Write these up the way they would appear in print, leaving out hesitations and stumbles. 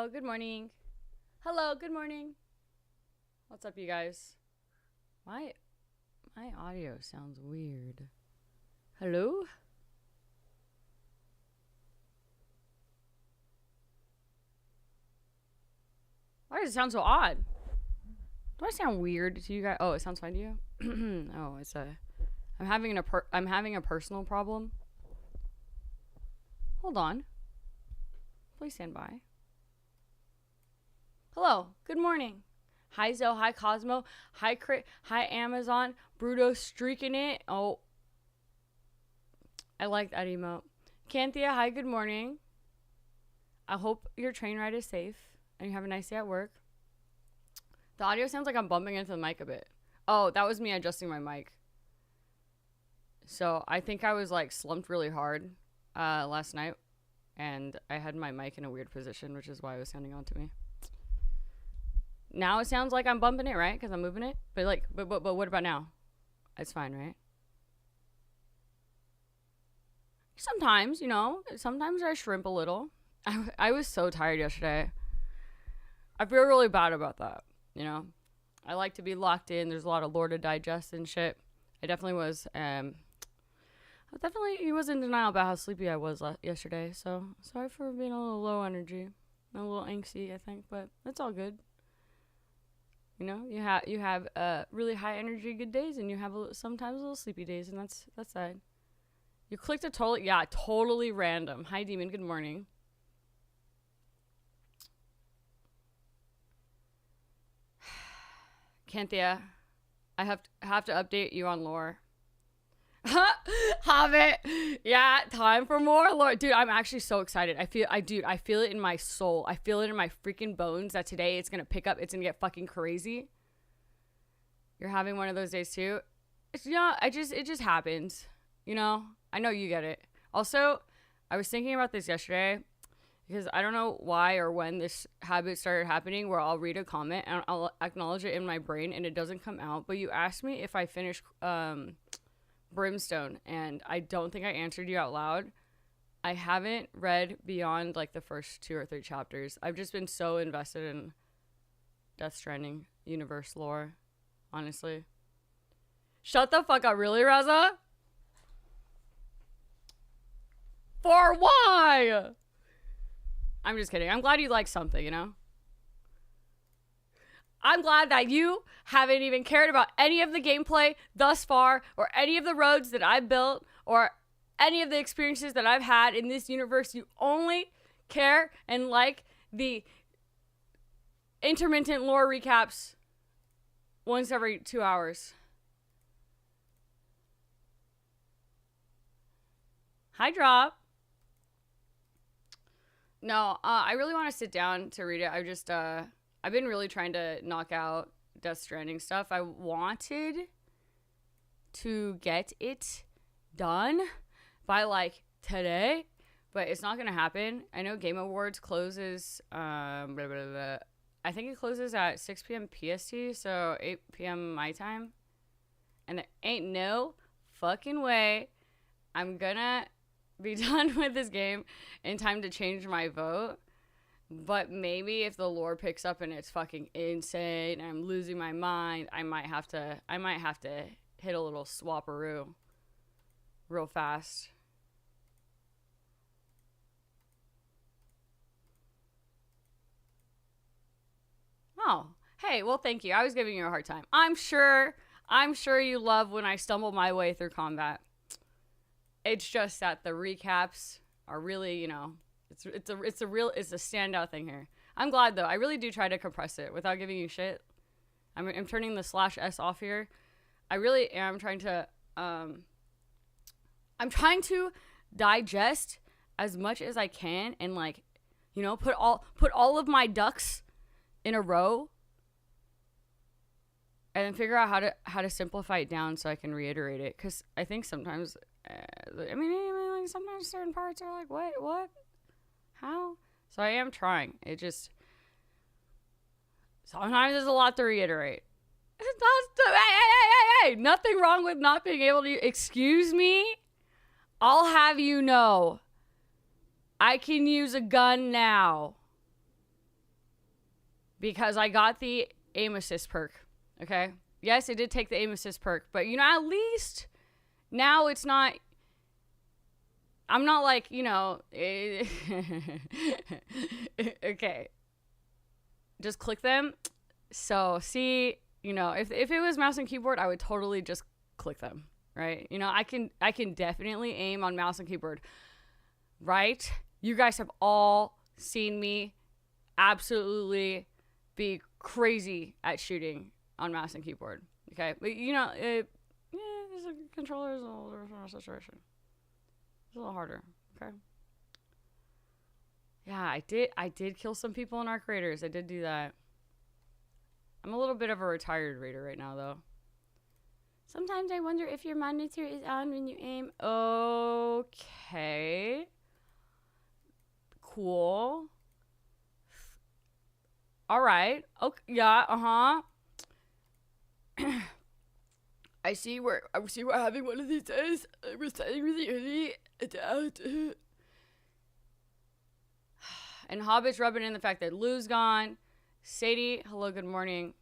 Hello, good morning. Hello, good morning. What's up, you guys? My audio sounds weird. Hello? Why does it sound so odd? Do I sound weird to you guys? Oh, it sounds fine to you? Oh, it's a... I'm having a personal problem. Hold on. Please stand by. Hello, good morning. Hi Zoe, hi Cosmo, hi Crit, hi Amazon, Bruto streaking it. Oh, I like that emote. Canthia, hi, good morning. I hope your train ride is safe and you have a nice day at work. The audio sounds like I'm bumping into the mic a bit. Oh, that was me adjusting my mic. So I think I was like slumped really hard last night and I had my mic in a weird position, which is why it was sounding on to me. Now it sounds like I'm bumping it, right? Because I'm moving it. But like, but what about now? It's fine, right? Sometimes, you know, sometimes I shrimp a little. I was so tired yesterday. I feel really bad about that, you know? I like to be locked in. There's a lot of lore to digest and shit. I definitely was, he was in denial about how sleepy I was yesterday. So sorry for being a little low energy. A little angsty, I think, but it's all good. You know, you have really high energy good days, and you have sometimes a little sleepy days, and that's that. You clicked a totally random. Hi, Demon. Good morning. Canthia, I have to update you on lore. Hobbit. Yeah, time for more lore. Dude, I'm actually so excited. I feel it in my soul. I feel it in my freaking bones that today it's gonna pick up. It's gonna get fucking crazy. You're having one of those days too? It's, yeah, it just happens. You know? I know you get it. Also, I was thinking about this yesterday because I don't know why or when this habit started happening where I'll read a comment and I'll acknowledge it in my brain and it doesn't come out. But you asked me if I finished Brimstone, and I don't think I answered you out loud. I haven't read beyond like the first 2 or 3 chapters. I've just been so invested in Death Stranding universe lore, honestly. Shut the fuck up, really, Raza? For why? I'm just kidding. I'm glad you like something, you know? I'm glad that you haven't even cared about any of the gameplay thus far, or any of the roads that I built, or any of the experiences that I've had in this universe. You only care and like the intermittent lore recaps once every 2 hours. Hi, Drop. No, I really want to sit down to read it. I've been really trying to knock out Death Stranding stuff. I wanted to get it done by like today, but it's not gonna happen. I know Game Awards closes I think it closes at 6 p.m. PST, so 8 p.m. my time. And there ain't no fucking way I'm gonna be done with this game in time to change my vote. But maybe if the lore picks up and it's fucking insane and I'm losing my mind, I might have to hit a little swapperoo real fast. Oh, hey, well, thank you. I was giving you a hard time. I'm sure you love when I stumble my way through combat. It's just that the recaps are really, you know, it's a standout thing here. I'm glad though. I really do try to compress it without giving you shit. I'm turning the /s off here. I really am trying to I'm trying to digest as much as I can and, like, you know, put all of my ducks in a row and then figure out how to simplify it down so I can reiterate it, cuz I think sometimes I mean like sometimes certain parts are like what how? So I am trying. It just sometimes there's a lot to reiterate. Hey, nothing wrong with not being able to. Excuse me? I'll have you know, I can use a gun now. because I got the aim assist perk. Okay. Yes, it did take the aim assist perk, but you know, at least now it's not. I'm not like, you know. Okay. Just click them. So see, you know, if it was mouse and keyboard, I would totally just click them, right? You know, I can definitely aim on mouse and keyboard, right? You guys have all seen me absolutely be crazy at shooting on mouse and keyboard, okay? But you know, the controller is a little different situation. It's a little harder, okay? Yeah, I did kill some people in Arc Raiders. I did do that. I'm a little bit of a retired raider right now, though. Sometimes I wonder if your monitor is on when you aim. Okay. Cool. All right. Okay. Yeah. Uh-huh. I see we're having one of these days. We're starting really early. And Hobbit's rubbing in the fact that Lou's gone. Sadie, hello, good morning.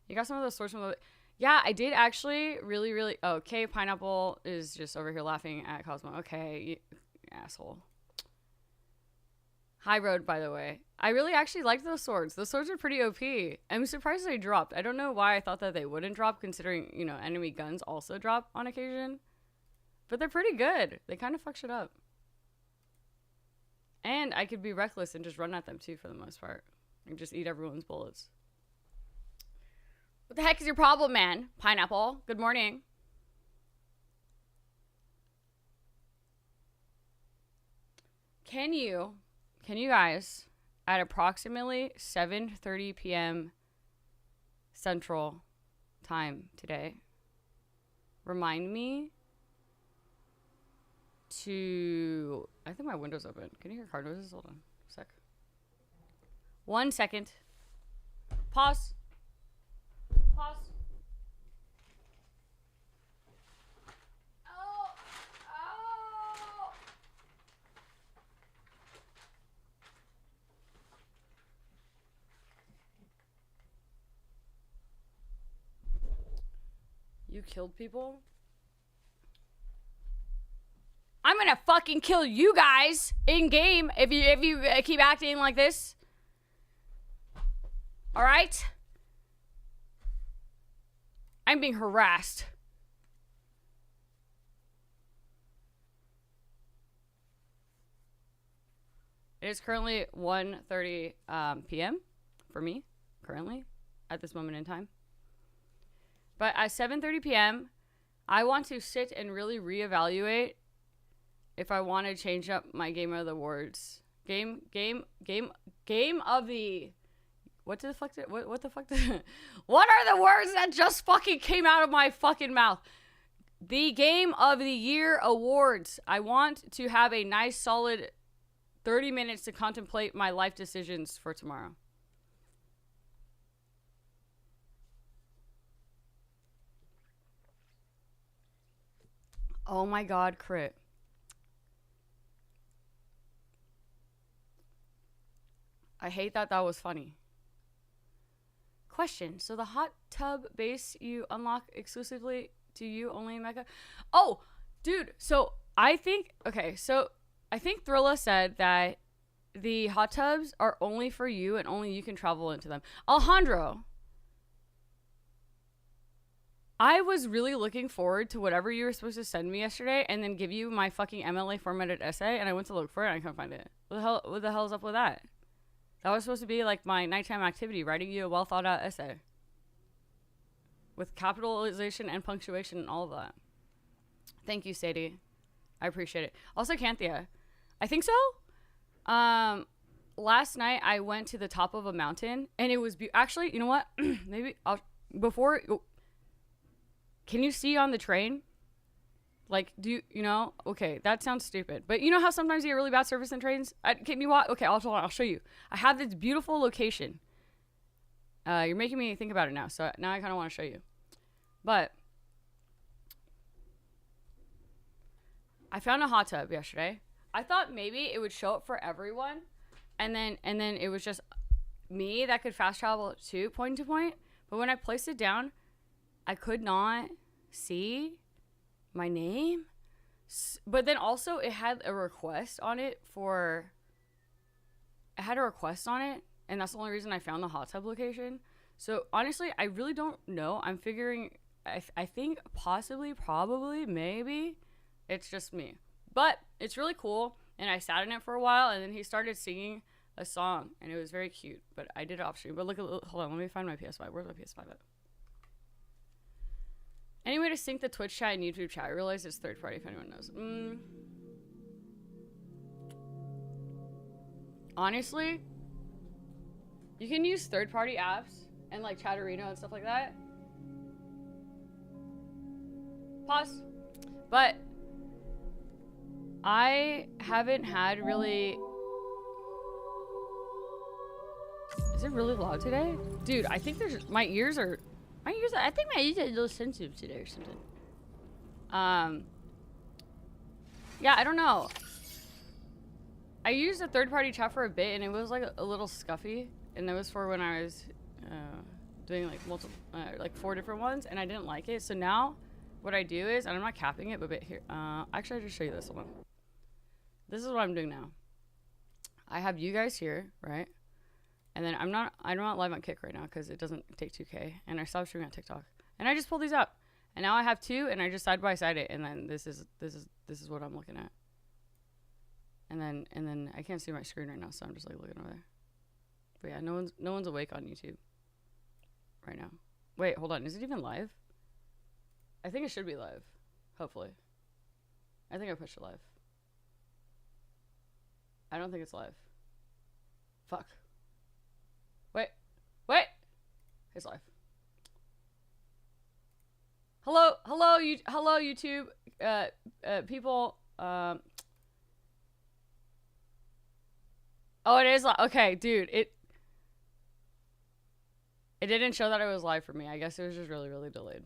You got some of those swords from the... Yeah, I did actually really... Oh, okay, Pineapple is just over here laughing at Cosmo. Okay, you asshole. High Road, by the way. I really actually liked those swords. Those swords are pretty OP. I'm surprised they dropped. I don't know why I thought that they wouldn't drop, considering, you know, enemy guns also drop on occasion. But they're pretty good. They kind of fuck shit up. And I could be reckless and just run at them, too, for the most part. And just eat everyone's bullets. What the heck is your problem, man? Pineapple, good morning. Can you guys, at approximately 7:30 p.m. Central Time today, remind me to... I think my window's open. Can you hear car noises? Hold on a sec. 1 second. Pause. Pause. Oh. Oh. You killed people? I'm gonna fucking kill you guys in game if you keep acting like this. All right? I'm being harassed. It is currently 1:30 p.m. for me, currently, at this moment in time. But at 7:30 p.m., I want to sit and really reevaluate if I want to change up my Game of the Awards. Game of the... What the fuck did... What the fuck did... What are the words that just fucking came out of my fucking mouth? The Game of the Year Awards. I want to have a nice, solid 30 minutes to contemplate my life decisions for tomorrow. Oh my god, crit. I hate that that was funny. Question. So the hot tub base you unlock exclusively to you only in Mecha? Oh, dude. So I think... Okay, so I think Thrilla said that the hot tubs are only for you and only you can travel into them. Alejandro, I was really looking forward to whatever you were supposed to send me yesterday and then give you my fucking MLA formatted essay, and I went to look for it and I couldn't find it. What the hell is up with that? That was supposed to be like my nighttime activity, writing you a well thought out essay. With capitalization and punctuation and all of that. Thank you, Sadie. I appreciate it. Also, Canthia. I think so. Last night I went to the top of a mountain and it was actually, you know what? Maybe I'll before. Can you see on the train? Like, do you know? Okay, that sounds stupid. But you know how sometimes you get really bad service in trains? Can you watch? Okay, I'll show you. I have this beautiful location. You're making me think about it now, so now I kind of want to show you. But I found a hot tub yesterday. I thought maybe it would show up for everyone, and then it was just me that could fast travel to point, but when I placed it down, I could not see my name. But then also it had a request on it and that's the only reason I found the hot tub location. So honestly, I really don't know. I'm figuring, I think possibly, probably, maybe it's just me. But it's really cool, and I sat in it for a while, and then he started singing a song, and it was very cute. But I did it off stream. But look, hold on, let me find my PS5. Where's my PS5 at? Any way to sync the Twitch chat and YouTube chat? I realize it's third party if anyone knows. Honestly, you can use third party apps and like Chatterino and stuff like that. Pause. But I haven't had really... Is it really loud today? Dude, I think there's... My ears, I think my ears are a little sensitive today or something. Yeah, I don't know. I used a third-party chat for a bit, and it was like a little scuffy. And that was for when I was doing like multiple, like 4 different ones, and I didn't like it. So now, what I do is, and I'm not capping it, but here, actually, I'll just show you this one. This is what I'm doing now. I have you guys here, right? And then I'm not live on Kick right now because it doesn't take 2K, and I stopped streaming on TikTok. And I just pulled these up, and now I have 2, and I just side by side it, and then this is what I'm looking at. And then I can't see my screen right now, so I'm just like looking over there. But yeah, no one's awake on YouTube right now. Wait, hold on, is it even live? I think it should be live, hopefully. I think I pushed it live. I don't think it's live. Fuck. Wait! It's live. Hello, YouTube, people. Oh, it is live. Okay, dude, it didn't show that it was live for me. I guess it was just really, really delayed.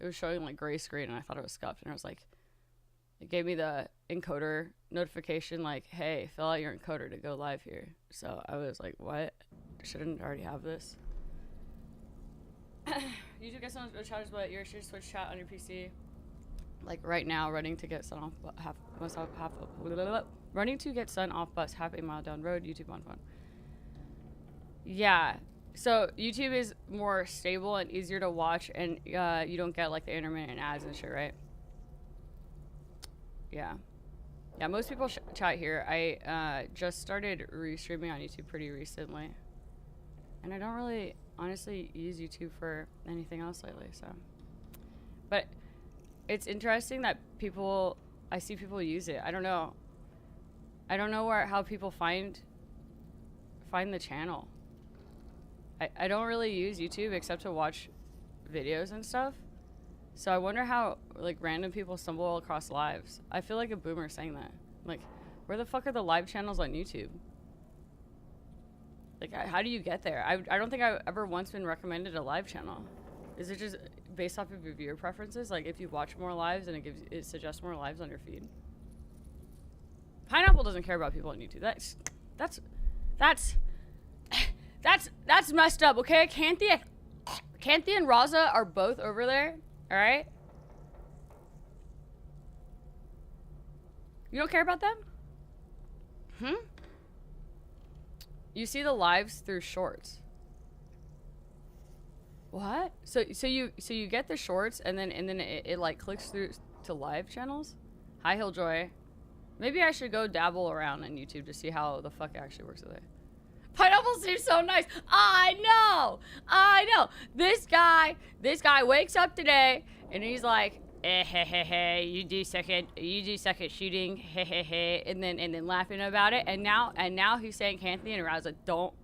It was showing like gray screen, and I thought it was scuffed, and I was like, it gave me the encoder notification, like, hey, fill out your encoder to go live here. So I was like, what? Shouldn't I already have this? YouTube gets on chat, but your Switch chat on your PC, like right now, running to get sun off running to get sun off bus half a mile down road. YouTube on phone. Yeah. So YouTube is more stable and easier to watch, and you don't get like the intermittent ads and shit, right? Yeah. Yeah, most people chat here. I just started restreaming on YouTube pretty recently. And I don't really, honestly, use YouTube for anything else lately, so. But it's interesting that I see people use it. I don't know. I don't know how people find the channel. I don't really use YouTube except to watch videos and stuff. So I wonder how, like, random people stumble across lives. I feel like a boomer saying that. Like, where the fuck are the live channels on YouTube? Like, how do you get there? I don't think I've ever once been recommended a live channel. Is it just based off of your viewer preferences? Like, if you watch more lives and it suggests more lives on your feed? Pineapple doesn't care about people on YouTube. That's messed up, okay? Canthia and Raza are both over there, all right? You don't care about them? You see the lives through shorts. What? So you get the shorts and then it like clicks through to live channels? Hi Hilljoy. Maybe I should go dabble around on YouTube to see how the fuck it actually works with it. Pineapple seems so nice. I know. This guy wakes up today and he's like, you do suck at shooting, and then laughing about it, and now he's saying Canthony and Raza don't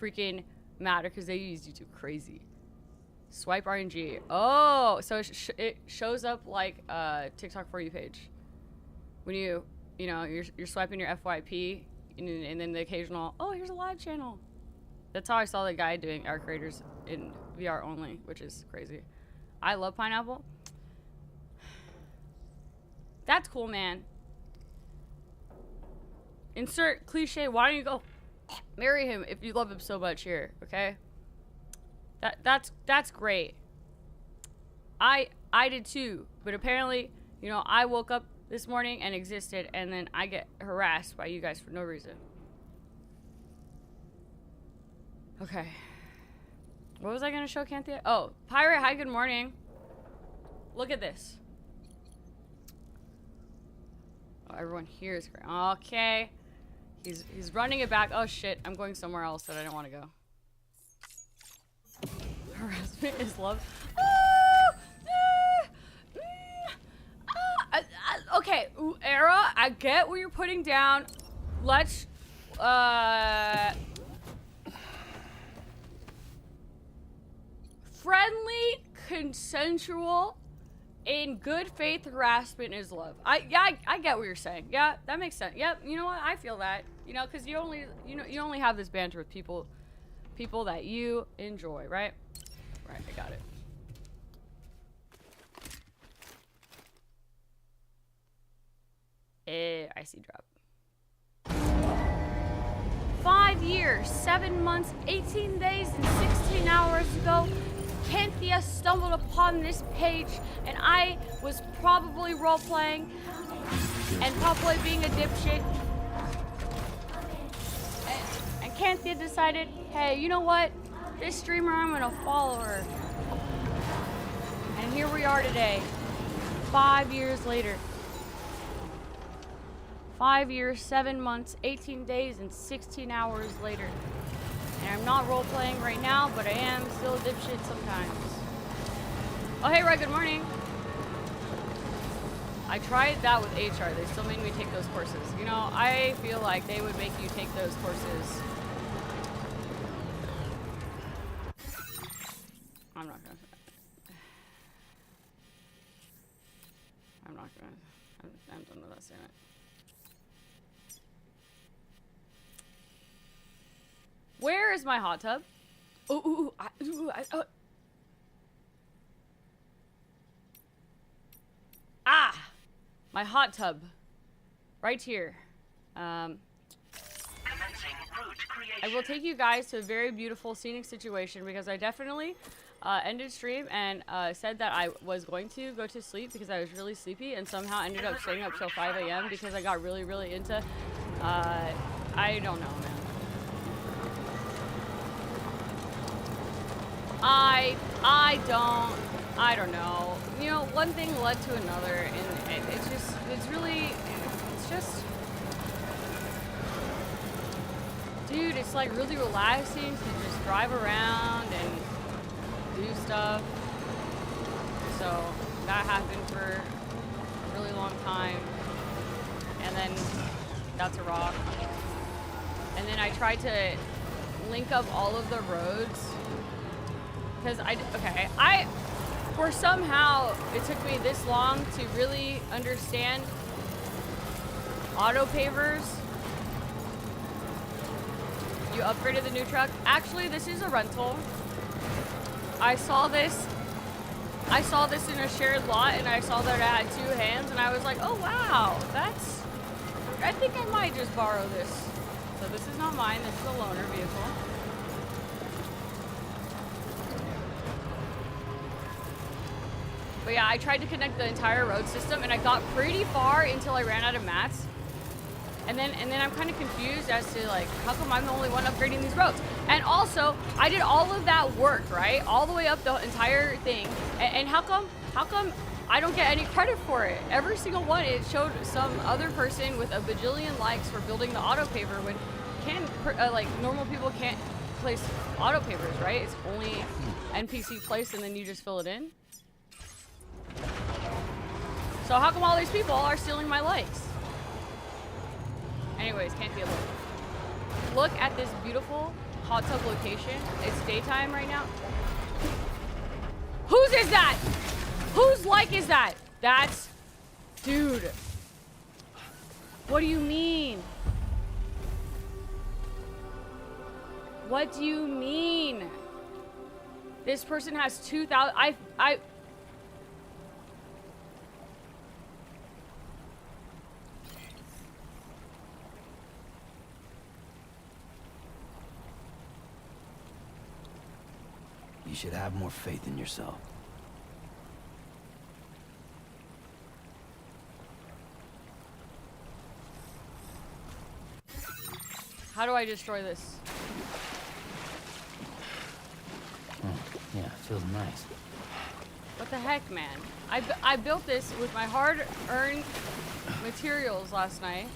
freaking matter because they use YouTube crazy. Swipe RNG. Oh, so it shows up like TikTok For You page when you're swiping your FYP, and then the occasional, oh, here's a live channel. That's how I saw the guy doing our creators in VR only, which is crazy. I love Pineapple. That's cool, man. Insert cliche. Why don't you go Marry him if you love him so much here, okay? That's great. I did too, but apparently, you know, I woke up this morning and existed, and then I get harassed by you guys for no reason. Okay. What was I gonna show Canthea? Oh, Pirate, hi, good morning. Look at this. Oh, everyone here is great. Okay. He's running it back. Oh shit, I'm going somewhere else that I don't want to go. Harassment is love. Okay, Era, I get what you're putting down. Let's, friendly, consensual, in good faith harassment is love. I get what you're saying. Yeah, that makes sense. Yep, you know what? I feel that. You know, because you only have this banter with people that you enjoy, right? Right, I got it. I see drop. 5 years, 7 months, 18 days, and 16 hours ago, Canthea stumbled upon this page, and I was probably role-playing and probably being a dipshit. And Canthea decided, hey, you know what? This streamer, I'm gonna follow her. And here we are today, 5 years later. 5 years, 7 months, 18 days, and 16 hours later. And I'm not role-playing right now, but I am still a dipshit sometimes. Oh, hey, Red, good morning. I tried that with HR. They still made me take those courses. You know, I feel like they would make you take those courses. I'm not gonna. I'm done with that statement. Where is my hot tub? My hot tub. Right here. I will take you guys to a very beautiful scenic situation because I definitely ended stream and said that I was going to go to sleep because I was really sleepy and somehow ended up staying up till 5 a.m. because I got really, really into, I don't know, man. I don't know. You know, one thing led to another, and it's just, dude, it's like really relaxing to just drive around and do stuff. So that happened for a really long time, and then that's a rock. And then I tried to link up all of the roads. Because somehow it took me this long to really understand auto pavers. You upgraded the new truck. Actually, this is a rental. I saw this in a shared lot and I saw that it had 2 hands and I was like, oh wow, I think I might just borrow this. So this is not mine, this is a loaner vehicle. But yeah, I tried to connect the entire road system and I got pretty far until I ran out of mats. And then I'm kind of confused as to like, how come I'm the only one upgrading these roads? And also, I did all of that work, right? All the way up the entire thing. And how come I don't get any credit for it? Every single one, it showed some other person with a bajillion likes for building the auto paver when like normal people can't place auto pavers, right? It's only NPC place and then you just fill it in. So how come all these people are stealing my likes? Anyways, can't be a look at this beautiful hot tub location. It's daytime right now. Whose is that? Whose like is that? That's... Dude. What do you mean? What do you mean? This person has 2,000... You should have more faith in yourself. How do I destroy this? Yeah, it feels nice. What the heck, man? I built this with my hard-earned materials last night.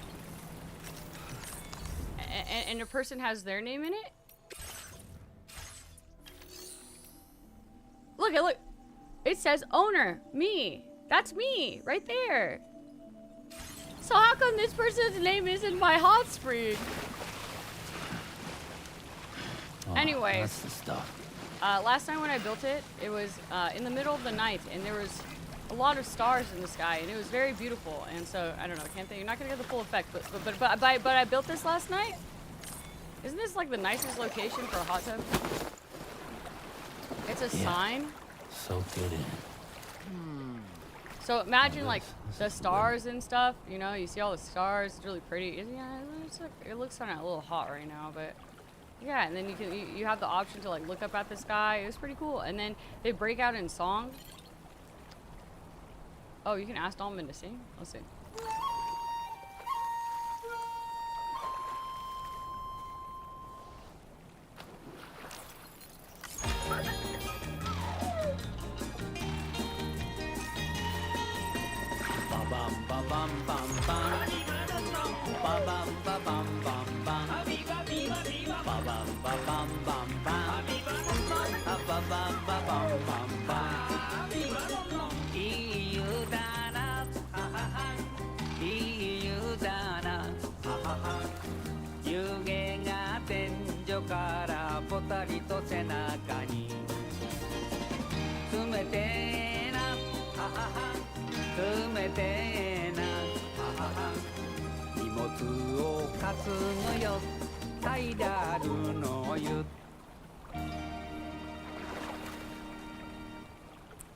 And a person has their name in it? Look, look. It says owner, me. That's me, right there. So how come this person's name isn't my hot spring? Oh, Anyways. That's the stuff. Last night when I built it, it was in the middle of the night, and there was a lot of stars in the sky, and it was very beautiful. And so I don't know, you're not gonna get the full effect, but I built this last night. Isn't this like the nicest location for a hot tub? It's a sign. Soaked it in. So imagine like the stars and stuff. You know, you see all the stars. It's really pretty. Yeah, it looks kind of a little hot right now, but. Yeah, and then you have the option to like look up at the sky. It was pretty cool. And then they break out in song. Oh, you can ask Dolman to sing? Let's see.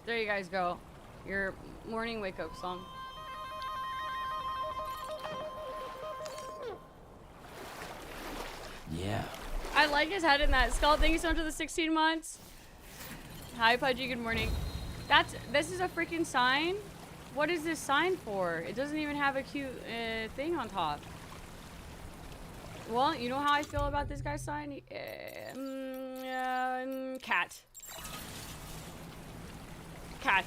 There you guys go. Your morning wake up song. Yeah. I like his head in that. Skull, thank you so much for the 16 months. Hi, Pudgy, good morning. This is a freaking sign? What is this sign for? It doesn't even have a cute thing on top. Well, you know how I feel about this guy's sign? Cat. Cat.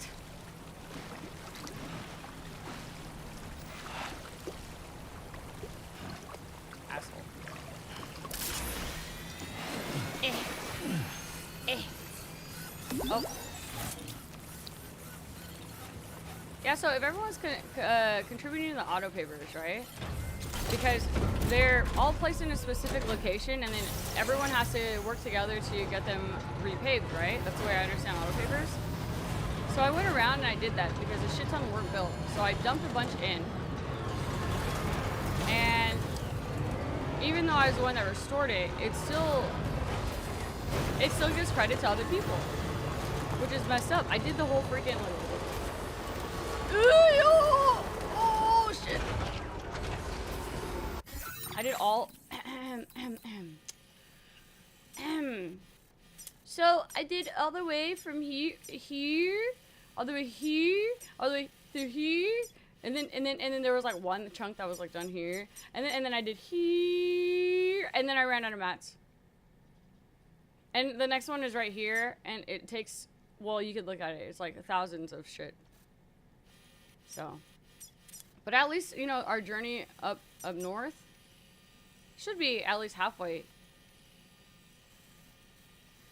Asshole. Oh. Yeah, so if everyone's contributing to the auto pavers, right? Because they're all placed in a specific location, and then everyone has to work together to get them repaved, right? That's the way I understand auto pavers. So I went around and I did that because a shit ton weren't built. So I dumped a bunch in. And even though I was the one that restored it, it still gives credit to other people. Which is messed up. I did the whole freaking like, oh shit. I did all so I did all the way from here, all the way here, all the way through here, and then there was like one chunk that was like done here, and then I did here, and then I ran out of mats. And the next one is right here, and it takes, well, you could look at it, it's like thousands of shit. So, but at least, you know, our journey up north should be at least halfway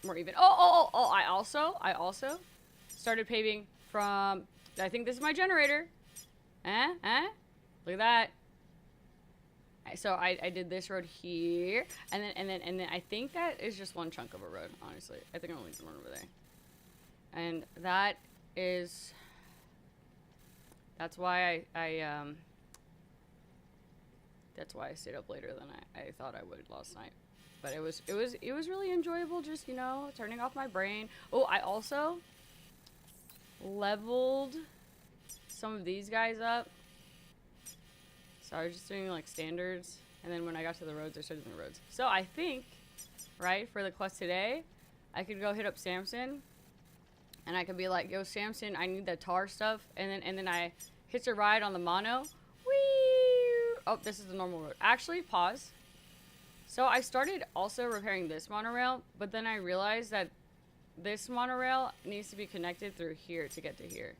more even. I also started paving from, I think this is my generator. Look at that. So I did this road here, and then I think that is just one chunk of a road, honestly. I think I'm only one over there. And that is, that's why that's why I stayed up later than I thought I would last night. But it was really enjoyable, just, you know, turning off my brain. Oh, I also leveled some of these guys up. So I was just doing like standards, and then when I got to the roads, I started doing the roads. So I think, right, for the quest today, I could go hit up Samson, and I could be like, "Yo, Samson, I need the tar stuff," and then I hitch a ride on the mono. Whee! Oh, this is the normal road. Actually, pause. So I started also repairing this monorail, but then I realized that this monorail needs to be connected through here to get to here.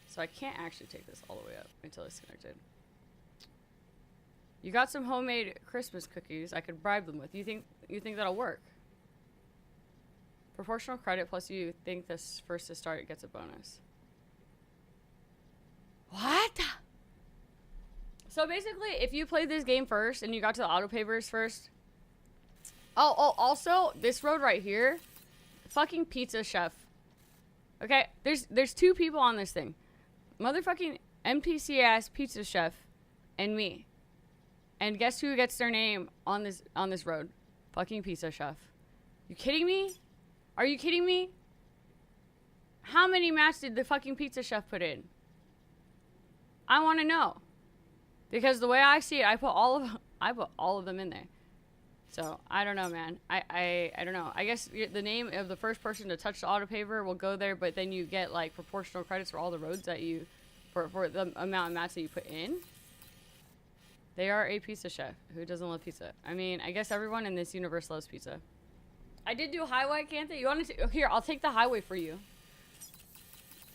So I can't actually take this all the way up until it's connected. You got some homemade Christmas cookies I could bribe them with. You think that'll work? Proportional credit plus you think this first to start gets a bonus. What? So basically, if you played this game first and you got to the auto pavers first. Oh, also, this road right here, fucking pizza chef. Okay, there's 2 people on this thing. Motherfucking NPC ass pizza chef and me. And guess who gets their name on this road? Fucking pizza chef. You kidding me? Are you kidding me? How many mats did the fucking pizza chef put in? I want to know. Because the way I see it, I put all of them in there. So, I don't know, man. I don't know. I guess the name of the first person to touch the auto paver will go there, but then you get like proportional credits for all the roads that you for the amount of mats that you put in. They are a pizza chef. Who doesn't love pizza? I mean, I guess everyone in this universe loves pizza. I did do highway, Cantha. You want to? Here, I'll take the highway for you.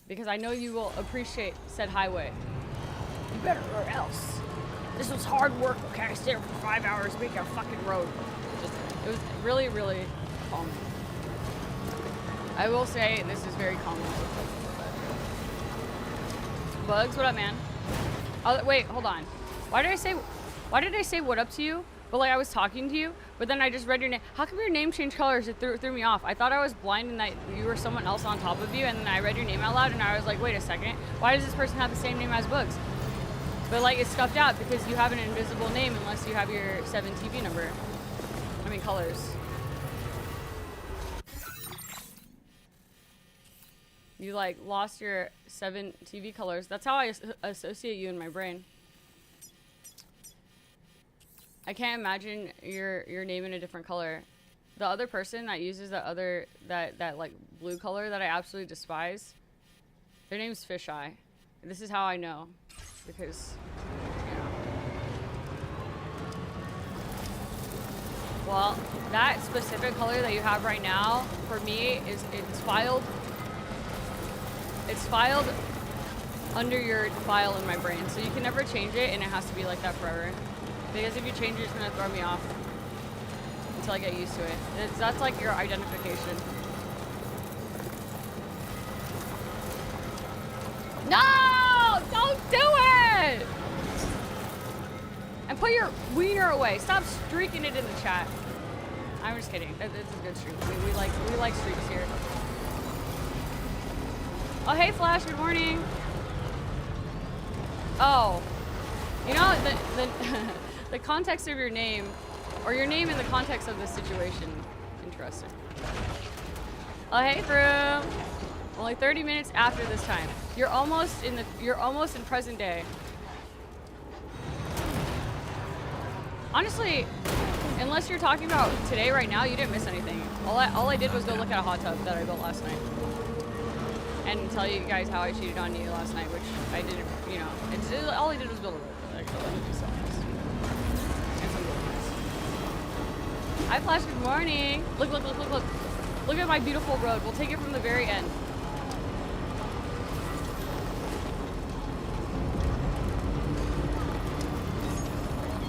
Because I know you will appreciate said highway. You better or else. This was hard work, okay? I stayed for 5 hours making a fucking road. It was really, really calming. I will say this is very calming. Bugs, what up, man? Oh, wait, hold on. Why did I say what up to you? But like I was talking to you, but then I just read your name. How come your name changed colors? It threw me off. I thought I was blind and that you were someone else on top of you, and then I read your name out loud and I was like, wait a second. Why does this person have the same name as Bugs? But like it's scuffed out because you have an invisible name unless you have your 7 TV number. I mean colors. You like lost your 7 TV colors. That's how I associate you in my brain. I can't imagine your name in a different color. The other person that uses that like blue color that I absolutely despise, their name's Fisheye. This is how I know, because you know. Well, that specific color that you have right now for me is it's filed under your file in my brain, so you can never change it, and it has to be like that forever. Because if you change it, it's gonna throw me off until I get used to it. That's like your identification. No! Don't do it! And put your wiener away. Stop streaking it in the chat. I'm just kidding. It's a good streak. We like streaks here. Oh, hey Flash. Good morning. Oh, you know the context of your name, or your name in the context of this situation. Interesting. Oh, hey, Vroom. Only 30 minutes after this time. You're almost in present day. Honestly, unless you're talking about today, right now, you didn't miss anything. All I did was go look at a hot tub that I built last night. And tell you guys how I cheated on you last night, which I didn't, you know, all I did was build a road. Hi Flash, good morning. Look. Look at my beautiful road. We'll take it from the very end.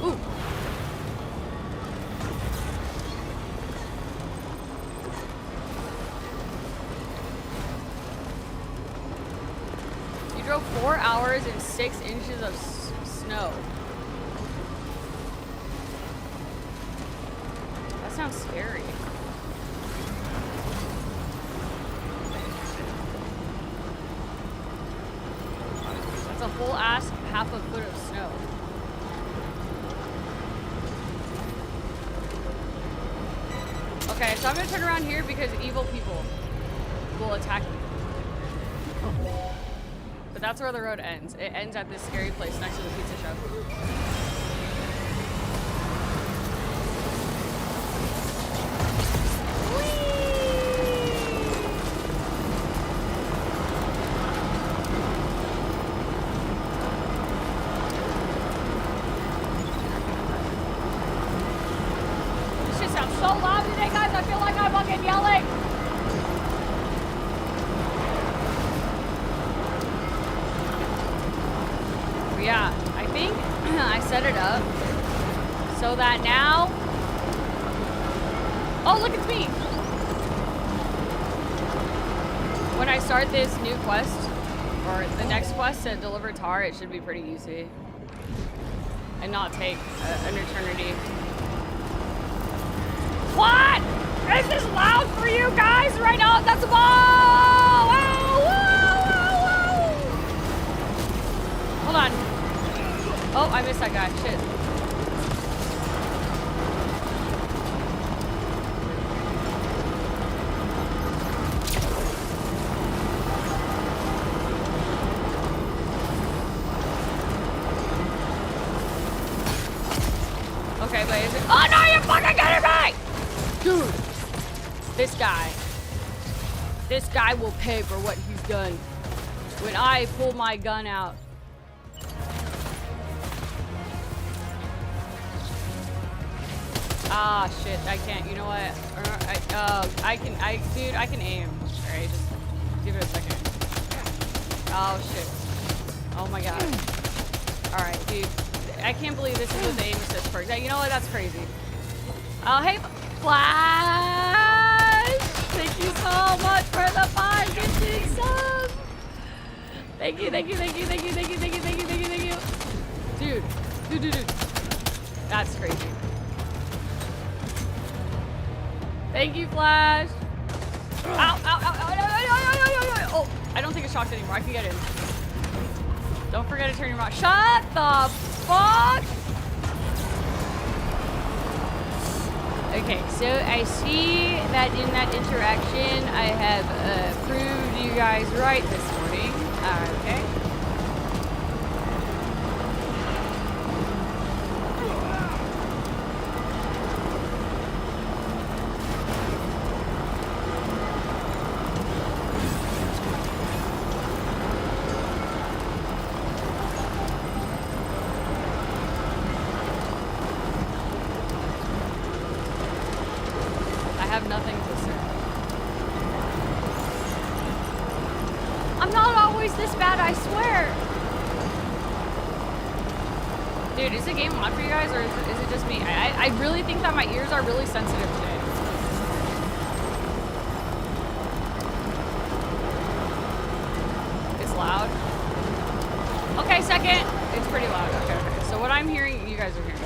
Ooh. You drove 4 hours and 6 inches of snow. That sounds scary. That's a whole ass half a foot of snow. Okay, so I'm gonna turn around here because evil people will attack me. But that's where the road ends. It ends at this scary place next to the pizza shop. Whee! sound so loud today, guys. I feel like I'm fucking yelling. But yeah, I think I set it up so that now... Oh, look, it's me. When I start this new quest, or the next quest to deliver tar, it should be pretty easy. And not take an eternity. What? Is this loud for you guys right now? That's a ball! Whoa, whoa, whoa, whoa! Hold on. Oh, I missed that guy. Shit. Okay, but is it? Oh no, you're fucking kidding me! Dude, this guy will pay for what he's done. When I pull my gun out. Ah, shit, I can't. You know what? Dude, I can aim. All right, just give it a second. Oh shit. Oh my god. All right, dude. I can't believe this is with the aim assist perk. You know what? That's crazy. Oh, hey, Flash! Thank you so much for the 5 gifted subs! Thank you, thank you, thank you, thank you, thank you, thank you, thank you, thank you, thank you. Dude. That's crazy. Thank you, Flash. Ow, ow, ow, ow, ow, ow, ow. Oh, I don't think it's shocked anymore. I can get in. Don't forget to turn your mouth. Shut the fuck! Okay, so I see that in that interaction, I have proved you guys right this morning. Okay. Nothing to say. I'm not always this bad, I swear. Dude, is the game on for you guys, or is it just me? I really think that my ears are really sensitive today. It's loud. Okay, second. It's pretty loud. Okay. So what I'm hearing, you guys are hearing.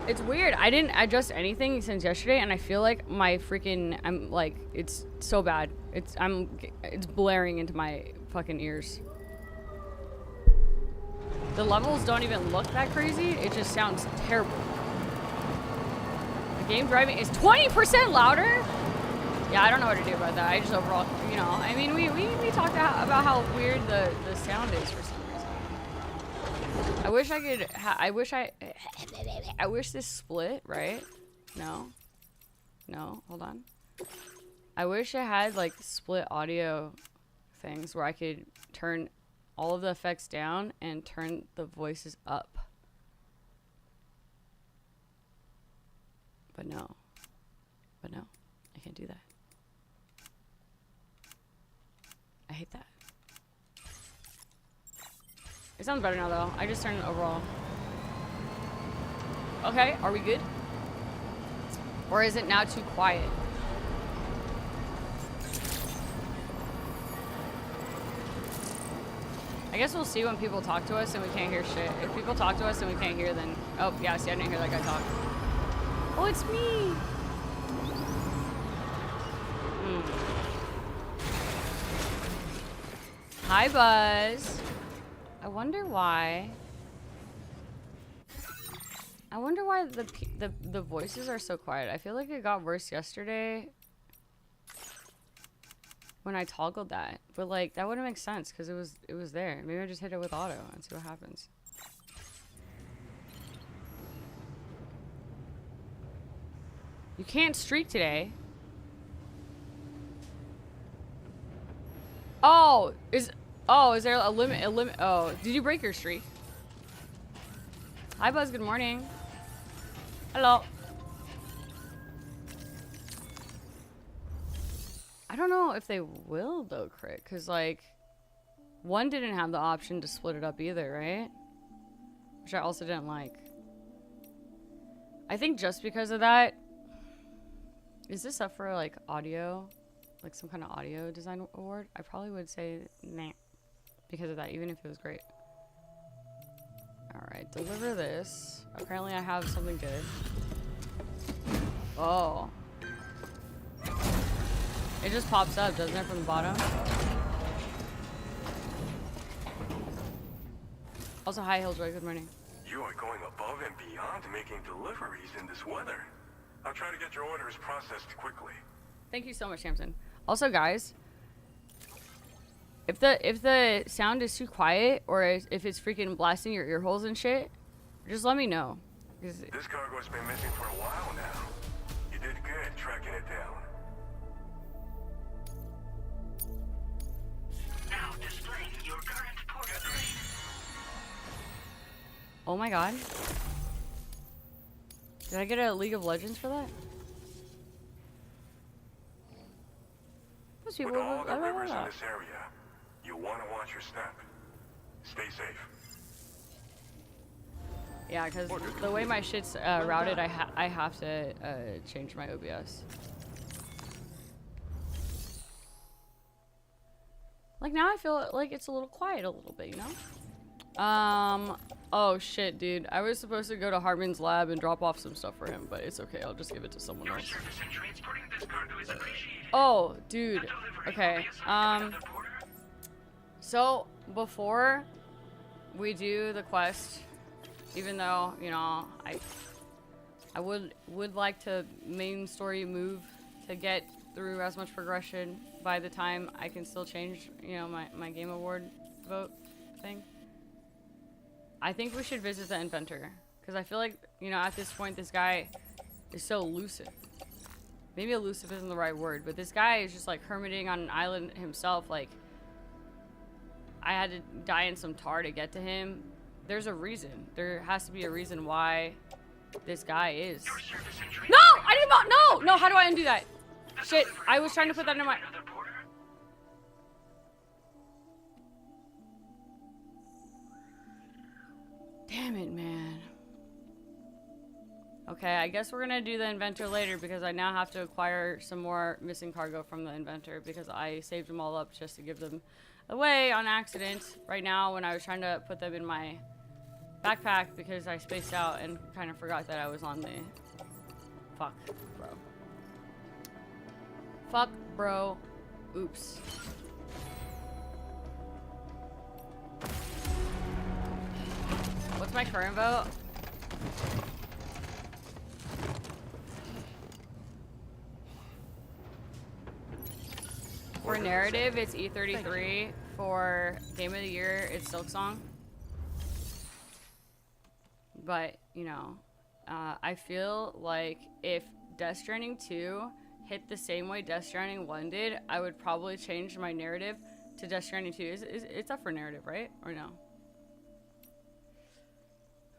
It's weird. I didn't adjust anything since yesterday, and I feel like my freaking, I'm like, it's so bad. It's blaring into my fucking ears. The levels don't even look that crazy. It just sounds terrible. The game driving is 20% louder? Yeah, I don't know what to do about that. I just overall, you know, I mean, we talked about how weird the sound is for some reason. I wish I could, I wish this split, right? No, hold on. I wish I had like split audio things where I could turn all of the effects down and turn the voices up. But no, I can't do that. I hate that. It sounds better now, though. I just turned it overall. Okay, are we good? Or is it now too quiet? I guess we'll see when people talk to us and we can't hear shit. If people talk to us and we can't hear, then... Oh, yeah, see, I didn't hear that guy talk. Oh, it's me! Hi, Buzz. I wonder why the voices are so quiet. I feel like it got worse yesterday when I toggled that, but like that wouldn't make sense because it was there. Maybe I just hit it with auto and see what happens. You can't streak today. Oh, is there a limit? Oh, did you break your streak? Hi, Buzz. Good morning. Hello. don't know if they will though, crit, because like one didn't have the option to split it up either, right? Which I also didn't like. I think just because of that, is this up for like audio, like some kind of audio design award? I probably would say nah because of that, even if it was great. All right, deliver this. Apparently I have something good. Oh. It just pops up, doesn't it, from the bottom? Also, hi, Hilljoy. Good morning. You are going above and beyond making deliveries in this weather. I'll try to get your orders processed quickly. Thank you so much, Samson. Also, guys, if the sound is too quiet or if it's freaking blasting your ear holes and shit, just let me know. This cargo's been missing for a while now. You did good tracking it down. Now displaying your current port grade. Oh my god. Did I get a League of Legends for that? With all the rivers in this area, you'll want to watch your step. Stay safe. Yeah, because the way my shit's routed, I have to change my OBS. Like now I feel like it's a little quiet a little bit, you know? Oh shit, dude. I was supposed to go to Hartman's lab and drop off some stuff for him, but it's okay. I'll just give it to someone else. Oh, dude. Okay. So before we do the quest, even though, you know, I would like to main story move to get through as much progression by the time I can still change, you know, my game award vote thing. I think we should visit the inventor because I feel like, you know, at this point this guy is so elusive. Maybe elusive isn't the right word, but this guy is just like hermiting on an island himself. Like, I had to die in some tar to get to him. There's a reason. There has to be a reason why this guy is. No! I didn't want. No! No, how do I undo that? Shit, I was trying to put that in my. Damn it, man. Okay, I guess we're gonna do the inventor later because I now have to acquire some more missing cargo from the inventor because I saved them all up just to give them away on accident right now when I was trying to put them in my backpack because I spaced out and kind of forgot that I was on the... Fuck, bro. Fuck, bro. Oops. What's my current vote? For narrative, it's E33. For game of the year, it's Silksong. But, you know, I feel like if Death Stranding 2 hit the same way Death Stranding 1 did, I would probably change my narrative to Death Stranding 2. It's up for narrative, right? Or no?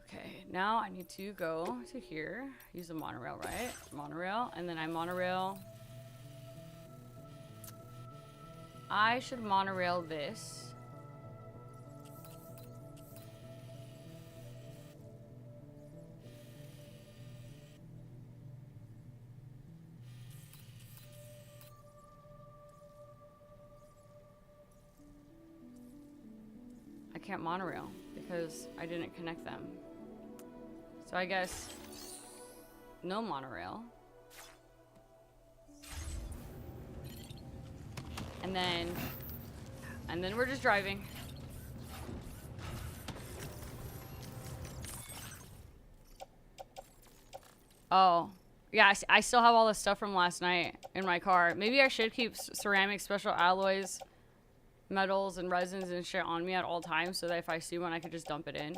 Okay, now I need to go to here. Use the monorail, right? Monorail, and then I monorail... I should monorail this. I can't monorail because I didn't connect them. So I guess no monorail. And then we're just driving. Oh, yeah, I still have all the stuff from last night in my car. Maybe I should keep ceramic special alloys, metals, and resins and shit on me at all times so that if I see one, I could just dump it in.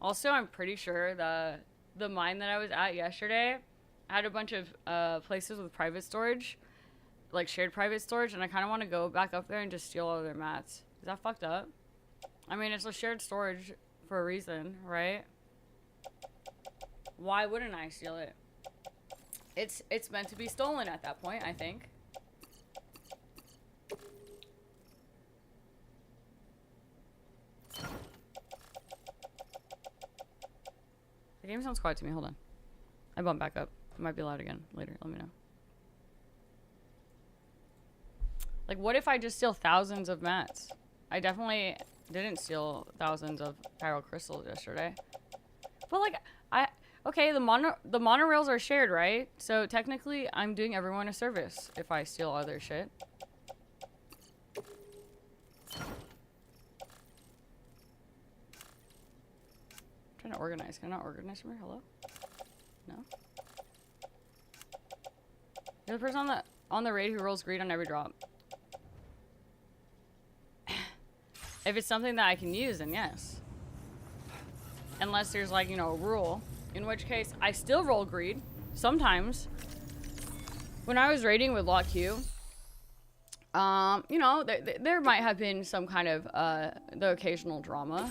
Also, I'm pretty sure the mine that I was at yesterday had a bunch of places with private storage. Like shared private storage, and I kind of want to go back up there and just steal all their mats. Is that fucked up? I mean, it's a shared storage for a reason, right? Why wouldn't I steal it? It's meant to be stolen at that point, I think. game sounds quiet to me. Hold on. I bump back up. It might be loud again later. Let me know. Like, what if I just steal thousands of mats? I definitely didn't steal thousands of pyro crystals yesterday. But like, okay, the monorails are shared, right? So technically, I'm doing everyone a service if I steal other shit. I'm trying to organize. Can I not organize from here? Hello? No? You're the person on the raid who rolls greed on every drop. If it's something that I can use, then yes. Unless there's like, you know, a rule. In which case, I still roll greed. Sometimes. When I was raiding with Lock Q, you know, there might have been some kind of, the occasional drama.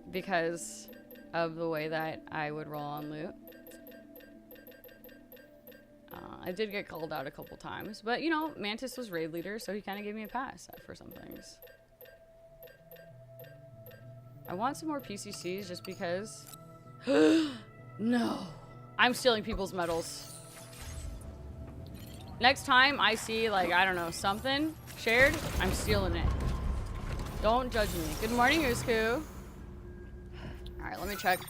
Because of the way that I would roll on loot. I did get called out a couple times. But, you know, Mantis was raid leader, so he kind of gave me a pass for some things. I want some more PCCs just because. No. I'm stealing people's medals. Next time I see, like, I don't know, something shared, I'm stealing it. Don't judge me. Good morning, Usku. Alright, let me check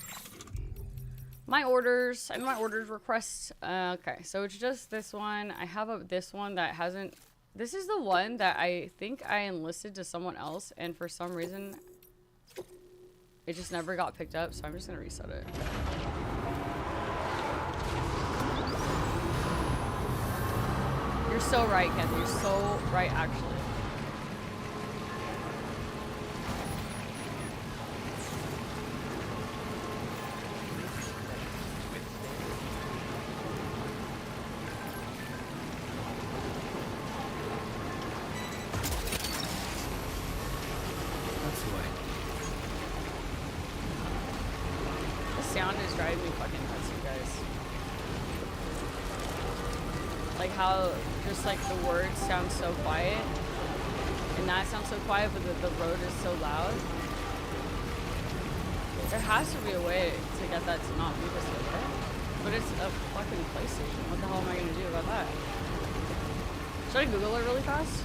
my orders and my orders requests. Okay, so it's just this one. I have this one that hasn't. This is the one that I think I enlisted to someone else, and for some reason, it just never got picked up. So I'm just gonna reset it. You're so right, Kathy. You're so right, actually. Driving me fucking nuts, you guys. Like how just like the words sound so quiet and that sounds so quiet, but the road is so loud. There has to be a way to get that to not be this way. But it's a fucking PlayStation. What the hell am I gonna do about that? Should I Google it really fast?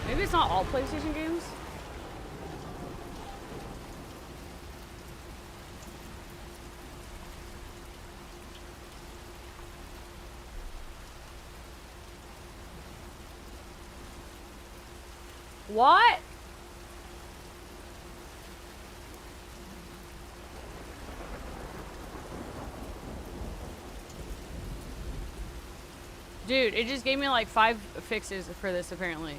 Maybe it's not all PlayStation games? What? Dude, it just gave me like 5 fixes for this apparently.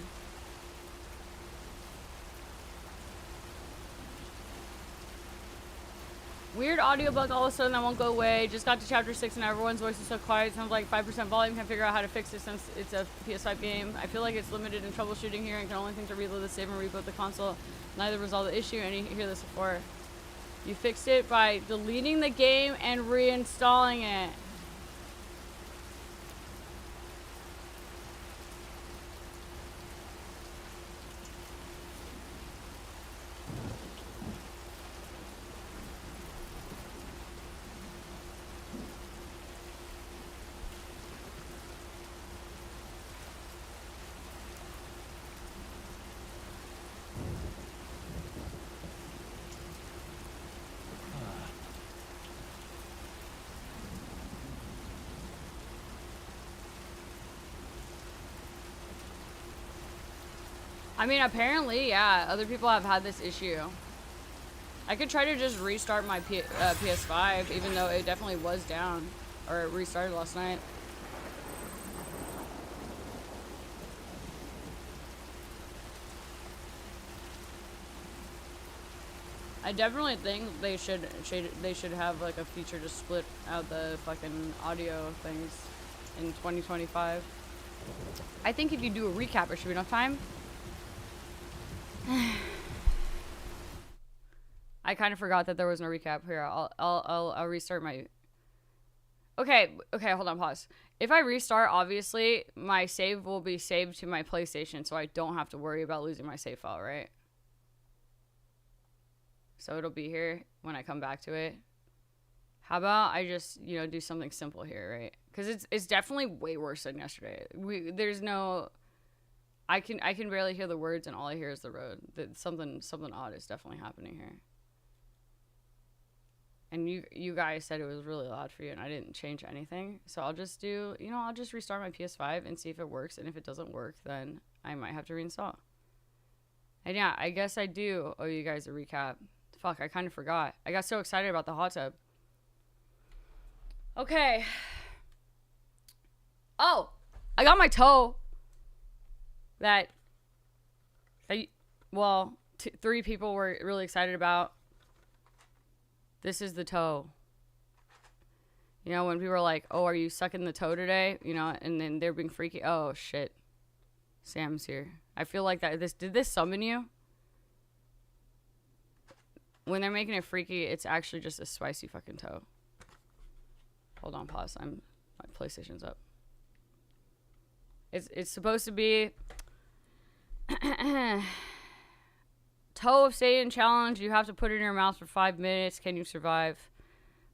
Weird audio bug all of a sudden that won't go away. Just got to chapter 6 and everyone's voice is so quiet. Sounds like 5% volume. Can't figure out how to fix it since it's a PS5 game. I feel like it's limited in troubleshooting here and can only think to reload the save and reboot the console. Neither resolve the issue. And you hear this before. You fixed it by deleting the game and reinstalling it. I mean, apparently, yeah, other people have had this issue. I could try to just restart my PS5, even though it definitely was down. Or it restarted last night. I definitely think they should have like a feature to split out the fucking audio things in 2025. I think if you do a recap, there should be enough time. I kind of forgot that there was no recap here. I'll restart my. Okay, hold on, pause. If I restart, obviously my save will be saved to my PlayStation, so I don't have to worry about losing my save file, right? so it'll be here when I come back to it. How about I just, you know, do something simple here, right? Because it's definitely way worse than yesterday. There's no, I can barely hear the words, and all I hear is the road. Something odd is definitely happening here. And you guys said it was really loud for you, and I didn't change anything. So I'll just do, you know, I'll just restart my PS5 and see if it works. And if it doesn't work, then I might have to reinstall. And yeah, I guess I do owe you guys a recap. Fuck, I kind of forgot. I got so excited about the hot tub. Okay. Oh, I got my toe. Well, 3 people were really excited about. This is the toe. You know, when people are like, oh, are you sucking the toe today? You know, and then they're being freaky. Oh, shit. Sam's here. I feel like that. Did this summon you? When they're making it freaky, it's actually just a spicy fucking toe. Hold on, pause. My PlayStation's up. It's supposed to be Toe of Satan challenge. You have to put it in your mouth for 5 minutes. Can you survive?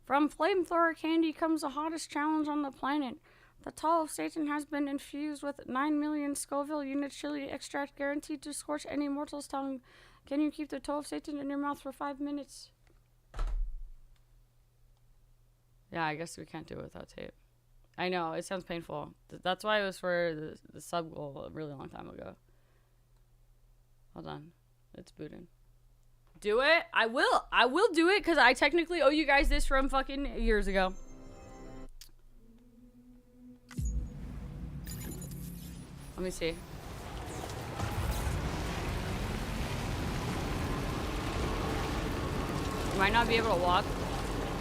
From flamethrower candy comes the hottest challenge on the planet. The Toe of Satan has been infused with 9 million Scoville unit chili extract guaranteed to scorch any mortal's tongue. Can you keep the Toe of Satan in your mouth for 5 minutes? Yeah, I guess we can't do it without tape. I know, it sounds painful. That's why it was for the sub goal a really long time ago. Hold on. It's booting. Do it? I will. I will do it because I technically owe you guys this from fucking years ago. Let me see. You might not be able to walk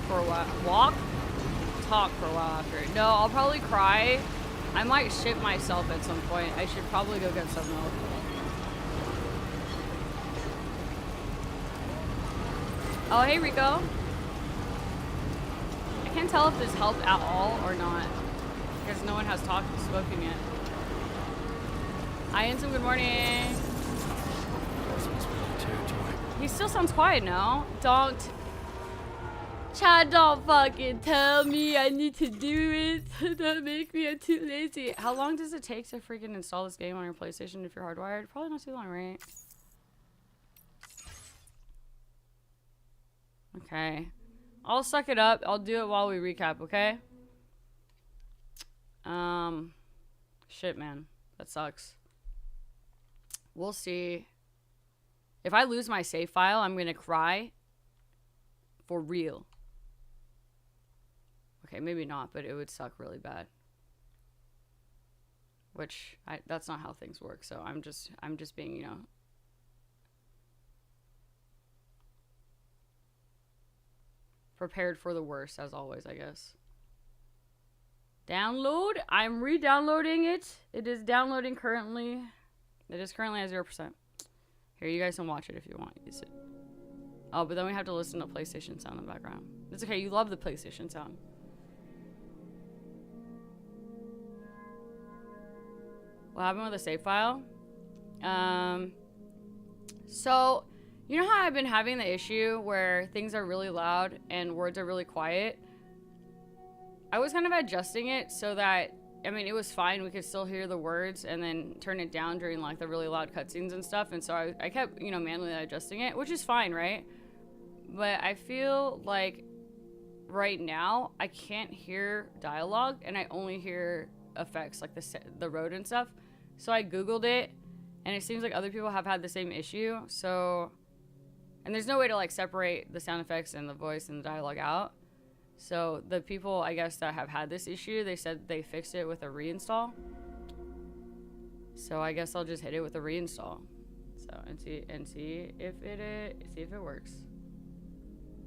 for a while. Walk? Talk for a while after. No, I'll probably cry. I might shit myself at some point. I should probably go get some milk. Oh, hey, Rico. I can't tell if this helped at all or not because no one has spoken yet. Hi, Ansem. Good morning. He still sounds quiet now. Don't. Chad, don't fucking tell me I need to do it. Don't make me. I'm too lazy. How long does it take to freaking install this game on your PlayStation if you're hardwired? Probably not too long, right? Okay. I'll suck it up. I'll do it while we recap, okay? Shit, man. That sucks. We'll see. If I lose my save file, I'm gonna cry. For real. Okay, maybe not, but it would suck really bad. Which, that's not how things work, so I'm just being, you know... prepared for the worst, as always, I guess. Download. I'm re-downloading it. It is downloading currently. It is currently at 0%. Here, you guys can watch it if you want. Use it. Oh, but then we have to listen to PlayStation sound in the background. It's okay. You love the PlayStation sound. What happened with the save file? So... you know how I've been having the issue where things are really loud and words are really quiet? I was kind of adjusting it so that, I mean, it was fine. We could still hear the words and then turn it down during like the really loud cutscenes and stuff. And so I kept, you know, manually adjusting it, which is fine, right? But I feel like right now I can't hear dialogue and I only hear effects like the road and stuff. So I Googled it and it seems like other people have had the same issue. So... and there's no way to like separate the sound effects and the voice and the dialogue out. So the people, I guess, that have had this issue, they said they fixed it with a reinstall. So I guess I'll just hit it with a reinstall. So and see if it works.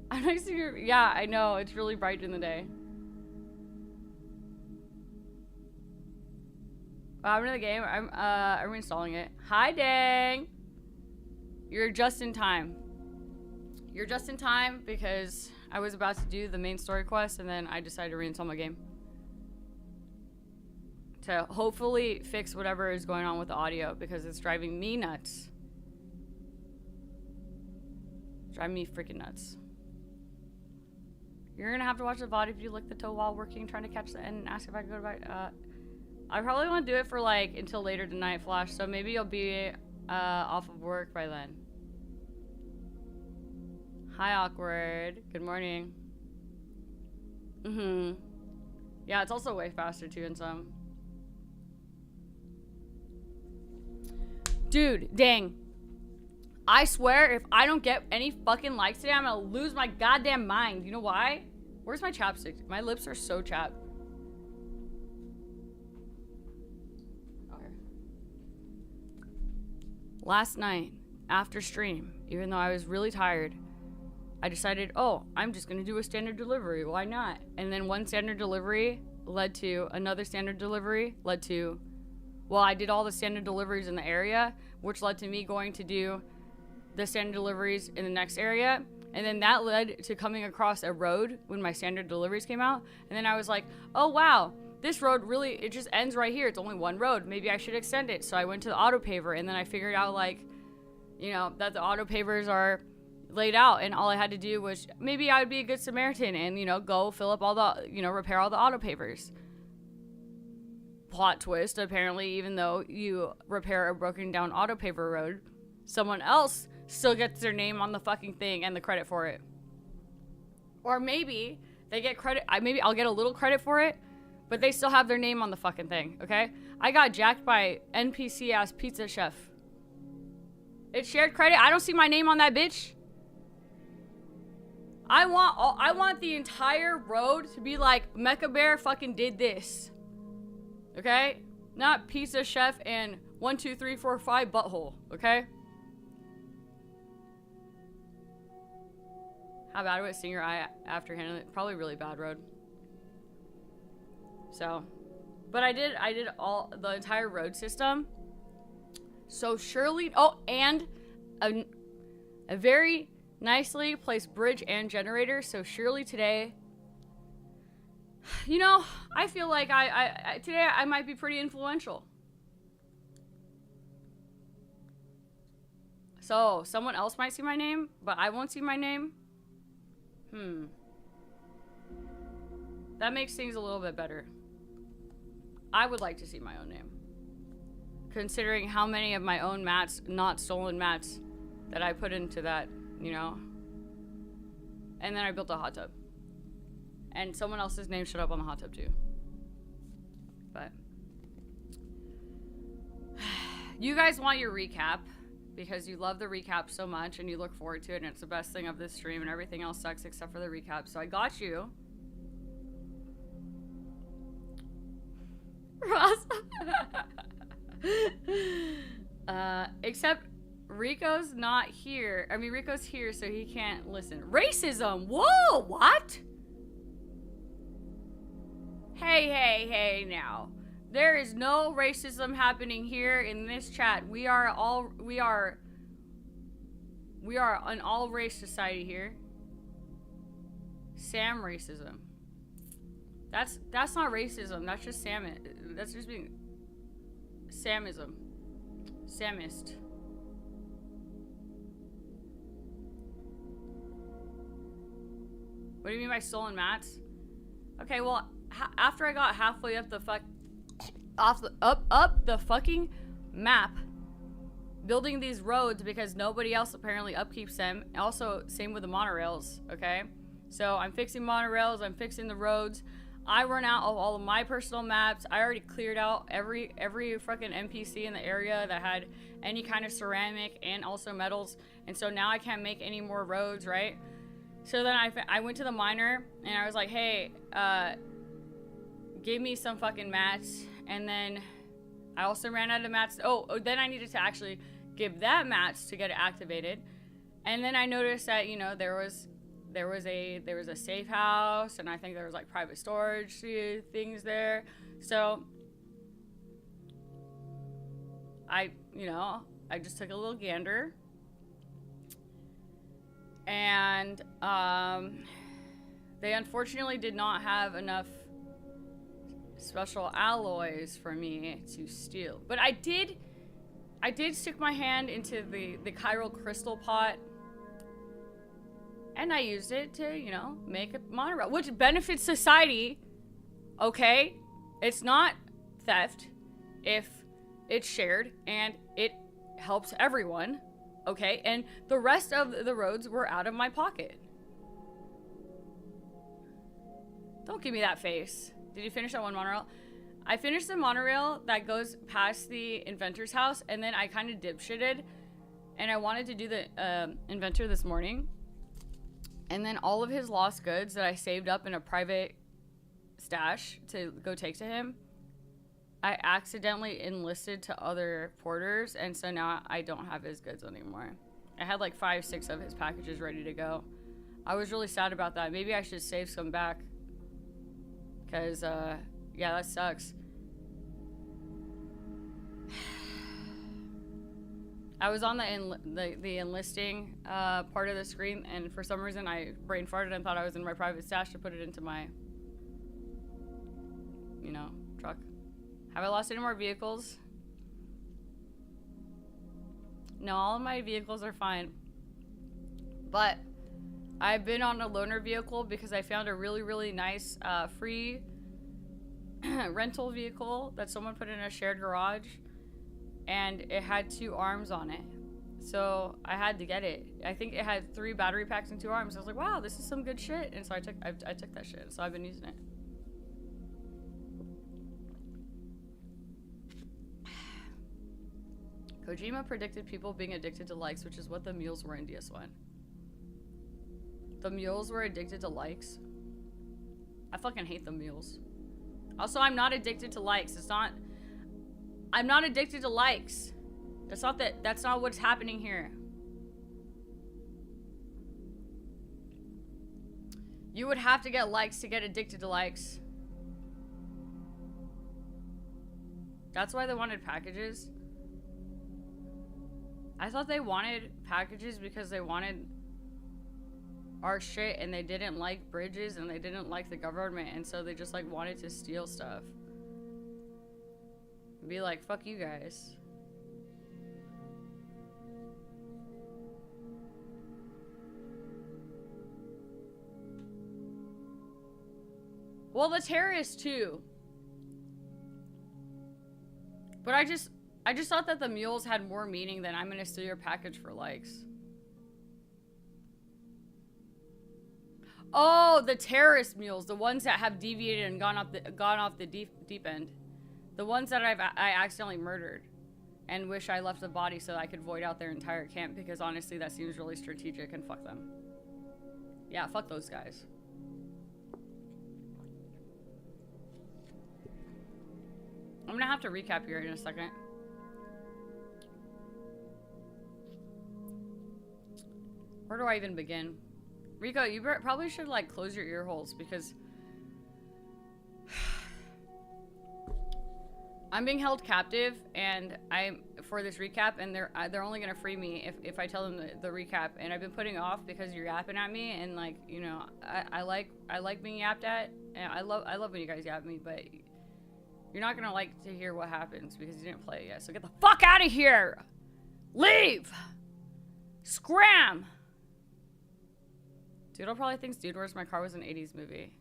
I'm next to your, yeah, I know it's really bright in the day. What happened to the game? I'm reinstalling it. Hi, Dang. You're just in time. You're just in time because I was about to do the main story quest and then I decided to reinstall my game. To hopefully fix whatever is going on with the audio because it's driving me nuts. Driving me freaking nuts. You're gonna have to watch the VOD if you lick the toe while working, trying to catch the end and ask if I can go to bed. I probably want to do it for like until later tonight, Flash. So maybe you'll be off of work by then. Hi, awkward. Good morning. Yeah, it's also way faster too in some. Dude, dang. I swear, if I don't get any fucking likes today, I'm gonna lose my goddamn mind. You know why? Where's my chapstick? My lips are so chapped. Okay. Last night, after stream, even though I was really tired, I decided, oh, I'm just gonna do a standard delivery. Why not? And then one standard delivery led to another standard delivery, led to, well, I did all the standard deliveries in the area, which led to me going to do the standard deliveries in the next area. And then that led to coming across a road when my standard deliveries came out. And then I was like, oh, wow, this road really, it just ends right here. It's only one road. Maybe I should extend it. So I went to the auto paver, and then I figured out, like, you know, that the auto pavers are laid out, and all I had to do was, maybe I would be a good Samaritan and, you know, go fill up all the, you know, repair all the auto pavers. Plot twist, apparently, even though you repair a broken down auto paver road, someone else still gets their name on the fucking thing and the credit for it. Or maybe they get credit, maybe I'll get a little credit for it, but they still have their name on the fucking thing, okay? I got jacked by NPC ass pizza chef. It's shared credit. I don't see my name on that bitch. I want the entire road to be like, MEKABEAR fucking did this. Okay? Not pizza chef and 1, 2, 3, 4, 5 butthole, okay? How bad was seeing your eye after handling it? Probably really bad, road. So, but I did all the entire road system. So surely, oh, and a very nicely placed bridge and generator. So surely today, you know, I feel like today I might be pretty influential. So someone else might see my name, but I won't see my name. That makes things a little bit better. I would like to see my own name, considering how many of my own mats, not stolen mats, that I put into that, you know. And then I built a hot tub. And someone else's name showed up on the hot tub too. But you guys want your recap because you love the recap so much and you look forward to it, and it's the best thing of this stream, and everything else sucks except for the recap. So I got you. Ross. Except Rico's not here. I mean, Rico's here, so he can't listen. Racism! Whoa, what? Hey now. There is no racism happening here in this chat. We are an all race society here. Sam racism. That's not racism. That's just that's just being Samism. Samist. What do you mean by stolen mats? Okay, well, after I got halfway up the up the fucking map, building these roads because nobody else apparently upkeeps them. Also, same with the monorails. Okay, so I'm fixing monorails. I'm fixing the roads. I run out of all of my personal maps. I already cleared out every fucking NPC in the area that had any kind of ceramic and also metals, and so now I can't make any more roads, right? So then I went to the miner and I was like, hey, give me some fucking mats. And then I also ran out of mats. Oh, then I needed to actually give that mats to get it activated. And then I noticed that, you know, there was a safe house, and I think there was like private storage things there. So I just took a little gander. And they unfortunately did not have enough special alloys for me to steal. But I did stick my hand into the chiral crystal pot And I used it to, you know, make a monorail, which benefits society. Okay? It's not theft if it's shared and it helps everyone. Okay? And the rest of the roads were out of my pocket. Don't give me that face. Did you finish that one monorail? I finished the monorail that goes past the inventor's house, and then I kind of dipshitted, and I wanted to do the inventor this morning. And then all of his lost goods that I saved up in a private stash to go take to him, I accidentally enlisted to other porters, and so now I don't have his goods anymore. I had like 5, 6 of his packages ready to go. I was really sad about that. Maybe I should save some back. Because, yeah, that sucks. I was on the enlisting part of the screen, and for some reason I brain farted and thought I was in my private stash to put it into my, you know, truck. Have I lost any more vehicles? No, all of my vehicles are fine. But I've been on a loaner vehicle because I found a really, really nice free rental vehicle that someone put in a shared garage, and it had 2 arms on it. So I had to get it. I think it had 3 battery packs and 2 arms. I was like, wow, this is some good shit. And so I took that shit. So I've been using it. Kojima predicted people being addicted to likes, which is what the mules were in DS1. The mules were addicted to likes. I fucking hate the mules. Also, I'm not addicted to likes. I'm not addicted to likes. That's not what's happening here. You would have to get likes to get addicted to likes. That's why they wanted packages. I thought they wanted packages because they wanted our shit, and they didn't like bridges, and they didn't like the government, and so they just like wanted to steal stuff. Be like, fuck you guys. Well, the terrorists too. But I just thought that the mules had more meaning than I'm gonna steal your package for likes. Oh, the terrorist mules, the ones that have deviated and gone off the deep end, the ones that I accidentally murdered, and wish I left the body so I could void out their entire camp, because honestly that seems really strategic, and fuck them. Yeah, fuck those guys. I'm gonna have to recap here in a second. Where do I even begin? Rico, you probably should like close your ear holes, because I'm being held captive, and for this recap, and they're only gonna free me if I tell them the recap, and I've been putting off because you're yapping at me, and like, you know, I like being yapped at, and I love when you guys yap at me, but you're not gonna like to hear what happens because you didn't play it yet. So get the fuck out of here! Leave! Scram! Doodle probably thinks Dude, Where's My Car was an 80s movie.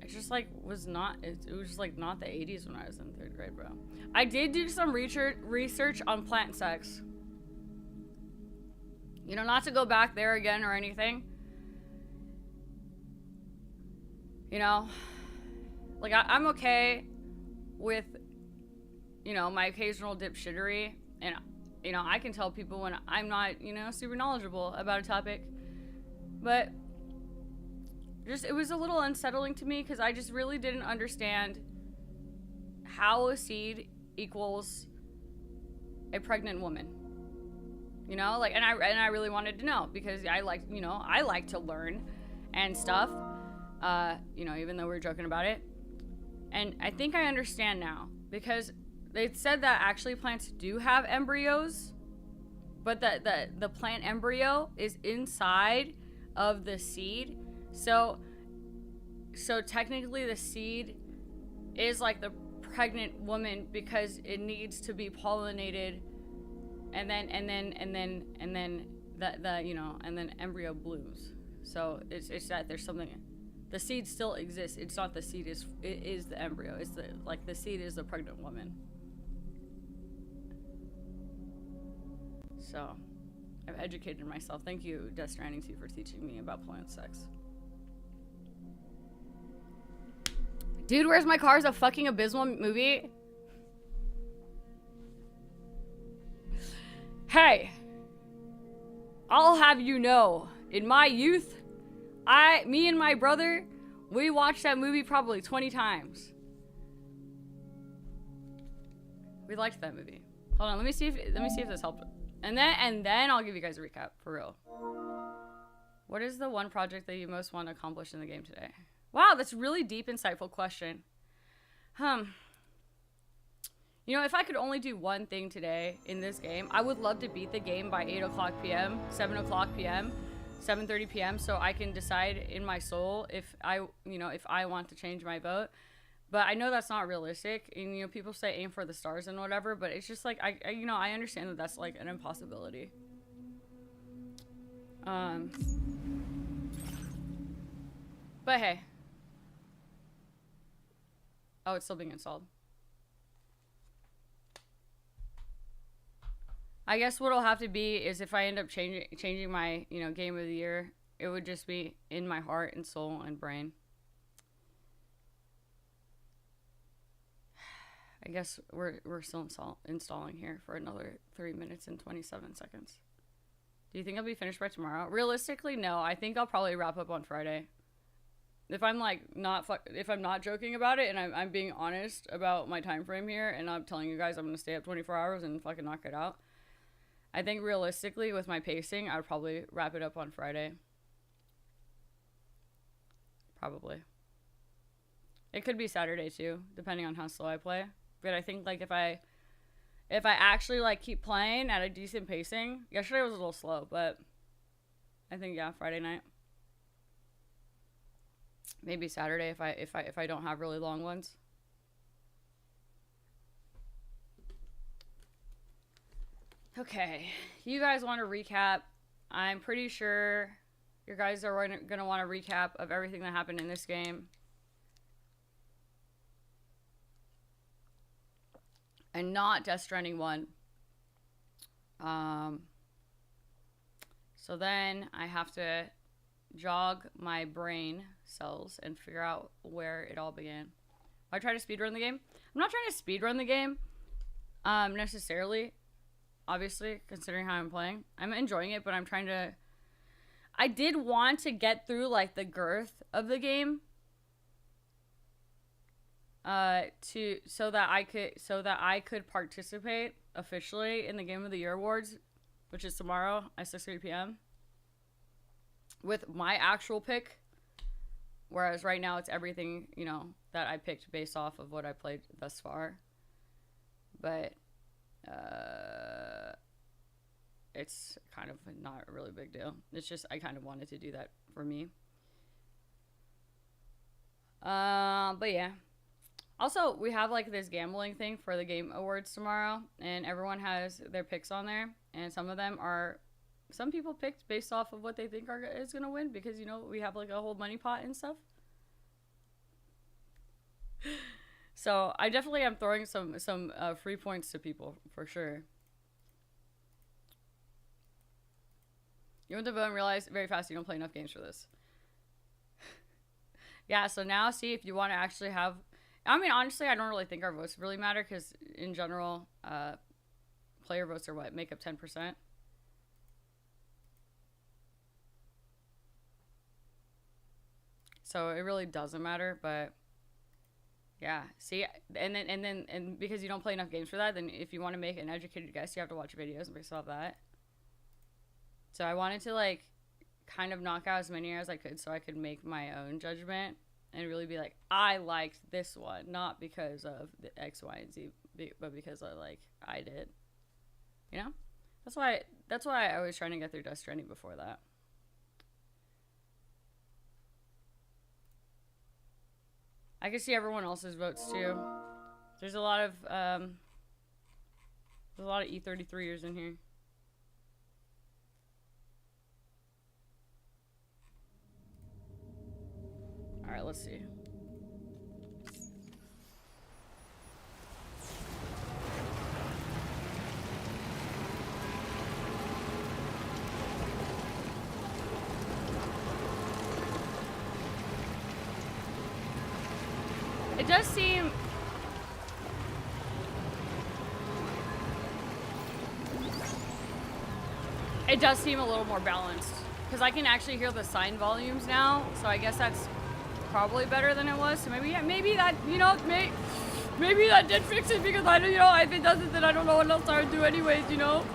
It just like was not, it was just like not the 80s when I was in 3rd grade, bro. I did do some research on plant sex. You know, not to go back there again or anything. You know, like I'm okay with, you know, my occasional dipshittery, and you know, I can tell people when I'm not, you know, super knowledgeable about a topic, but just, it was a little unsettling to me because I just really didn't understand how a seed equals a pregnant woman. You know, like, and I really wanted to know because I like, you know, I like to learn and stuff. You know, even though we were joking about it. And I think I understand now, because they said that actually plants do have embryos, but the plant embryo is inside of the seed. So technically the seed is like the pregnant woman because it needs to be pollinated, and then the you know, and then embryo blooms. So it's that there's something. The seed still exists. It's not the seed. It is the embryo. It's the seed is the pregnant woman. So, I've educated myself. Thank you, Death Stranding 2, for teaching me about plant sex. Dude, Where's My Car is a fucking abysmal movie. Hey, I'll have you know, in my youth, me and my brother, we watched that movie probably 20 times. We liked that movie. Hold on, let me see if this helped. And then I'll give you guys a recap for real. What is the one project that you most want to accomplish in the game today? Wow, that's a really deep, insightful question. You know, if I could only do one thing today in this game, I would love to beat the game by 8 o'clock p.m., 7 o'clock p.m., 7:30 p.m. so I can decide in my soul if I want to change my vote. But I know that's not realistic. And, you know, people say aim for the stars and whatever, but it's just like, I understand that that's like an impossibility. But hey. Oh, it's still being installed. I guess what'll have to be is if I end up changing my, you know, game of the year, it would just be in my heart and soul and brain. I guess we're still installing here for another 3 minutes and 27 seconds. Do you think I'll be finished by tomorrow? Realistically, no. I think I'll probably wrap up on Friday. If I'm like if I'm not joking about it and I'm being honest about my time frame here and I'm telling you guys I'm gonna stay up 24 hours and fucking knock it out, I think realistically with my pacing, I would probably wrap it up on Friday. Probably. It could be Saturday too, depending on how slow I play. But I think like if I actually like keep playing at a decent pacing, yesterday was a little slow, but I think yeah, Friday night. Maybe Saturday if I don't have really long ones. Okay, you guys want to recap? I'm pretty sure you guys are gonna want a recap of everything that happened in this game. And not Death Stranding 1. So then I have to jog my brain cells and figure out where it all began. I try to speedrun the game. I'm not trying to speedrun the game necessarily, obviously, considering how I'm playing. I'm enjoying it, but I'm trying to... I did want to get through, like, the girth of the game. So that I could participate officially in the Game of the Year Awards, which is tomorrow at 6:30 p.m. with my actual pick, whereas right now it's everything, you know, that I picked based off of what I played thus far. But it's kind of not a really big deal. It's just I kind of wanted to do that for me. But yeah. Also, we have like this gambling thing for the Game Awards tomorrow, and everyone has their picks on there, and some people picked based off of what they think is going to win, because, you know, we have like a whole money pot and stuff. So I definitely am throwing some free points to people for sure. You went to vote and realize very fast you don't play enough games for this. Yeah, so now see if you want to actually have... I mean, honestly, I don't really think our votes really matter, because in general, player votes are what? Make up 10%. So it really doesn't matter, but yeah. See, and because you don't play enough games for that, then if you want to make an educated guess, you have to watch videos and based off that. So I wanted to like kind of knock out as many as I could so I could make my own judgment. And really be like, I liked this one, not because of the X, Y, and Z, but because I did. You know? That's why I was trying to get through Death Stranding before that. I can see everyone else's votes too. There's a lot of E33ers in here. All right, let's see. It does seem... It does seem a little more balanced. Because I can actually hear the sign volumes now. So I guess that's probably better than it was. So maybe, yeah, maybe that, you know, maybe that did fix it. Because I don't, you know, if it doesn't, then I don't know what else I would do anyways, you know?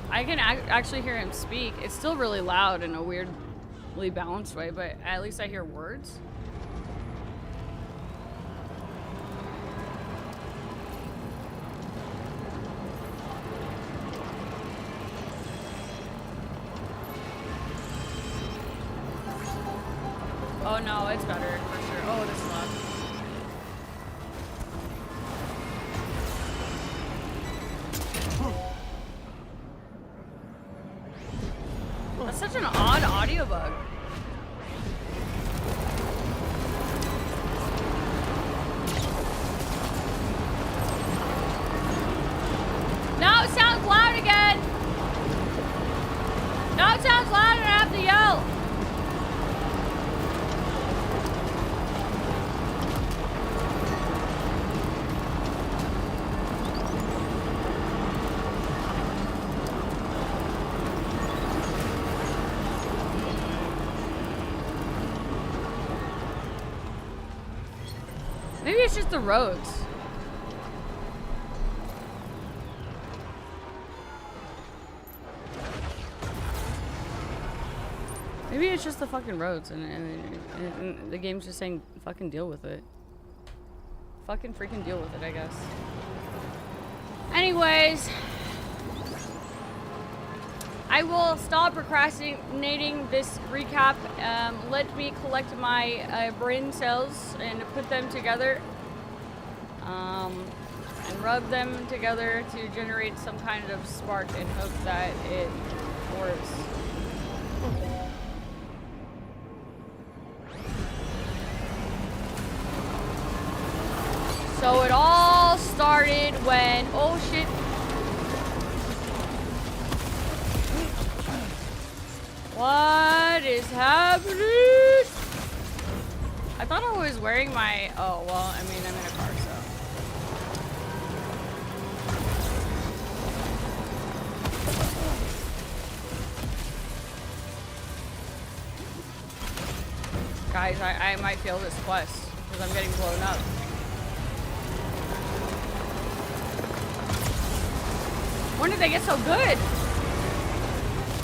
I can actually hear him speak. It's still really loud in a weirdly balanced way, but at least I hear words. Oh no, it's better for sure. Oh, this is loud. That's such an odd audio bug. Now it sounds loud again. Now it sounds loud and I have to yell. Maybe it's just the roads. Maybe it's just the fucking roads and the game's just saying fucking deal with it. Fucking freaking deal with it, I guess. Anyways. I will stop procrastinating this recap. Let me collect my brain cells and put them together. And rub them together to generate some kind of spark and hope that it works. So it all started when, oh shit. What is happening? I thought I was wearing my, oh, well, I mean, I'm in a car, so. Guys, I might fail this quest because I'm getting blown up. When did they get so good?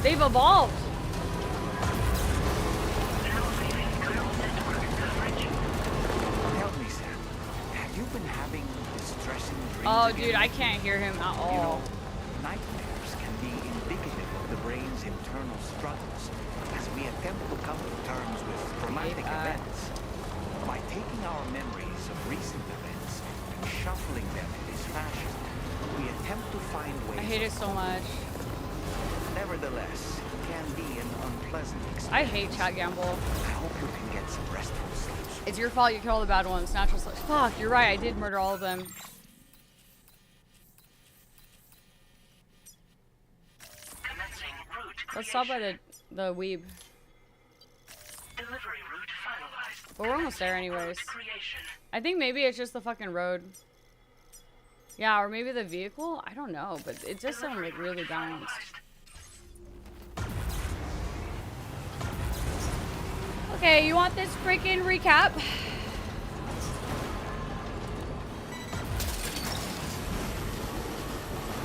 They've evolved. Help me, Sam. Have you been having distressing dreams? Oh, dude, I can't hear him at all. You know, nightmares can be indicative of the brain's internal struggles as we attempt to come to terms with traumatic events. By taking our memories of recent events and shuffling them in this fashion, we attempt to find ways. I hate it so much. Nevertheless, it can be an unpleasant experience. I hate chat gamble. I hope you can get some restful sleep. It's your fault you killed all the bad ones. Natural selection. Fuck, you're right. I did murder all of them. Let's stop by the weeb. Delivery route finalized. But we're almost there anyways. I think maybe it's just the fucking road. Yeah, or maybe the vehicle? I don't know, but it just sounds like really balanced. Okay, you want this freaking recap?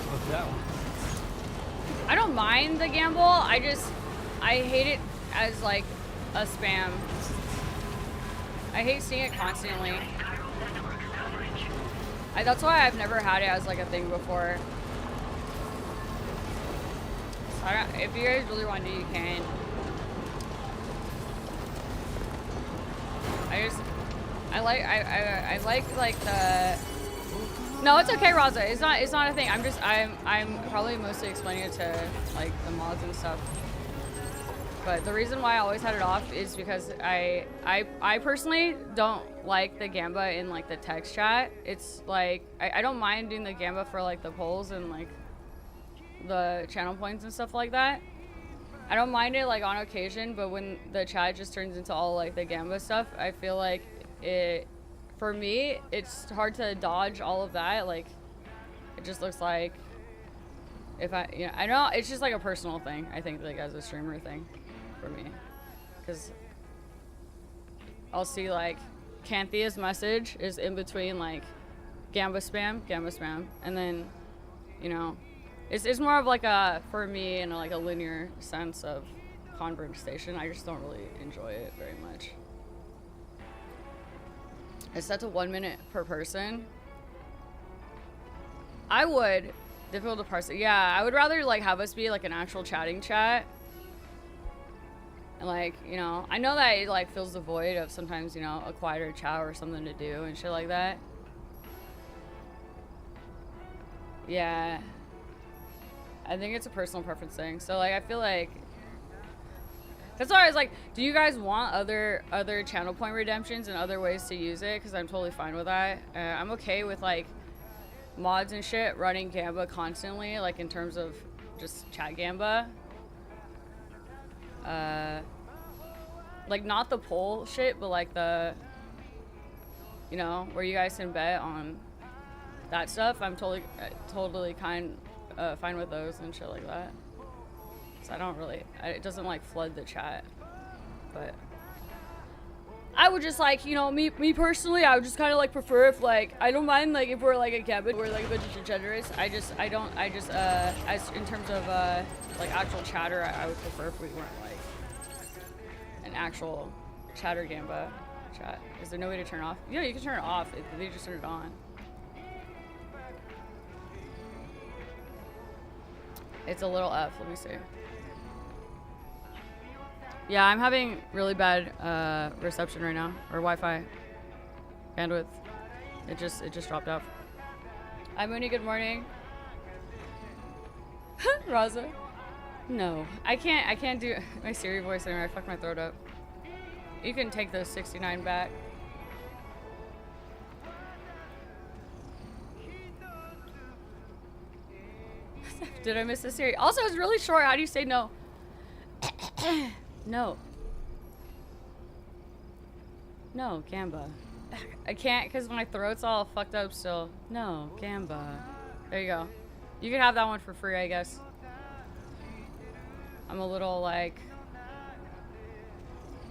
What's that one? I don't mind the gamble, I hate it as like a spam. I hate seeing it constantly. That's why I've never had it as like a thing before. So if you guys really want to, you can. I like the. No, it's okay, Raza. It's not a thing. I'm probably mostly explaining it to like the mods and stuff. But the reason why I always had it off is because I personally don't like the Gamba in like the text chat. It's like I don't mind doing the Gamba for like the polls and like the channel points and stuff like that. I don't mind it like on occasion, but when the chat just turns into all like the Gamba stuff, I feel like it, for me, it's hard to dodge all of that. Like, it just looks like if I know it's just like a personal thing. I think like as a streamer thing for me, because I'll see like Canthea's message is in between like Gamba spam, and then it's more of like a, for me, in like a linear sense of conversation. I just don't really enjoy it very much. It's set to 1 minute per person. I would. Difficult to parse it. Yeah, I would rather like have us be like an actual chatting chat. And like, I know that it like fills the void of sometimes, a quieter chat or something to do and shit like that. Yeah. I think it's a personal preference thing. So like I feel like that's why I was like, do you guys want other channel point redemptions and other ways to use it? Because I'm totally fine with that. I'm okay with like mods and shit running Gamba constantly, like in terms of just chat Gamba. Like not the poll shit, but like the, where you guys can bet on that stuff. I'm totally fine with those and shit like that. So I don't really, it doesn't like flood the chat, but I would just like, me personally, I would just kind of like prefer if like, I don't mind like if we're like a cabin, we're like a bunch of degenerates. I just as in terms of like actual chatter, I would prefer if we weren't like an actual chatter Gamba chat. Is there no way to turn it off? You can turn it off. They just turn it on. It's a little F. Let me see. Yeah, I'm having really bad reception right now, or Wi-Fi bandwidth. It just dropped off. Hi Mooney, good morning. Raza. No, I can't do my Siri voice anymore. I fucked my throat up. You can take those 69 back. Did I miss the Siri? Also, it's really short. How do you say no? No. No, Gamba. I can't because my throat's all fucked up still. No, Gamba. There you go. You can have that one for free, I guess. I'm a little like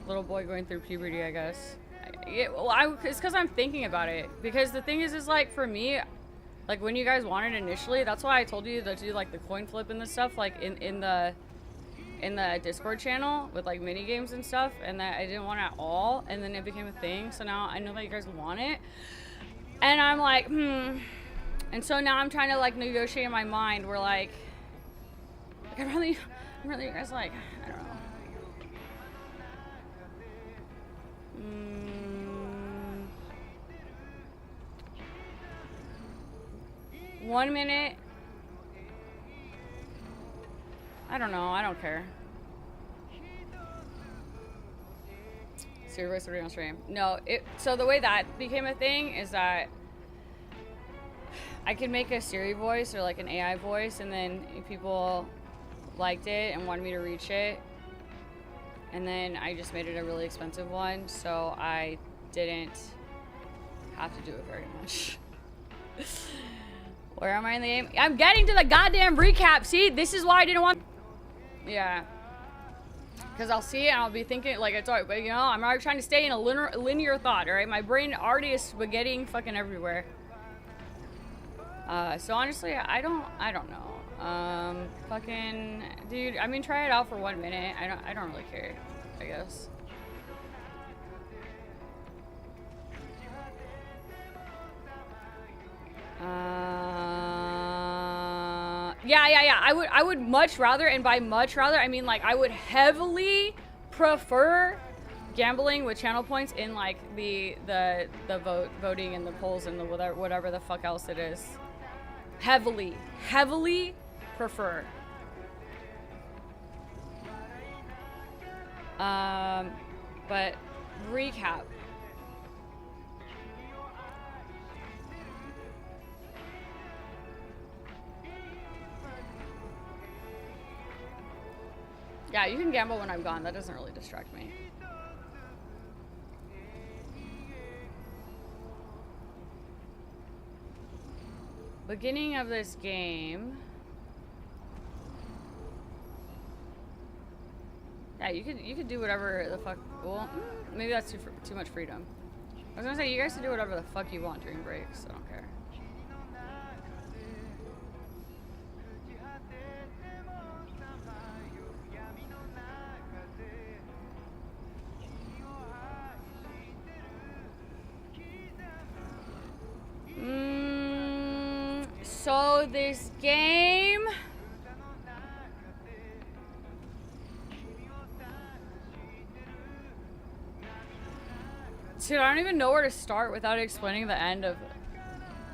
little boy going through puberty, I guess. It's because I'm thinking about it. Because the thing is like for me, like when you guys wanted initially, that's why I told you to do like the coin flip and the stuff, like in the Discord channel with like mini games and stuff, and that I didn't want it at all, and then it became a thing. So now I know that you guys want it, and I'm like, and so now I'm trying to like negotiate in my mind. We're like I'm really you guys like, I don't know. 1 minute. I don't know. I don't care. Siri voice on stream. No, so the way that became a thing is that I could make a Siri voice or like an AI voice, and then people liked it and wanted me to reach it, and then I just made it a really expensive one, so I didn't have to do it very much. Where am I in the game? I'm getting to the goddamn recap. See, this is why I didn't want. Yeah, because I'll see it and I'll be thinking like it's alright, but I'm already trying to stay in a linear thought. All right, my brain already is spaghettiing fucking everywhere. So honestly, I don't know. Fucking dude, I mean, try it out for 1 minute. I don't really care, I guess. Yeah. I would much rather, and by much rather, I mean like I would heavily prefer gambling with channel points in like the voting and the polls and the whatever the fuck else it is. Heavily prefer. But recap. Yeah, you can gamble when I'm gone. That doesn't really distract me. Beginning of this game. Yeah, you could do whatever the fuck. Well, maybe that's too much freedom. I was gonna say you guys can do whatever the fuck you want during breaks. I don't care. So this game. Dude, I don't even know where to start without explaining the end of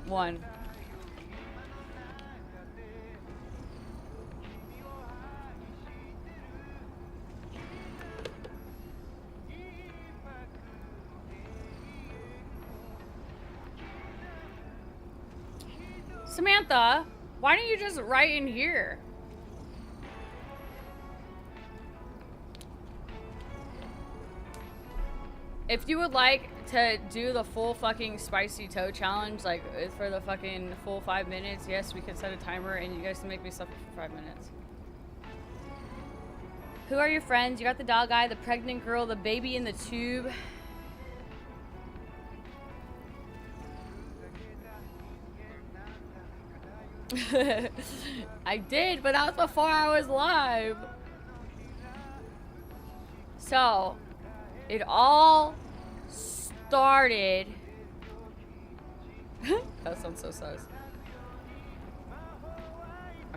one. Samantha, why don't you just write in here? If you would like to do the full fucking spicy toe challenge, like for the fucking full 5 minutes, yes, we can set a timer and you guys can make me suffer for 5 minutes. Who are your friends? You got the dog guy, the pregnant girl, the baby in the tube. I did, but that was before I was live. So, it all started. That sounds so sus.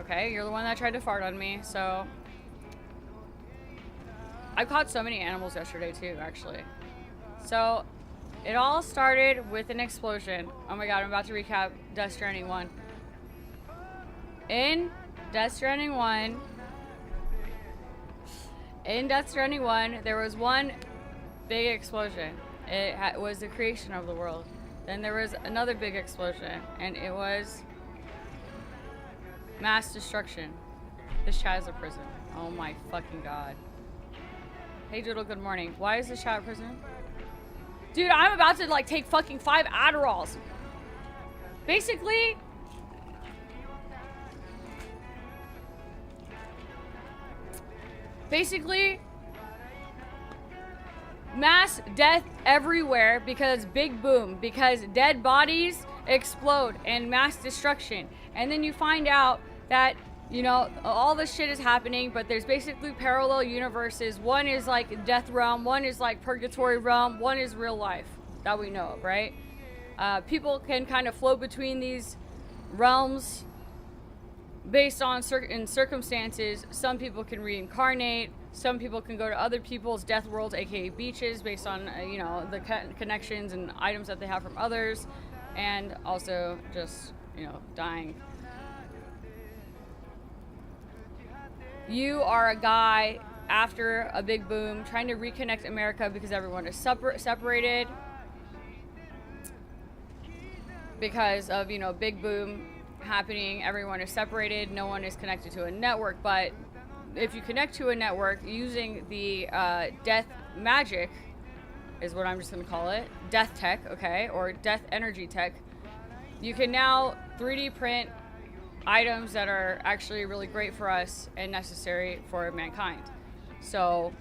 Okay, you're the one that tried to fart on me, so. I caught so many animals yesterday too, actually. So, it all started with an explosion. Oh my god, I'm about to recap Death Stranding 1. In Death Stranding 1, there was one big explosion. It was the creation of the world. Then there was another big explosion, and it was mass destruction. This chat is a prison. Oh my fucking god. Hey Doodle, good morning. Why is this chat a prison? Dude, I'm about to like take fucking 5 Adderalls. Basically, mass death everywhere because big boom, because dead bodies explode and mass destruction. And then you find out that, you know, all this shit is happening, but there's basically parallel universes. One is like death realm, one is like purgatory realm, one is real life that we know of, right? People can kind of float between these realms based on certain circumstances. Some people can reincarnate. Some people can go to other people's death worlds, aka beaches, based on you know, the connections and items that they have from others, and also just, you know, dying. You are a guy after a big boom trying to reconnect America because everyone is separated because of, you know, big boom happening. Everyone is separated, no one is connected to a network. But if you connect to a network using the death magic, is what I'm just gonna call it, death tech, okay, or death energy tech, you can now 3D print items that are actually really great for us and necessary for mankind. So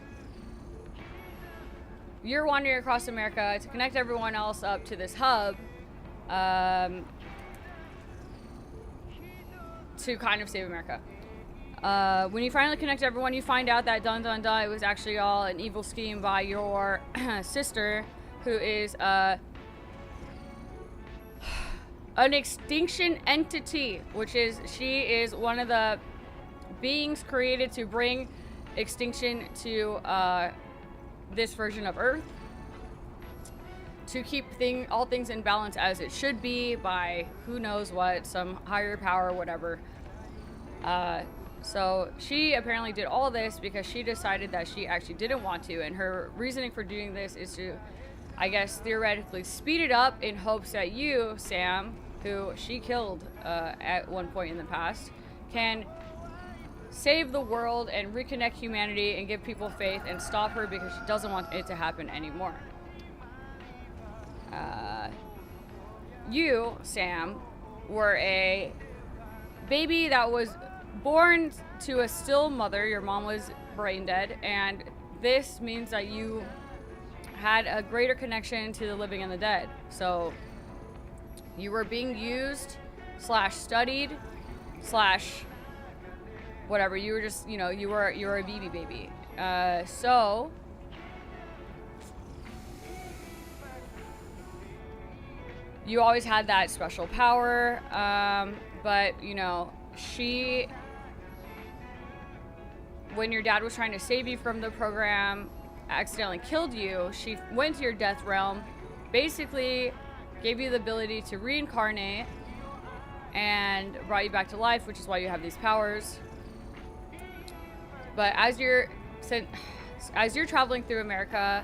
you're wandering across America to connect everyone else up to this hub, to kind of save America. When you finally connect everyone, you find out that dun dun dun, it was actually all an evil scheme by your sister, who is an extinction entity, which is, she is one of the beings created to bring extinction to this version of Earth, to keep all things in balance as it should be by who knows what, some higher power, whatever. So she apparently did all this because she decided that she actually didn't want to, and her reasoning for doing this is to, I guess, theoretically speed it up in hopes that you, Sam, who she killed at one point in the past, can save the world and reconnect humanity and give people faith and stop her because she doesn't want it to happen anymore. You, Sam, were a baby that was born to a still mother. Your mom was brain dead, and this means that you had a greater connection to the living and the dead. So you were being used / studied / whatever. You were just, you know, you were a BB baby. So you always had that special power, but you know, when your dad was trying to save you from the program, accidentally killed you. She went to your death realm, basically gave you the ability to reincarnate and brought you back to life, which is why you have these powers. But as you're traveling through America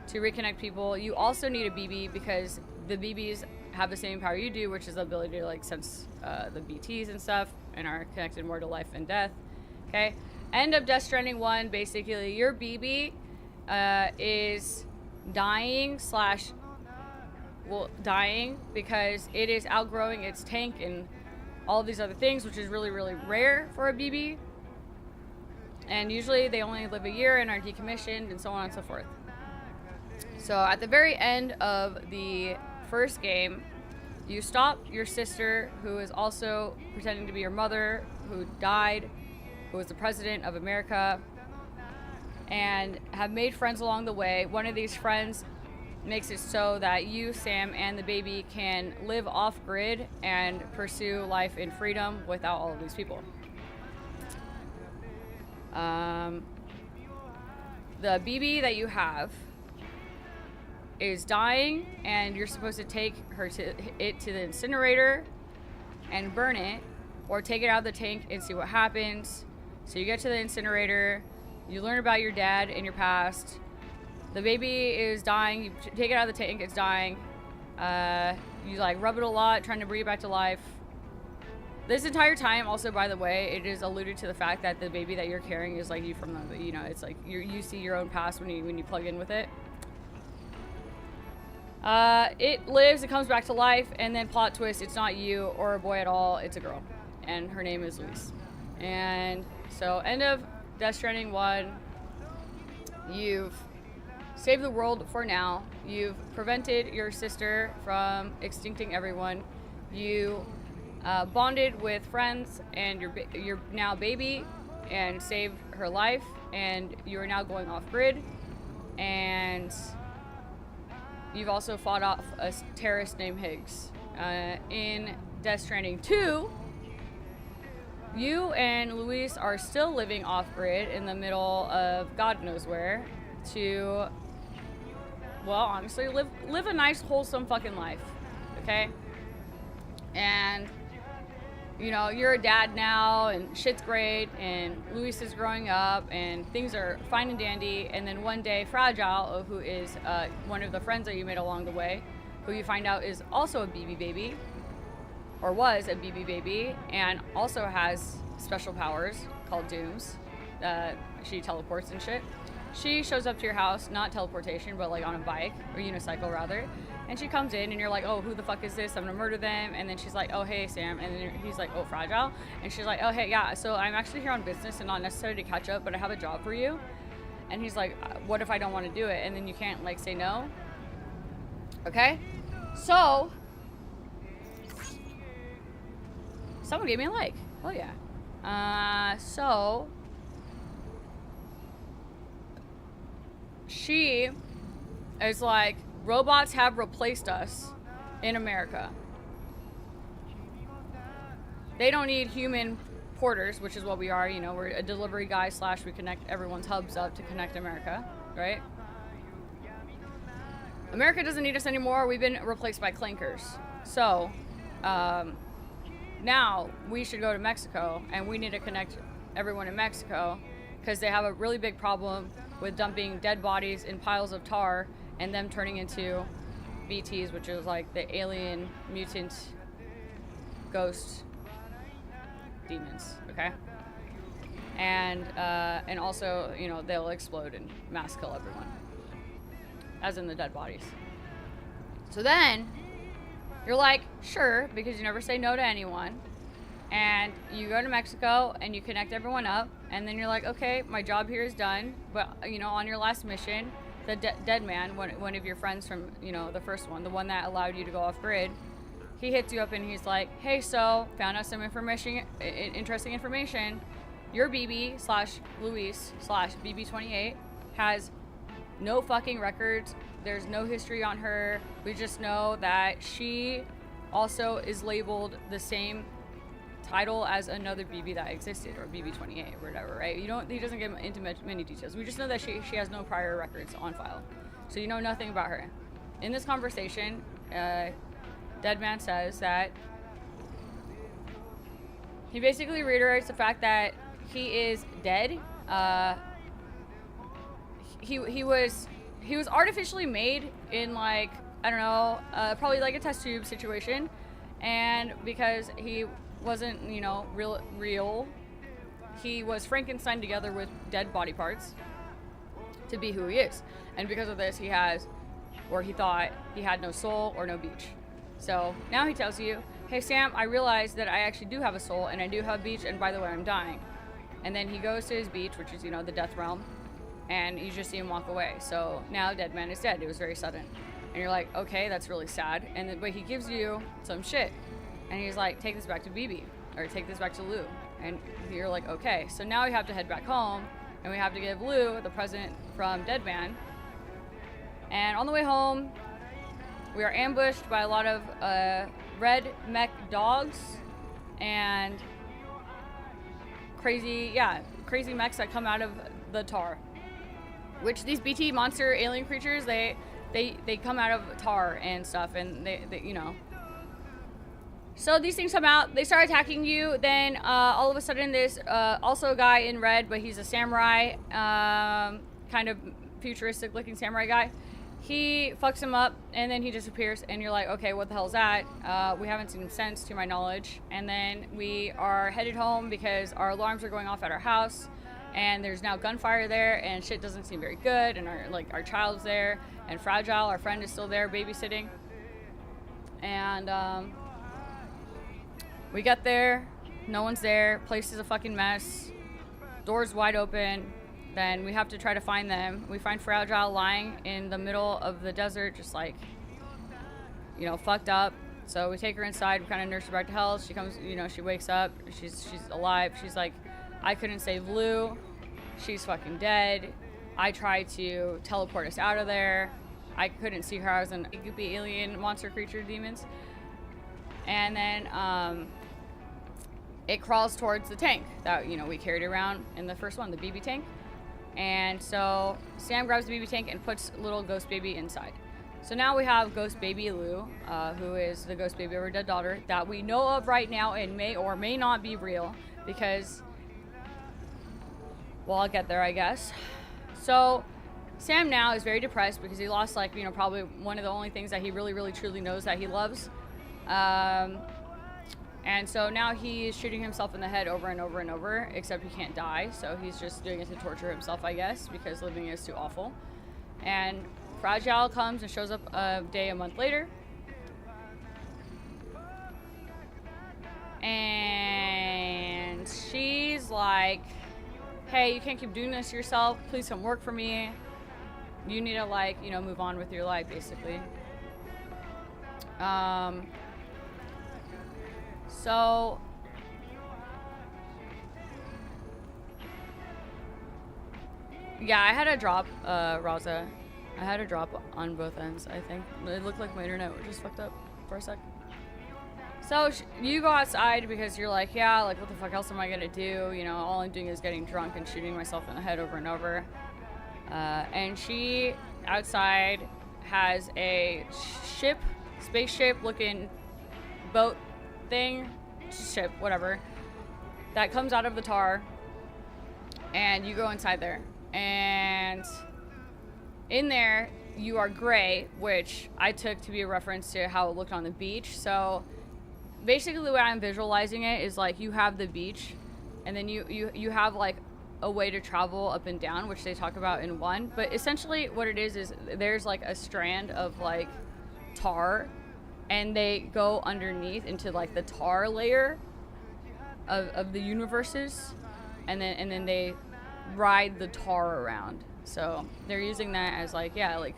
to reconnect people, you also need a BB because the BBs have the same power you do, which is the ability to like sense the BTs and stuff and are connected more to life and death. Okay. End of Death Stranding 1, basically your BB is dying because it is outgrowing its tank and all of these other things, which is really, really rare for a BB. And usually they only live a year and are decommissioned and so on and so forth. So at the very end of the first game, you stop your sister, who is also pretending to be your mother, who died, who was the president of America, and have made friends along the way. One of these friends makes it so that you, Sam, and the baby can live off-grid and pursue life in freedom without all of these people. The BB that you have is dying, and you're supposed to take her to the incinerator and burn it, or take it out of the tank and see what happens. So you get to the incinerator, you learn about your dad and your past. The baby is dying, you take it out of the tank, it's dying. You like rub it a lot, trying to bring it back to life. This entire time, also, by the way, it is alluded to the fact that the baby that you're carrying is like you from the, you know, it's like you see your own past when you plug in with it. It lives, it comes back to life, and then plot twist, it's not you or a boy at all, it's a girl. And her name is Luis. And so, end of Death Stranding 1, you've saved the world for now. You've prevented your sister from extincting everyone. You bonded with friends and your now baby and saved her life, and you are now going off grid. And you've also fought off a terrorist named Higgs. In Death Stranding 2, you and Luis are still living off-grid in the middle of God knows where to, well, honestly, live a nice, wholesome fucking life, okay? And, you know, you're a dad now, and shit's great, and Luis is growing up, and things are fine and dandy, and then one day, Fragile, who is one of the friends that you made along the way, who you find out is also a BB baby, or was a BB baby, and also has special powers called Dooms. She teleports and shit. She shows up to your house, not teleportation, but like on a bike, or unicycle rather, and she comes in and you're like, oh, who the fuck is this? I'm gonna murder them. And then she's like, oh, hey, Sam. And then he's like, oh, Fragile. And she's like, oh, hey, yeah, so I'm actually here on business and not necessarily to catch up, but I have a job for you. And he's like, what if I don't want to do it? And then you can't like say no. Okay? So someone gave me a like. Oh yeah. So she is like, robots have replaced us in America. they don't need human porters, which is what we are. You know, we're a delivery guy / we connect everyone's hubs up to connect America, right? America doesn't need us anymore. We've been replaced by clankers. So now we should go to Mexico, and we need to connect everyone in Mexico because they have a really big problem with dumping dead bodies in piles of tar and them turning into BTs, which is like the alien mutant ghost demons, okay? And also, you know, they'll explode and mass kill everyone, as in the dead bodies. So then you're like, sure, because you never say no to anyone, and you go to Mexico and you connect everyone up, and then you're like, okay, my job here is done. But you know, on your last mission, the dead man, one of your friends from, you know, the first one, the one that allowed you to go off grid, he hits you up and he's like, hey, so found out some interesting information. Your BB / Luis / BB28 has no fucking records. There's no history on her. We just know that she also is labeled the same title as another BB that existed, or BB28 or whatever, right? He doesn't get into many details. We just know that she has no prior records on file. So you know nothing about her. In this conversation, Deadman says that he basically reiterates the fact that he is dead. He was artificially made in, like, I don't know, probably like a test tube situation, and because he wasn't, you know, real, he was Frankenstein together with dead body parts to be who he is. And because of this, he thought he had no soul or no beach. So now he tells you, hey Sam, I realized that I actually do have a soul and I do have a beach, and by the way, I'm dying. And then he goes to his beach, which is, you know, the death realm, and you just see him walk away. So now Deadman is dead. It was very sudden. And you're like, okay, that's really sad. But he gives you some shit. And he's like, take this back to BB, or take this back to Lou. And you're like, okay. So now we have to head back home, and we have to give Lou the present from Deadman. And on the way home, we are ambushed by a lot of red mech dogs and crazy mechs that come out of the tar. Which these BT monster alien creatures, they come out of tar and stuff, and they you know. So these things come out, they start attacking you, then all of a sudden this also a guy in red, but he's a samurai, kind of futuristic looking samurai guy. He fucks him up, and then he disappears, and you're like, okay, what the hell is that? We haven't seen him since, to my knowledge. And then we are headed home because our alarms are going off at our house, and there's now gunfire there, and shit doesn't seem very good, and our child's there, and Fragile, our friend, is still there babysitting. And we get there, no one's there, place is a fucking mess, door's wide open. Then we have to try to find them. We find Fragile lying in the middle of the desert, just like, you know, fucked up. So we take her inside, we kind of nurse her back to health. She comes, you know, she wakes up, she's alive. She's like, I couldn't save Lou, she's fucking dead. I tried to teleport us out of there. I couldn't see her, I was an goopy alien monster creature demons. And then it crawls towards the tank that, you know, we carried around in the first one, the BB tank. And so Sam grabs the BB tank and puts little ghost baby inside. So now we have ghost baby Lou, who is the ghost baby of our dead daughter that we know of right now and may or may not be real, because, well, I'll get there, I guess. So Sam now is very depressed because he lost, like, you know, probably one of the only things that he really, really, truly knows that he loves. And so now he's shooting himself in the head over and over and over, except he can't die, so he's just doing it to torture himself, I guess, because living is too awful. And Fragile comes and shows up a month later. And she's like, hey, you can't keep doing this to yourself. Please come work for me. You need to, like, you know, move on with your life, basically. So yeah, I had a drop, Raza. I had a drop on both ends, I think. It looked like my internet was just fucked up for a sec. So you go outside because you're like, yeah, like what the fuck else am I gonna do? You know, all I'm doing is getting drunk and shooting myself in the head over and over. And she outside has a spaceship looking boat thing, ship, whatever, that comes out of the tar. And you go inside there. And in there, you are gray, which I took to be a reference to how it looked on the beach. So basically the way I'm visualizing it is like you have the beach, and then you have like a way to travel up and down, which they talk about in 1. But essentially what it is there's like a strand of like tar, and they go underneath into like the tar layer of the universes, and then they ride the tar around. So they're using that as like, yeah, like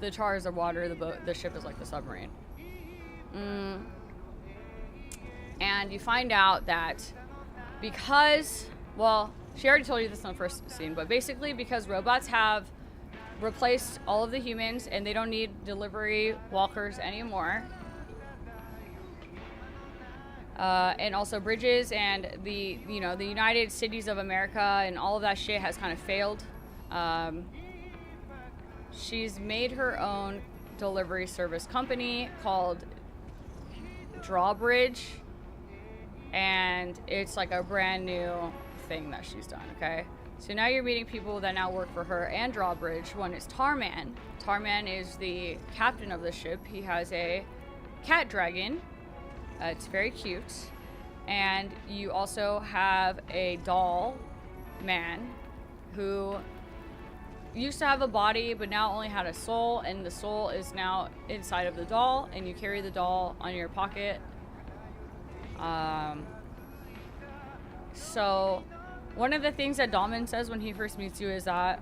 the tar is the water, the ship is like the submarine. And you find out that because, well, she already told you this in the first scene, but basically because robots have replaced all of the humans and they don't need delivery walkers anymore. And also bridges and the United Cities of America and all of that shit has kind of failed. She's made her own delivery service company called Drawbridge, and it's like a brand new thing that she's done. Okay, so now you're meeting people that now work for her and Drawbridge. One is Tarman. Tarman is the captain of the ship. He has a cat dragon. It's very cute. And you also have a doll man who used to have a body but now only had a soul, and the soul is now inside of the doll, and you carry the doll on your pocket. So one of the things that Dahlman says when he first meets you is that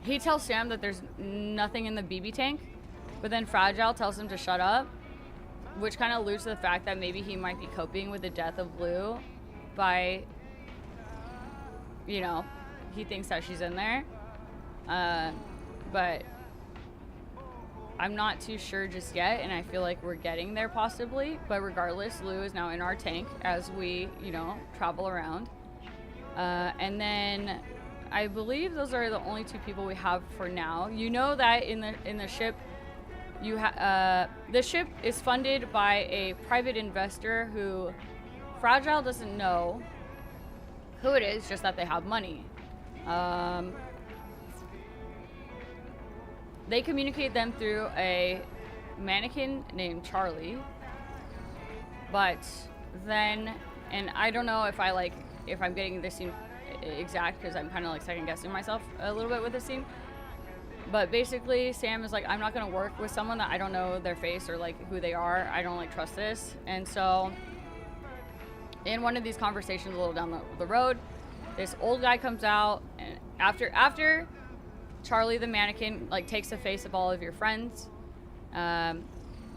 he tells Sam that there's nothing in the BB tank, but then Fragile tells him to shut up, which kind of alludes to the fact that maybe he might be coping with the death of Lou by, you know, he thinks that she's in there. But I'm not too sure just yet, and I feel like we're getting there possibly. But regardless, Lou is now in our tank as we, you know, travel around. And then I believe those are the only 2 people we have for now. You know that in the ship, the ship is funded by a private investor who Fragile doesn't know who it is, just that they have money. They communicate them through a mannequin named Charlie. But then, and I don't know if I'm getting this scene exact because I'm kind of like second guessing myself a little bit with this scene. But basically, Sam is like, I'm not going to work with someone that I don't know their face or like who they are. I don't like trust this. And so in one of these conversations a little down the road, this old guy comes out, and after Charlie the mannequin like takes the face of all of your friends,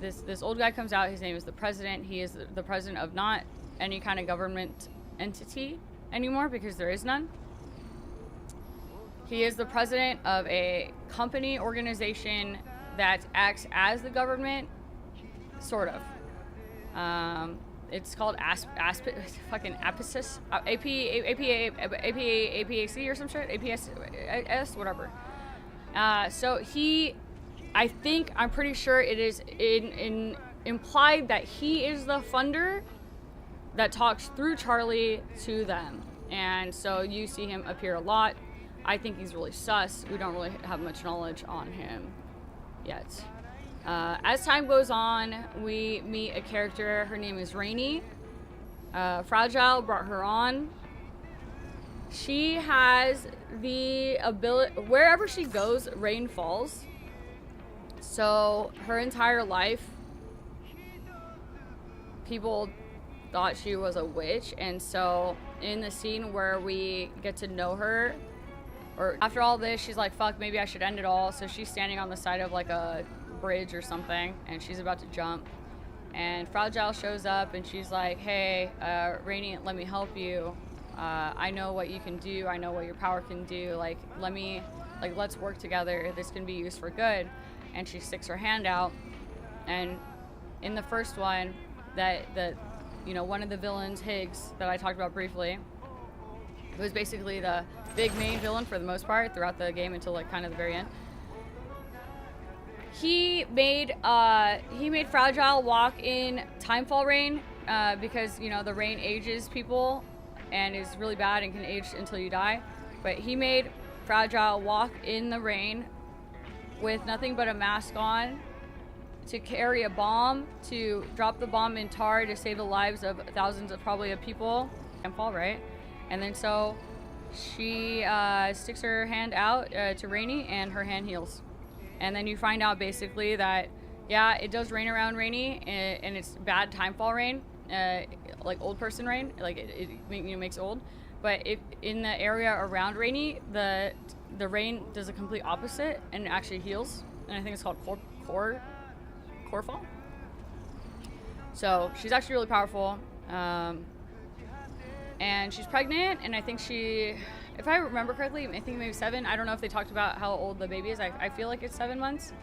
this old guy comes out. His name is the president. He is the president of not any kind of government entity anymore because there is none. He is the president of a company organization that acts as the government, sort of. It's called fucking APAC or some shit, APS, whatever. So I'm pretty sure it is implied that he is the funder that talks through Charlie to them. And so you see him appear a lot. I think he's really sus. We don't really have much knowledge on him yet. As time goes on, we meet a character. Her name is Rainey. Fragile brought her on. She has the ability, wherever she goes, rain falls. So her entire life, people thought she was a witch. And so in the scene where we get to know her, or after all this, she's like, fuck, maybe I should end it all. So she's standing on the side of like a bridge or something, and she's about to jump. And Fragile shows up, and she's like, hey, Rainey, let me help you. I know what you can do. I know what your power can do. Like, let's work together. This can be used for good. And she sticks her hand out, and in the first one, that one of the villains, Higgs, that I talked about briefly, was basically the big main villain for the most part throughout the game until like kind of the very end. He made Fragile walk in Timefall rain because the rain ages people and is really bad and can age until you die. But he made Fragile walk in the rain with nothing but a mask on, to carry a bomb, to drop the bomb in tar to save the lives of thousands of people. Timefall, right? And then so she sticks her hand out to Rainy, and her hand heals. And then you find out basically that, yeah, it does rain around Rainy, and it's bad Timefall rain, like old person rain, like it makes old. But if in the area around Rainy, the rain does a complete opposite and it actually heals. And I think it's called core fall. So she's actually really powerful. And she's pregnant, and I think if I remember correctly, I think maybe 7. I don't know if they talked about how old the baby is. I feel like it's 7 months.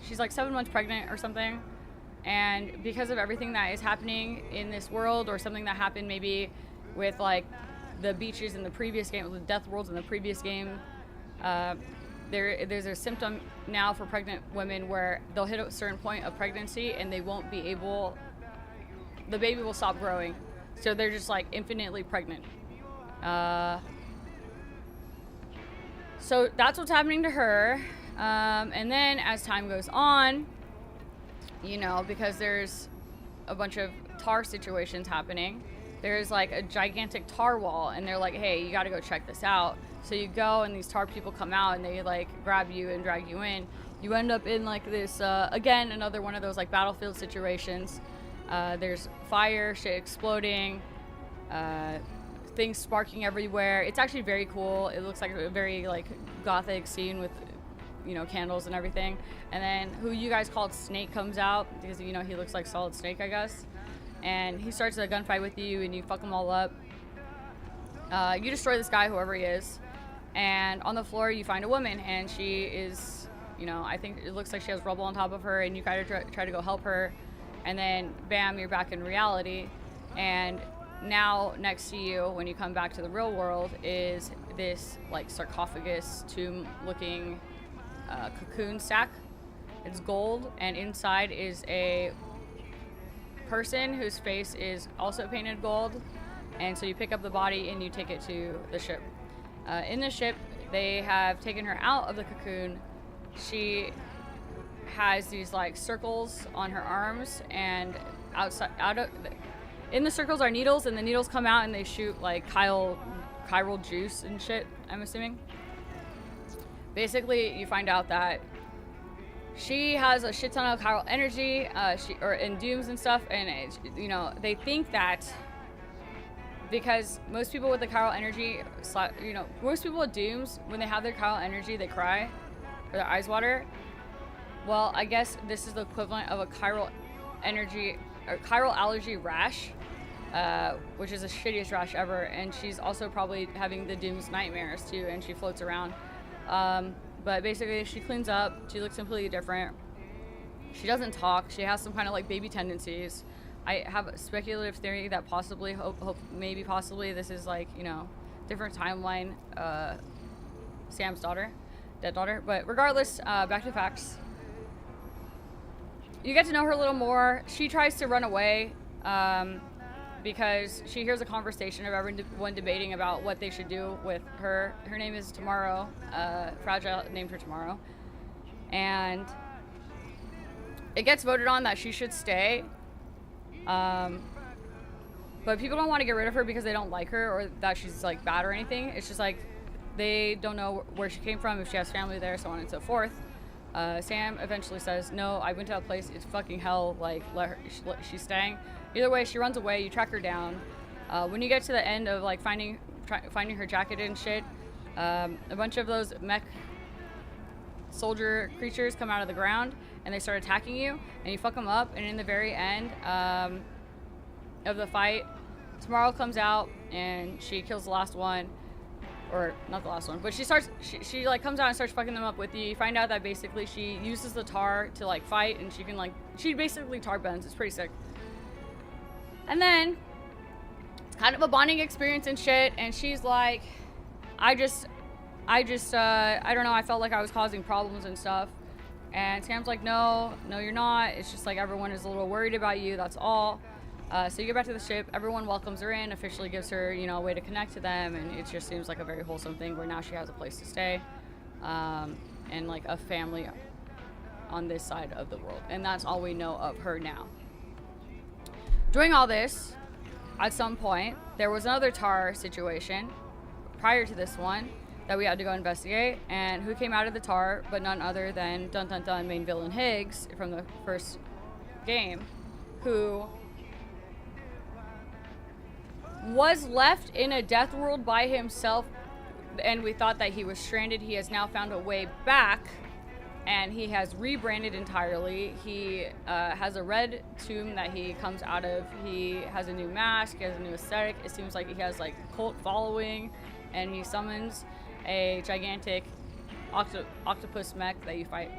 She's like 7 months pregnant or something. And because of everything that is happening in this world, or something that happened maybe with like the beaches in the previous game, the death worlds in the previous game, there's a symptom now for pregnant women where they'll hit a certain point of pregnancy and they won't be able, the baby will stop growing. So they're just like infinitely pregnant. So that's what's happening to her. And then as time goes on, because there's a bunch of tar situations happening, there's like a gigantic tar wall, and they're like, hey, you got to go check this out. So you go, and these tar people come out, and they like grab you and drag you in. You end up in like this, again, another one of those like battlefield situations. There's fire, shit exploding, things sparking everywhere. It's actually very cool. It looks like a very like gothic scene with, candles and everything. And then who you guys called Snake comes out, because he looks like Solid Snake, I guess. And he starts a gunfight with you, and you fuck them all up. You destroy this guy, whoever he is. And on the floor, you find a woman, and she is, I think it looks like she has rubble on top of her, and you kind of try to go help her. And then, bam, you're back in reality. And now, next to you, when you come back to the real world, is this, like, sarcophagus, tomb-looking cocoon sack. It's gold, and inside is a person whose face is also painted gold. And so you pick up the body, and you take it to the ship. In the ship, they have taken her out of the cocoon. She has these like circles on her arms, and in the circles are needles, and the needles come out and they shoot like chiral juice and shit, I'm assuming. Basically, you find out that she has a shit ton of chiral energy, and dooms and stuff, and they think that because most people with the chiral energy, most people with dooms, when they have their chiral energy, they cry or their eyes water. Well, I guess this is the equivalent of a chiral allergy rash, which is the shittiest rash ever. And she's also probably having the Doom's nightmares too, and she floats around. But basically, she cleans up. She looks completely different. She doesn't talk. She has some kind of like baby tendencies. I have a speculative theory that possibly, possibly, this is like, different timeline, Sam's daughter, dead daughter. But regardless, back to facts. You get to know her a little more. She tries to run away because she hears a conversation of everyone debating about what they should do with her. Her name is Tomorrow. Fragile named her Tomorrow. And it gets voted on that she should stay. But people don't want to get rid of her because they don't like her or that she's like bad or anything. It's just like they don't know where she came from, if she has family there, so on and so forth. Sam eventually says, no, I went to that place, it's fucking hell, like she's staying. Either way, she runs away. You track her down. When you get to the end of like finding her jacket and shit, a bunch of those mech soldier creatures come out of the ground and they start attacking you, and you fuck them up. And in the very end of the fight, Tomorrow comes out and she kills the last one. or not the last one, but she like comes out and starts fucking them up with you. You find out that basically she uses the tar to like fight, and she basically tar bends. It's pretty sick. And then it's kind of a bonding experience and shit, and she's like, I don't know, I felt like I was causing problems and stuff. And Sam's like, no, you're not. It's just like everyone is a little worried about you, that's all. So you get back to the ship, everyone welcomes her in, officially gives her, a way to connect to them, and it just seems like a very wholesome thing where now she has a place to stay, and like a family on this side of the world. And that's all we know of her now. During all this, at some point, there was another tar situation prior to this one that we had to go investigate, and who came out of the tar but none other than dun dun dun main villain Higgs from the first game, who was left in a death world by himself, and we thought that he was stranded. He has now found a way back, and he has rebranded entirely. He has a red tomb that he comes out of. He has a new mask, he has a new aesthetic. It seems like he has like cult following, and he summons a gigantic octopus mech that you fight.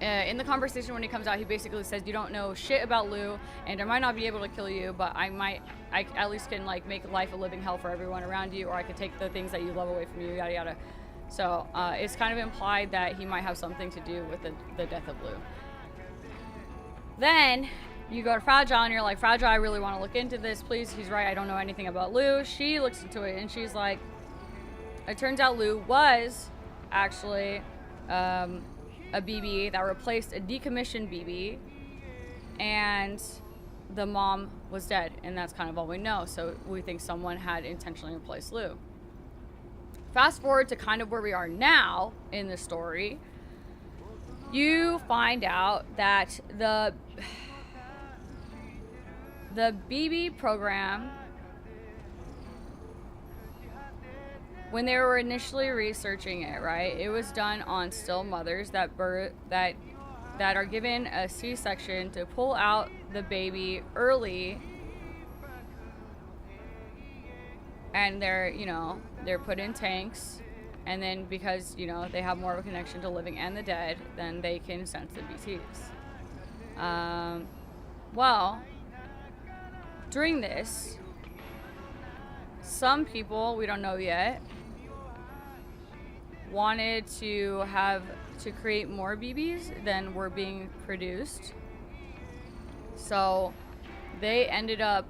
In the conversation when he comes out, he basically says, you don't know shit about Lou, and I might not be able to kill you, but I at least can like make life a living hell for everyone around you, or I could take the things that you love away from you, yada yada. So it's kind of implied that he might have something to do with the death of Lou. Then you go to Fragile, and you're like, Fragile, I really want to look into this, please. He's right, I don't know anything about Lou. She looks into it, and she's like, it turns out Lou was actually a BB that replaced a decommissioned BB, and the mom was dead, and that's kind of all we know. So we think someone had intentionally replaced Lou. Fast forward to kind of where we are now in the story, you find out that the BB program, when they were initially researching it, right, it was done on still mothers that are given a C-section to pull out the baby early, and they're put in tanks, and then because they have more of a connection to living and the dead, then they can sense the BTs. Well, during this, some people, we don't know yet, wanted to create more BBs than were being produced. So they ended up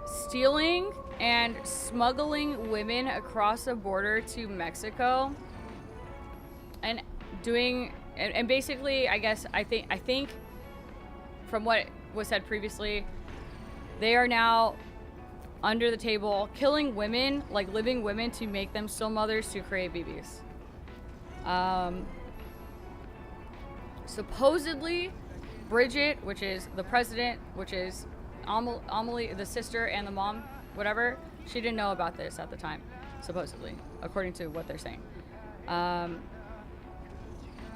stealing and smuggling women across the border to Mexico, and basically, I think from what was said previously, they are now under the table killing women, like living women, to make them still mothers to create BBs. Supposedly, Bridget, which is the president, which is Amelie, the sister, and the mom, whatever, she didn't know about this at the time, supposedly, according to what they're saying.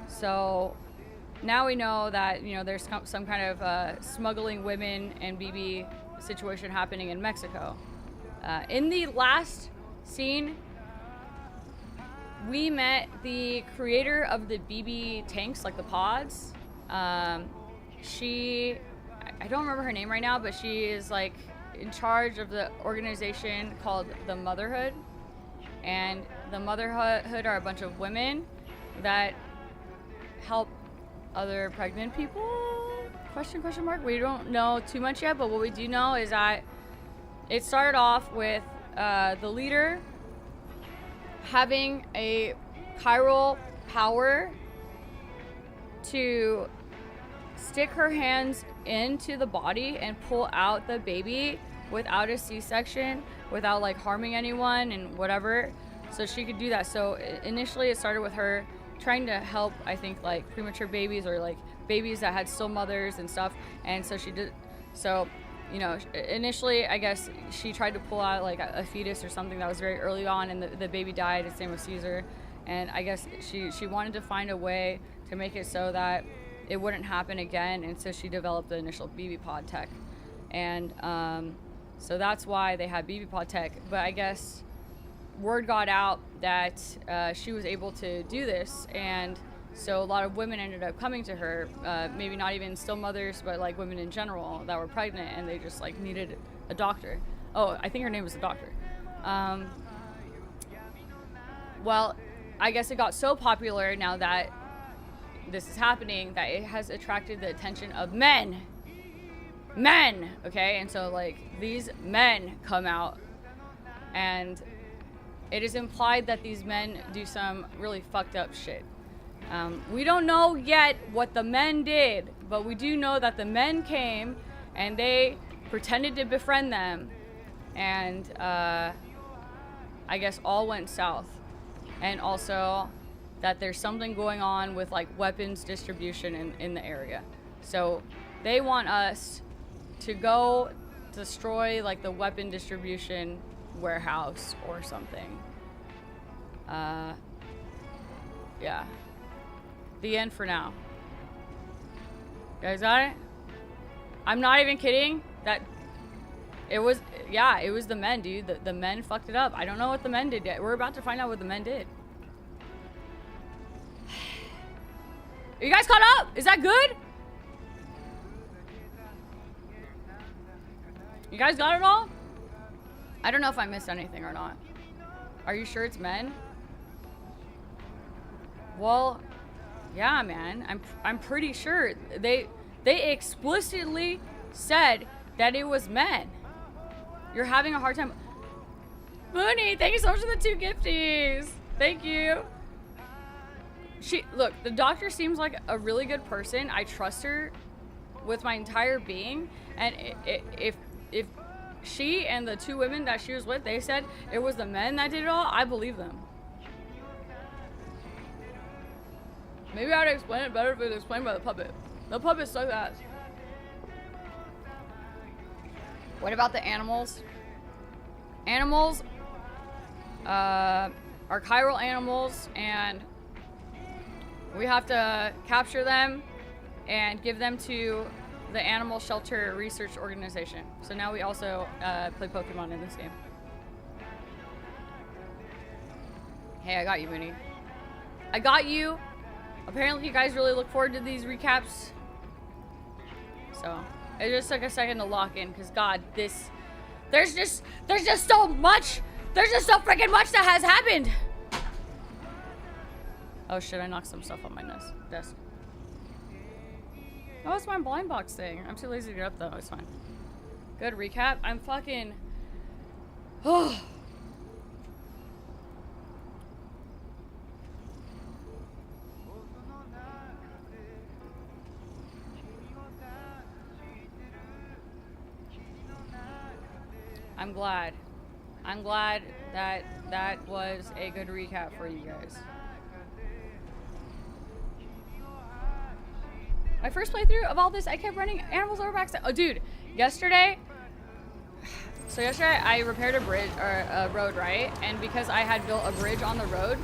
So now we know that there's some kind of smuggling women and BB situation happening in Mexico. In the last scene, we met the creator of the BB tanks, like the pods. I don't remember her name right now, but she is like in charge of the organization called the Motherhood. And the Motherhood are a bunch of women that help other pregnant people? Question mark. We don't know too much yet, but what we do know is that it started off with the leader having a chiral power to stick her hands into the body and pull out the baby without a C-section, without like harming anyone and whatever. So she could do that. So initially it started with her trying to help, I think, like premature babies or like babies that had still mothers and stuff. And so she did, so initially I guess she tried to pull out like a fetus or something that was very early on, and the baby died. His name was Caesar. And I guess she wanted to find a way to make it so that it wouldn't happen again, and so she developed the initial BB pod tech. And So that's why they had BB pod tech. But I guess word got out that she was able to do this, and so a lot of women ended up coming to her, maybe not even still mothers, but like women in general that were pregnant, and they just like needed a doctor. Oh, I think her name was the doctor. Well, I guess it got so popular now that this is happening that it has attracted the attention of men. Men, okay? And so like these men come out, and it is implied that these men do some really fucked up shit. We don't know yet what the men did, but we do know that the men came and they pretended to befriend them, and I guess all went south. And also that there's something going on with like weapons distribution in the area. So they want us to go destroy like the weapon distribution warehouse or something. Yeah. The end for now. You guys got it? I'm not even kidding. That it was, yeah, it was the men, dude. The men fucked it up. I don't know what the men did yet. We're about to find out what the men did. Are you guys caught up? Is that good? You guys got it all? I don't know if I missed anything or not. Are you sure it's men? Well, yeah, man. I'm pretty sure they explicitly said that it was men. You're having a hard time. Mooney, thank you so much for the 2 gifties. Thank you. Look, the doctor seems like a really good person. I trust her with my entire being. And if she and the 2 women that she was with, they said it was the men that did it all, I believe them. Maybe I would explain it better if it was explained by the puppet. The puppet sucked ass. What about the animals? Animals are chiral animals, and we have to capture them and give them to the Animal Shelter Research Organization. So now we also play Pokemon in this game. Hey, I got you, Mooney. I got you. Apparently you guys really look forward to these recaps. So it just took a second to lock in, because God, there's just so much. There's just so freaking much that has happened. Oh shit, I knocked some stuff on my desk. Oh, it's my blind box thing. I'm too lazy to get up though. It's fine. Good recap. I'm fucking. Oh. I'm glad. I'm glad that that was a good recap for you guys. My first playthrough of all this, I kept running animals over back. Oh, dude, yesterday. So yesterday I repaired a bridge or a road, right? And because I had built a bridge on the road,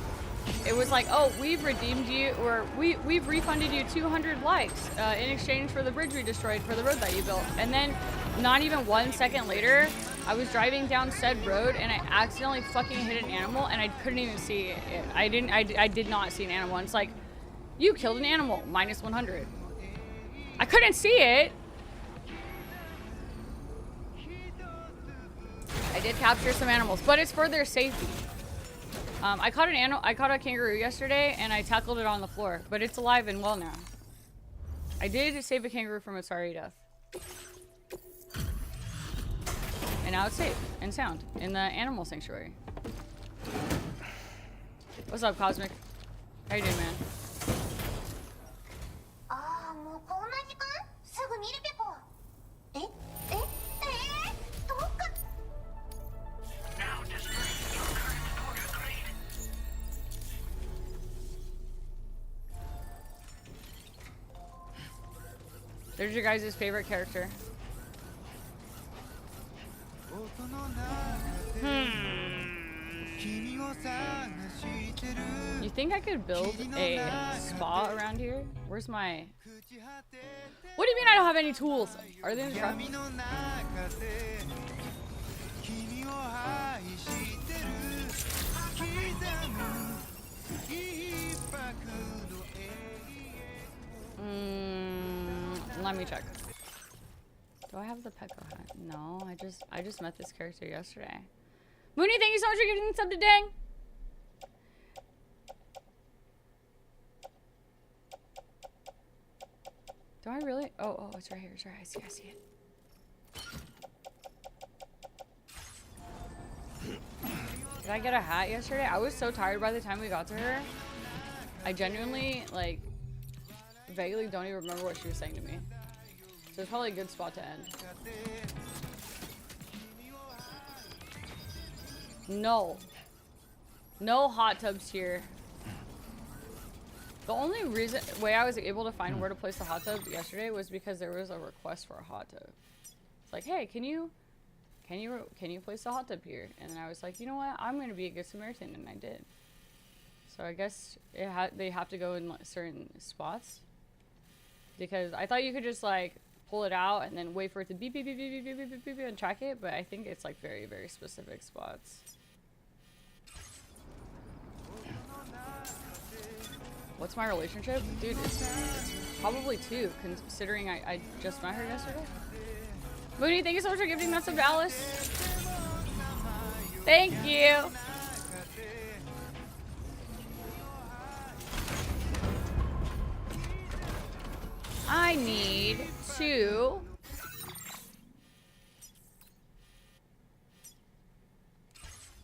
it was like, oh, we've redeemed you, or we've refunded you 200 likes in exchange for the bridge we destroyed for the road that you built. And then, not even 1 second later, I was driving down said road and I accidentally fucking hit an animal and I couldn't even see it. I did not see an animal. And it's like, you killed an animal, minus 100. I couldn't see it. I did capture some animals, but it's for their safety. I caught a kangaroo yesterday and I tackled it on the floor, but it's alive and well now. I did save a kangaroo from its sorry death. And now it's safe and sound in the animal sanctuary. What's up, Cosmic? How you doing, man? There's your guys' favorite character. You think I could build a spa around here? Where's my... What do you mean I don't have any tools? Are they in the truck? let me check. Do I have the Pecco hat? No, I just met this character yesterday. Mooney, thank you so much for getting the sub to Dang. Do I really? Oh, it's right here. It's right. I see it. Did I get a hat yesterday? I was so tired by the time we got to her. I genuinely, like, vaguely don't even remember what she was saying to me. So it's probably a good spot to end. No. No hot tubs here. The only way I was able to find where to place the hot tub yesterday was because there was a request for a hot tub. It's like, hey, can you place a hot tub here? And then I was like, you know what? I'm gonna be a good Samaritan, and I did. So I guess they have to go in certain spots, because I thought you could just like pull it out and then wait for it to beep beep beep beep beep beep beep beep, beep and track it. But I think it's like very, very specific spots. What's my relationship? Dude, it's probably 2, considering I just met her yesterday. Mooney, thank you so much for giving that sub to Alice. Thank you. I need to...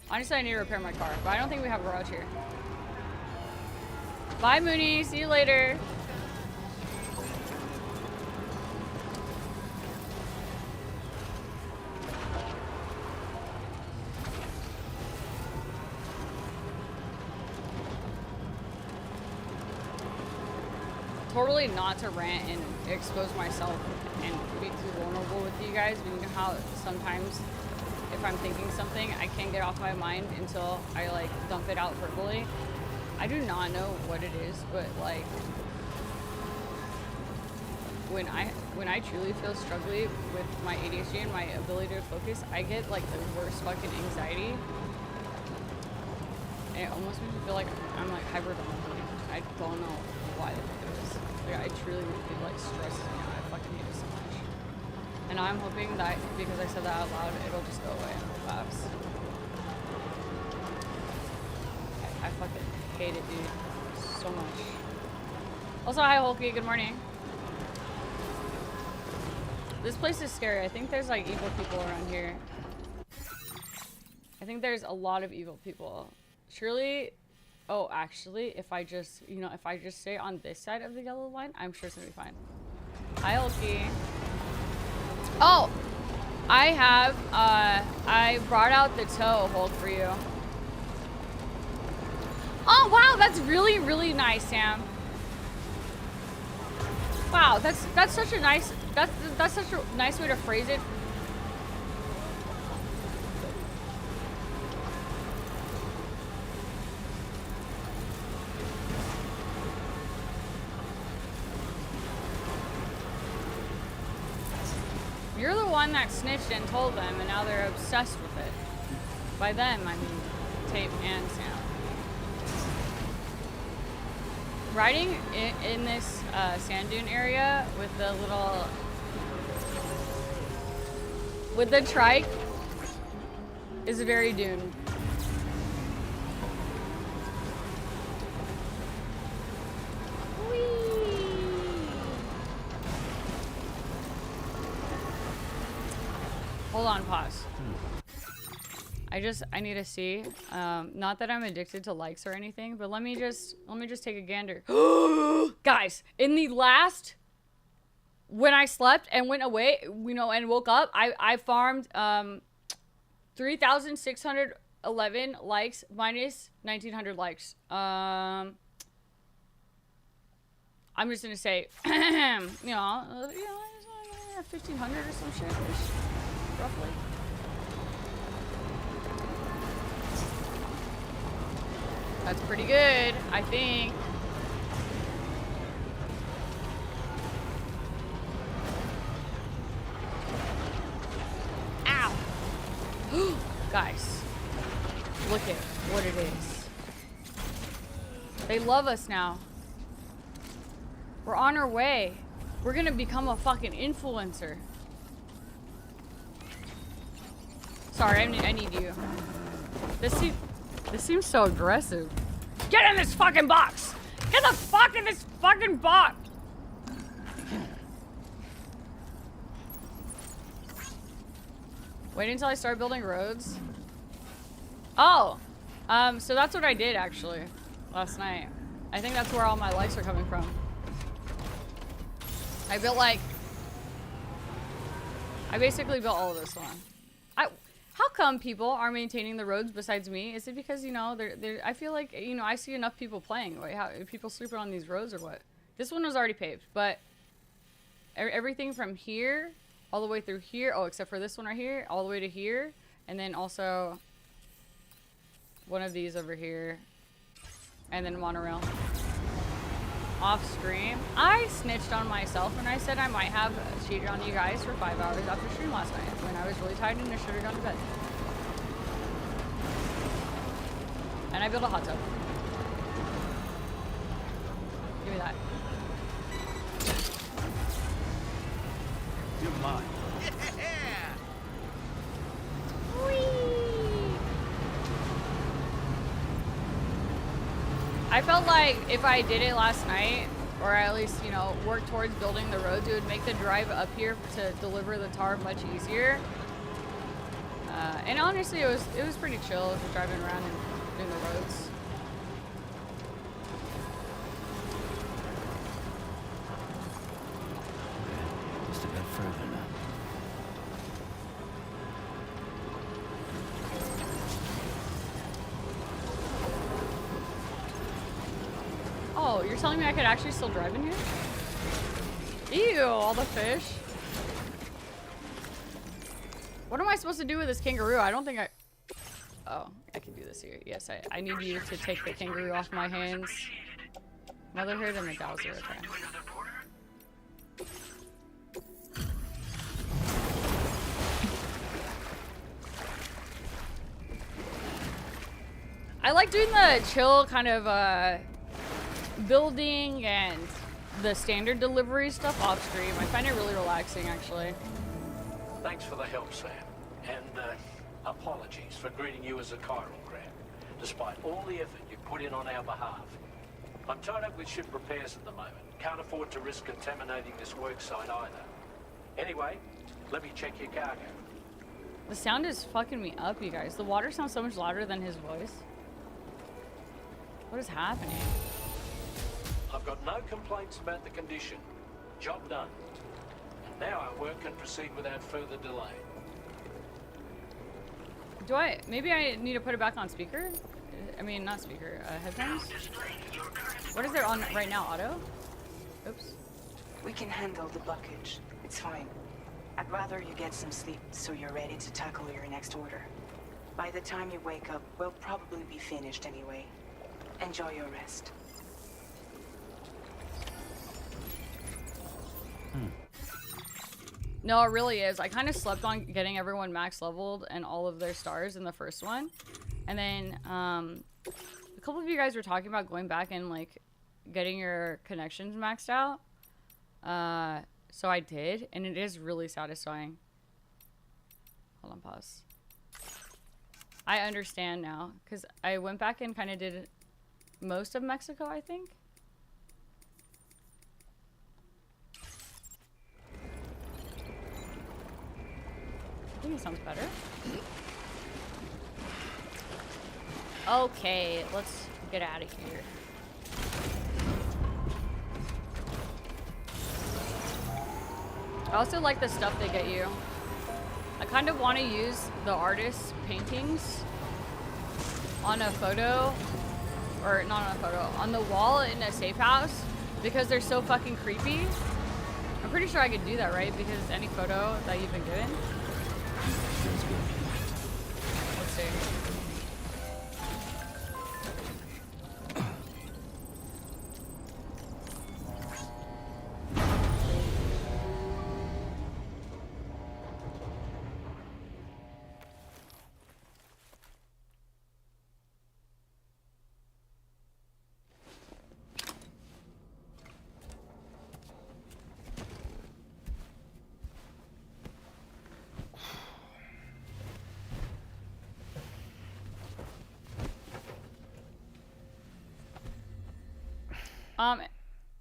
Honestly, I need to repair my car, but I don't think we have a garage here. Bye, Mooney. See you later. Totally not to rant and expose myself and be too vulnerable with you guys, but you know how sometimes if I'm thinking something, I can't get off my mind until I like dump it out verbally. I do not know what it is, but like when I truly feel struggling with my ADHD and my ability to focus, I get like the worst fucking anxiety. And it almost makes me feel like I'm like hyperventilating. I don't know why the fuck it is. Like, I truly feel like stressed me out. I fucking hate it so much. And now I'm hoping that because I said that out loud, it'll just go away and collapse. I fucking hate it, dude. So much. Also, hi, Hulky. Good morning. This place is scary. I think there's like evil people around here. I think there's a lot of evil people. Surely, oh, actually, if I just, you know, if I just stay on this side of the yellow line, I'm sure it's gonna be fine. Hi, Hulky. Oh, I brought out the tow, Hulk, for you. Oh, wow, that's really, really nice, Sam. Wow, that's such a nice, that's such a nice way to phrase it. You're the one that snitched and told them, and now they're obsessed with it. By them, I mean Tape and Sam. Riding in this sand dune area with the little... with the trike is very dune. Hold on, pause. I need to see. Not that I'm addicted to likes or anything, but let me just take a gander. Guys, in the last, when I slept and went away, you know, and woke up, I farmed 3,611 likes minus 1,900 likes. I'm just gonna say, you know, 1,500 or some shit, roughly. That's pretty good, I think. Ow! Guys, look at what it is. They love us now. We're on our way. We're gonna become a fucking influencer. Sorry, I need you. This seems so aggressive. Get in this fucking box! Get the fuck in this fucking box! Wait until I start building roads. Oh! So that's what I did actually last night. I think that's where all my likes are coming from. I basically built all of this one. How come people are maintaining the roads besides me? Is it because, you know, I feel like, you know, I see enough people playing. Wait, how, are people sleeping on these roads or what? This one was already paved, but everything from here all the way through here, oh, except for this one right here, all the way to here, and then also one of these over here, and then monorail. Off stream, I snitched on myself and I said I might have cheated on you guys for 5 hours after stream last night when I was really tired and I should have gone to bed. And I built a hot tub. Give me that. You're mine. I felt like if I did it last night, or at least, you know, work towards building the roads, it would make the drive up here to deliver the tar much easier. And honestly, it was pretty chill just driving around and doing the roads. Just a bit further now. Oh, you're telling me I could actually still drive in here? Ew, all the fish. What am I supposed to do with this kangaroo? I don't think I... Oh, I can do this here. Yes, I need you to take the kangaroo off my hands. Motherhood and the Dowser, okay. I like doing the chill kind of, building and the standard delivery stuff off stream. I find it really relaxing, actually. Thanks for the help, Sam. And, apologies for greeting you as a chiral grab, despite all the effort you put in on our behalf. I'm tied up with ship repairs at the moment. Can't afford to risk contaminating this work site either. Anyway, let me check your cargo. The sound is fucking me up, you guys. The water sounds so much louder than his voice. What is happening? I've got no complaints about the condition. Job done. And now our work can proceed without further delay. Maybe I need to put it back on speaker? I mean, not speaker, headphones? What is there on right now, auto? Oops. We can handle the blockage. It's fine. I'd rather you get some sleep so you're ready to tackle your next order. By the time you wake up, we'll probably be finished anyway. Enjoy your rest. No, it really is. I kind of slept on getting everyone max leveled and all of their stars in the first one. And then a couple of you guys were talking about going back and like getting your connections maxed out. So I did, and it is really satisfying. Hold on, pause. I understand now, because I went back and kind of did most of Mexico, I think. I think it sounds better. Okay, let's get out of here. I also like the stuff they get you. I kind of want to use the artist's paintings on a photo, or not on a photo, on the wall in a safe house because they're so fucking creepy. I'm pretty sure I could do that, right? Because any photo that you've been given. Feels good. Let's see.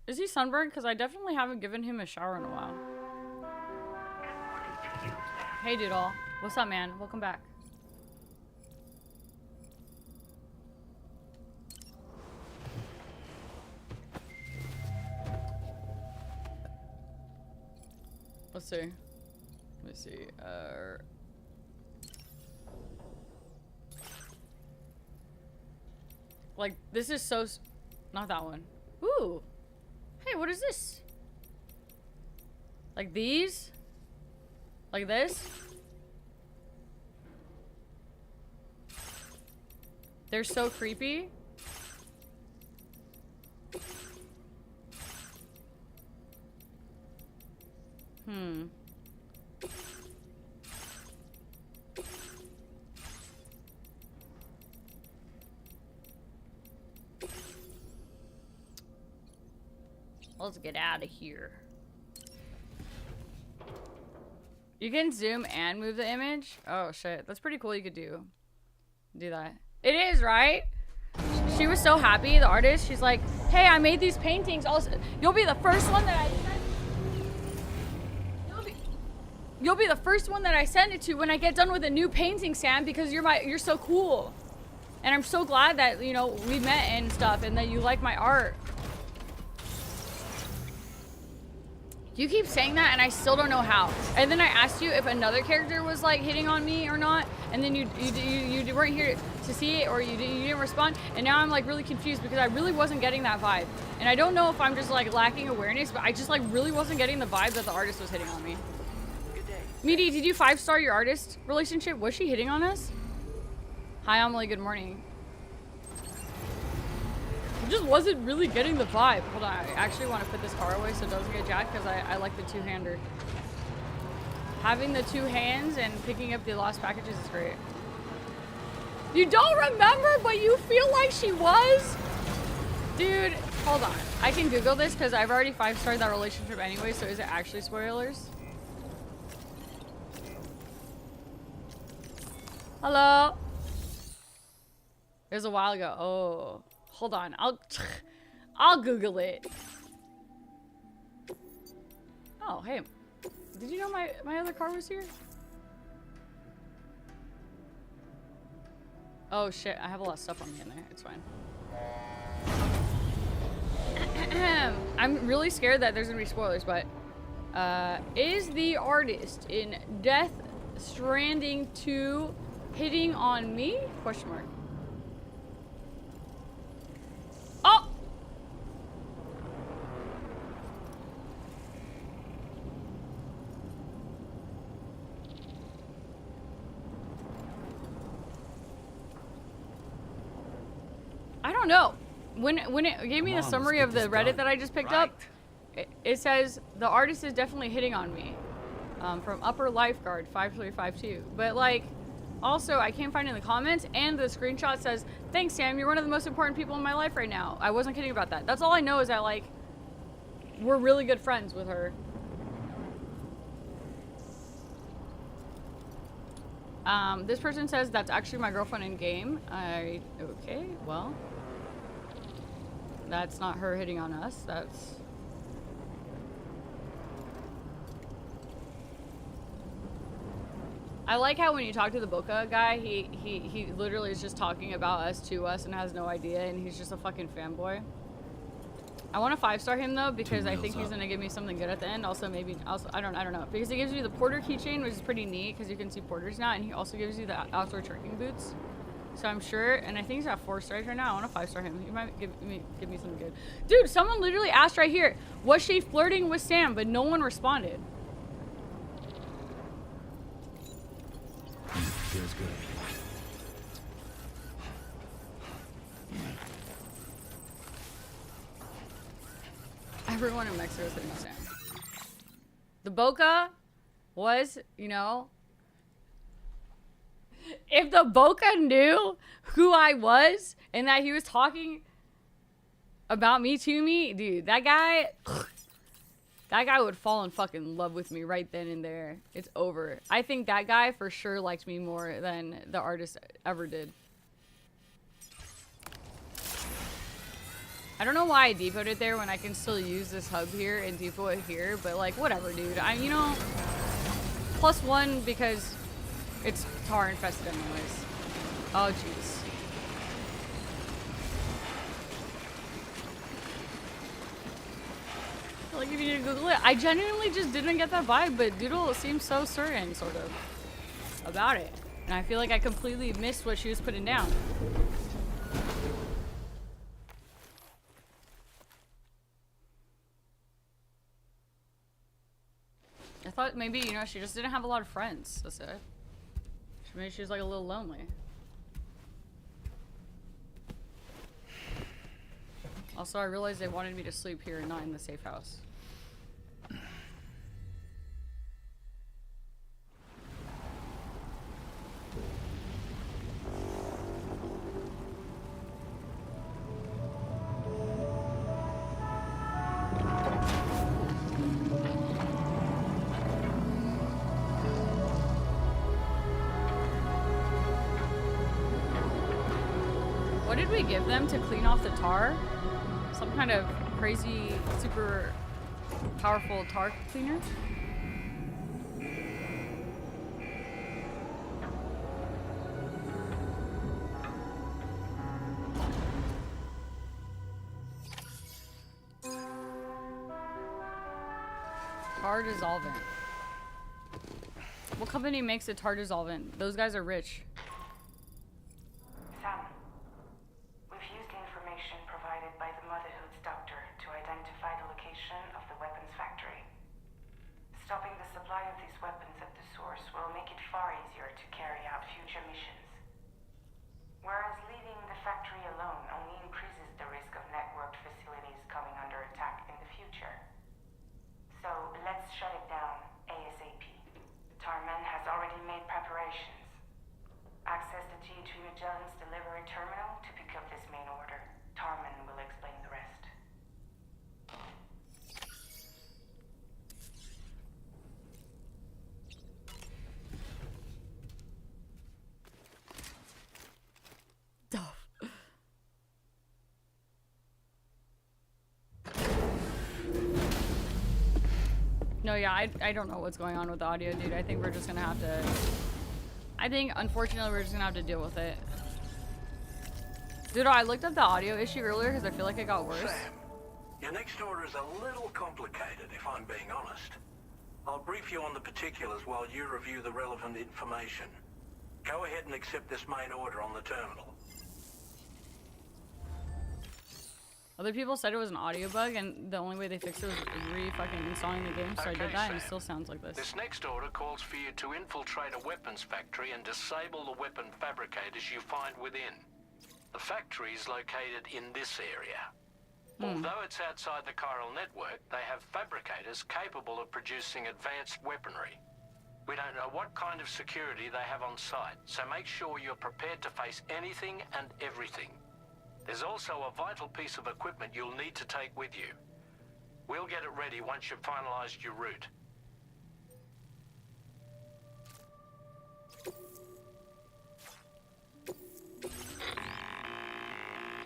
Is he sunburned? Because I definitely haven't given him a shower in a while. Hey, Doodle. What's up, man? Welcome back. Let's see. Let me see. Like, this is so... Not that one. Ooh. Hey, what is this? Like these? Like this? They're so creepy. Let's get out of here. You can zoom and move the image? Oh shit, that's pretty cool. You could do that. It is, right? She was so happy, the artist. She's like, hey, I made these paintings. Also, you'll be the first one that I send. You'll be the first one that I send it to when I get done with a new painting, Sam, because you're so cool. And I'm so glad that, you know, we met and stuff and that you like my art. You keep saying that and I still don't know how. And then I asked you if another character was like hitting on me or not, and then you weren't here to see it, or you didn't respond. And now I'm like really confused because I really wasn't getting that vibe. And I don't know if I'm just like lacking awareness, but I just like really wasn't getting the vibe that the artist was hitting on me. Meaty, did you 5-star your artist relationship? Was she hitting on us? Hi, Amelie, good morning. Just wasn't really getting the vibe. Hold on, I actually want to put this car away so it doesn't get jacked because I like the two-hander. Having the two hands and picking up the lost packages is great. You don't remember, but you feel like she was? Dude, hold on. I can Google this because I've already 5-starred that relationship anyway, so is it actually spoilers? Hello? It was a while ago. Oh. Hold on, I'll Google it. Oh, hey. Did you know my other car was here? Oh shit, I have a lot of stuff on me in there. It's fine. I'm really scared that there's gonna be spoilers, but is the artist in Death Stranding 2 hitting on me? Question mark. Oh! I don't know. When it gave me the summary of the Reddit that I just picked up, it says the artist is definitely hitting on me. From Upper Lifeguard 5352. But like, also, I can't find it in the comments, and the screenshot says, thanks, Sam, you're one of the most important people in my life right now. I wasn't kidding about that. That's all I know is that, like, we're really good friends with her. This person says that's actually my girlfriend in game. Okay, well. That's not her hitting on us. That's... I like how when you talk to the Boca guy, he literally is just talking about us to us and has no idea, and he's just a fucking fanboy. I want to 5-star him though because I think he's gonna give me something good at the end. Also, maybe I don't know, because he gives you the porter keychain, which is pretty neat because you can see porters now, and he also gives you the outdoor trekking boots. So I'm sure, and I think he's at 4 stars right now. I want to 5-star him. He might give me something good. Dude, someone literally asked right here, was she flirting with Sam? But no one responded. Feels good. Everyone in Mexico is hitting Sam. The Boca was, you know, if the Boca knew who I was and that he was talking about me to me, dude, that guy would fall in fucking love with me right then and there. It's over. I think that guy for sure liked me more than the artist ever did. I don't know why I depoted it there when I can still use this hub here and depot it here, but like whatever, dude. You know, +1 because it's tar infested anyways. Oh jeez. Like if you need to Google it, I genuinely just didn't get that vibe, but Doodle seems so certain, sort of, about it, and I feel like I completely missed what she was putting down. I thought maybe, you know, she just didn't have a lot of friends. That's it. Maybe she was like a little lonely. Also, I realized they wanted me to sleep here and not in the safe house. What did we give them to clean off the tar? Some kind of crazy, super powerful tar cleaner? Tar dissolvent. What company makes a tar dissolvent? Those guys are rich. Sam, we've used the information provided by the Motherhood's doctor to identify the location of the weapons factory. Stopping the supply of these weapons at the source will make it far easier to carry out future missions. Whereas leaving the factory alone only increases the risk of networked facilities coming under attack in the future. So let's shut it down ASAP. Tarman has already made preparations. Access the T3 Magellan's delivery terminal to pick up this main order. Tarman will explain the rest. No, yeah, I don't know what's going on with the audio, dude. I think we're just gonna have to... I think, unfortunately, we're just gonna have to deal with it. Dude, I looked up the audio issue earlier because I feel like it got worse. Sam, your next order is a little complicated, if I'm being honest. I'll brief you on the particulars while you review the relevant information. Go ahead and accept this main order on the terminal. Other people said it was an audio bug, and the only way they fixed it was re-fucking installing the game, so I did Okay, that, and it Sam. still sounds like this. This next order calls for you to infiltrate a weapons factory and disable the weapon fabricators you find within. The factory is located in this area. Although it's outside the chiral network, they have fabricators capable of producing advanced weaponry. We don't know what kind of security they have on site, so make sure you're prepared to face anything and everything. There's also a vital piece of equipment you'll need to take with you. We'll get it ready once you've finalized your route.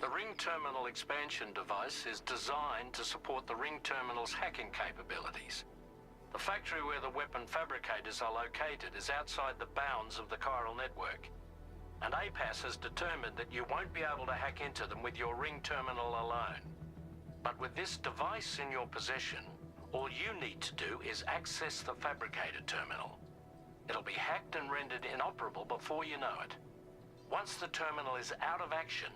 The Ring Terminal expansion device is designed to support the Ring Terminal's hacking capabilities. The factory where the weapon fabricators are located is outside the bounds of the chiral network. And APAS has determined that you won't be able to hack into them with your Ring Terminal alone. But with this device in your possession, all you need to do is access the fabricator terminal. It'll be hacked and rendered inoperable before you know it. Once the terminal is out of action,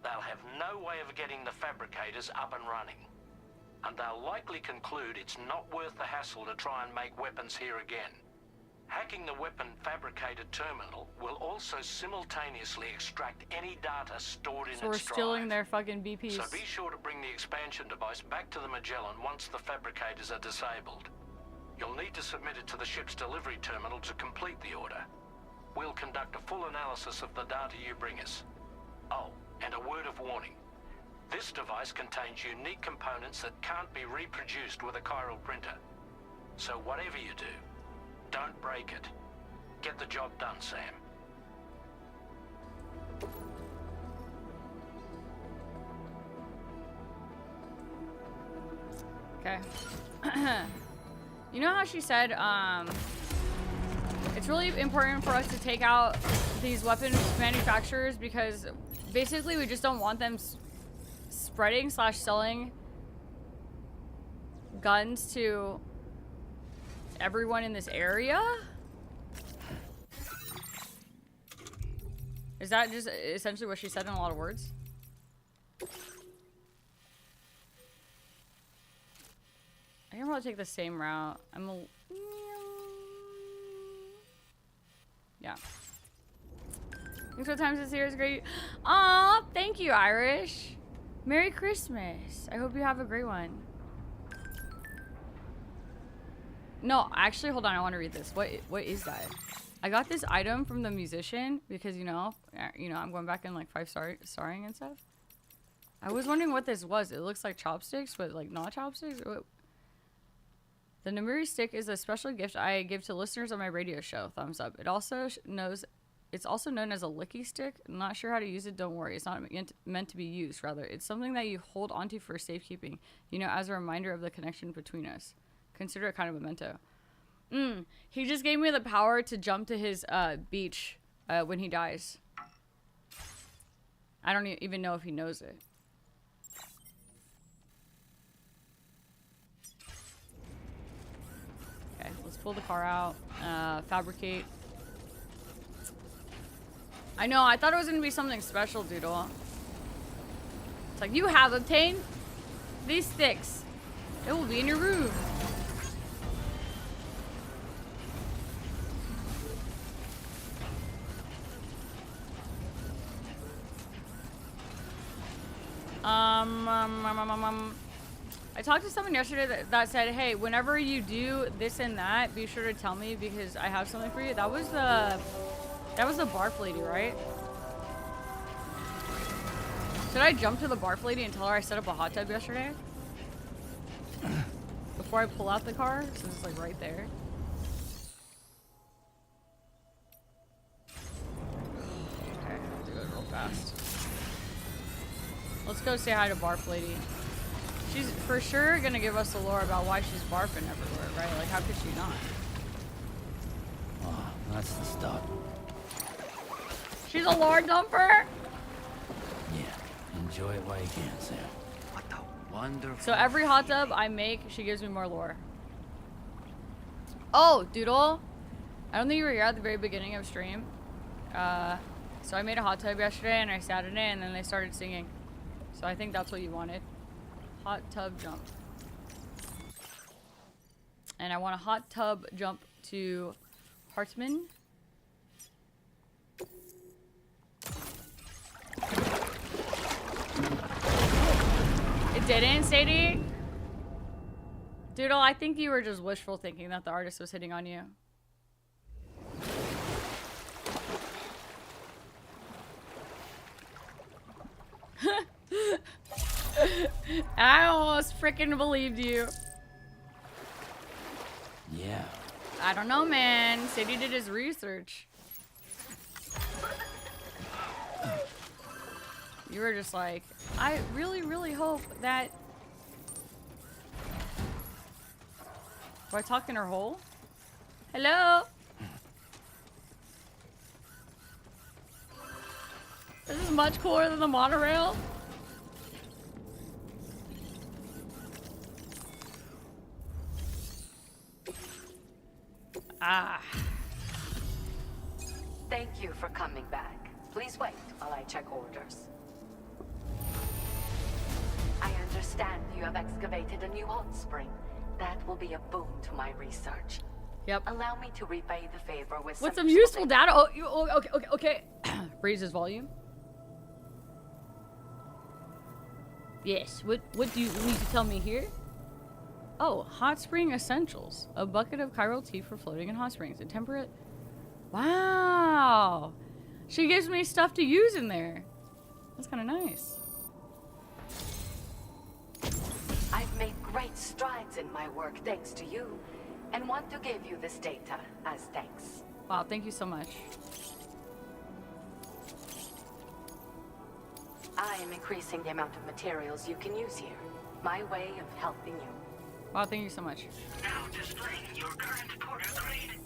they'll have no way of getting the fabricators up and running. And they'll likely conclude it's not worth the hassle to try and make weapons here again. Hacking the weapon fabricator terminal will also simultaneously extract any data stored in So we're its stealing drive. their fucking BPs. So be sure to bring the expansion device back to the Magellan once the fabricators are disabled. You'll need to submit it to the ship's delivery terminal to complete the order. We'll conduct a full analysis of the data you bring us. Oh, and a word of warning. This device contains unique components that can't be reproduced with a chiral printer. So whatever you do, don't break it. Get the job done, Sam. Okay. You know how she said, it's really important for us to take out these weapon manufacturers because basically we just don't want them spreading / selling guns to everyone in this area? Is that just essentially what she said in a lot of words? I can probably take the same route. Yeah. Thanks for the time this year is great. Aw, thank you, Irish. Merry Christmas. I hope you have a great one. No, actually, hold on. I want to read this. What is that? I got this item from the musician because you know, I'm going back in like 5-starring and stuff. I was wondering what this was. It looks like chopsticks, but like not chopsticks. The Namuri stick is a special gift I give to listeners on my radio show. Thumbs up. It's also known as a licky stick. I'm not sure how to use it. Don't worry. It's not meant to be used. Rather, it's something that you hold onto for safekeeping. You know, as a reminder of the connection between us. Consider it kind of a memento. He just gave me the power to jump to his beach when he dies. I don't even know if he knows it. Okay, let's pull the car out. Fabricate. I know, I thought it was going to be something special, Doodle. It's like, you have obtained these sticks. It will be in your room. I talked to someone yesterday that said, hey, whenever you do this and that, be sure to tell me because I have something for you. That was the barf lady, right? Should I jump to the barf lady and tell her I set up a hot tub yesterday? Before I pull out the car, since it's like right there. Okay, I'll do it real fast. Let's go say hi to barf lady. She's for sure gonna give us the lore about why she's barfing everywhere, right? Like, how could she not? Oh, that's the stuff. She's a lore dumper? Yeah, enjoy it while you can, Sam. What a wonderful... So every hot tub I make, she gives me more lore. Oh, Doodle. I don't think you were here at the very beginning of stream. So I made a hot tub yesterday and I sat in it and then they started singing. So I think that's what you wanted. Hot tub jump. And I want a hot tub jump to Hartman. It didn't, Sadie? Doodle, I think you were just wishful thinking that the artist was hitting on you. I almost freaking believed you. Yeah. I don't know, man. Sadie did his research. You were just like, I really, really hope that... Do I talk in her hole? Hello? This is much cooler than the monorail. Ah. Thank you for coming back. Please wait while I check orders. I understand you have excavated a new hot spring. That will be a boon to my research. Yep. Allow me to repay the favor with What's some useful data? Oh, okay. Raise his volume. Yes. What do you need to tell me here? Oh, hot spring essentials. A bucket of chiral tea for floating in hot springs. A temperate. Wow. She gives me stuff to use in there. That's kind of nice. I've made great strides in my work thanks to you, and want to give you this data as thanks. Wow, thank you so much. I am increasing the amount of materials you can use here. My way of helping you. Wow, thank you so much. Now displaying your current porter grade.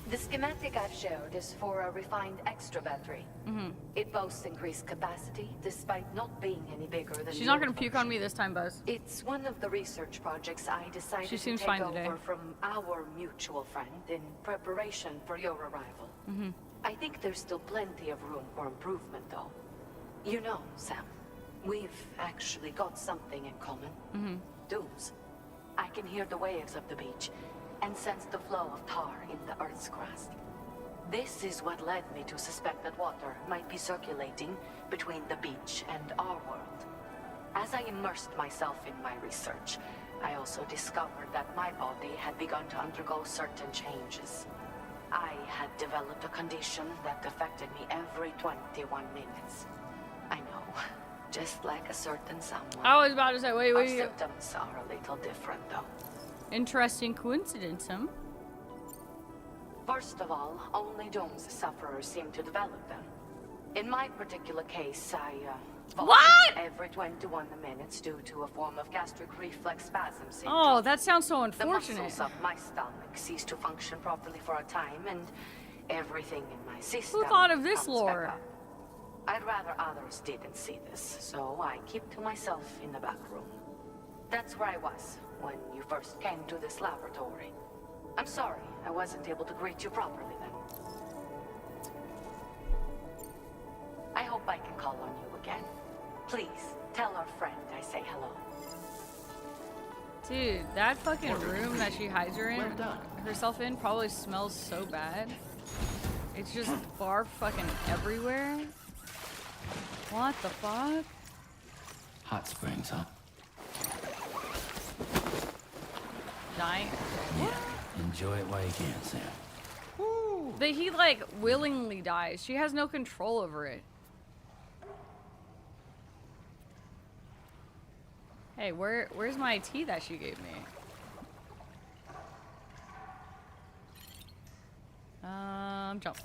The schematic I've shared is for a refined extra battery. It boasts increased capacity, despite not being any bigger than She's not gonna puke on me this time, Buzz. It's one of the research projects I decided She seems to take fine over today. from our mutual friend in preparation for your arrival. I think there's still plenty of room for improvement, though. You know, Sam, we've actually got something in common. Dooms. I can hear the waves of the beach and sense the flow of tar in the Earth's crust. This is what led me to suspect that water might be circulating between the beach and our world. As I immersed myself in my research, I also discovered that my body had begun to undergo certain changes. I had developed a condition that affected me every 21 minutes. I know, just like a certain someone. I was about to say, wait, Our wait. symptoms are a little different, though. Interesting coincidence, huh? First of all, only Doom's sufferers seem to develop them. In my particular case, I vomit What? every 21 minutes due to a form of gastric reflex spasm syndrome. Oh, that sounds so The unfortunate. muscles of my stomach cease to function properly for a time, and everything in my system thought of this comes back lore? up. I'd rather others didn't see this, so I keep to myself in the back room. That's where I was when you first came to this laboratory. I'm sorry I wasn't able to greet you properly then. I hope I can call on you again. Please, tell our friend I say hello. Dude, that fucking room that she hides her in, Well done. herself in probably smells so bad. It's just barf fucking everywhere. What the fuck? Hot springs, huh? Dying. Yeah. Enjoy it while you can, Sam. But he like willingly dies. She has no control over it. Hey, where's my tea that she gave me? Jump.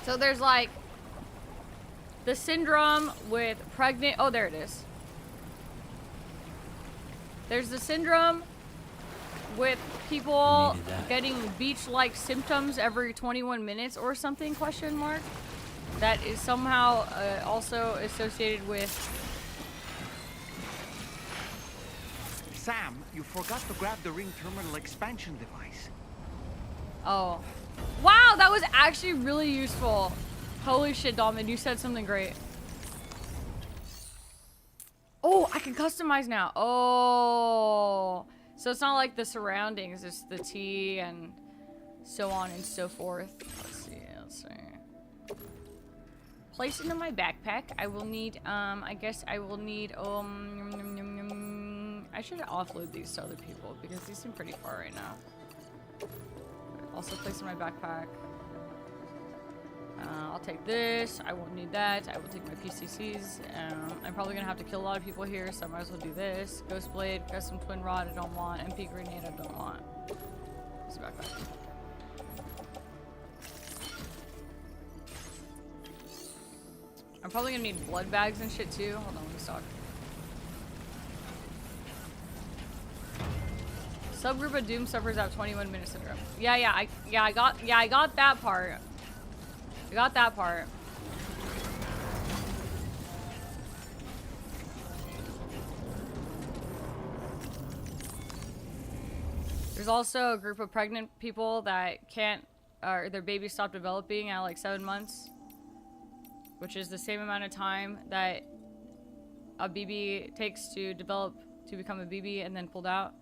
So there's like the syndrome with pregnant. Oh, there it is. There's the syndrome with people Needed that. getting beach-like symptoms every 21 minutes or something, question mark. That is somehow also associated with... Sam, you forgot to grab the ring terminal expansion device. Oh. Wow, that was actually really useful. Holy shit, Dalman, you said something great. Oh, I can customize now. Oh. So it's not like the surroundings, it's the tea and so on and so forth. Let's see. Place into my backpack. I will need, I guess I will need, I should offload these to other people because these seem pretty far right now. Also place in my backpack. I'll take this. I won't need that. I will take my PCCs. I'm probably gonna have to kill a lot of people here, so I might as well do this. Ghost Blade, Custom Twin Rod, I don't want. MP Grenade, I don't want. It's a backpack. I'm probably gonna need blood bags and shit too. Hold on, let me stock. Subgroup of Doom suffers out 21 minute syndrome. I got that part. I got that part. There's also a group of pregnant people that can't, or their babies stop developing at like 7 months, which is the same amount of time that a BB takes to develop to become a BB and then pulled out.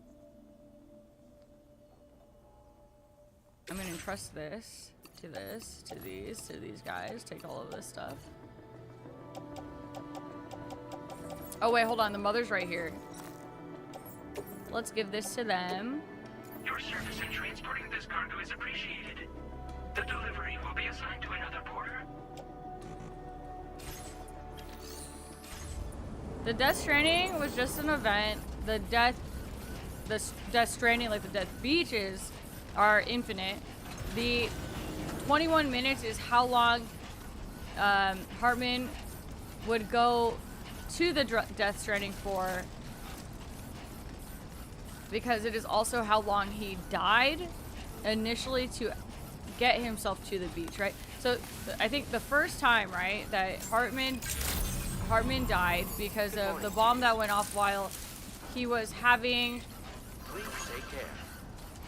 I'm gonna entrust this, to these guys. Take all of this stuff. Oh wait, hold on, the mother's right here. Let's give this to them. Your service in transporting this cargo is appreciated. The delivery will be assigned to another porter. The Death Stranding was just an event. The Death Stranding, like the Death Beaches, are infinite. The 21 minutes is how long Hartman would go to the Death Stranding for, because it is also how long he died initially to get himself to the beach, right? So I think the first time, right, that Hartman died because of the bomb that went off while he was having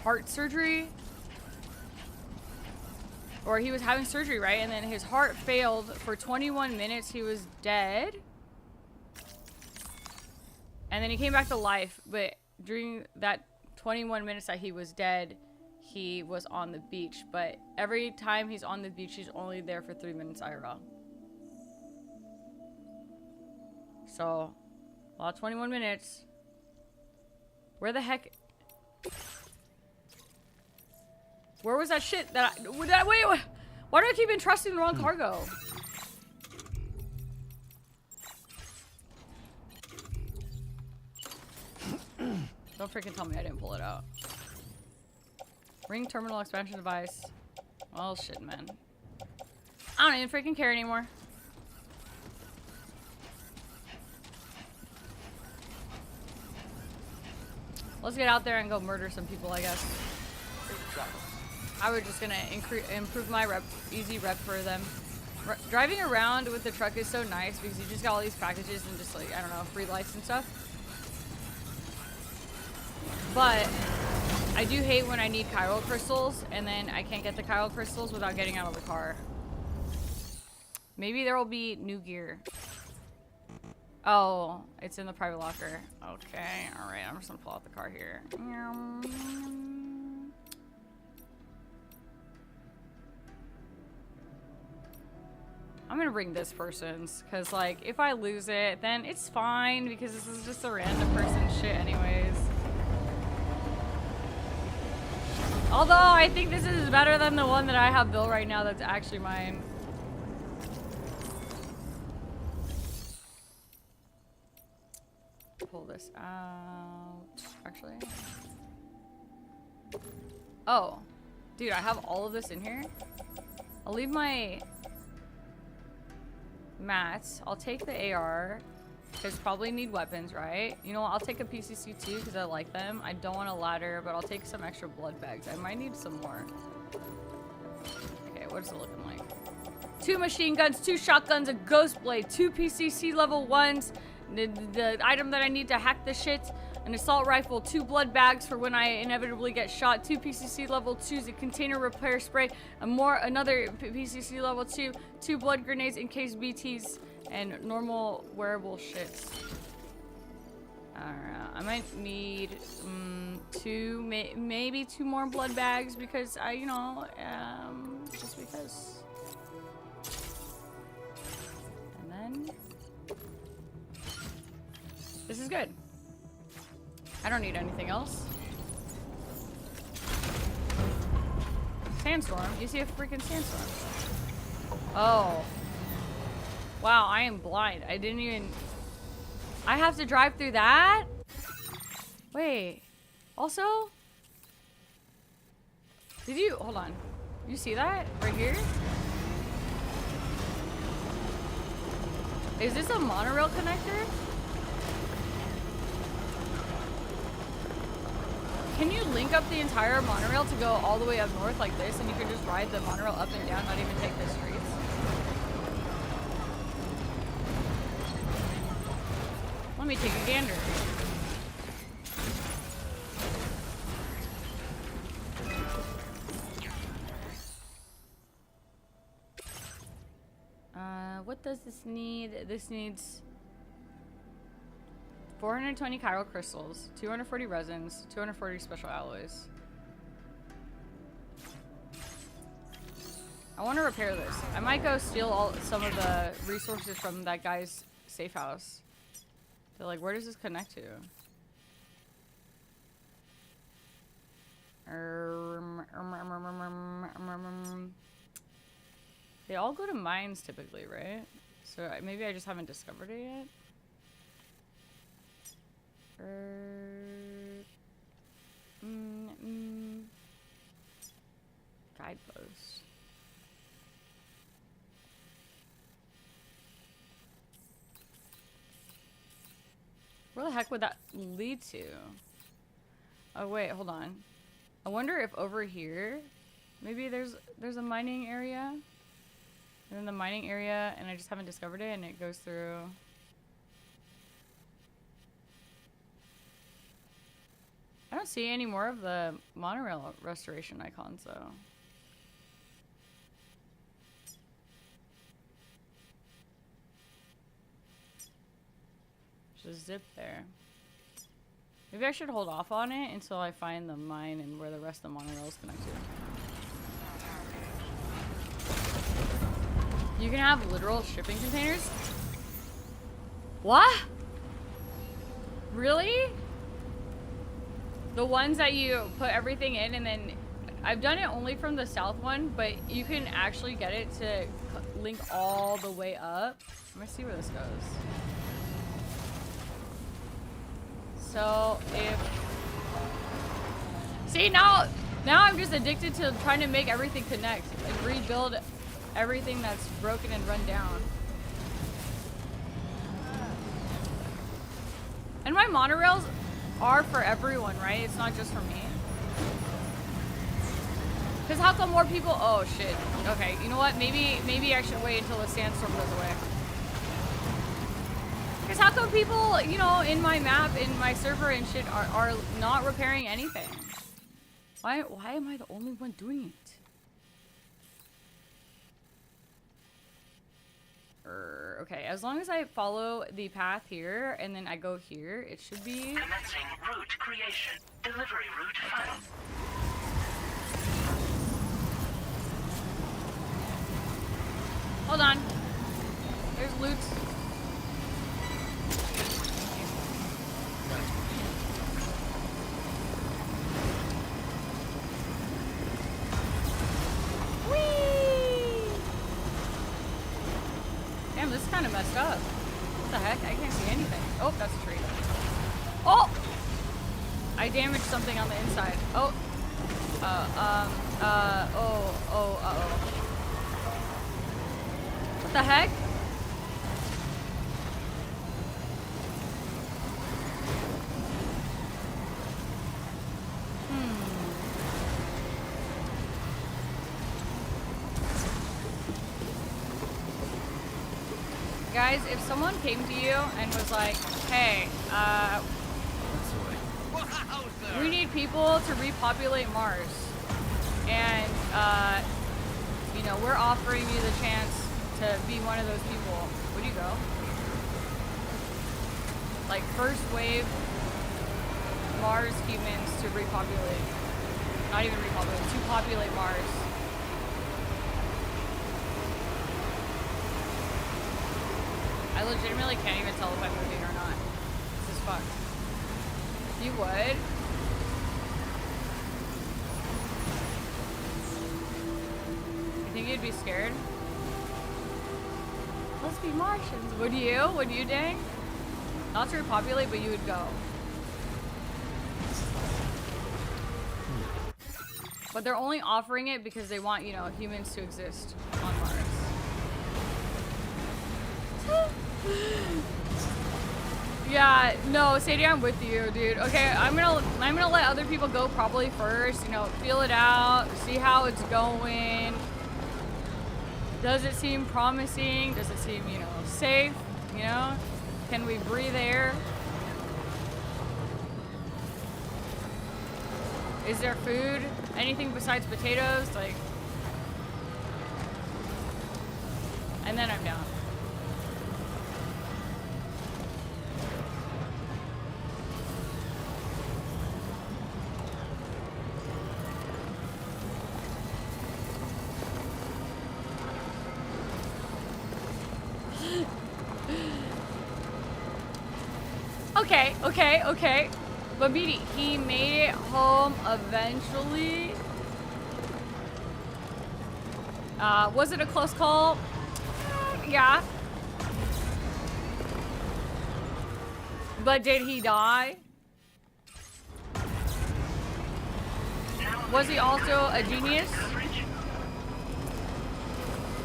heart surgery, or he was having surgery, right? And then his heart failed for 21 minutes. He was dead. And then he came back to life, but during that 21 minutes that he was dead, he was on the beach. But every time he's on the beach, he's only there for 3 minutes IRL. So, well, 21 minutes. Where the heck? Where was that shit that I, wait, why do I keep entrusting the wrong cargo? Don't freaking tell me I didn't pull it out. Ring terminal expansion device. Well, shit, man. I don't even freaking care anymore. Let's get out there and go murder some people, I guess. I was just gonna improve my easy rep for them. Driving around with the truck is so nice because you just got all these packages and just, like, I don't know, free lights and stuff. But I do hate when I need chiral crystals and then I can't get the chiral crystals without getting out of the car. Maybe there will be new gear. Oh, it's in the private locker. Okay, alright, I'm just gonna pull out the car here. I'm gonna bring this person's, because, like, if I lose it, then it's fine, because this is just a random person shit anyways. Although, I think this is better than the one that I have built right now that's actually mine. Pull this out. Actually. Oh. Dude, I have all of this in here. I'll leave my mats. I'll take the AR. Because probably need weapons, right? You know what? I'll take a PCC too because I like them. I don't want a ladder, but I'll take some extra blood bags. I might need some more. Okay, what is it looking like? 2 machine guns, 2 shotguns, a ghost blade, 2 PCC level 1s. The item that I need to hack the shit, an assault rifle, 2 blood bags for when I inevitably get shot, 2 PCC level 2s, a container repair spray, another PCC level 2, 2 blood grenades in case BTs, and normal wearable shits. Alright, I might need 2, maybe 2 more blood bags because you know, just because. And then this is good. I don't need anything else. Sandstorm? You see a freaking sandstorm. Oh. Wow, I am blind. I didn't even... I have to drive through that? Wait. Also? Did you... Hold on. You see that? Right here? Is this a monorail connector? Can you link up the entire monorail to go all the way up north like this and you can just ride the monorail up and down, not even take the streets? Let me take a gander. What does this need? This needs 420 chiral crystals, 240 resins, 240 special alloys. I want to repair this. I might go steal some of the resources from that guy's safe house. They're like, where does this connect to? They all go to mines typically, right? So maybe I just haven't discovered it yet. Enter. Guideposts. Where the heck would that lead to? Oh wait, hold on. I wonder if over here, maybe there's a mining area. And then the mining area, and I just haven't discovered it, and it goes through. I don't see any more of the monorail restoration icons though. There's a zip there. Maybe I should hold off on it until I find the mine and where the rest of the monorail is connected. You can have literal shipping containers? What? Really? The ones that you put everything in and then... I've done it only from the south one, but you can actually get it to link all the way up. I'm gonna see where this goes. So if... See, now I'm just addicted to trying to make everything connect and rebuild everything that's broken and run down. And my monorails are for everyone, right? It's not just for me. Because how come more people... Oh, shit. Okay, you know what? Maybe I should wait until the sandstorm goes away. Because how come people, you know, in my map, in my server and shit are not repairing anything? Why am I the only one doing it? Okay, as long as I follow the path here and then I go here, it should be... Commencing route creation. Delivery route final. Hold on. There's loot. Damn, this is kind of messed up. What the heck? I can't see anything. Oh, that's a tree. Oh! I damaged something on the inside. Oh. Uh-oh. What the heck? Guys, if someone came to you and was like, hey, we need people to repopulate Mars. And, you know, we're offering you the chance to be one of those people. Would you go? Like, first wave Mars humans to repopulate. Not even repopulate, to populate Mars. I legitimately can't even tell if I'm moving or not. This is fucked. You would? You think you'd be scared? Let's be Martians. Would you? Would you, Dang? Not to repopulate, but you would go. But they're only offering it because they want, you know, humans to exist on Mars. Yeah, no, Sadie, I'm with you, dude. Okay, I'm gonna let other people go probably first, you know, feel it out, see how it's going. Does it seem promising? Does it seem, you know, safe? You know? Can we breathe air? Is there food? Anything besides potatoes? Like... And then I'm down. Okay. But Beatty, he made it home eventually. Was it a close call? Yeah. But did he die? Was he also a genius?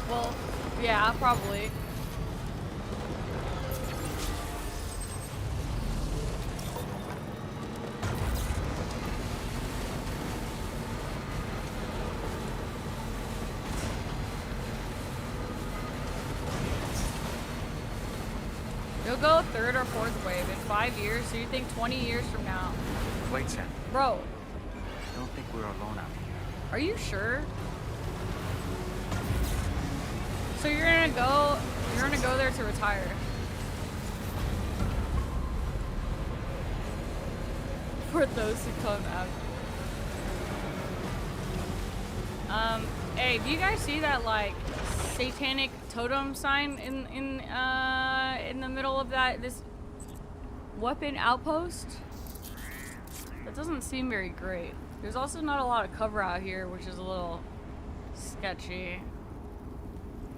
Well, yeah, probably. You'll go third or fourth wave in 5 years, so you think 20 years from now. Wait, Sam. Bro, I don't think we're alone out here. are you sure? So you're gonna go there to retire. For those who come after. Hey, do you guys see that like satanic totem sign in the middle of this weapon outpost? That doesn't seem very great. There's also not a lot of cover out here, which is a little sketchy.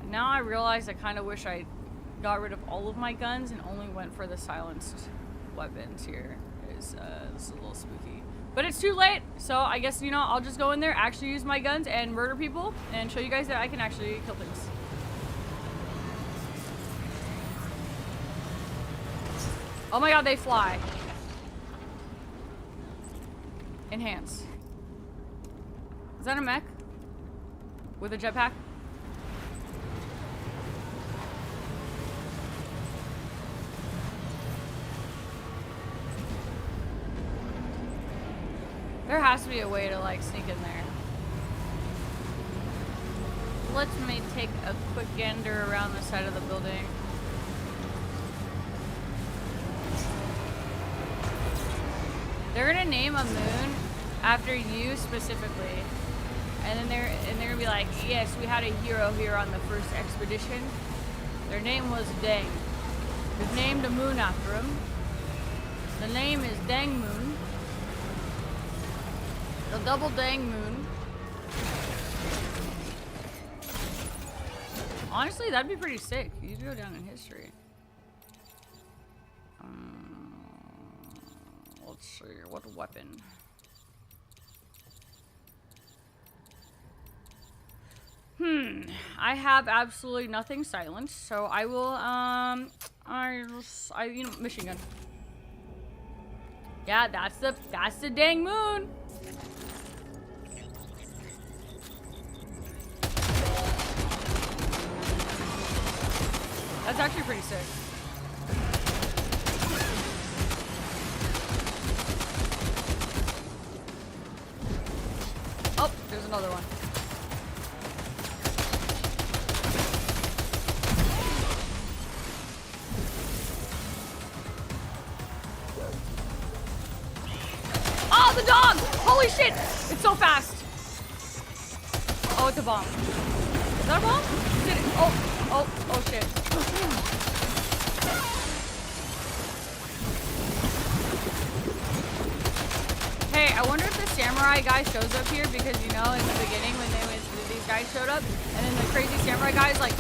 Now I realize I kind of wish I got rid of all of my guns and only went for the silenced weapons here. This is a little spooky. But it's too late, so I guess, you know, I'll just go in there, actually use my guns and murder people and show you guys that I can actually kill things. Oh my god, they fly. Enhance. Is that a mech? With a jetpack? There has to be a way to like sneak in there. Let me take a quick gander around the side of the building. They're gonna name a moon after you specifically, and then they're gonna be like, yes, we had a hero here on the first expedition. Their name was Dang. We've named a moon after him. The name is Dang Moon. The double Dang Moon. Honestly, that'd be pretty sick. You'd go down in history. Let's see, what weapon? I have absolutely nothing silenced, so I will, you know, machine gun. Yeah, that's the Dang Moon. That's actually pretty sick. Oh, there's another one. Oh, the dog! Holy shit! It's so fast. Oh, it's a bomb. Is that a bomb? Did it? Oh shit. Hey, I wonder if the samurai guy shows up here because, you know, in the beginning when these guys showed up, and then the crazy samurai guy is like,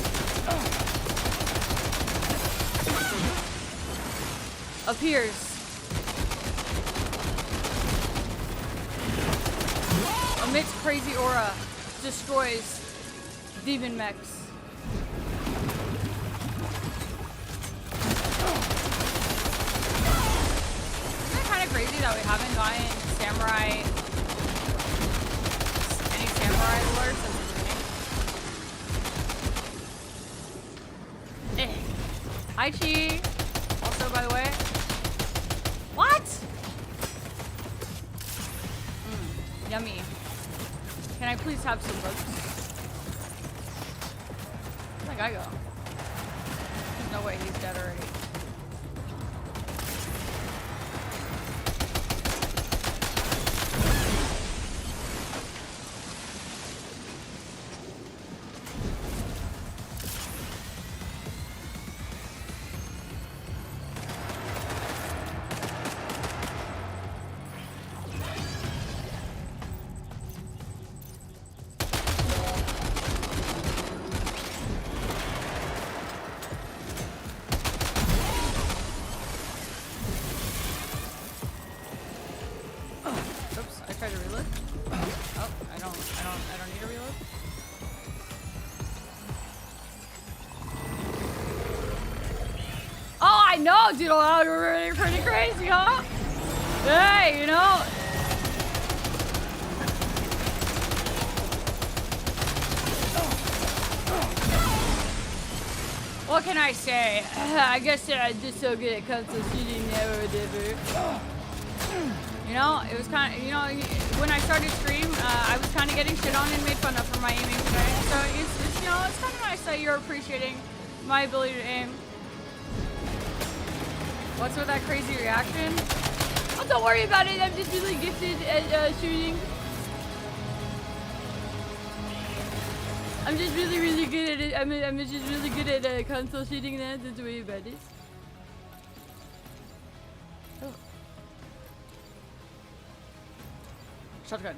appears. Emits crazy aura, destroys demon mechs. Isn't it kind of crazy that we haven't gotten any samurai lore since the beginning? Hi, Chi. Also, by the way. What? Yummy. Can I please have some books? Where'd that guy go? There's no way he's dead already. don't need to reload. Oh, I know, dude. Oh, we're pretty crazy, huh? Hey, you know. What can I say? I guess I'm just so good at console shooting now or whatever. You know, it was kind of, you know, when I started stream, I was kind of getting shit on and made fun of for my aiming today. So it's you know, it's kind of nice that you're appreciating my ability to aim. What's with that crazy reaction? Oh, don't worry about it. I'm just really gifted at shooting. I'm just really good at it. I'm just really good at console shooting now. Don't worry about it. Oh. Shotgun.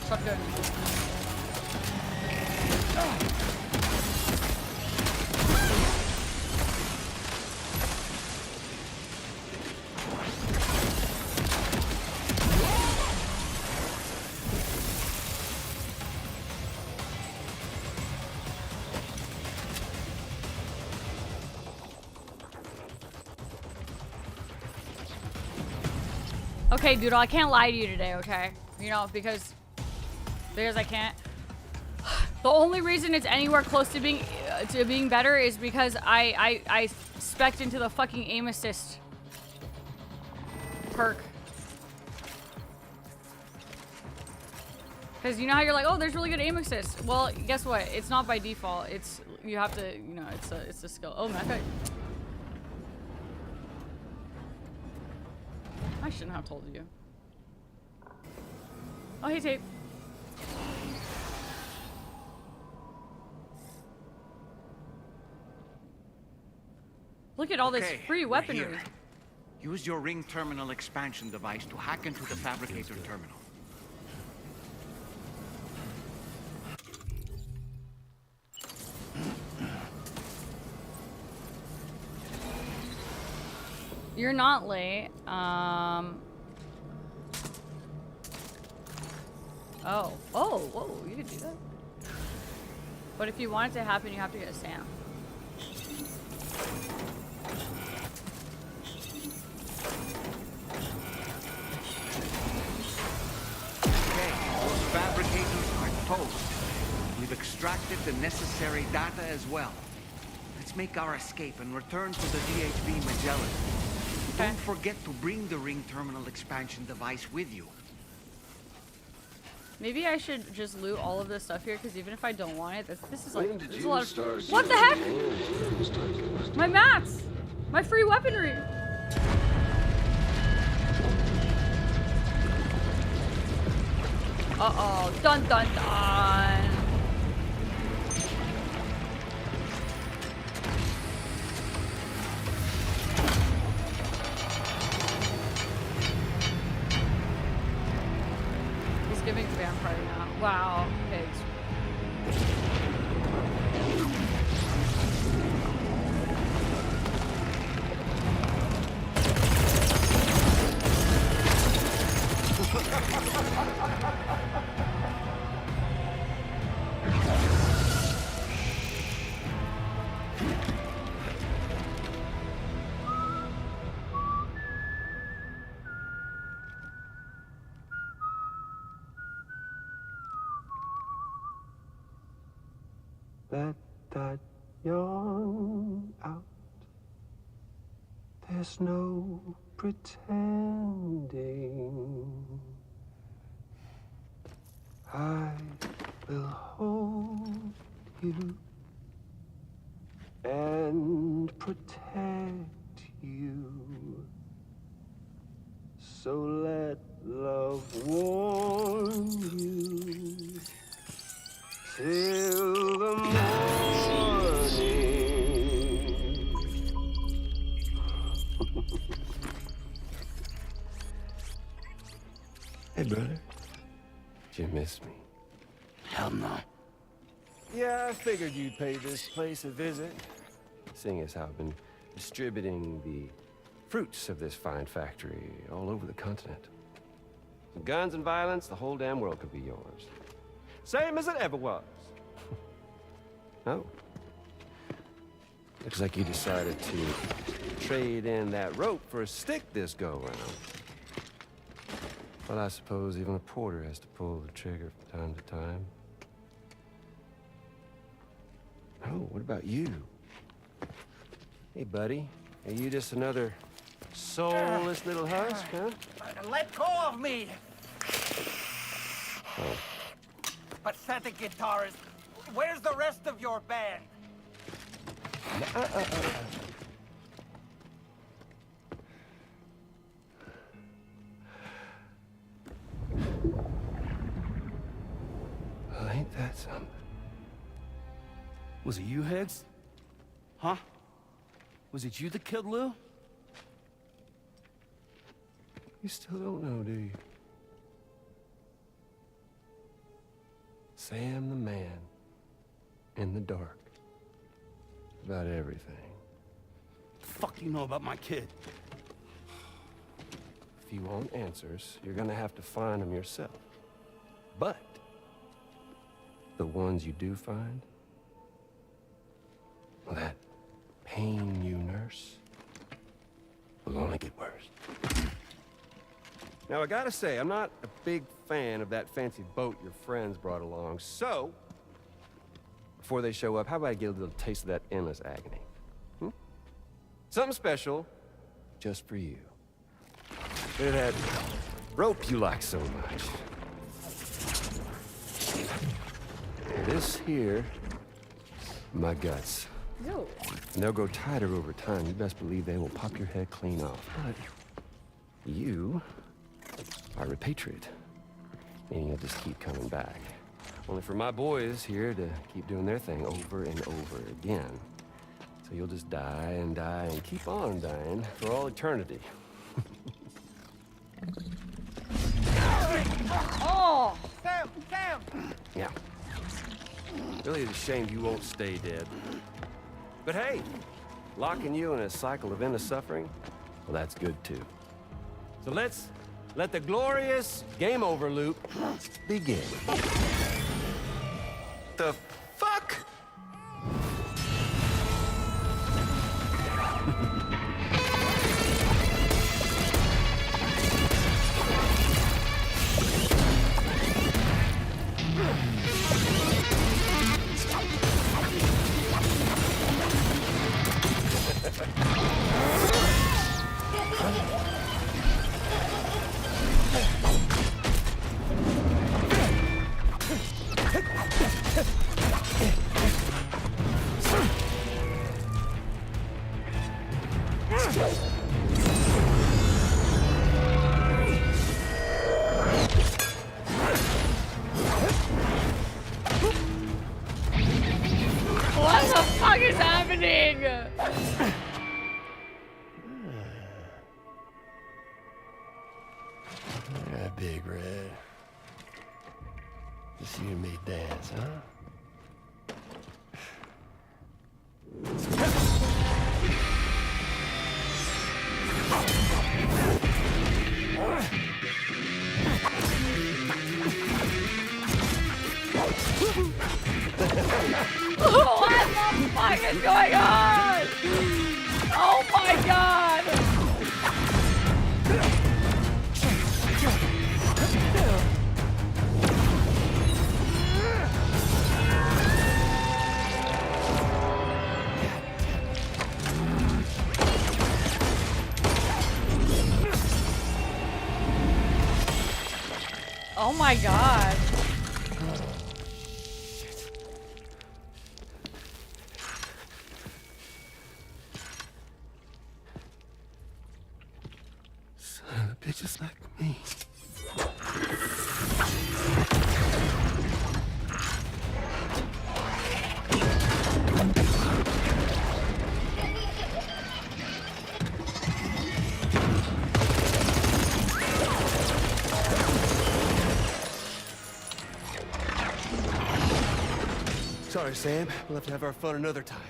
Shotgun. Oh. Okay, dude, I can't lie to you today, okay? You know, because I can't. The only reason it's anywhere close to being better is because I spec'd into the fucking aim assist perk. Because you know how you're like, oh, there's really good aim assist. Well, guess what? It's not by default. It's you have to, you know, it's a skill. Oh, Mecha. I shouldn't have told you. Oh, hey, Tape. Look at all this free weaponry. Use your ring terminal expansion device to hack into the fabricator terminal. You're not late. Oh, whoa, you could do that. But if you want it to happen, you have to get a Sam. Okay, those fabricators are toast. We've extracted the necessary data as well. Let's make our escape and return to the DHB Magellan. Okay. Don't forget to bring the ring terminal expansion device with you. Maybe I should just loot all of this stuff here, because even if I don't want it, this is like, there's a lot of... What the heck? My mats! My free weaponry! Uh-oh. Dun dun dun! Giving vampire now. Wow, pigs. Let that yawn out. There's no pretending. I will hold you and protect you. So let love warm you till the morning. Hey, brother. Did you miss me? Hell no. Yeah, I figured you'd pay this place a visit. Seeing as how I've been distributing the fruits of this fine factory all over the continent. With guns and violence, the whole damn world could be yours. Same as it ever was. Oh. Looks like you decided to trade in that rope for a stick this go-round. Well, I suppose even a porter has to pull the trigger from time to time. Oh, what about you? Hey, buddy. Are you just another soulless little husk, huh? Let go of me! Oh. Pathetic guitarist. Where's the rest of your band? Well, ain't that something? Was it you, Higgs? Huh? Was it you that killed Lou? You still don't know, do you? Sam the man in the dark about everything. The fuck you know about my kid? If you want answers, you're gonna have to find them yourself. But the ones you do find, well, that pain you nurse will only get worse. Now, I gotta say, I'm not a big fan of that fancy boat your friends brought along, so before they show up, how about I get a little taste of that endless agony? Hmm? Something special just for you. Bit of that rope you like so much. This here, my guts. No. And they'll grow tighter over time. You best believe they will pop your head clean off. But you are a patriot, meaning you'll just keep coming back. Only for my boys here to keep doing their thing over and over again. So you'll just die and die and keep on dying for all eternity. Oh! Sam! Sam! Yeah. Really, it's a shame you won't stay dead. But hey, locking you in a cycle of endless suffering, well, that's good too. So let's let the glorious game over loop begin. The fuck? What the fuck is happening? Yeah, Big Red. Just you and me dance, huh? What the fuck is going on? Oh my god! Oh my god. Son of a bitches like me. Sorry, Sam. We'll have to have our fun another time.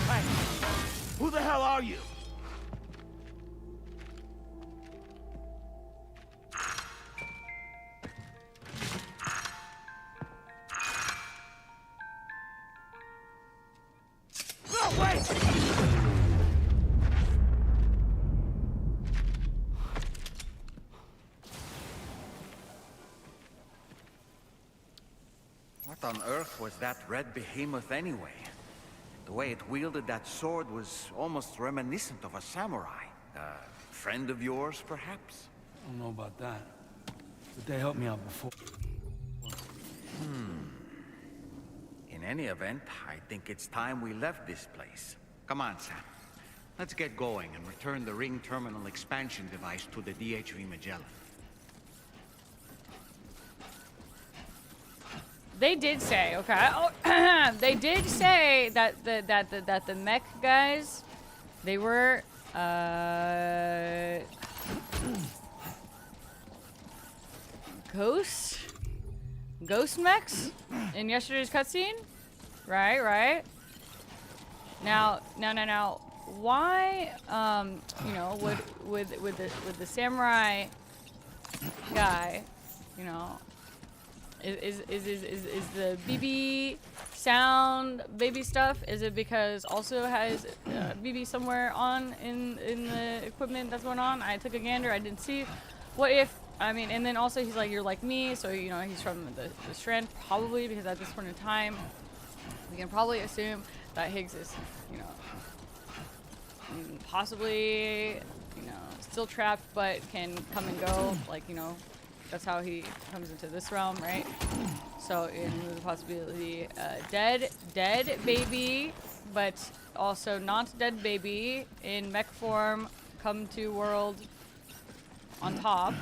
Hey, who the hell are you? was that red behemoth anyway? The way it wielded that sword was almost reminiscent of a samurai. A friend of yours, perhaps? I don't know about that. But they helped me out before. In any event, I think it's time we left this place. Come on, Sam. Let's get going and return the ring terminal expansion device to the DHV Magellan. They did say, okay, they did say that the mech guys, they were ghost mechs in yesterday's cutscene, right? Now, why, you know, with the samurai guy, you know, is the BB sound baby stuff? Is it because also has BB somewhere on in the equipment that's going on? I took a gander, I didn't see. What if, I mean, and then also he's like, you're like me, so you know he's from the Strand, probably, because at this point in time we can probably assume that Higgs is, you know, possibly, you know, still trapped but can come and go, like, you know, that's how he comes into this realm, right? So in the possibility, dead baby, but also not dead baby in mech form, come to world on top.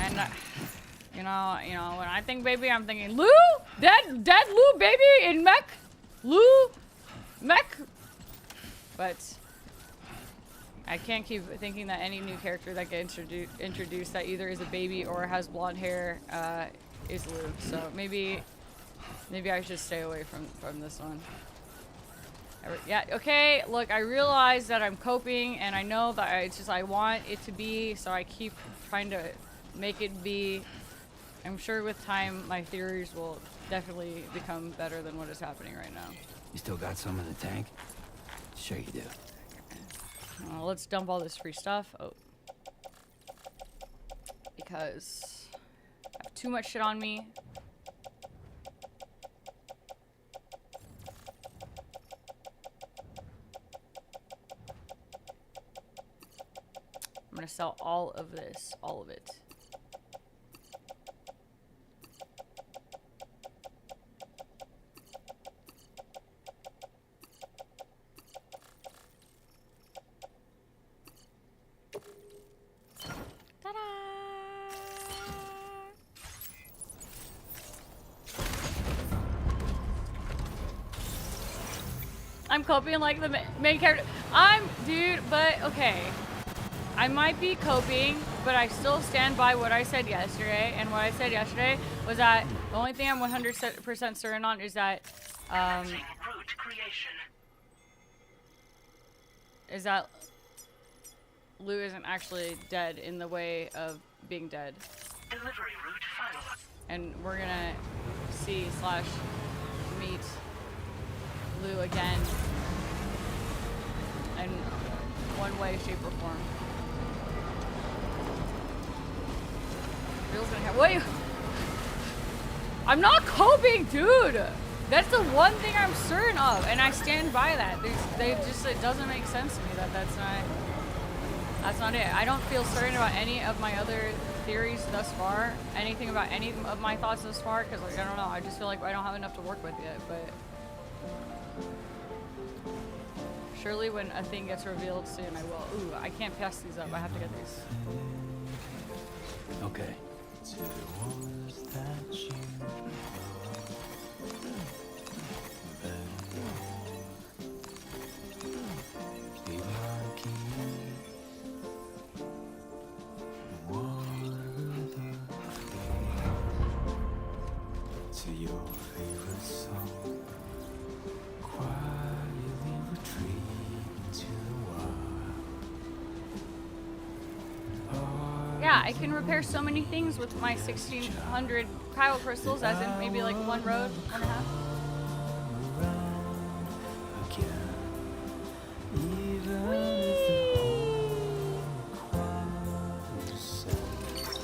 And you know, when I think baby, I'm thinking Lou, dead Lou baby in mech, Lou mech, but I can't keep thinking that any new character that gets introduced that either is a baby or has blonde hair is Luke. So maybe I should stay away from this one. Yeah, okay, look, I realize that I'm coping, and I know that it's just I want it to be, so I keep trying to make it be. I'm sure with time my theories will definitely become better than what is happening right now. You still got some in the tank? Sure you do. Let's dump all this free stuff. Oh. Because I have too much shit on me. I'm gonna sell all of this, all of it. I'm coping like the main character. Dude, but okay. I might be coping, but I still stand by what I said yesterday. And what I said yesterday was that the only thing I'm 100% certain on is that, Lou isn't actually dead in the way of being dead. Delivery route final. And we're gonna see/meet Lou again in one way, shape, or form. Reel's gonna have. Wait! I'm not coping, dude! That's the one thing I'm certain of, and I stand by that. It doesn't make sense to me that that's not it. I don't feel certain about any of my other theories thus far, anything about any of my thoughts thus far, because like, I don't know, I just feel like I don't have enough to work with yet, but surely when a thing gets revealed soon, I will. Ooh, I can't pass these up. I have to get these. Okay. To your favorite song, quietly retreat into the wild. Yeah, I can repair so many things with my 1600 cryo crystals, as in maybe like one road, 1.5.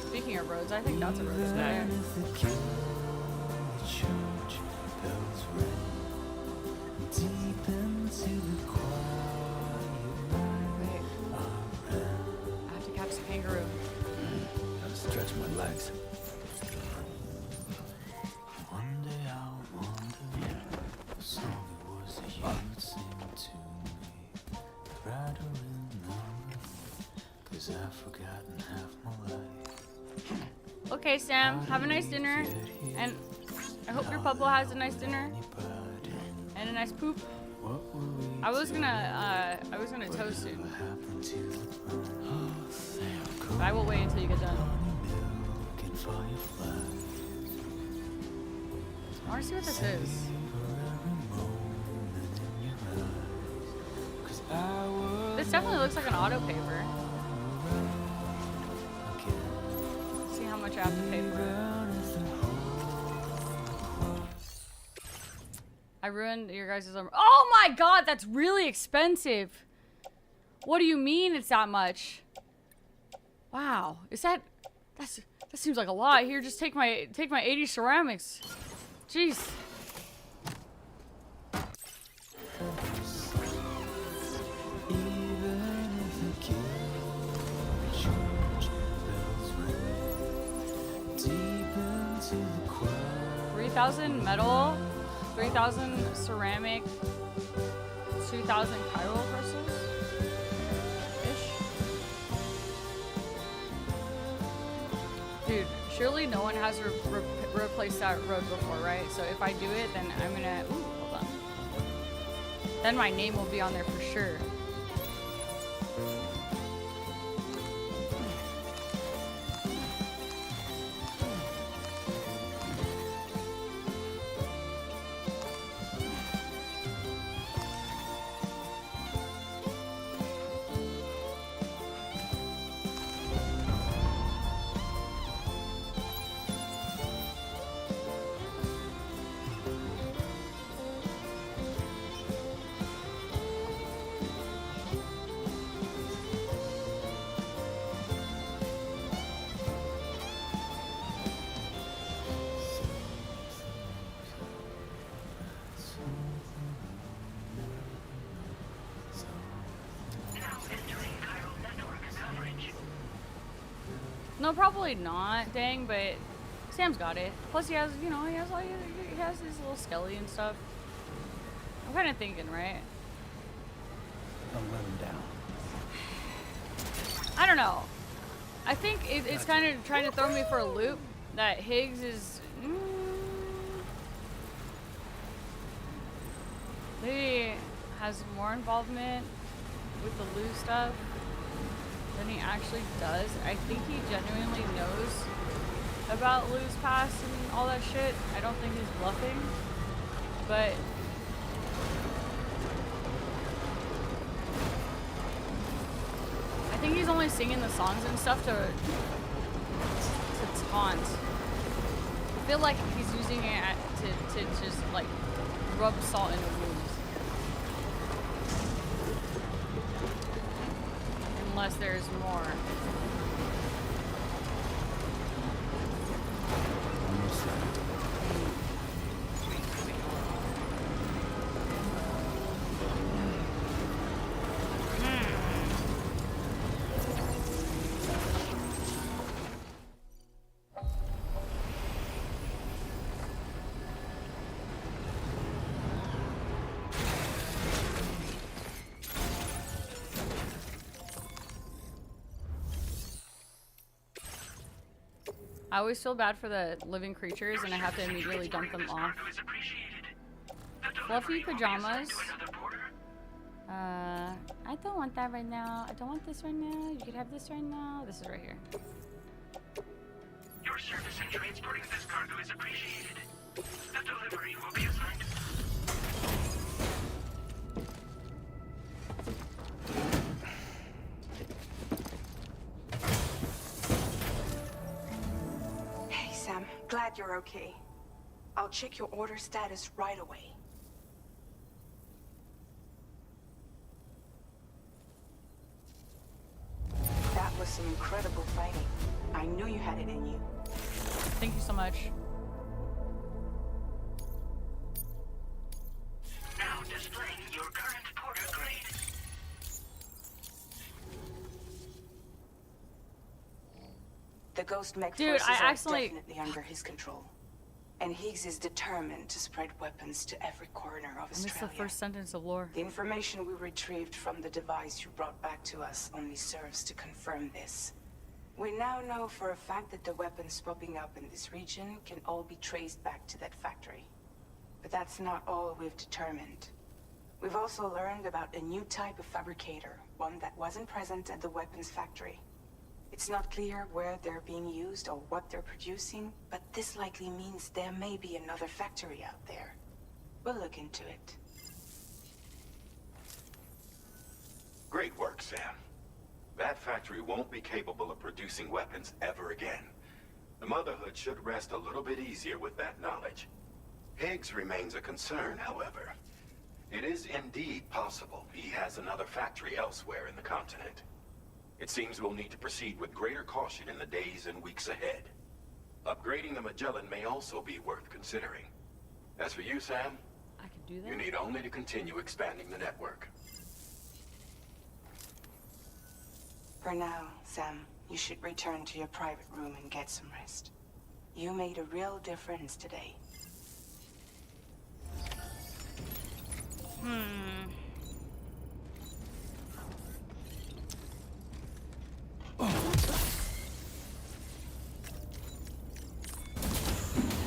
Speaking of roads, I think that's a road over there. would sing to me right around now, 'cause I've forgotten half my life. Okay, Sam, have a nice dinner, and I hope your puppo has a nice dinner and a nice poop. I was gonna toast it, but I will wait until you get done. I want to see what this is. This definitely looks like an auto paper. See how much I have to pay for it. I ruined your guys' armor. Oh my god, that's really expensive. What do you mean it's that much? Wow, that seems like a lot. Here, just take my 80 ceramics. Jeez. $3,000 metal, 3,000 ceramic, 2,000 chiral crystals. Dude, surely no one has replaced that road before, right? So if I do it, then I'm gonna... Ooh, hold on. Then my name will be on there for sure. No, probably not, dang, but Sam's got it. Plus he has, you know, he has his little skelly and stuff. I'm kind of thinking, right? Don't let him down. I don't know. I think it's kind of trying to throw me for a loop that Higgs is... maybe has more involvement with the Lou stuff than he actually does. I think he genuinely knows about Lou's past and all that shit. I don't think he's bluffing, but I think he's only singing the songs and stuff to taunt. I feel like he's using it to just like rub salt in the wounds. Unless there's more. I always feel bad for the living creatures and I have to immediately dump them off. Fluffy pajamas. I don't want that right now. I don't want this right now. You could have this right now. This is right here. Your service in transporting this cargo is appreciated. The delivery will be assigned. Hey, Sam. Glad you're okay. I'll check your order status right away. That was some incredible fighting. I knew you had it in you. Thank you so much. Now displaying your current porter grade. The ghost mech Dude, forces I are accidentally... definitely under his control. And Higgs is determined to spread weapons to every corner of I missed Australia. the first sentence of lore. The information we retrieved from the device you brought back to us only serves to confirm this. We now know for a fact that the weapons popping up in this region can all be traced back to that factory. But that's not all we've determined. We've also learned about a new type of fabricator, one that wasn't present at the weapons factory. It's not clear where they're being used or what they're producing, but this likely means there may be another factory out there. We'll look into it. Great work, Sam. That factory won't be capable of producing weapons ever again. The Motherhood should rest a little bit easier with that knowledge. Higgs remains a concern, however. It is indeed possible he has another factory elsewhere in the continent. It seems we'll need to proceed with greater caution in the days and weeks ahead. Upgrading the Magellan may also be worth considering. As for you, Sam, I can do that. you need only to continue expanding the network. For now, Sam, you should return to your private room and get some rest. You made a real difference today.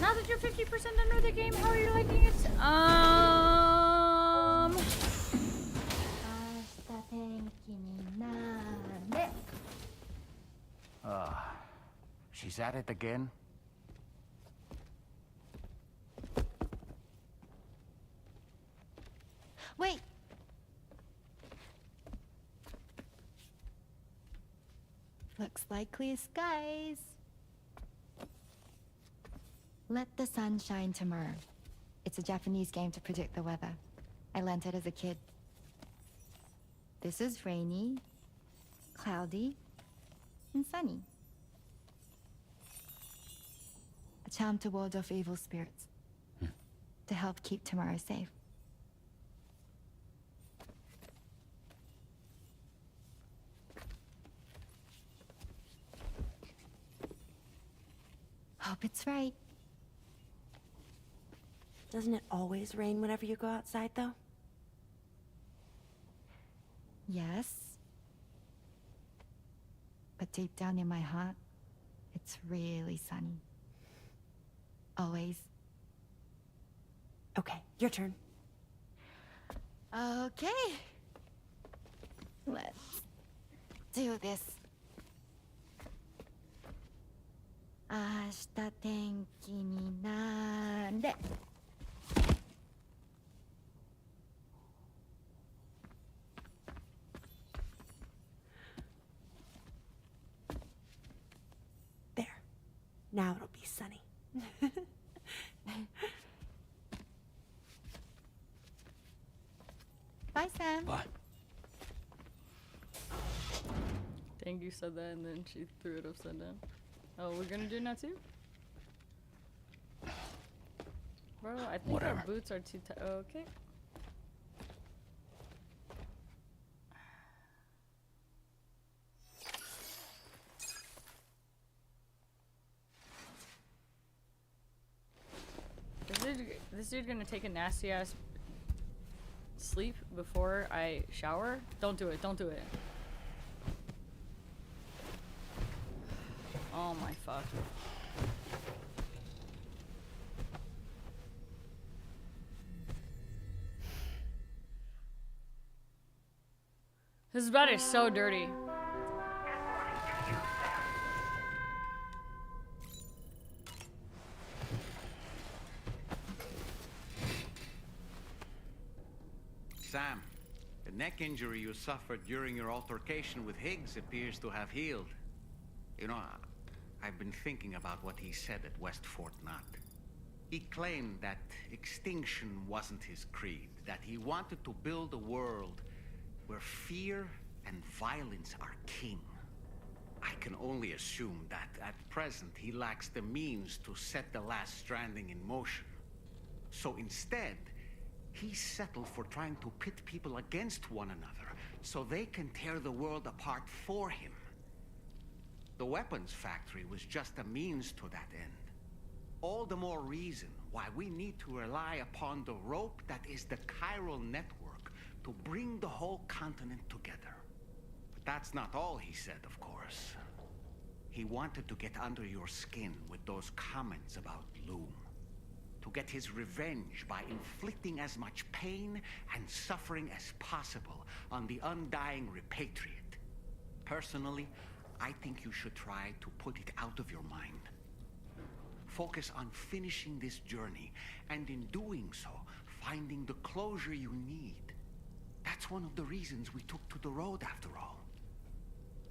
Now that you're 50% under the game, how are you liking it? She's at it again? Wait! Looks like clear skies. Let the sun shine tomorrow. It's a Japanese game to predict the weather. I learned it as a kid. This is rainy, cloudy, and sunny. A charm to ward off evil spirits. To help keep tomorrow safe. Hope it's right. Doesn't it always rain whenever you go outside, though? Yes. But deep down in my heart, it's really sunny. Always. Okay, your turn. Okay. Let's do this. 明日天気になれ。There. Now it'll be sunny. Bye, Sam. Bye. Dang, you said that and then she threw it upside down. Oh, we're gonna do it now too? Bro, I think Whatever. our boots are too tight. Okay. This dude gonna take a nasty ass sleep before I shower? Don't do it, don't do it. Oh my fuck. This bed is so dirty. Sam, the neck injury you suffered during your altercation with Higgs appears to have healed. You know, I've been thinking about what he said at West Fort Knot. He claimed that extinction wasn't his creed, that he wanted to build a world where fear and violence are king. I can only assume that at present he lacks the means to set the last stranding in motion. So instead, he settled for trying to pit people against one another so they can tear the world apart for him. The weapons factory was just a means to that end. All the more reason why we need to rely upon the rope that is the chiral network to bring the whole continent together. But that's not all he said, of course. He wanted to get under your skin with those comments about Loom. To get his revenge by inflicting as much pain and suffering as possible on the undying repatriate. Personally, I think you should try to put it out of your mind. Focus on finishing this journey, and in doing so, finding the closure you need. That's one of the reasons we took to the road, after all.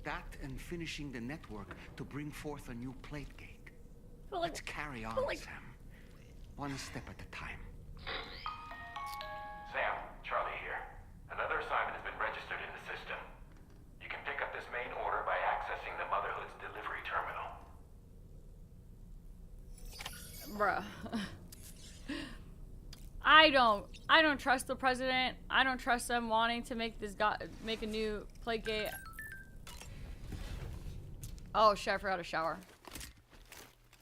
That and finishing the network to bring forth a new plate gate. Let's carry on, Sam. One step at a time. Sam, Charlie here. Another assignment has been registered in the system. You can pick up this main order by accessing the Motherhood's delivery terminal. Bruh. I don't trust the president. I don't trust them wanting to make a new plate gate. Oh shit, I forgot a shower.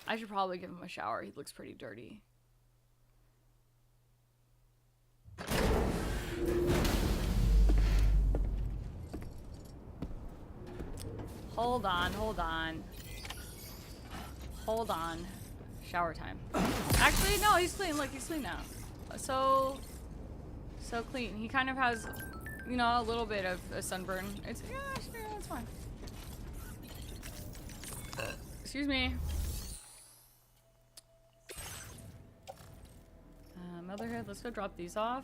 I should probably give him a shower. He looks pretty dirty. Hold on, hold on. Hold on. Shower time. Actually, no, he's clean. Look, he's clean now. So clean. He kind of has, you know, a little bit of a sunburn. It's, yeah, actually, yeah, it's fine. Excuse me. Motherhood, let's go drop these off.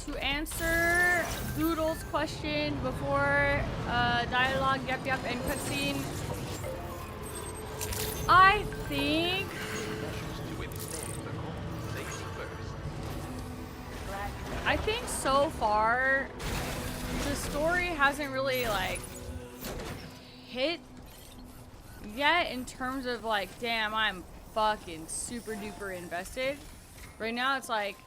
To answer Doodle's question before dialogue, yep, and cutscene, I think so far the story hasn't really like hit yet in terms of like, damn, I'm fucking super duper invested. Right now it's like,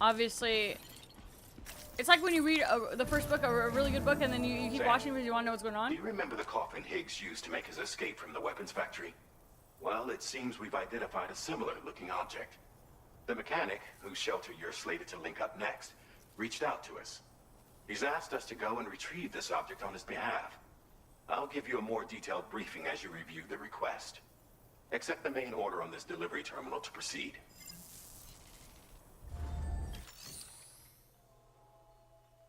obviously, it's like when you read the first book, a really good book, and then you keep watching because you want to know what's going on. Do you remember the coffin Higgs used to make his escape from the weapons factory? Well, it seems we've identified a similar looking object. The mechanic, whose shelter you're slated to link up next, reached out to us. He's asked us to go and retrieve this object on his behalf. I'll give you a more detailed briefing as you review the request. Accept the main order on this delivery terminal to proceed.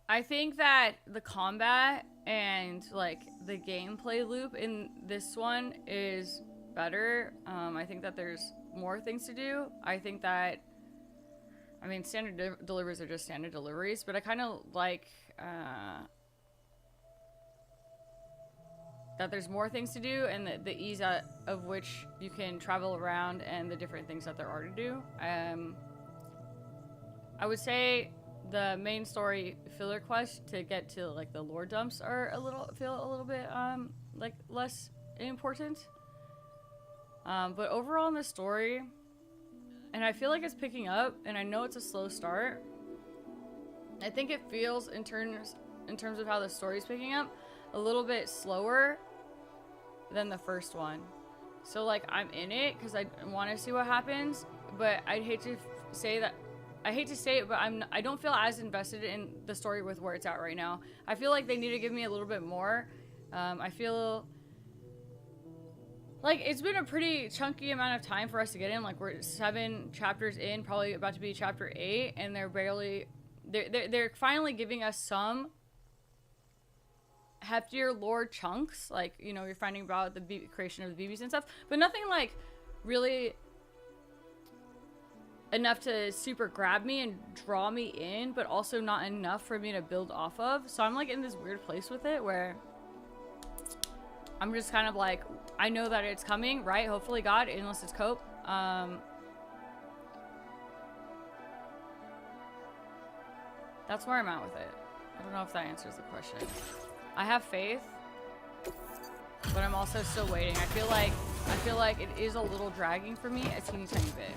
I think that the combat and like the gameplay loop in this one is better. I think that there's more things to do. I think that, I mean, standard deliveries are just standard deliveries, but I kind of like that there's more things to do, and the ease of which you can travel around and the different things that there are to do. I would say the main story filler quest to get to like the lore dumps are feel a little bit like less important. But overall in the story, and I feel like it's picking up, and I know it's a slow start. I think it feels in terms of how the story's picking up a little bit slower than the first one. So like I'm in it because I want to see what happens, but I'd hate to say that. I hate to say it, but I don't feel as invested in the story with where it's at right now. I feel like they need to give me a little bit more. I feel like it's been a pretty chunky amount of time for us to get in. Like we're 7 chapters in, probably about to be chapter 8, and they're finally giving us some heftier lore chunks. Like, you know, you're finding about the creation of the BBs and stuff, but nothing like really enough to super grab me and draw me in, but also not enough for me to build off of. So I'm like in this weird place with it where I'm just kind of like, I know that it's coming, right? Hopefully, God, unless it's Cope. That's where I'm at with it. I don't know if that answers the question. I have faith, but I'm also still waiting. I feel like it is a little dragging for me, a teeny tiny bit.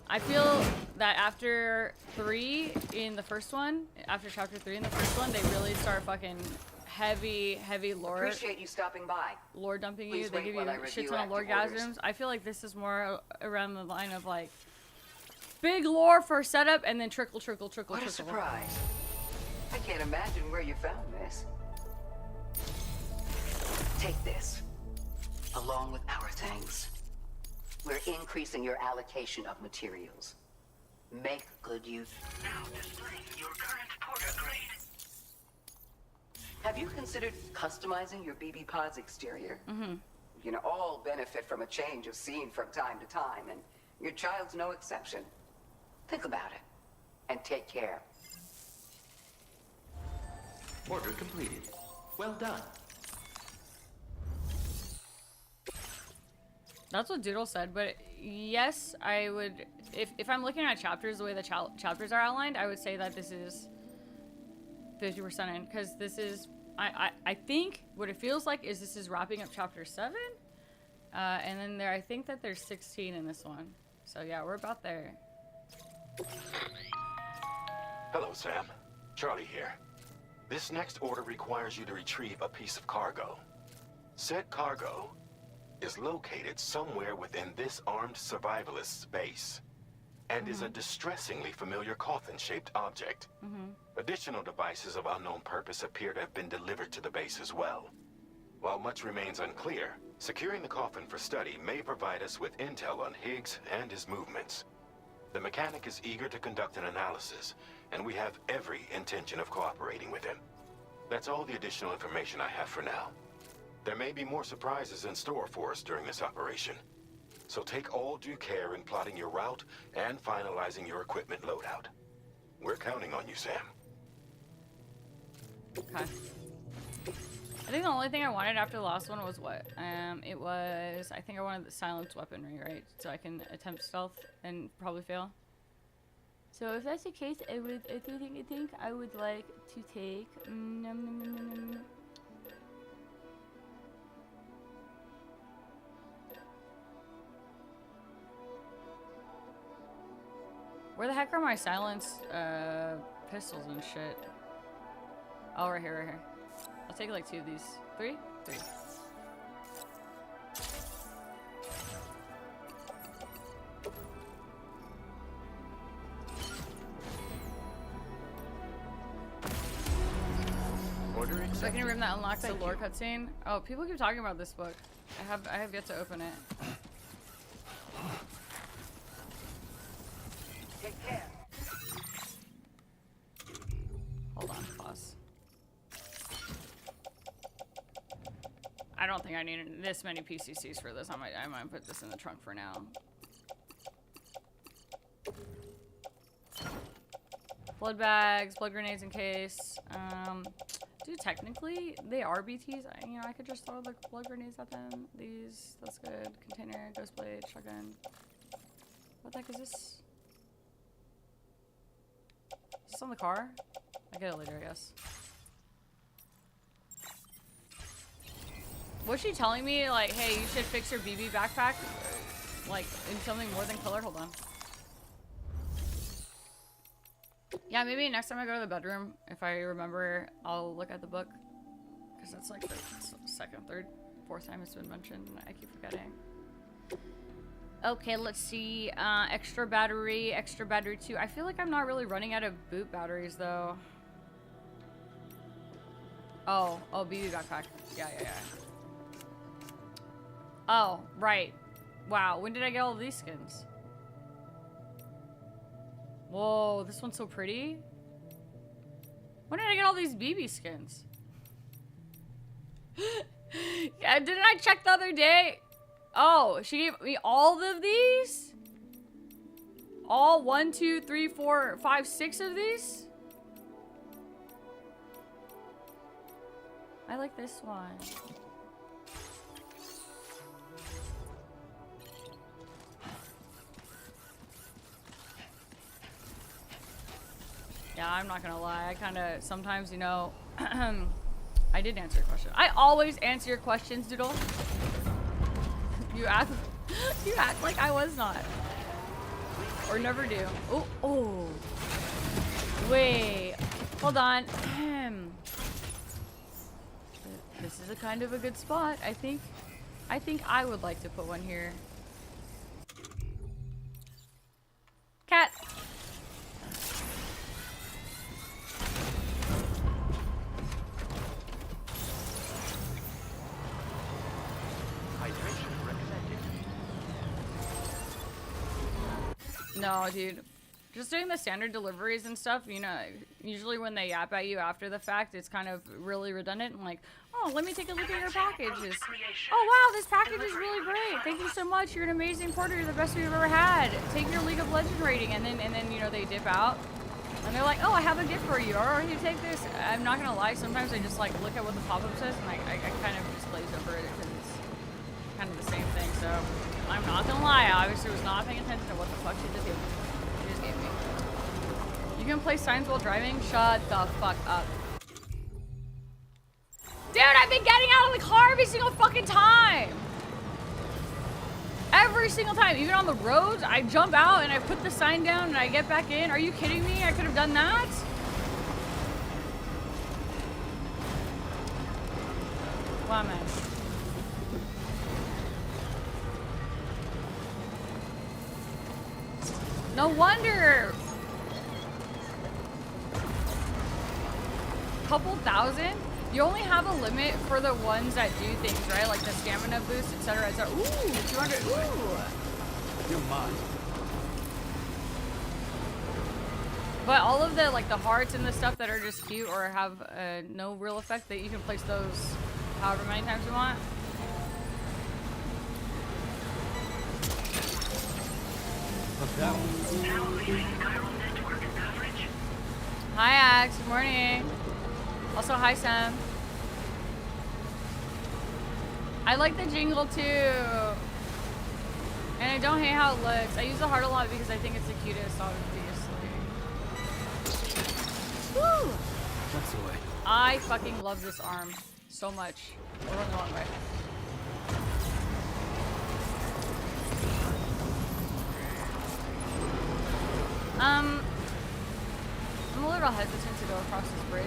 I feel that after 3 in the first one, after chapter 3 in the first one, they really start fucking heavy lore. Appreciate you stopping by. Lore dumping Please you. They wait give while I you a review shit ton of active orders. lore-gasms. I feel like this is more around the line of like big lore for setup and then trickle. What a surprise. I can't imagine where you found this. Take this, along with our thanks. We're increasing your allocation of materials. Make good use. Now displaying your current porter grade. Have you considered customizing your BB pod's exterior? Mm-hmm. You know, all benefit from a change of scene from time to time, and your child's no exception. Think about it, and take care. Order completed. Well done. That's what Doodle said, but yes, I would, if I'm looking at chapters the way the chapters are outlined, I would say that this is 50% in, because this is, I think what it feels like is this is wrapping up chapter 7, and then I think that there's 16 in this one. So yeah, we're about there. Hello, Sam. Charlie here. This next order requires you to retrieve a piece of cargo. Said cargo is located somewhere within this armed survivalist's base and is a distressingly familiar coffin-shaped object. Additional devices of unknown purpose appear to have been delivered to the base as well. While much remains unclear, securing the coffin for study may provide us with intel on Higgs and his movements. The mechanic is eager to conduct an analysis, and we have every intention of cooperating with him. That's all the additional information I have for now. There may be more surprises in store for us during this operation, so take all due care in plotting your route and finalizing your equipment loadout. We're counting on you, Sam. Okay. I think the only thing I wanted after the last one was what? It was, I think I wanted the silenced weaponry, right? So I can attempt stealth and probably fail. So if that's the case, I think I would like to take, where the heck are my silenced pistols and shit? Oh, right here. I'll take like 2 of these. 3? 3. Order accepted. Second room that unlocks the Thank lore you. cutscene. Oh, people keep talking about this book. I have yet to open it. Take care. Hold on, pause. I don't think I need this many PCCs for this. I might put this in the trunk for now. Blood bags, blood grenades in case. Dude, technically they are BTs. You know, I could just throw the blood grenades at them. These, that's good. Container, ghost blade, shotgun. What the heck is this? Is this on the car? I get it later, I guess. Was she telling me, like, hey, you should fix your BB backpack, like, in something more than color? Hold on. Yeah, maybe next time I go to the bedroom, if I remember, I'll look at the book. Because that's like the second, third, fourth time it's been mentioned, and I keep forgetting. Okay, let's see. Extra battery 2. I feel like I'm not really running out of boot batteries, though. Oh, BB backpack. Yeah. Oh, right. Wow, when did I get all of these skins? Whoa, this one's so pretty. When did I get all these BB skins? Yeah, didn't I check the other day? Oh, she gave me all of these? All 1, 2, 3, 4, 5, 6 of these? I like this one. Yeah, I'm not gonna lie. I kind of sometimes, you know, I did answer your question. I always answer your questions, Doodle. You act like I was not. Or never do. Oh, oh. Wait. Hold on. This is a kind of a good spot, I think. I think I would like to put one here. Cat. Hydration recommended. No, dude. Just doing the standard deliveries and stuff, you know, usually when they yap at you after the fact, it's kind of really redundant and like, oh, let me take a look at your packages. Oh, wow, this package is really great. Thank you so much. You're an amazing porter. You're the best we've ever had. Take your League of Legends rating. And then, you know, they dip out. And they're like, oh, I have a gift for you. Or you take this. I'm not going to lie. Sometimes I just, like, look at what the pop-up says and I kind of just glaze over it because it's kind of the same thing. So I'm not going to lie. I obviously was not paying attention to what the fuck she just gave me. You can play signs while driving? Shut the fuck up. Dude, I've been getting out of the car every single fucking time. Every single time. Even on the roads, I jump out and I put the sign down and I get back in. Are you kidding me? I could have done that? Wow, man. No wonder. Couple thousand? You only have a limit for the ones that do things, right? Like the stamina boost, etc. etc. Ooh, 200. Ooh. You're mine. But all of the like the hearts and the stuff that are just cute or have no real effect, that you can place those however many times you want. Look that one. Hi, Axe. Good morning. Also, hi, Sam. I like the jingle too. And I don't hate how it looks. I use the heart a lot because I think it's the cutest, obviously. Woo! That's the way. I fucking love this arm so much. We're going the wrong way. I'm a little hesitant to go across this bridge.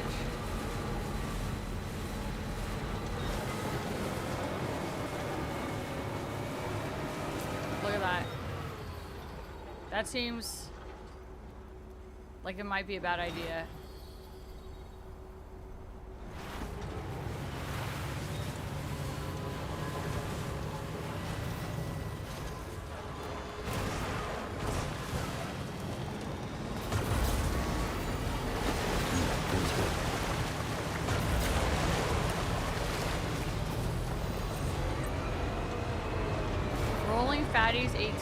Look at that. That seems like it might be a bad idea. Rolling Fatties 18.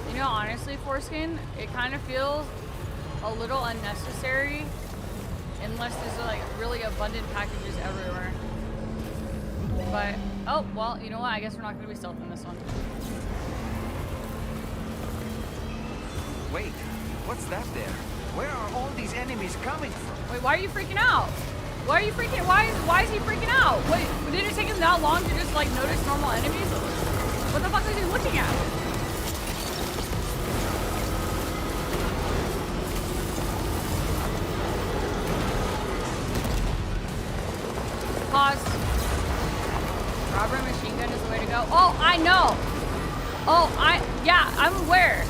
You know, honestly, Foreskin, it kind of feels a little unnecessary unless there's like really abundant packages everywhere. But, oh, well, you know what? I guess we're not going to be stealth in this one. Wait, what's that there? Where are all these enemies coming from? Wait, why are you freaking out? Why are you freaking? Why is he freaking out? Wait, did it take him that long to just like notice normal enemies? What the fuck is he looking at? Pause. Robber machine gun is the way to go. Oh, I know. Oh, yeah, I'm aware.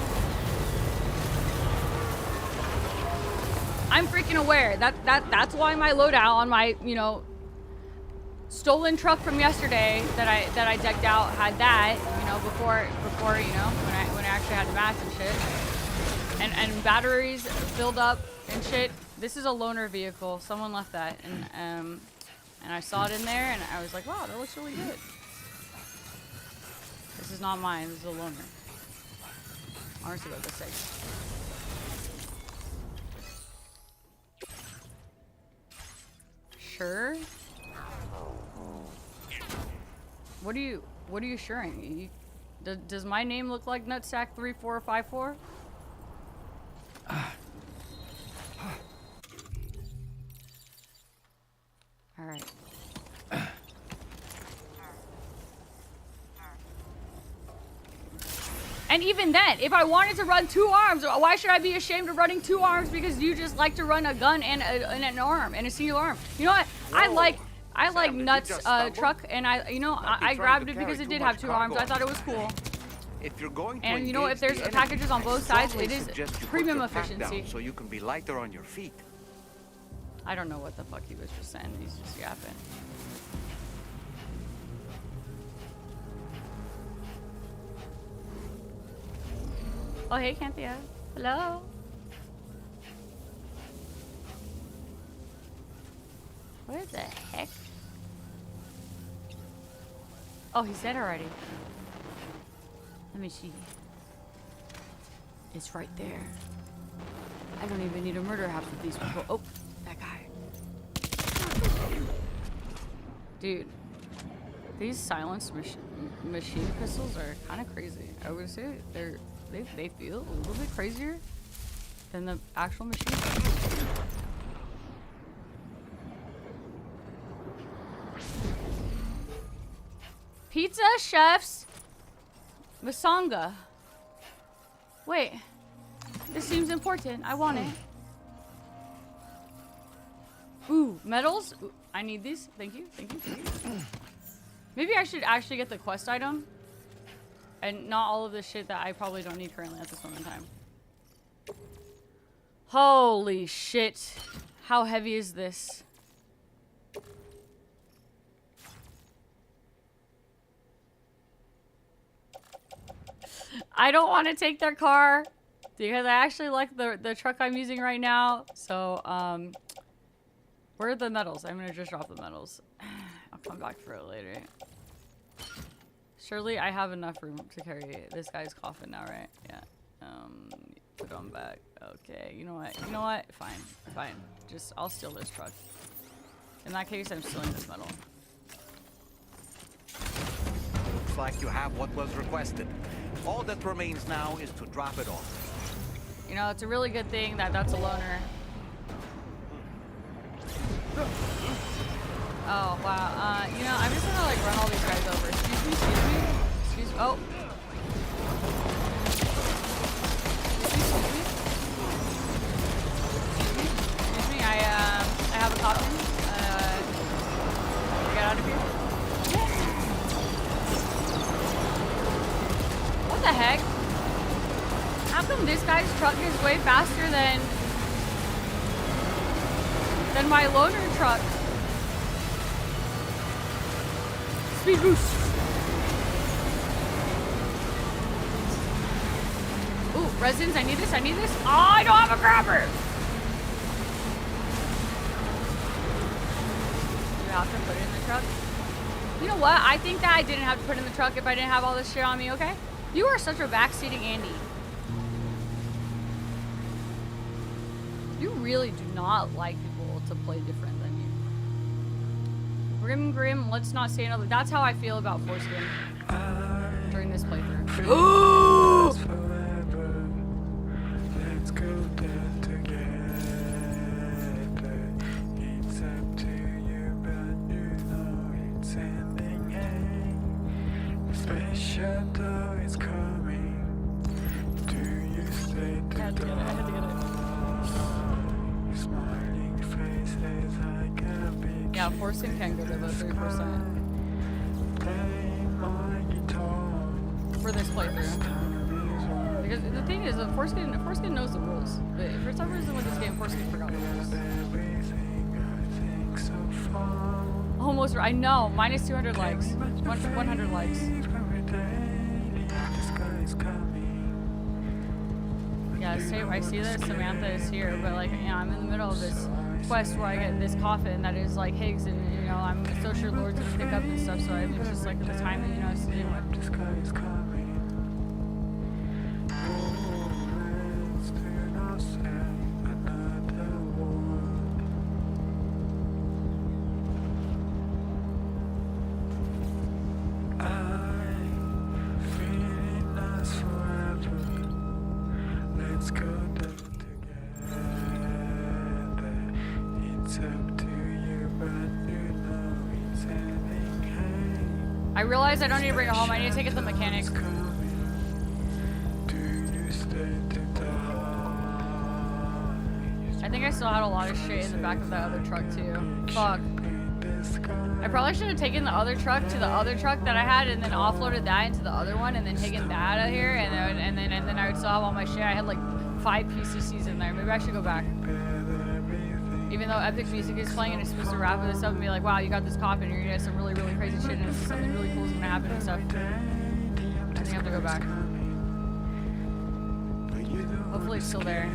I'm freaking aware. That's why my loadout on my, you know, stolen truck from yesterday that I decked out had that, you know, before you know, when I actually had mats and shit. And batteries filled up and shit. This is a loaner vehicle. Someone left that and I saw it in there and I was like, wow, that looks really good. This is not mine, this is a loaner. Honestly, what this says. Sure. What are you assuring? Does my name look like Nutsack 3454? All right. And even then, if I wanted to run 2 arms, why should I be ashamed of running 2 arms because you just like to run a gun and an arm and a single arm? You know what? I like Nuts truck, and I grabbed it because it did have 2 arms. I thought it was cool. If you're going to And you know, if there's engage the packages on enemy, both sides, strongly it is suggest you put premium your pack down efficiency. so you can be lighter on your feet. I don't know what the fuck he was just saying. He's just yapping. Oh, hey, Canthea. Hello. Where the heck? Oh, he said already. Let me see. It's right there. I don't even need to murder half of these people. Oh, that guy. Dude, these silenced machine pistols are kind of crazy. I would say they feel a little bit crazier than the actual machine. Pizza chefs Masanga. Wait, this seems important. I want it. Ooh, medals. Ooh, I need these. Thank you. Thank you. Thank you. Maybe I should actually get the quest item and not all of the shit that I probably don't need currently at this moment in time. Holy shit. How heavy is this? I don't want to take their car because I actually like the truck I'm using right now. So, where are the medals? I'm gonna just drop the medals. I'll come back for it later. Surely I have enough room to carry this guy's coffin now, right? Yeah. Put on back. Okay. You know what? You know what? Fine. Fine. Just I'll steal this truck. In that case, I'm stealing this medal. Looks like you have what was requested. All that remains now is to drop it off. You know, it's a really good thing that that's a loner. Oh, wow. You know, I'm just gonna, like, run all these guys over. Excuse me, excuse me. Excuse me. Oh. Excuse me, I have a coffin. Get out of here. What the heck? How come this guy's truck is way faster than my loaner truck? Speed boost. Ooh, resins, I need this, I need this. Oh, I don't have a grabber. You have to put it in the truck. You know what? I think that I didn't have to put it in the truck if I didn't have all this shit on me, okay? You are such a backseating Andy. You really do not like people to play different than you. Grim, let's not say another. That's how I feel about Foreskin during this playthrough. Ooh! Let's go down together. It's up to you, but you know it's ending. The space shuttle is coming. Do you stay I had to get it. I had to get it. Smiling faces, I can be. Yeah, Foreskin can go to the 3%. For this playthrough. Because the thing is, Foreskin knows the rules. But for some reason with this game, Foreskin forgot the rules. Almost, I know, minus 200 likes. 100 likes. Yeah, I see that Samantha is here, but like, you know, I'm in the middle of this quest where I get this coffin that is like Higgs, and you know, I'm so sure Lord's gonna pick up and stuff, so I'm just like the time that, you know, it's to do it. I realized I don't need to bring it home. I need to take it to the mechanic. I think I still had a lot of shit in the back of that other truck too. Fuck. I probably should have taken the other truck to the other truck that I had and then offloaded that into the other one and then taken that out of here and then I would still have all my shit. I had like 5 PCCs in there. Maybe I should go back. Even though epic music is playing and it's supposed to wrap this up and be like, wow, you got this cop and you're gonna get some really, really crazy shit and something really cool is gonna happen and stuff. I think I have to go back. Hopefully it's still there.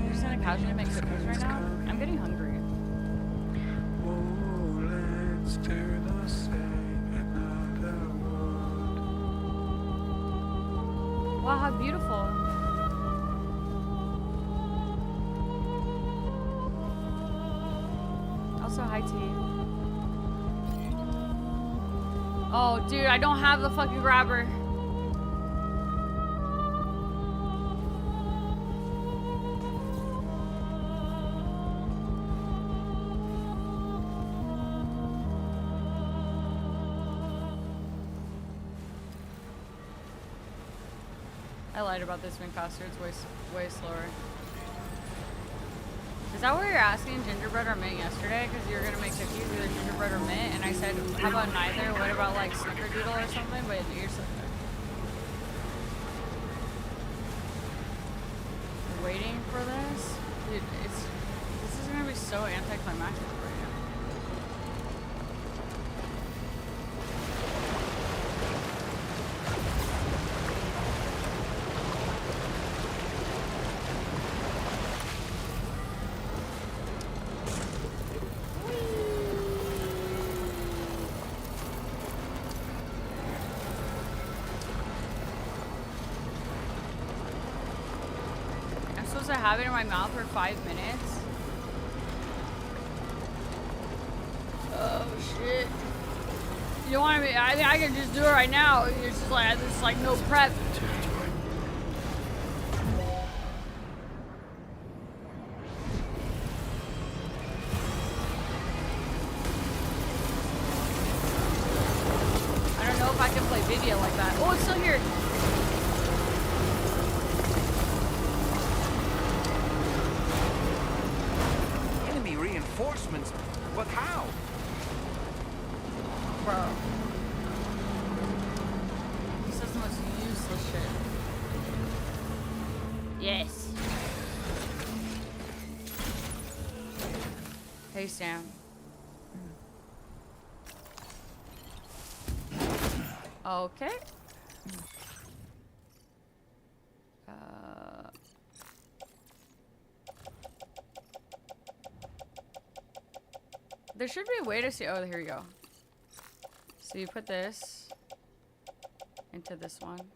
You're just gonna casually make cookies right now? I'm getting hungry. Wow, how beautiful. Also, hi T. Oh, dude, I don't have the fucking grabber. I lied about this one, Coster. It's way slower. Is that what you're asking, gingerbread or mint yesterday? Because you were gonna make cookies, either gingerbread or mint, and I said, how about neither? What about like snickerdoodle or something? But you're waiting for this, dude. This is gonna be so anticlimactic right now. To have it in my mouth for 5 minutes. Oh shit! You don't want me? I think I can just do it right now. It's just like no prep. I don't know if I can play video like that. Oh, it's still here. Reinforcements? But how? Bro. This is the most useless shit. Yes. Hey, Sam. Okay. There should be a way to see. Oh, here we go. So you put this into this one.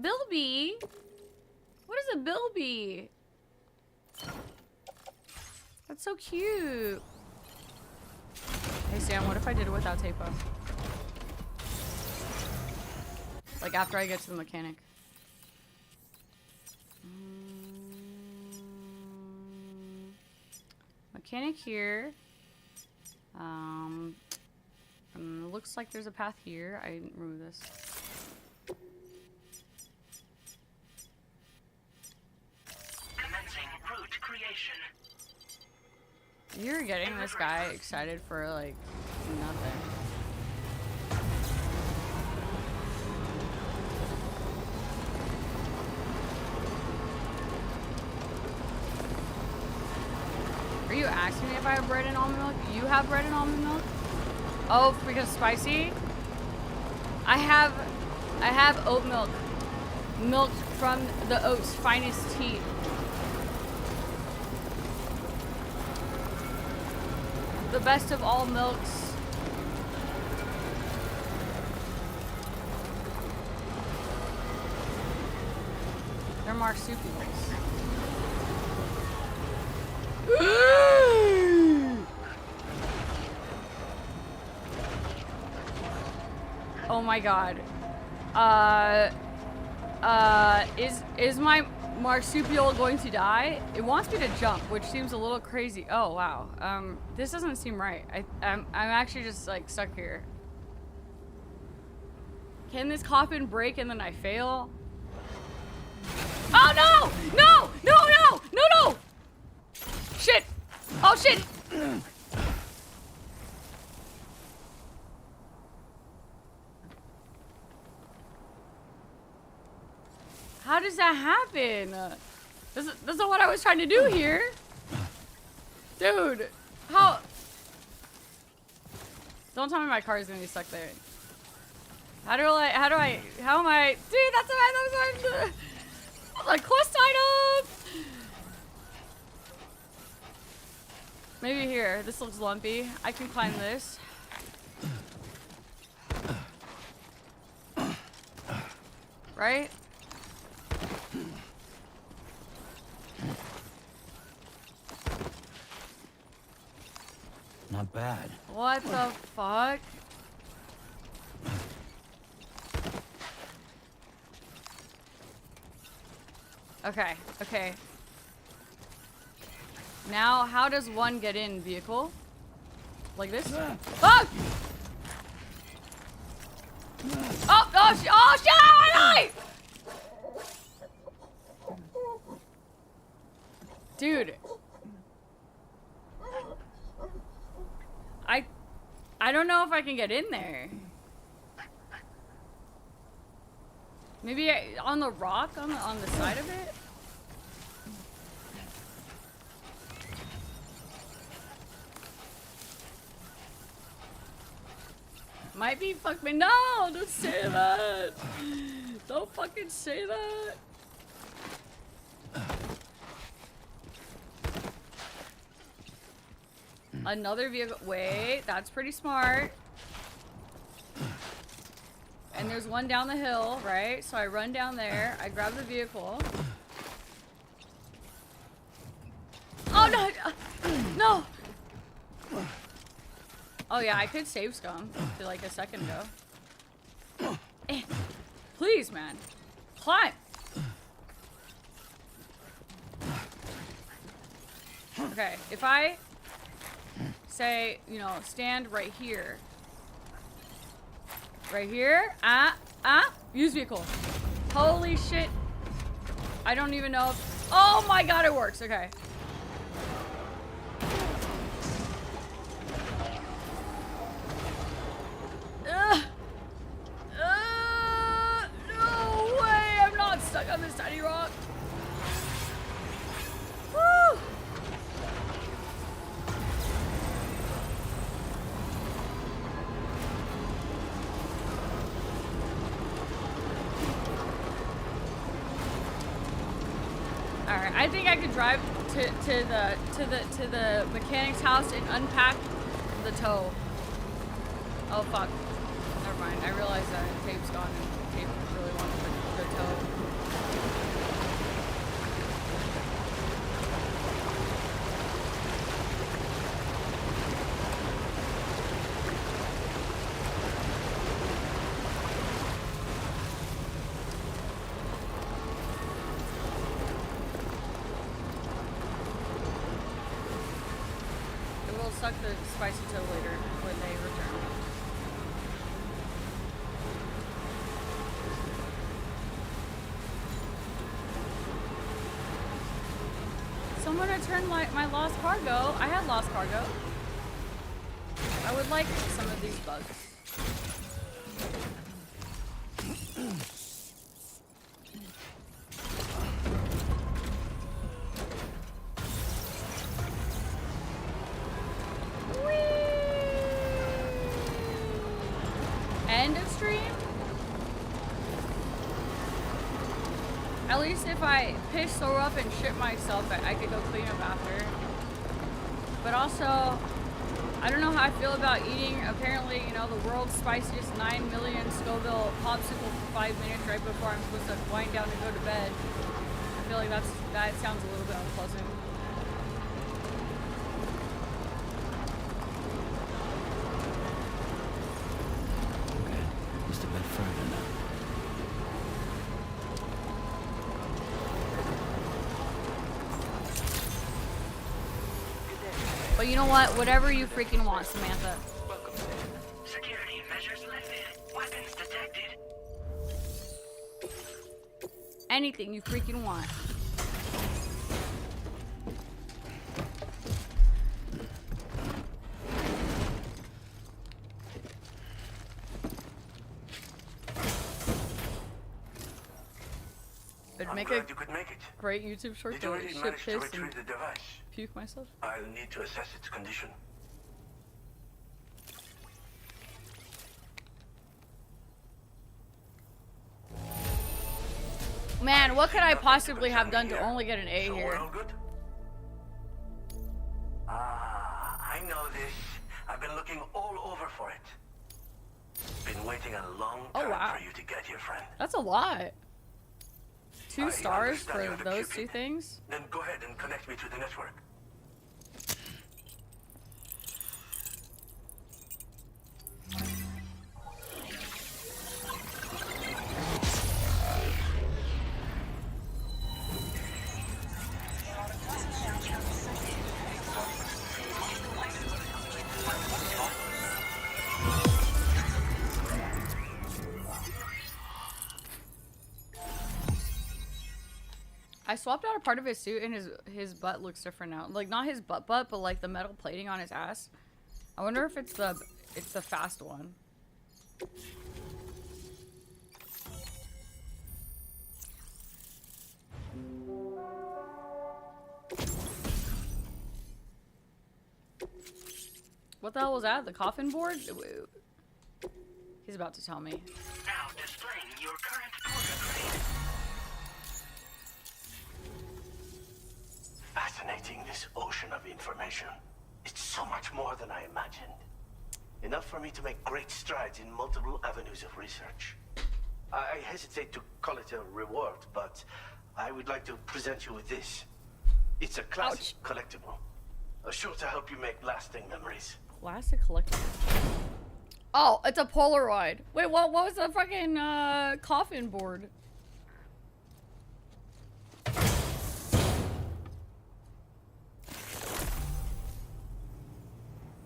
Bilby? What is a Bilby? That's so cute. Hey Sam, what if I did it without tape on? Like after I get to the mechanic. Mechanic here. Looks like there's a path here. I didn't remove this. Commencing route creation. You're getting this guy excited for like nothing. Are you asking me if I have bread and almond milk? You have bread and almond milk? Oh, because spicy? I have oat milk. Milk from the oat's finest tea. The best of all milks. They're marsupials. Oh my god. Is my marsupial going to die? It wants me to jump, which seems a little crazy. Oh wow. This doesn't seem right. I'm actually just like stuck here. Can this coffin break and then I fail? Oh no! No! No! No! No! No! Shit! Oh shit! How does that happen? This is what I was trying to do here. Dude, how? Don't tell me my car is gonna be stuck there. How am I? Dude, that's what I was like, quest item! Maybe here. This looks lumpy. I can climb this. Right? Not bad. What the fuck? Okay, okay. Now, how does one get in vehicle? Like this? Oh! Oh, oh, oh shit! Dude. I don't know if I can get in there. Maybe on the rock on the side of it? Might be fuck me. No, don't say that. Don't fucking say that. Another vehicle. Wait, that's pretty smart. And there's one down the hill, right? So I run down there. I grab the vehicle. Oh no! No! Oh yeah, I could save scum for like a second ago. Please, man. Climb! Okay, if I say, you know, stand right here. Right here. Use vehicle. Holy shit. I don't even know if... Oh my god, it works. Okay. No way. I'm not stuck on this tiny rock. Woo. Alright, I think I could drive to the mechanic's house and unpack the tow. Oh fuck. Never mind. I realized that tape's gone and tape really wanted the tow. Suck the spicy toe later when they return. Someone returned my lost cargo. I had lost cargo. I would like some of these bugs. End of stream? At least if I piss, throw up, and shit myself, I could go clean up after. But also, I don't know how I feel about eating, apparently, you know, the world's spiciest 9 million Scoville popsicle for 5 minutes right before I'm supposed to wind down and go to bed. I feel like that sounds a little bit unpleasant. But you know what? Whatever you freaking want, Samantha. Security measures lifted. Weapons detected. Anything you freaking want. It'd I'm make glad a you could make it. great YouTube short Did you to really ship manage to piss retrieve and the device? puke myself. I'll need to assess its condition. Man, what could I possibly have done to only get an A So here? we're all good? Ah, I know this. I've been looking all over for it. Been waiting a long time wow. for you to get here, friend. That's a lot. 2 I stars understand you're for the those Cupid. 2 things? Then go ahead and connect me to the network. I swapped out a part of his suit and his butt looks different now. Like not his butt, but like the metal plating on his ass. I wonder if it's the fast one. What the hell was that? The coffin board? He's about to tell me. Now displaying your current portal grade. Fascinating, this ocean of information. It's so much more than I imagined. Enough for me to make great strides in multiple avenues of research. I hesitate to call it a reward, but I would like to present you with this. It's a classic collectible. Sure to help you make lasting memories. Classic collectible. Oh, it's a Polaroid. Wait, what was the fucking coffin board?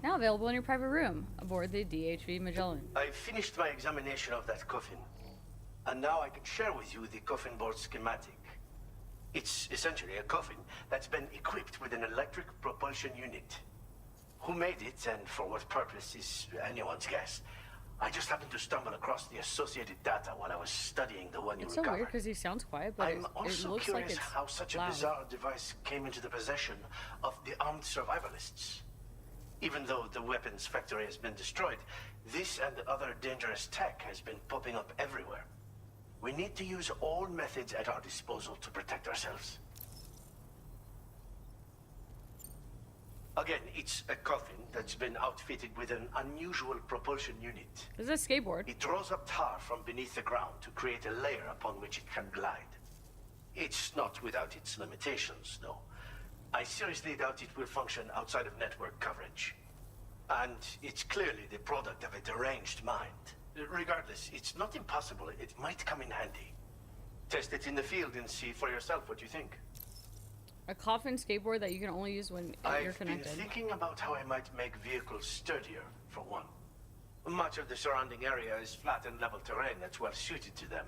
Now available in your private room aboard the DHV Magellan. I finished my examination of that coffin, and now I can share with you the coffin board schematic. It's essentially a coffin that's been equipped with an electric propulsion unit. Who made it and for what purpose is anyone's guess. I just happened to stumble across the associated data while I was studying the one you It's so recovered. weird because he sounds quiet, but I'm it also looks curious like it's how such a loud. bizarre device came into the possession of the armed survivalists. Even though the weapons factory has been destroyed, this and other dangerous tech has been popping up everywhere. We need to use all methods at our disposal to protect ourselves. Again, it's a coffin that's been outfitted with an unusual propulsion unit. This is a skateboard. It draws up tar from beneath the ground to create a layer upon which it can glide. It's not without its limitations, though. I seriously doubt it will function outside of network coverage. And it's clearly the product of a deranged mind. Regardless, it's not impossible. It might come in handy. Test it in the field and see for yourself what you think. A coffin skateboard that you can only use when you're I've been connected. thinking about how I might make vehicles sturdier, for one. Much of the surrounding area is flat and level terrain that's well suited to them.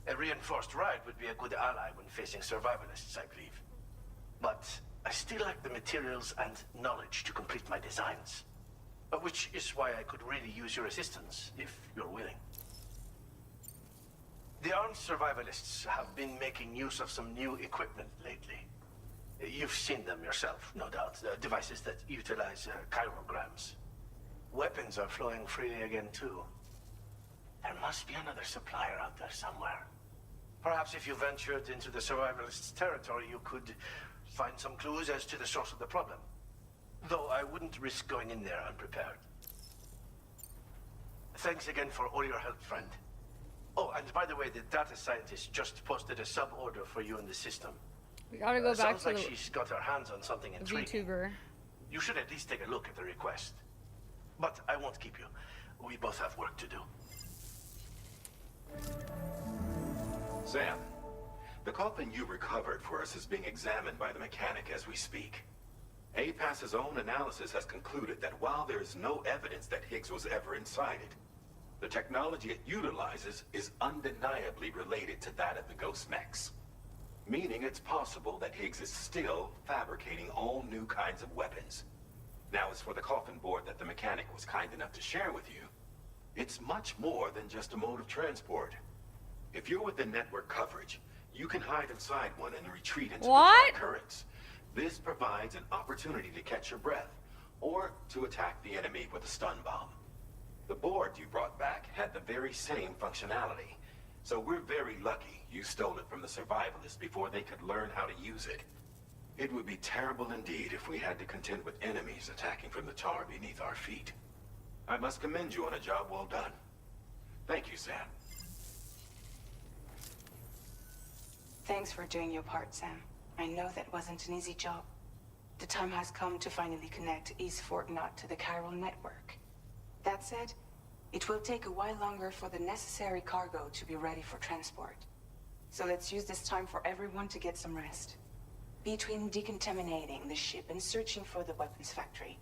A reinforced ride would be a good ally when facing survivalists, I believe. But I still lack the materials and knowledge to complete my designs. Which is why I could really use your assistance, if you're willing. The armed survivalists have been making use of some new equipment lately. You've seen them yourself, no doubt. Devices that utilize chirograms. Weapons are flowing freely again, too. There must be another supplier out there somewhere. Perhaps if you ventured into the survivalists' territory, you could find some clues as to the source of the problem. Though I wouldn't risk going in there unprepared. Thanks again for all your help, friend. Oh, and by the way, the data scientist just posted a sub-order for you in the system. We gotta go back Sounds to like the she's got her hands on something intriguing. VTuber. You should at least take a look at the request. But I won't keep you. We both have work to do. Sam, the coffin you recovered for us is being examined by the mechanic as we speak. APAS's own analysis has concluded that while there is no evidence that Higgs was ever inside it, the technology it utilizes is undeniably related to that of the Ghost Mechs. Meaning it's possible that Higgs is still fabricating all new kinds of weapons. Now, as for the coffin board that the mechanic was kind enough to share with you, it's much more than just a mode of transport. If you're within network coverage, you can hide inside one and retreat into the dark currents. This provides an opportunity to catch your breath, or to attack the enemy with a stun bomb. The board you brought back had the very same functionality, so we're very lucky you stole it from the survivalists before they could learn how to use it. It would be terrible indeed if we had to contend with enemies attacking from the tar beneath our feet. I must commend you on a job well done. Thank you, Sam. Thanks for doing your part, Sam. I know that wasn't an easy job. The time has come to finally connect East Fort Knot to the chiral network. That said, it will take a while longer for the necessary cargo to be ready for transport. So let's use this time for everyone to get some rest. Between decontaminating the ship and searching for the weapons factory,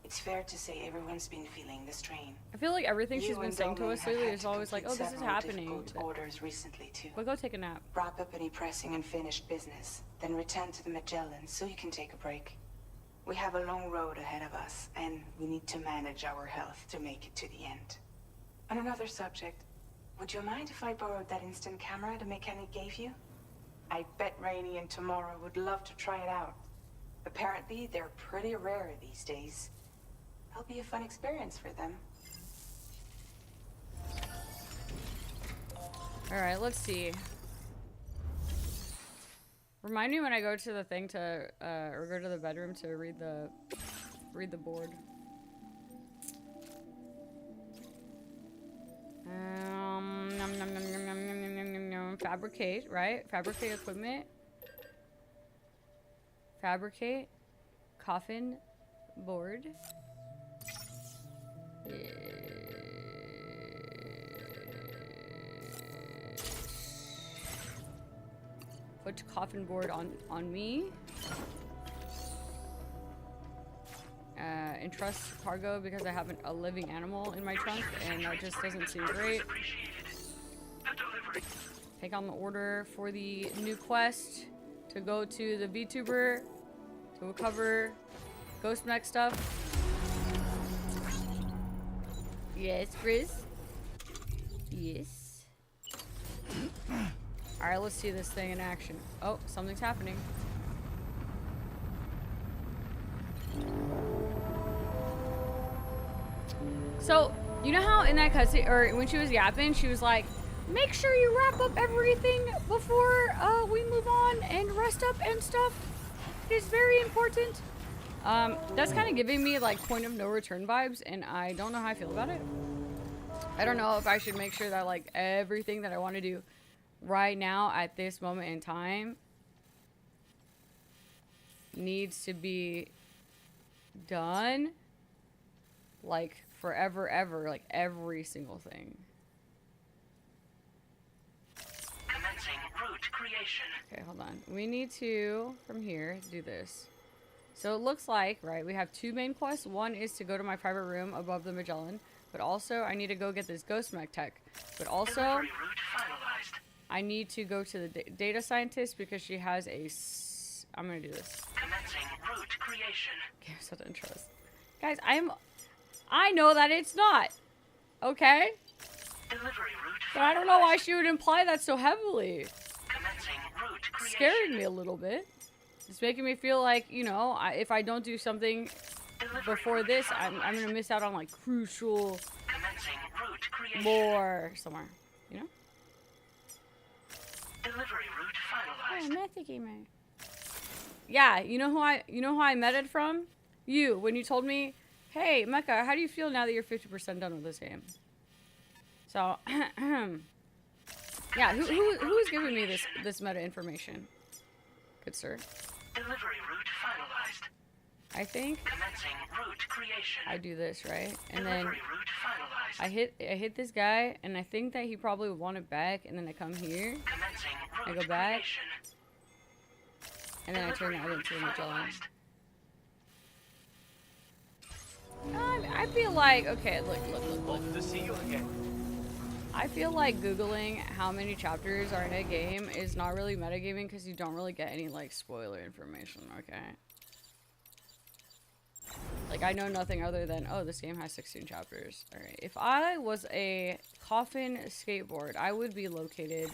it's fair to say everyone's been feeling the strain. I feel like everything she's You been and saying to Dolan us have lately had is to always like, oh, complete this is several happening. difficult orders recently too. But go take a nap. Wrap up any pressing unfinished business, then return to the Magellan so you can take a break. We have a long road ahead of us, and we need to manage our health to make it to the end. On another subject, would you mind if I borrowed that instant camera the mechanic gave you? I bet Rainey and Tamara would love to try it out. Apparently, they're pretty rare these days. It'll be a fun experience for them. Alright, let's see. Remind me when I go to the thing to, or go to the bedroom to read the board. Fabricate, right? Fabricate equipment. Fabricate. Coffin board. Put coffin board on me. Entrust cargo because I have a living animal in my trunk, and that just doesn't seem great. Take on the order for the new quest to go to the VTuber to recover Ghost Mech stuff. Yes, Grizz. Yes. Alright, let's see this thing in action. Oh, something's happening. So, you know how in that cutscene, or when she was yapping, she was like, make sure you wrap up everything before we move on and rest up and stuff. It is very important. That's kind of giving me like point of no return vibes, and I don't know how I feel about it. I don't know if I should make sure that like everything that I want to do right now at this moment in time needs to be done like forever, ever, like every single thing. Commencing route creation. Okay, hold on. We need to, from here, do this. So it looks like, right, we have two main quests. One is to go to my private room above the Magellan, but also I need to go get this Ghost Mech tech. But also, I need to go to the data scientist because she has a... I'm gonna do this. Commencing route creation. Okay, I'm such interest. Guys, I know that it's not. Okay? Delivery route. But I don't know why she would imply that so heavily. Commencing route creation. Scaring me a little bit. It's making me feel like, you know, if I don't do something before this, I'm gonna miss out on like crucial more somewhere, you know? Delivery route finalized. Oh, Matthew Gamer. Yeah, you know who I met it from? You, when you told me, hey, Mecca, how do you feel now that you're 50% done with this game? So, yeah, who's giving me this meta information? Good sir. Delivery route finalized. I think Commencing route creation. I do this, right? And Delivery then route finalized. I hit this guy, and I think that he probably would want it back, and then I come here, Commencing I route go back, creation. and then I turn that into the Magellan. I feel like, okay, look. Hope to see you again. I feel like Googling how many chapters are in a game is not really metagaming because you don't really get any, like, spoiler information, okay? Like, I know nothing other than, oh, this game has 16 chapters. Alright, if I was a coffin skateboard, I would be located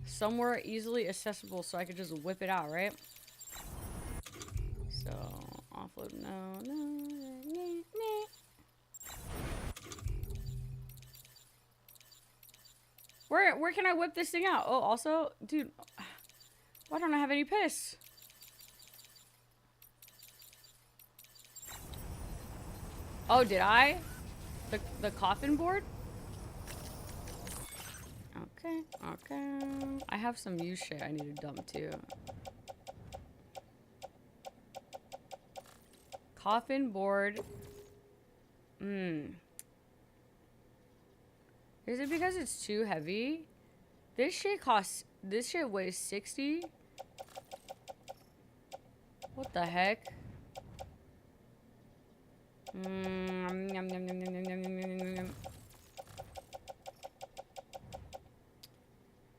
somewhere easily accessible so I could just whip it out, right? So, offload, no. Where can I whip this thing out? Oh, also, dude, why don't I have any piss? Oh, did I? The coffin board? Okay. I have some used shit I need to dump too. Coffin board. Is it because it's too heavy? This shit weighs 60? What the heck?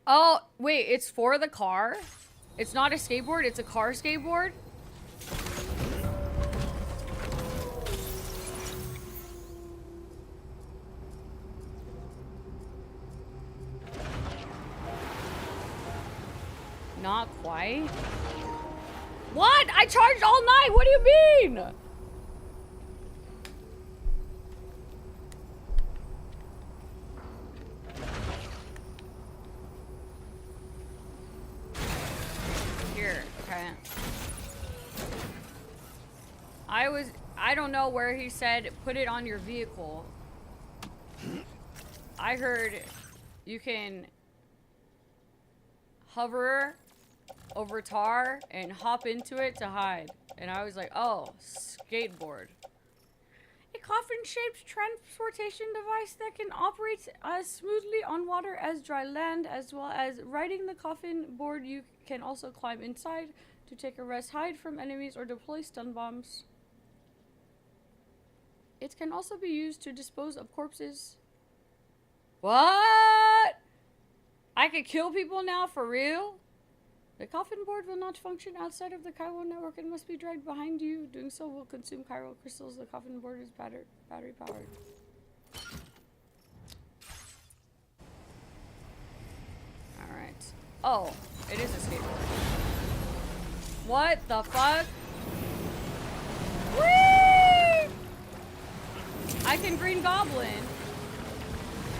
Oh, wait, it's for the car? It's not a skateboard, it's a car skateboard? Not quite. What? I charged all night. What do you mean? Here, okay. I don't know where he said put it on your vehicle. I heard you can hover over tar and hop into it to hide. And I was like, oh, skateboard. A coffin-shaped transportation device that can operate as smoothly on water as dry land, as well as riding the coffin board. You can also climb inside to take a rest, hide from enemies, or deploy stun bombs. It can also be used to dispose of corpses. What? I could kill people now, for real? The coffin board will not function outside of the chiral network and must be dragged behind you. Doing so will consume chiral crystals. The coffin board is battery powered. Alright. Oh, it is a skateboard. What the fuck? Whee! I can Green Goblin.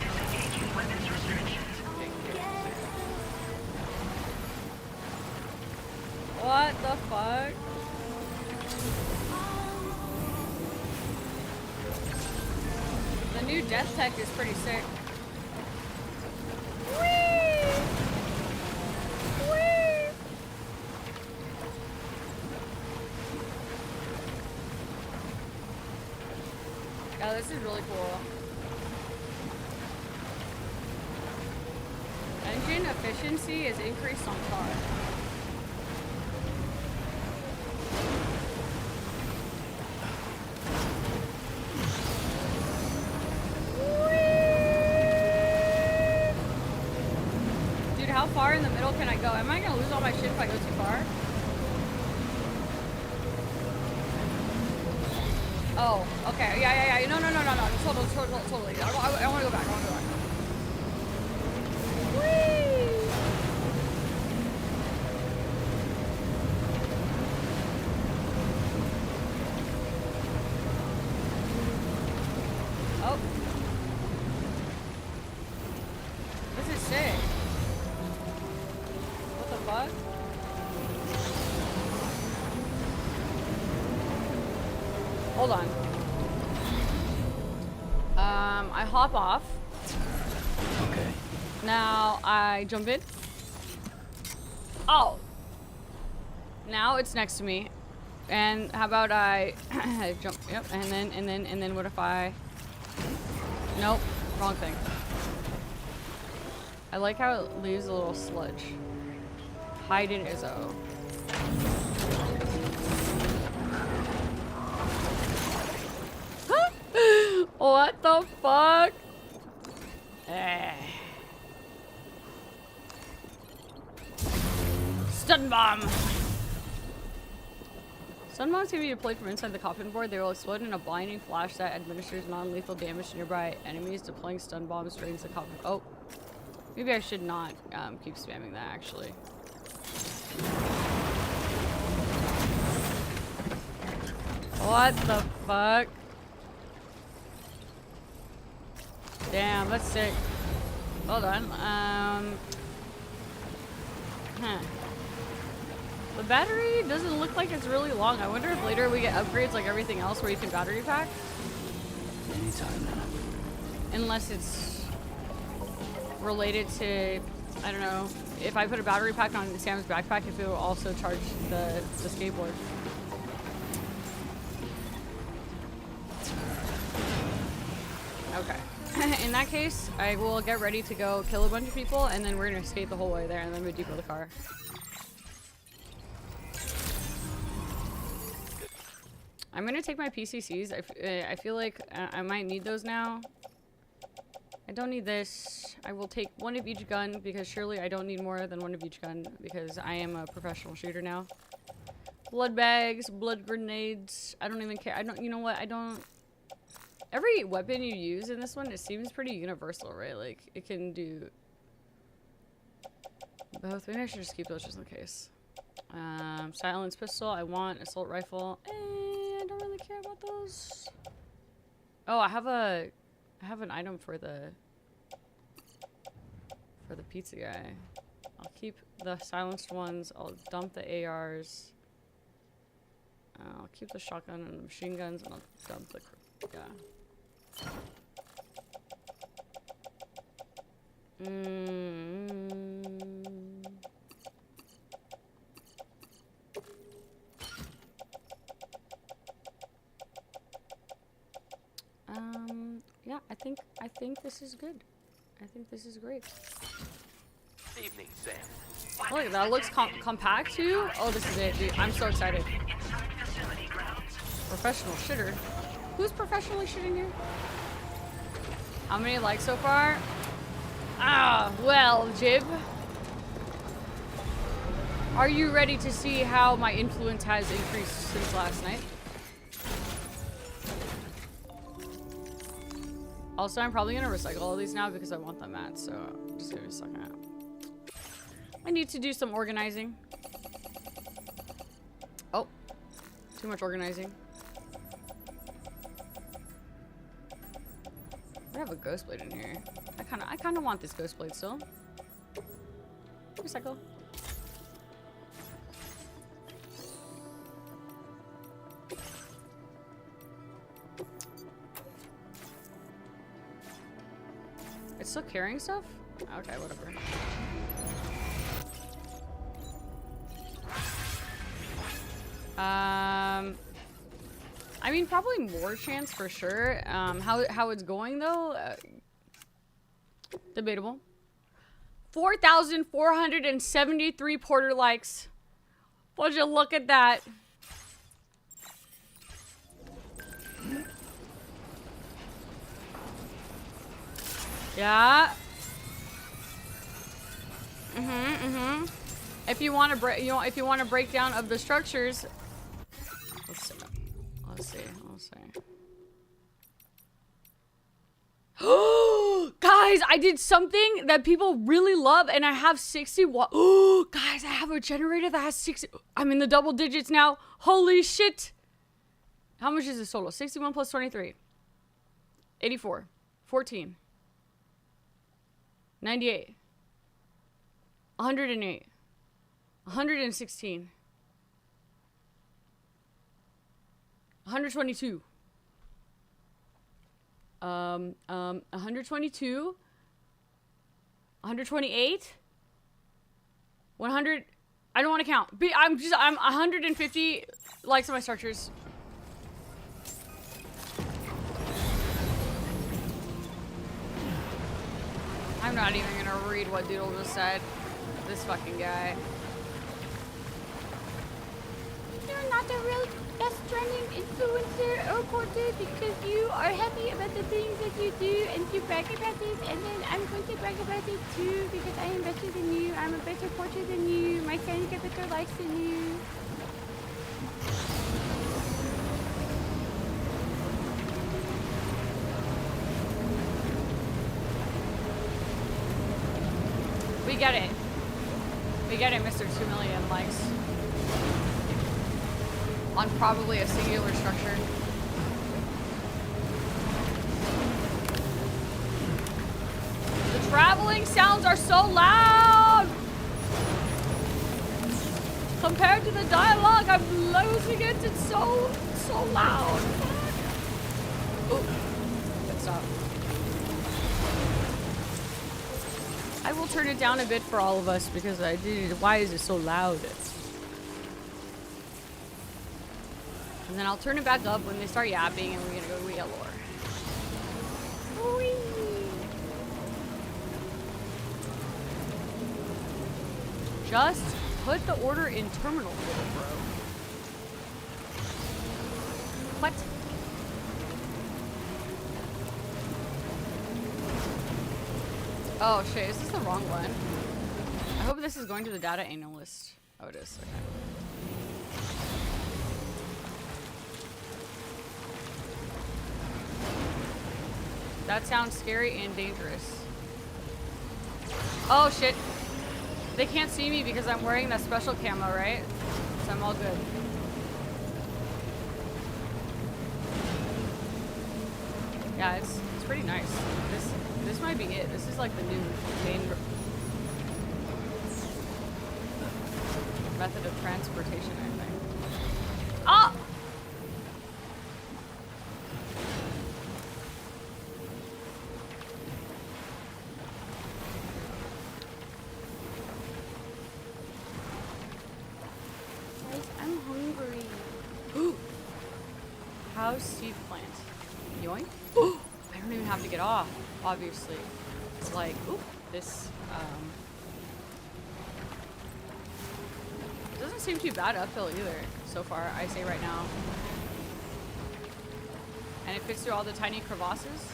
Disengaging weapons restrictions. What the fuck? The new death tech is pretty sick. Whee! Whee! Yeah, this is really cool. Engine efficiency is increased on car. How far in the middle can I go? Am I gonna lose all my shit if I go too far? Oh, okay. Yeah. No. Totally. I wanna go back. Whee! Oh. This is sick. What? Hold on. I hop off. Okay. Now I jump in. Oh. Now it's next to me. And how about I jump? Yep. And then what if I? Nope. Wrong thing. I like how it leaves a little sludge. Hide in Izzo. What the fuck? Stun bomb. Stun bombs can be deployed from inside the coffin board. They will explode in a blinding flash that administers non-lethal damage to nearby enemies. Deploying stun bombs drains the coffin. Oh, maybe I should not keep spamming that actually. What the fuck? Damn, that's sick. Well done. The battery doesn't look like it's really long. I wonder if later we get upgrades like everything else where you can battery pack. Anytime now. Unless it's related to, I don't know, if I put a battery pack on Sam's backpack, if it will also charge the skateboard. Okay. In that case, I will get ready to go kill a bunch of people, and then we're gonna skate the whole way there, and then we depot the car. I'm gonna take my PCCs. I feel like I might need those now. I don't need this. I will take one of each gun, because surely I don't need more than one of each gun, because I am a professional shooter now. Blood bags, blood grenades. I don't even care. I don't, you know what? I don't. Every weapon you use in this one, it seems pretty universal, right? Like, it can do both. Maybe I should just keep those just in case. Silence pistol. I want assault rifle. I don't really care about those. Oh, I have an item for the pizza guy. I'll keep the silenced ones. I'll dump the ARs. I'll keep the shotgun and the machine guns, and I'll dump the yeah. Yeah, I think this is good. I think this is great. Evening, Sam. Oh, look, that looks compact too. Oh, this is it, dude. I'm so excited. Professional shitter. Who's professionally shitting here? How many likes so far? Ah, well, Jib. Are you ready to see how my influence has increased since last night? Also, I'm probably gonna recycle all these now because I want them at, so just give me a second. I need to do some organizing. Oh, too much organizing. I have a ghost blade in here. I kinda want this ghost blade still. Recycle. It's still carrying stuff? Okay, whatever. I mean, probably more chance for sure. How it's going though? Debatable. 4,473 Porter likes. Would you look at that? Yeah. If you want to break, if you want a breakdown of the structures, let's see. Guys, I did something that people really love, and I have 60 watt. Oh, guys, I have a generator that has 60. I'm in the double digits now. Holy shit! How much is this total? 61 plus 23. 84. 14. 98. 108. 116. 122. 122. 128. 100. I don't want to count. I'm 150 likes on my structures. I'm not even gonna read what Doodle just said. This fucking guy. You're not a real Death Stranding influencer or reporter because you are happy about the things that you do and you brag about it, and then I'm going to brag about it too because I am better than you. I'm a better porter than you. My friends get better likes than you. We get it. We get it, Mr. 2 million likes. On probably a singular structure. The traveling sounds are so loud! Compared to the dialogue, I'm losing it. It's so loud. Oh, good stop. I will turn it down a bit for all of us because I did. Why is it so loud? And then I'll turn it back up when they start yapping and we're gonna go to Yellow. Just put the order in terminal, little bro. What? Oh shit, is this the wrong one? I hope this is going to the data analyst. Oh, it is. Okay. That sounds scary and dangerous. Oh shit. They can't see me because I'm wearing that special camo, right? So I'm all good. Yeah, it's pretty nice. This might be it. This is like the new main method of transportation, I think. Ah! Guys, I'm hungry. Ooh! House seed plant. Yoink. Ooh! I don't even have to get off, obviously. It's like, oop, this, it doesn't seem too bad uphill either, so far, I say right now. And it fits through all the tiny crevasses.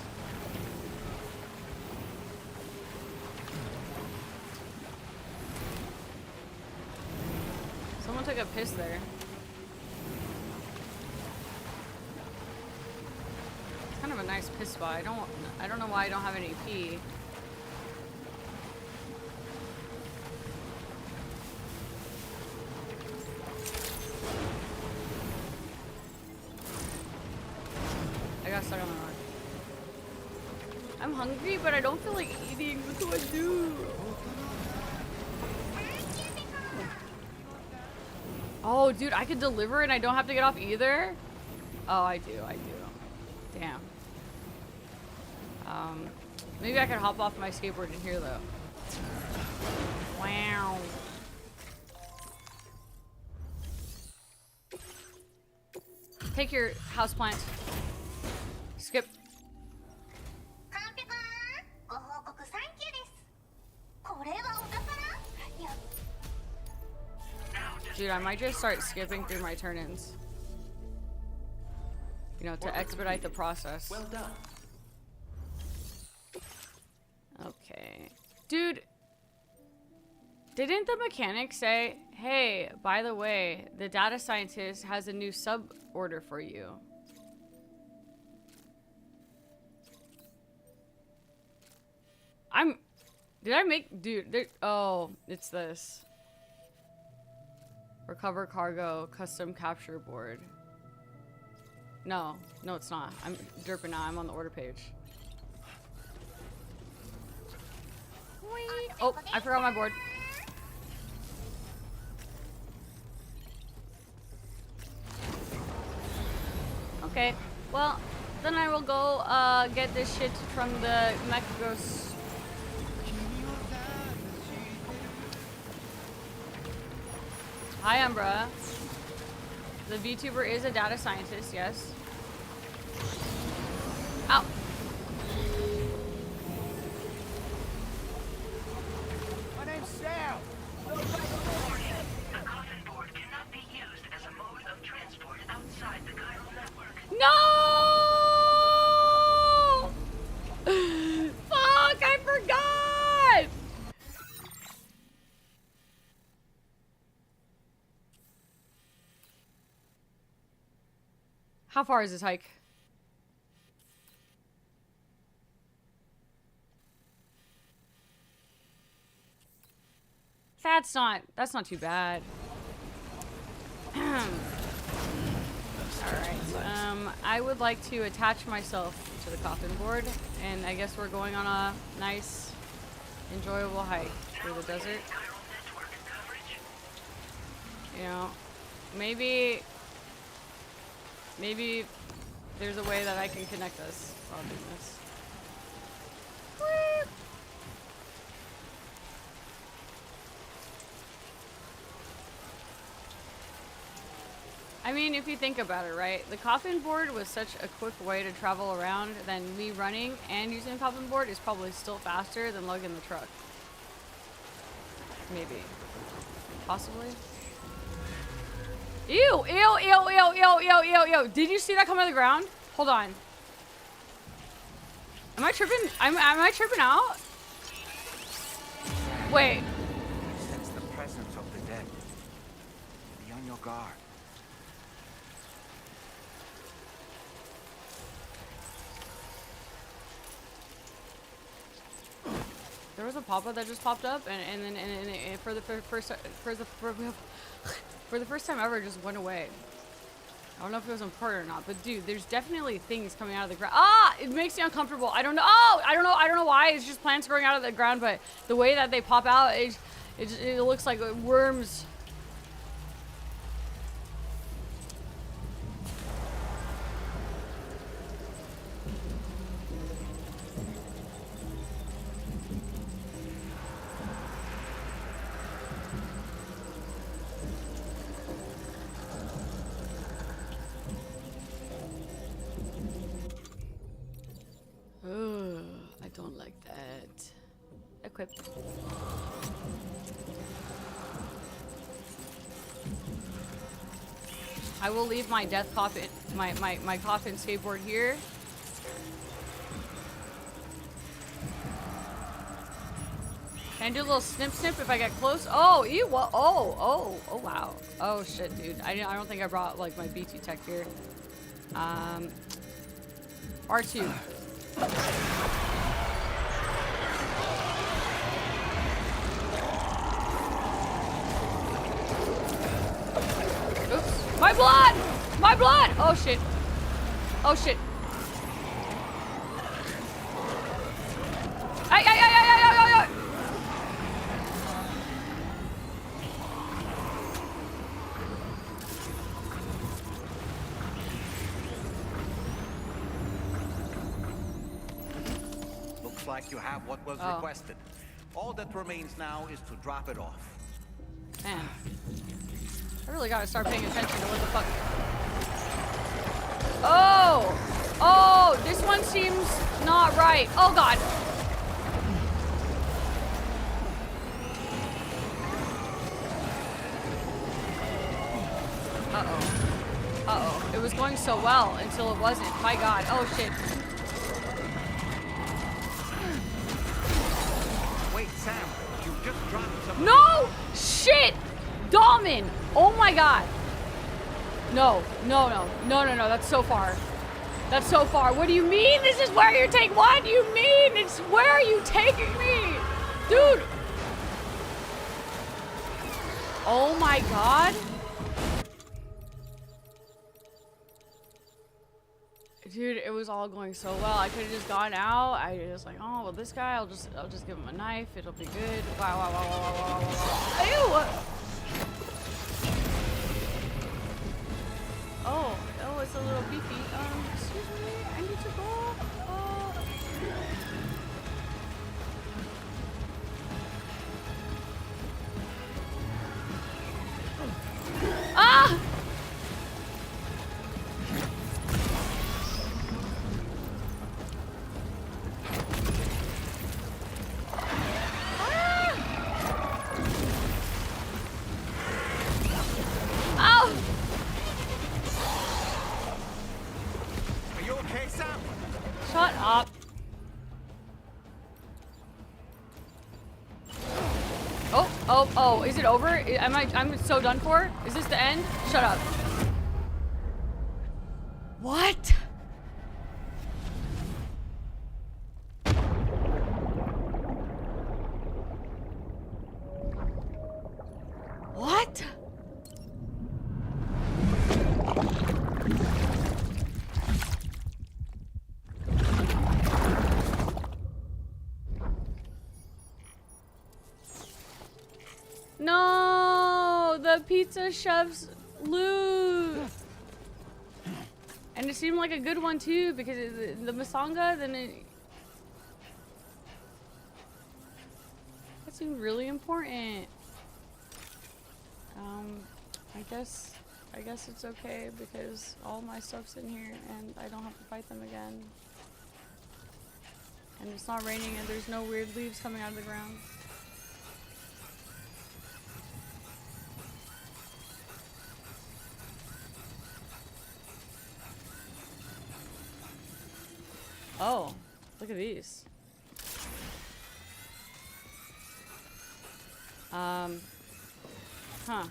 Someone took a piss there. Kind of a nice piss spot. I don't know why I don't have any pee. I got stuck on the rock. I'm hungry, but I don't feel like eating. What do I do? Oh, dude, I could deliver and I don't have to get off either? Oh, I do. Damn. Maybe I could hop off my skateboard in here, though. Wow. Take your houseplant. Skip. Dude, I might just start skipping through my turn-ins. You know, to expedite the process. Well done. Okay. Dude, didn't the mechanic say, hey, by the way, the data scientist has a new sub-order for you? Oh, it's this. Recover cargo, custom capture board. No, it's not. I'm derping now. I'm on the order page. Whee! Oh, I forgot my board. Okay, well, then I will go get this shit from the Mechagos. Hi, Umbra. The VTuber is a data scientist, yes. Ow. My name's Sam. The coffin board cannot be used as a mode of transport outside How far is this hike? That's not too bad. Alright. I would like to attach myself to the coffin board, and I guess we're going on a nice, enjoyable hike through the desert. You know, maybe there's a way that I can connect us while doing this. Whee! I mean, if you think about it, right? The coffin board was such a quick way to travel around, then me running and using the coffin board is probably still faster than lugging the truck. Maybe. Possibly. Ew, ew, ew, ew, ew, ew, ew, ew. Did you see that come out of the ground? Hold on. Am I tripping? Am I tripping out? Wait. Sense the presence of the dead. Be on your guard. There was a pop-up that just popped up, and then for the first time ever, it just went away. I don't know if it was important or not, but dude, there's definitely things coming out of the ground. Ah, it makes me uncomfortable. I don't know. Oh, I don't know why. It's just plants growing out of the ground, but the way that they pop out, it looks like worms. I don't like that. Equip. I will leave my death coffin, my coffin skateboard here. Can I do a little snip if I get close? Oh, ew, what? Oh, wow. Oh shit, dude. I don't think I brought like my BT tech here. R2. Oops. My blood! My blood! Oh shit. Oh shit. Ay, ay, ay, ay, ay, ay, ay, ay. Looks like you have what was requested. All that remains now is to drop it off. Man. I really gotta start paying attention to what the fuck. Oh! Oh, this one seems not right. Oh god. Uh-oh. Uh-oh. It was going so well until it wasn't. My god. Oh shit. Wait, Sam, you just dropped some. No! Shit! Dolman! Oh my god. No, no, no. No, no, no. That's so far. That's so far. What do you mean? This is where you're taking. What do you mean? It's where are you taking me? Dude! Oh my god. Dude, it was all going so well. I could have just gone out. I was like, oh well, this guy, I'll just give him a knife. It'll be good. Wow, wow, wow, wow, wow, wow, wow. Ew! Oh, it's a little beefy. Excuse me, I need to go. Ah! Shut up. Oh, is it over? I'm so done for? Is this the end? Shut up. What? What? No, the pizza chef's loot. And it seemed like a good one too, because the masanga, then it... That seemed really important. I guess it's okay because all my stuff's in here and I don't have to fight them again. And it's not raining and there's no weird leaves coming out of the ground. Oh, look at these. Huh.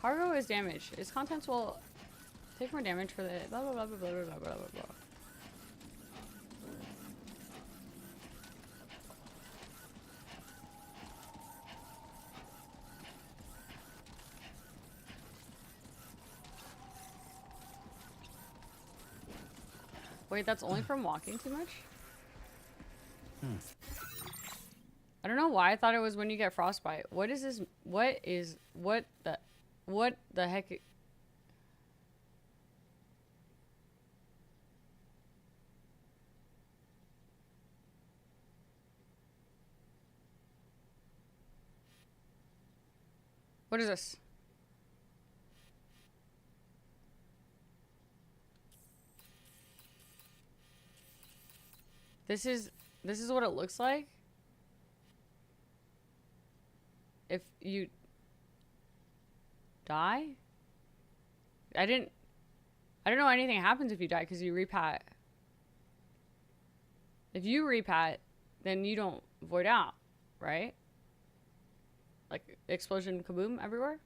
Cargo is damaged. Its contents will take more damage for the blah blah blah blah blah blah blah blah blah. Wait, that's only from walking too much? I don't know why I thought it was when you get frostbite. What is this? What the heck? What is this? This is what it looks like if you die. I don't know anything happens if you die because you repat. If you repat, then you don't void out, right? Like explosion kaboom everywhere.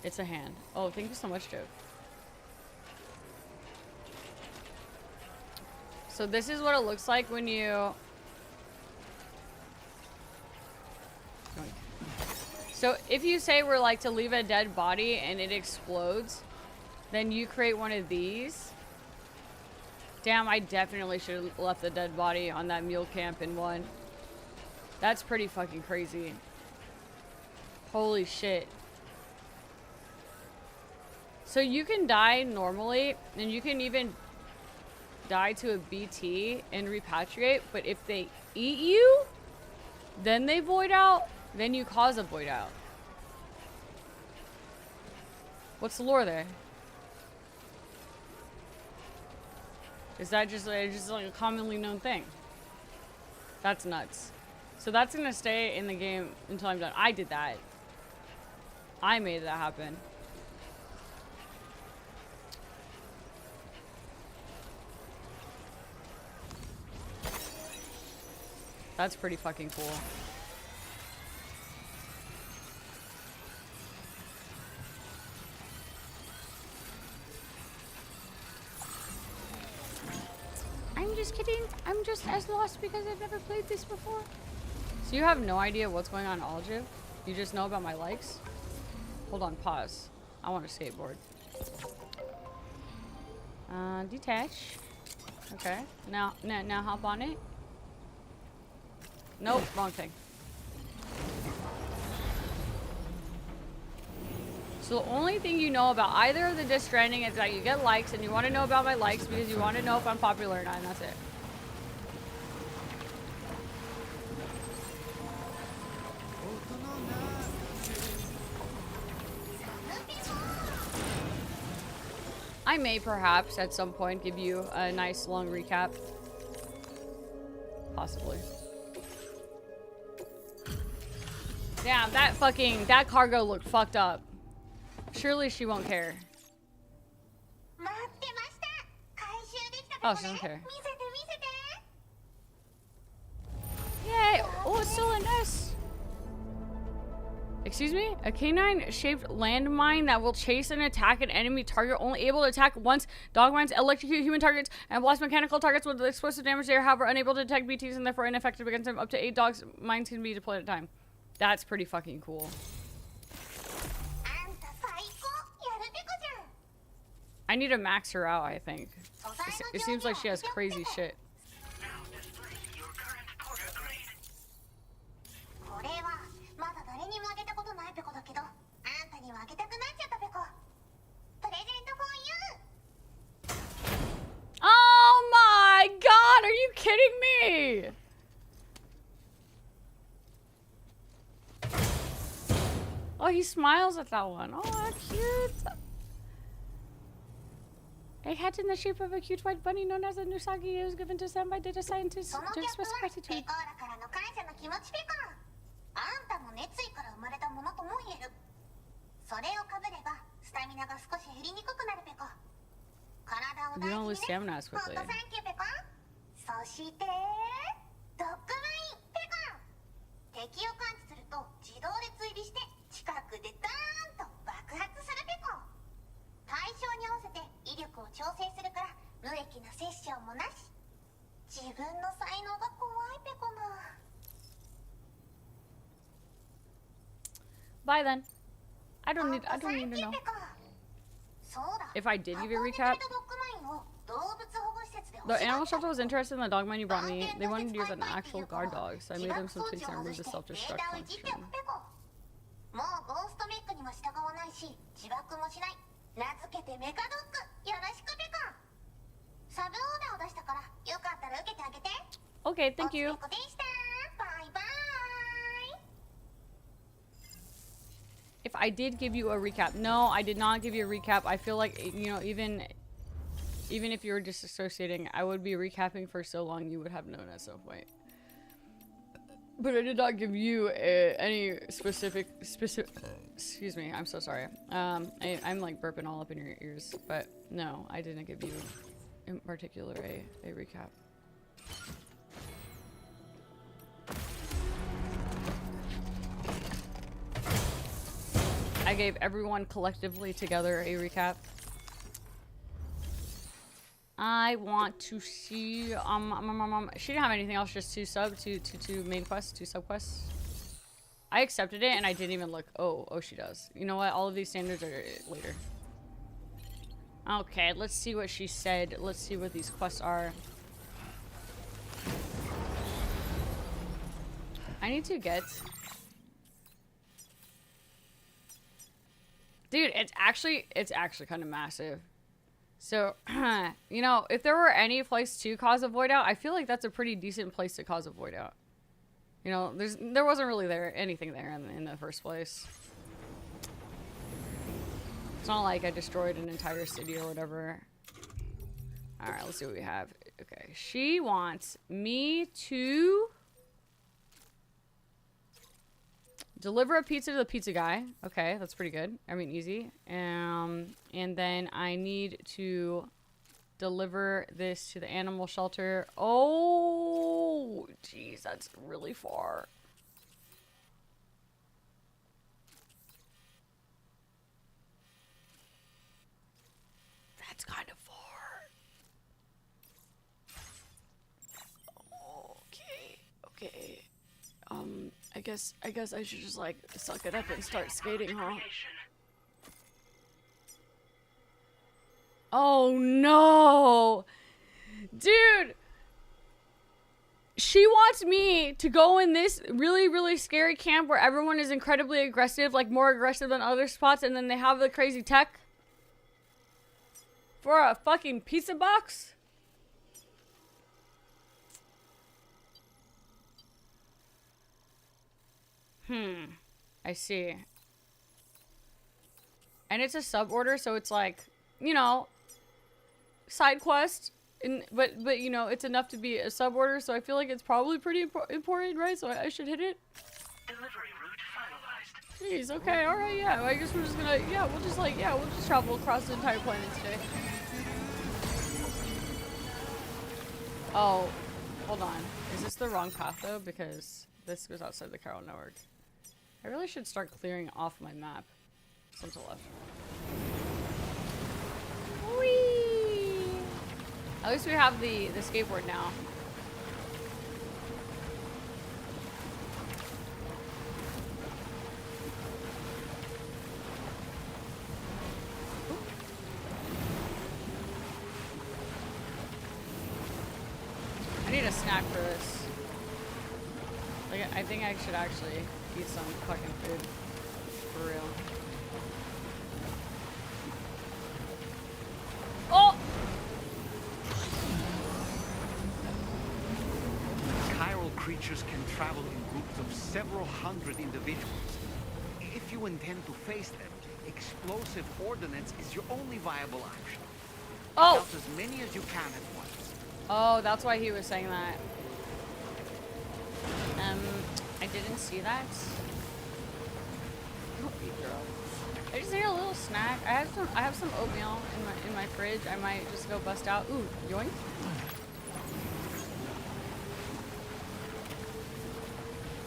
It's a hand. Oh, thank you so much, Joe. So this is what it looks like when you... So if you say we're like to leave a dead body and it explodes, then you create one of these. Damn, I definitely should have left the dead body on that mule camp in one. That's pretty fucking crazy. Holy shit. So you can die normally, and you can even die to a BT and repatriate, but if they eat you, then they void out, then you cause a void out. What's the lore there? Is that just like a commonly known thing? That's nuts. So that's gonna stay in the game until I'm done. I did that. I made that happen. That's pretty fucking cool. I'm just kidding. I'm just as lost because I've never played this before. So you have no idea what's going on in Algiv? You just know about my likes? Hold on, pause. I want to skateboard. Detach. Okay. Now hop on it. Nope, wrong thing. So the only thing you know about either of the Death Stranding is that you get likes, and you want to know about my likes because you want to know if I'm popular or not, and that's it. I may perhaps at some point give you a nice long recap. Possibly. Damn, that cargo looked fucked up. Surely she won't care. Oh, she doesn't care. Yay! Oh, it's still a nest. Excuse me? A canine-shaped landmine that will chase and attack an enemy target, only able to attack once. Dog mines electrocute human targets and blast mechanical targets with explosive damage. They are, however, unable to detect BTs and therefore ineffective against them. Up to 8 dogs mines can be deployed at a time. That's pretty fucking cool. I need to max her out, I think. It seems like she has crazy shit. Oh my god, are you kidding me? Oh, he smiles at that one. Oh, that's cute. A hat in the shape of a cute white bunny known as a Nusagi was given to Sam by data scientists to express gratitude. You don't lose stamina as quickly. Bye then. I don't need to know. If I did give you a recap, the animal shelter was interested in the dog mine you brought me. They wanted to use an actual guard dog, so I made them some tweaks and removed the self-destruct function. Okay, thank you. If I did give you a recap. No, I did not give you a recap. I feel like, you know, even if you were disassociating, I would be recapping for so long you would have known at some point. But I did not give you any specific, excuse me, I'm so sorry. I'm like burping all up in your ears, but no, I didn't give you in particular a recap. I gave everyone collectively together a recap. I want to see she didn't have anything else, just two main quests, 2 sub quests. I accepted it and I didn't even look. Oh, she does. You know what? All of these standards are later. Okay, let's see what she said. Let's see what these quests are. I need to get... Dude, it's actually kind of massive. So, you know, if there were any place to cause a void out, I feel like that's a pretty decent place to cause a void out. You know, there wasn't really anything there in the first place. It's not like I destroyed an entire city or whatever. Alright, let's see what we have. Okay, she wants me to deliver a pizza to the pizza guy. Okay, that's pretty good. I mean, easy. And then I need to deliver this to the animal shelter. Oh, jeez, that's really far. That's kind of far. Okay. I guess I should just like suck it up and start skating, huh? Oh no! Dude! She wants me to go in this really, really scary camp where everyone is incredibly aggressive, like more aggressive than other spots, and then they have the crazy tech? For a fucking pizza box? I see. And it's a sub order, so it's like, you know, side quest, but you know, it's enough to be a sub order, so I feel like it's probably pretty important, right? So I should hit it. Delivery route finalized. Jeez, okay, alright, yeah. I guess we're just gonna, yeah, we'll just travel across the entire planet today. Oh, hold on. Is this the wrong path though? Because this goes outside the Chiral network. I really should start clearing off my map. Some to left. Whee! At least we have the skateboard now. I need a snack for this. Like, I think I should actually eat some fucking food. For real. Oh! Chiral creatures can travel in groups of several hundred individuals. If you intend to face them, explosive ordnance is your only viable option. Oh! Count as many as you can at once. Oh, that's why he was saying that. I didn't see that. I just need a little snack. I have some oatmeal in my fridge. I might just go bust out. Ooh, yoink.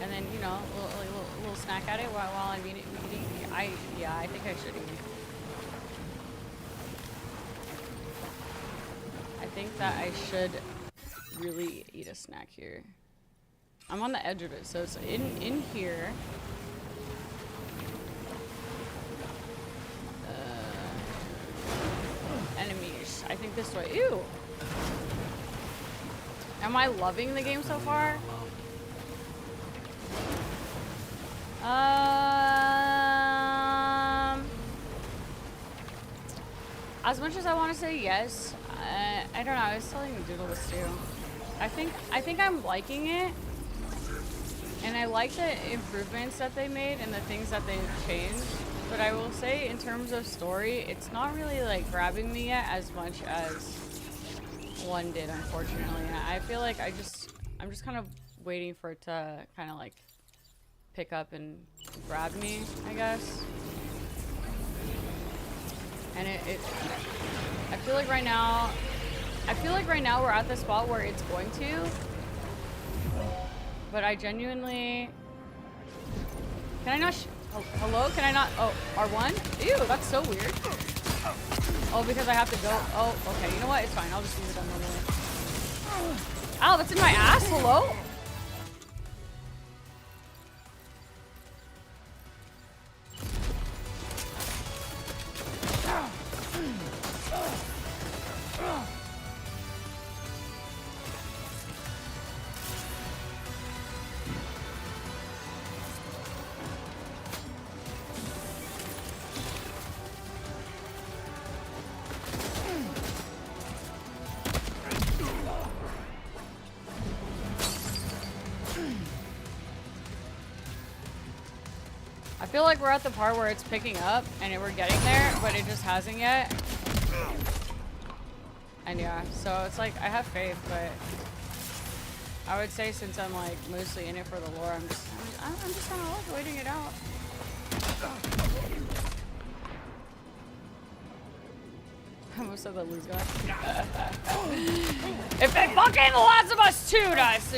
And then, you know, a little snack at it while I'm eating. Yeah, I think I should eat. I think that I should really eat a snack here. I'm on the edge of it, so it's in here. Enemies. I think this way. Ew. Am I loving the game so far? As much as I want to say yes, I don't know. I was telling Doodle this too. I think I'm liking it, and I like the improvements that they made and the things that they've changed. But I will say, in terms of story, it's not really like grabbing me yet as much as one did, unfortunately. And I feel like I'm just kind of waiting for it to kind of like pick up and grab me, I guess. And I feel like right now we're at the spot where it's going to. But I genuinely, can I not? Hello? Can I not? Oh, R1? Ew, that's so weird. Oh, because I have to go. Oh, okay. You know what? It's fine. I'll just use it on normally. Ow, that's in my ass. Hello? I feel like we're at the part where it's picking up and we're getting there, but it just hasn't yet. And yeah, so it's like I have faith, but I would say since I'm like mostly in it for the lore, I'm just kind of like waiting it out. I almost said that lose guy. If it fucking The Last of Us 2 does.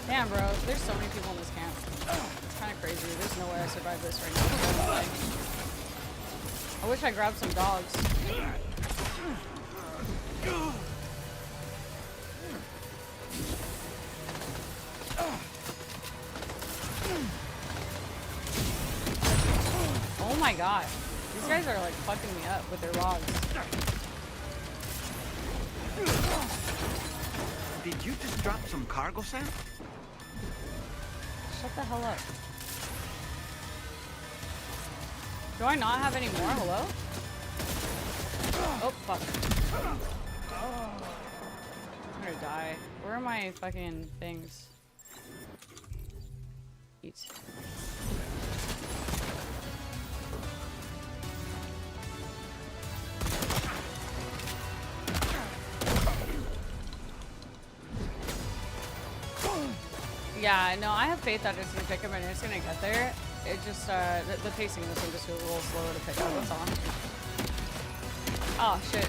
Damn, bro. There's so many people in this camp. It's kind of crazy. There's no way I survive this right now. I wish I grabbed some dogs. Oh my god. These guys are like fucking me up with their logs. Did you just drop some cargo, Sam? Shut the hell up. Do I not have any more? Hello? Oh, fuck. I'm gonna die. Where are my fucking things? Eat. Yeah, no, I have faith that it's gonna pick up and it's gonna get there. It just, the pacing of this one just feels a little slower to pick up, that's all. Oh, shit.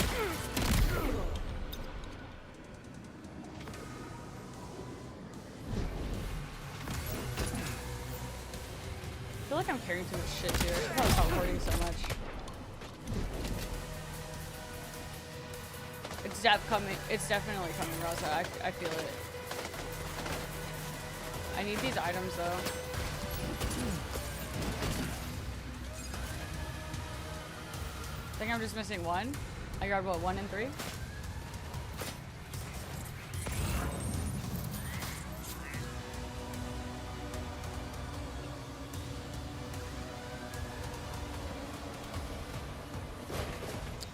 I feel like I'm carrying too much shit too. I should probably stop hoarding so much. It's definitely coming, Rosa. I feel it. I need these items though. I think I'm just missing one. I grabbed what, 1 and 3?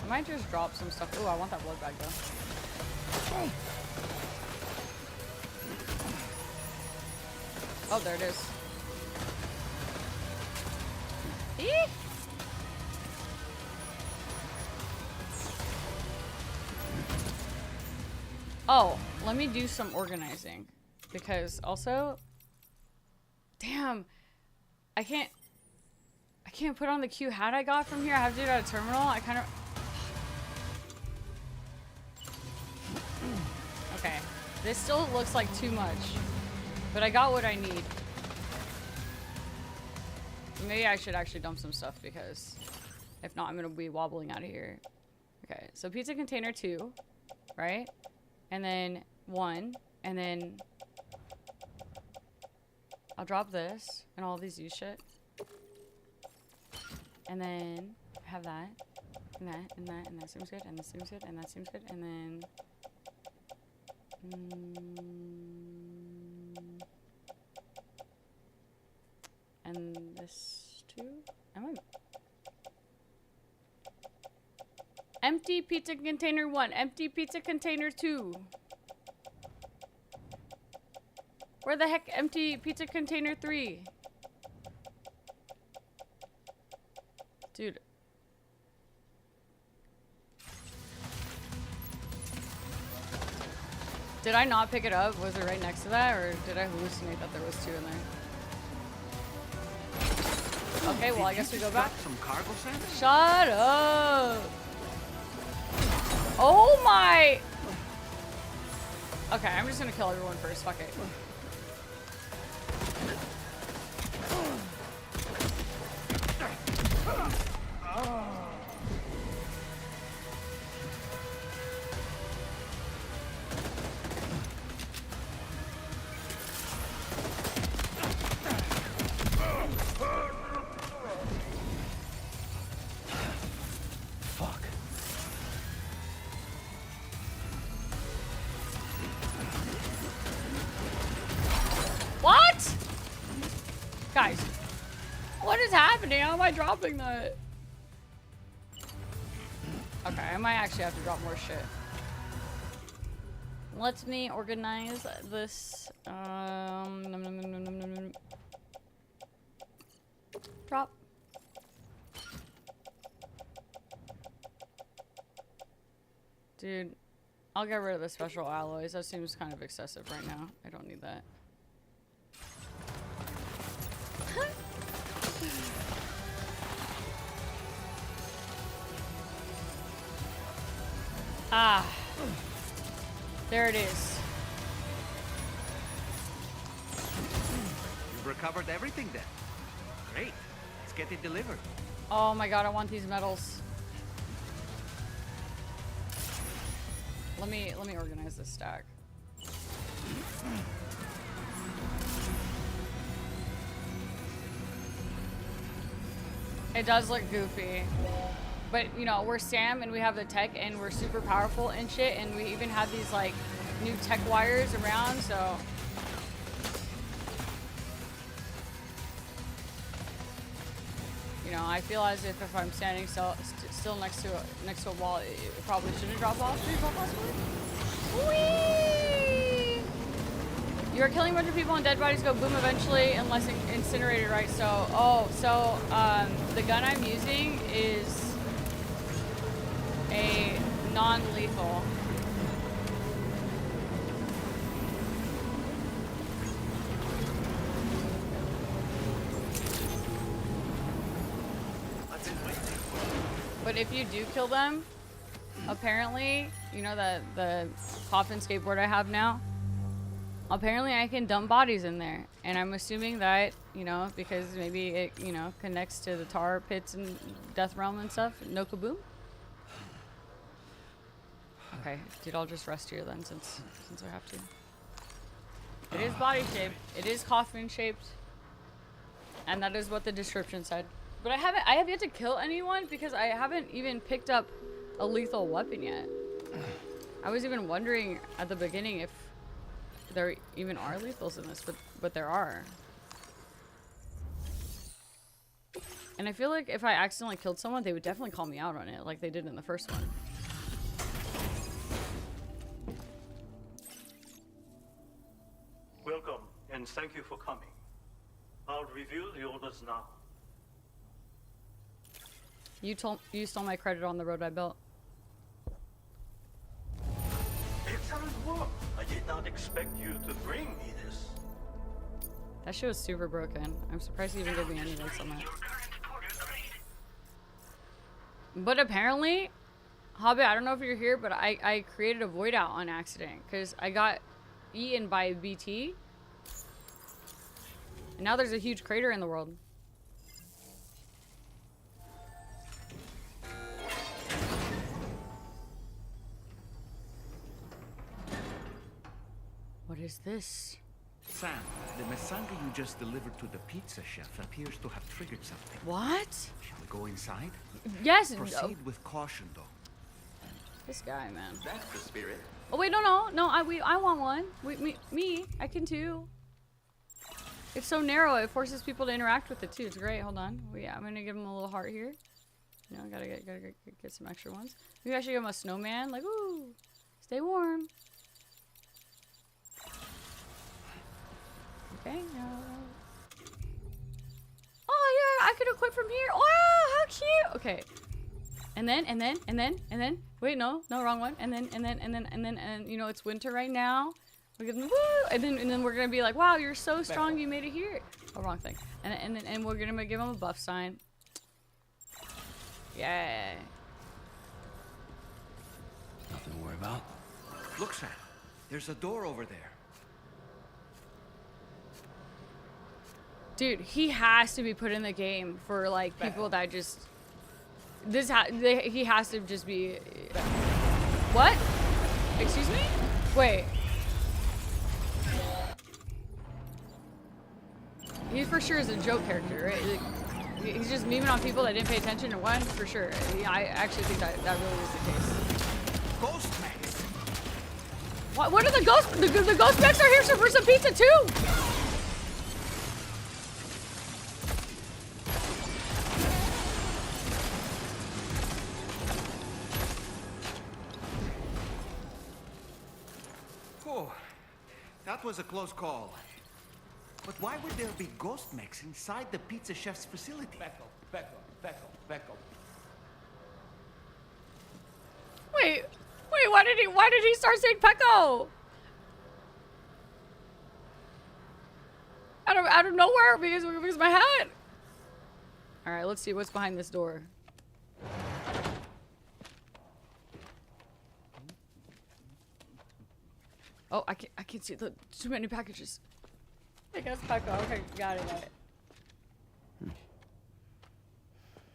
I might just drop some stuff. Ooh, I want that blood bag though. Oh, there it is. Eee! Oh, let me do some organizing. Because also... Damn. I can't put on the Q hat I got from here. I have to do it at a terminal. I kind of... Okay. This still looks like too much. But I got what I need. Maybe I should actually dump some stuff because if not, I'm going to be wobbling out of here. Okay, so pizza container 2, right? And then 1, and then I'll drop this and all these use shit. And then have that, and that, and that, and that seems good, and this seems good, and that seems good, and then... and this too? Empty pizza container 1, empty pizza container 2. Where the heck empty pizza container 3? Dude. Did I not pick it up? Was it right next to that, or did I hallucinate that there was 2 in there? Okay, well I guess we go back. Some cargo sandals? Shut up! Oh my! Okay, I'm just gonna kill everyone first. Fuck it. What? Guys, what is happening? How am I dropping that? Okay, I might actually have to drop more shit. Let me organize this. Drop. Dude, I'll get rid of the special alloys. That seems kind of excessive right now. I don't need that. Ah, there it is. You've recovered everything then. Great. Let's get it delivered. Oh my god, I want these medals. Let me organize this stack. It does look goofy. But, you know, we're Sam and we have the tech and we're super powerful and shit, and we even have these, like, new tech wires around, so... You know, I feel as if I'm standing still next to a wall, it probably shouldn't drop off. Should it drop off? Whee! You are killing a bunch of people and dead bodies go boom eventually unless incinerated, right? So, the gun I'm using is a non-lethal. But if you do kill them, apparently, you know the coffin skateboard I have now? Apparently I can dump bodies in there. And I'm assuming that, you know, because maybe it, you know, connects to the tar pits and Death Realm and stuff. No kaboom? Okay, dude, I'll just rest here then since I have to. It is body shaped. It is coffin shaped. And that is what the description said. But I have yet to kill anyone because I haven't even picked up a lethal weapon yet. I was even wondering at the beginning if there even are lethals in this, but there are. And I feel like if I accidentally killed someone, they would definitely call me out on it like they did in the first one. Welcome, and thank you for coming. I'll reveal the orders now. You stole my credit on the road I built. Excellent work. I did not expect you to bring me this. That shit was super broken. I'm surprised he even gave me any likes on that. But apparently, Hobbit, I don't know if you're here, but I created a void out on accident because I got eaten by BT. And now there's a huge crater in the world. What is this? Sam, the mesanga you just delivered to the pizza chef appears to have triggered something. What? Shall we go inside? Yes. Proceed with caution, though. This guy, man. That's the spirit. Oh wait, no. I want one. Me, I can too. It's so narrow. It forces people to interact with it too. It's great. Hold on. I'm gonna give him a little heart here. You know, gotta get some extra ones. Maybe I should give him a snowman. Like, ooh, stay warm. Okay. Oh yeah, I could equip from here. Wow, how cute. Okay. And then. Wait, no, wrong one. And then, you know, it's winter right now. We give them woo, and then we're gonna be like, wow, you're so strong, you made it here. Oh, wrong thing. And we're gonna give him a buff sign. Yeah. Nothing to worry about. Look, Sam. There's a door over there. Dude, he has to be put in the game for like people that just. He has to just be. What? Excuse me? Wait. He for sure is a joke character, right? Like, he's just memeing on people that didn't pay attention to one, for sure. I actually think that really is the case. Ghost mechs. What are the ghosts? The ghost mechs are here for some pizza too. Oh, that was a close call. But why would there be ghost mechs inside the pizza chef's facility? Back up. Wait, why did he start saying Pecco? Out of nowhere because of my hat. All right, let's see what's behind this door. Oh, I can't see too many packages. I guess Pecco. Okay, got it.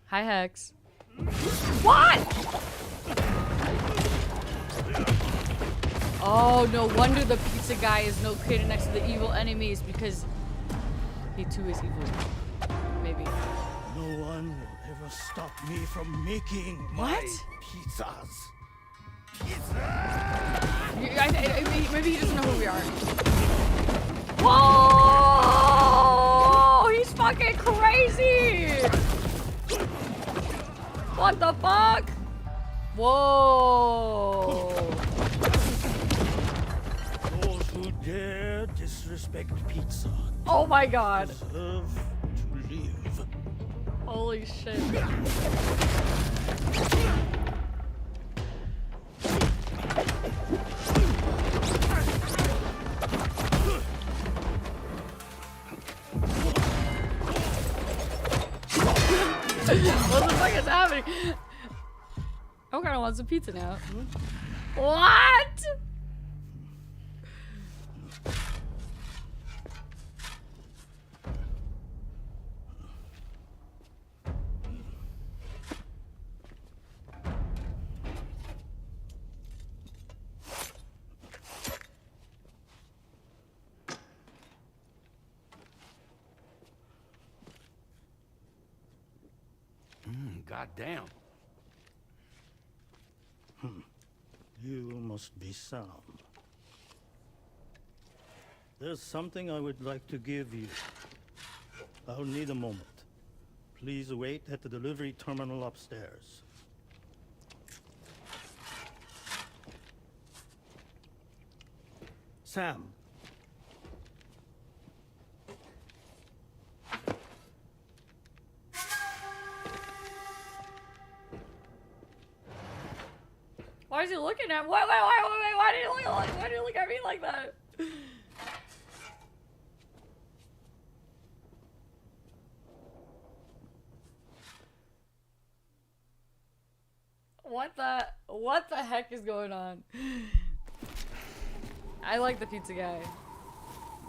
Hi, Hex. What? Oh, no wonder the pizza guy is located next to the evil enemies because he too is evil. Maybe. No one will ever stop me from making my pizzas. Maybe he doesn't know who we are. Whoa! He's fucking crazy! What the fuck? Whoa! Those who dare disrespect pizza. Oh my god. Deserve to live. Holy shit. What the fuck happening? I kind of want some pizza now. What? Goddamn. You must be Sam. There's something I would like to give you. I'll need a moment. Please wait at the delivery terminal upstairs. Sam. Why is he looking at? Why did he look at me like that? What the heck is going on? I like the pizza guy.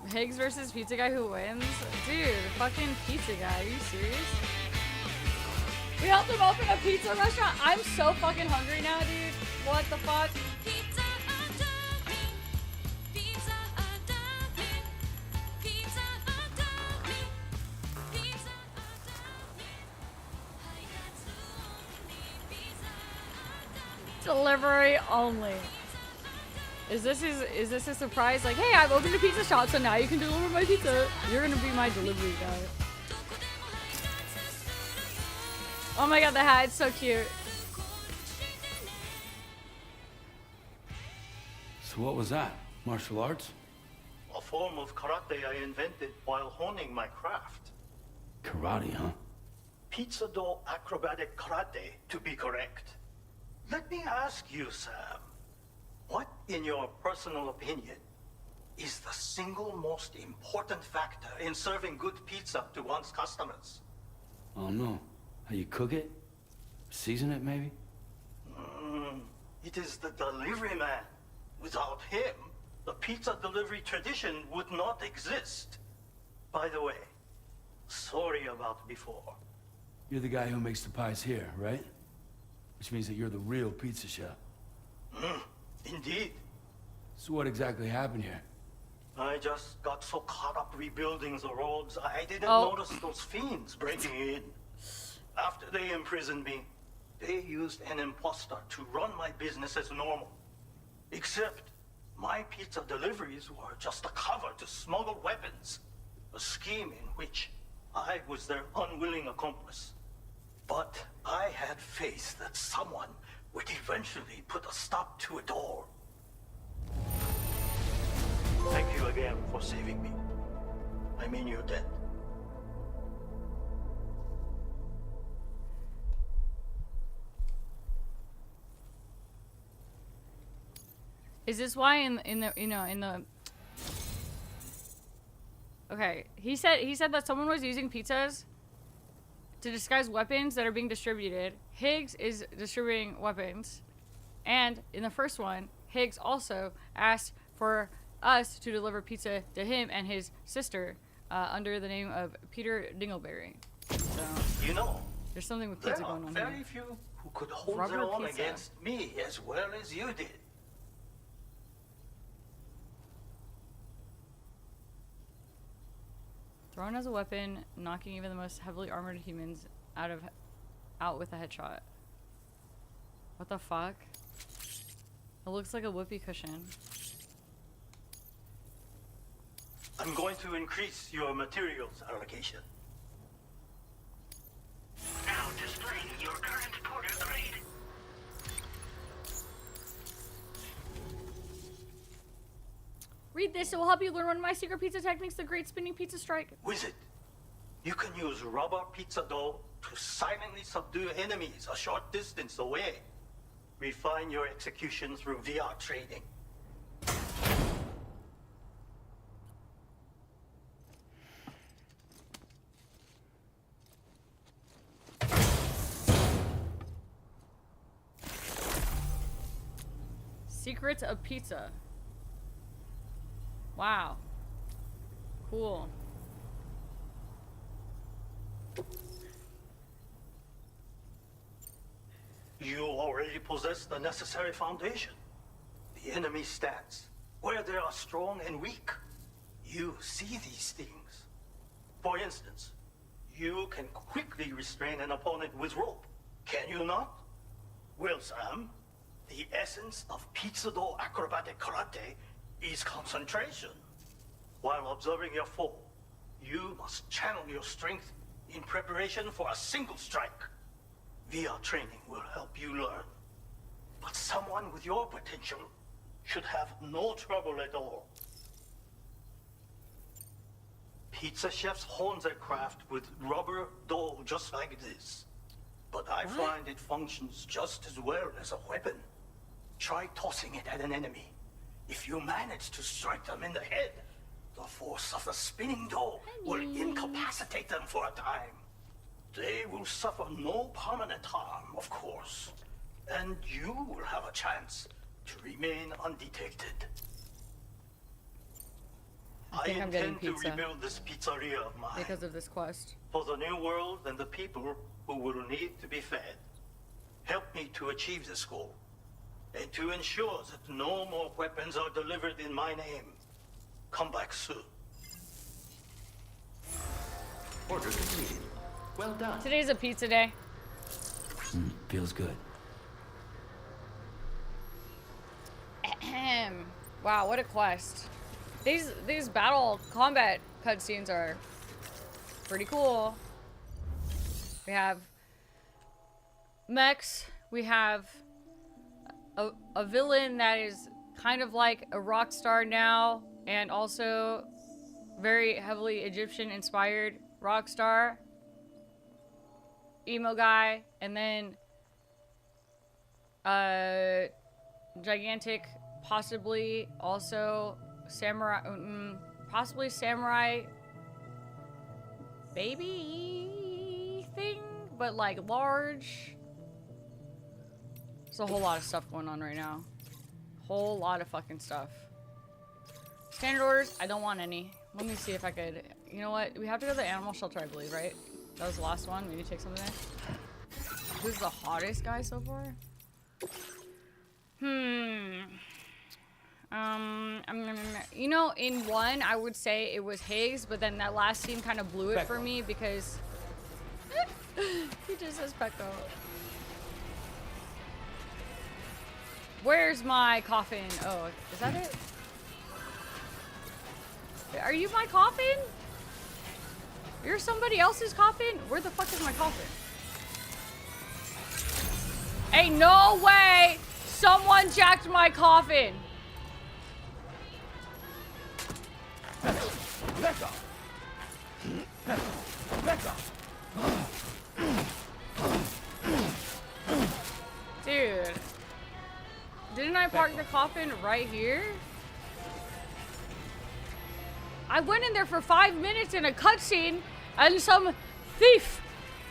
Higgs versus pizza guy, who wins? Dude, fucking pizza guy, are you serious? We helped him open a pizza restaurant? I'm so fucking hungry now, dude. What the fuck? Delivery only. Is this a surprise? Like, hey, I've opened a pizza shop, so now you can deliver my pizza. You're gonna be my delivery guy. Oh my god, the hat, it's so cute. So what was that? Martial arts? A form of karate I invented while honing my craft. Karate, huh? Pizza dough acrobatic karate, to be correct. Let me ask you, Sam. What, in your personal opinion, is the single most important factor in serving good pizza to one's customers? Oh no. How you cook it? Season it, maybe? It is the delivery man. Without him, the pizza delivery tradition would not exist. By the way, sorry about before. You're the guy who makes the pies here, right? Which means that you're the real pizza chef. Indeed. So what exactly happened here? I just got so caught up rebuilding the roads, I didn't Oh. notice those fiends breaking in. After they imprisoned me, they used an imposter to run my business as normal. Except, my pizza deliveries were just a cover to smuggle weapons. A scheme in which I was their unwilling accomplice. But I had faith that someone would eventually put a stop to it all. Thank you again for saving me. I mean your debt. Is this why in the okay, he said that someone was using pizzas to disguise weapons that are being distributed. Higgs is distributing weapons. And in the first one, Higgs also asked for us to deliver pizza to him and his sister under the name of Peter Dingleberry. So, You know, there's something with pizza there are going on very here. few who could hold Rubber their own pizza. against me as well as you did. Thrown as a weapon, knocking even the most heavily armored humans out with a headshot. What the fuck? It looks like a whoopee cushion. I'm going to increase your materials allocation. Now displaying your current porter grade. Read this, it will help you learn one of my secret pizza techniques, the Great Spinning Pizza Strike. Wizard, you can use rubber pizza dough to silently subdue enemies a short distance away. Refine your execution through VR trading. Secrets of pizza. Wow. Cool. You already possess the necessary foundation. The enemy stands where they are strong and weak. You see these things. For instance, you can quickly restrain an opponent with rope. Can you not? Well, Sam, the essence of pizza-do acrobatic karate is concentration. While observing your foe, you must channel your strength in preparation for a single strike. VR training will help you learn. But someone with your potential should have no trouble at all. Pizza chefs hone their craft with rubber dough just like this. But I find it functions just as well as a weapon. Try tossing it at an enemy. If you manage to strike them in the head, the force of the spinning dough will incapacitate them for a time. They will suffer no permanent harm, of course. And you will have a chance to remain undetected. I think I'm getting intend to pizza. rebuild this pizzeria of mine. Because of this quest. For the new world and the people who will need to be fed. Help me to achieve this goal. And to ensure that no more weapons are delivered in my name. Come back soon. Order completed. Well done. Today's a pizza day. Feels good. Ahem. Wow, what a quest. These battle combat cutscenes are pretty cool. We have mechs. We have a villain that is kind of like a rock star now, and also very heavily Egyptian inspired rock star. Emo guy, and then gigantic, possibly also samurai, possibly samurai baby thing, but like large. There's a whole lot of stuff going on right now. Whole lot of fucking stuff. Standard orders, I don't want any. Let me see if I could, you know what? We have to go to the animal shelter, I believe, right? That was the last one. We need to take something there. Who's the hottest guy so far? You know, in one, I would say it was Higgs, but then that last scene kind of blew it for me because he just says Pecco. Where's my coffin? Oh, is that it? Are you my coffin? You're somebody else's coffin? Where the fuck is my coffin? Ain't no way someone jacked my coffin. Back off. Back off. Dude. Didn't I park the coffin right here? I went in there for 5 minutes in a cutscene, and some thief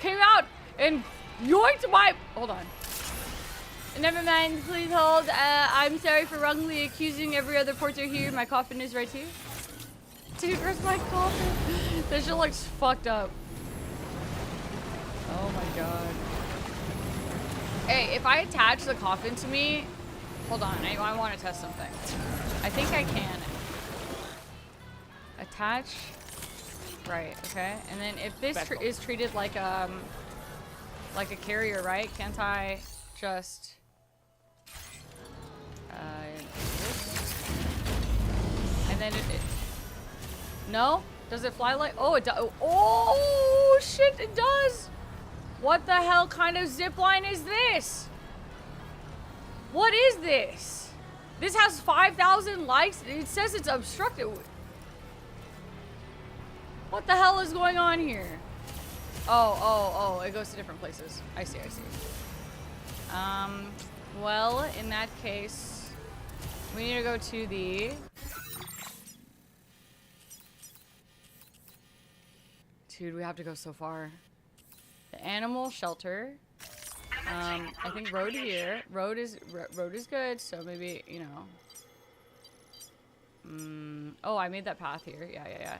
came out and yoinked my... Hold on. Never mind, please hold. I'm sorry for wrongly accusing every other porter here. My coffin is right here. Dude, where's my coffin? This shit looks fucked up. Oh my god. Hey, if I attach the coffin to me... Hold on, I want to test something. I think I can. Attach. Right, okay. And then if this is treated like a carrier, right? Can't I just... this? And then it... No? Does it fly like... Oh, it does. Oh, shit, it does! What the hell kind of zip line is this? What is this? This has 5,000 likes. It says it's obstructed. What the hell is going on here? Oh, it goes to different places. I see. Well, in that case, we need to go to the... Dude, we have to go so far. The animal shelter. I think road here. Road is good, so maybe, you know. Oh, I made that path here. Yeah.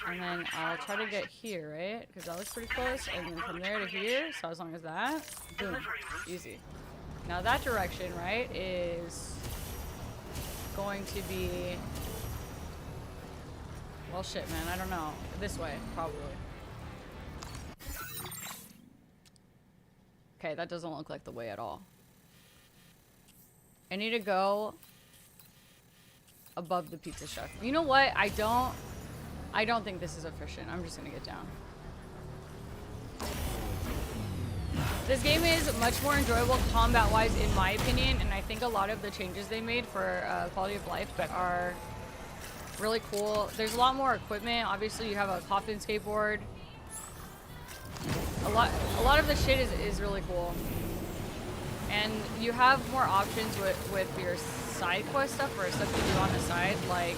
And then I'll try to get here, right? Because that looks pretty close. And then from there to here, so as long as that, boom, easy. Now that direction, right, is going to be, well, shit, man, I don't know. This way, probably. Okay, that doesn't look like the way at all. I need to go above the pizza chef. You know what? I don't think this is efficient. I'm just gonna get down. This game is much more enjoyable combat-wise, in my opinion, and I think a lot of the changes they made for quality of life are really cool. There's a lot more equipment. Obviously, you have a coffin skateboard. A lot of the shit is really cool. And you have more options with your side quest stuff or stuff you do on the side, like,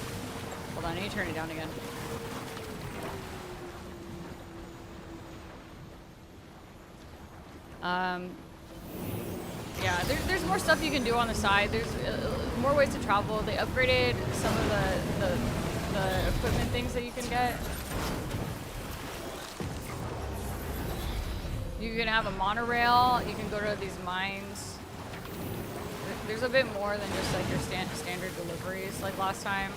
hold on, I need to turn it down again. Yeah, there's more stuff you can do on the side. There's more ways to travel. They upgraded some of the equipment things that you can get. You can have a monorail. You can go to these mines. There's a bit more than just like your standard deliveries like last time.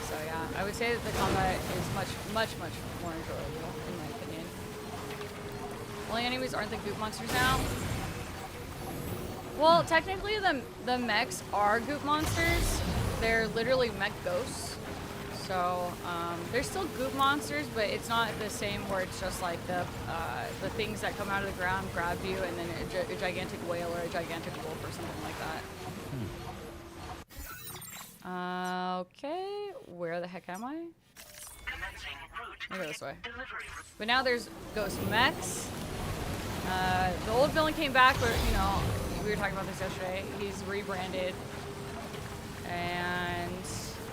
So yeah, I would say that the combat is much more enjoyable in my opinion. Only enemies aren't the goop monsters now. Well, technically the mechs are goop monsters. They're literally mech ghosts. So they're still goop monsters, but it's not the same where it's just like the things that come out of the ground grab you and then a gigantic whale or a gigantic wolf or something like that. Okay, where the heck am I? I'll go this way. But now there's ghost mechs. The old villain came back, but you know, we were talking about this yesterday. He's rebranded. And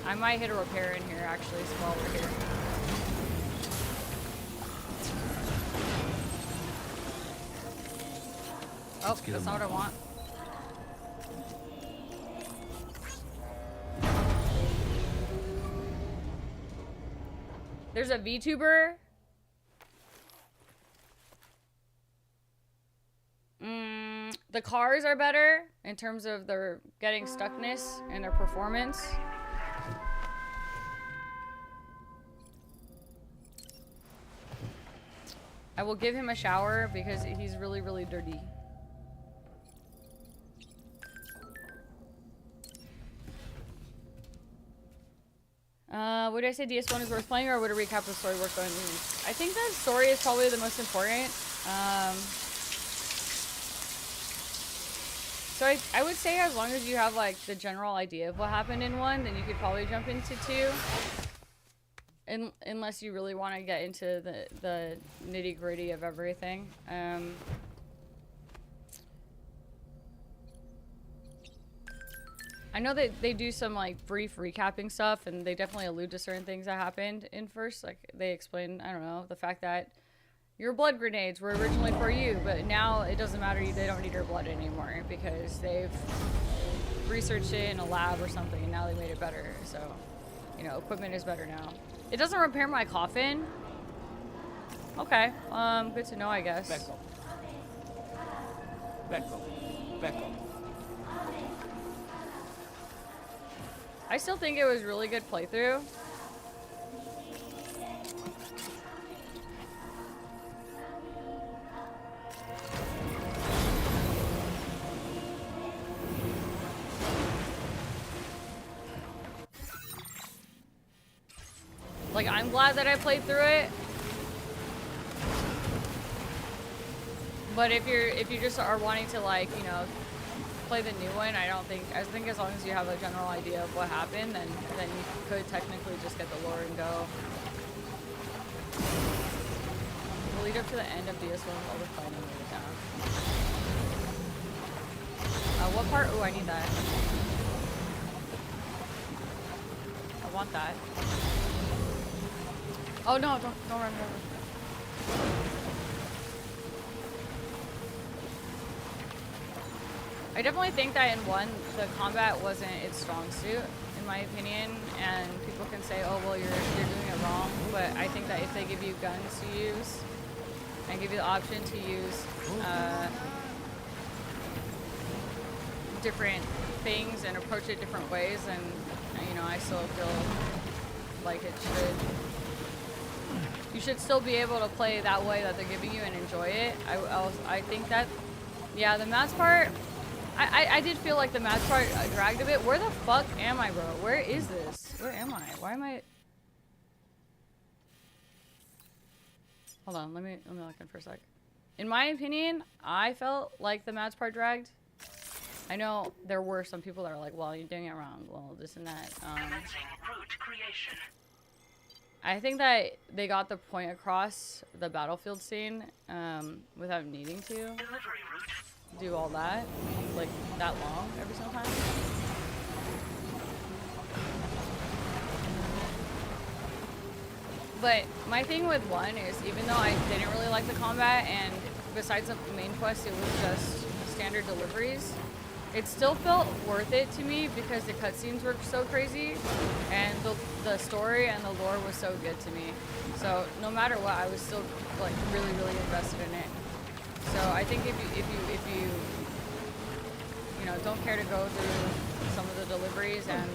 I might hit a repair in here actually while we're here. Oh, that's not what I want. There's a VTuber. The cars are better in terms of their getting stuckness and their performance. I will give him a shower because he's really, really dirty. Would I say DS1 is worth playing, or would a recap of the story worth going to? I think the story is probably the most important. So I would say as long as you have like the general idea of what happened in 1, then you could probably jump into 2. Unless you really want to get into the nitty gritty of everything. I know that they do some like brief recapping stuff, and they definitely allude to certain things that happened in first. Like they explain, I don't know, the fact that your blood grenades were originally for you, but now it doesn't matter. They don't need your blood anymore because they've researched it in a lab or something, and now they made it better. So, you know, equipment is better now. It doesn't repair my coffin. Okay, good to know, I guess. Back up. I still think it was really good playthrough. Like, I'm glad that I played through it. But if you just are wanting to, like, you know, play the new one, I think as long as you have a general idea of what happened, then you could technically just get the lore and go. We'll lead up to the end of DS1 with all the fighting later down. What part? Oh, I need that. I want that. Oh no, don't run over. I definitely think that in 1, the combat wasn't its strong suit, in my opinion, and people can say, oh, well, you're doing it wrong, but I think that if they give you guns to use, and give you the option to use different things and approach it different ways, and, you know, I still feel like it should. You should still be able to play that way that they're giving you and enjoy it. I think that, yeah, the match part, I did feel like the match part dragged a bit. Where the fuck am I, bro? Where is this? Where am I? Why am I? Hold on, let me look in for a sec. In my opinion, I felt like the match part dragged. I know there were some people that are like, well, you're doing it wrong. Well, this and that. I think that they got the point across the battlefield scene without needing to do all that, like that long every single time. But my thing with 1 is, even though I didn't really like the combat, and besides the main quest, it was just standard deliveries, it still felt worth it to me because the cutscenes were so crazy, and the story and the lore was so good to me. So no matter what, I was still like really invested in it. So I think if you know, don't care to go through some of the deliveries and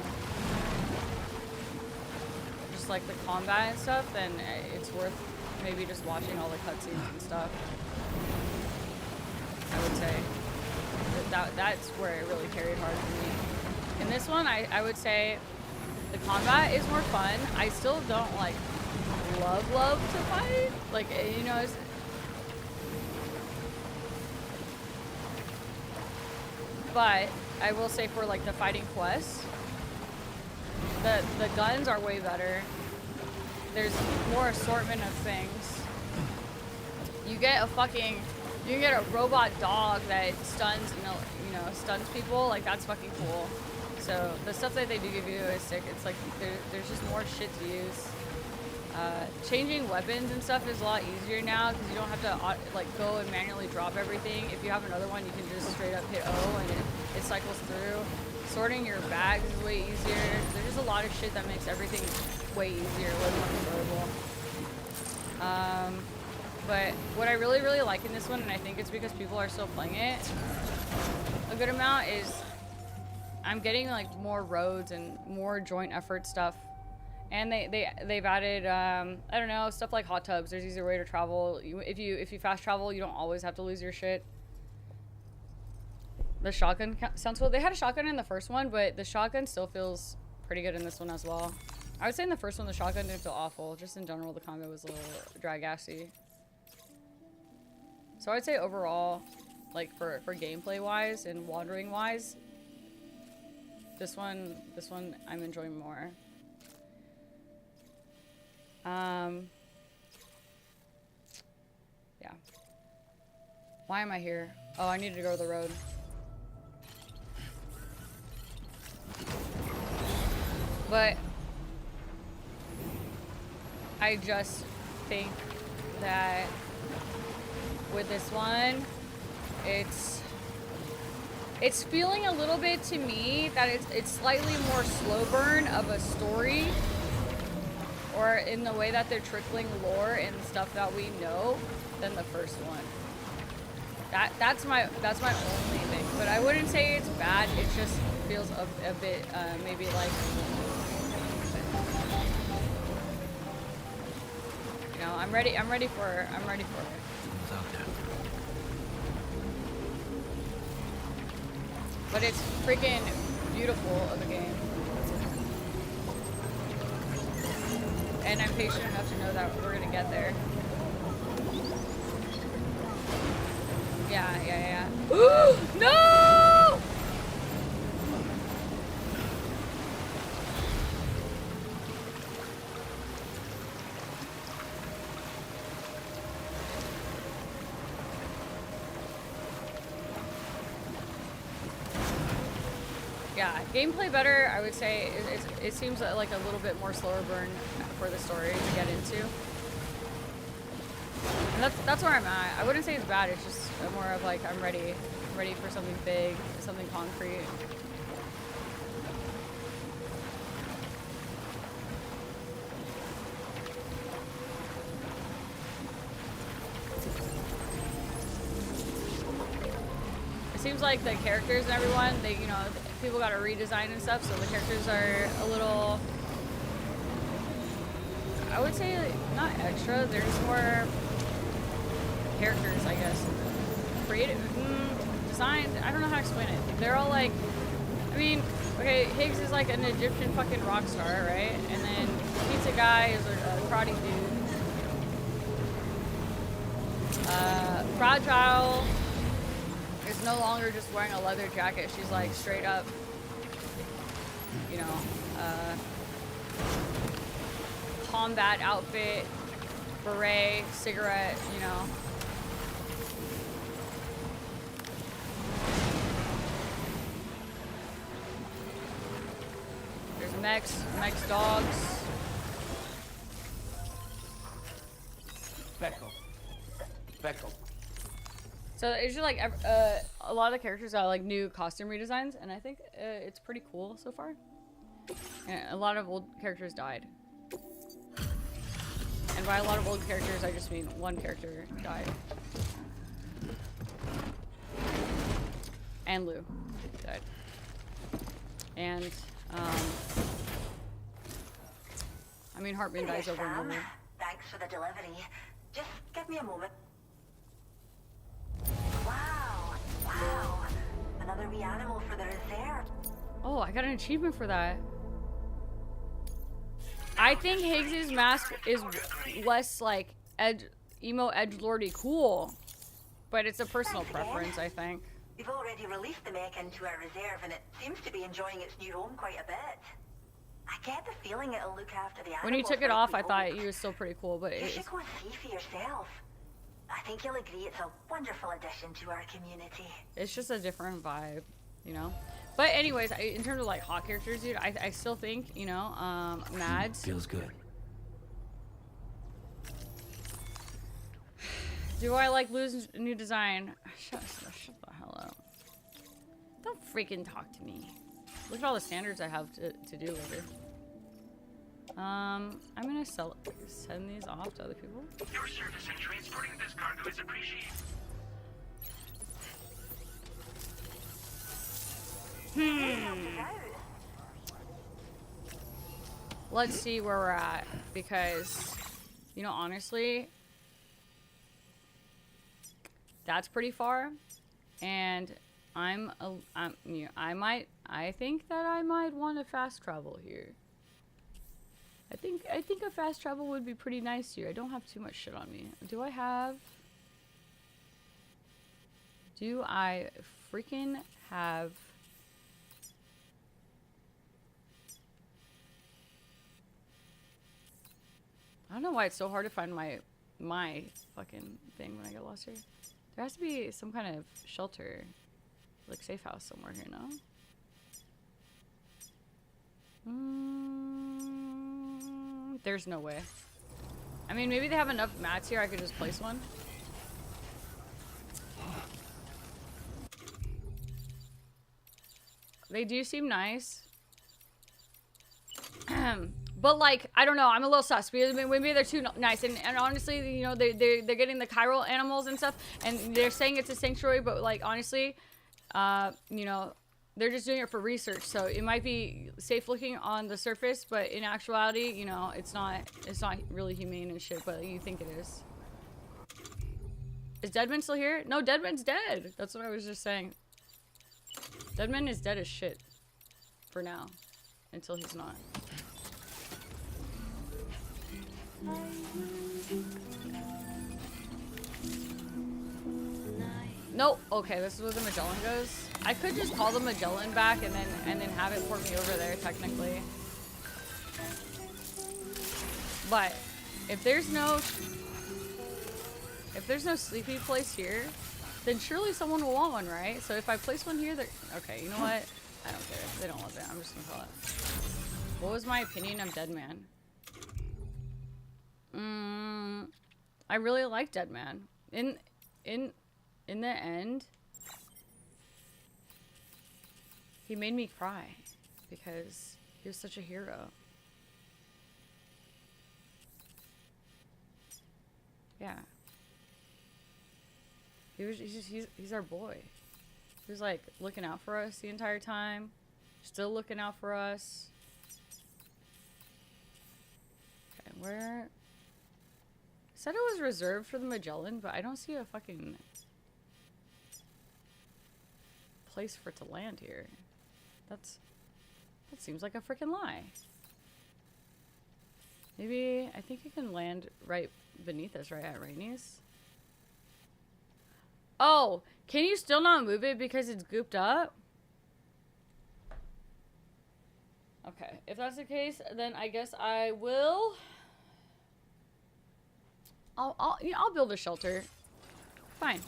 just like the combat and stuff, then it's worth maybe just watching all the cutscenes and stuff. I would say that's where it really carried hard for me. In this one, I would say the combat is more fun. I still don't like love to fight. Like, you know, but I will say for like the fighting quests, the guns are way better. There's more assortment of things. You get you can get a robot dog that stuns, you know, stuns people. Like, that's fucking cool. So the stuff that they do give you is sick. It's like there's just more shit to use. Changing weapons and stuff is a lot easier now because you don't have to like go and manually drop everything. If you have another one, you can just straight up hit O and it cycles through. Sorting your bags is way easier. There's just a lot of shit that makes everything way easier, way more enjoyable. But what I really like in this one, and I think it's because people are still playing it a good amount, is I'm getting like more roads and more joint effort stuff. And they've added I don't know, stuff like hot tubs. There's easier way to travel. If you fast travel, you don't always have to lose your shit. The shotgun sounds cool. They had a shotgun in the first one, but the shotgun still feels pretty good in this one as well. I would say in the first one the shotgun didn't feel awful. Just in general, the combat was a little drag-assy. So I'd say overall, like for gameplay wise and wandering wise, this one I'm enjoying more. Yeah. Why am I here? Oh, I needed to go to the road. But I just think that with this one, it's feeling a little bit to me that it's slightly more slow burn of a story, or in the way that they're trickling lore and stuff that we know, than the first one. That's my only thing. But I wouldn't say it's bad. It just feels a bit maybe like, you know, I'm ready for it. But it's freaking beautiful of a game. And I'm patient enough to know that we're gonna get there. Yeah. No! Yeah, gameplay better, I would say. It seems like a little bit more slower burn for the story to get into. And that's where I'm at. I wouldn't say it's bad. It's just more of like I'm ready for something big, something concrete. It seems like the characters and everyone, people got to redesign and stuff, so the characters are a little, I would say, not extra, they're just more characters, I guess. Creative, designed, I don't know how to explain it. They're all like, I mean, okay, Higgs is like an Egyptian fucking rock star, right? And then Pizza Guy is a karate dude. Fragile is no longer just wearing a leather jacket. She's like straight up, combat outfit, beret, cigarette, There's mechs dogs. Becco. So it's just like a lot of the characters got like new costume redesigns, and I think it's pretty cool so far. And a lot of old characters died. And by a lot of old characters, I just mean one character died. And Lou died. And, I mean, Hartman dies over and over. Thanks for the delivery. Just give me a moment. Wow. Another wee animal for the reserve. Oh, I got an achievement for that. I think Higgs's mask is less like emo edgelordy cool, but it's a personal preference, I think. We've already released the mech into our reserve, and it seems to be enjoying its new home quite a bit. I get the feeling it'll look after the animals. When you took it off, I thought he was still pretty cool, but you should go and see for yourself. I think you'll agree it's a wonderful addition to our community. It's just a different vibe, But anyways, in terms of like hot characters, dude, I still think, Mads. Feels good. Do I like Lou's new design? Shut the hell up. Don't freaking talk to me. Look at all the standards I have to do later. I'm gonna send these off to other people. Your service in transporting this cargo is appreciated. Let's see where we're at, because, honestly, that's pretty far, and I think that I might want to fast travel here. I think a fast travel would be pretty nice here. I don't have too much shit on me. Do I freaking have... I don't know why it's so hard to find my fucking thing when I get lost here. There has to be some kind of shelter, like safe house somewhere here, no? There's no way. I mean, maybe they have enough mats here I could just place one. They do seem nice. But like, I don't know, I'm a little sus because maybe they're too nice, and honestly, they're getting the chiral animals and stuff, and they're saying it's a sanctuary, but like honestly, they're just doing it for research, so it might be safe looking on the surface, but in actuality, it's not really humane and shit, but you think it is. Is Deadman still here? No, Deadman's dead. That's what I was just saying. Deadman is dead as shit for now, until he's not. Nope. Okay, this is where the Magellan goes. I could just call the Magellan back and then have it port me over there technically. But if there's no sleepy place here, then surely someone will want one, right? So if I place one here, okay, you know what? I don't care. They don't want that. I'm just gonna call it. What was my opinion of Deadman? I really like Dead Man. In the end, he made me cry because he was such a hero. Yeah. He's our boy. He was like looking out for us the entire time. Still looking out for us. Okay, where? Said it was reserved for the Magellan, but I don't see a fucking place for it to land here. That seems like a freaking lie. Maybe I think it can land right beneath us, right at Rainey's. Oh, can you still not move it because it's gooped up? Okay, if that's the case, then I guess I will. I'll build a shelter. Fine.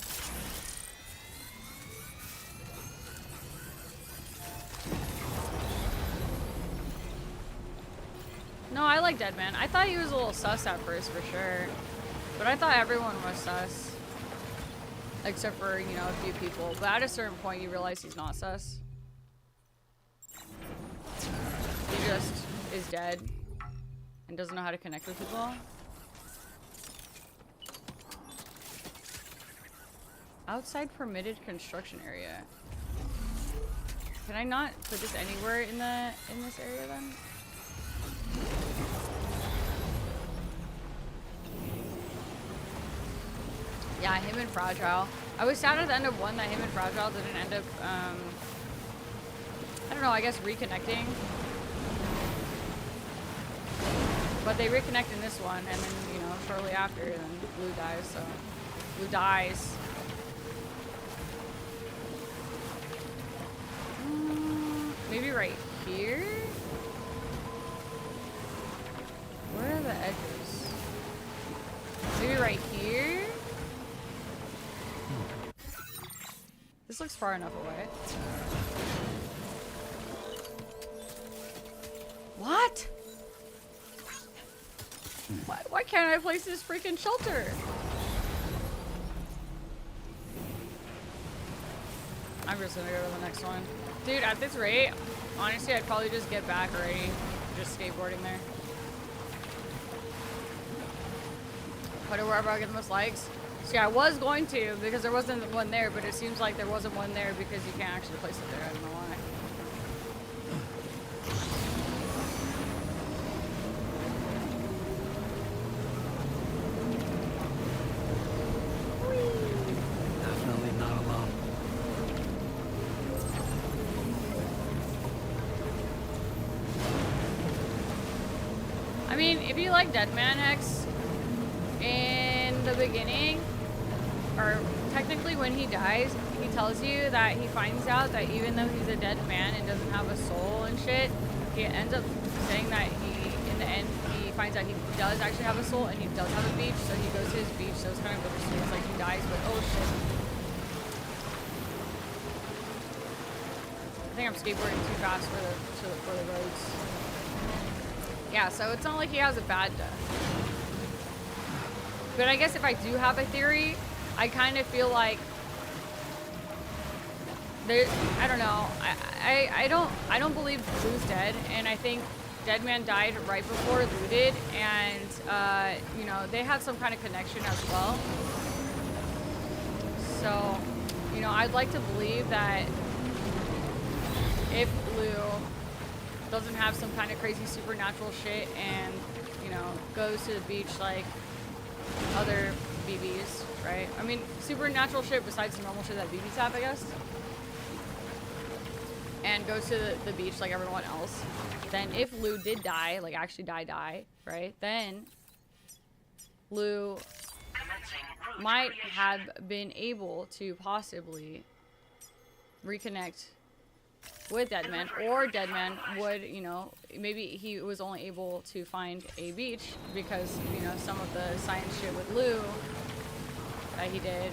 No, I like Dead Man. I thought he was a little sus at first for sure, but I thought everyone was sus. Except for, you know, a few people. But at a certain point, you realize he's not sus. He just is dead and doesn't know how to connect with people. Outside permitted construction area. Can I not put this anywhere in this area then? Yeah, him and Fragile. I was sad at the end of one that him and Fragile didn't end up, I don't know, I guess reconnecting. But they reconnect in this one, and then, you know, shortly after, then Blue dies, so. Blue dies. Maybe right here? Where are the edges? Maybe right here? This looks far enough away. What? Why can't I place this freaking shelter? I'm just gonna go to the next one. Dude, at this rate, honestly, I'd probably just get back already. Just skateboarding there. Put it wherever I get the most likes. See, I was going to because there wasn't one there, but it seems like there wasn't one there because you can't actually place it there. I don't know why. Definitely not alone. I mean, if you like Dead Man Hex in the beginning, or technically when he dies, he tells you that he finds out that even though he's a dead man and doesn't have a soul and shit, he ends up saying that in the end, he finds out he does actually have a soul and he does have a beach, so he goes to his beach, so it's kind of bittersweet. It's like he dies, but oh shit. I think I'm skateboarding too fast for the roads. Yeah, so it's not like he has a bad death. But I guess if I do have a theory, I kind of feel like there. I don't know. I don't believe Lou's dead, and I think Dead Man died right before Lou did, and you know, they had some kind of connection as well. So, you know, I'd like to believe that if Lou doesn't have some kind of crazy supernatural shit and, you know, goes to the beach like other BBs, right? I mean, supernatural shit besides the normal shit that BBs have, I guess. And goes to the beach like everyone else. Then if Lou did die, like actually die, right? Then Lou might have been able to possibly reconnect with Dead Man, or Dead Man would, you know, maybe he was only able to find a beach because, you know, some of the science shit with Lou that he did,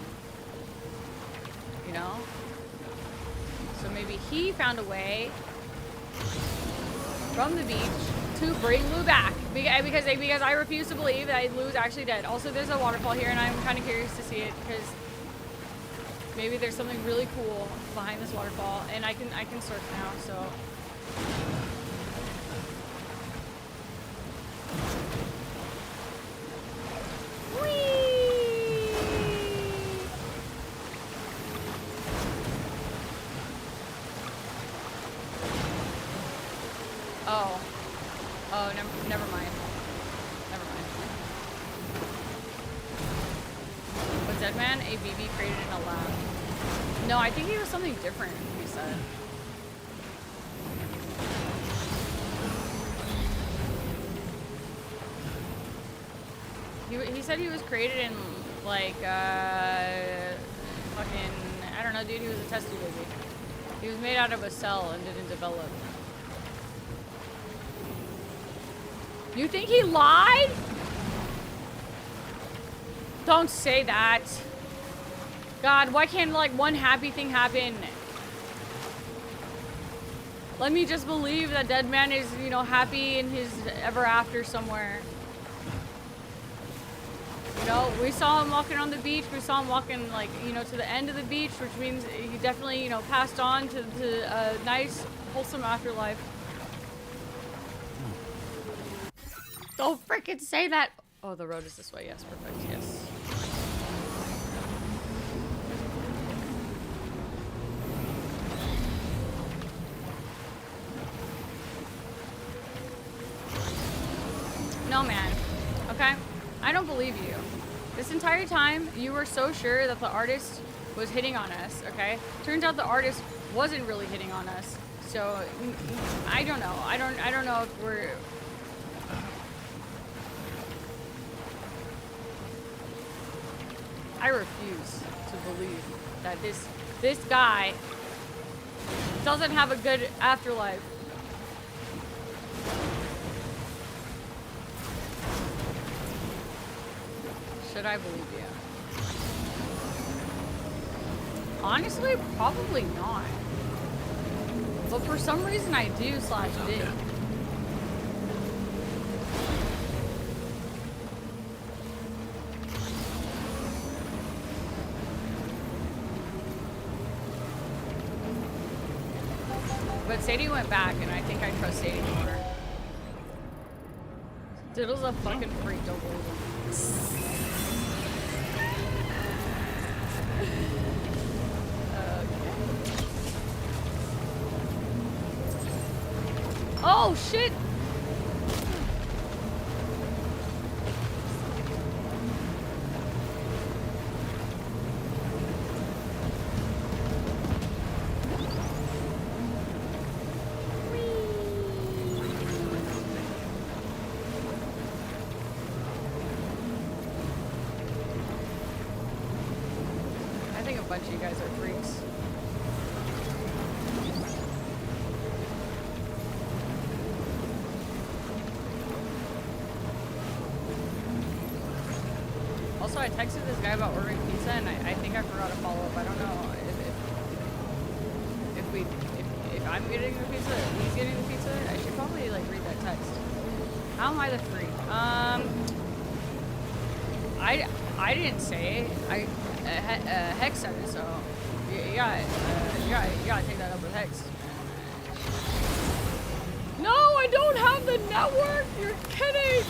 you know? So maybe he found a way from the beach to bring Lou back because I refuse to believe that Lou's actually dead. Also, there's a waterfall here, and I'm kind of curious to see it because maybe there's something really cool behind this waterfall, and I can surf now. So. Oh, never mind. Never mind. Was Deadman a BB created in a lab? No, I think he was something different, he said. He said he was created in, like, fucking, I don't know, dude, he was a test tube baby. He was made out of a cell and didn't develop. You think he lied? Don't say that. God, why can't, like, one happy thing happen? Let me just believe that Deadman is, you know, happy in his ever after somewhere. You know, we saw him walking on the beach. We saw him walking, like, you know, to the end of the beach, which means he definitely, you know, passed on to a nice, wholesome afterlife. Don't freaking say that. Oh, the road is this way. Yes, perfect. Yes. No, man. Okay? I don't believe you. This entire time, you were so sure that the artist was hitting on us, okay? Turns out the artist wasn't really hitting on us. So, I don't know. I don't know if we're... I refuse to believe that this guy doesn't have a good afterlife. Should I believe you? Honestly, probably not. But for some reason I do / did. But Sadie went back, and I think I trust Sadie more. Diddle's a fucking freak, don't believe him. Oh, shit! I think a bunch of you guys are freaks. Also, I texted this guy about ordering pizza, and I think I forgot to follow up. I don't know if I'm getting the pizza, if he's getting the pizza. I should probably like read that text. How am I the freak? I didn't say it. Hex said it, so you gotta take that up with Hex. No, I don't have the network. You're kidding.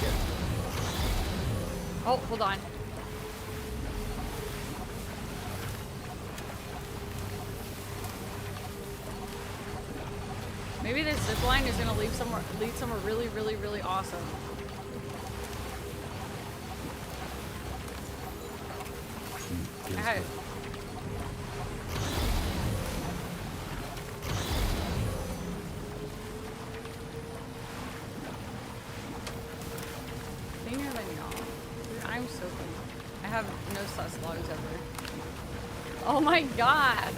Oh, hold on. Maybe this zip line is gonna lead somewhere really, really, really awesome. I Finger than y'all. Dude, I'm so funny. I have no sus logs ever. Oh my god!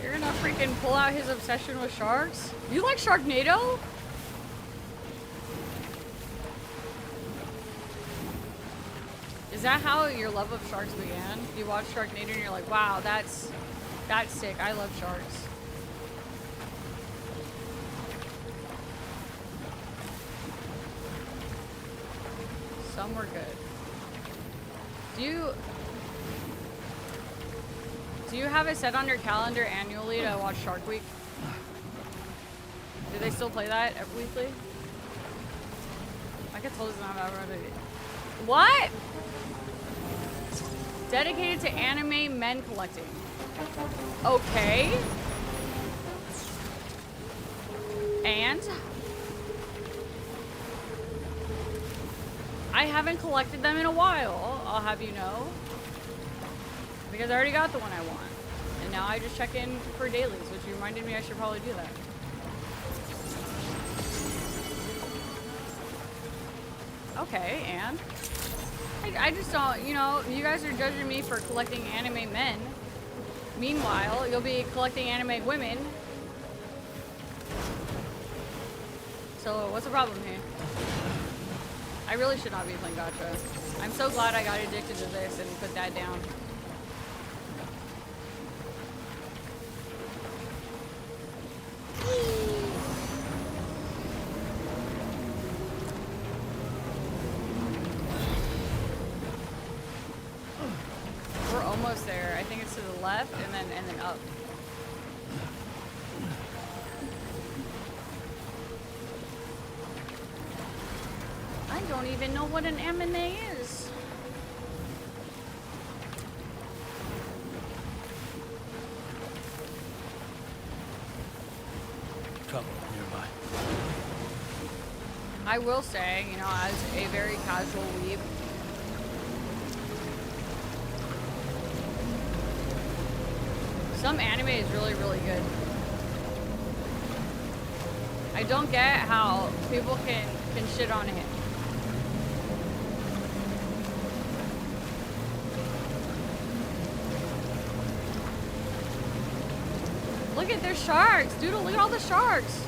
You're gonna freaking pull out his obsession with sharks? You like Sharknado? Is that how your love of sharks began? You watch Sharknado and you're like, wow, that's sick. I love sharks. Some were good. Do you have it set on your calendar annually to watch Shark Week? Do they still play that every weekly? I get told it's not about it. What? Dedicated to anime men collecting. Okay. And I haven't collected them in a while, I'll have you know. Because I already got the one I want. And now I just check in for dailies, which reminded me I should probably do that. Okay, and? I just don't, you know, you guys are judging me for collecting anime men. Meanwhile, you'll be collecting anime women. So, what's the problem here? I really should not be playing gacha. I'm so glad I got addicted to this and put that down. We're almost there. I think it's to the left and then up. I don't even know what an M&A is. Trouble nearby. I will say, you know, as a very casual weeb, some anime is really, really good. I don't get how people can shit on it. Look at, there's sharks. Dude, look at all the sharks.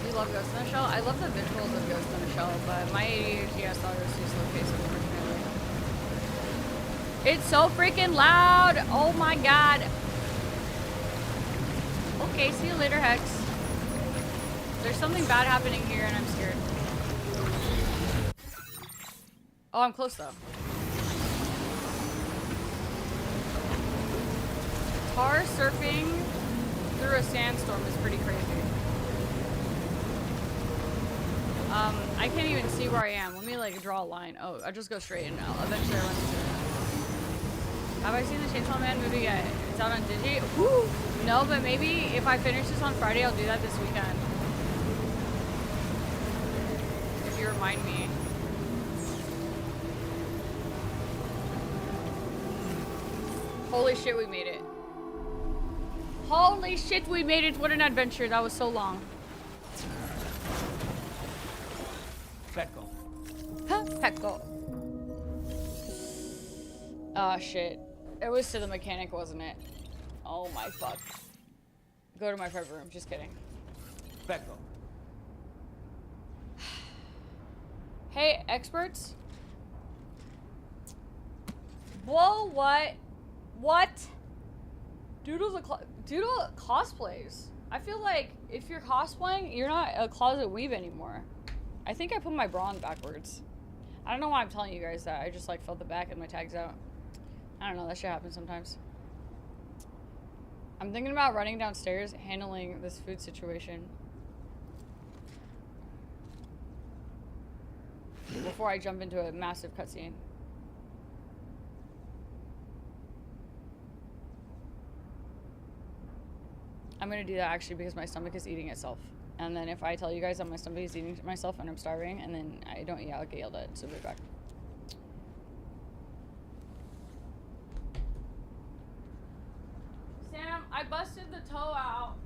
You love Ghost in the Shell? I love the visuals of Ghost in the Shell, but my ADHD has thought it was too slow paced, unfortunately. It's so freaking loud. Oh my god. Okay, see you later, Hex. There's something bad happening here and I'm scared. Oh, I'm close though. Tar surfing through a sandstorm is pretty crazy. I can't even see where I am. Let me like draw a line. Oh, I'll just go straight and I'll eventually run into it. Have I seen the Chainsaw Man movie yet? It's out on Digi? Woo! No, but maybe if I finish this on Friday, I'll do that this weekend. If you remind me. Holy shit, we made it. Holy shit, we made it. What an adventure. That was so long. Pecco. Huh? Pecco. Oh, shit. It was to the mechanic, wasn't it? Oh, my fuck. Go to my private room. Just kidding. Pecco. Hey, experts? Whoa, what? What? Doodle cosplays. I feel like if you're cosplaying, you're not a closet weeb anymore. I think I put my bra on backwards. I don't know why I'm telling you guys that. I just like felt the back and my tag's out. I don't know, that shit happens sometimes. I'm thinking about running downstairs, handling this food situation. Before I jump into a massive cutscene. I'm gonna do that actually because my stomach is eating itself. And then if I tell you guys that my stomach is eating myself and I'm starving and then I don't eat, I'll get yelled at. So be back. Sam, I busted the toe out.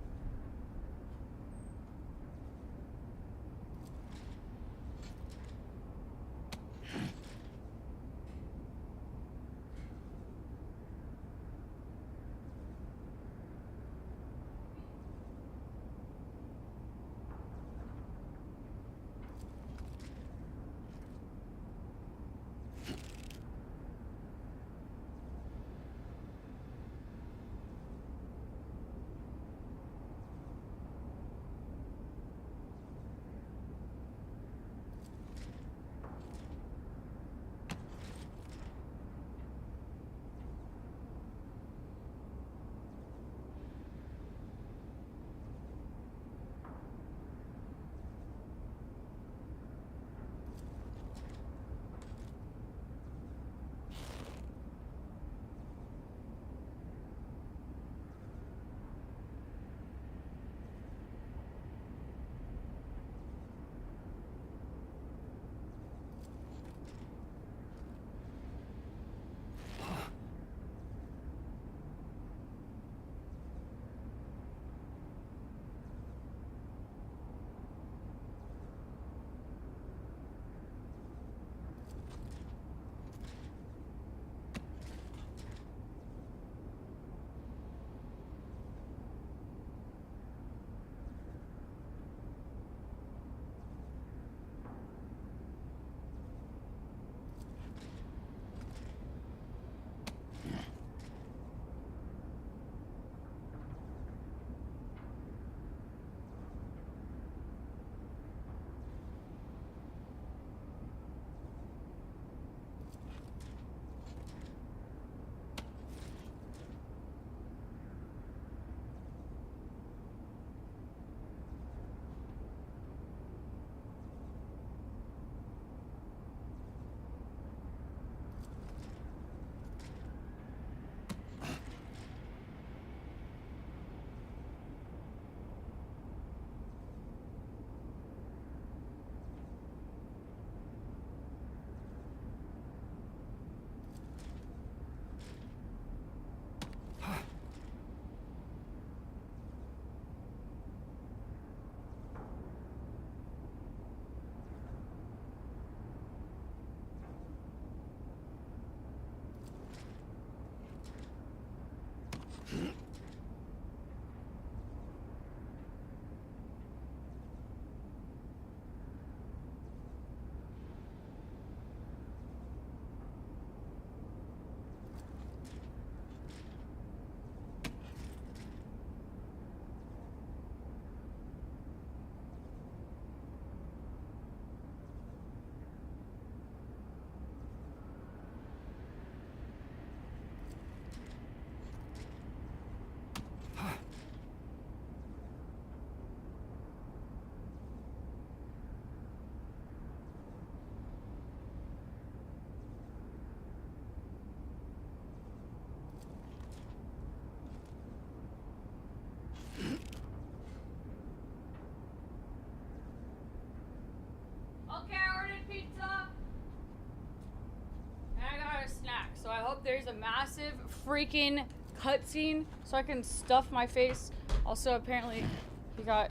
Okay, I ordered pizza. And I got a snack. So I hope there's a massive freaking cutscene so I can stuff my face. Also, apparently, he got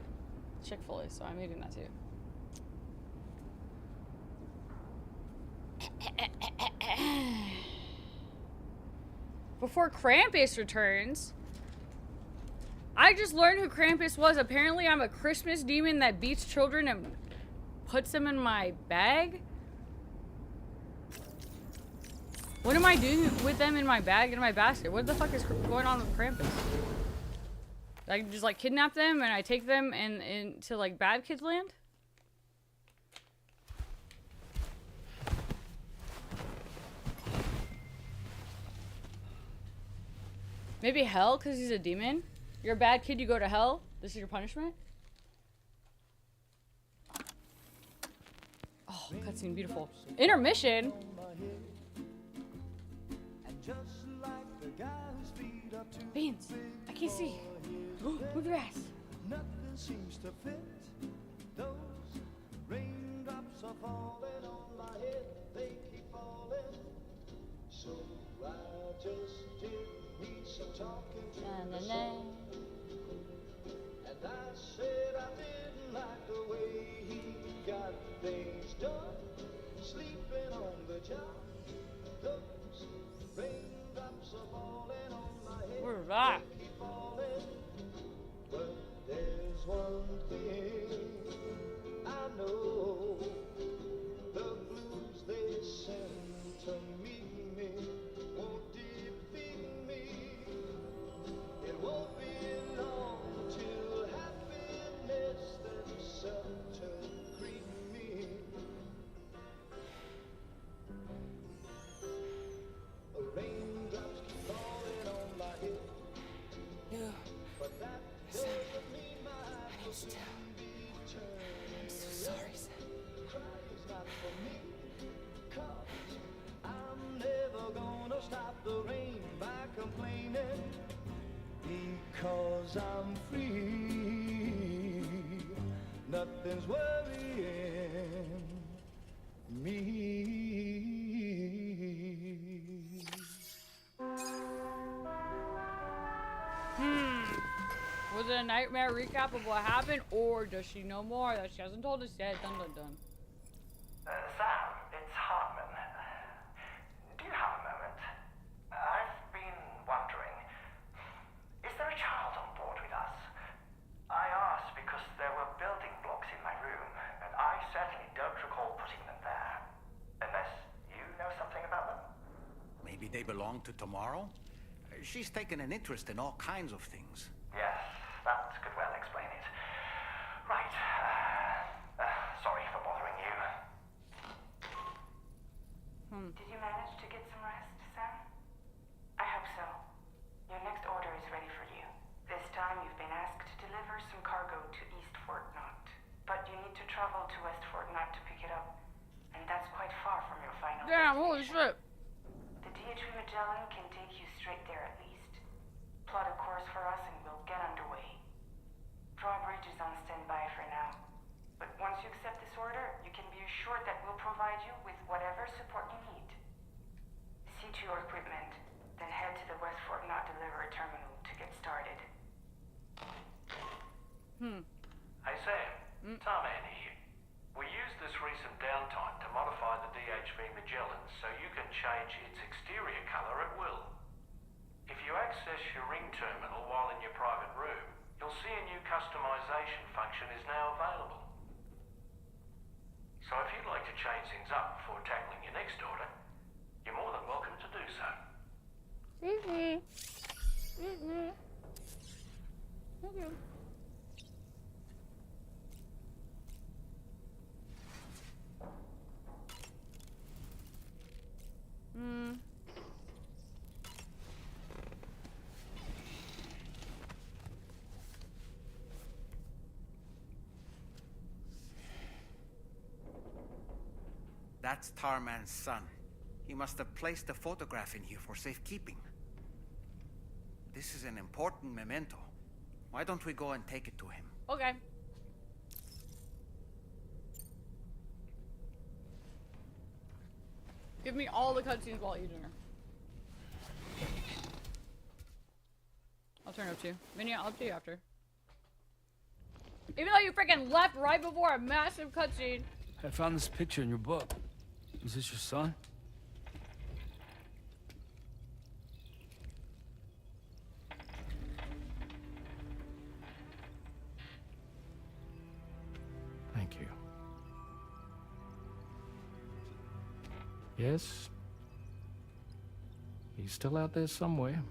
Chick-fil-A, so I'm eating that too. Before Krampus returns, I just learned who Krampus was. Apparently, I'm a Christmas demon that beats children and puts them in my bag. What am I doing with them in my bag, in my basket? What the fuck is going on with Krampus? I just like kidnap them and I take them and into like bad kids land? Maybe hell because he's a demon? You're a bad kid, you go to hell? This is your punishment? Oh, cutscene, beautiful. Intermission? Beans, I can't see. Move your ass. Nothing seems to fit. Those raindrops are falling on my head. They keep falling. So I just did me some talking to the sun. And I said I didn't like the way he got things done. Sleeping on the job. Those raindrops are falling on my head. What is that? They keep falling. But there's one thing I know. The blues they send to meet me won't defeat me. It won't be long till happiness themselves to greet me. Raindrops keep falling on my head. But that doesn't mean my eyes will soon be turned. I'm so sorry, Sam. Crying's not for me, 'cause I'm never gonna stop the rain by complaining, because I'm free. Nothing's worrying me. Was it a nightmare recap of what happened, or does she know more that she hasn't told us yet? Dun dun dun. Sam, it's Hartman. Do you have a moment? I've been wondering, is there a child on board with us? I asked because there were building blocks in my room, and I certainly don't recall putting them there. Unless you know something about them? Maybe they belong to tomorrow? She's taken an interest in all kinds of things. Yes, that could well explain it. Right. Sorry for bothering you. Did you manage to get some rest, Sam? I hope so. Your next order is ready for you. This time you've been asked to deliver some cargo to East Fort Knott. But you need to travel to West Fort Knott to pick it up. And that's quite far from your final Damn, holy destination. shit. The DHV Magellan can take you straight there at least. Plot a course for us and we'll get underway. Drawbridge is on standby for now. But once you accept this order, you can be assured that we'll provide you with whatever support you need. See to your equipment, then head to the West Fort Knott delivery terminal to get started. Hey Sam, Tarman here. We used this recent downtime to modify the DHV Magellan so you can change its exterior colour at will. If you access your ring terminal Okay. That's Tarman's son. He must have placed a photograph in here for safekeeping. This is an important memento. Why don't we go and take it to him? Okay. Give me all the cutscenes while eating dinner. I'll turn it up to you. Vinny, I'll up to you after. Even though you freaking left right before a massive cutscene. I found this picture in your book. Is this your son? Thank you. Yes. He's still out there somewhere,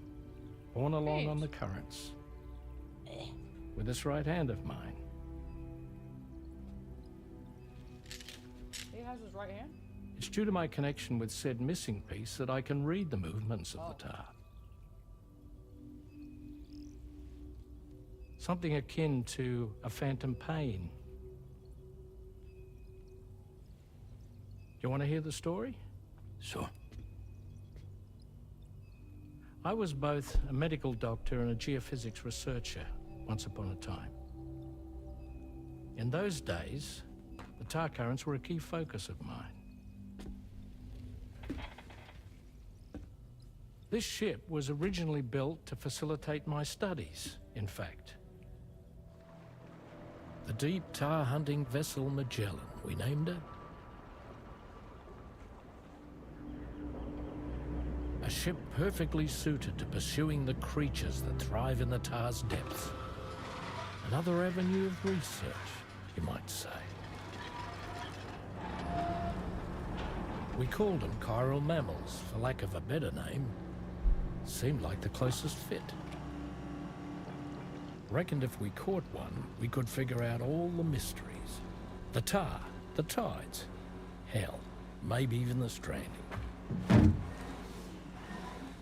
borne along on the currents. With this right hand of mine. He has his right hand? It's due to my connection with said missing piece that I can read the movements of the tar. Something akin to a phantom pain. You want to hear the story? Sure. I was both a medical doctor and a geophysics researcher once upon a time. In those days, the tar currents were a key focus of mine. This ship was originally built to facilitate my studies, in fact. The deep tar hunting vessel Magellan, we named her. A ship perfectly suited to pursuing the creatures that thrive in the tar's depths. Another avenue of research, you might say. We called them chiral mammals, for lack of a better name. Seemed like the closest fit. Reckoned if we caught one, we could figure out all the mysteries. The tar, the tides, hell, maybe even the stranding.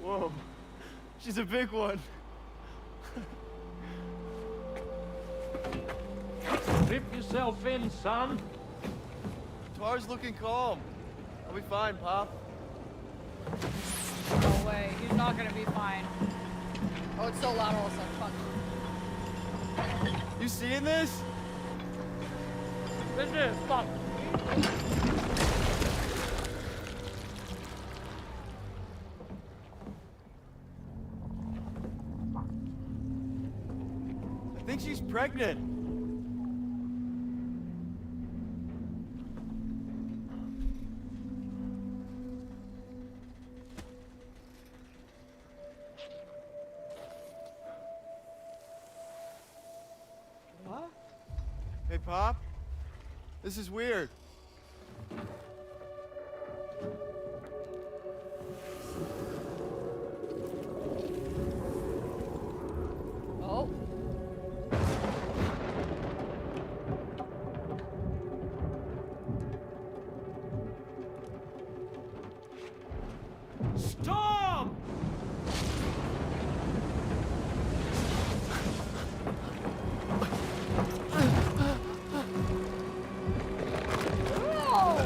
Whoa, she's a big one. Strip yourself in, son. Tar's looking calm. I'll be fine, Pop. No way, he's not gonna be fine. Oh, it's so loud all of a sudden. Fuck. You seeing this? This is fuck. I think she's pregnant. What? Hey, Pop. This is weird. Oh. Storm! Oh.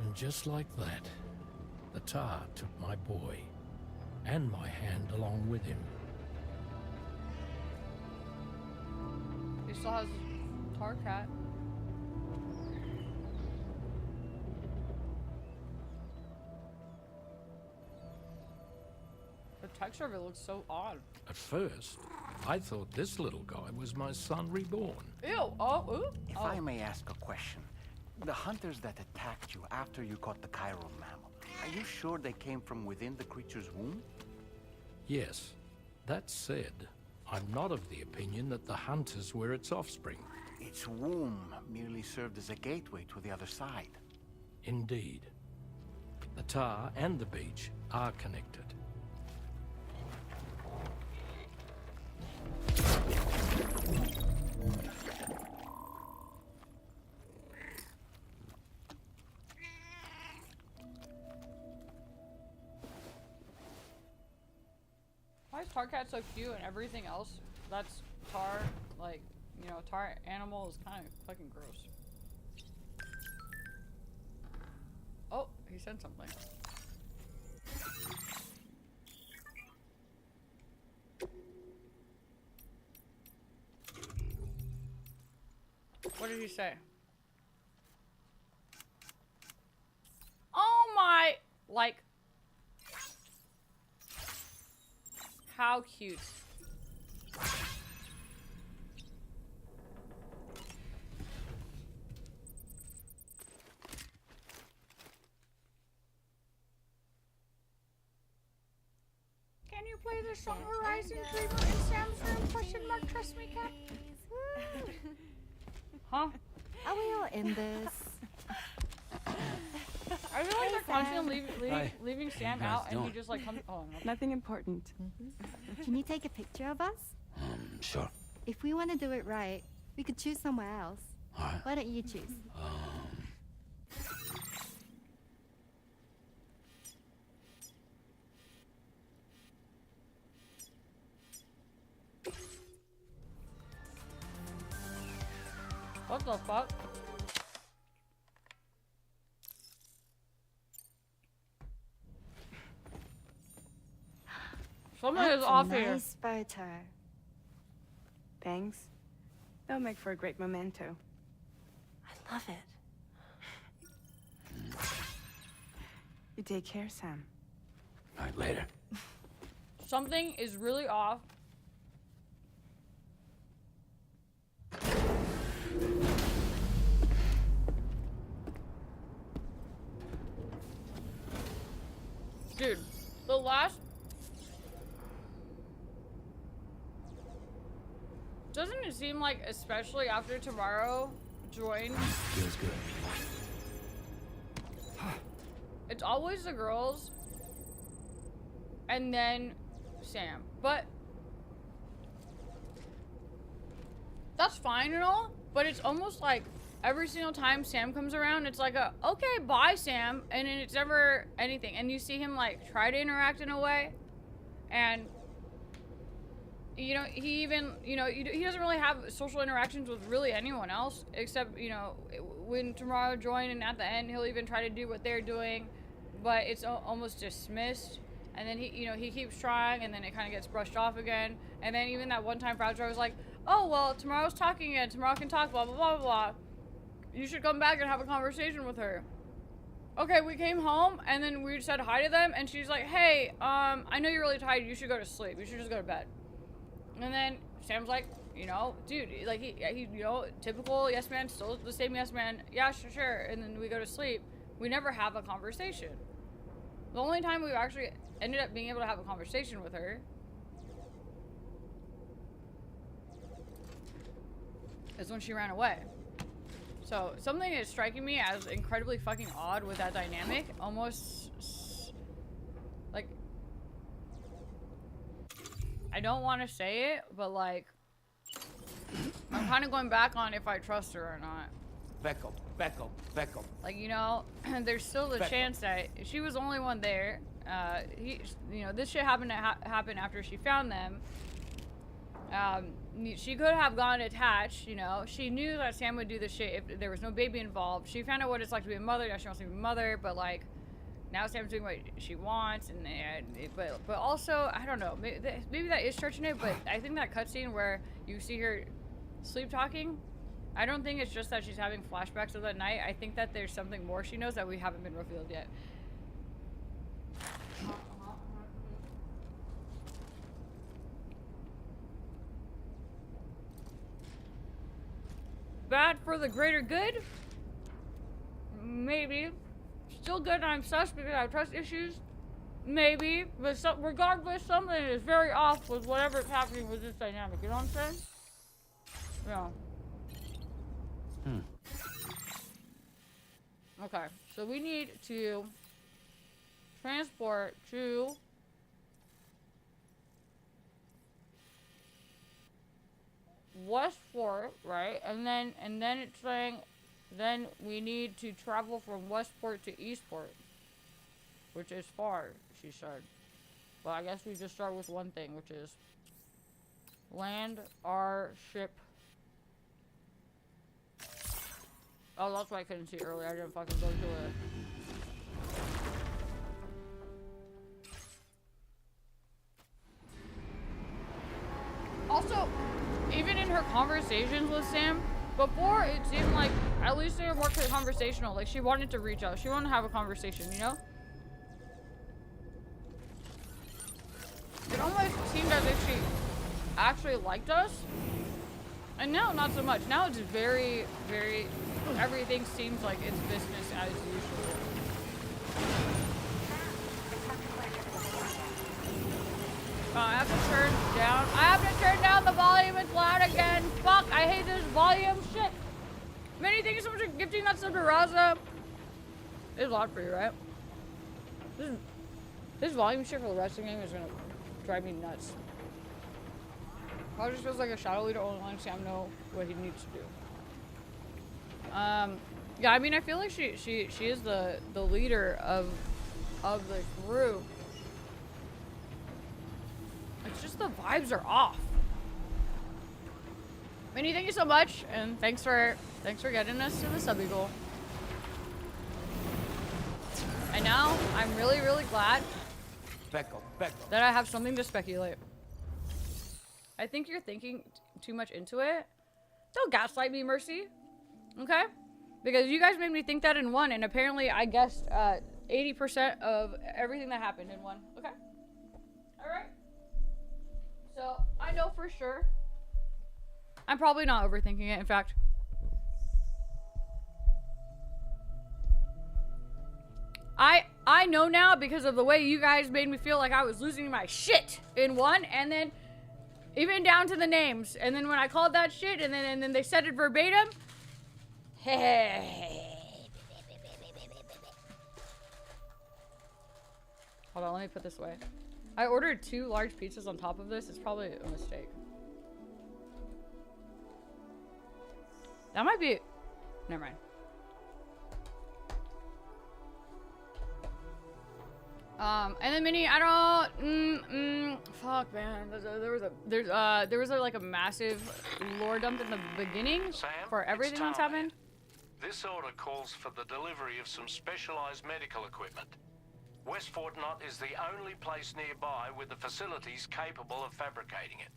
And just like that, the tar took my boy and my hand along with him. He still has tar cat. The texture of it looks so odd. At first, I thought this little guy was my son reborn. Ew. Oh, ooh. If I may ask a question, the hunters that attacked you after you caught the chiral mammal, are you sure they came from within the creature's womb? Yes. That said, I'm not of the opinion that the hunters were its offspring. Its womb merely served as a gateway to the other side. Indeed. The tar and the beach are connected. Why is Tarcat so cute and everything else that's tar, like, you know, tar animal is kind of fucking gross. Oh, he said something. What did he say? Oh my, like, how cute. Can you play the song Horizon Dreamer in Sam's room? Question mark, trust me, Cap. Huh? Are we all in this? I feel like they're constantly leaving Sam out and he just like comes. Oh, no. Nothing important. Can you take a picture of us? Sure. If we want to do it right, we could choose somewhere else. Alright. Why don't you choose? What the fuck? Something is off here. Nice photo. Thanks. They'll make for a great memento. I love it. You take care, Sam. All right, later. Something is really off. Dude, the last... Doesn't it seem like, especially after tomorrow joined, Feels good. it's always the girls and then Sam. But that's fine and all, but it's almost like every single time Sam comes around, it's like a, okay, bye, Sam, and then it's never anything. And you see him, like, try to interact in a way, and, you know, he even, you know, he doesn't really have social interactions with really anyone else, except, you know, when Tomorrow joined, and at the end, he'll even try to do what they're doing, but it's almost dismissed. And then he, you know, he keeps trying, and then it kind of gets brushed off again. And then even that one time, Fraudstar was like, oh, well, Tomorrow's talking again. Tomorrow can talk, blah, blah, blah, blah, blah. You should come back and have a conversation with her. Okay, we came home, and then we said hi to them, and she's like, hey, I know you're really tired. You should go to sleep. You should just go to bed. And then Sam's like, you know, dude, like he you know, typical yes man, still the same yes man. Yeah, sure. And then we go to sleep. We never have a conversation. The only time we actually ended up being able to have a conversation with her is when she ran away. So something is striking me as incredibly fucking odd with that dynamic. Almost like, I don't want to say it, but like, I'm kind of going back on if I trust her or not. Beckham. Like, you know, there's still the chance that she was the only one there. You know, this shit happened to happen after she found them. She could have gone attached, you know. She knew that Sam would do this shit if there was no baby involved. She found out what it's like to be a mother. Now she wants to be a mother, but like, now Sam's doing what she wants, but also, I don't know, maybe that is stretching it, but I think that cutscene where you see her sleep talking, I don't think it's just that she's having flashbacks of that night. I think that there's something more she knows that we haven't been revealed yet. Bad for the greater good? Maybe. Still good, I'm sus because I have trust issues? Maybe. But regardless, something is very off with whatever's happening with this dynamic. You know what I'm saying? Yeah. Okay, so we need to transport to Westport, right? And then it's saying then we need to travel from Westport to Eastport, which is far, she said. But I guess we just start with one thing, which is land our ship. Oh, that's why I couldn't see earlier. I didn't fucking go to it. Also, even in her conversations with Sam, before it seemed like at least they were more conversational. Like she wanted to reach out. She wanted to have a conversation, you know? It almost seemed as if she actually liked us. And now, not so much. Now it's very, very... Everything seems like it's business as usual. I have to turn down. I have to turn down the volume. It's loud again. Fuck, I hate this volume shit. Many thank you so much for gifting that sub to Raza. It's loud for you, right? This volume shit for the wrestling game is gonna drive me nuts. Probably just feels like a shadow leader only letting Sam know what he needs to do. Yeah, I mean, I feel like she is the leader of the group. It's just the vibes are off. Minnie, thank you so much, and thanks for getting us to the sub goal. And now I'm really, really glad that I have something to speculate. I think you're thinking too much into it. Don't gaslight me, Mercy. Okay? Because you guys made me think that in one, and apparently I guessed 80% of everything that happened in one. Okay? Alright? So, I know for sure. I'm probably not overthinking it, in fact. I know now because of the way you guys made me feel like I was losing my shit in one, and then even down to the names. And then when I called that shit, and then they said it verbatim. Hold on, let me put this away. I ordered 2 large pizzas on top of this. It's probably a mistake. That might be... Never mind. And then Minnie, I don't... fuck, man. There was like a massive lore dump in the beginning Sam, for everything that's happened. This order calls for the delivery of some specialized medical equipment. West Fort Knot is the only place nearby with the facilities capable of fabricating it.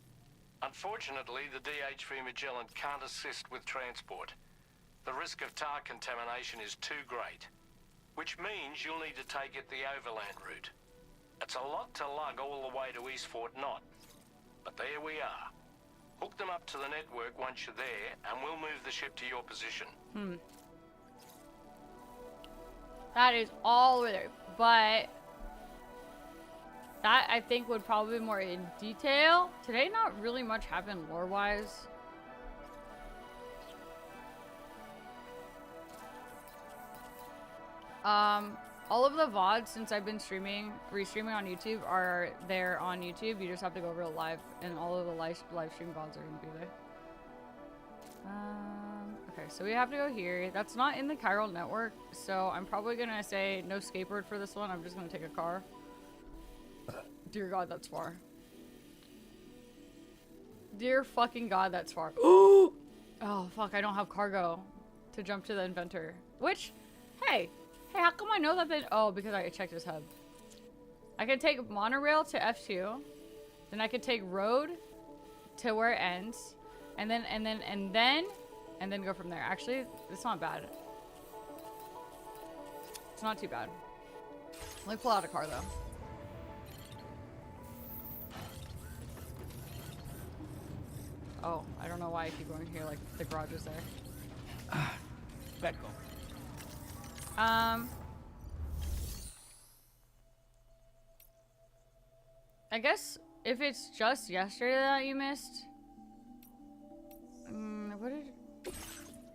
Unfortunately, the DH3 Magellan can't assist with transport. The risk of tar contamination is too great, which means you'll need to take it the overland route. It's a lot to lug all the way to East Fort Knot. But there we are. Hook them up to the network once you're there, and we'll move the ship to your position. That is all over there, but that I think would probably be more in detail. Today, not really much happened lore-wise. All of the VODs since I've been restreaming on YouTube are there on YouTube. You just have to go over to live, and all of the live stream VODs are gonna be there. Okay, so we have to go here. That's not in the chiral network, so I'm probably gonna say no skateboard for this one. I'm just gonna take a car. Dear God, that's far. Dear fucking God, that's far. Oh, fuck, I don't have cargo to jump to the inventor. Which, hey, how come I know that then? Oh, because I checked his hub. I can take monorail to F2. Then I could take road to where it ends. And then go from there. Actually, it's not bad. It's not too bad. Let me pull out a car though. Oh, I don't know why I keep going here like the garage is there. Back home. I guess if it's just yesterday that you missed. What did?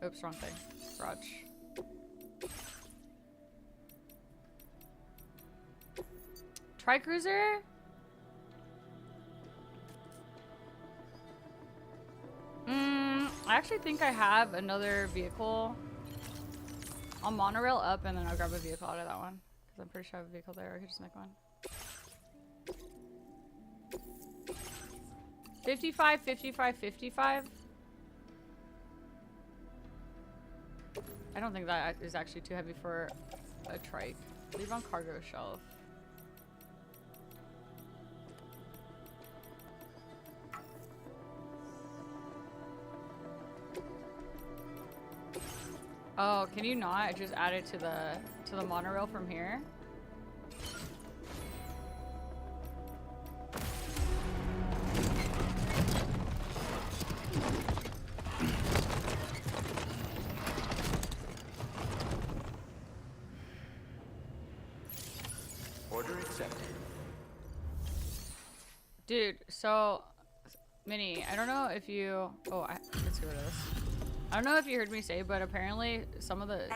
Oops, wrong thing. Garage. Tri-cruiser? I actually think I have another vehicle. I'll monorail up and then I'll grab a vehicle out of that one. Because I'm pretty sure I have a vehicle there. I could just make one. 55, 55, 55. I don't think that is actually too heavy for a trike. Leave on cargo shelf. Oh, can you not just add it to the monorail from here? Order accepted. Dude, so Minnie, I don't know if you let's get rid of this. I don't know if you heard me say, but apparently some of the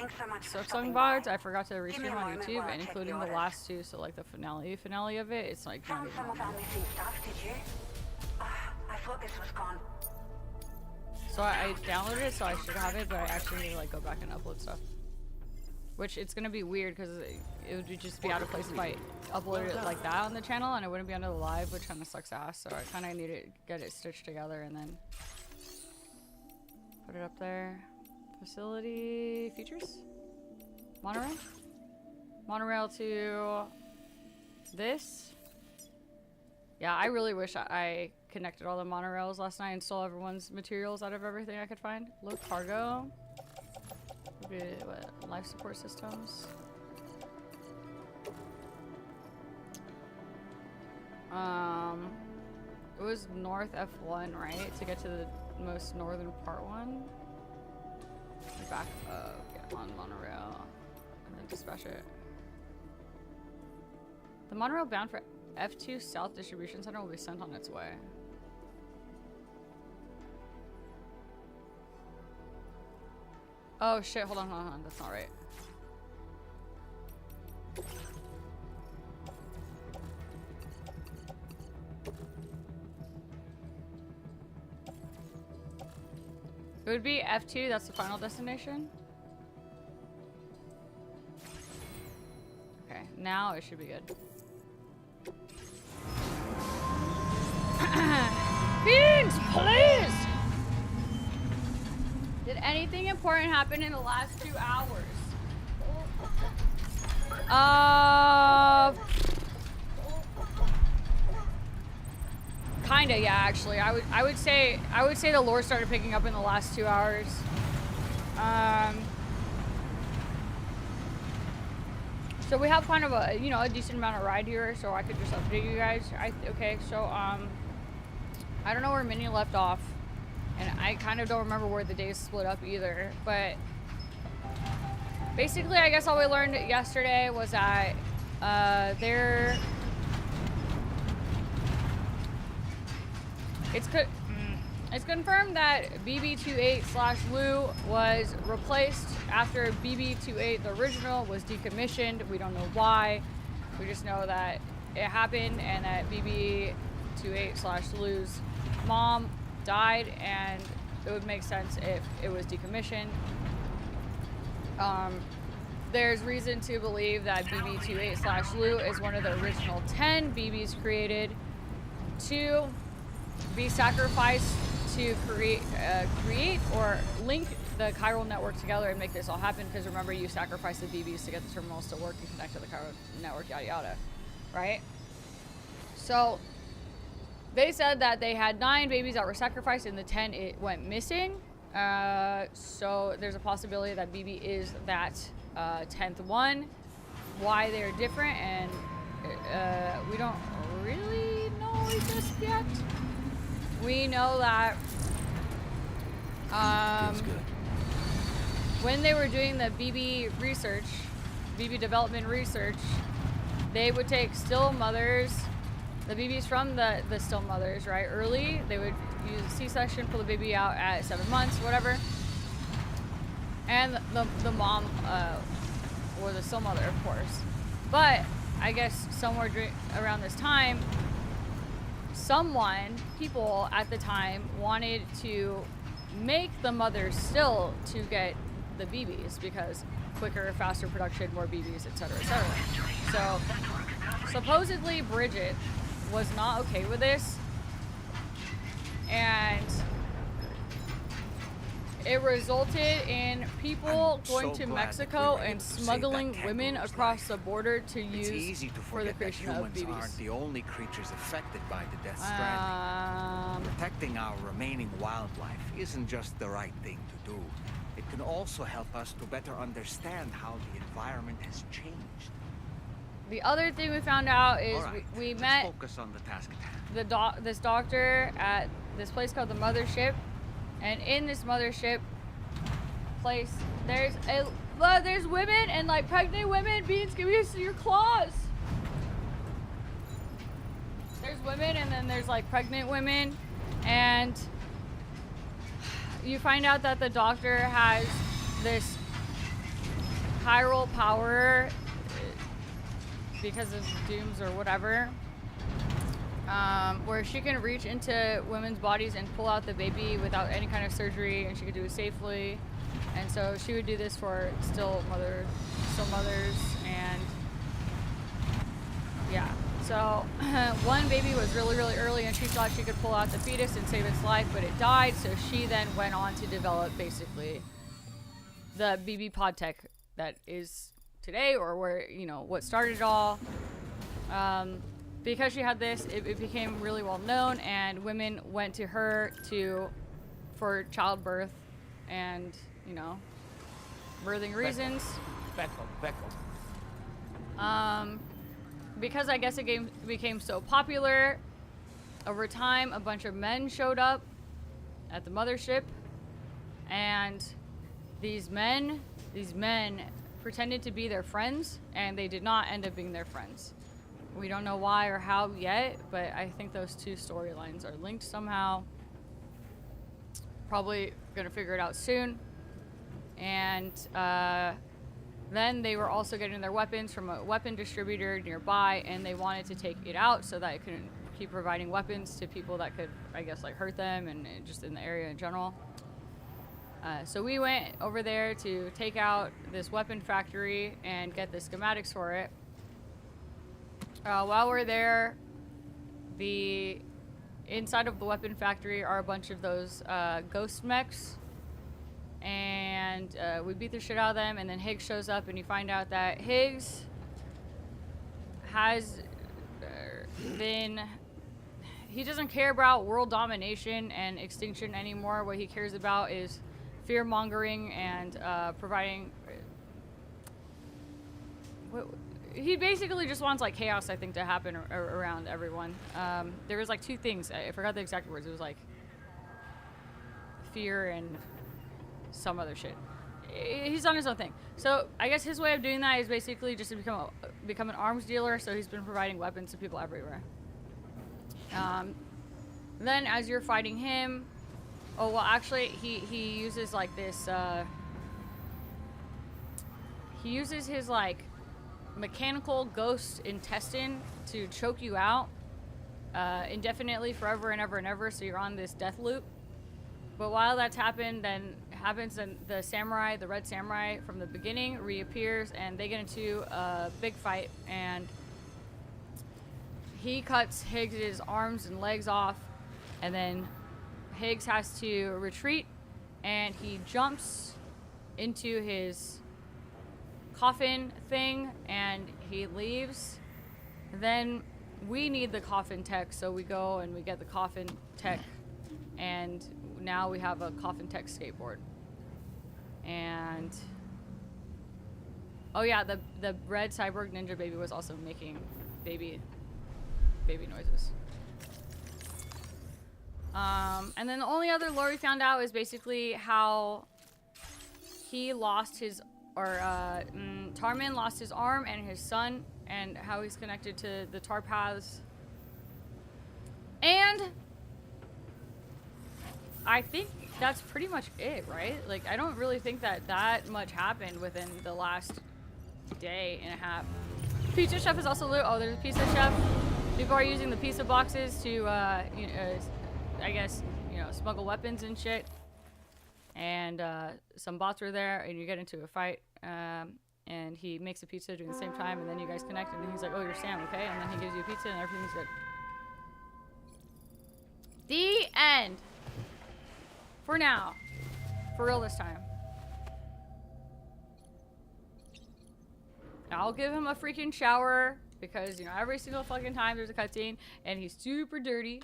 Silksong VODs I forgot to restream on YouTube, and including the last two, so like the finale of it, it's like not even on there. I thought this was gone. So I downloaded it, so I should have it, but I actually need to like go back and upload stuff. Which it's gonna be weird because it would just be out of place if I uploaded it like that on the channel, and it wouldn't be under the live, which kind of sucks ass. So I kind of need to get it stitched together and then put it up there. Facility features? Monorail? Monorail to this? Yeah, I really wish I connected all the monorails last night and stole everyone's materials out of everything I could find. Low cargo. Maybe, what, life support systems? It was north F1, right? To get to the most northern part one. Back up, get on monorail, and then dispatch it. The monorail bound for F2 South Distribution Center will be sent on its way. Oh shit, hold on, that's not right. It would be F2, that's the final destination. Okay, now it should be good. Beans, please! Did anything important happen in the last 2 hours? Kinda, yeah, actually. I would say the lore started picking up in the last 2 hours. So we have kind of a decent amount of ride here, so I could just update you guys. Okay, so I don't know where Minnie left off, and I kind of don't remember where the days split up either, but basically, I guess all we learned yesterday was that it's confirmed that BB-28/Lou was replaced after BB-28, the original, was decommissioned. We don't know why. We just know that it happened and that BB-28/Lou's mom died, and it would make sense if it was decommissioned. There's reason to believe that BB-28/Lou is one of the original 10 BBs created to be sacrificed to create or link the chiral network together and make this all happen, because remember, you sacrifice the BBs to get the terminals to work and connect to the chiral network, yada yada, right? So they said that they had 9 babies that were sacrificed, and the 10 it went missing. So there's a possibility that BB is that 10th one. Why they're different, and we don't really know just yet. We know that when they were doing the BB research, BB development research, they would take still mothers, the BBs from the still mothers, right? Early, they would use a C-section, pull the baby out at 7 months, whatever. And the mom, or the still mother, of course. But I guess somewhere around this time, people at the time wanted to make the mothers still to get the BBs, because quicker, faster production, more BBs, etc., etc. So supposedly Bridget was not okay with this, and it resulted in people going to Mexico and smuggling women across the border to use for the creation of BBs. Aren't the only creatures affected by the Death Stranding. Protecting our remaining wildlife isn't just the right thing to do. It can also help us to better understand how the environment has changed. The other thing we found out is we met focus on the task at hand. this doctor at this place called the Mothership, and in this Mothership place, there's women and like pregnant women being squeezed through your claws. There's women, and then there's like pregnant women, and you find out that the doctor has this chiral power because of dooms or whatever, where she can reach into women's bodies and pull out the baby without any kind of surgery, and she could do it safely. And so she would do this for still mothers, and yeah. So one baby was really, really early, and she thought she could pull out the fetus and save its life, but it died. So she then went on to develop basically the BB pod tech that is today, or where, you know, what started it all. Because she had this, it became really well known, and women went to her for childbirth and, you know, birthing reasons. Beckel. Because I guess it became so popular, over time a bunch of men showed up at the Mothership, and these men pretended to be their friends, and they did not end up being their friends. We don't know why or how yet, but I think those two storylines are linked somehow. Probably gonna figure it out soon. And then they were also getting their weapons from a weapon distributor nearby, and they wanted to take it out so that it couldn't keep providing weapons to people that could, I guess, like hurt them and just in the area in general. So we went over there to take out this weapon factory and get the schematics for it. While we're there, the inside of the weapon factory are a bunch of those ghost mechs, and we beat the shit out of them, and then Higgs shows up, and you find out that Higgs has he doesn't care about world domination and extinction anymore. What he cares about is fear-mongering and providing he basically just wants like chaos, I think, to happen around everyone. There was like two things. I forgot the exact words. It was like fear and some other shit. He's done his own thing. So I guess his way of doing that is basically just to become an arms dealer. So he's been providing weapons to people everywhere. Then as you're fighting him, oh well, actually he uses like this. He uses his like mechanical ghost intestine to choke you out indefinitely, forever and ever and ever. So you're on this death loop. But while that's happened, then the samurai, the red samurai from the beginning, reappears, and they get into a big fight, and he cuts Higgs's arms and legs off, and then Higgs has to retreat, and he jumps into his coffin thing, and he leaves. Then we need the coffin tech, so we go and we get the coffin tech, and now we have a coffin tech skateboard. And oh yeah, the red cyborg ninja baby was also making baby noises. And then the only other lore we found out is basically how he lost his, or Tarman lost his arm and his son, and how he's connected to the tar paths. And I think that's pretty much it, right? Like, I don't really think that much happened within the last day and a half. Pizza Chef is also loot. Oh, there's a Pizza Chef. People are using the pizza boxes to, I guess, smuggle weapons and shit. And some bots were there, and you get into a fight. And he makes a pizza during the same time, and then you guys connect, and he's like, oh, you're Sam, okay? And then he gives you a pizza, and everything's good. The end. For now. For real this time. I'll give him a freaking shower because, every single fucking time there's a cutscene and he's super dirty.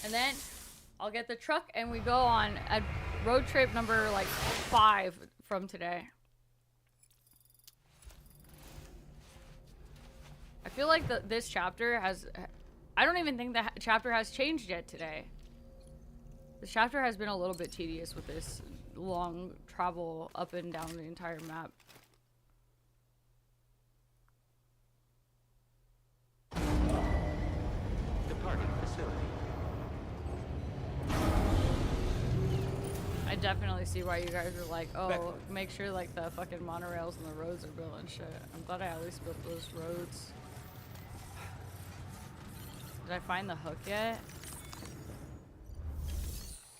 And then I'll get the truck and we go on a road trip number like 5 from today. I feel like this chapter has... I don't even think the chapter has changed yet today. This chapter has been a little bit tedious with this long travel up and down the entire map. Departing facility. I definitely see why you guys are like, oh, make sure like the fucking monorails and the roads are built and shit. I'm glad I at least built those roads. Did I find the hook yet?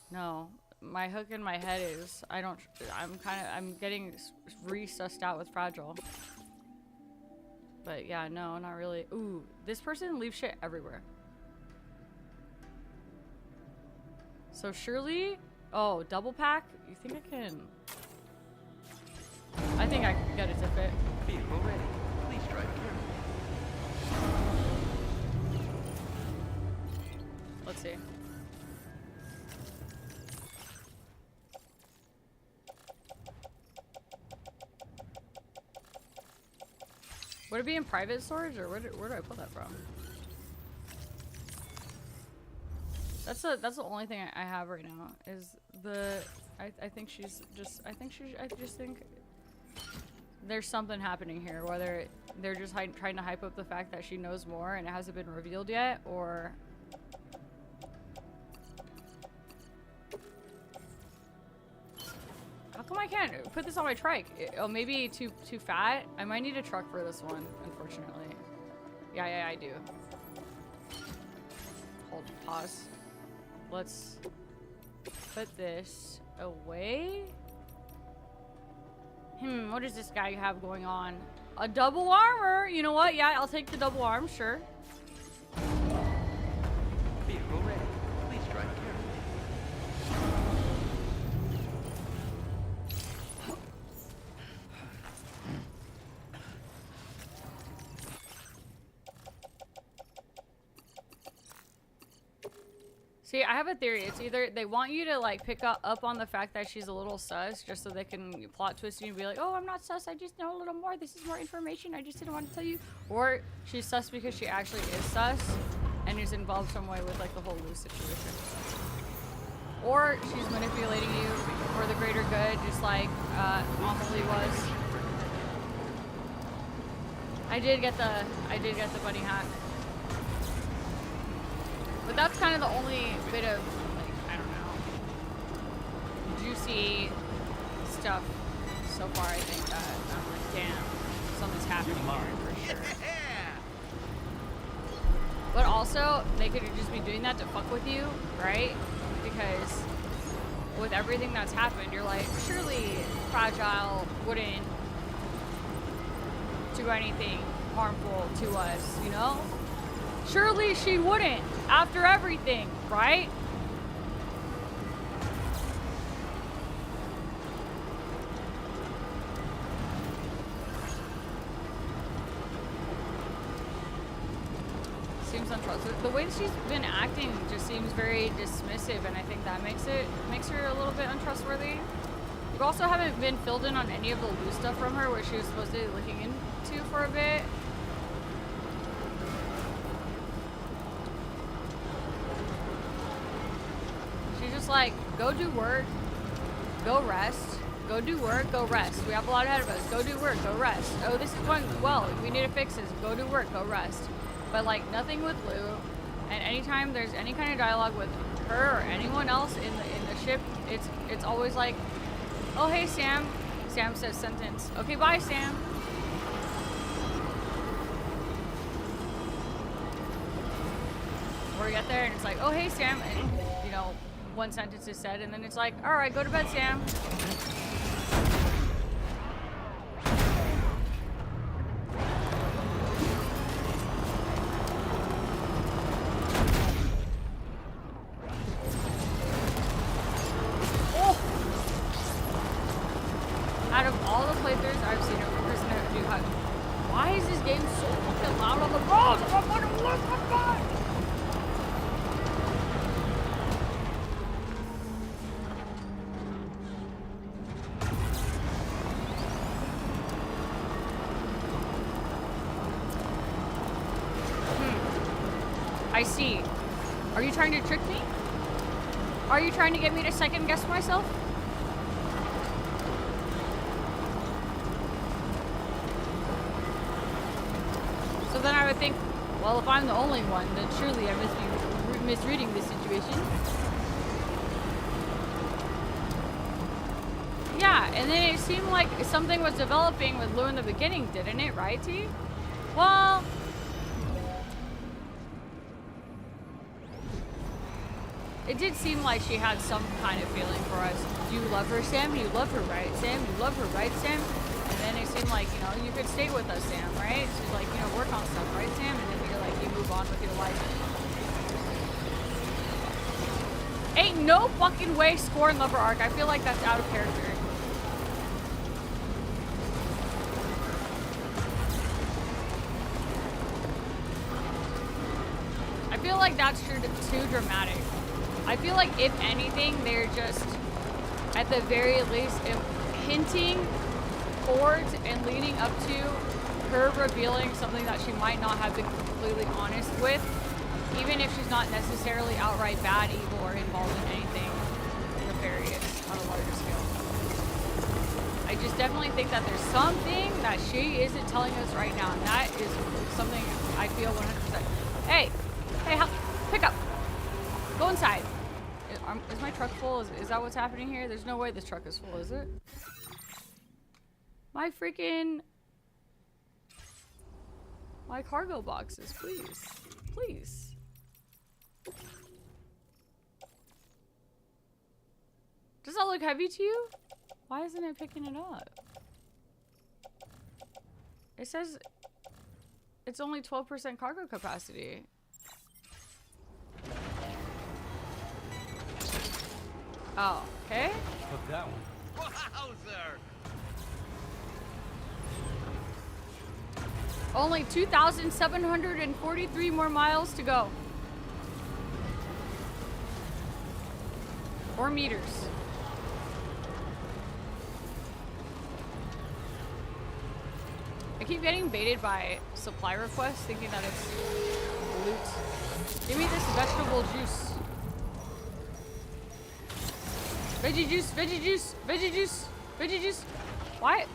No. My hook in my head is, I'm getting re-sussed out with Fragile. But yeah, no, not really. Ooh, this person leaves shit everywhere. So surely, oh, double pack? You think I can? I think I can get it to fit. Vehicle ready. Please drive carefully. Let's see. Would it be in private storage, or where do I pull that from? That's the only thing I have right now is the I think she's just I just think there's something happening here, whether they're just trying to hype up the fact that she knows more and it hasn't been revealed yet, or how come I can't put this on my trike? Oh, maybe too fat? I might need a truck for this one, unfortunately. Yeah, I do. Hold, pause. Let's put this away. What does this guy have going on? A double armor! You know what? Yeah, I'll take the double arm, sure. Vehicle ready. Please drive carefully. See, I have a theory. It's either they want you to like pick up on the fact that she's a little sus, just so they can plot twist you and be like, "Oh, I'm not sus. I just know a little more. This is more information. I just didn't want to tell you." Or she's sus because she actually is sus, and is involved some way with like the whole Lou situation. Or she's manipulating you for the greater good, just like Amelie was. I did get the bunny hat. But that's kind of the only bit of, like, I don't know, juicy stuff so far, I think, that I'm like, damn, something's happening here for sure. But also, they could just be doing that to fuck with you, right? Because with everything that's happened, you're like, surely Fragile wouldn't do anything harmful to us, you know? Surely she wouldn't, after everything, right? Seems untrustworthy. The way that she's been acting just seems very dismissive, and I think that makes her a little bit untrustworthy. We also haven't been filled in on any of the loose stuff from her, where she was supposed to be looking into for a bit. Like, go do work, go rest, go do work, go rest. We have a lot ahead of us. Go do work, go rest. Oh, this is going well. We need to fix this. Go do work, go rest. But like nothing with Lou. And anytime there's any kind of dialogue with her or anyone else in the ship, it's always like, oh hey Sam. Sam says sentence. Okay, bye Sam. Or we get there and it's like, oh hey Sam, and you know, one sentence is said, and then it's like, all right, go to bed, Sam. Oh! Out of all the playthroughs I've seen of Prisoner do have, why is this game so fucking loud on the road? I'm gonna lose my mind. I see. Are you trying to trick me? Are you trying to get me to second guess myself? So then I would think, well, if I'm the only one, then surely I must be misreading this situation. Yeah, and then it seemed like something was developing with Lou in the beginning, didn't it, right, T? Well... it did seem like she had some kind of feeling for us. Do you love her, Sam? You love her, right, Sam? You love her, right, Sam? And then it seemed like, you know, you could stay with us, Sam, right? She's like, you know, work on stuff, right, Sam? And then you're like, you move on with your life. Ain't no fucking way Scorn Lover arc. I feel like that's out of character. I feel like that's too dramatic. I feel like, if anything, they're just, at the very least, hinting towards and leading up to her revealing something that she might not have been completely honest with, even if she's not necessarily outright bad, evil, or involved in anything nefarious on a larger scale. I just definitely think that there's something that she isn't telling us right now, and that is something I feel 100%. Hey, pick up. Go inside. Is my truck full? Is that what's happening here? There's no way this truck is full, is it? My cargo boxes, please. Please. Does that look heavy to you? Why isn't it picking it up? It says it's only 12% cargo capacity. Oh, okay. Took that one. Wowzer! Only 2,743 more miles to go. Or meters. I keep getting baited by supply requests thinking that it's loot. Give me this vegetable juice. Veggie juice, veggie juice, veggie juice, veggie juice. Why?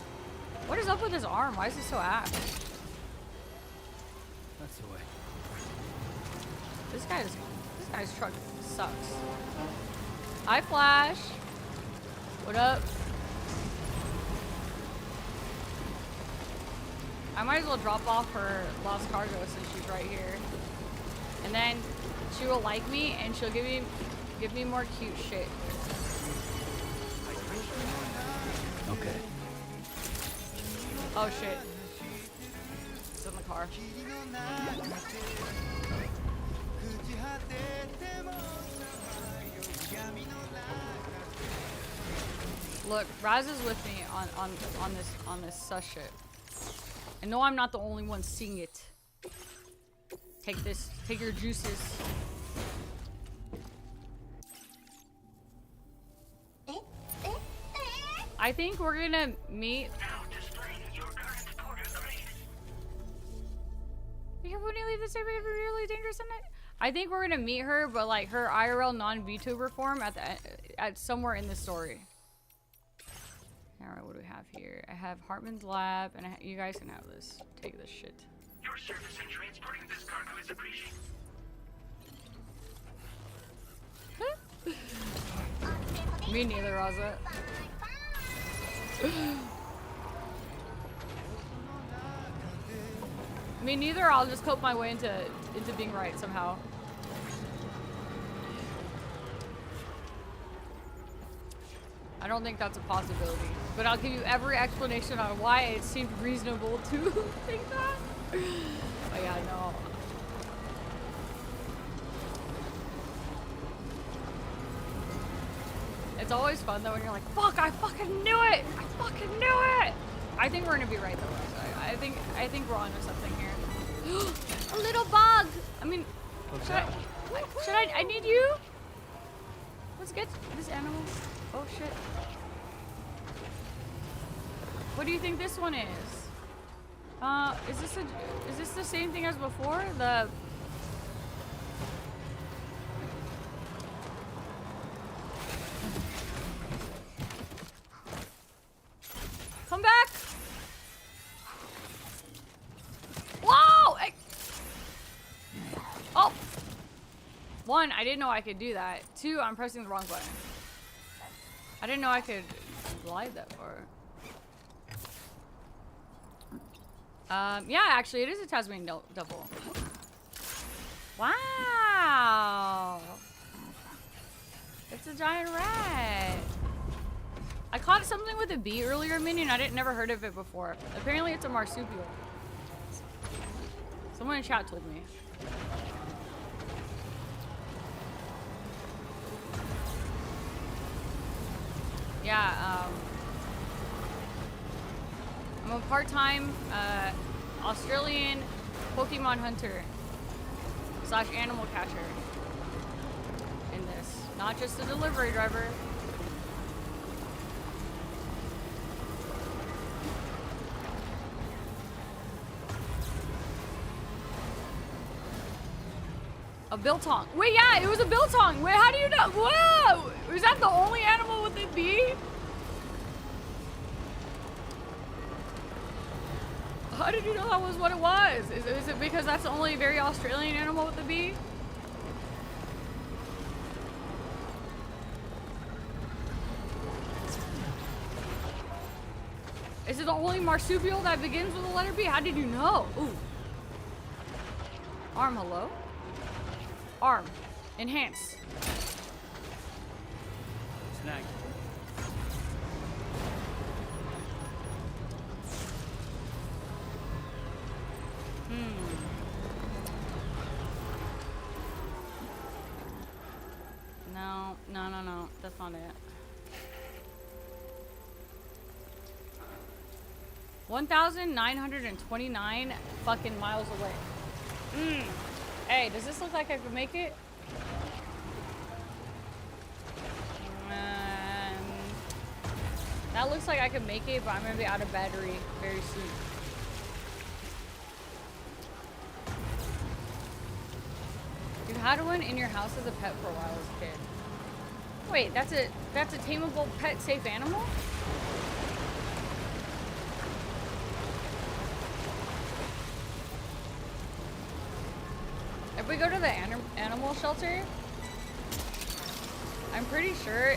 What is up with his arm? Why is he so ash? That's the way. This guy's truck sucks. Hi, Flash. What up? I might as well drop off her lost cargo since she's right here. And then she will like me and she'll give me more cute shit. Okay. Oh shit. It's in the car. Look, Raz is with me on this sus shit. And no, I'm not the only one seeing it. Take this. Take your juices. I think we're gonna meet. Be careful when you leave this area. It's really dangerous, isn't it? I think we're gonna meet her, but like her IRL non-VTuber form at somewhere in the story. All right, what do we have here? I have Hartman's lab, and you guys can have this. Take this shit. Your service in transporting this cargo is appreciated. Me neither, Raza. Me neither. I'll just cope my way into being right somehow. I don't think that's a possibility, but I'll give you every explanation on why it seemed reasonable to think that. But yeah, no. It's always fun though when you're like, fuck, I fucking knew it! I fucking knew it! I think we're gonna be right though. I think we're onto something here. A little bug! I mean, should I need you? Let's get this animal. Oh shit. What do you think this one is? Is this the same thing as before? Come back! Whoa! Oh! One, I didn't know I could do that. Two, I'm pressing the wrong button. I didn't know I could glide that far. Yeah, actually, it is a Tasmanian devil. Wow! It's a giant rat. I caught something with a bee earlier, Minion. I never heard of it before. Apparently, it's a marsupial. Someone in chat told me. Yeah, I'm a part-time Australian Pokemon hunter / animal catcher in this. Not just a delivery driver. A biltong. Wait, yeah, it was a biltong. Wait, how do you know? Whoa! Was that the only animal with a bee? How did you know that was what it was? Is it because that's the only very Australian animal with a bee? Is it the only marsupial that begins with the letter B? How did you know? Ooh. Arm, hello? Arm. Enhance. Snag. No. That's not it. 1,929 fucking miles away. Hey, does this look like I could make it? That looks like I could make it, but I'm gonna be out of battery very soon. You had one in your house as a pet for a while as a kid. Wait, that's a tameable pet safe animal? If we go to the animal shelter, I'm pretty sure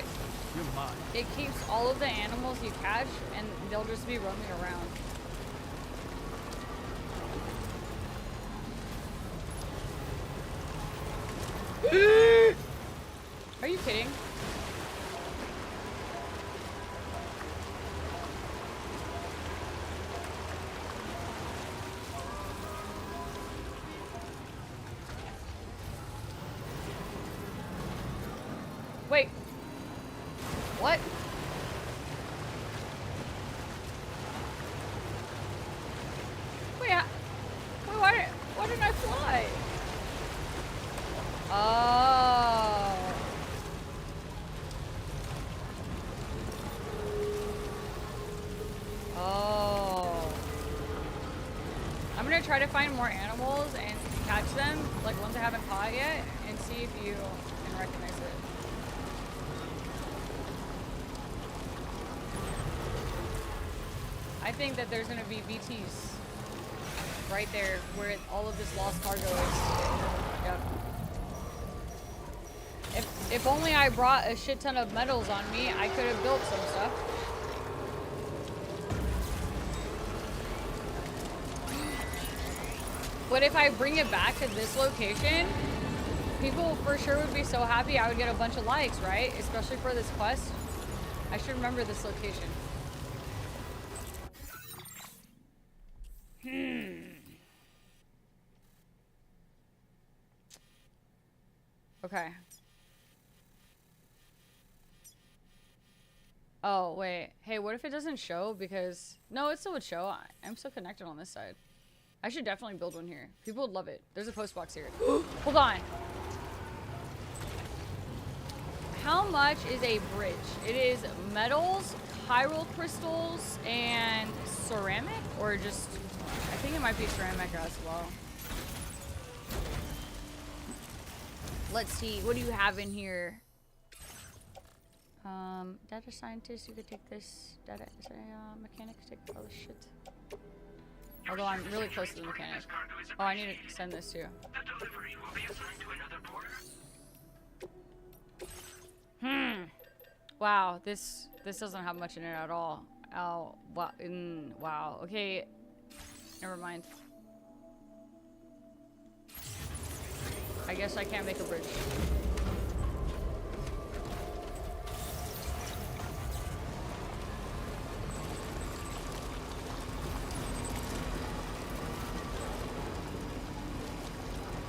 it keeps all of the animals you catch and they'll just be roaming around. Are you kidding? Wait. What? Wait, why didn't I fly? Oh. Oh. I'm gonna try to find more animals and catch them, like ones I haven't caught yet, and see if you can recognize it. I think that there's gonna be VTs right there where all of this lost cargo is. Yep. If only I brought a shit ton of metals on me, I could have built some stuff. But if I bring it back to this location, people for sure would be so happy. I would get a bunch of likes, right? Especially for this quest. I should remember this location. Okay. Oh, wait. Hey, what if it doesn't show? Because... No, it still would show. I'm still connected on this side. I should definitely build one here. People would love it. There's a post box here. Hold on. How much is a bridge? It is metals, chiral crystals, and ceramic? Or just... I think it might be ceramic as well. Let's see. What do you have in here? Data scientist, you could take this. Data mechanic, take all this shit. Although I'm really close to the mechanic. Oh, I need to send this too. The delivery will be assigned to another porter. Wow, this doesn't have much in it at all. Oh, wow. Wow. Okay. Never mind. I guess I can't make a bridge.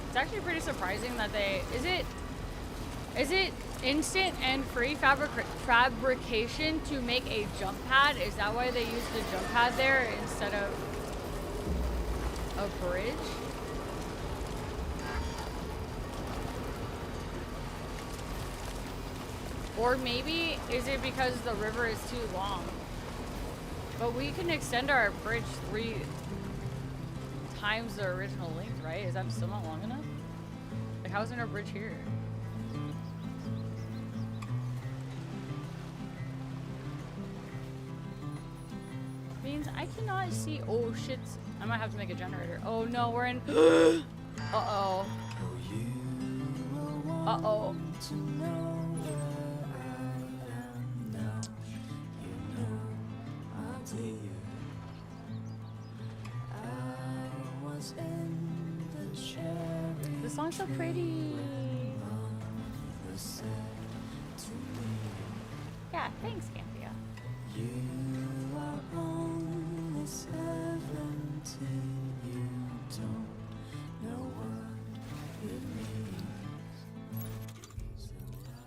It's actually pretty surprising that they... Is it instant and free fabrication to make a jump pad? Is that why they use the jump pad there instead of a bridge? Or maybe, is it because the river is too long? But we can extend our bridge 3 times the original length, right? Is that still not long enough? Like, how isn't our bridge here? Means I cannot see. Oh shit! I might have to make a generator. Oh no, we're in. Uh-oh. Uh-oh. The song's so pretty. Yeah, thanks, Gambia. You are only 17, you don't know what it means. So I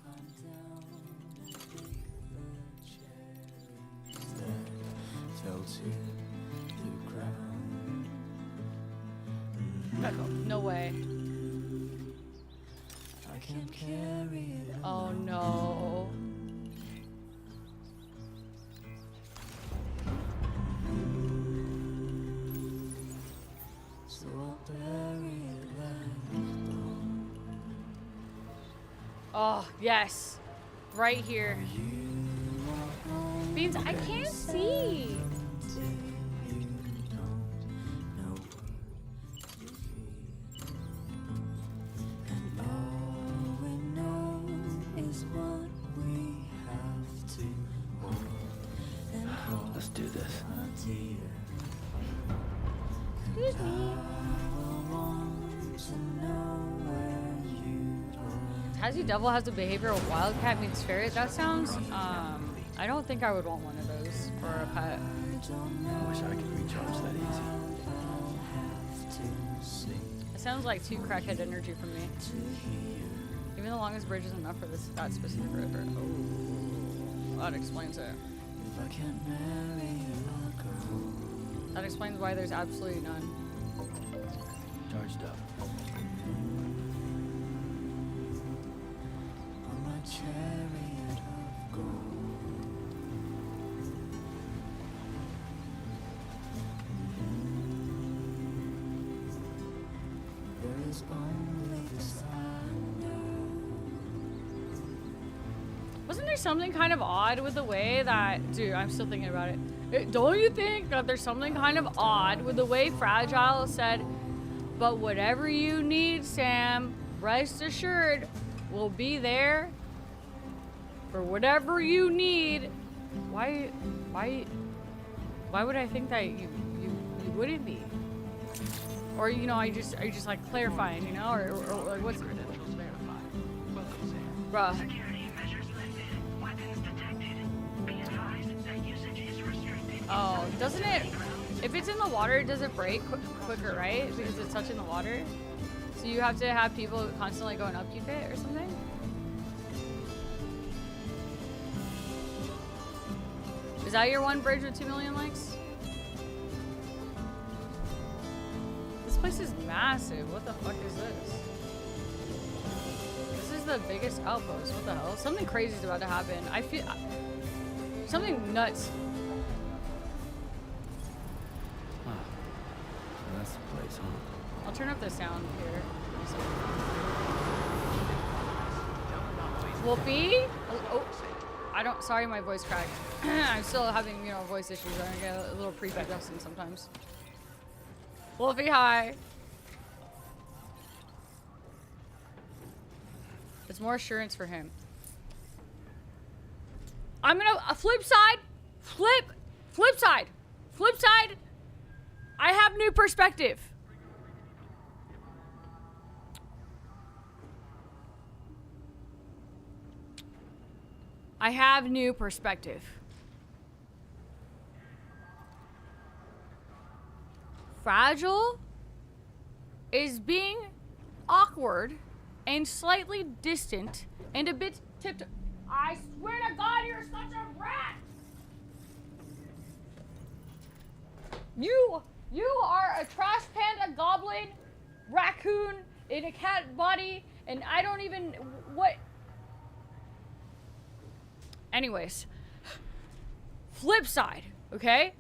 climb down and pick the cherries that fell to the ground. No way. I can carry it. Oh no. Oh, yes. Right here. Beans, I can't see. Let's do this. Excuse me. Tassie Devil has the behavior of wildcat meets ferret. That sounds, I don't think I would want one of those for a pet. I wish I could recharge that easy. It sounds like too crackhead energy for me. Even the longest bridge is enough for that specific river. Oh, that explains it. That explains why there's absolutely none. Charged up. Wasn't there something kind of odd with the way that, dude, I'm still thinking about it. Don't you think that there's something kind of odd with the way Fragile said, but whatever you need, Sam, rest assured, we'll be there for whatever you need. Why would I think that you wouldn't be? Or, you know, I just like clarifying, you know, or like what's bruh. Oh, doesn't it? If it's in the water, does it break quicker, right? Because it's touching the water. So you have to have people constantly going upkeep it or something. Is that your one bridge with 2 million likes? This place is massive. What the fuck is this? This is the biggest outpost. What the hell? Something crazy is about to happen. I feel something nuts. That's the place, huh? I'll turn up the sound here. Wolfie? Oh, I don't. Sorry, my voice cracked. I'm still having, you know, voice issues. I get a little pre-digesting sometimes. Wolfie, hi. It's more assurance for him. I'm gonna flip side. I have new perspective. I have new perspective. Fragile is being awkward and slightly distant and a bit tipped. I swear to God, you're such a rat! You are a trash panda goblin raccoon in a cat body, and I don't even what. Anyways, flip side, okay?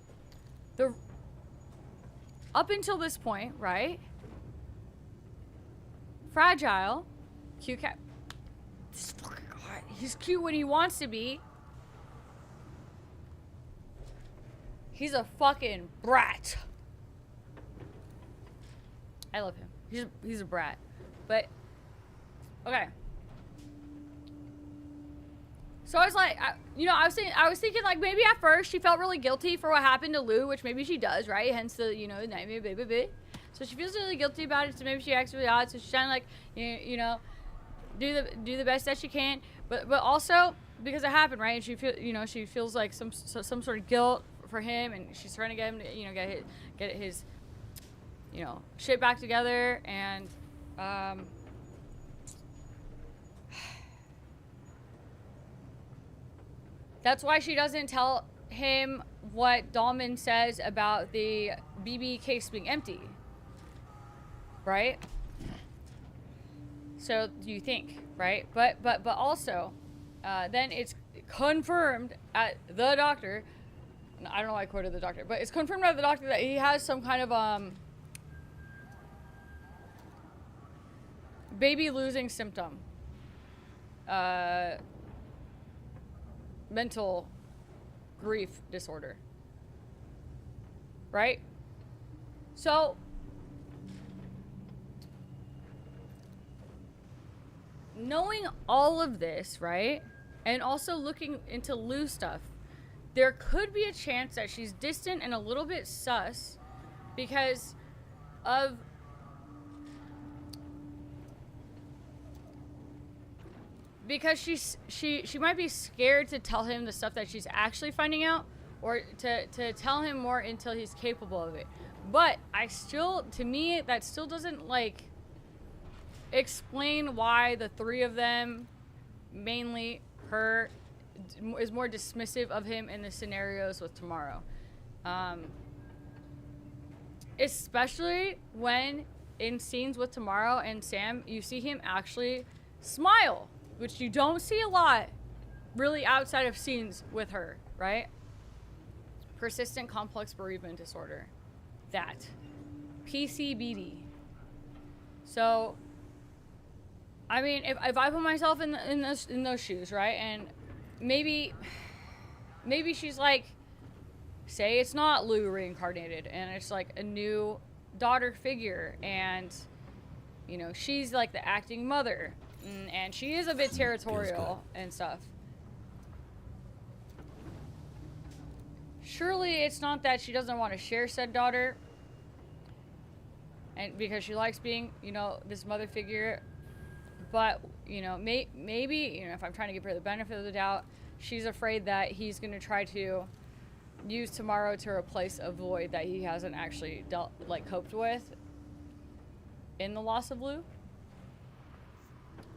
Up until this point, right? Fragile, cute cat. This fucking guy, he's cute when he wants to be. He's a fucking brat. I love him. He's a brat, but okay. So I was like, I was thinking like maybe at first she felt really guilty for what happened to Lou, which maybe she does, right? Hence the, you know, nightmare, baby. So she feels really guilty about it. So maybe she acts really odd. So she's trying to like, you know, do the best that she can. But also because it happened, right? And she feels like some sort of guilt for him, and she's trying to get him to, you know, get his, you know, shit back together. And that's why she doesn't tell him what Dahlman says about the BB case being empty. Right? So you think, right? But also, then it's confirmed at the doctor. I don't know why I quoted the doctor, but it's confirmed by the doctor that he has some kind of baby losing symptom. mental grief disorder. Right? So, knowing all of this, right? And also looking into Lou stuff, there could be a chance that she's distant and a little bit sus because of she might be scared to tell him the stuff that she's actually finding out, or to tell him more until he's capable of it. But to me, that still doesn't like explain why the three of them, mainly her, is more dismissive of him in the scenarios with Tomorrow. Especially when in scenes with Tomorrow and Sam, you see him actually smile, which you don't see a lot really outside of scenes with her, right? Persistent complex bereavement disorder. That. PCBD. So, I mean, if I put myself in those shoes, right? And maybe she's like, say it's not Lou reincarnated and it's like a new daughter figure, and you know, she's like the acting mother, and she is a bit territorial and stuff. Surely it's not that she doesn't want to share said daughter, and because she likes being, you know, this mother figure. But, you know, maybe, you know, if I'm trying to give her the benefit of the doubt, she's afraid that he's going to try to use Tomorrow to replace a void that he hasn't actually coped with in the loss of Lou.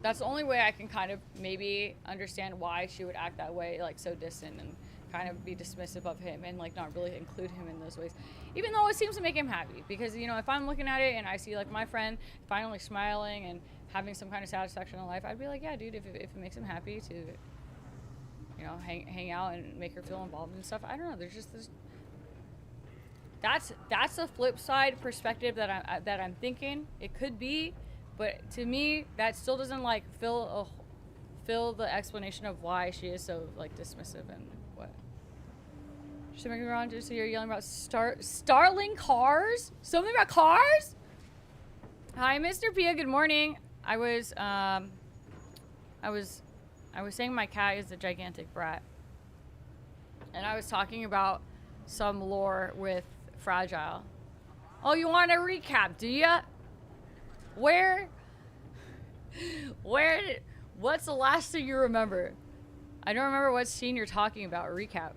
That's the only way I can kind of maybe understand why she would act that way, like so distant and kind of be dismissive of him and like not really include him in those ways, even though it seems to make him happy. Because, you know, if I'm looking at it and I see like my friend finally smiling and having some kind of satisfaction in life, I'd be like, yeah, dude, if it makes him happy to, you know, hang out and make her feel involved and stuff. I don't know. There's just this. That's a flip side perspective that I'm thinking it could be, but to me that still doesn't like fill the explanation of why she is so like dismissive and what. Should make me wrong. Just so you're yelling about Starling cars? Something about cars? Hi, Mr. Pia. Good morning. I was saying my cat is a gigantic brat, and I was talking about some lore with Fragile. Oh, you want a recap, do ya? What's the last thing you remember? I don't remember what scene you're talking about. Recap.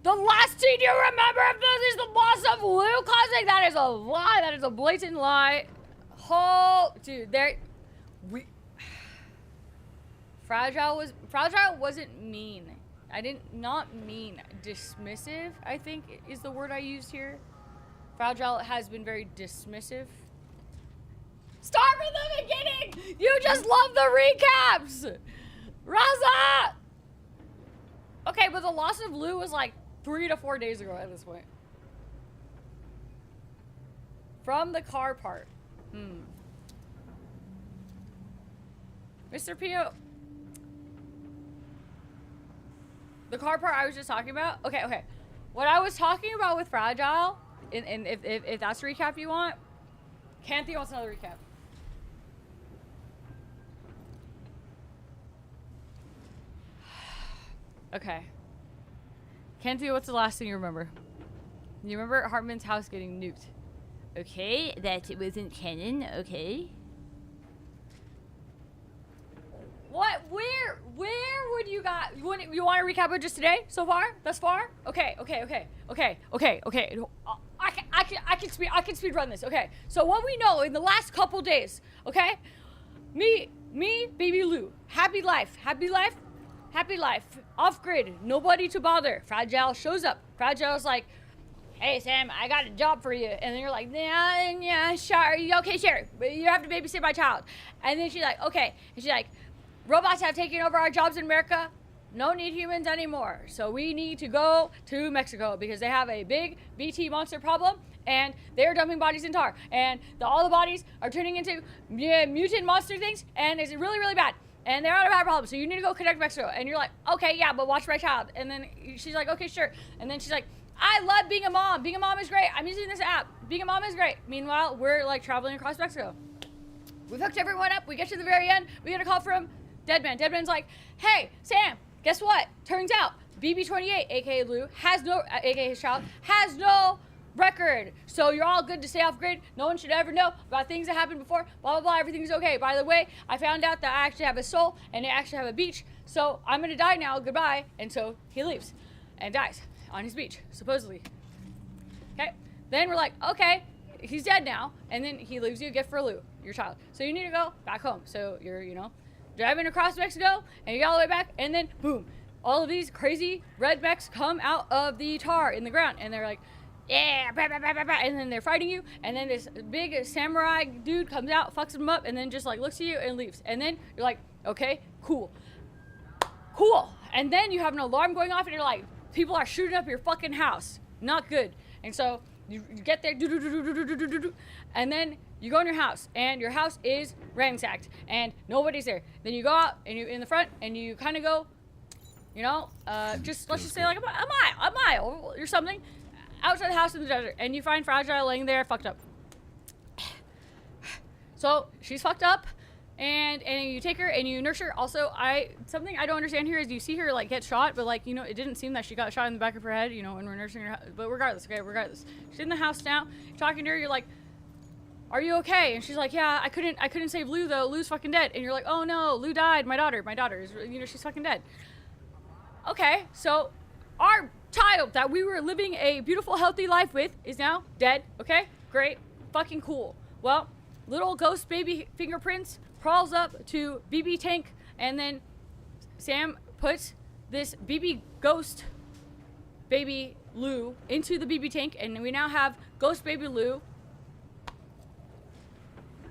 The last scene you remember of this is the loss of Lou causing. That is a lie. That is a blatant lie. Oh, dude, Fragile wasn't mean. Not mean. Dismissive, I think, is the word I used here. Fragile has been very dismissive. Start from the beginning! You just love the recaps! Raza! Okay, but the loss of Lou was like 3 to 4 days ago at this point. From the car part. Mr. Pio. The car part I was just talking about? Okay. What I was talking about with Fragile, and if that's the recap you want, Canthy wants another recap. Okay. Canthy, what's the last thing you remember? You remember Hartman's house getting nuked. Okay, that it wasn't canon, okay. What? Where would you got? You want to recap it just today? So far? Thus far? Okay. I can speed run this. Okay. So what we know in the last couple days, okay? Me, baby Lou, happy life. Off grid, nobody to bother. Fragile shows up. Fragile's like, hey Sam, I got a job for you. And then you're like, yeah, sure. Okay, sure. But you have to babysit my child. And then she's like, okay. And she's like, robots have taken over our jobs in America. No need humans anymore. So we need to go to Mexico because they have a big BT monster problem and they're dumping bodies in tar. And all the bodies are turning into mutant monster things and it's really, really bad. And they're out of our problem. So you need to go connect Mexico. And you're like, okay, yeah, but watch my child. And then she's like, okay, sure. And then she's like, I love being a mom. Being a mom is great. I'm using this app. Being a mom is great. Meanwhile, we're like traveling across Mexico. We've hooked everyone up. We get to the very end. We get a call from Deadman. Deadman's like, hey, Sam, guess what? Turns out BB-28, aka Lou, has no, aka his child, has no record. So you're all good to stay off grid. No one should ever know about things that happened before. Blah, blah, blah. Everything's okay. By the way, I found out that I actually have a soul and I actually have a beach. So I'm going to die now. Goodbye. And so he leaves and dies on his beach, supposedly. Okay. Then we're like, okay, he's dead now. And then he leaves you a gift for Lou, your child. So you need to go back home. So you're, driving across Mexico and you get all the way back. And then boom, all of these crazy red mechs come out of the tar in the ground. And they're like, yeah, bah, bah, bah, bah, bah, and then they're fighting you. And then this big samurai dude comes out, fucks them up, and then just like looks at you and leaves. And then you're like, okay, cool. Cool. And then you have an alarm going off and you're like, people are shooting up your fucking house. Not good. And so you get there, and then you go in your house, and your house is ransacked, and nobody's there. Then you go out, and you're in the front, and you kind of go, let's just say like a mile or something, outside the house in the desert, and you find Fragile laying there fucked up. So she's fucked up. And you take her and you nurse her. Also, something I don't understand here is you see her like get shot, but like, it didn't seem that she got shot in the back of her head, when we're nursing her. But regardless, she's in the house now. You're talking to her. You're like, "Are you okay?" And she's like, "Yeah, I couldn't save Lou though. Lou's fucking dead." And you're like, "Oh no, Lou died. My daughter is, she's fucking dead." Okay, so our child that we were living a beautiful, healthy life with is now dead. Okay, great, fucking cool. Well, little ghost baby fingerprints crawls up to BB tank, and then Sam puts this BB ghost baby Lou into the BB tank, and we now have ghost baby Lou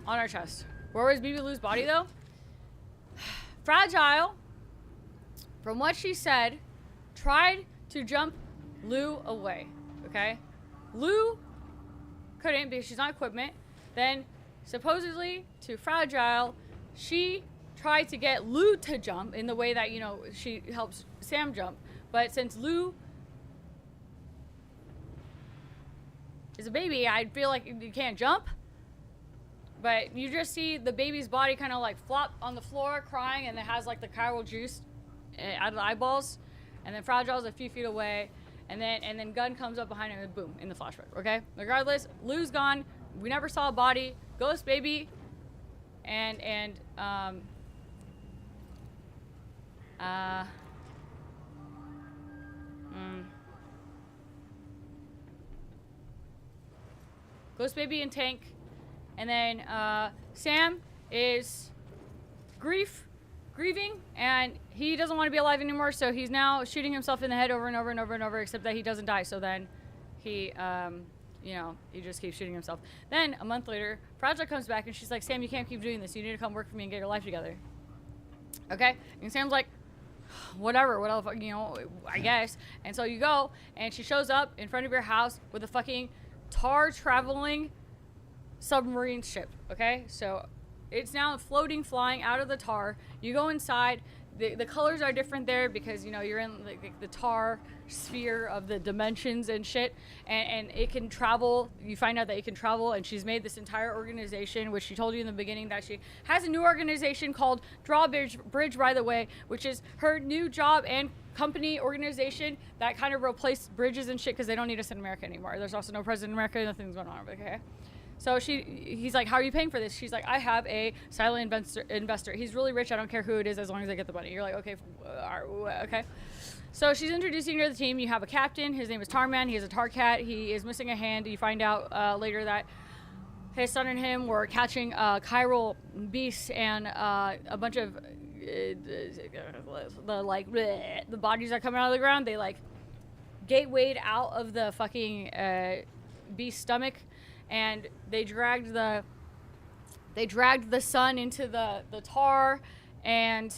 on our chest. Where was BB Lou's body though? Fragile, from what she said, tried to jump Lou away. Okay, Lou couldn't because she's not equipment. Then supposedly to Fragile, she tried to get Lou to jump in the way that, she helps Sam jump. But since Lou is a baby, I feel like you can't jump. But you just see the baby's body kind of like flop on the floor crying, and it has like the chiral juice out of the eyeballs. And then Fragile's a few feet away, and then Gunn comes up behind him and boom, in the flashback, okay? Regardless, Lou's gone. We never saw a body. Ghost baby Ghost baby and tank, and then Sam is grieving, and he doesn't want to be alive anymore, so he's now shooting himself in the head over and over and over and over, except that he doesn't die. So then he he just keeps shooting himself. Then a month later, Fragile comes back and she's like, Sam, you can't keep doing this. You need to come work for me and get your life together. Okay? And Sam's like, whatever, I guess. And so you go, and she shows up in front of your house with a fucking tar traveling submarine ship. Okay? So it's now floating, flying out of the tar. You go inside. The colors are different there because, you're in the tar sphere of the dimensions and shit. And it can travel. You find out that it can travel. And she's made this entire organization, which she told you in the beginning that she has a new organization called Drawbridge, by the way, which is her new job and company organization that kind of replaced bridges and shit because they don't need us in America anymore. There's also no president in America. Nothing's going on. Okay? So he's like, how are you paying for this? She's like, I have a silent investor. He's really rich. I don't care who it is as long as I get the money. You're like, okay, okay. So she's introducing you to the team. You have a captain. His name is Tarman. He is a tar cat. He is missing a hand. You find out later that his son and him were catching chiral beasts and a bunch of the bodies that come out of the ground. They like gatewayed out of the fucking beast's stomach. And they dragged the son into the tar, and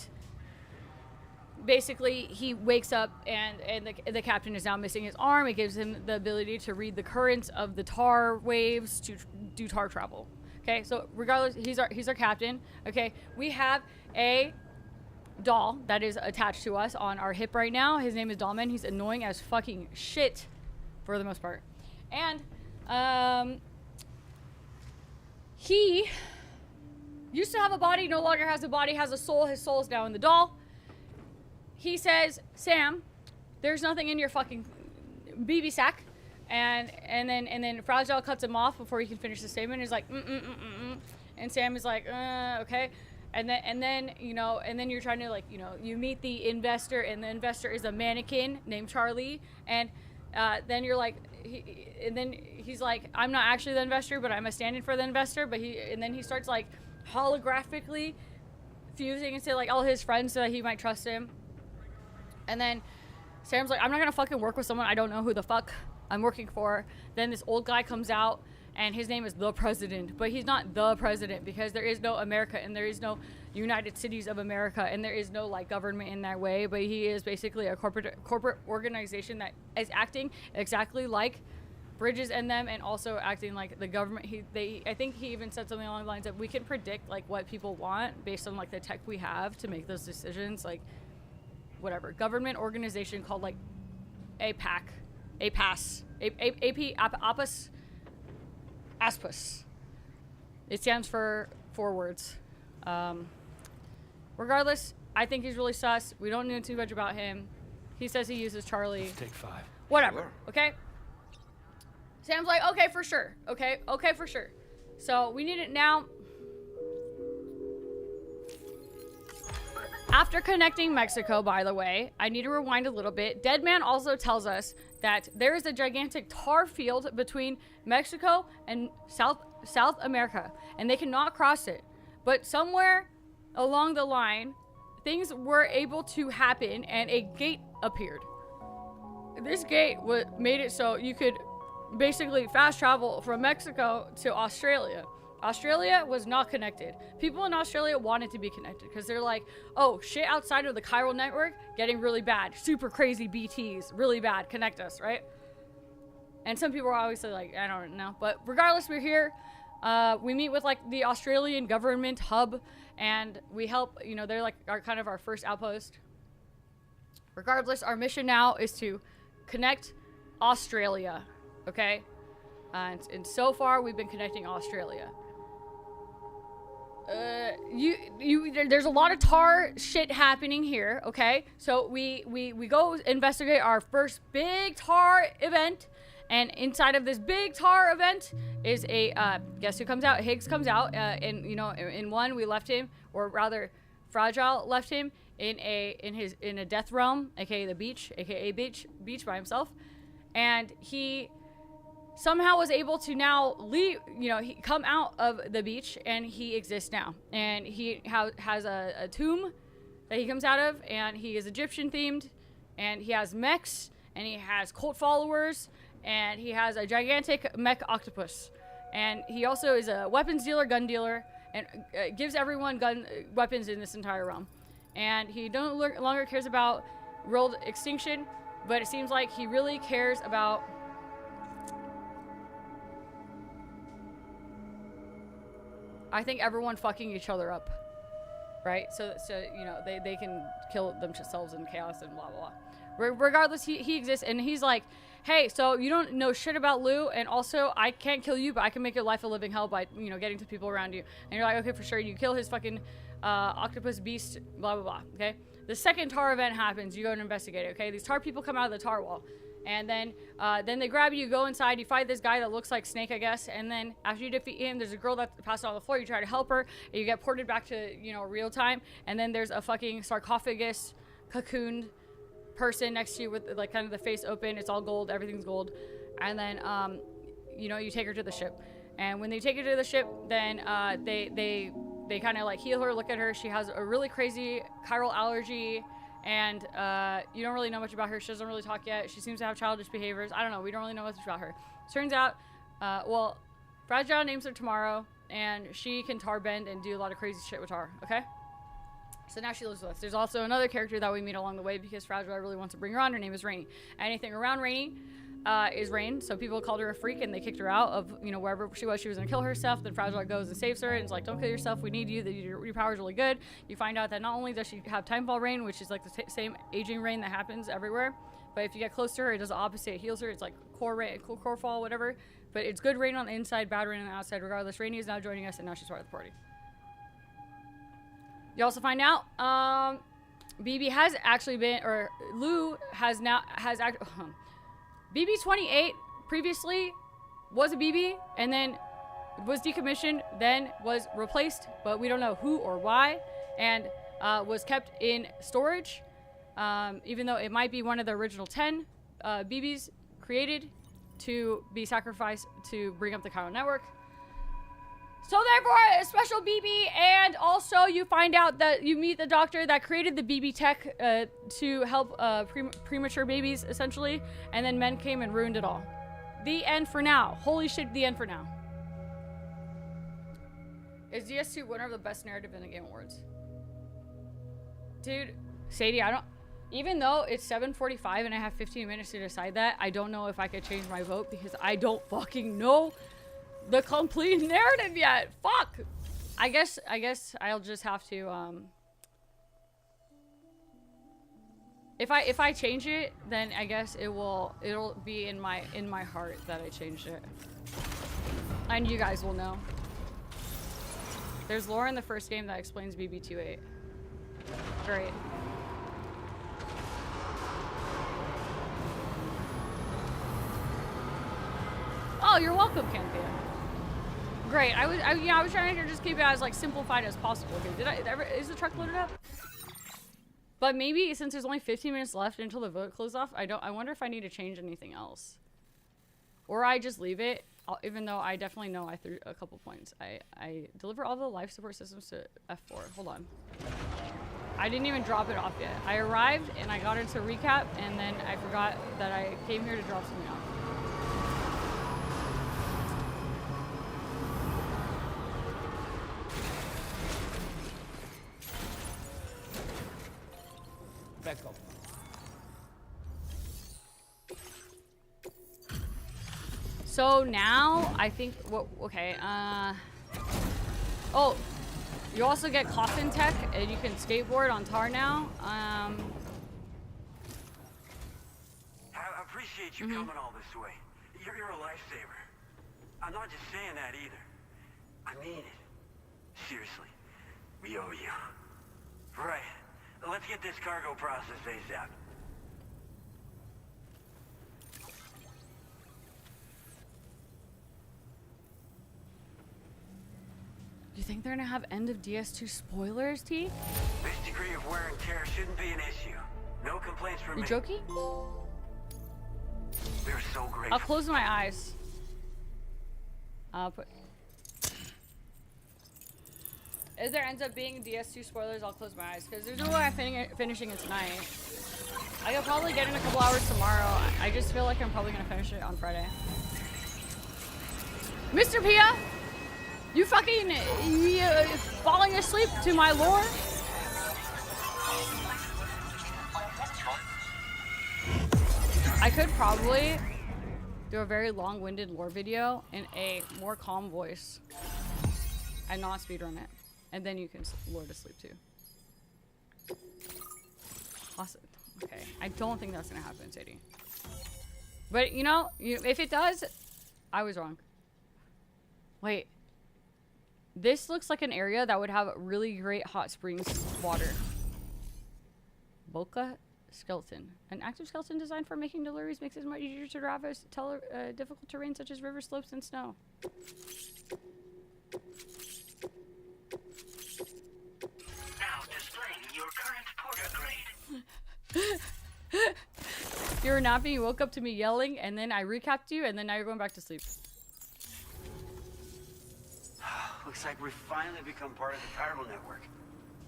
basically he wakes up and the captain is now missing his arm. It gives him the ability to read the currents of the tar waves to do tar travel. Okay, so regardless, he's our captain. Okay, we have a doll that is attached to us on our hip right now. His name is Dollman. He's annoying as fucking shit for the most part. And he used to have a body, no longer has a body, has a soul. His soul is now in the doll. He says, Sam, there's nothing in your fucking BB sack. And then Fragile cuts him off before he can finish the statement. He's like, and Sam is like, okay. And then you're trying to, like, you know, you meet the investor, and the investor is a mannequin named Charlie. And then you're like, he's like, I'm not actually the investor, but I'm a stand-in for the investor. And then he starts, like, holographically fusing into, like, all his friends so that he might trust him. And then Sam's like, I'm not gonna fucking work with someone I don't know who the fuck I'm working for. Then this old guy comes out, and his name is the president, but he's not the president because there is no America, and there is no United Cities of America, and there is no, like, government in that way. But he is basically a corporate organization that is acting exactly like Bridges and them, and also acting like the government. I think he even said something along the lines of, we can predict, like, what people want based on, like, the tech we have to make those decisions. Like, whatever government organization called, like, APAS. Aspus. It stands for 4 words. Regardless, I think he's really sus. We don't know too much about him. He says he uses Charlie. Take 5. Whatever. Sure. Okay. Sam's like, okay, for sure. Okay, for sure. So we need it now. After connecting Mexico, by the way, I need to rewind a little bit. Deadman also tells us that there is a gigantic tar field between Mexico and South America, and they cannot cross it. But somewhere along the line, things were able to happen, and a gate appeared. This gate made it so you could basically fast travel from Mexico to Australia. Australia was not connected. People in Australia wanted to be connected because they're like, oh, shit outside of the chiral network getting really bad. Super crazy BTs, really bad. Connect us, right? And some people are obviously like, I don't know. But regardless, we're here. We meet with, like, the Australian government hub, and we help, you know, they're like kind of our first outpost. Regardless, our mission now is to connect Australia, okay? And so far, we've been connecting Australia. There's a lot of tar shit happening here, okay? So we go investigate our first big tar event, and inside of this big tar event is a guess who comes out? Higgs comes out, and you know, in one we left him, or rather, Fragile left him in a death realm, aka the beach, aka beach by himself, and he somehow was able to now leave, you know, he come out of the beach, and he exists now. And he has a tomb that he comes out of, and he is Egyptian themed, and he has mechs, and he has cult followers, and he has a gigantic mech octopus. And he also is a weapons dealer, gun dealer, and gives everyone weapons in this entire realm. And he no longer cares about world extinction, but it seems like he really cares about I think everyone fucking each other up, right? So you know, they can kill themselves in chaos and blah, blah, blah. Regardless, he exists, and he's like, hey, so you don't know shit about Lou, and also I can't kill you, but I can make your life a living hell by, you know, getting to people around you. And you're like, okay, for sure. You kill his fucking octopus beast, blah, blah, blah, okay? The second tar event happens. You go and investigate it, okay? These tar people come out of the tar wall. And then they grab you, go inside, you fight this guy that looks like Snake, I guess, and then after you defeat him, there's a girl that passed on the floor, you try to help her, and you get ported back to, you know, real time, and then there's a fucking sarcophagus, cocooned person next to you with, like, kind of the face open, it's all gold, everything's gold, and then, you know, you take her to the ship, and when they take her to the ship, then they kind of, like, heal her, look at her, she has a really crazy chiral allergy, and you don't really know much about her. She doesn't really talk yet. She seems to have childish behaviors. I don't know. We don't really know much about her. Turns out, well, Fragile names her Tomorrow, and she can tar bend and do a lot of crazy shit with tar, okay? So now she lives with us. There's also another character that we meet along the way because Fragile really wants to bring her on. Her name is Rainy. Anything around Rainy is Rain. So people called her a freak and they kicked her out of, you know, wherever she was. She was going to kill herself. Then Fragile goes and saves her and is like, don't kill yourself. We need you. Your power's really good. You find out that not only does she have Timefall Rain, which is like the same aging rain that happens everywhere, but if you get close to her, it does the opposite. It heals her. It's like core rain, core fall, whatever. But it's good rain on the inside, bad rain on the outside. Regardless, Rainy is now joining us and now she's part of the party. You also find out BB has actually been, or Lou has actually, BB-28 previously was a BB and then was decommissioned, then was replaced, but we don't know who or why, and was kept in storage, even though it might be one of the original 10 BBs created to be sacrificed to bring up the Chiral network. So therefore, a special BB, and also you find out that you meet the doctor that created the BB tech to help premature babies, essentially, and then men came and ruined it all. The end for now. Holy shit, the end for now. Is DS2 winner of the best narrative in the Game Awards? Dude, Sadie, I don't... Even though it's 7:45 and I have 15 minutes to decide that, I don't know if I could change my vote because I don't fucking know the complete narrative yet. Fuck. I guess I'll just have to if I change it, then I guess it'll be in my heart that I changed it. And you guys will know. There's lore in the first game that explains BB-28. Great. Oh, you're welcome, Canthea. Great. I was trying to just keep it as like simplified as possible. Okay, is the truck loaded up? But maybe since there's only 15 minutes left until the vote closes off, I wonder if I need to change anything else, or I just leave it. Even though I definitely know I threw a couple points. I deliver all the life support systems to F4. Hold on. I didn't even drop it off yet. I arrived and I got into recap, and then I forgot that I came here to drop something off. Back up. So now I think okay. Oh, you also get coffin tech, and you can skateboard on tar now. I appreciate you coming all this way. You're a lifesaver. I'm not just saying that either. I mean it. Seriously, we owe you. Right. Let's get this cargo processed ASAP. You think they're gonna have end of DS2 spoilers, T? This degree of wear and tear shouldn't be an issue. No complaints from You me. joking? We're so grateful. I'll close my eyes. I'll put... If there ends up being DS2 spoilers, I'll close my eyes, because there's no way I'm finishing it tonight. I could probably get in a couple hours tomorrow. I just feel like I'm probably gonna finish it on Friday. Mr. Pia! You fucking falling asleep to my lore? I could probably do a very long-winded lore video in a more calm voice and not speedrun it. And then you can lure to sleep too. Awesome. Okay, I don't think that's gonna happen, Sadie. But you know, if it does, I was wrong. Wait. This looks like an area that would have really great hot springs water. Boca skeleton. An active skeleton designed for making deliveries makes it much easier to traverse difficult terrain such as river slopes and snow. Now displaying your current porter grade. You were napping, you woke up to me yelling, and then I recapped you, and then now you're going back to sleep. Looks like we've finally become part of the Chiral network.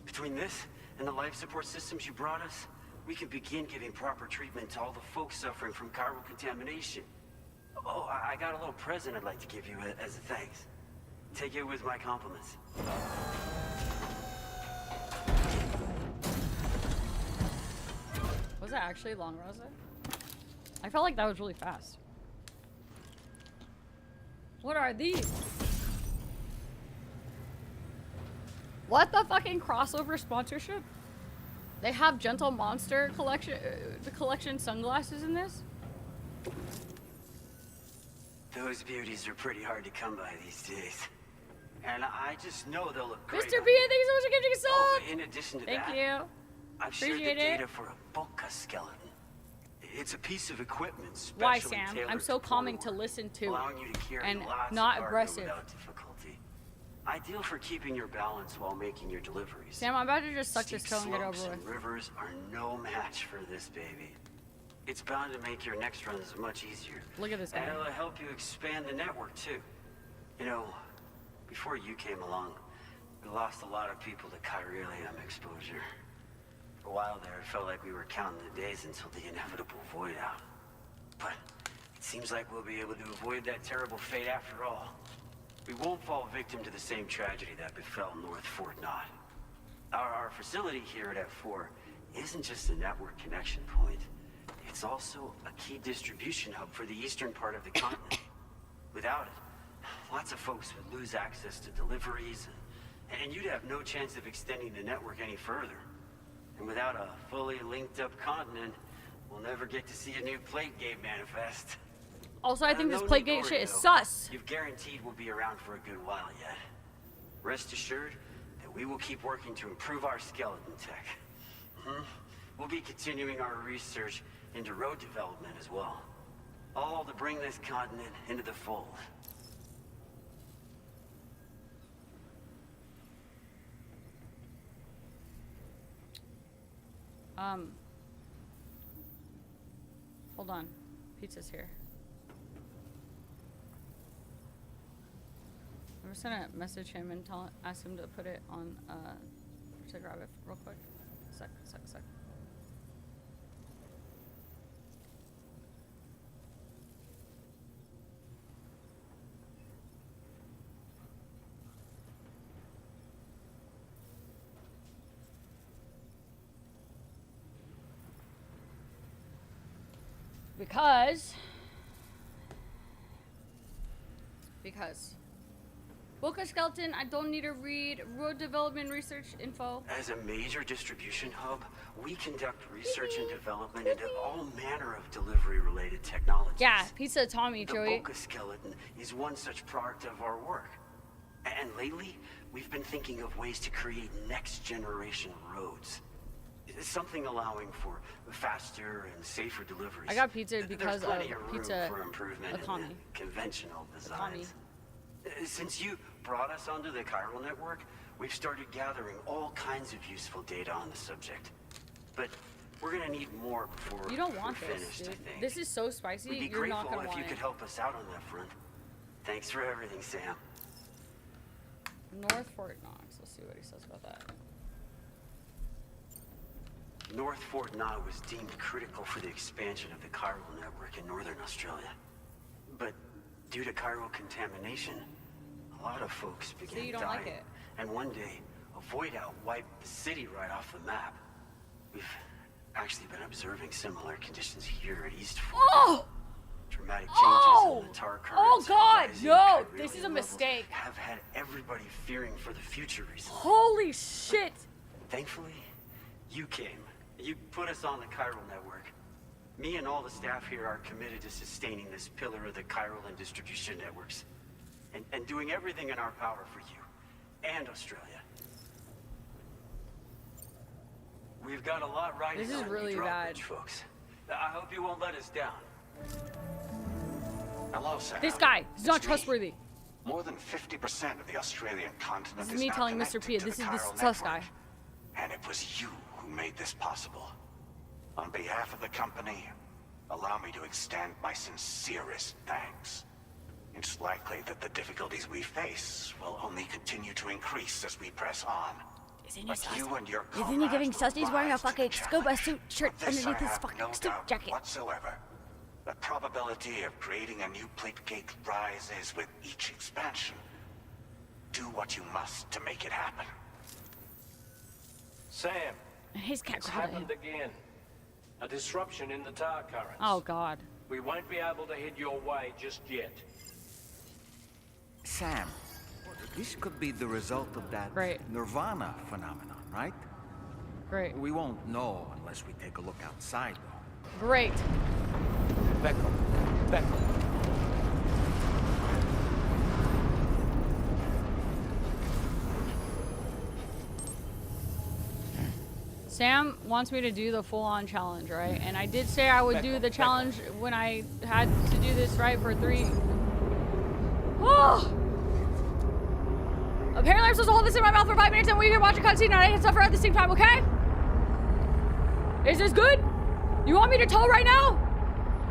Between this and the life support systems you brought us, we can begin giving proper treatment to all the folks suffering from chiral contamination. Oh, I got a little present I'd like to give you as a thanks. Take it with my compliments. Was that actually Long Rosa? I felt like that was really fast. What are these? What the fucking crossover sponsorship? They have Gentle Monster collection, the collection sunglasses in this? Those beauties are pretty hard to come by these days. And I just know they'll look great. Mr. B, thank you so much for gifting a sub! Oh, in addition to Thank that, you. I've shared the Appreciate data it. for a Boca skeleton. It's a piece of equipment specially Why, Sam? tailored I'm so to calming portal to work, listen to allowing you to carry and lots not of cargo aggressive. without difficulty. Ideal for keeping your balance while making your deliveries. Sam, I'm about to just suck this Steep toe and get over slopes with. and rivers are no match for this baby. It's bound to make your next runs much easier. Look at this guy. And it'll help you expand the network too. You know, before you came along, we lost a lot of people to chiralium exposure. For a while there, it felt like we were counting the days until the inevitable void out. But it seems like we'll be able to avoid that terrible fate after all. We won't fall victim to the same tragedy that befell North Fort Knott. Our facility here at F4 isn't just a network connection point. It's also a key distribution hub for the eastern part of the continent. Without it, lots of folks would lose access to deliveries, and you'd have no chance of extending the network any further. And without a fully linked up continent, we'll never get to see a new Plague Gate manifest. Also, I think this No Plague need Gate to shit worry, is though. sus. You've guaranteed we'll be around for a good while yet. Rest assured that we will keep working to improve our skeleton tech. We'll be continuing our research into road development as well. All to bring this continent into the fold. Hold on. Pizza's here. I'm just gonna message him and ask him to put it on, to grab it real quick. Sec. Because Boca Skeleton, I don't need to read road development research info. As a major distribution hub, we conduct research and development into all manner of delivery-related technologies. Yeah, Pizza Tommy, The Joey. Boca skeleton is one such product of our work. And lately, we've been thinking of ways to create next-generation roads. Something allowing for faster and safer deliveries. I got pizza because There's plenty of room Pizza for improvement Economy. in the conventional Economy. designs. Since you brought us onto the chiral network, we've started gathering all kinds of useful data on the subject. But we're gonna need more before You don't want we're this, finished, dude. I think. This is so spicy, We'd be you're not grateful gonna if want you it. could help us out on that front. Thanks for everything, Sam. North Fort Knox. Let's see what he says about that. North Fort Knott was deemed critical for the expansion of the chiral network in northern Australia. But due to chiral contamination, a lot of folks began you don't dying. like it. And one day, a void out wiped the city right off the map. We've actually been observing similar conditions here at East Fort. Oh! Dramatic changes in the tar currents. Oh God, rising no! chiralium This is a levels mistake. Have had everybody fearing for the future recently. Holy shit! Thankfully, you came. You put us on the chiral network. Me and all the staff here are committed to sustaining this pillar of the chiral and distribution networks. And doing everything in our power for you and Australia. We've got a lot right This is really bad. folks. I hope you won't let us down. Hello, Sam. This guy, he's not It's me. trustworthy. More than 50% of the Australian continent This is me now telling Mr. connected P. to This the is this chiral sus network. guy. And it was you who made this possible. On behalf of the company, allow me to extend my sincerest thanks. It's likely that the difficulties we face will only continue to increase as we press on. Isn't he But sus? you and your Isn't he giving sus? He's wearing a rise to the fucking scuba challenge. suit shirt Of this I underneath his have fucking no suit doubt jacket. whatsoever. The probability of creating a new plate gate rises with each expansion. Do what you must to make it happen. Sam, His cat it's grabbed him. happened again. A disruption in the tar currents. Oh, God. We won't be able to head your way just yet. Sam, this could be the result of that nirvana phenomenon, right? Great. We won't know unless we take a look outside, though. Great. Beckham. Sam wants me to do the full-on challenge, right? And I did say I would do the challenge when I had to do this, right, for 3. Oh! Apparently I'm supposed to hold this in my mouth for 5 minutes and we can watch a cutscene and I can suffer at the same time, okay? Is this good? You want me to toll right now?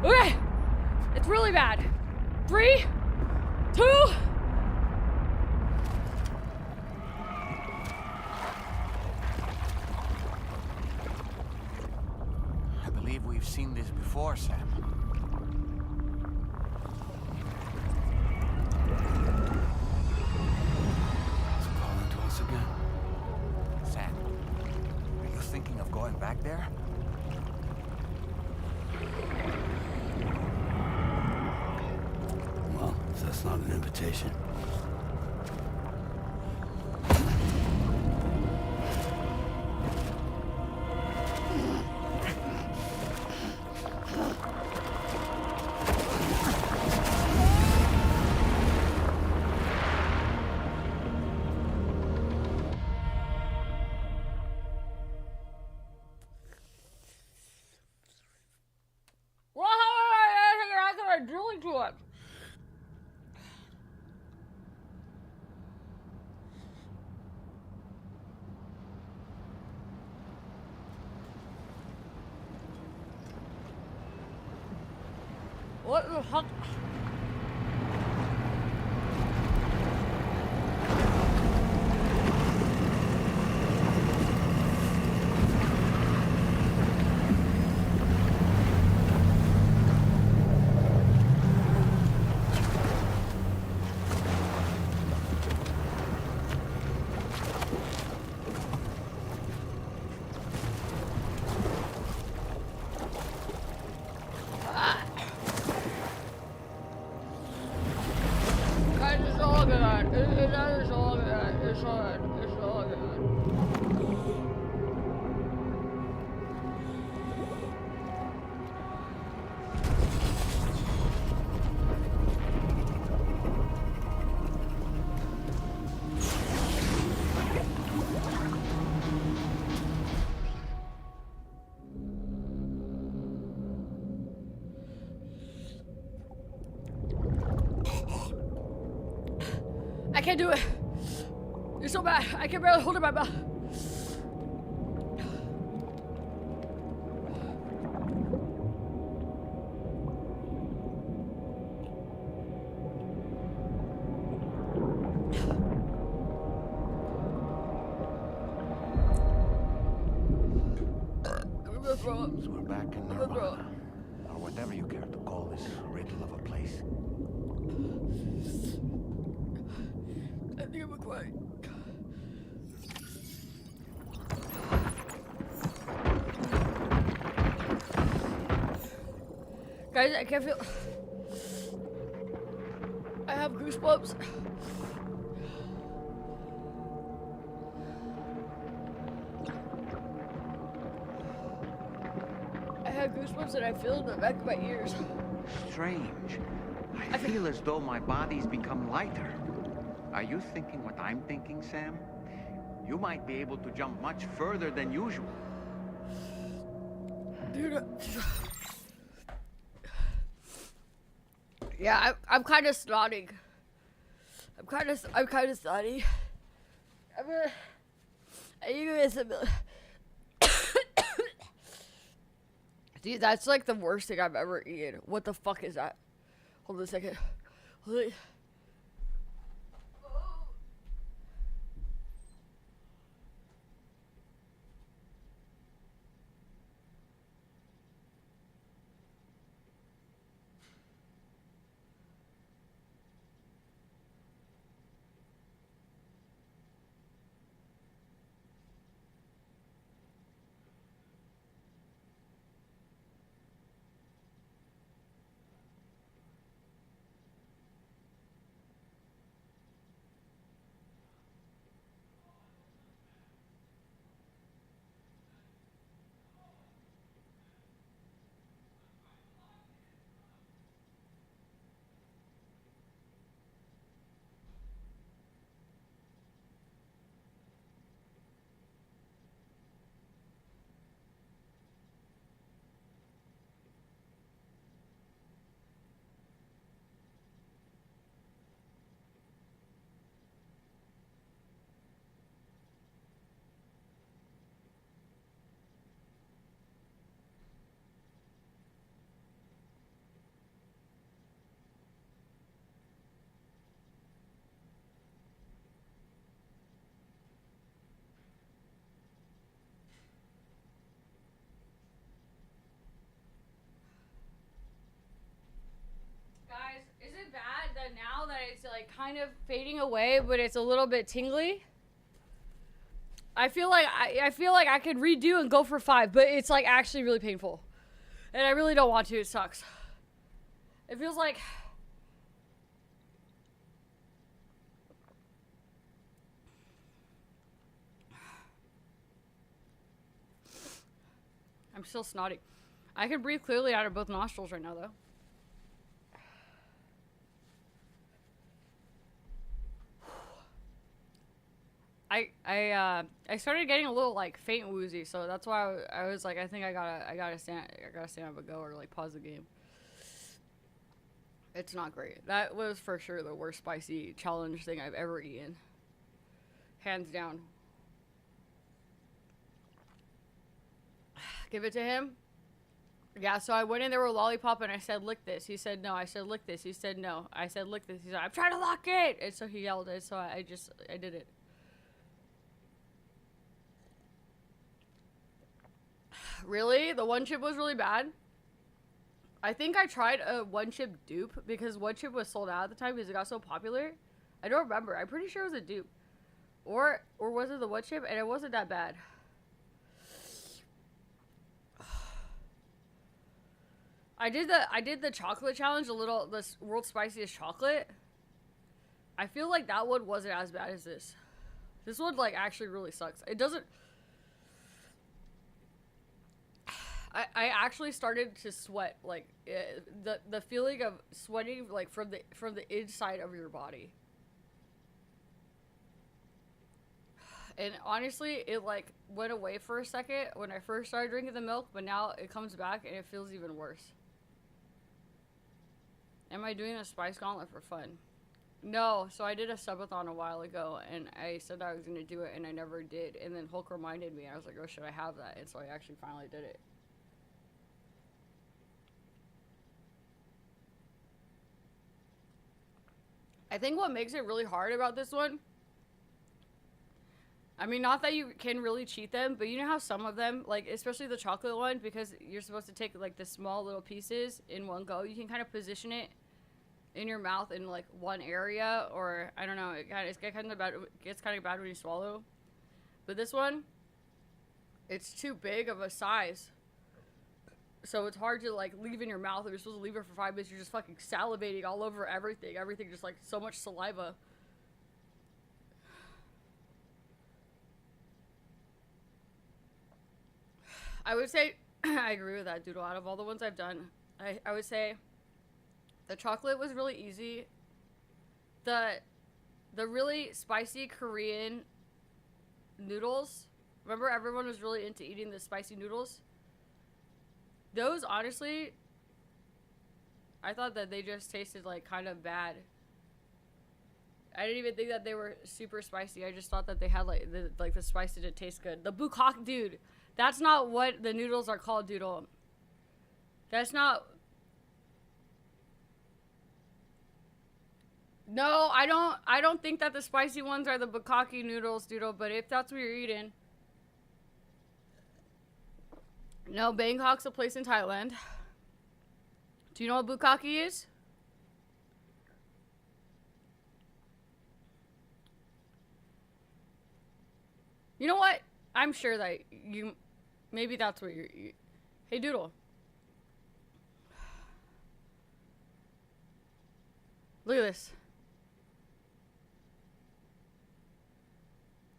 Okay. It's really bad. 3, 2... I believe we've seen this before, Sam. It's calling to us again. Sam, are you thinking of going back there? Well, if that's not an invitation. Drilling to it. What the fuck? Guys, it's all good. It's all good. It's all good. I can't do it. It's so bad. I can barely hold it in my mouth. Seems we're back in Nirvana, or whatever you care to call this riddle of a place. I think I'm quiet. Guys, I can't feel. I have goosebumps. I have goosebumps and I feel in the back of my ears. Strange. I feel as though my body's become lighter. Are you thinking what I'm thinking, Sam? You might be able to jump much further than usual. Dude, yeah, I'm kind of snotting. I'm kind of snotty. I need to get some. Dude, that's like the worst thing I've ever eaten. What the fuck is that? Hold on a second. Hold on. it's like kind of fading away, but it's a little bit tingly. I feel like I could redo and go for 5, but it's like actually really painful. And I really don't want to. It sucks. It feels like I'm still snotty. I can breathe clearly out of both nostrils right now, though. I started getting a little like faint woozy, so that's why I was like, I think I gotta stand up and go or like pause the game. It's not great. That was for sure the worst spicy challenge thing I've ever eaten, hands down. Give it to him. Yeah, so I went in there with lollipop and I said, lick this. He said no. I said, lick this. He said no. I said, lick this. He said, I'm trying to lock it. And so he yelled it. So I did it. Really? The one chip was really bad? I think I tried a one chip dupe because one chip was sold out at the time because it got so popular. I don't remember. I'm pretty sure it was a dupe. Or was it the one chip? And it wasn't that bad. I did the chocolate challenge, the world's spiciest chocolate. I feel like that one wasn't as bad as this. This one like actually really sucks. It doesn't. I actually started to sweat, like the feeling of sweating like from the inside of your body. And honestly, it like went away for a second when I first started drinking the milk, but now it comes back and it feels even worse. Am I doing a spice gauntlet for fun? No, so I did a subathon a while ago, and I said I was going to do it, and I never did. And then Hulk reminded me, I was like, oh, should I have that? And so I actually finally did it. I think what makes it really hard about this one, I mean, not that you can really cheat them, but you know how some of them, like, especially the chocolate one, because you're supposed to take, like, the small little pieces in one go, you can kind of position it in your mouth in, like, one area, or, I don't know, it gets kind of bad when you swallow. But this one, it's too big of a size. So it's hard to, like, leave in your mouth. If you're supposed to leave it for 5 minutes, you're just fucking salivating all over everything. Everything just, like, so much saliva. I would say, I agree with that, Doodle. Out of all the ones I've done, I would say the chocolate was really easy. The really spicy Korean noodles, remember everyone was really into eating the spicy noodles? Those, honestly, I thought that they just tasted, like, kind of bad. I didn't even think that they were super spicy. I just thought that they had, like, the spice didn't taste good. The bukkake, dude. That's not what the noodles are called, Doodle. That's not... No, I don't think that the spicy ones are the bukkake noodles, Doodle, but if that's what you're eating... No, Bangkok's a place in Thailand. Do you know what bukkake is? You know what? I'm sure that you... Maybe that's what you're... Hey, Doodle. Look at this.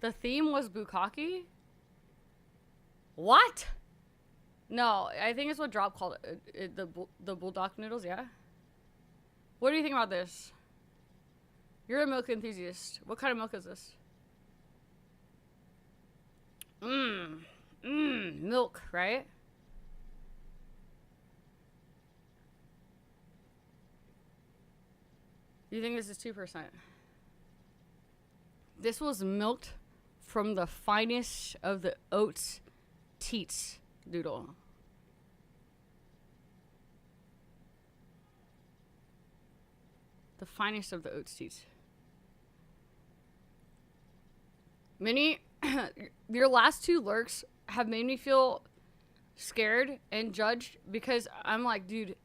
The theme was bukkake? What? No, I think it's what Drop called it, the bulldog noodles, yeah? What do you think about this? You're a milk enthusiast. What kind of milk is this? Milk, right? You think this is 2%? This was milked from the finest of the oats teats, Doodle. The finest of the oats teats. Minnie, your last 2 lurks have made me feel scared and judged because I'm like, dude,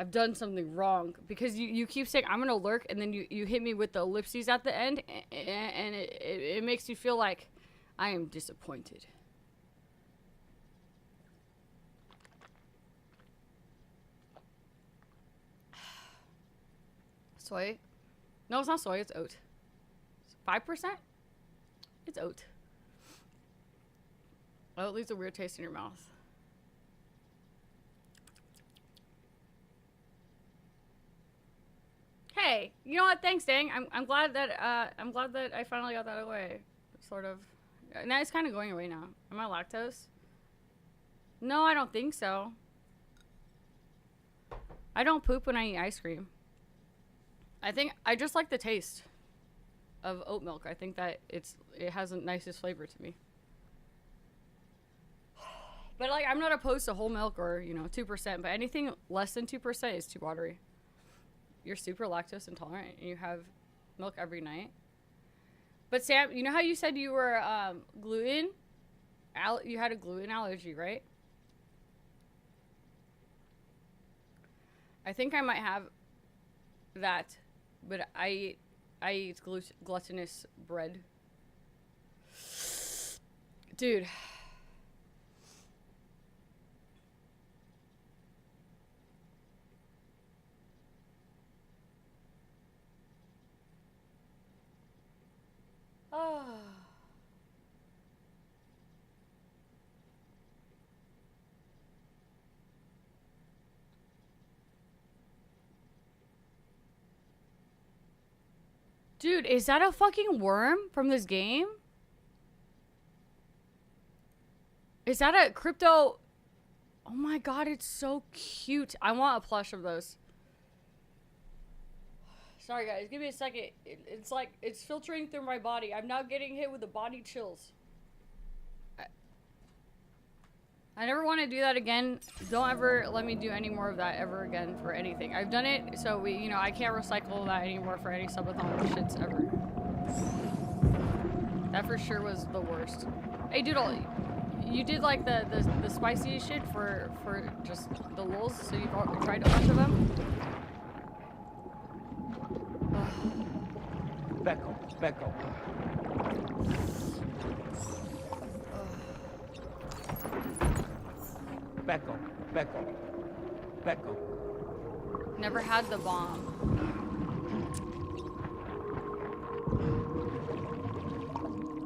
I've done something wrong, because you keep saying I'm gonna lurk, and then you hit me with the ellipses at the end, and it makes me feel like I am disappointed. Soy? No, it's not soy, it's oat. 5%? It's oat. Oh, it leaves a weird taste in your mouth. Hey, you know what? Thanks, Dang. I'm glad that I finally got that away. Sort of. Now it's kind of going away now. Am I lactose? No, I don't think so. I don't poop when I eat ice cream. I think I just like the taste of oat milk. I think that it has the nicest flavor to me. But like, I'm not opposed to whole milk or, you know, 2%, but anything less than 2% is too watery. You're super lactose intolerant and you have milk every night. But Sam, you know how you said you were gluten? You had a gluten allergy, right? I think I might have that, but I eat glutinous bread. Dude. Oh. Dude, is that a fucking worm from this game? Is that a crypto? Oh my god, it's so cute. I want a plush of those. Sorry guys, give me a second. It's like, it's filtering through my body. I'm now getting hit with the body chills. I never want to do that again. Don't ever let me do any more of that ever again for anything. I've done it, so you know, I can't recycle that anymore for any subathon shits ever. That for sure was the worst. Hey Doodle, you did like the spicy shit for just the lulz, so you've tried a bunch of them? Becco. Becco. Never had the bomb.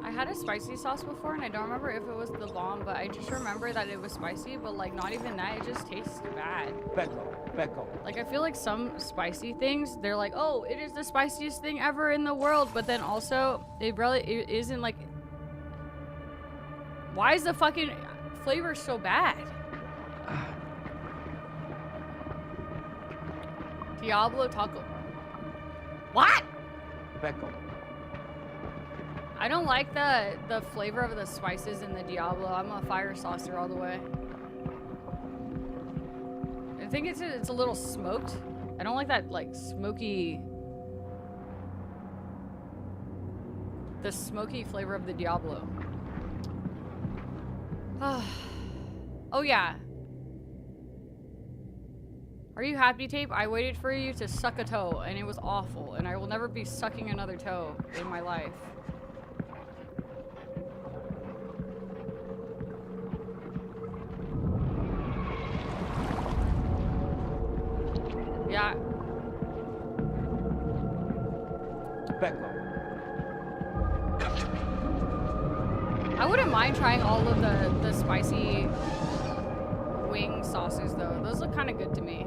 I had a spicy sauce before, and I don't remember if it was the bomb, but I just remember that it was spicy, but like not even that, it just tastes bad. Becco. Like I feel like some spicy things, they're like, oh, it is the spiciest thing ever in the world, but then also it isn't like. Why is the fucking flavor so bad? Diablo taco. What? Becco. I don't like the flavor of the spices in the Diablo. I'm a fire saucer all the way. I think it's a little smoked. I don't like that like smoky. The smoky flavor of the Diablo. Oh yeah. Are you happy, Tape? I waited for you to suck a toe, and it was awful, and I will never be sucking another toe in my life. Yeah. Becco. I wouldn't mind trying all of the spicy wing sauces, though. Those look kind of good to me.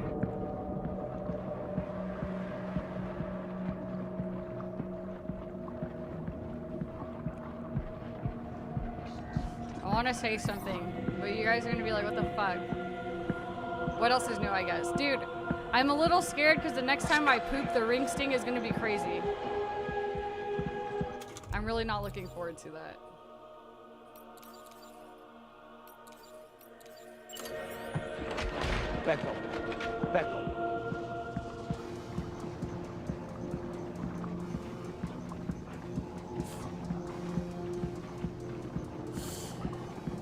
I want to say something, but you guys are going to be like, what the fuck? What else is new, I guess? Dude, I'm a little scared because the next time I poop, the ring sting is going to be crazy. I'm really not looking forward to that. Becco.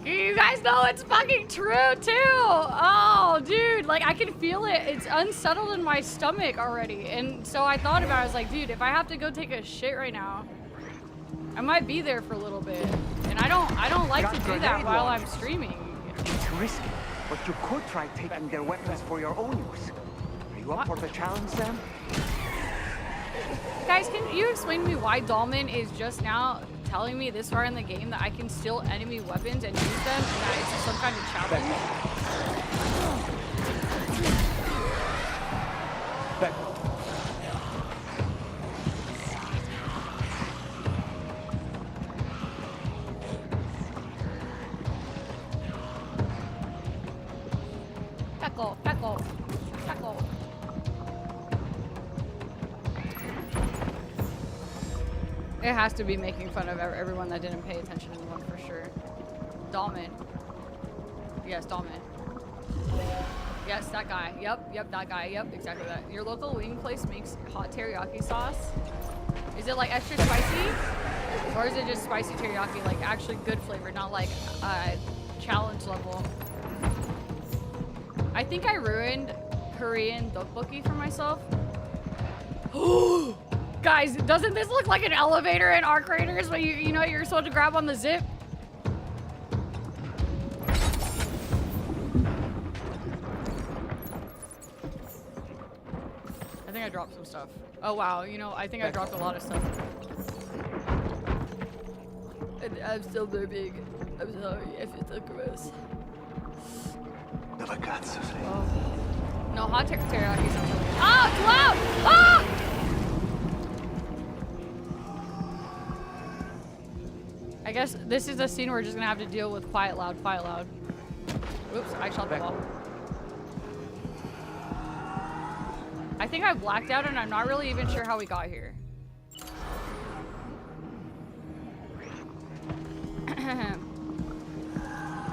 You guys know it's fucking true too. Oh, dude. dude, like I can feel it. It's unsettled in my stomach already. And so I thought about it. I was like, dude, if I have to go take a shit right now, I might be there for a little bit. And I don't like to do that while I'm streaming. It's risky, but you could try taking their weapons for your own use. Are you up for the challenge, Sam? Guys, can you explain to me why Dahlman is just now telling me this far in the game that I can steal enemy weapons and use them, and that it's some kind of challenge? Tackle, tackle, tackle. It has to be making fun of everyone that didn't pay attention in one for sure. Dahlman. Yes, Dahlman. Yes, that guy. Yep, that guy. Yep, exactly that. Your local wing place makes hot teriyaki sauce. Is it like extra spicy? Or is it just spicy teriyaki, like actually good flavor, not like challenge level? I think I ruined Korean tteokbokki for myself. Guys, doesn't this look like an elevator in Arc Raiders when you know you're supposed to grab on the zip? I think I dropped some stuff. Oh wow, you know, I think I dropped a lot of stuff. I'm still big. I'm sorry if it's gross. Oh. No, hot teriyaki sounds really good. Oh, it's loud! Ah! I guess this is a scene we're just gonna have to deal with quiet loud, quiet loud. Oops, I shot the ball. I think I blacked out and I'm not really even sure how we got here.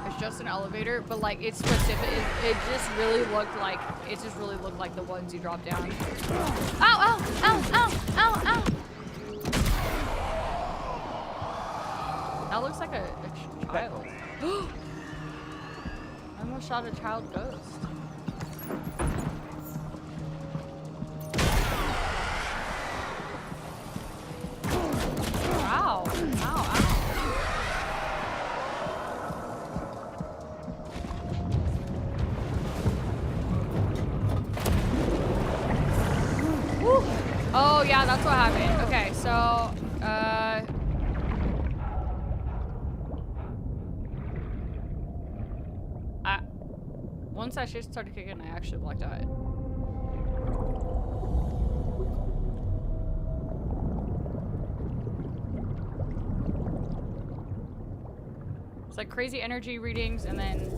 It's just an elevator, but like it's specific. It just really looked like the ones you drop down. Ow! Ow! Ow! Ow! Ow! Ow! That looks like a child. I almost shot a child ghost. Ow! Ow! Ow! Woo. Oh yeah, that's what happened. Okay, so once that shit started kicking, I actually blacked out. It's like crazy energy readings, and then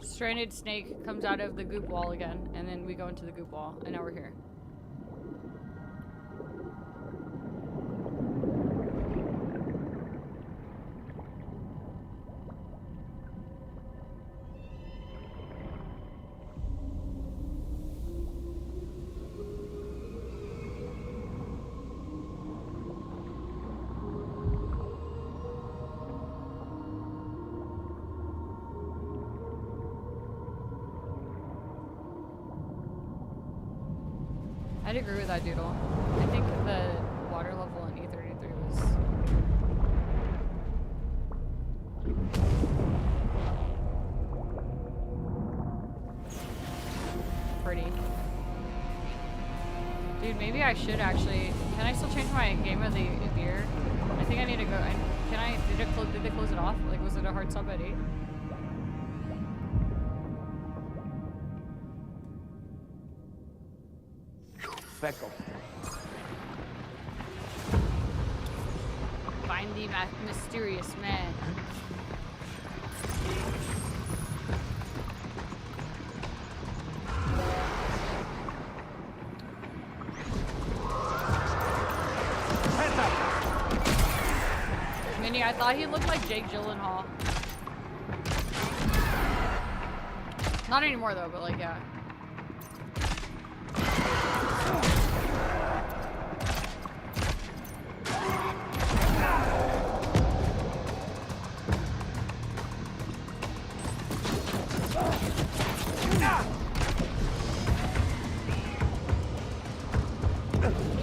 stranded snake comes out of the goop wall again, and then we go into the goop wall, and now we're here. I'd agree with that, Doodle. I think the water level in E33 was pretty. Dude, maybe I should actually. Can I still change my game of the year? I think I need to go. Can I? Did they close it off? Like, was it a hard stop at 8? Find the mysterious man. Minnie, I thought he looked like Jake Gyllenhaal. Not anymore though, but like, yeah.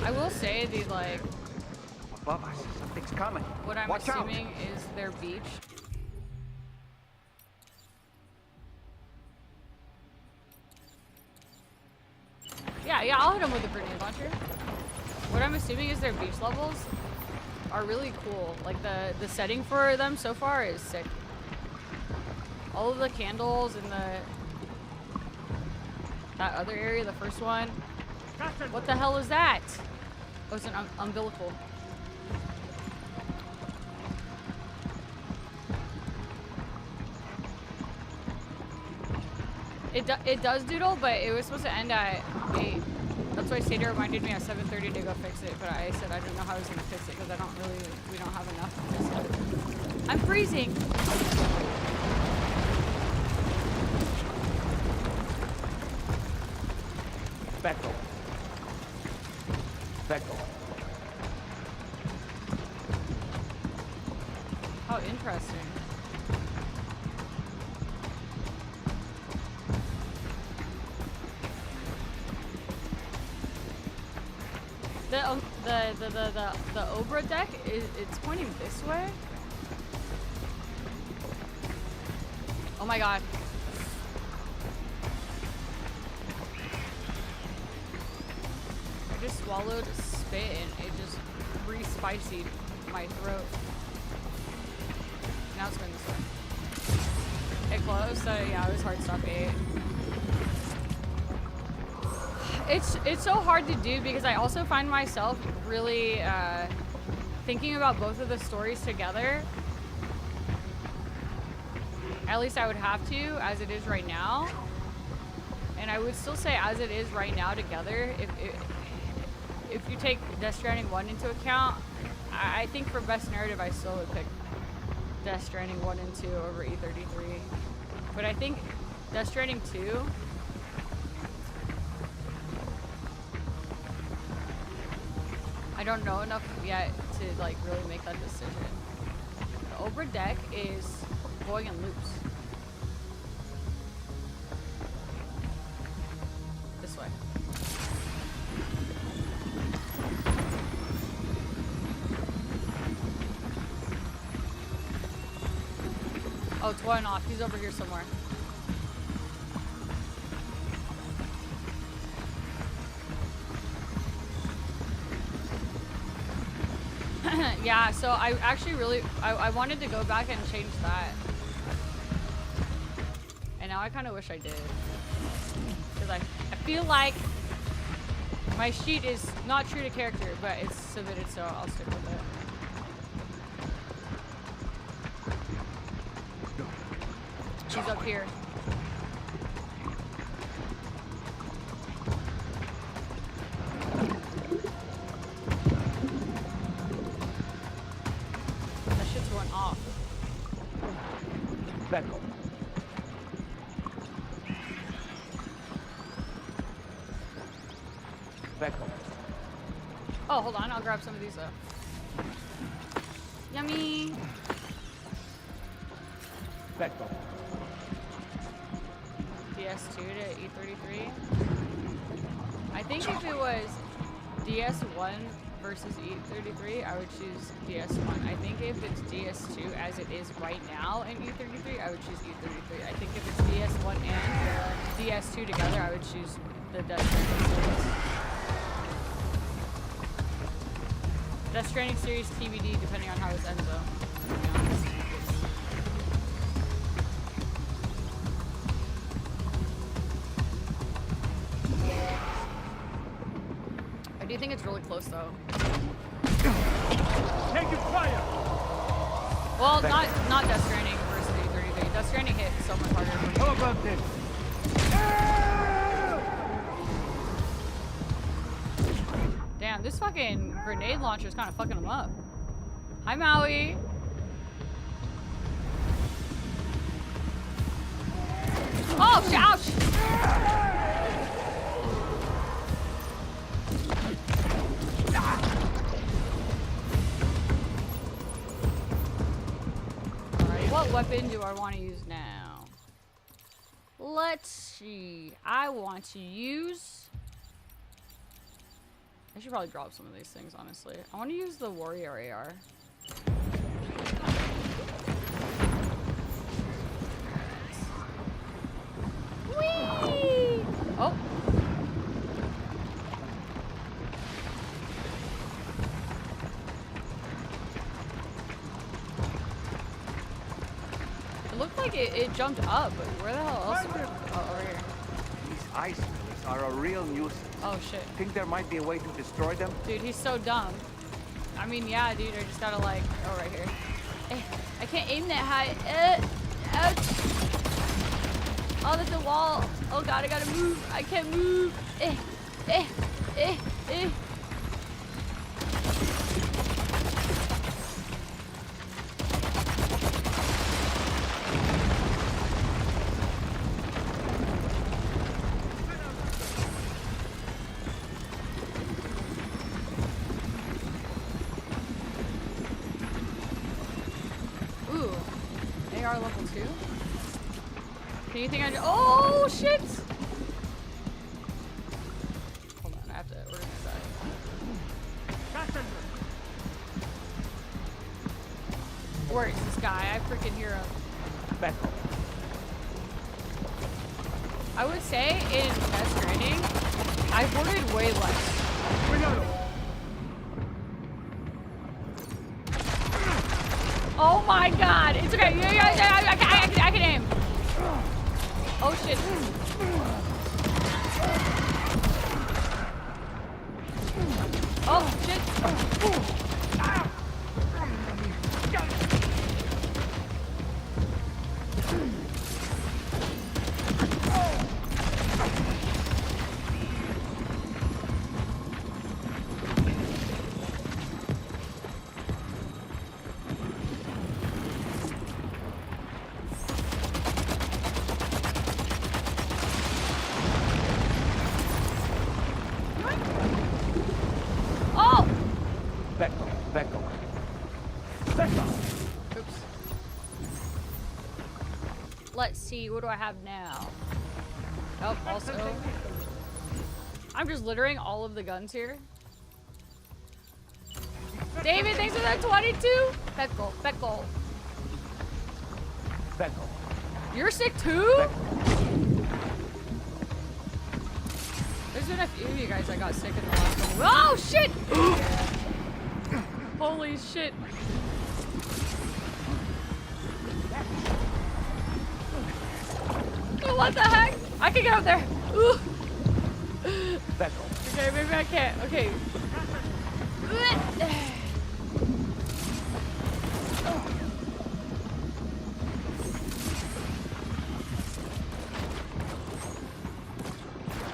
I will say the like. Above us, something's coming. What I'm Watch out. assuming is their beach. Yeah, I'll hit them with a grenade launcher. What I'm assuming is their beach levels are really cool. Like the setting for them so far is sick. All of the candles in that other area, the first one. What the hell is that? Oh, it's an umbilical. It does doodle, but it was supposed to end at 8. That's why Sadie reminded me at 7:30 to go fix it, but I said I didn't know how I was gonna fix it because we don't have enough to fix it. I'm freezing. Becco. Becco. How interesting. The Obra deck it's pointing this way. Oh my god. I just swallowed spit and it just re-spicied my throat. Now it's going this way. It closed, so yeah, it was hard to stop 8. It's so hard to do because I also find myself really thinking about both of the stories together. At least I would have to, as it is right now. And I would still say as it is right now together, if you take Death Stranding 1 into account, I think for best narrative I still would pick Death Stranding 1 and 2 over E33. But I think Death Stranding 2, I don't know enough yet to like really make that decision. The Obra deck is going in loops. This way. Oh, it's going off. He's over here somewhere. Yeah, so I actually really, I wanted to go back and change that. And now I kind of wish I did. Because I feel like my sheet is not true to character, but it's submitted, so I'll stick with it. She's up here. That shit's going off. Becco. Becco. Oh, hold on. I'll grab some of these though. Yummy. Becco. DS2 to E33. I think if it was DS1 versus E33, I would choose DS1. I think if it's DS2 as it is right now in E33, I would choose E33. I think if it's DS1 and DS2 together, I would choose the Death Stranding series. Death Stranding series TBD, depending on how it ends though, to be honest. I do think it's really close though. Taking fire! Well, not Death Stranding versus E33. Death Stranding hit so much harder for me. How about this? Damn, this fucking grenade launcher is kind of fucking them up. Hi, Maui. Oh, ouch! Alright, what weapon do I want to use now? Let's see. I want to use... I should probably drop some of these things, honestly. I want to use the warrior AR. Whee! Oh. It looked like it jumped up, but where the hell else? Oh, over here. These ice pillars are a real nuisance. Oh shit. Think there might be a way to destroy them? Dude, he's so dumb. I mean, yeah, dude, I just gotta like, oh, right here. I can't aim that high. Ouch. Oh, that's a wall. Oh god, I gotta move. I can't move. Ooh, AR level 2. Can you think I just, oh shit! Hold on, I have to organize that. Where is this guy? I freaking hear him. I would say in Death Stranding, I boarded way less. Oh my god! It's okay. I can aim. Oh shit. Oh shit. Oops. Let's see, what do I have now? Oh, also, I'm just littering all of the guns here. David, thanks for that 22. Beckle. You're sick too? There's been a few of you guys that got sick in the last one. Oh shit! Holy shit. Oh, what the heck? I can get up there. Ooh. Okay, maybe I can't. Okay.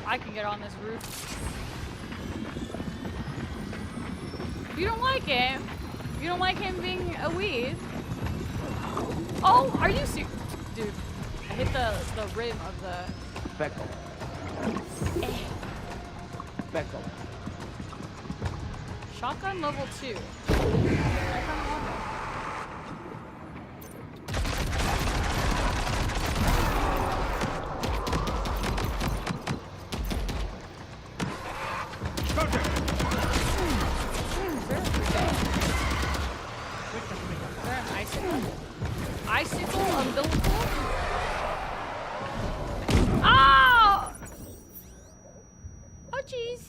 I can get on this roof. You don't like him. You don't like him being a weed. Oh, are you serious? Dude, I hit the rim of the... Beckle. Shotgun level 2. Icicle umbilical? Oh! Oh, jeez.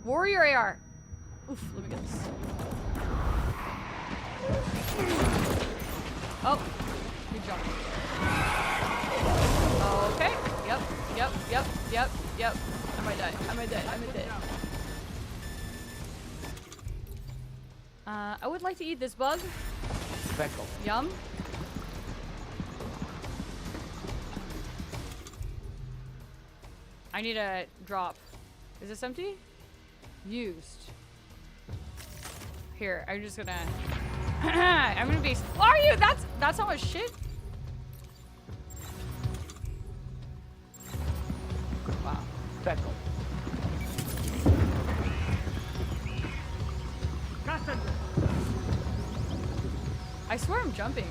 Warrior AR. Oof, let me get this. Oh, good job. Okay. Yep. I might die. I would like to eat this bug. Beckle. Yum. I need a drop. Is this empty? Used. Here, I'm just gonna... I'm gonna be... What are you? That's how much shit? Wow. Beckle. I swear I'm jumping it.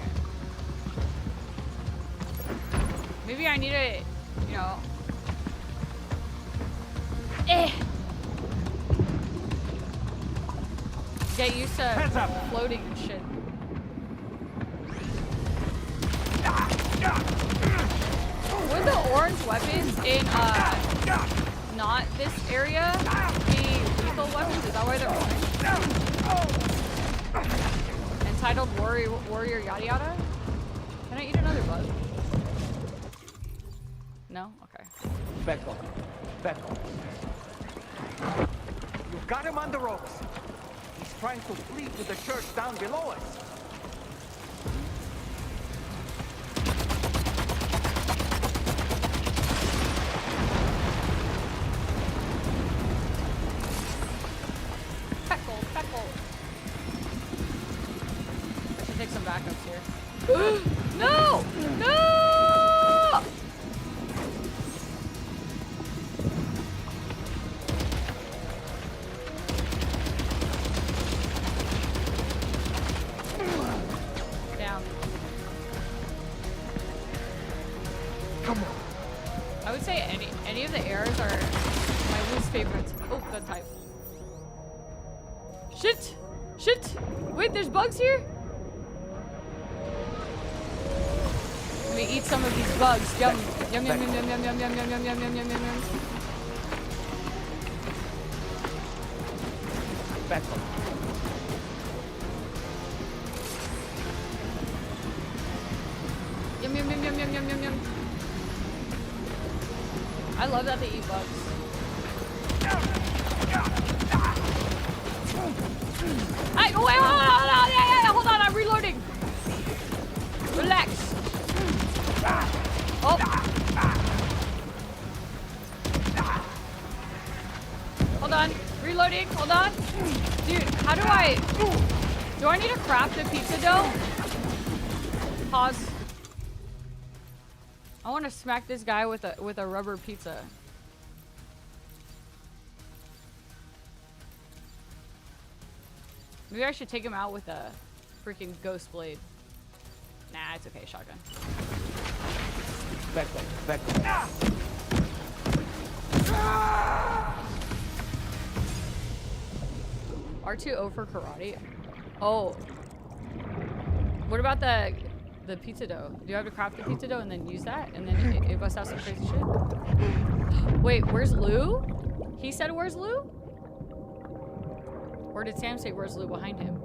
Maybe I need to, you know. Get used to floating and shit. Would the orange weapons in not this area be lethal weapons? Is that why they're orange? Entitled warrior yada yada? Can I eat another bug? No? Okay. Back off. Back off. You've got him on the ropes. He's trying to flee to the church down below us. Peckle. I should take some backups here. No! No! Down. Come on. I would say any of the airs are my least favorites. Oh, gun type. Shit! Shit! Wait, there's bugs here? Let me eat some of these bugs. Yum. Yum, yum, yum, yum, yum, yum, yum, yum, yum, yum, yum, yum, yum. Back off. Yum, yum, yum, yum, yum, yum, yum, yum. I love that they eat bugs. Hey, oh, wait, hold on, yeah, hold on, I'm reloading. Relax. Oh. Hold on, reloading, hold on. Dude, how do I need to craft the pizza dough? Pause. I want to smack this guy with a rubber pizza. Maybe I should take him out with a freaking ghost blade. Nah, it's okay, shotgun. Back off. Back off. R2O for karate. Oh. What about the pizza dough? Do you have to craft the pizza dough and then use that? And then it busts out some crazy shit? Wait, where's Lou? He said where's Lou? Or did Sam say where's Lou behind him?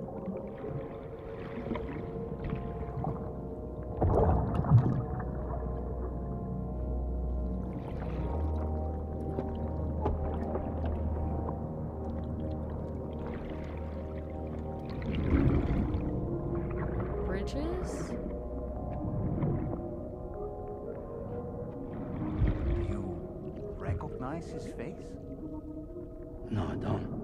Bridges? Do you recognize his face? No, I don't.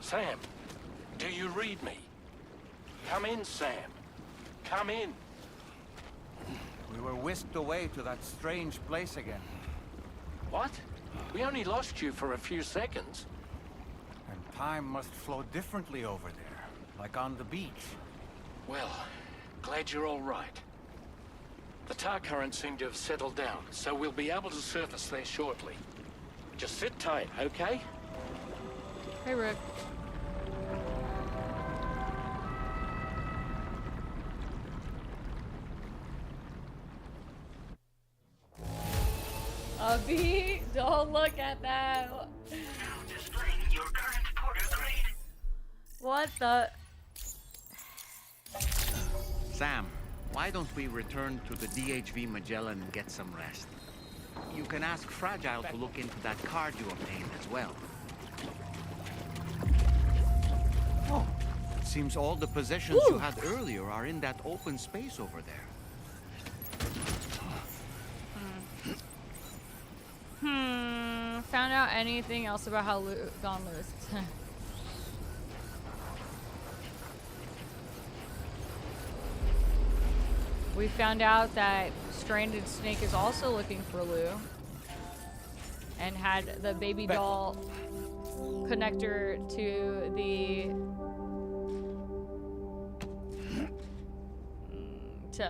Sam, do you read me? Come in, Sam. Come in. We were whisked away to that strange place again. What? We only lost you for a few seconds. And time must flow differently over there, like on the beach. Well, glad you're all right. The tar currents seem to have settled down, so we'll be able to surface there shortly. Just sit tight, okay? Hey, Rick. Abby, don't look at that. Now displaying your current porter grade. What the? Sam, Why don't we return to the DHV Magellan and get some rest? You can ask Fragile to look into that card you obtained as well. Oh, it seems all the possessions you had earlier are in that open space over there. Found out anything else about how Gone Loose? We found out that Stranded Snake is also looking for Lou and had the baby doll connector to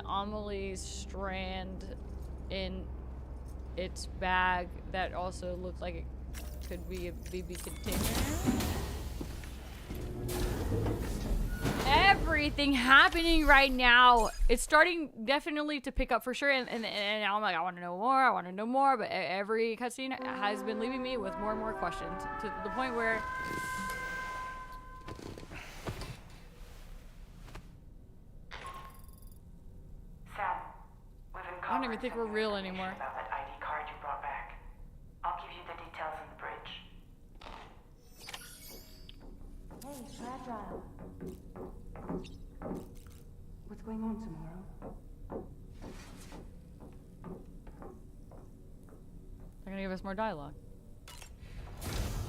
Amelie's strand in its bag that also looked like it could be a BB container. Everything happening right now. It's starting definitely to pick up for sure, and now I'm like, I want to know more, but every cutscene has been leaving me with more and more questions to the point where Sam, we've been I don't even think we're real anymore. about that ID card you brought back. I'll give you the details on the bridge. Hey, Fragile. What's going on tomorrow? they're gonna give us more dialogue.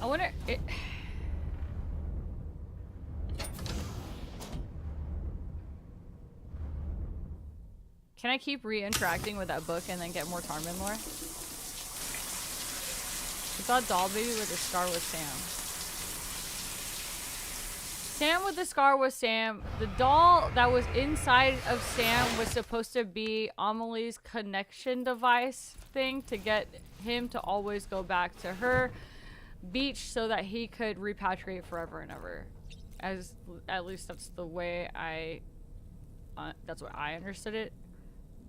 I wonder it. Can I keep re-interacting with that book and then get more Tarmin lore? I thought Doll Baby with the scar was Sam. Sam with the scar was Sam. The doll that was inside of Sam was supposed to be Amelie's connection device thing to get him to always go back to her beach so that he could repatriate forever and ever. At least that's the way that's what I understood it.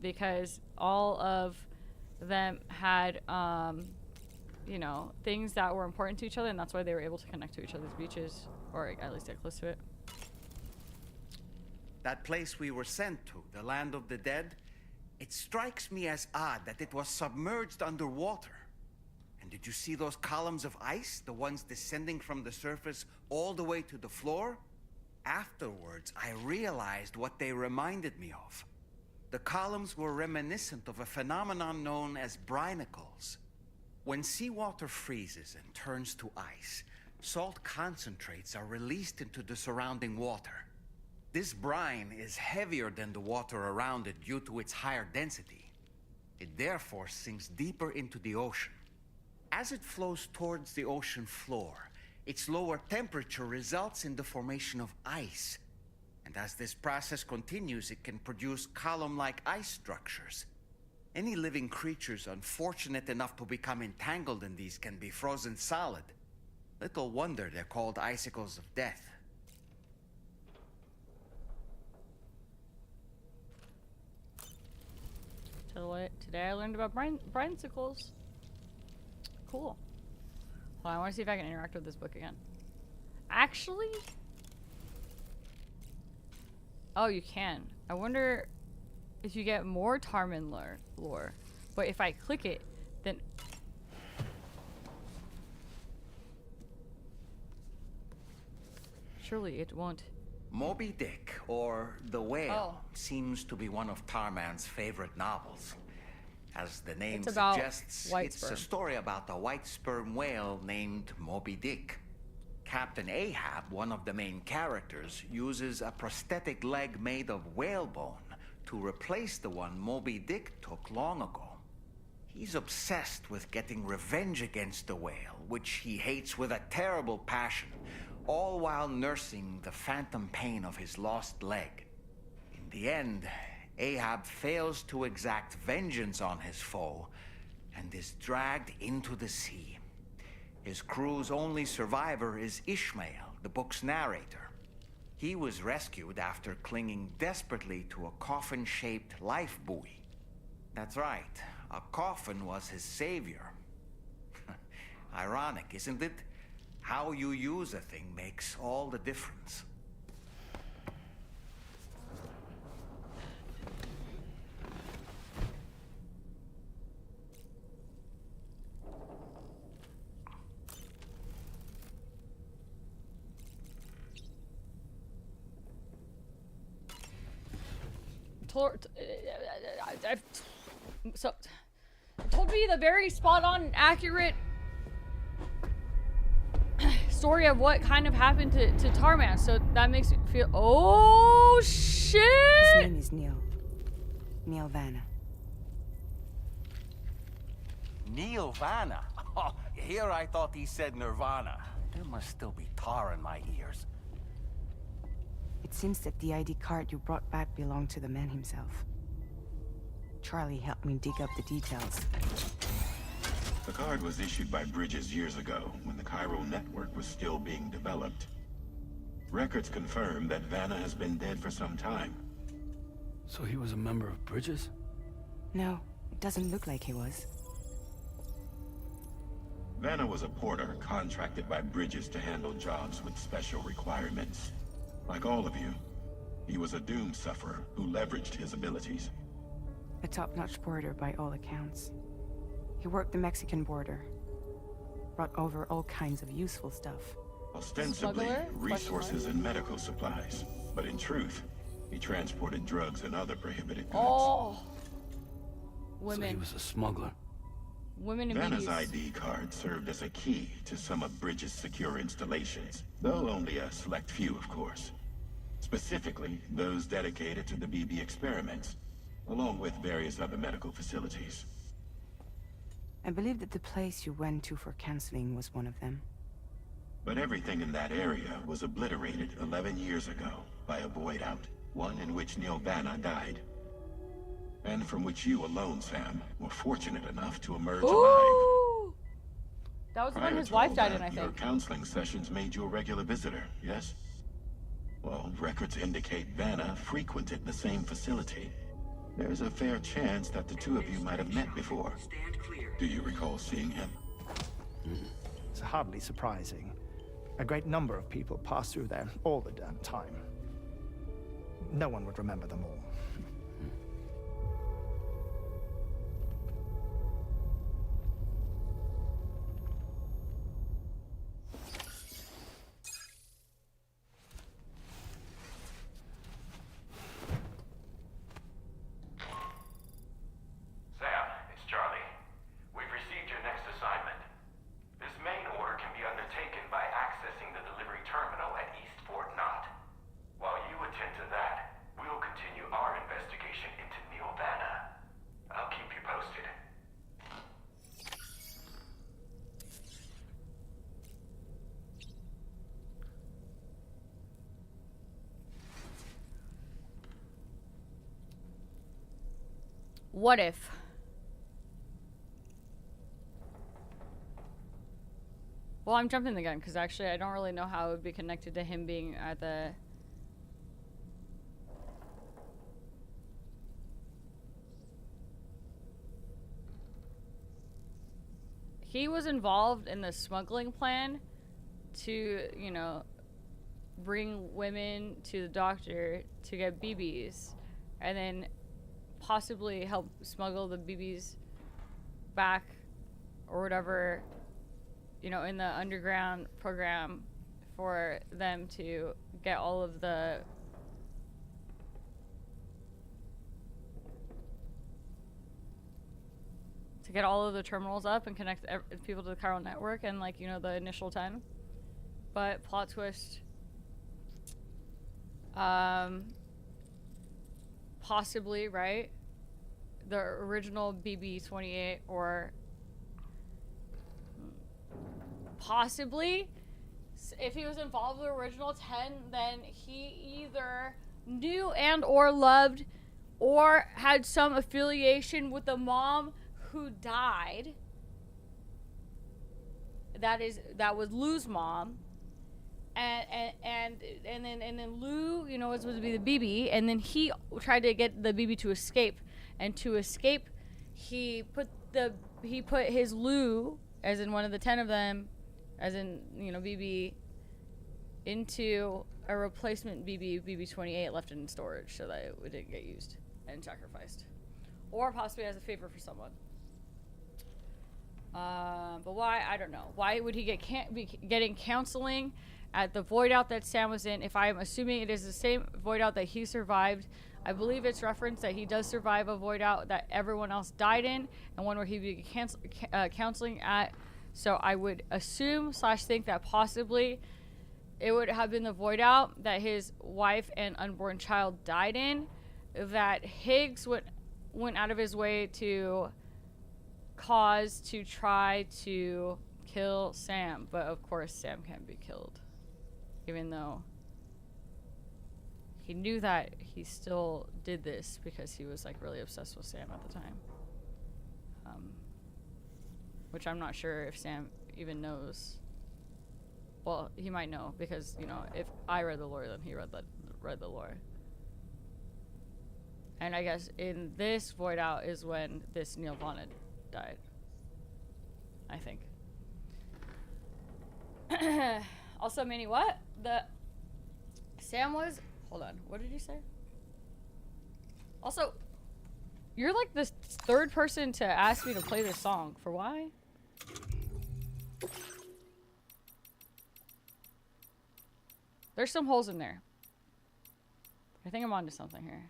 Because all of them had, you know, things that were important to each other, and that's why they were able to connect to each other's beaches, or at least get close to it. That place we were sent to, the land of the dead, it strikes me as odd that it was submerged underwater. And did you see those columns of ice, the ones descending from the surface all the way to the floor? Afterwards, I realized what they reminded me of. The columns were reminiscent of a phenomenon known as brinicles. When seawater freezes and turns to ice, salt concentrates are released into the surrounding water. This brine is heavier than the water around it due to its higher density. It therefore sinks deeper into the ocean. As it flows towards the ocean floor, its lower temperature results in the formation of ice. And as this process continues, it can produce column-like ice structures. Any living creatures unfortunate enough to become entangled in these can be frozen solid. Little wonder they're called icicles of death. Today I learned about brinicles. Cool. Well, I want to see if I can interact with this book again. Actually... Oh, you can. I wonder if you get more Tarmin lore. But if I click it, then... Surely it won't. Moby Dick, or The Whale, seems to be one of Tarman's favorite novels. As the name suggests, it's a story about a white sperm whale named Moby Dick. Captain Ahab, one of the main characters, uses a prosthetic leg made of whalebone to replace the one Moby Dick took long ago. He's obsessed with getting revenge against the whale, which he hates with a terrible passion, all while nursing the phantom pain of his lost leg. In the end, Ahab fails to exact vengeance on his foe and is dragged into the sea. His crew's only survivor is Ishmael, the book's narrator. He was rescued after clinging desperately to a coffin-shaped life buoy. That's right, a coffin was his savior. Ironic, isn't it? How you use a thing makes all the difference. told me the very spot-on, accurate story of what kind of happened to Tarman. So that makes me feel. Oh shit! His name is Neil. Neil Vanna. Neil Vanna? Oh, here I thought he said Nirvana. There must still be tar in my ears. It seems that the ID card you brought back belonged to the man himself. Charlie helped me dig up the details. The card was issued by Bridges years ago, when the chiral network was still being developed. Records confirm that Vanna has been dead for some time. So he was a member of Bridges? No, it doesn't look like he was. Vanna was a porter contracted by Bridges to handle jobs with special requirements. Like all of you, he was a doom sufferer who leveraged his abilities. A top-notch porter by all accounts. He worked the Mexican border. Brought over all kinds of useful stuff. Ostensibly, resources and medical supplies. But in truth, he transported drugs and other prohibited goods. Oh. Women. So he was a smuggler. Women and Vanna's babies. ID card served as a key to some of Bridges' secure installations, though only a select few, of course. Specifically, those dedicated to the BB experiments, along with various other medical facilities. I believe that the place you went to for counseling was one of them. But everything in that area was obliterated 11 years ago by a void out, one in which Neil Vanna died. And from which you alone, Sam, were fortunate enough to emerge alive. Ooh. That was Prior when his to wife all died that, in, I your think. counseling sessions made you a regular visitor, yes? Well, records indicate Vanna frequented the same facility. There's a fair chance that the two of you might have met before. Do you recall seeing him? It's hardly surprising. A great number of people pass through there all the damn time. No one would remember them all. Sam, it's Charlie. We've received your next assignment. This main order can be undertaken by accessing the delivery terminal at East Fort Knott. While you attend to that, we'll continue our investigation into Neil Vanna. I'll keep you posted. What if? Well, I'm jumping the gun because actually I don't really know how it would be connected to him being at the... He was involved in the smuggling plan to, you know, bring women to the doctor to get BBs and then possibly help smuggle the BBs back or whatever, you know, in the underground program for them to get all of the terminals up and connect people to the chiral network and, like, you know, the initial 10. But plot twist, possibly, right? The original BB-28, or possibly, if he was involved with the original 10, then he either knew and or loved or had some affiliation with the mom who died. That was Lou's mom. And then Lou, you know, was supposed to be the BB, and then he tried to get the BB to escape, and to escape, he put his Lou, as in one of the 10 of them, as in, you know, BB, into a replacement BB-28 left in storage so that it didn't get used and sacrificed, or possibly as a favor for someone. But why? I don't know. Why would he be getting counseling at the void out that Sam was in, if I'm assuming it is the same void out that he survived I believe it's referenced that he does survive a void out that everyone else died in, and one where he began counseling at. So I would assume / think that possibly it would have been the void out that his wife and unborn child died in, that Higgs went out of his way to try to kill Sam. But of course Sam can't be killed, even though he knew that. He still did this because he was like really obsessed with Sam at the time, which I'm not sure if Sam even knows. Well, he might know because, you know, if I read the lore, then he read the lore. And I guess in this void out is when this Neil Vana died, I think. Also, Minnie, what? Sam was... Hold on. What did you say? Also, you're like the third person to ask me to play this song. For why? There's some holes in there. I think I'm onto something here.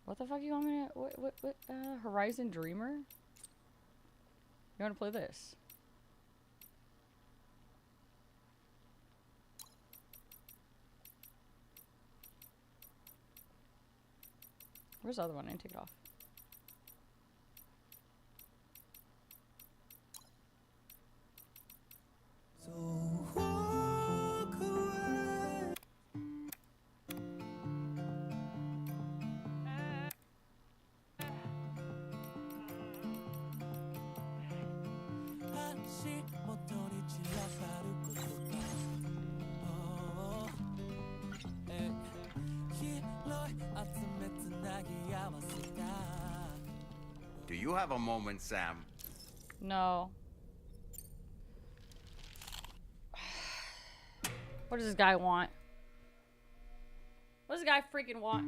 What the fuck you want me to... What Horizon Dreamer? You want to play this? Where's the other one? I didn't take it off. Do you have a moment, Sam? No. What does this guy want? What does this guy freaking want?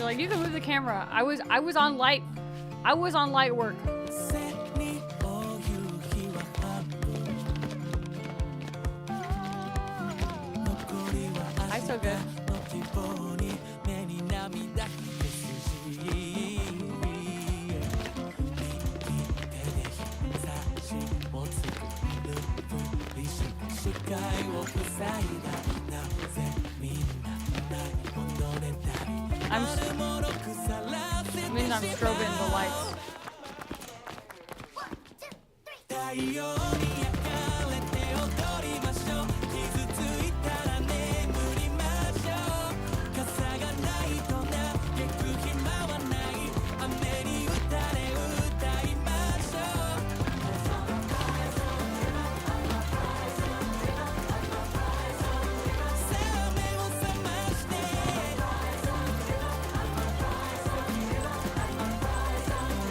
Like, you can move the camera. I was on light work. I so good. I'm strobing the lights.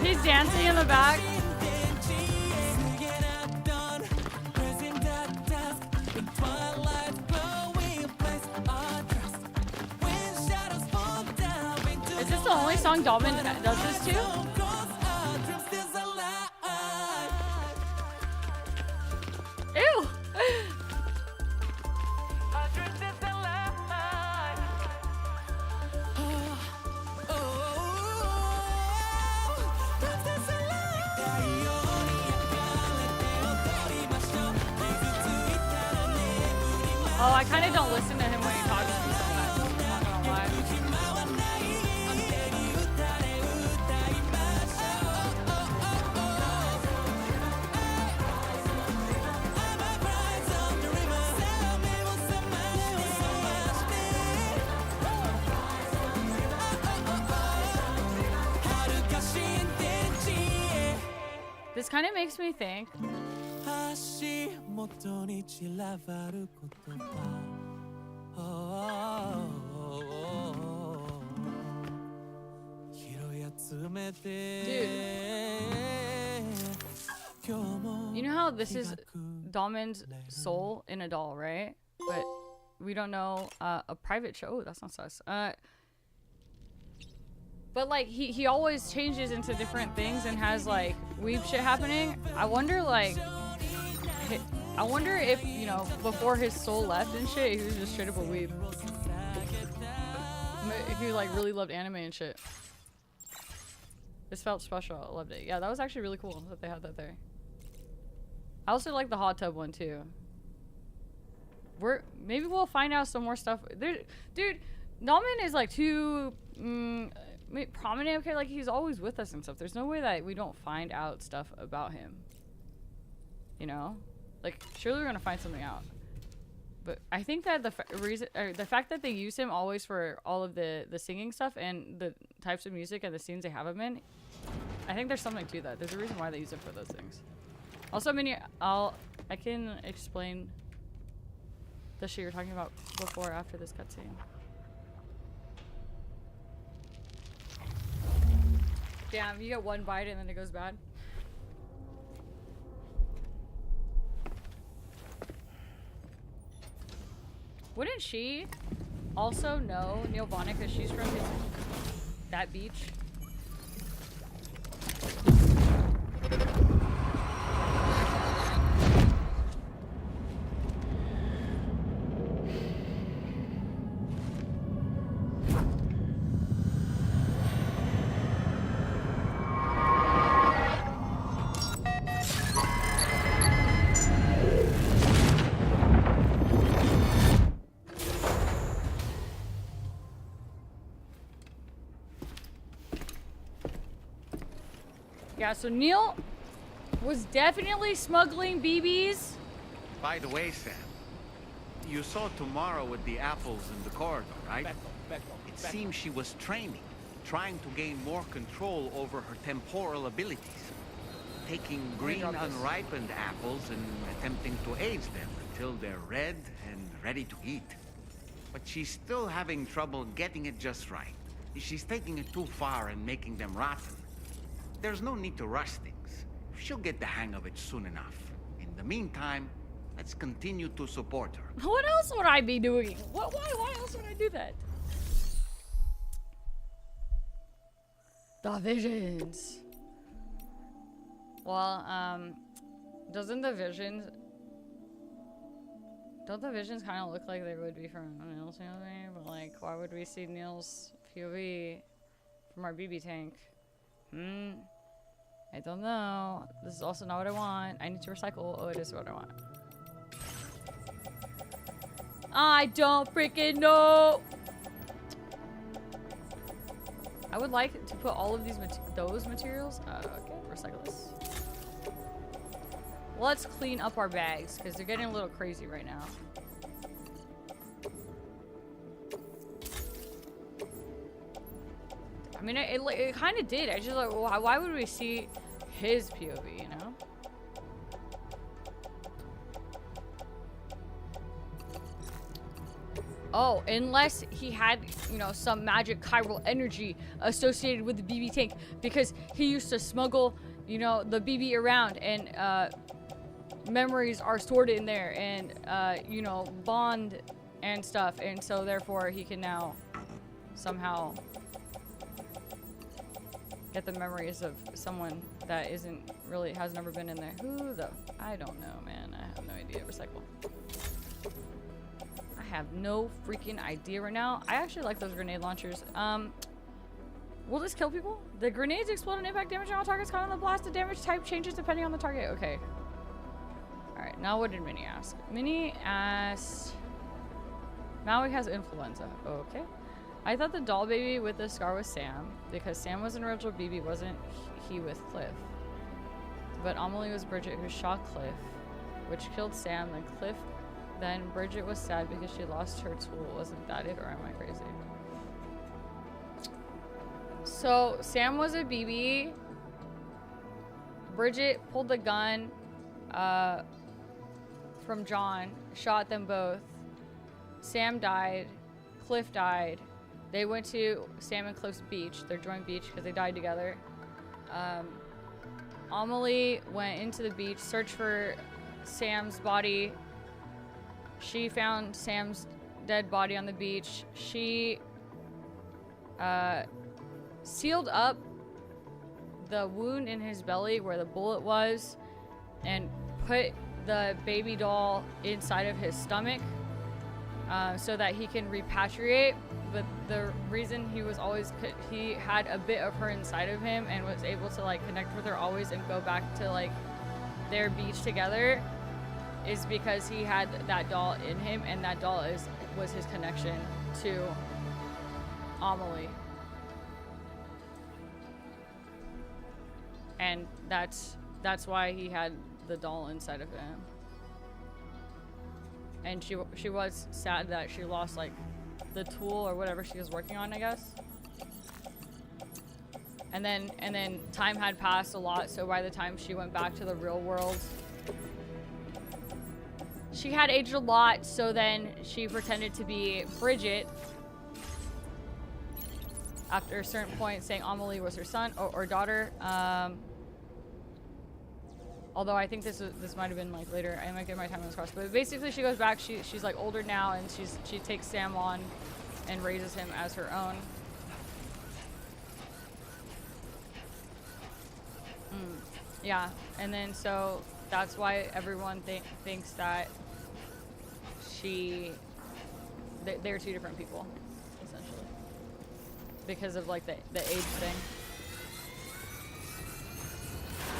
He's dancing in the back. Is this the only song Dalvin does this to? Ew! Oh, I kind of don't listen to him when he talks to me sometimes. I'm not gonna lie. This kind of makes me think. Dude. You know how this is Dahlman's soul in a doll, right? But we don't know a private show. Oh, that's not sus. But like he always changes into different things and has like weeb shit happening. I wonder like I wonder if, you know, before his soul left and shit, he was just straight up a weeb. If he like really loved anime and shit. This felt special. I loved it. Yeah, that was actually really cool that they had that there. I also like the hot tub one too. Maybe we'll find out some more stuff. Dude, Dahlman is like too prominent. Okay, like he's always with us and stuff. There's no way that we don't find out stuff about him. You know, like surely we're gonna find something out. But I think that the fact that they use him always for all of the singing stuff and the types of music and the scenes they have him in, I think there's something to that. There's a reason why they use him for those things. Also, I can explain the shit you're talking about before or after this cutscene. Damn, you get one bite and then it goes bad. Wouldn't she also know Neil Vaughn because she's from that beach? Yeah, so Neil was definitely smuggling BBs. By the way, Sam, you saw Tomorrow with the apples in the corridor, right? It seems she was training, trying to gain more control over her temporal abilities. Taking green unripened apples and attempting to age them until they're red and ready to eat. But she's still having trouble getting it just right. She's taking it too far and making them rotten. There's no need to rush things. She'll get the hang of it soon enough. In the meantime, let's continue to support her. What else would I be doing? Why else would I do that? The visions. Well, don't the visions kind of look like they would be from Neil's POV? But like, why would we see Neil's POV from our BB tank? I don't know. This is also not what I want. I need to recycle. Oh, it is what I want. I don't freaking know. I would like to put all of these those materials. Okay, recycle this. Let's clean up our bags because they're getting a little crazy right now. I mean, it kind of did. I just like, why would we see his POV, you know? Oh, unless he had, you know, some magic chiral energy associated with the BB tank because he used to smuggle, you know, the BB around and memories are stored in there and, you know, bond and stuff. And so therefore he can now somehow get the memories of someone that has never been in there. Who the? I don't know, man. I have no idea. Recycle. I have no freaking idea right now. I actually like those grenade launchers. Will this kill people? The grenades explode and impact damage on all targets. Caught on the blast. The damage type changes depending on the target. Okay. All right. Now what did Minnie ask? Minnie asked. Maui has influenza. Okay. I thought the doll baby with the scar was Sam, because Sam was an original BB, wasn't he with Cliff. But Amelie was Bridget who shot Cliff, which killed Sam, then Bridget was sad because she lost her tool. Wasn't that it, or am I crazy? So, Sam was a BB. Bridget pulled the gun from John, shot them both. Sam died. Cliff died. They went to Sam and Cliff's beach, their joint beach, because they died together. Amelie went into the beach, searched for Sam's body. She found Sam's dead body on the beach. She sealed up the wound in his belly where the bullet was and put the baby doll inside of his stomach so that he can repatriate. But the reason he had a bit of her inside of him and was able to like connect with her always and go back to like their beach together is because he had that doll in him, and that doll was his connection to Amelie. And that's why he had the doll inside of him. And she was sad that she lost like the tool or whatever she was working on, I guess. And then time had passed a lot, so by the time she went back to the real world, she had aged a lot, so then she pretended to be Bridget after a certain point, saying Amelie was her son or daughter. Although I think this might have been like later. I might get my timelines crossed. But basically she goes back, she's like older now, and she takes Sam on and raises him as her own. Yeah, and then so that's why everyone thinks that they're two different people, essentially, because of like the age thing.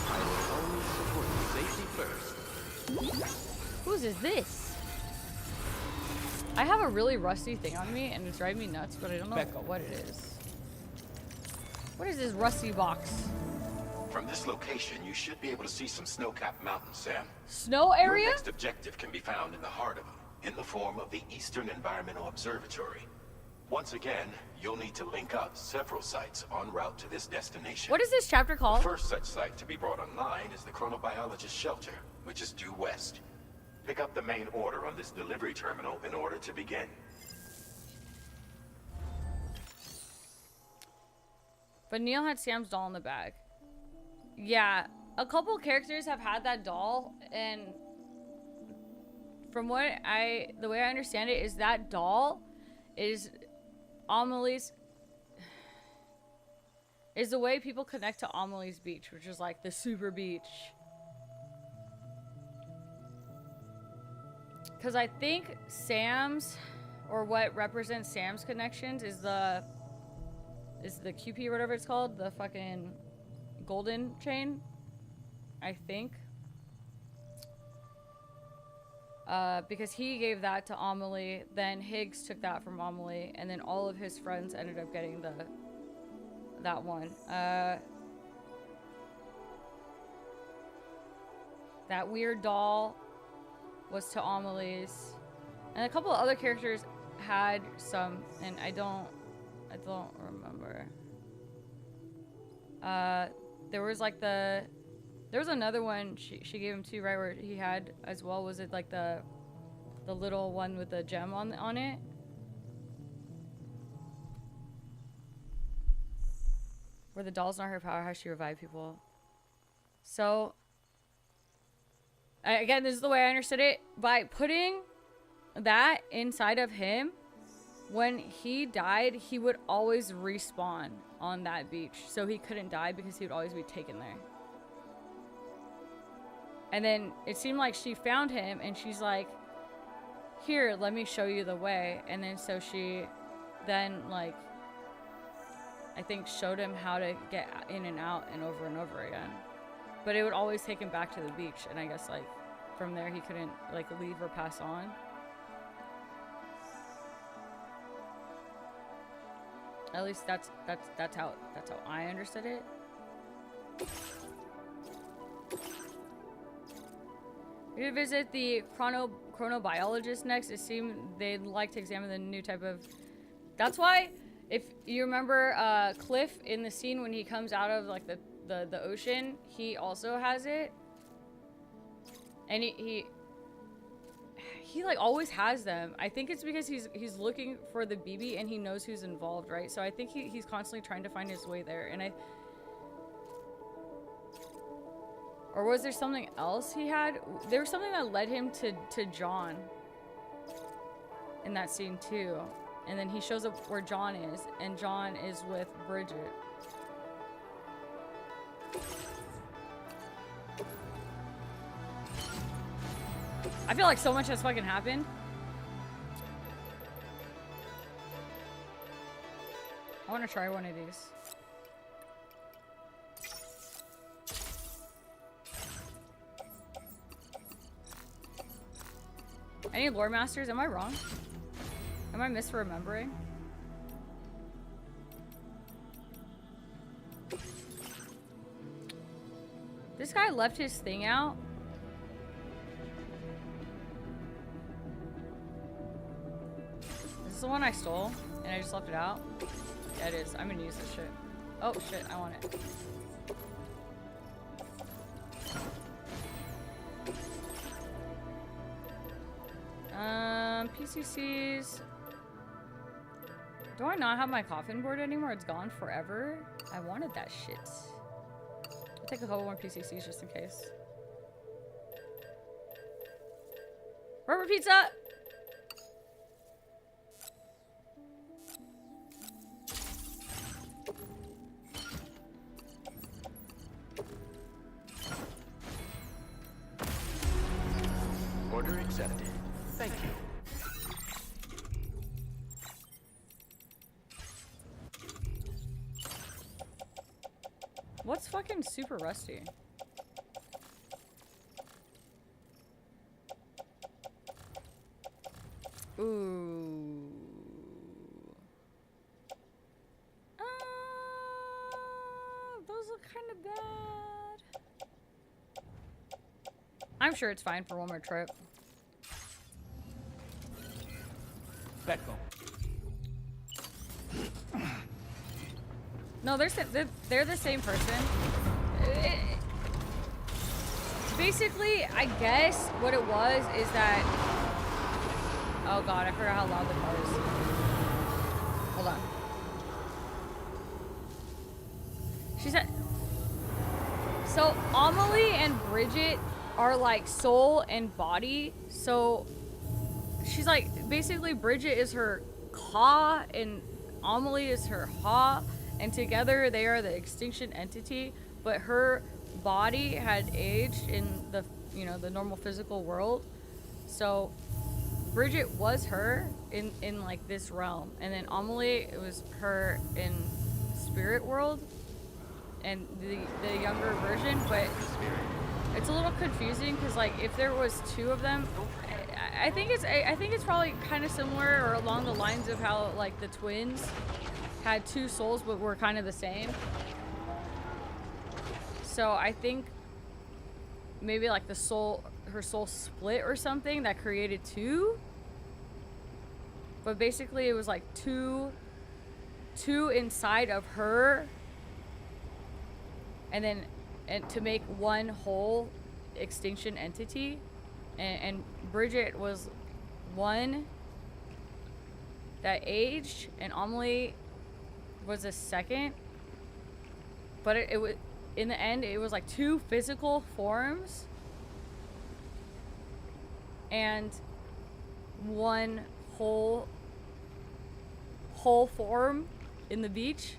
I will always support safety first. Whose is this? I have a really rusty thing on me and it's driving me nuts, but I don't know what it is. What is this rusty box? From this location, you should be able to see some snow-capped mountains, Sam. Snow area? Your next objective can be found in the heart of them, in the form of the Eastern Environmental Observatory. Once again, you'll need to link up several sites en route to this destination. What is this chapter called? The first such site to be brought online is the Chronobiologist Shelter, which is due west. Pick up the main order on this delivery terminal in order to begin. But Neil had Sam's doll in the bag. Yeah, a couple characters have had that doll, and from the way I understand it is that doll is Amelie's, is the way people connect to Amelie's beach, which is like the super beach. Because I think Sam's, or what represents Sam's connections is the QP or whatever it's called, the fucking golden chain, I think. Because he gave that to Amelie, then Higgs took that from Amelie, and then all of his friends ended up getting that one. That weird doll was to Amelie's, and a couple of other characters had some, and I don't remember. There was like there was another one she gave him too, right, where he had as well. Was it like the little one with the gem on it? Where the doll's not her power, how she revived people. So again, this is the way I understood it. By putting that inside of him, when he died, he would always respawn on that beach. So he couldn't die because he would always be taken there. And then it seemed like she found him and she's like, here, let me show you the way. And then so she then, like, I think showed him how to get in and out and over again. But it would always take him back to the beach. And I guess, like, from there he couldn't, like, leave or pass on. At least that's how I understood it. We did visit the chronobiologist next. It seemed they'd like to examine the new type of. That's why, if you remember, Cliff in the scene when he comes out of like the ocean, he also has it, and he like always has them. I think it's because he's looking for the BB and he knows who's involved, right? So I think he's constantly trying to find his way there, and or was there something else he had? There was something that led him to John in that scene too. And then he shows up where John is, and John is with Bridget. I feel like so much has fucking happened. I want to try one of these. Any lore masters? Am I wrong? Am I misremembering? This guy left his thing out. Is this the one I stole and I just left it out? Yeah, it is. I'm gonna use this shit. Oh shit, I want it. PCCs. Do I not have my coffin board anymore? It's gone forever. I wanted that shit. I'll take a couple more PCCs just in case. Rubber pizza! Order accepted. Thank you. What's fucking super rusty? Ooh. Those look kind of bad. I'm sure it's fine for one more trip. Becco. No, they're the same person. Basically, I guess what it was is that. Oh god, I forgot how loud the car is. Hold on. She said. So Amelie and Bridget are like soul and body. So she's like basically Bridget is her Ka and Amelie is her Ha. And together they are the extinction entity, but her body had aged in the, the normal physical world. So Bridget was her in like this realm, and then Amelie, it was her in spirit world, and the younger version. But it's a little confusing because like if there was two of them, I think it's probably kind of similar or along the lines of how like the twins had two souls but were kind of the same. So I think maybe like her soul split or something that created two. But basically it was like two inside of her, and to make one whole extinction entity. And Bridget was one that aged, and Amelie was a second, but it was in the end it was like two physical forms and one whole form in the beach.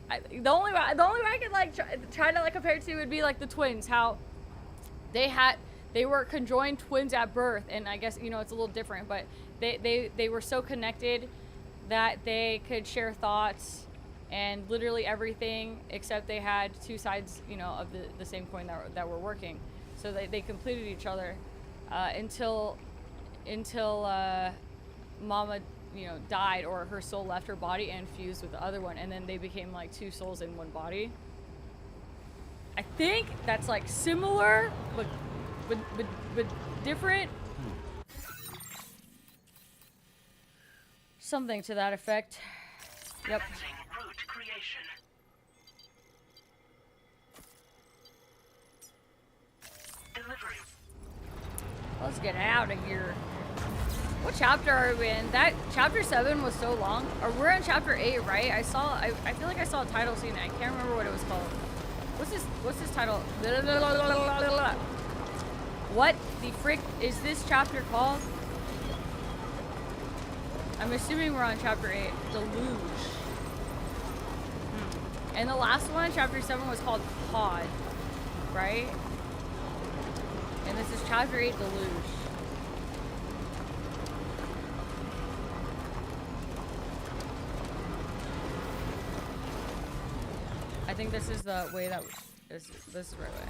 The only way I could like try to like compare it to would be like the twins, how they were conjoined twins at birth, and I guess it's a little different, but they were so connected that they could share thoughts and literally everything, except they had two sides, of the same coin that were working. So they completed each other until Mama you know, died, or her soul left her body and fused with the other one, and then they became like two souls in one body. I think that's like similar, but different. Something to that effect. Yep. Root creation. Delivery. Let's get out of here. What chapter are we in? That chapter 7 was so long. Or we're in chapter 8, right? I feel like I saw a title scene. I can't remember what it was called. What's this title? What the frick is this chapter called? I'm assuming we're on chapter 8. Deluge. And the last one, chapter 7, was called Pod. Right? And this is chapter 8, Deluge. I think this is the way that this is the right way.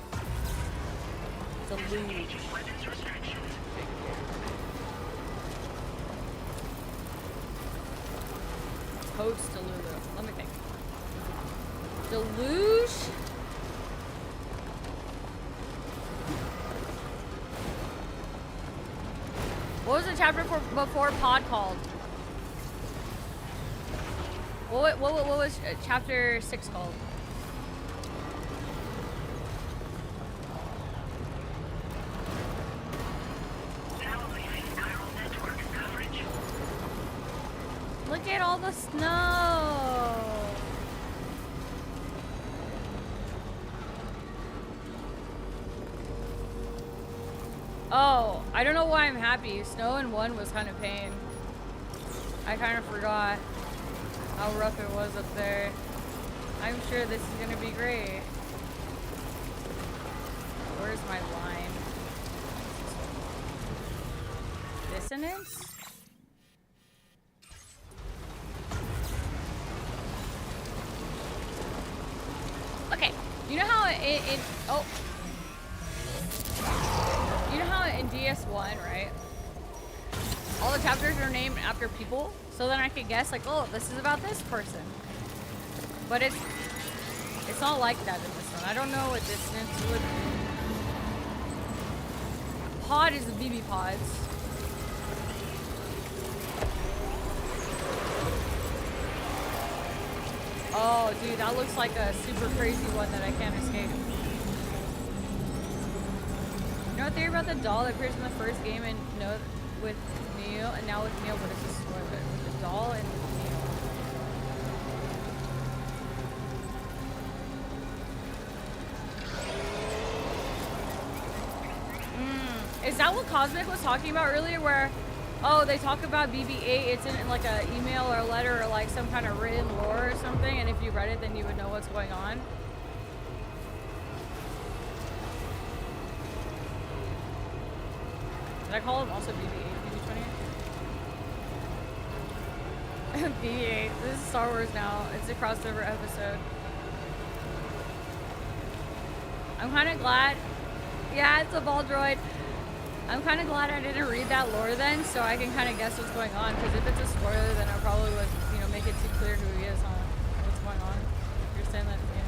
Deluge. Toast Delulu. Let me think. Deluge? What was the chapter before Pod called? What was chapter 6 called? Look at all the snow. Oh, I don't know why I'm happy. Snow in 1 was kind of pain. I kind of forgot how rough it was up there. I'm sure this is gonna be great. Where's my line? Dissonance? Okay, you know how you know how in DS1, right? All the chapters are named after people, so then I could guess like, oh, this is about this person. But it's not like that in this one. I don't know what dissonance would be. Pod is the BB pods. Oh, dude, that looks like a super crazy one that I can't escape. You know what theory about the doll that appears in the first game and with Neo, and now with Neo, what is this spoiler? With the doll and with Neo. Is that what Cosmic was talking about earlier, where oh, they talk about BB-8, it's in like an email or a letter or like some kind of written lore or something, and if you read it, then you would know what's going on. Did I call him also BB-8, BB-28? BB-8, this is Star Wars now. It's a crossover episode. I'm kind of glad. Yeah, it's a ball droid. I'm kind of glad I didn't read that lore then, so I can kind of guess what's going on. Because if it's a spoiler, then I probably would, you know, make it too clear who he is, huh? What's going on? You're saying that, yeah.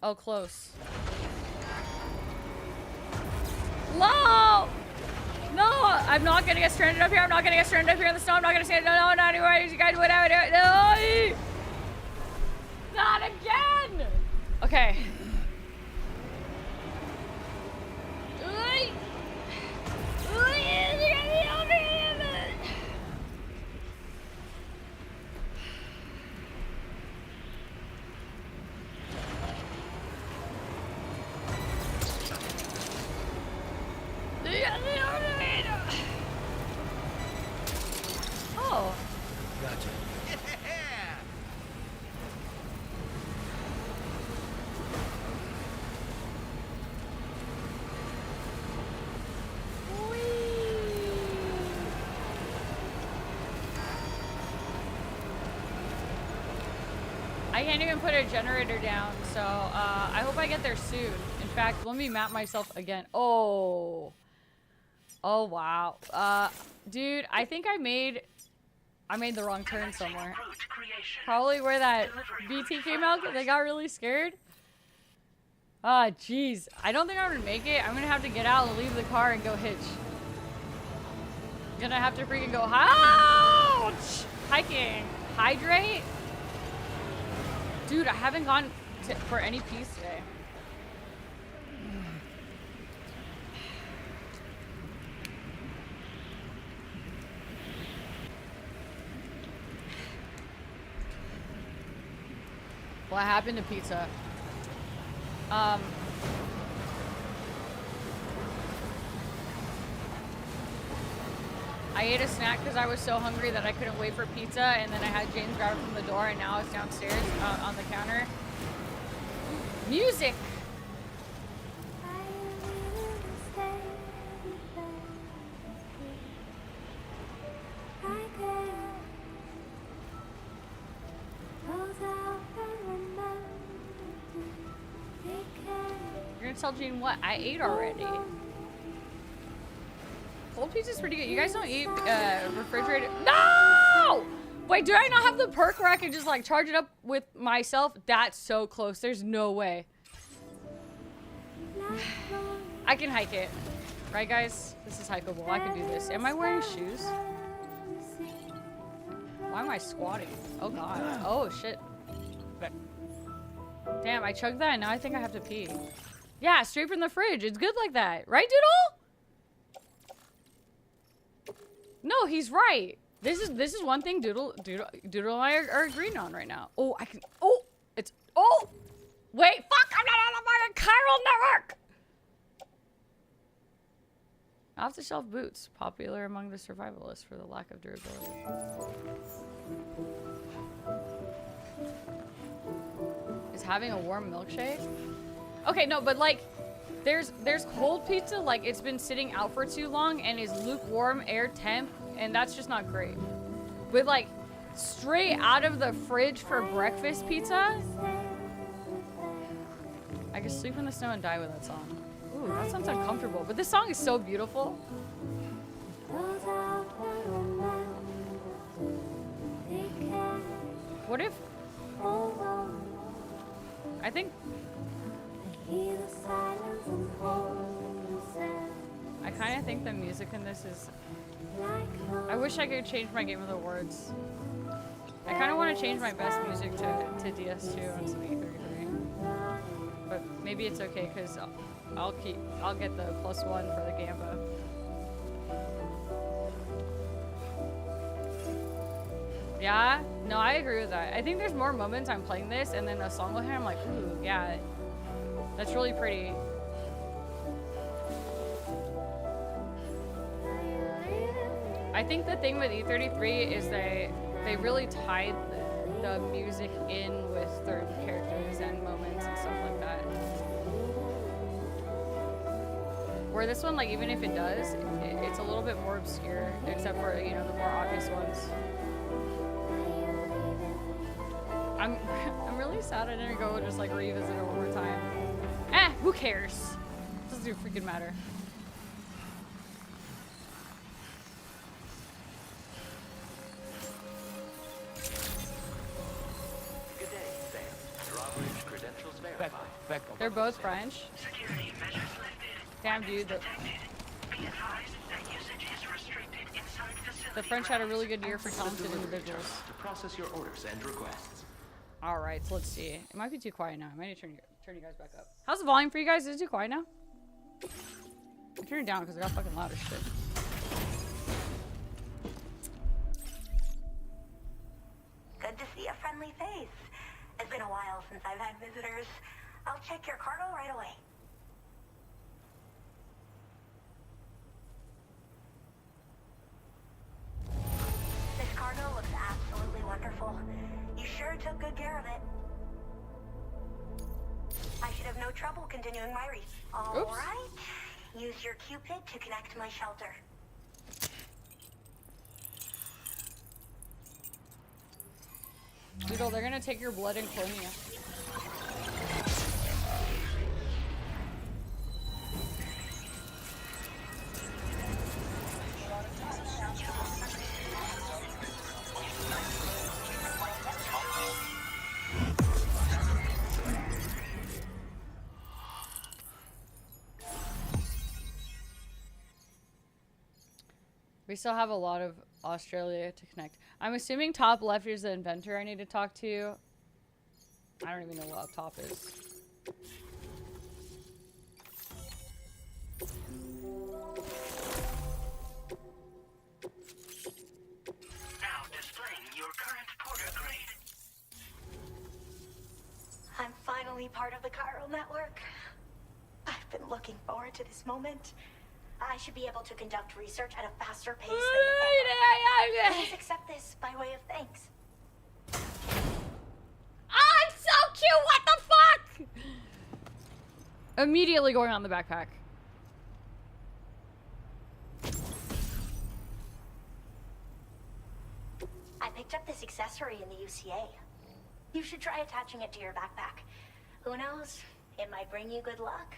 Oh, close. No! No! I'm not gonna get stranded up here. I'm not gonna get stranded up here in the snow. I'm not gonna stand. No, not anywhere. You guys, whatever. No! Not again! Okay. Oh. Gotcha. I can't even put a generator down, so I hope I get there soon. In fact, let me map myself again. Oh. Oh, wow. Dude, I think I made the wrong turn somewhere. Probably where that BT came out because I got really scared. Ah, jeez. I don't think I'm gonna make it. I'm gonna have to get out and leave the car and go hitch. I'm gonna have to freaking go ouch! Hiking. Hydrate? Dude, I haven't gone for any peace today. What happened to pizza? I ate a snack because I was so hungry that I couldn't wait for pizza, and then I had James grab it from the door, and now it's downstairs on the counter. Music! You're gonna tell Jane what? I ate already. Cold pizza's pretty good. You guys don't eat refrigerated? No! Wait, do I not have the perk where I can just like charge it up with myself? That's so close. There's no way. I can hike it. Right, guys? This is hikeable. I can do this. Am I wearing shoes? Why am I squatting? Oh, God. Oh, shit. Damn, I chugged that and now I think I have to pee. Yeah, straight from the fridge. It's good like that. Right, Doodle? No, he's right. This is one thing Doodle and I are agreeing on right now. Oh, I can. Oh, it's. Oh, wait, fuck! I'm not on the fucking chiral network. Off-the-shelf boots, popular among the survivalists for the lack of durability. Is having a warm milkshake? Okay, no, but like. There's cold pizza, like it's been sitting out for too long and is lukewarm air temp, and that's just not great. With like straight out of the fridge for breakfast pizza, I could sleep in the snow and die with that song. Ooh, that sounds uncomfortable, but this song is so beautiful. What if... I think... I kind of think the music in this is... I wish I could change my Game of the Words. I kind of want to change my best music to DS2 on some E33. But maybe it's okay because I'll get the +1 for the Gamba. Yeah? No, I agree with that. I think there's more moments I'm playing this and then a song will hit, I'm like, ooh, yeah. That's really pretty. I think the thing with E33 is they really tied the music in with certain characters and moments and stuff like that. Where this one, like, even if it does, it's a little bit more obscure, except for, you know, the more obvious ones. I'm really sad I didn't go just like revisit it one more time. Eh, who cares? Doesn't freaking matter. Good day, Sam. Drawbridge credentials verified. They're both French. Damn, dude. The French had a really good year for talented individuals. To process your orders and requests. All right, so let's see. It might be too quiet now. I might need to turn you guys back up. How's the volume for you guys? Is it too quiet now? I turned it down because it got fucking loud as shit. Good to see a friendly face. It's been a while since I've had visitors. I'll check your cargo right away. This cargo looks absolutely wonderful. You sure took good care of it. I should have no trouble continuing my research. All right. Use your Cupid to connect to my shelter. Beetle, they're gonna take your blood and clone you. We still have a lot of Australia to connect. I'm assuming top left is the inventor I need to talk to. I don't even know what up top is. Now displaying your current porter grade. I'm finally part of the chiral network. I've been looking forward to this moment. I should be able to conduct research at a faster pace than ever. Please accept this by way of thanks. Oh, I'm so cute! What the fuck? Immediately going on the backpack. I picked up this accessory in the UCA. You should try attaching it to your backpack. Who knows? It might bring you good luck.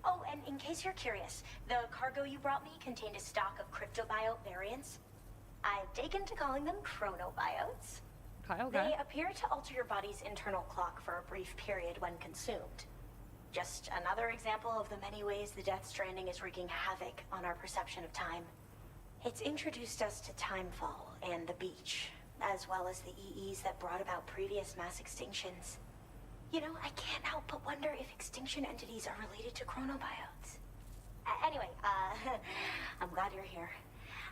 Oh, and in case you're curious, the cargo you brought me contained a stock of cryptobiote variants. I've taken to calling them chronobiotes. Okay. They appear to alter your body's internal clock for a brief period when consumed. Just another example of the many ways the Death Stranding is wreaking havoc on our perception of time. It's introduced us to Timefall and the beach, as well as the EEs that brought about previous mass extinctions. You know, I can't help but wonder if extinction entities are related to chronobiotes. Anyway, I'm glad you're here.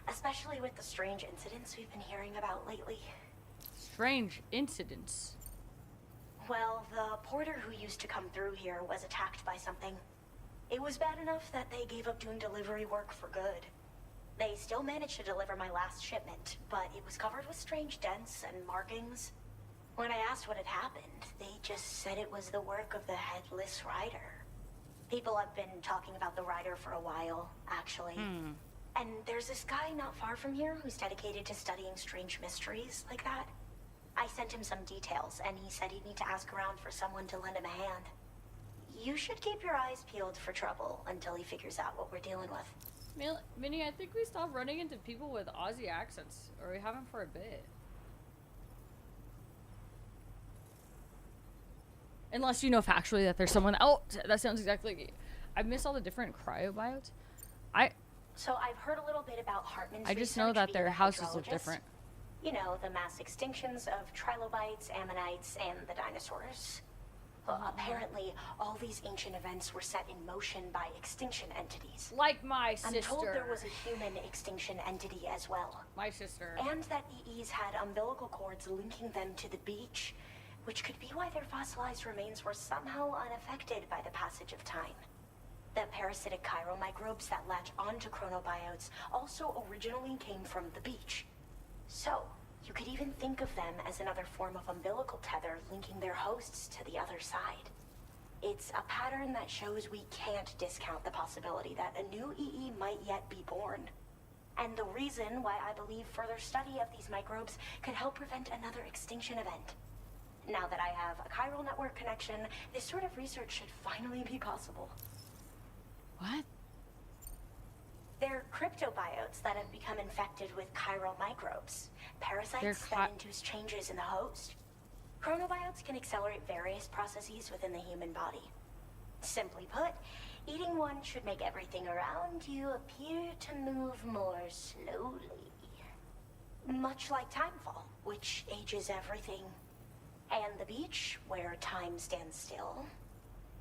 Especially with the strange incidents we've been hearing about lately. Strange incidents? Well, the porter who used to come through here was attacked by something. It was bad enough that they gave up doing delivery work for good. They still managed to deliver my last shipment, but it was covered with strange dents and markings. When I asked what had happened, they just said it was the work of the Headless Rider. People have been talking about the Rider for a while, actually. And there's this guy not far from here who's dedicated to studying strange mysteries like that. I sent him some details, and he said he'd need to ask around for someone to lend him a hand. You should keep your eyes peeled for trouble until he figures out what we're dealing with. Minnie, I think we stopped running into people with Aussie accents, or we haven't for a bit. Unless you know factually that there's someone. Oh, that sounds exactly like. I miss all the different cryobiotes. So I've heard a little bit about Hartman's I just know research that their being a houses look hydrologist. different. You know, the mass extinctions of trilobites, ammonites, and the dinosaurs. Well, apparently, all these ancient events were set in motion by extinction entities. Like my sister. I'm told there was a human extinction entity as well. My sister. And that EEs had umbilical cords linking them to the beach, which could be why their fossilized remains were somehow unaffected by the passage of time. The parasitic chiromicrobes that latch onto chronobiotes also originally came from the beach. So, you could even think of them as another form of umbilical tether linking their hosts to the other side. It's a pattern that shows we can't discount the possibility that a new EE might yet be born. And the reason why I believe further study of these microbes could help prevent another extinction event. Now that I have a chiral network connection, this sort of research should finally be possible. What? They're cryptobiotes that have become infected with chiral microbes, parasites that induce changes in the host. Chronobiotes can accelerate various processes within the human body. Simply put, eating one should make everything around you appear to move more slowly. Much like Timefall, which ages everything. And the beach, where time stands still.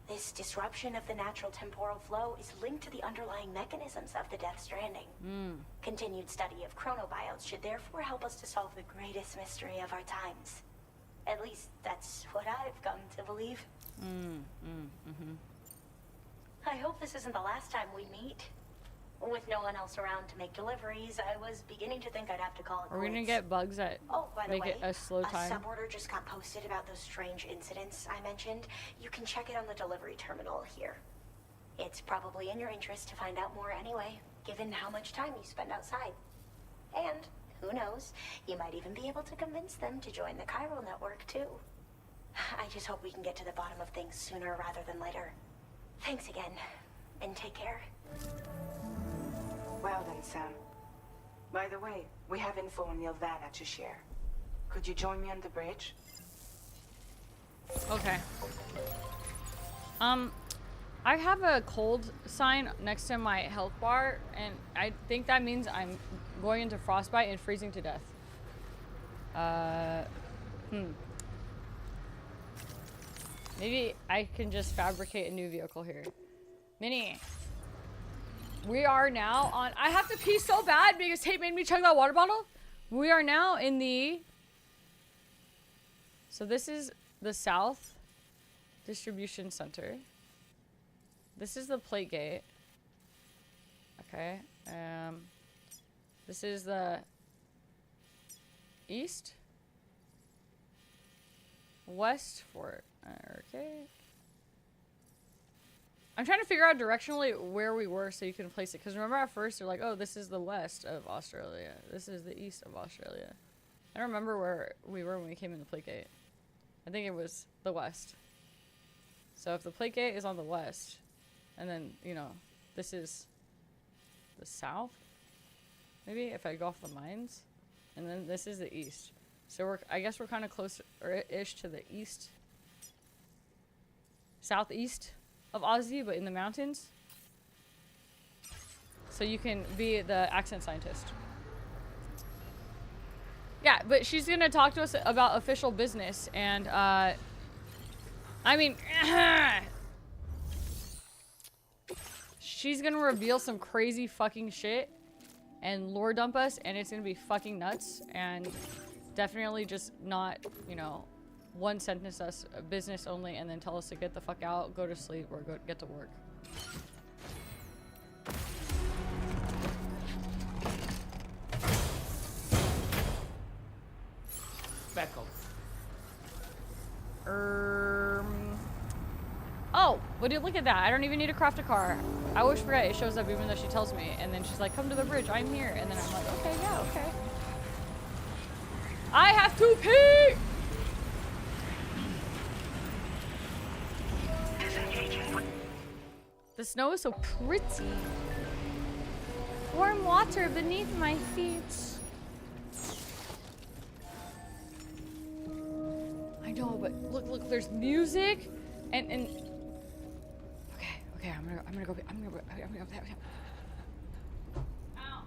This disruption of the natural temporal flow is linked to the underlying mechanisms of the Death Stranding. Continued study of chronobiotes should therefore help us to solve the greatest mystery of our times. At least, that's what I've come to believe. I hope this isn't the last time we meet. With no one else around to make deliveries, I was beginning to think I'd have to call it Are we gonna quits. get bugs that By the make way, it a slow time? A suborder just got posted about those strange incidents I mentioned. You can check it on the delivery terminal here. It's probably in your interest to find out more anyway, given how much time you spend outside. And Who knows? You might even be able to convince them to join the chiral network, too. I just hope we can get to the bottom of things sooner rather than later. Thanks again, and take care. Well then, Sam. By the way, we have info on Nilvana to share. Could you join me on the bridge? Okay. I have a cold sign next to my health bar, and I think that means I'm going into frostbite and freezing to death. Maybe I can just fabricate a new vehicle here. Minnie. We are now on... I have to pee so bad because Tate made me chug that water bottle. We are now in the... So this is the South Distribution Center. This is the plate gate. Okay. This is the East. West Fort. Okay. I'm trying to figure out directionally where we were so you can place it. Because remember at first they're like, oh, this is the west of Australia. This is the east of Australia. I don't remember where we were when we came in the plate gate. I think it was the west. So if the plate gate is on the west, and then, you know, this is the south, maybe if I go off the mines, and then this is the east. So I guess we're kind of close-ish to the east, southeast of Aussie, but in the mountains. So you can be the accent scientist. Yeah, but she's gonna talk to us about official business, and I mean, she's gonna reveal some crazy fucking shit and lore dump us, and it's gonna be fucking nuts, and definitely just not, you know, one sentence us business only and then tell us to get the fuck out, go to sleep, or get to work. Back up. Oh, would you look at that? I don't even need to craft a car. I always forget it shows up even though she tells me, and then she's like, come to the bridge, I'm here, and then I'm like, okay, yeah, okay. I have to pee! The snow is so pretty. Warm water beneath my feet. I know, but look, there's music, and okay, I'm gonna go. Ow.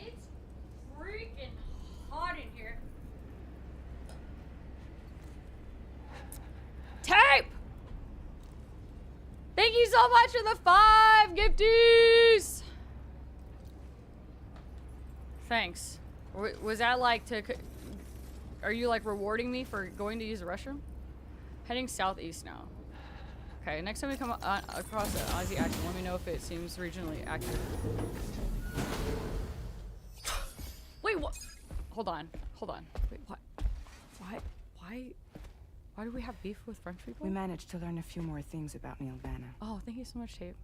It's freaking hot in here. Tape! Thank you so much for the 5 gifties! Thanks. Was that like to... Are you like rewarding me for going to use the restroom? Heading southeast now. Okay, next time we come across an Aussie accent, let me know if it seems regionally accurate. Wait, what? Hold on. Wait, what? Why do we have beef with French people? We managed to learn a few more things about Nilvana. Oh, thank you so much, Tape.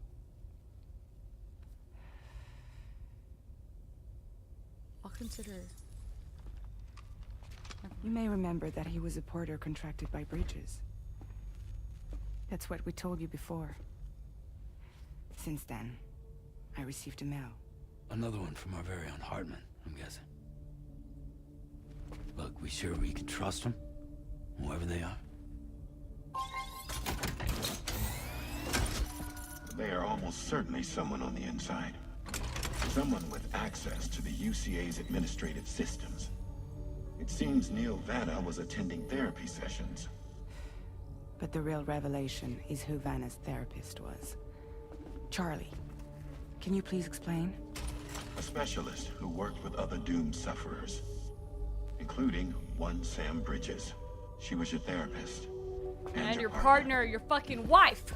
I'll consider it. You may remember that he was a porter contracted by Bridges. That's what we told you before. Since then, I received a mail. Another one from our very own Hartman, I'm guessing. Look, we sure we can trust them? Whoever they are? They are almost certainly someone on the inside. Someone with access to the UCA's administrative systems. It seems Neil Vanna was attending therapy sessions. But the real revelation is who Vanna's therapist was. Charlie, can you please explain? A specialist who worked with other doomed sufferers, including one Sam Bridges. She was your therapist. And your partner, your fucking wife.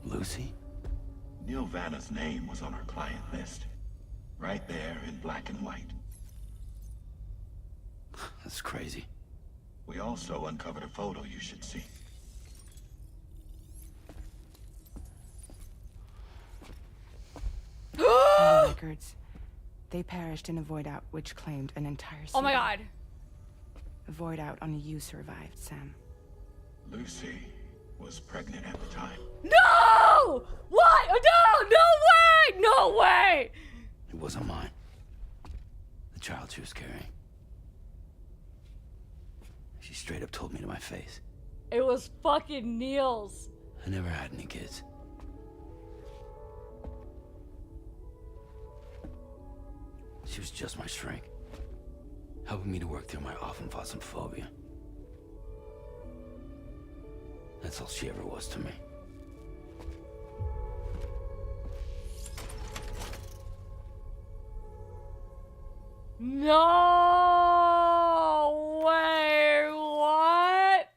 Lucy? Neil Vanna's name was on her client list. Right there in black and white. That's crazy. We also uncovered a photo you should see. The records. They perished in a void out which claimed an entire city. Oh my god. A void out only you survived, Sam. Lucy was pregnant at the time. No! What? No! No way! No way! It wasn't mine. The child she was carrying. She straight up told me to my face. It was fucking Neil's. I never had any kids. She was just my shrink, helping me to work through my phobia. That's all she ever was to me. No way! What?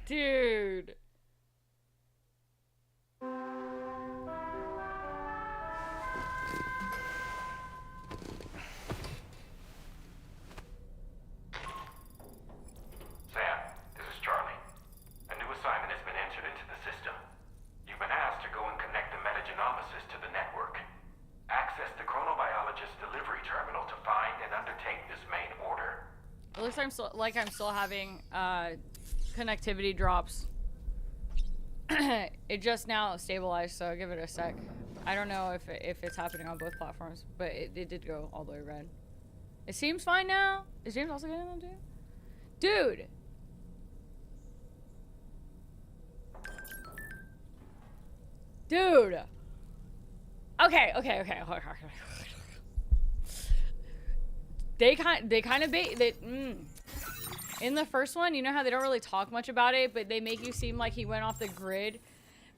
Dude. Sam, this is Charlie. A new assignment has been entered into the system. You've been asked to go and connect the metagenomesis to the network. Access the chronobiologist's delivery terminal to find and undertake this main order. It looks like I'm still having connectivity drops. It just now stabilized, so I'll give it a sec. I don't know if it's happening on both platforms, but it did go all the way red. It seems fine now. Is James also getting them too? Dude! Dude! Okay. They kind of in the first one, you know how they don't really talk much about it, but they make you seem like he went off the grid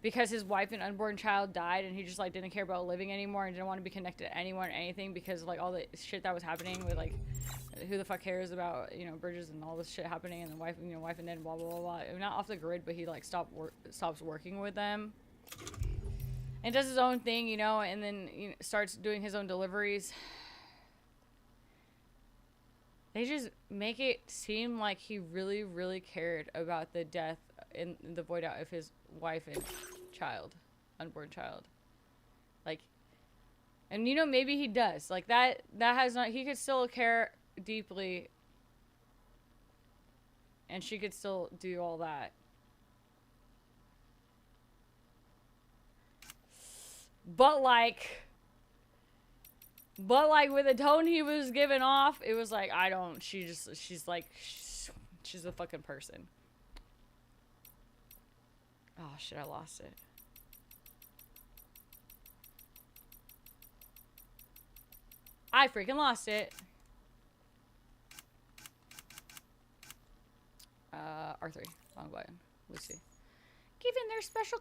because his wife and unborn child died, and he just like didn't care about living anymore and didn't want to be connected to anyone or anything because like all the shit that was happening with like who the fuck cares about, you know, Bridges and all this shit happening, and the wife, you know, wife and then blah blah blah blah. Not off the grid, but he like stops working with them and does his own thing, you know, and then starts doing his own deliveries. They just make it seem like he really, really cared about the death in the void out of his wife and child, unborn child. Like, and you know, maybe he does. Like that has not, he could still care deeply and she could still do all that. But like with the tone he was giving off, it was like, she's a fucking person. Oh shit, I lost it. I freaking lost it. R3, wrong button. Let's see. Given their special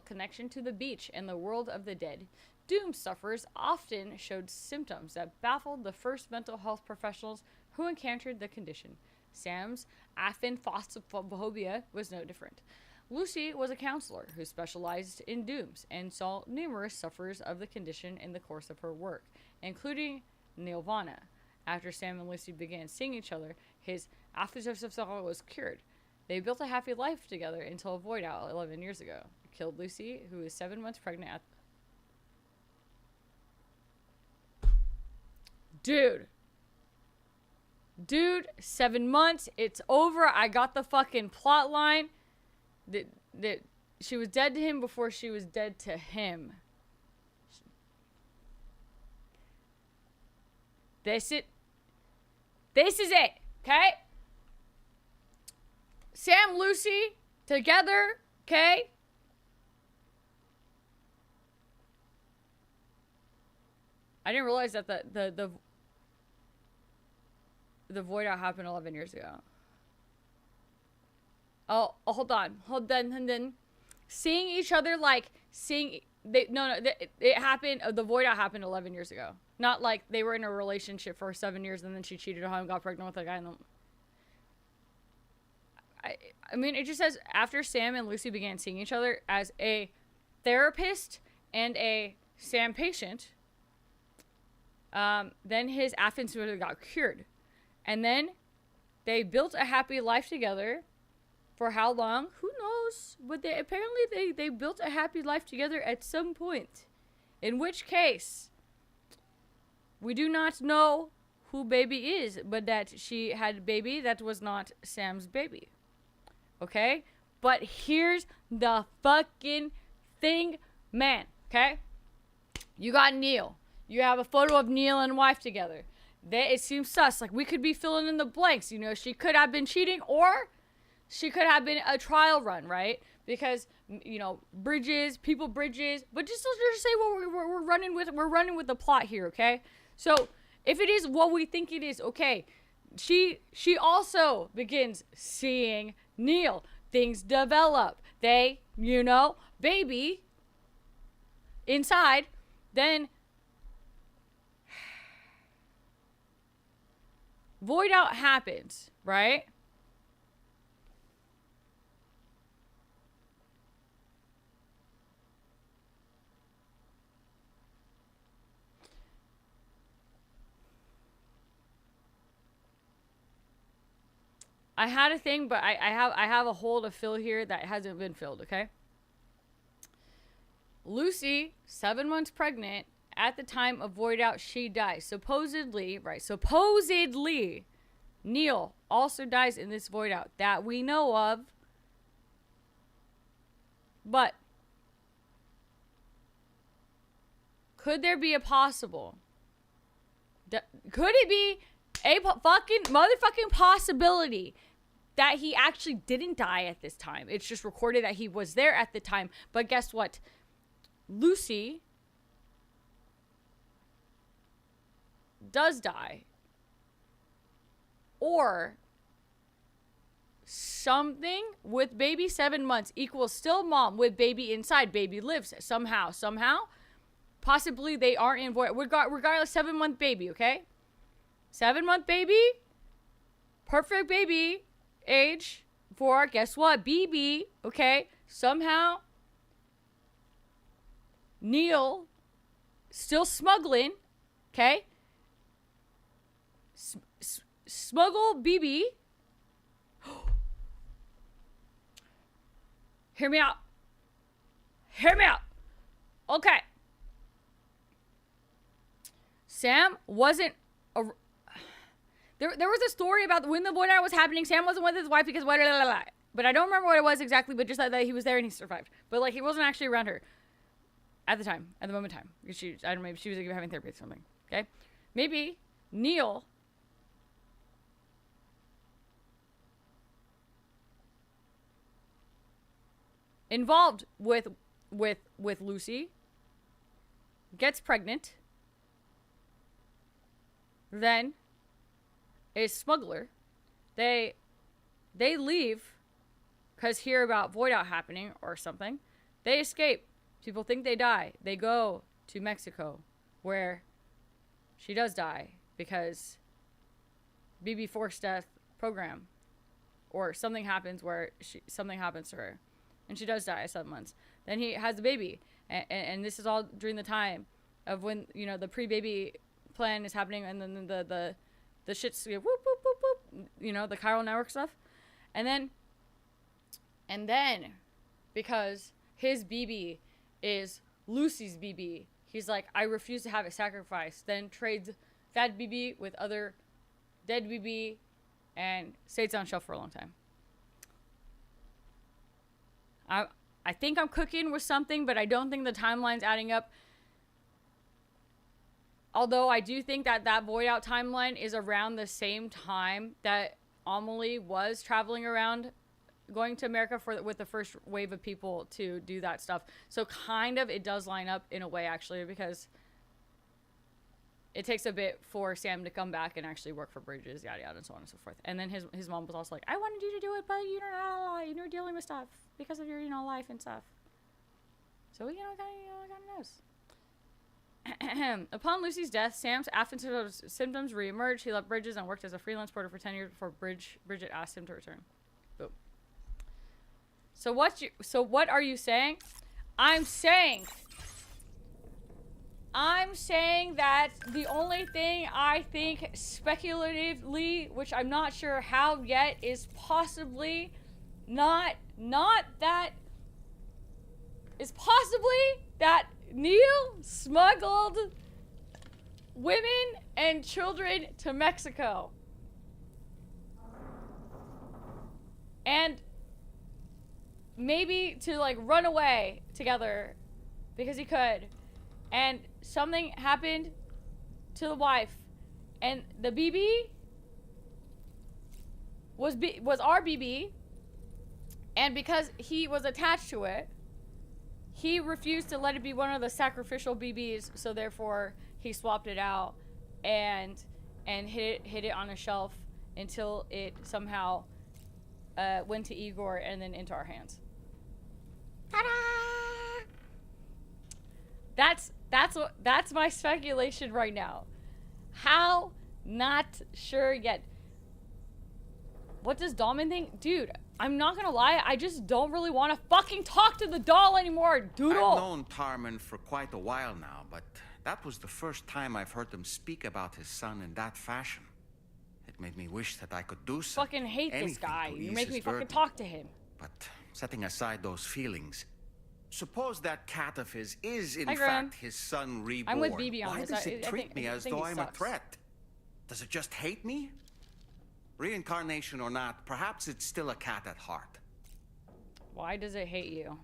connection to the beach and the world of the dead, Doom sufferers often showed symptoms that baffled the first mental health professionals who encountered the condition. Sam's aphantasmophobia was no different. Lucy was a counselor who specialized in dooms and saw numerous sufferers of the condition in the course of her work. including Nirvana. After Sam and Lucy began seeing each other, his afterlife was cured. They built a happy life together until a void out 11 years ago. Killed Lucy, who was 7 months pregnant at... Dude, 7 months. It's over. I got the fucking plot line. That she was dead to him before she was dead to him. This is it, okay? Sam, Lucy, together, okay? I didn't realize that the void out happened 11 years ago. Oh, hold on. Seeing each other, like, it happened, the void out happened 11 years ago. Not like they were in a relationship for 7 years and then she cheated on him and got pregnant with a guy. I mean, it just says, after Sam and Lucy began seeing each other as a therapist and a Sam patient, then his absence got cured. And then they built a happy life together. For how long? Who knows? But they built a happy life together at some point. In which case, we do not know who baby is, but that she had a baby that was not Sam's baby. Okay? But here's the fucking thing, man. Okay? You got Neil. You have a photo of Neil and wife together. It seems sus. Like, we could be filling in the blanks. You know, she could have been cheating, or she could have been a trial run, right? Because, you know, bridges. But just say what we're running with. We're running with the plot here, okay? So, if it is what we think it is, okay. She also begins seeing Neil. Things develop. They, you know, baby inside. Then void out happens, right? I had a thing, but I have a hole to fill here that hasn't been filled, okay? Lucy, 7 months pregnant, at the time of void out, she dies. Supposedly, Neil also dies in this void out that we know of. But could there be a possible? Could it be a fucking motherfucking possibility that he actually didn't die at this time? It's just recorded that he was there at the time. But guess what? Lucy does die. Or something with baby 7 months equals still mom with baby inside. Baby lives somehow. Possibly they aren't in void. Regardless, 7 month baby, okay? 7 month baby. Perfect baby age for, guess what? BB, okay? Somehow Neil still smuggling, okay? Smuggle BB. Hear me out. Okay. Sam wasn't a... There was a story about when the void out was happening. Sam wasn't with his wife because blah, blah, blah, blah. But I don't remember what it was exactly, but just that he was there and he survived. But like, he wasn't actually around her at the moment in time. Because I don't know, maybe she was like, having therapy or something. Okay? Maybe Neil involved with Lucy, gets pregnant, then a smuggler. They leave because hear about void out happening or something. They escape. People think they die. They go to Mexico, where she does die because BB forced death program, or something happens where something happens to her, and she does die at 7 months. Then he has a baby, and this is all during the time of when, you know, the pre-baby plan is happening, and then the shit's whoop whoop whoop whoop, you know, the chiral network stuff, and then because his BB is Lucy's BB, he's like, I refuse to have it sacrificed. Then trades that BB with other dead BB, and stays on shelf for a long time. I think I'm cooking with something, but I don't think the timeline's adding up. Although I do think that that Void Out timeline is around the same time that Amelie was traveling around, going to America with the first wave of people to do that stuff. So kind of it does line up in a way, actually, because it takes a bit for Sam to come back and actually work for Bridges, yada yada, and so on and so forth. And then his mom was also like, I wanted you to do it, but you're dealing with stuff because of your, you know, life and stuff. So, you know, kind of knows. Upon Lucy's death, Sam's affective symptoms reemerged. He left Bridges and worked as a freelance porter for 10 years before Bridget asked him to return. Boom. So what are you saying? I'm saying that the only thing I think speculatively, which I'm not sure how yet, is possibly that Neil smuggled women and children to Mexico. And maybe to like run away together because he could. And something happened to the wife, and the BB was our BB, and because he was attached to it, he refused to let it be one of the sacrificial BBs, so therefore he swapped it out and hid it on a shelf until it somehow went to Igor and then into our hands. Ta-da! That's my speculation right now. How? Not sure yet. What does Dahman think? Dude, I'm not gonna lie, I just don't really want to fucking talk to the doll anymore, Doodle. I've known Tarman for quite a while now, but that was the first time I've heard him speak about his son in that fashion. It made me wish that I could do something. Fucking hate this guy. You make me fucking talk to him. But setting aside those feelings, suppose that cat of his is in Hi, Graham. fact his son reborn. I'm with BB on Why this. does it treat me as though I'm a sucks. threat? Does it just hate me? Reincarnation or not, perhaps it's still a cat at heart. Why does it hate you?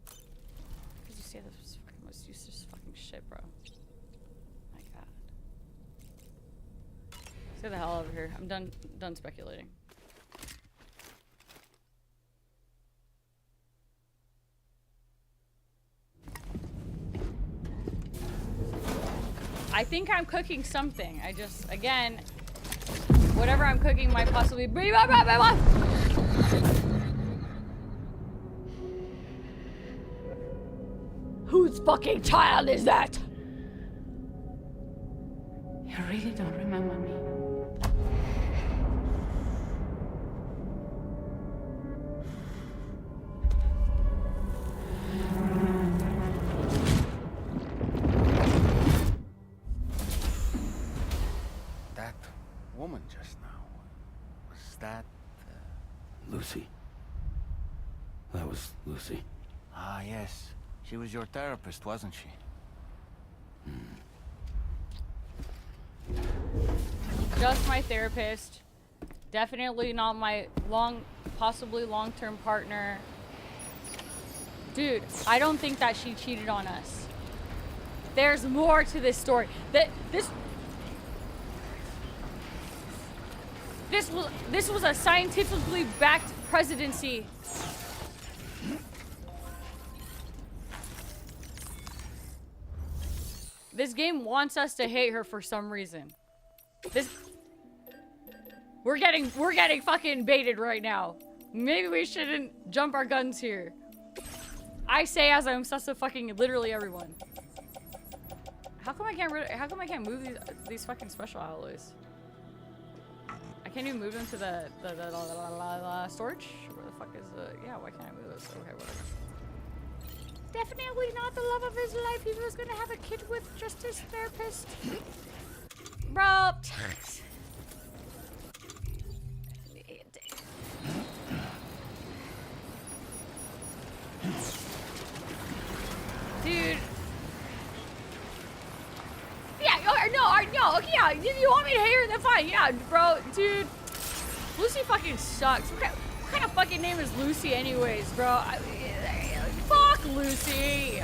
Because you say this fucking most useless fucking shit, bro. My god. Stay the hell over here. I'm done speculating. I think I'm cooking something. I just, again, whatever I'm cooking might possibly be. Whose fucking child is that? You really don't remember me. That woman just now, was that... Lucy. That was Lucy. Ah, yes. She was your therapist, wasn't she? Just my therapist. Definitely not my possibly long-term partner. Dude, I don't think that she cheated on us. There's more to this story. This was a scientifically backed presidency. This game wants us to hate her for some reason. We're getting fucking baited right now. Maybe we shouldn't jump our guns here. I say as I'm obsessed with fucking literally everyone. How come I can't move these fucking special alloys? I can't even move them to the storage? Where the fuck is the... Yeah, why can't I move this? Okay, whatever. definitely not the love of his life. He was gonna have a kid with just his therapist. Bro. Dude. Yeah, no, okay, yeah, if you want me to hate her, then fine, yeah, bro, dude. Lucy fucking sucks. What kind of fucking name is Lucy anyways, bro? Fuck Lucy.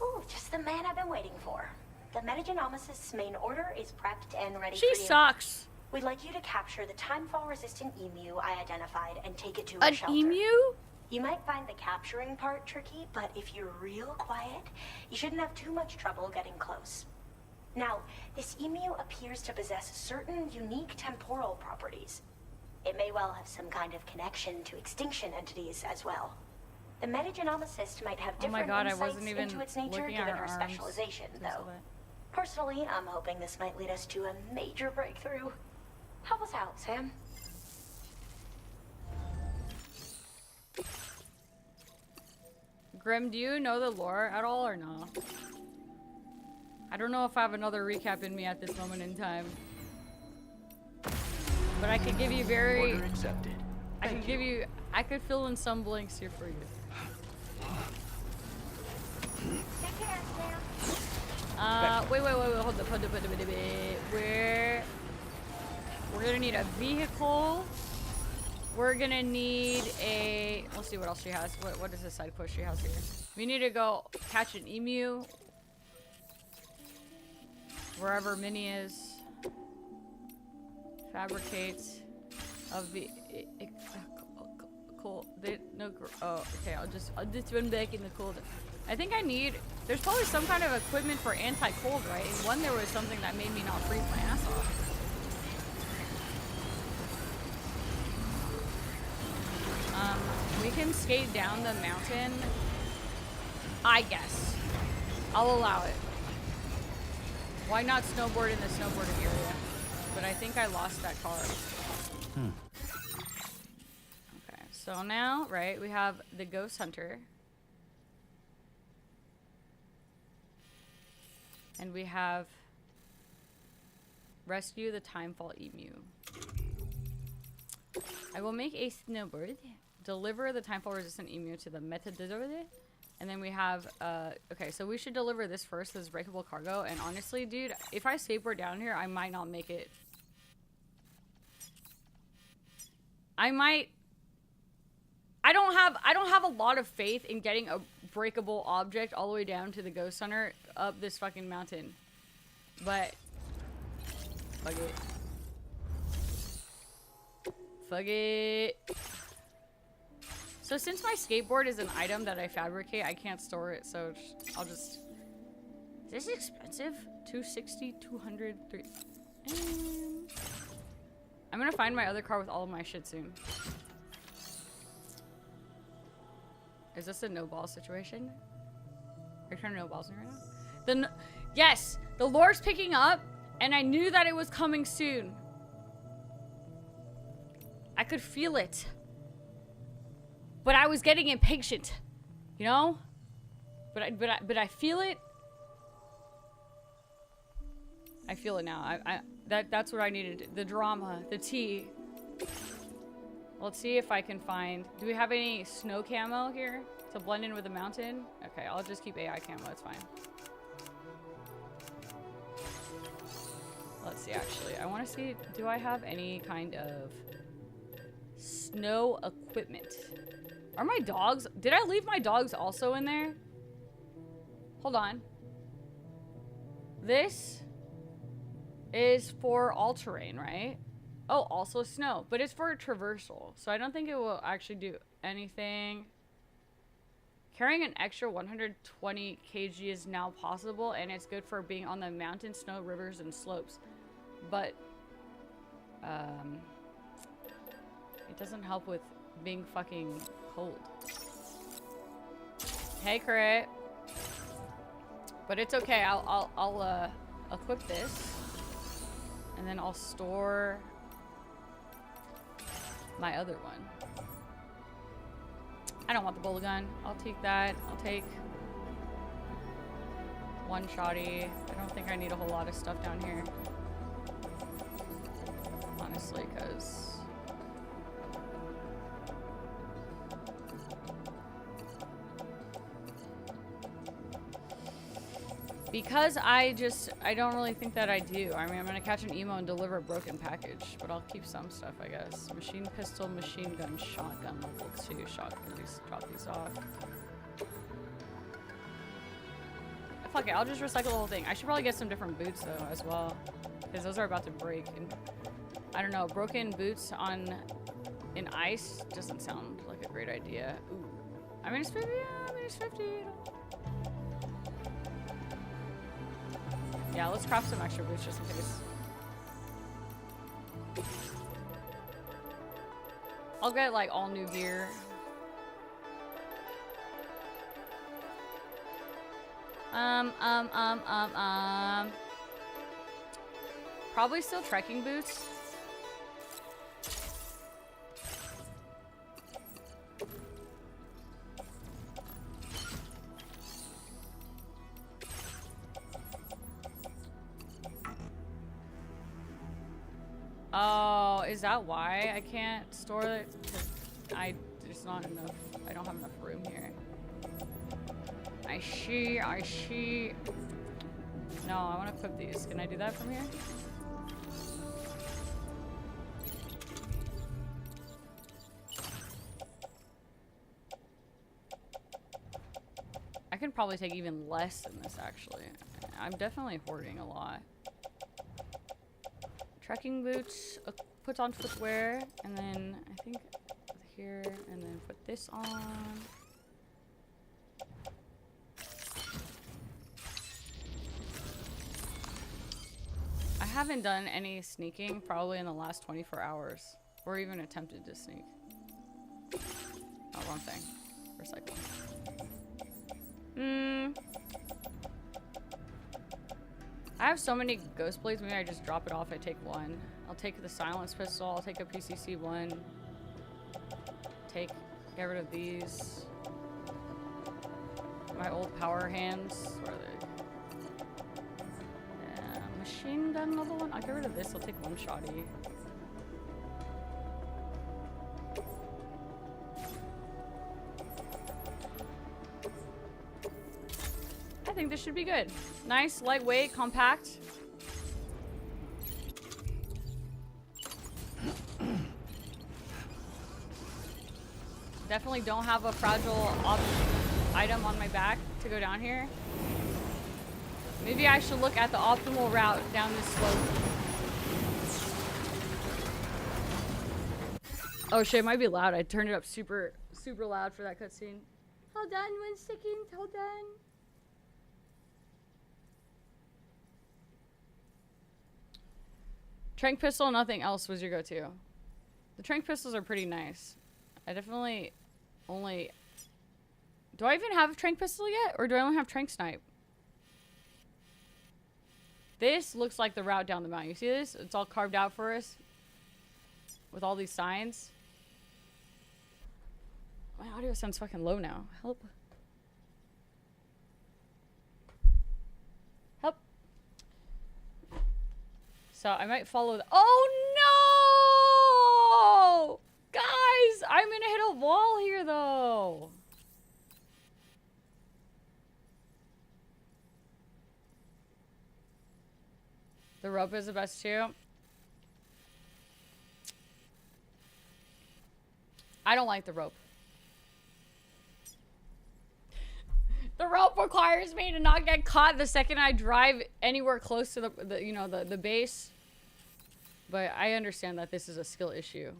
Ooh, just the man I've been waiting for. The Metagenomicist's main order is prepped and ready She for you. sucks. We'd like you to capture the timefall-resistant emu I identified and take it to An a shelter. emu? You might find the capturing part tricky, but if you're real quiet, you shouldn't have too much trouble getting close. Now, this emu appears to possess certain unique temporal properties. It may well have some kind of connection to extinction entities as well. The Metagenomicist might have different insights into its nature given her specialization, though. Personally, I'm hoping this might lead us to a major breakthrough. Help us out, Sam. Grim, do you know the lore at all or no? I don't know if I have another recap in me at this moment in time. But I could give you very... Order accepted. I could fill in some blanks here for you. Wait, hold up. We're gonna need a vehicle. We're gonna need a, let's see what else she has. What is the side quest she has here? We need to go catch an emu. Wherever Minnie is. Fabricate of the, cold, oh, okay, I'll just run back in the cold. I think I need, there's probably some kind of equipment for anti-cold, right? In one there was something that made me not freeze my ass off. We can skate down the mountain, I guess. I'll allow it. Why not snowboard in the snowboarding area? But I think I lost that car. Okay, so now, right, we have the Ghost Hunter. And we have rescue the Timefall Emu. I will make a snowboard. Deliver the Timefall resistant emu to the Metador. And then we have, okay, so we should deliver this first, this breakable cargo. And honestly, dude, if I skateboard down here, I might not make it. I don't have a lot of faith in getting a breakable object all the way down to the Ghost Hunter up this fucking mountain. But fuck it. Fuck it. So since my skateboard is an item that I fabricate, I can't store it, so I'll just... Is this expensive? 260, 200, 3... I'm gonna find my other car with all of my shit soon. Is this a no-ball situation? Are you trying to no-balls me right now? Yes! The lore's picking up, and I knew that it was coming soon. I could feel it. But I was getting impatient, you know? But I feel it. I feel it now. That's what I needed. The drama, the tea. Let's see if I can find. Do we have any snow camo here to blend in with the mountain? Okay, I'll just keep AI camo. That's fine. Let's see. Actually, I want to see. Do I have any kind of snow equipment? Are my dogs... Did I leave my dogs also in there? Hold on. This is for all-terrain, right? Oh, also snow. But it's for a traversal. So I don't think it will actually do anything. Carrying an extra 120 kg is now possible. And it's good for being on the mountain, snow, rivers, and slopes. But... it doesn't help with being fucking... cold. Hey, Crit. But it's okay. I'll equip this. And then I'll store my other one. I don't want the bullet gun. I'll take that. I'll take one shotty. I don't think I need a whole lot of stuff down here. Honestly, because I don't really think that I do. I mean, I'm gonna catch an emo and deliver a broken package, but I'll keep some stuff, I guess. Machine pistol, machine gun, shotgun, level 2, shotgun. Please drop these off. Fuck it, I'll just recycle the whole thing. I should probably get some different boots though as well, because those are about to break. And I don't know, broken boots in ice doesn't sound like a great idea. Ooh, I mean it's 50. Yeah, I mean it's 50. Yeah, let's craft some extra boots just in case. I'll get like all new gear. Probably still trekking boots. Oh, is that why I can't store it? 'Cause there's not enough. I don't have enough room here. I see. No, I want to equip these. Can I do that from here? I can probably take even less than this, actually. I'm definitely hoarding a lot. Trekking boots, put on footwear, and then I think here, and then put this on. I haven't done any sneaking probably in the last 24 hours, or even attempted to sneak. Oh, wrong thing. Recycle. I have so many ghost blades, maybe I just drop it off, I take one. I'll take the silence pistol, I'll take a PCC one. Get rid of these. My old power hands, where are they? Machine gun level 1? I'll get rid of this, I'll take one shotty. I think this should be good. Nice, lightweight, compact. Definitely don't have a fragile item on my back to go down here. Maybe I should look at the optimal route down this slope. Oh shit, it might be loud. I turned it up super loud for that cutscene. Hold on 1 second, hold on. Trank pistol, nothing else was your go-to. The trank pistols are pretty nice. I definitely only... Do I even have a trank pistol yet? Or do I only have trank snipe? This looks like the route down the mountain. You see this? It's all carved out for us. With all these signs. My audio sounds fucking low now. Help. Help. So I might follow the... Oh no! Guys, I'm gonna hit a wall here though. The rope is the best too. I don't like the rope. The rope requires me to not get caught the second I drive anywhere close to the base. But I understand that this is a skill issue.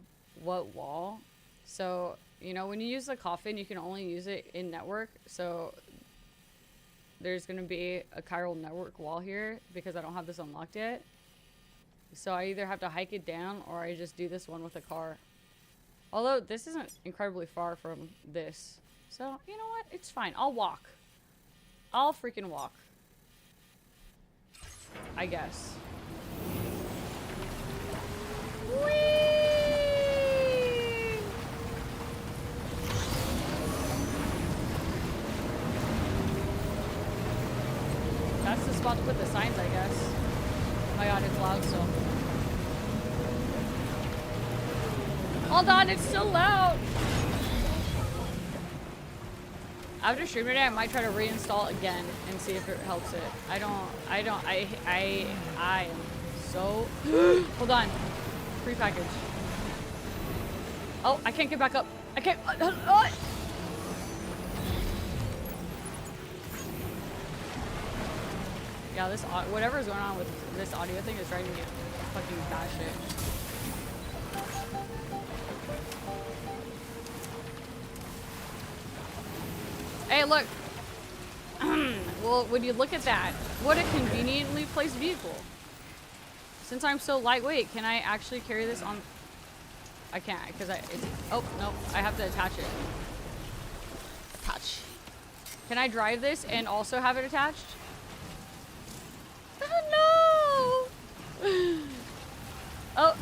What wall? So, when you use the coffin, you can only use it in network. So, there's going to be a chiral network wall here because I don't have this unlocked yet. So, I either have to hike it down or I just do this one with a car. Although, this isn't incredibly far from this. So, you know what? It's fine. I'll walk. I'll freaking walk. I guess. That's the spot to put the signs, I guess. Oh my god, it's loud still. Hold on, it's still loud. After streaming today, I might try to reinstall it again and see if it helps it. I am so... Hold on. Pre-package. Oh, I can't get back up. I can't... Yeah, this... Whatever's going on with this audio thing is driving me fucking batshit. Hey, look. Well, when you look at that, what a conveniently placed vehicle. Since I'm so lightweight, can I actually carry this on? I can't, because oh, no, I have to attach it. Attach. Can I drive this and also have it attached? Oh, no! Oh.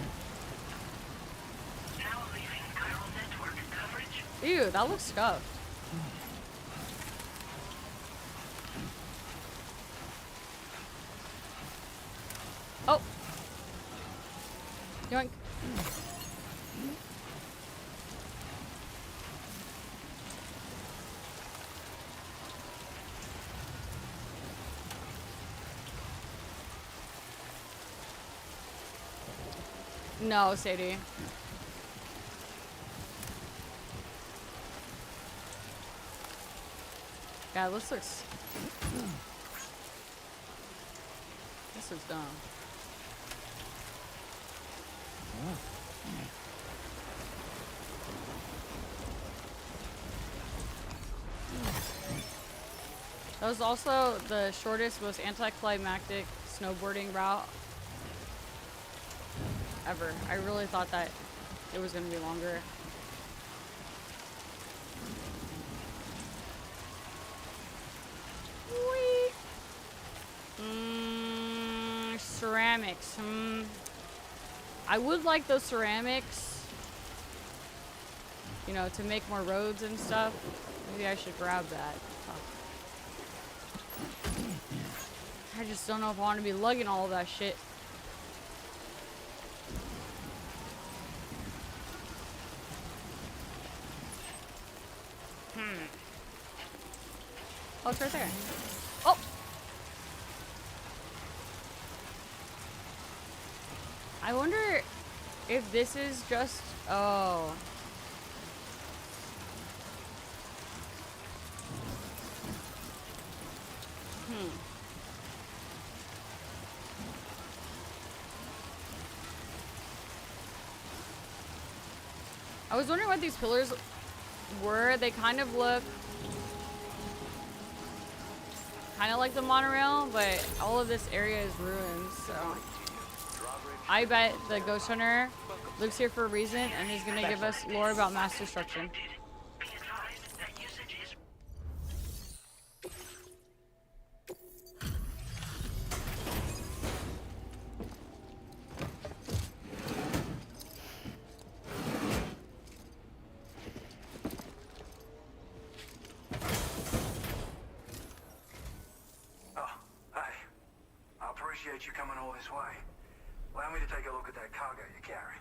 Ew, that looks scuffed. Oh. Yoink. No, Sadie. Yeah, this looks dumb. That was also the shortest, most anticlimactic snowboarding route ever. I really thought that it was going to be longer. Whee! Ceramics. I would like those ceramics, you know, to make more roads and stuff. Maybe I should grab that. I just don't know if I want to be lugging all of that shit. Oh, it's right there. Oh! I wonder if this is just... Oh. I was wondering what these pillars were. They kind of look kind of like the monorail, but all of this area is ruined, so I bet the ghost hunter lives here for a reason and he's gonna give us lore about mass destruction. You coming all this way. Allow me to take a look at that cargo you carry.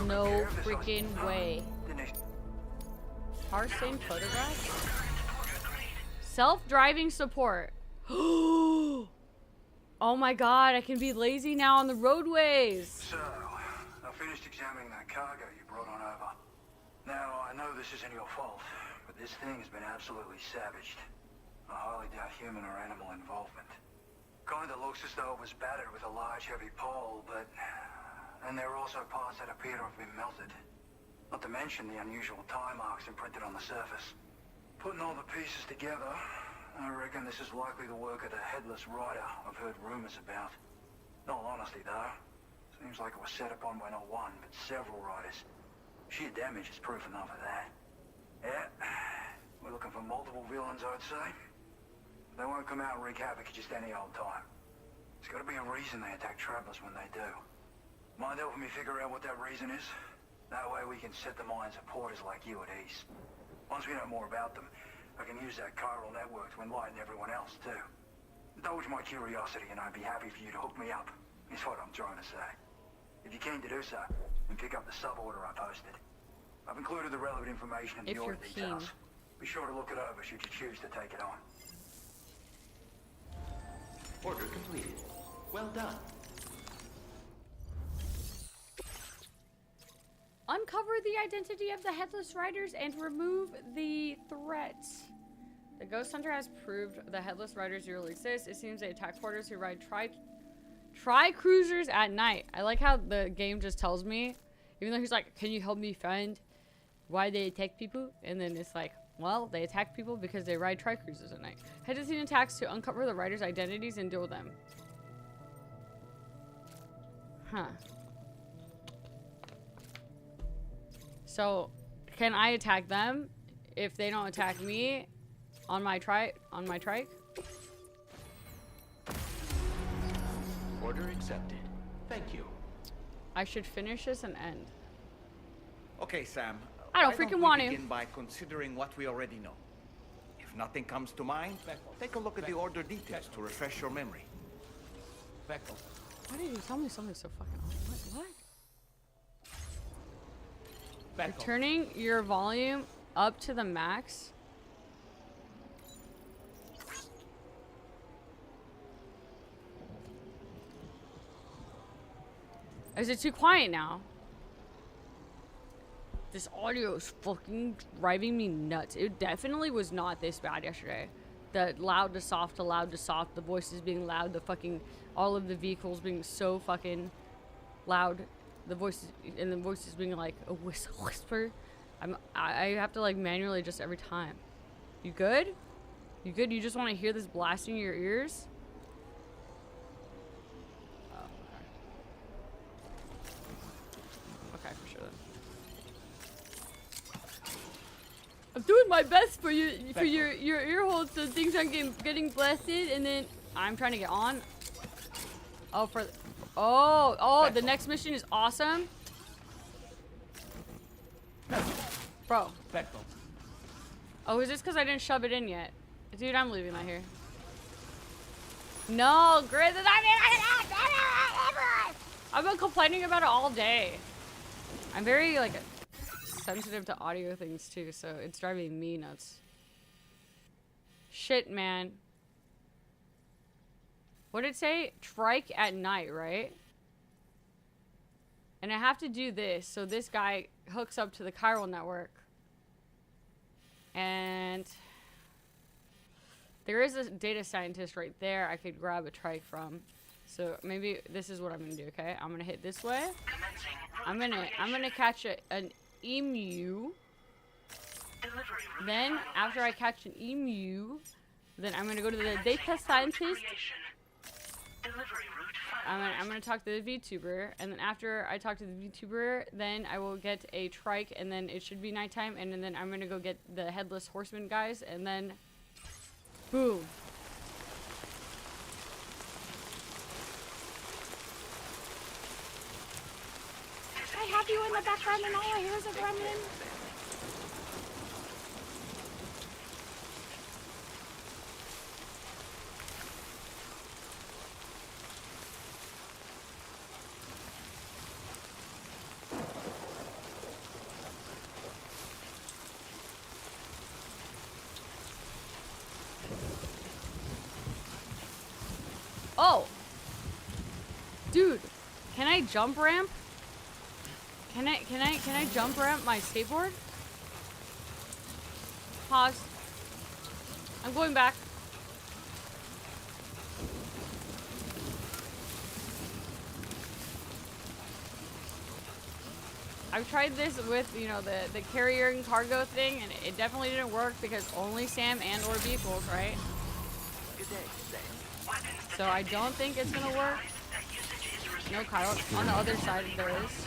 No freaking way. Arsene photograph? Self-driving support. Oh my god, I can be lazy now on the roadways. So, I finished examining that cargo you brought on over. Now, I know this isn't your fault, but this thing has been absolutely savaged. I highly doubt human or animal involvement. Kinda looks as though it was battered with a large heavy pole, but... And there are also parts that appear to have been melted. Not to mention the unusual tie marks imprinted on the surface. Putting all the pieces together, I reckon this is likely the work of the headless rider I've heard rumors about. In all honesty, though, seems like it was set upon by not one, but several riders. Sheer damage is proof enough of that. Yeah, we're looking for multiple villains, I'd say. They won't come out and wreak havoc at just any old time. There's got to be a reason they attack travelers when they do. Mind helping me figure out what that reason is? That way we can set the minds of porters like you at ease. Once we know more about them, I can use that chiral network to enlighten everyone else too. Indulge my curiosity and I'd be happy for you to hook me up, is what I'm trying to say. If you're keen to do so, then pick up the sub-order I posted. I've included the relevant information in the order details. Be sure to look it over should you choose to take it on. Order completed. Well done. Uncover the identity of the Headless Riders and remove the threat. The Ghost Hunter has proved the Headless Riders really exist. It seems they attack porters who ride tri-cruisers at night. I like how the game just tells me, even though he's like, can you help me find why they attack people? And then it's like, well, they attack people because they ride tri-cruisers at night. Head to scene attacks to uncover the riders' identities and deal with them. Huh. So, can I attack them if they don't attack me on my trike? Order accepted. Thank you. I should finish this and end. Okay, Sam. I don't why freaking want we to. begin by considering what we already know. If nothing comes to mind, take a look at the order details to refresh your memory. Why did you tell me something so fucking awesome? What? You're turning your volume up to the max. Is it too quiet now? This audio is fucking driving me nuts. It definitely was not this bad yesterday. The loud to soft to loud to soft, the voices being loud, the fucking, all of the vehicles being so fucking loud. The voices, and the voices being like a whisper. I have to like manually adjust every time. You good? You good? You just want to hear this blasting in your ears? Oh, okay. Okay, for sure then. I'm doing my best for you, for your ear holes so things aren't getting blasted, and then I'm trying to get on. Oh, the next mission is awesome. Bro. Oh, is this because I didn't shove it in yet? Dude, I'm leaving that here. No, Grizz, I've been complaining about it all day. I'm very, like, sensitive to audio things, too, so it's driving me nuts. Shit, man. What did it say? Trike at night, right? And I have to do this, so this guy hooks up to the chiral network. And there is a data scientist right there I could grab a trike from. So maybe this is what I'm gonna do, okay? I'm gonna hit this way. I'm gonna catch an emu. Then after I catch an emu, then I'm gonna go to the data scientist. I'm gonna talk to the VTuber, and then after I talk to the VTuber, then I will get a trike, and then it should be nighttime, and then I'm gonna go get the Headless Horseman guys, and then boom. I have you in the background, and all I hear is a gremlin. Oh, dude, can I jump ramp? Can I jump ramp my skateboard? Pause. I'm going back. I've tried this with, you know, the carrier and cargo thing, and it definitely didn't work because only Sam and or vehicles, right? Good day, Sam. So I don't think it's gonna work. No, Kyle. On the other side there is.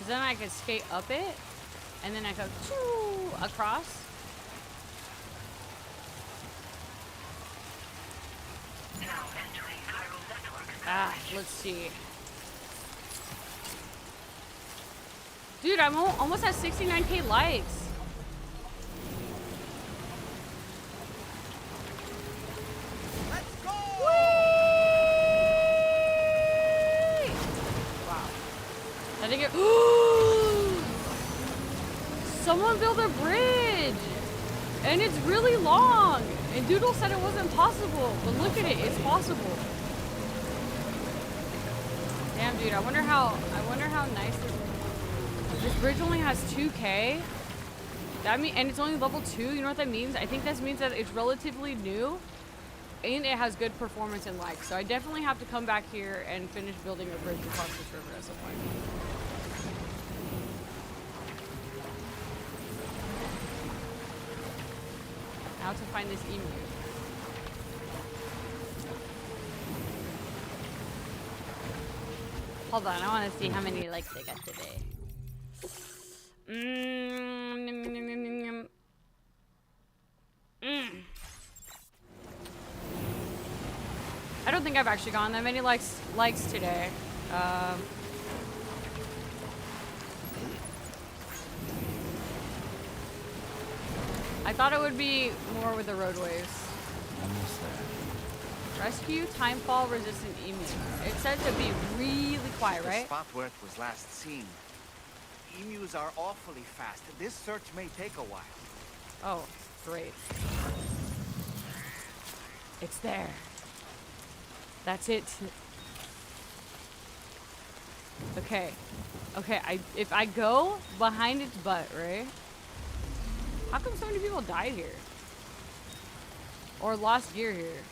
then I could skate up it, and then I go across. Now entering chiral network. Ah, let's see. Dude, I'm almost at 69K likes. Let's go! Whee! Wow. I think it. Someone built a bridge! And it's really long! And Doodle said it wasn't possible. But look at it, it's possible. Damn, dude, I wonder how nice this bridge only has 2K. That mean, and it's only level 2. You know what that means? I think that means that it's relatively new and it has good performance and lag. So I definitely have to come back here and finish building a bridge across this river at some point. Now to find this emu. Hold on, I want to see how many likes I got today. I don't think I've actually gotten that many likes today. I thought it would be more with the roadways. Almost there. Rescue timefall resistant emu. It said to be really quiet, right? The spot where it was last seen. Emus are awfully fast. This search may take a while. Oh, great. It's there. That's it. Okay. Okay, if I go behind its butt, right? How come so many people died here? Or lost gear here?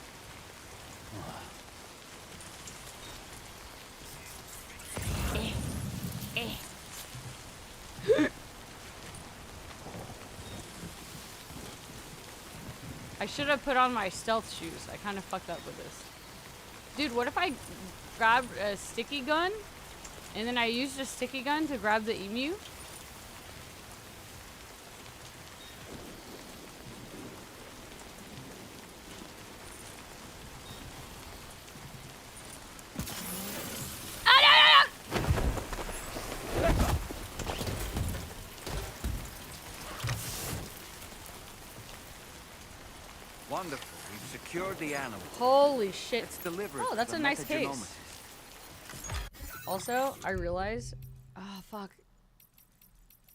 I should have put on my stealth shoes. I kind of fucked up with this. Dude, what if I grabbed a sticky gun and then I used a sticky gun to grab the emu? Wonderful. We've secured the animal. Holy shit. It's delivered. Oh, that's to a the nice case. metagenomicist. Also, I realized, oh fuck.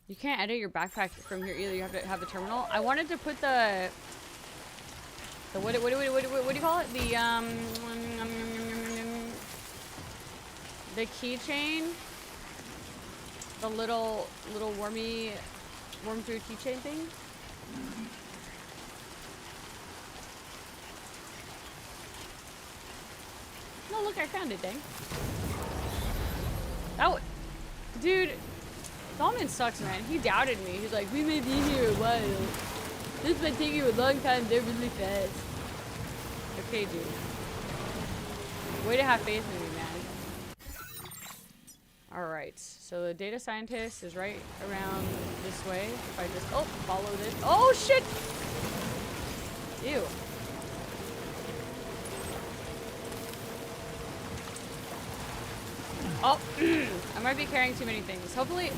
You can't edit your backpack from here either. You have to have a terminal. I wanted to put the what do you call it? The keychain. The little worm through keychain thing. No, look, I found it, dang. Dude, Dolman sucks, man. He doubted me. He's like, we may be here a while. This might take you a long time. They're really fast. Okay, dude. Way to have faith in me, man. Alright, so the data scientist is right around this way. If I just, follow this. Oh, shit! Ew. Oh, I might be carrying too many things. Hopefully,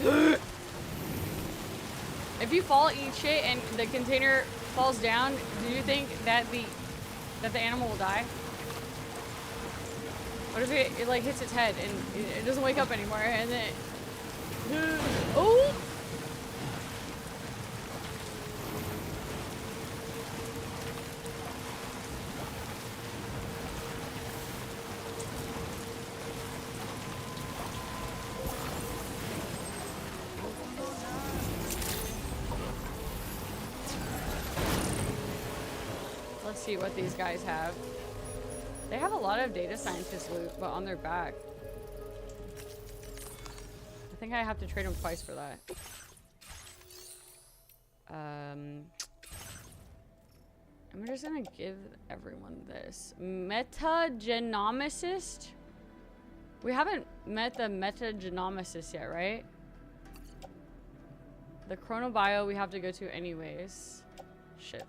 if you fall, eat shit, and the container falls down, do you think that the animal will die? What if it like hits its head and it doesn't wake up anymore, and then oh. Let's see what these guys have. They have a lot of data scientist loot, but on their back. I think I have to trade them twice for that. I'm just gonna give everyone this. Metagenomicist? We haven't met the metagenomicist yet, right? The chronobio we have to go to anyways. Shit.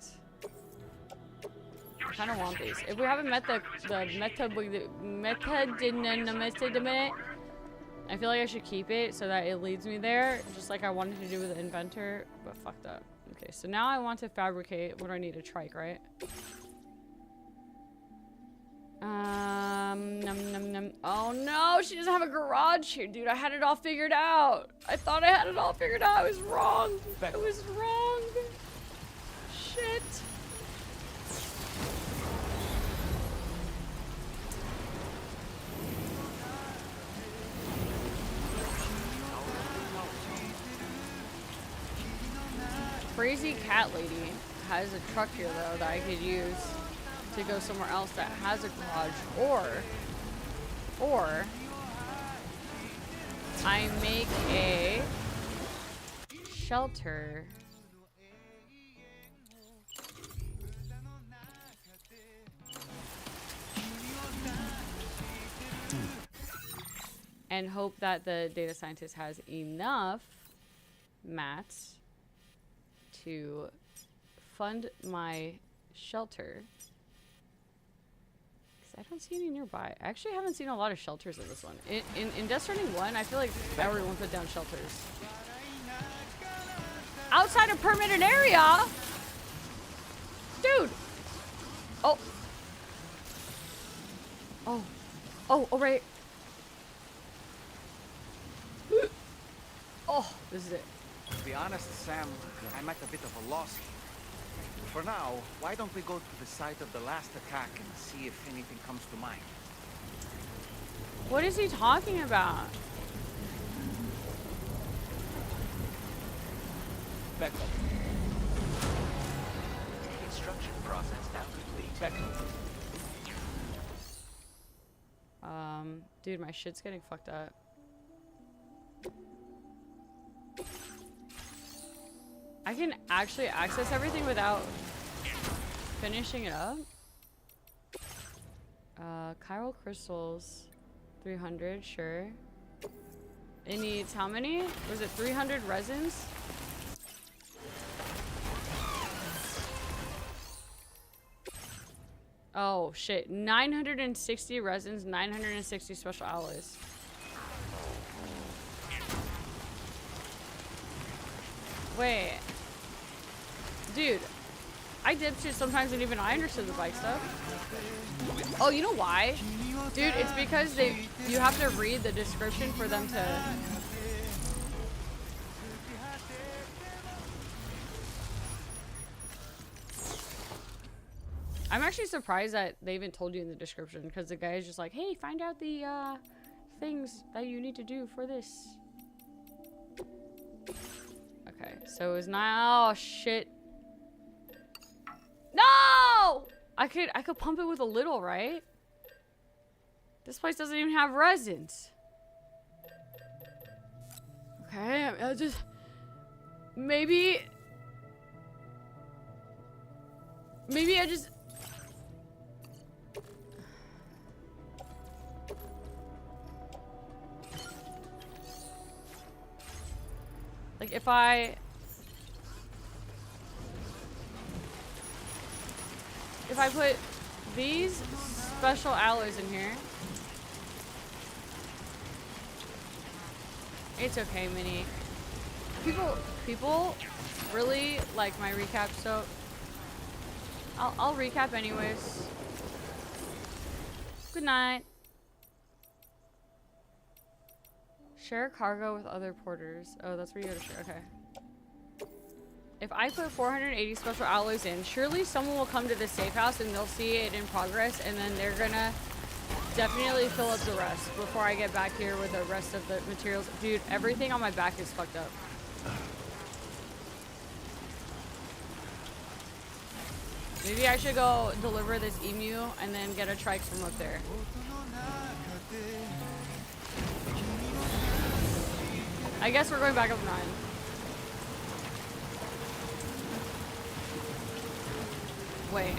I kind of want these. If we haven't met the I feel like I should keep it so that it leads me there, just like I wanted to do with the inventor, but fuck that. Okay, so now I want to fabricate. What do I need? A trike, right? Oh no, she doesn't have a garage here, dude. I had it all figured out. I thought I had it all figured out. I was wrong. I was wrong. Shit. Crazy cat lady has a truck here though that I could use to go somewhere else that has a garage, or I make a shelter. And hope that the data scientist has enough mats to fund my shelter. Because I don't see any nearby. I actually haven't seen a lot of shelters in this one. In Death Stranding 1, I feel like everyone put down shelters. Outside a permitted area? Dude! Oh. Oh. Oh, right. Oh, this is it. To be honest, Sam, I'm at a bit of a loss here. For now, why don't we go to the site of the last attack and see if anything comes to mind? What is he talking about? Back up. Construction process now complete. Back up. Dude, my shit's getting fucked up. I can actually access everything without finishing it up. Chiral crystals, 300, sure. It needs how many? Was it 300 resins? Oh shit, 960 resins, 960 special alloys. Wait. Dude, I did shit sometimes and even I understood the bike stuff. Oh, you know why? Dude, it's because you have to read the description for them to... I'm actually surprised that they even told you in the description, because the guy is just like, hey, find out the things that you need to do for this. Okay, so it's not... Oh, shit. No! I could pump it with a little, right? This place doesn't even have resins. Okay, I'll just... Maybe I just... Like, if I put these special alloys in here, it's okay, Minnie. People really like my recap, so I'll recap anyways. Good night. Share cargo with other porters. Oh, that's where you go to share. Okay. If I put 480 special alloys in, surely someone will come to the safe house and they'll see it in progress, and then they're gonna definitely fill up the rest before I get back here with the rest of the materials. Dude, everything on my back is fucked up. Maybe I should go deliver this emu and then get a trike from up there. I guess we're going back up 9. Wait.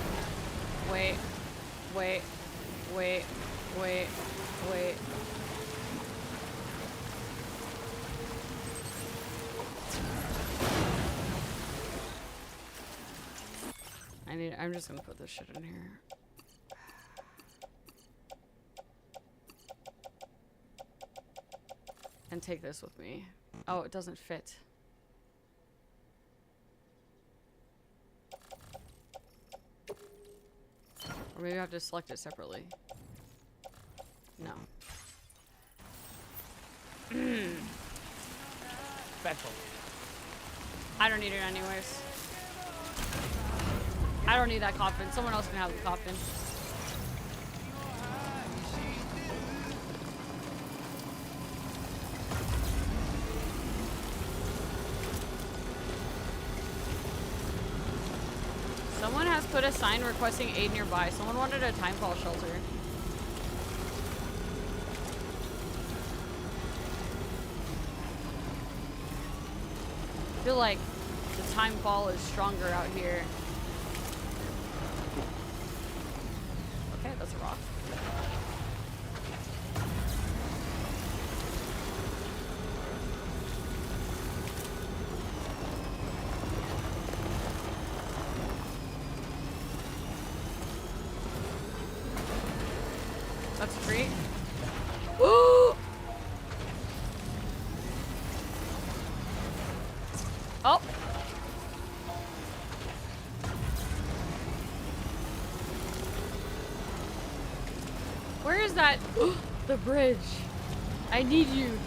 I'm just gonna put this shit in here. And take this with me. Oh, it doesn't fit. Or maybe I have to select it separately. No. I don't need it anyways. I don't need that coffin. Someone else can have the coffin. Someone has put a sign requesting aid nearby. Someone wanted a timefall shelter. I feel like the timefall is stronger out here. Okay, that's a rock. That's a treat. Woo! Oh! Where is that? The bridge. I need you.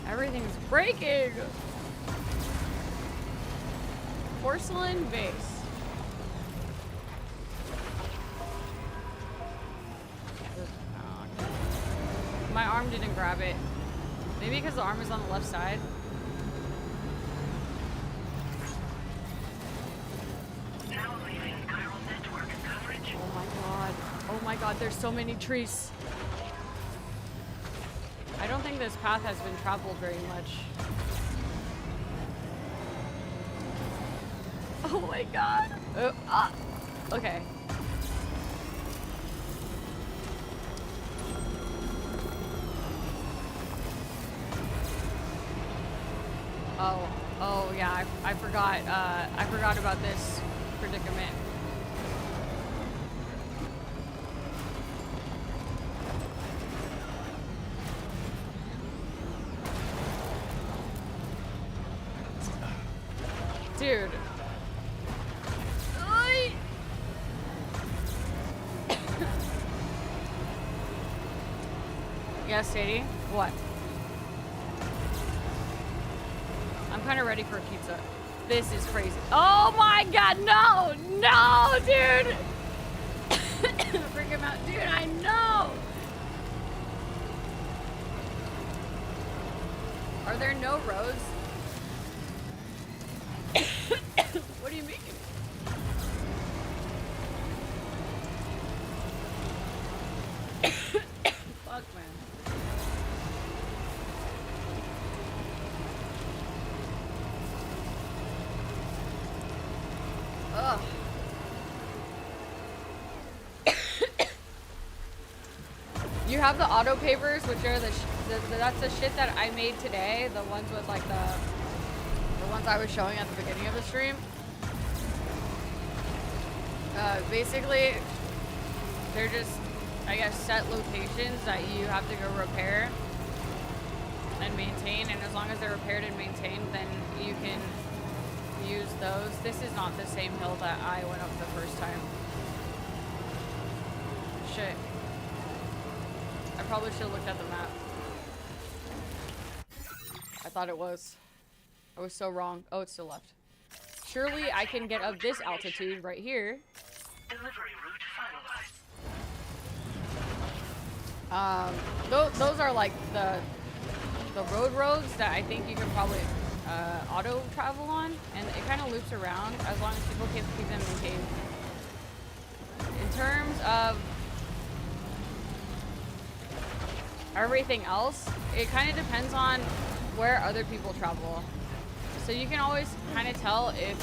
Everything's breaking. Porcelain vase. My arm didn't grab it. Maybe because the arm is on the left side. Now leaving chiral network coverage. Oh my god. Oh my god, there's so many trees. I don't think this path has been traveled very much. Oh my god. Okay. Oh yeah, I forgot about this predicament. Dude. Yes, Sadie? What? I'm kind of ready for a pizza. This is crazy. Oh my god, no! No, dude! Freak him out. Dude, I know! Are there no roads? What do you mean? Fuck, man. Ugh. You have the auto pavers, which are that's the shit that I made today. The ones with like the ones I was showing at the beginning of the stream. Basically, they're just, I guess, set locations that you have to go repair and maintain. And as long as they're repaired and maintained, then you can use those. This is not the same hill that I went up the first time. Shit. I probably should have looked at the map. I thought it was. I was so wrong. Oh, it's still left. Surely I can get up this altitude right here. Delivery route finalized. Those are like the roads that I think you can probably auto travel on, and it kind of loops around as long as people keep them maintained. In terms of everything else, it kind of depends on where other people travel. So you can always kind of tell if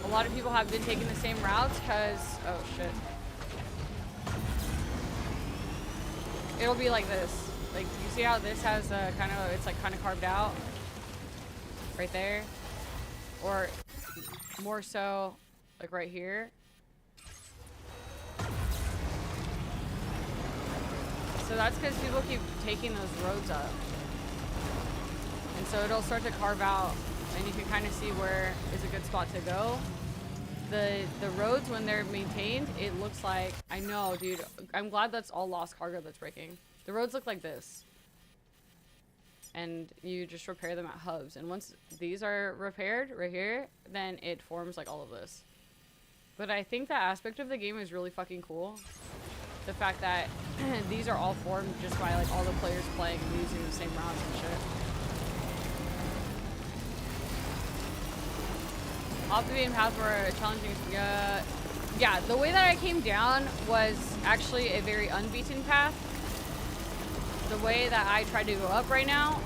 a lot of people have been taking the same routes, because, oh shit. it'll be like this. Like, you see how this has it's like kind of carved out right there, or more so like right here. So that's because people keep taking those roads up, and so it'll start to carve out, and you can kind of see where is a good spot to go. The roads, when they're maintained, it looks like, I know, dude, I'm glad that's all lost cargo that's breaking. The roads look like this. And you just repair them at hubs. And once these are repaired right here, then it forms like all of this. But I think that aspect of the game is really fucking cool. The fact that these are all formed just by like all the players playing and using the same routes and shit. Off the beaten path were challenging. Yeah, the way that I came down was actually a very unbeaten path. The way that I tried to go up right now,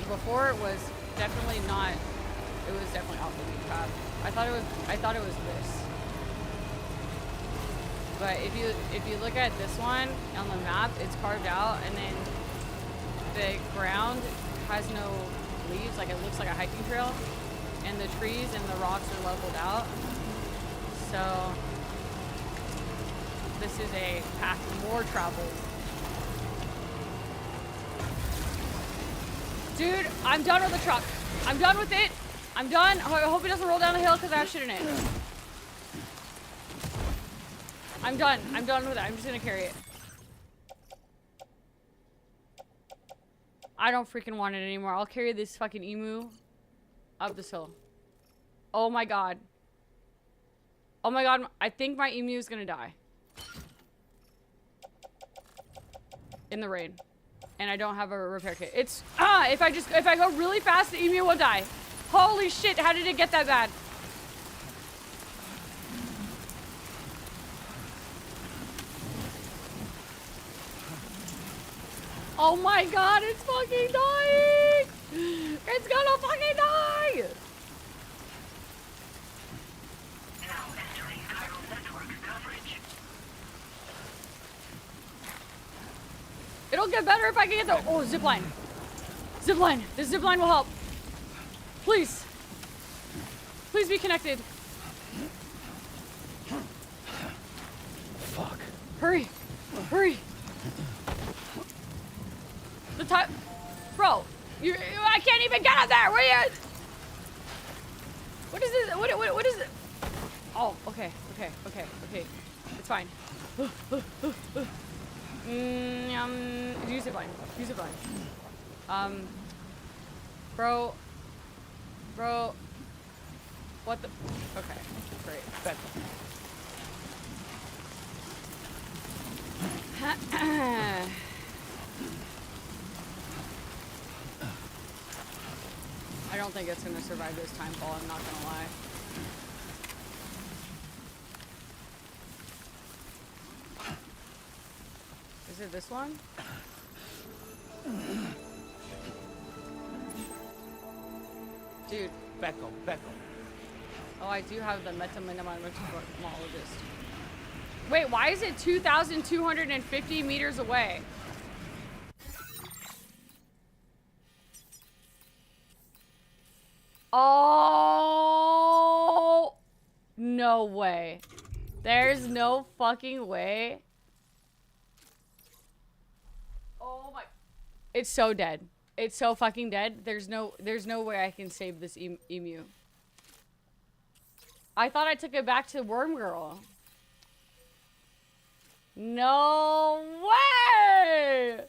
before, it was definitely not. It was definitely off the beaten path. I thought it was this. But if you look at this one on the map, it's carved out, and then the ground has no leaves. Like, it looks like a hiking trail. And the trees and the rocks are leveled out. So this is a path more traveled. Dude, I'm done with the truck. I'm done with it. I'm done. I hope it doesn't roll down the hill because I have shit in it. I'm done. I'm done with it. I'm just gonna carry it. I don't freaking want it anymore. I'll carry this fucking emu up this hill. Oh my god. Oh my god, I think my emu is gonna die. In the rain. And I don't have a repair kit. It's, if I go really fast, the emu will die. Holy shit, how did it get that bad? Oh my god, it's fucking dying! It's gonna fucking die! Now entering chiral network coverage. It'll get better if I can get the, oh, zipline. Zipline, this zipline will help. Please. Please be connected. Fuck. Hurry, hurry. The time, bro, I can't even get up there. What are you? What is this? What is it? Oh, okay. It's fine. Use it fine. Bro, what the? Okay, great. I don't think it's gonna survive this time fall, I'm not gonna lie. Is it this one? Dude. Becco. Oh, I do have the metaminimalologist. Wait, why is it 2,250 meters away? Oh, no way. There's no fucking way. Oh my. It's so dead. It's so fucking dead. There's no way I can save this emu. I thought I took it back to Worm Girl. No way!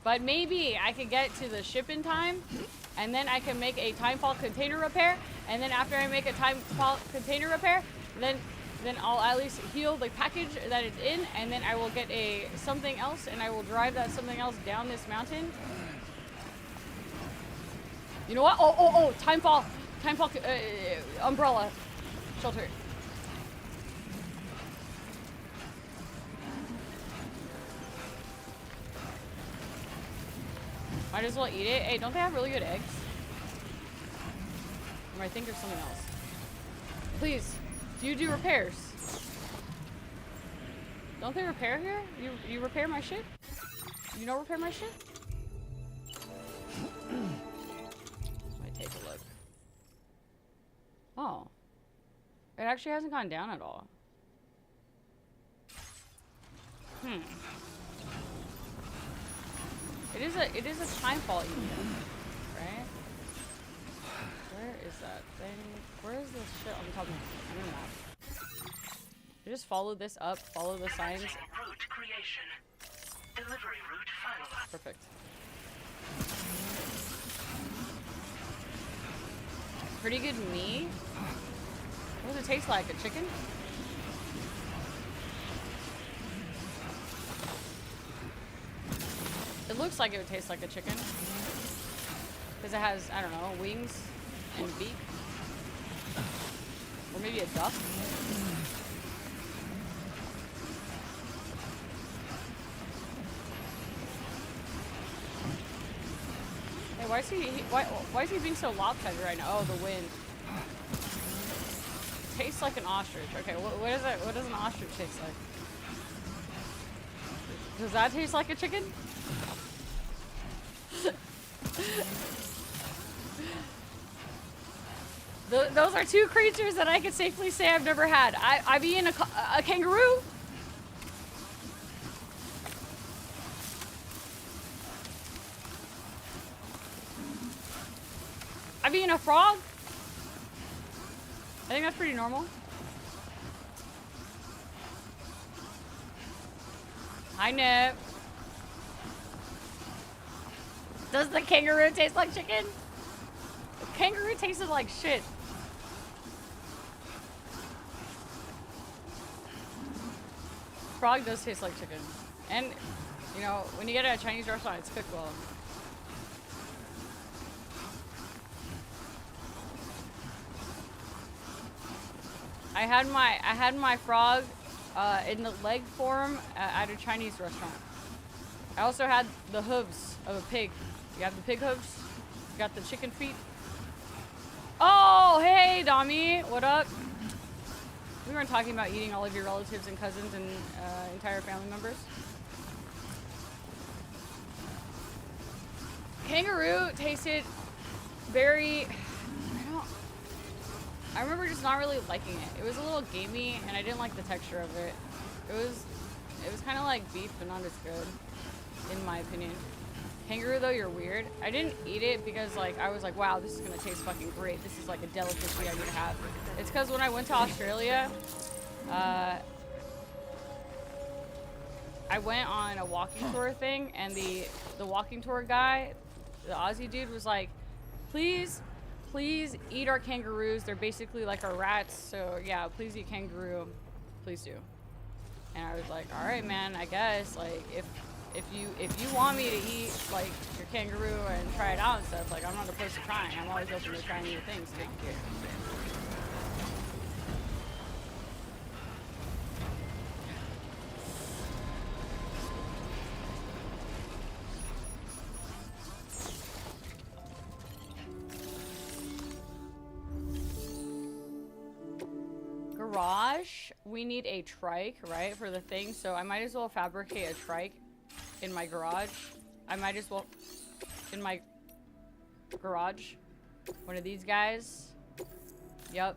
But maybe I could get to the ship in time, and then I can make a timefall container repair, and then after I make a timefall container repair, then I'll at least heal the package that it's in, and then I will get a something else, and I will drive that something else down this mountain. You know what? Oh, timefall, umbrella, shelter. Might as well eat it. Hey, don't they have really good eggs? Or I think there's something else. Please, do you do repairs? Don't they repair here? You repair my shit? You don't repair my shit? Might take a look. Oh. It actually hasn't gone down at all. It is a time fault unit, right? Where is that thing? Where is this shit on top of me? I don't know. You just follow this up, follow the signs. Route creation. Delivery route finalized. Perfect. Pretty good meat. What does it taste like? A chicken? It looks like it would taste like a chicken. Because it has, I don't know, wings and beak. Or maybe a duck. Hey, why is he being so lopsided right now? Oh, the wind. It tastes like an ostrich. Okay, what is it? What does an ostrich taste like? Does that taste like a chicken? Those are two creatures that I can safely say I've never had. I've eaten a kangaroo. I've eaten a frog. I think that's pretty normal. Hi, Nip. Does the kangaroo taste like chicken? The kangaroo tasted like shit. Frog does taste like chicken. And, you know, when you get it at a Chinese restaurant, it's cooked well. I had my frog in the leg form at a Chinese restaurant. I also had the hooves of a pig. You have the pig hooves. You got the chicken feet. Oh, hey, Dami. What up? We weren't talking about eating all of your relatives and cousins and entire family members. Kangaroo tasted very... I remember just not really liking it. It was a little gamey, and I didn't like the texture of it. It was kind of like beef, but not as good, in my opinion. Kangaroo, though, you're weird. I didn't eat it because, like, I was like, wow, this is gonna taste fucking great. This is like a delicacy I need to have. It's because when I went to Australia, I went on a walking tour thing, and the walking tour guy, the Aussie dude, was like, please eat our kangaroos. They're basically like our rats, so yeah, please eat kangaroo. Please do. And I was like, all right, man, I guess, like, if you want me to eat, like, your kangaroo and try it out and stuff, like, I'm not opposed to trying. I'm always open to trying new things. Take care. Garage, we need a trike, right, for the thing, so I might as well fabricate a trike in my garage. I might as well, in my garage, one of these guys. Yep.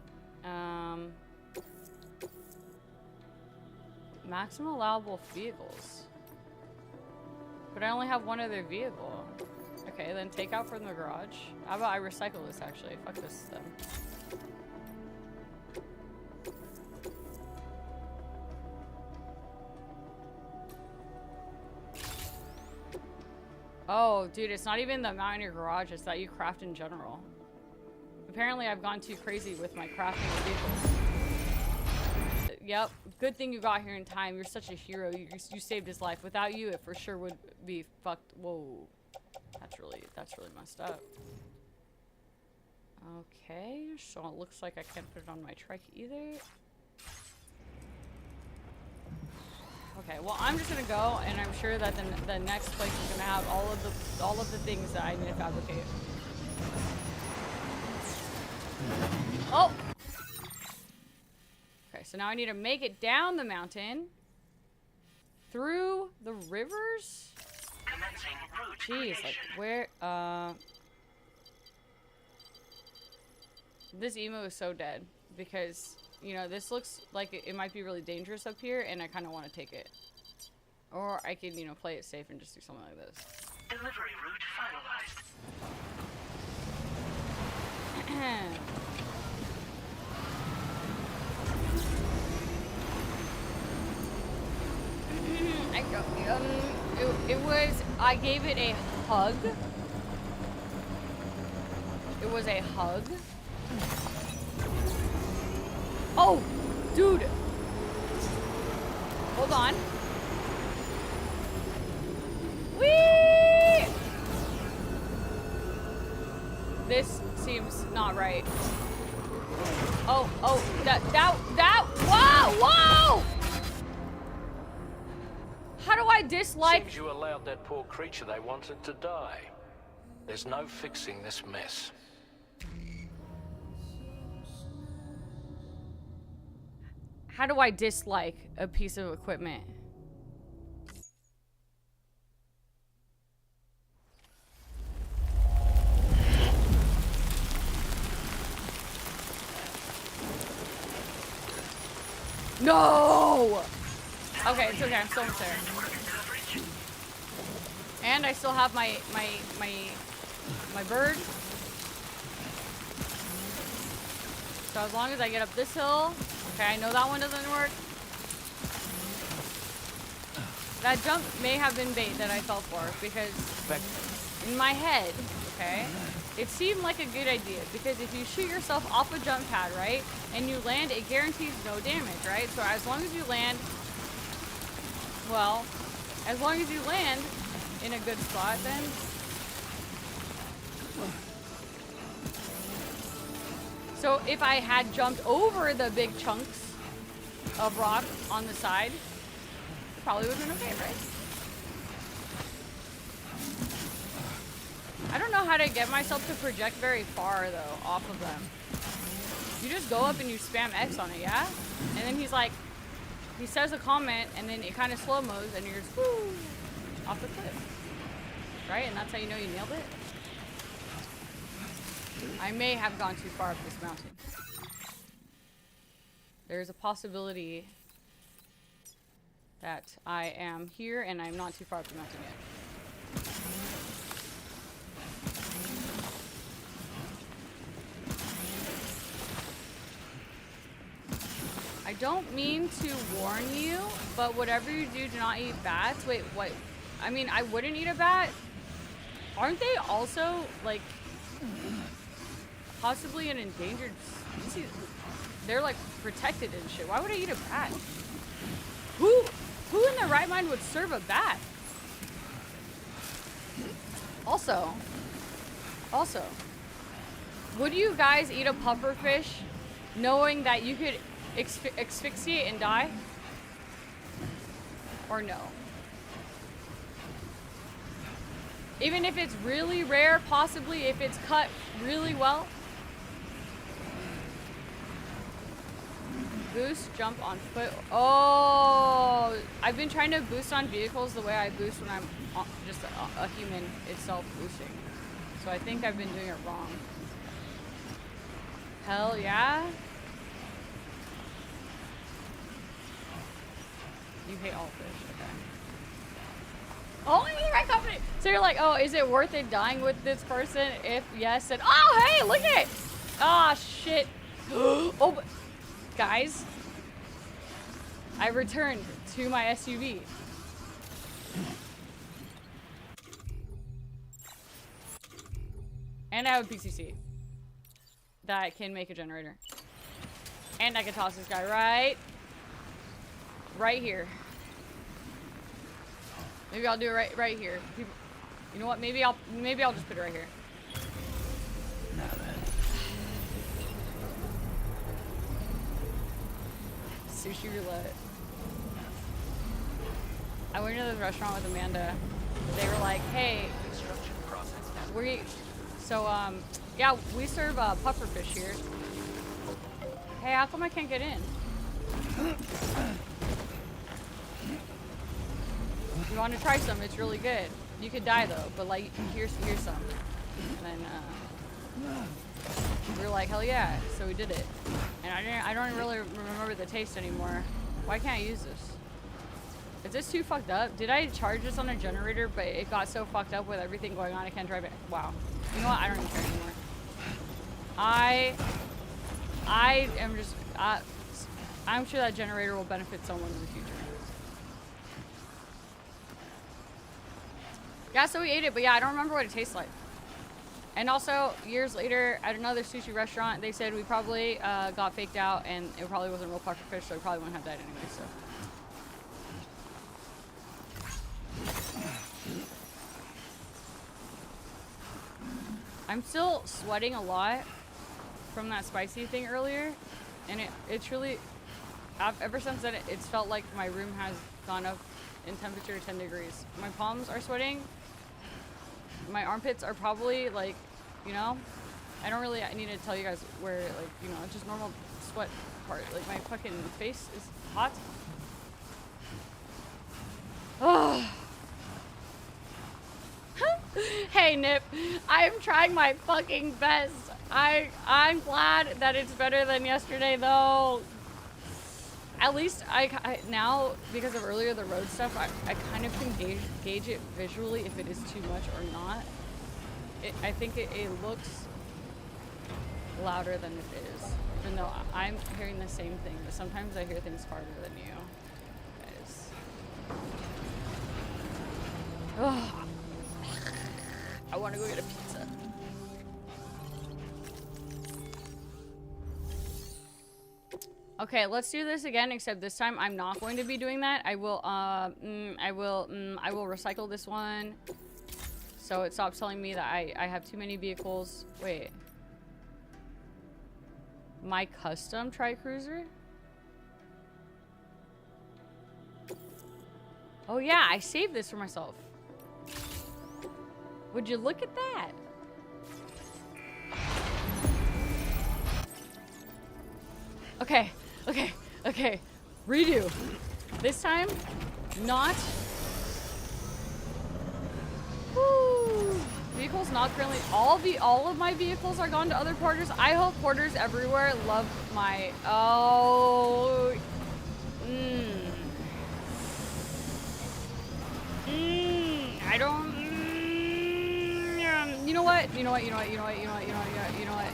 Maximum allowable vehicles. But I only have one other vehicle. Okay, then take out from the garage. How about I recycle this, actually? Fuck this, then. Oh, dude, it's not even the amount in your garage, it's that you craft in general. Apparently, I've gone too crazy with my crafting of vehicles. Yep, good thing you got here in time. You're such a hero. You saved his life. Without you, it for sure would be fucked. Whoa. That's really messed up. Okay, so it looks like I can't put it on my trike either. Okay, well, I'm just gonna go, and I'm sure that the next place is gonna have all of the things that I need to fabricate. Oh! Okay, so now I need to make it down the mountain. Through the rivers? Jeez, like, where, This emo is so dead. Because, you know, this looks like it might be really dangerous up here, and I kind of want to take it. Or I could, you know, play it safe and just do something like this. Delivery route finalized. I gave it a hug. It was a hug. Oh, dude. Hold on. Whee! This seems not right. Oh, that, whoa, whoa! How do I dislike? Seems you allowed that poor creature they wanted to die. There's no fixing this mess. How do I dislike a piece of equipment? No! Okay, it's okay. I'm still almost there. And I still have my bird. So as long as I get up this hill. Okay, I know that one doesn't work. That jump may have been bait that I fell for because in my head, okay, it seemed like a good idea because if you shoot yourself off a jump pad, right, and you land, it guarantees no damage, right? So as long as you land, well, as long as you land in a good spot, then so if I had jumped over the big chunks of rock on the side, it probably would have been okay, right? I don't know how to get myself to project very far, though, off of them. You just go up and you spam X on it, yeah? And then he's like, he says a comment, and then it kind of slow-mos, and you're just, whoo, off the cliff. Right? And that's how you know you nailed it? I may have gone too far up this mountain. There's a possibility that I am here and I'm not too far up the mountain yet. I don't mean to warn you, but whatever you do not eat bats. Wait, what? I mean, I wouldn't eat a bat. Aren't they also, like, possibly an endangered species? They're like protected and shit. Why would I eat a bat? Who in their right mind would serve a bat? Also, would you guys eat a pufferfish knowing that you could asphyxiate and die? Or no? Even if it's really rare, possibly if it's cut really well. Boost, jump on foot. Oh, I've been trying to boost on vehicles the way I boost when I'm just a human itself boosting. So I think I've been doing it wrong. Hell yeah. You hate all fish, okay. Only the right company. So you're like, oh, is it worth it dying with this person? If yes, then oh, hey, look at it. Ah, shit. Oh, but guys, I returned to my SUV. And I have a PCC that can make a generator. And I can toss this guy right here. Maybe I'll do it right here. People, you know what? Maybe I'll just put it right here. Now then. Sushi roulette. I went to the restaurant with Amanda. They were like, "Hey, Yeah, we serve pufferfish here. Hey, how come I can't get in? You want to try some? It's really good. You could die though, but like, here's some. And then we were like, hell yeah! So we did it. And I don't really remember the taste anymore. Why can't I use this? Is this too fucked up? Did I charge this on a generator, but it got so fucked up with everything going on I can't drive it? Wow. You know what? I don't even care anymore. I am just, I'm sure that generator will benefit someone in the future. Yeah, so we ate it, but yeah, I don't remember what it tastes like. And also, years later, at another sushi restaurant, they said we probably got faked out, and it probably wasn't real pufferfish, so we probably wouldn't have died anyway, so. I'm still sweating a lot from that spicy thing earlier, and it's really, ever since then, it's felt like my room has gone up in temperature 10 degrees. My palms are sweating. My armpits are probably like, you know, I don't really need to tell you guys where, like, you know, just normal sweat part. Like, my fucking face is hot. Oh. Hey, Nip, I'm trying my fucking best. I'm glad that it's better than yesterday, though. At least I now, because of earlier the road stuff, I kind of can gauge it visually if it is too much or not. I think it looks louder than it is, even though I'm hearing the same thing, but sometimes I hear things farther than you guys. Ugh. I want to go get a pizza. Okay, let's do this again, except this time I'm not going to be doing that. I will recycle this one. So it stops telling me that I have too many vehicles. Wait. My custom tri-cruiser? Oh yeah, I saved this for myself. Would you look at that? Okay, okay, okay. Redo. This time, not. Woo. Vehicles not currently. All of my vehicles are gone to other porters. I hope porters everywhere love my. Oh. I don't. You know what? You know what?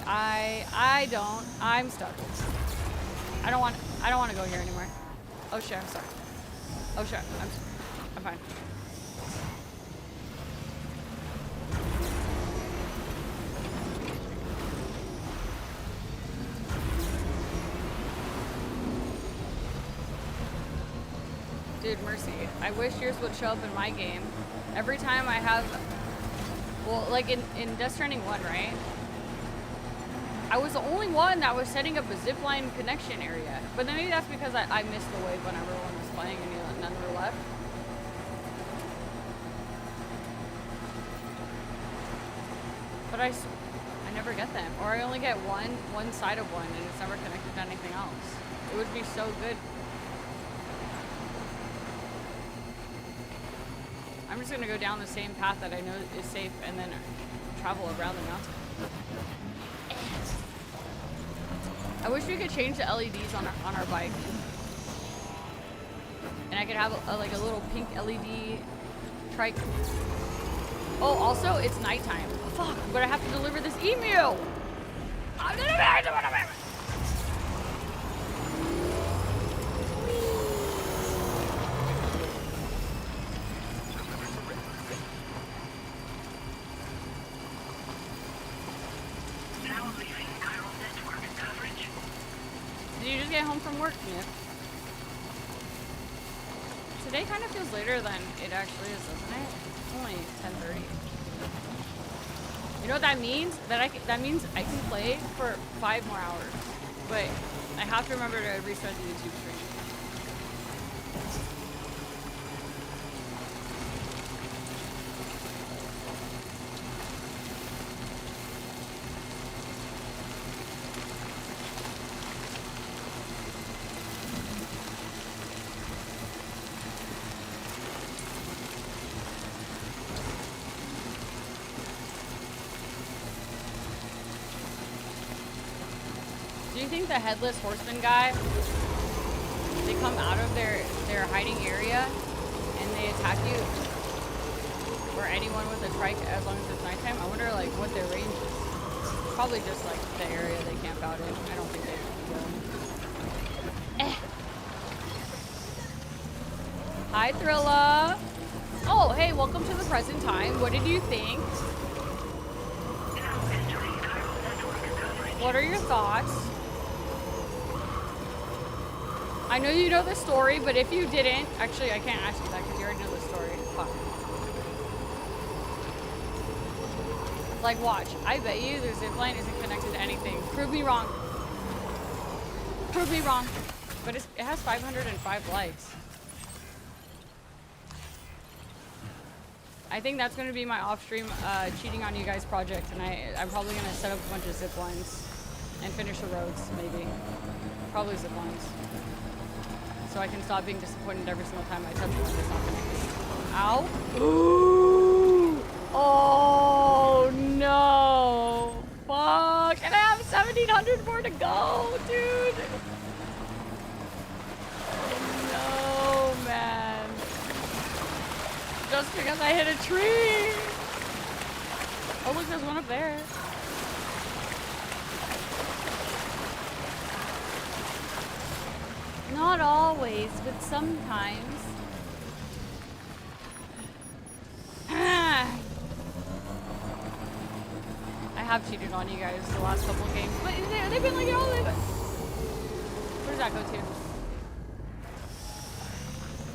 I don't. I'm stuck. I don't want to go here anymore. Oh shit, I'm stuck. Oh shit, I'm fine. Dude, mercy. I wish yours would show up in my game. Every time I have, well, like in Death Stranding 1, right? I was the only one that was setting up a zipline connection area. But then maybe that's because I missed the wave when everyone was playing and none were left. But I never get them. Or I only get one side of one and it's never connected to anything else. It would be so good. I'm just gonna go down the same path that I know is safe and then travel around the mountain. I wish we could change the LEDs on our bike. And I could have like a little pink LED trike. Oh, also, it's nighttime. Oh, fuck, but I have to deliver this email. I'm gonna Did you just get home from work, Nick? Today kind of feels later than it actually is, doesn't it? It's only 10:30. You know what that means? That means I can play for 5 more hours. But I have to remember to restart the YouTube stream. you think the headless horseman guy, they come out of their hiding area and they attack you, or anyone with a trike as long as it's nighttime? I wonder like what their range is. Probably just like the area they camp out in. I don't think they will. Hi, Thrilla. Oh, hey, welcome to the present time. What did you think? What are your thoughts? I know you know the story, but if you didn't, actually, I can't ask you that because you already know the story. Fuck. Like, watch. I bet you the zipline isn't connected to anything. Prove me wrong. Prove me wrong. But it has 505 likes. I think that's going to be my off-stream cheating on you guys project tonight. I'm probably going to set up a bunch of zip lines and finish the roads, maybe. Probably zip lines. So I can stop being disappointed every single time I touch one that's not connected. Ow. Ooh. Oh, no. Fuck. And I have 1,700 more to go, dude. No, man. Just because I hit a tree. Oh, look, there's one up there. Not always, but sometimes. I have cheated on you guys the last couple of games, but they've been like, oh, where does that go to?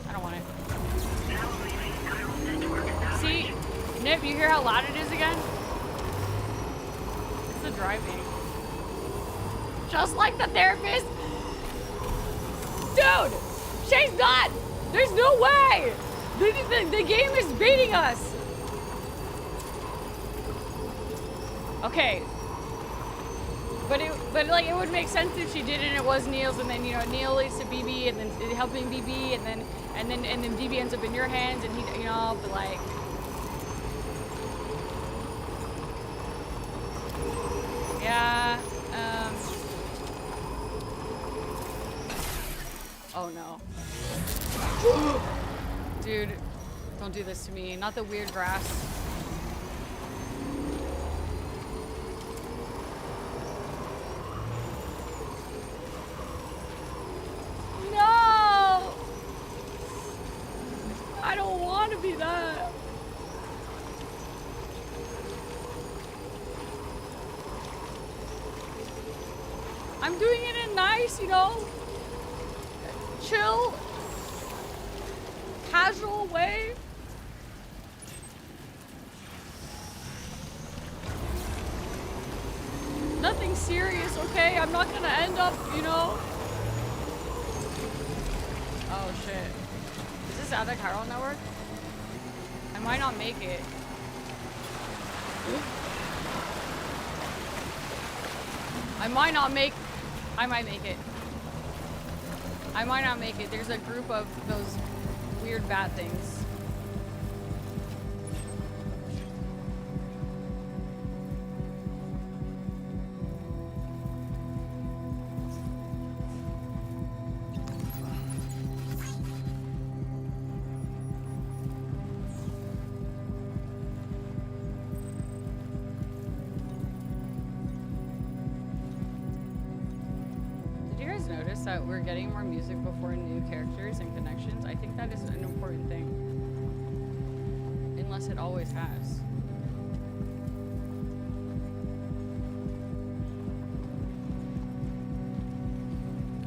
I don't want it. See, Nip, you hear how loud it is again? It's the driving. Just like the therapist. Dude, she's not. There's no way. The game is beating us. Okay. But like it would make sense if she did it and it was Neil's, and then Neil leads to BB, and then helping BB, and then BB ends up in your hands, and he but like. Yeah. Oh no. Dude, don't do this to me. Not the weird grass. No! I don't want to be that. I'm doing it in nice, chill, casual way. Nothing serious, okay? I'm not gonna end up, Oh shit. Is this out of the chiral network? I might not make it. I might make it. I might not make it. There's a group of those weird bat things. That we're getting more music before new characters and connections. I think that is an important thing. Unless it always has.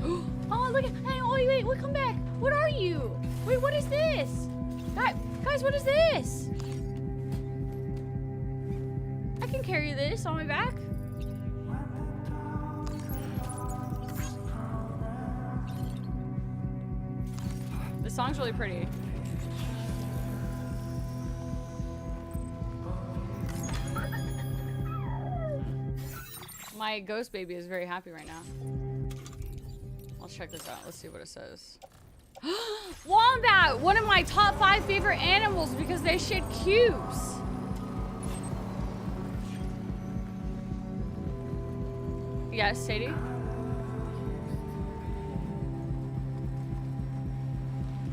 Oh, look at, hey, wait, come back. What are you? Wait, what is this? Guys, what is this? I can carry this on my back. The song's really pretty. My ghost baby is very happy right now. Let's check this out. Let's see what it says. Wombat! One of my top 5 favorite animals because they shed cubes. Yes, Sadie?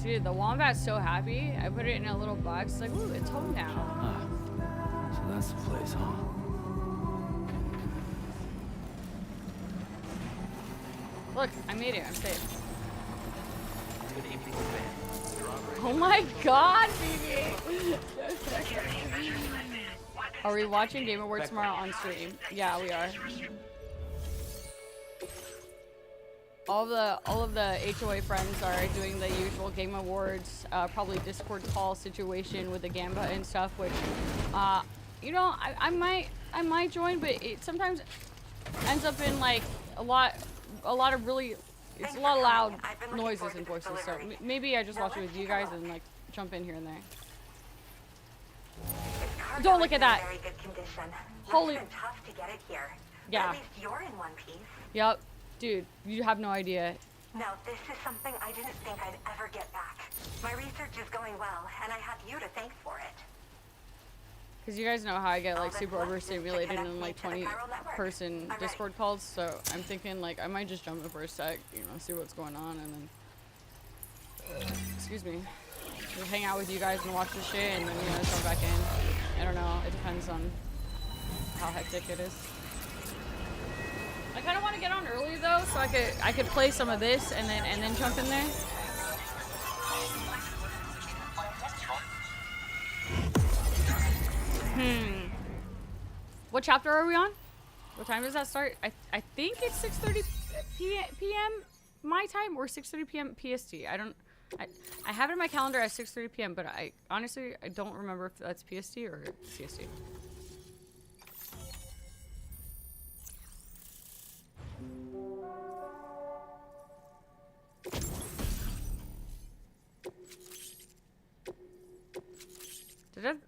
Dude, the wombat's so happy. I put it in a little box. It's like, ooh, it's home now. Ah, so that's the place, huh? Look, I made it. I'm safe. Good evening, fans. Oh my god, baby! Are we watching Game Awards tomorrow on stream? Yeah, we are. All of the HOA friends are doing the usual Game Awards, probably Discord call situation with the Gamba and stuff, which, you know, I might join, but it sometimes ends up in like a lot of really, it's a lot of loud noises and voices. So maybe I just watch it with you guys and like jump in here and there. Don't look at that. Very good condition. Holy. It's been tough to get it here. Yeah. At least you're in one piece. Yep. Dude, you have no idea. Now, this is something I didn't think I'd ever get back. My research is going well, and I have you to thank for it. Because you guys know how I get like super overstimulated in like 20-person Discord calls, so I'm thinking like I might just jump in for a sec, you know, see what's going on, and then, excuse me, just hang out with you guys and watch the shit, and then, you know, jump back in. I don't know, it depends on how hectic it is. I kind of want to get on early though, so I could play some of this and then jump in there. What chapter are we on? What time does that start? I think it's 6:30 p.m. my time or 6:30 p.m. PST. I have it in my calendar at 6:30 p.m. but I honestly don't remember if that's PST or CST.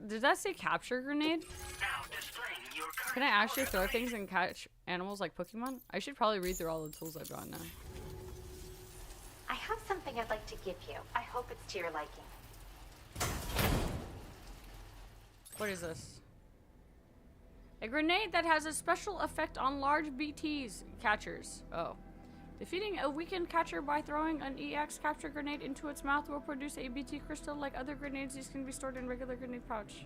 Did that say capture grenade? Can I actually throw things and catch animals like Pokemon? I should probably read through all the tools I've got now. I have something I'd like to give you. I hope it's to your liking. What is this? A grenade that has a special effect on large BTs catchers. Oh. Defeating a weakened catcher by throwing an EX capture grenade into its mouth will produce a BT crystal. Like other grenades, these can be stored in regular grenade pouch.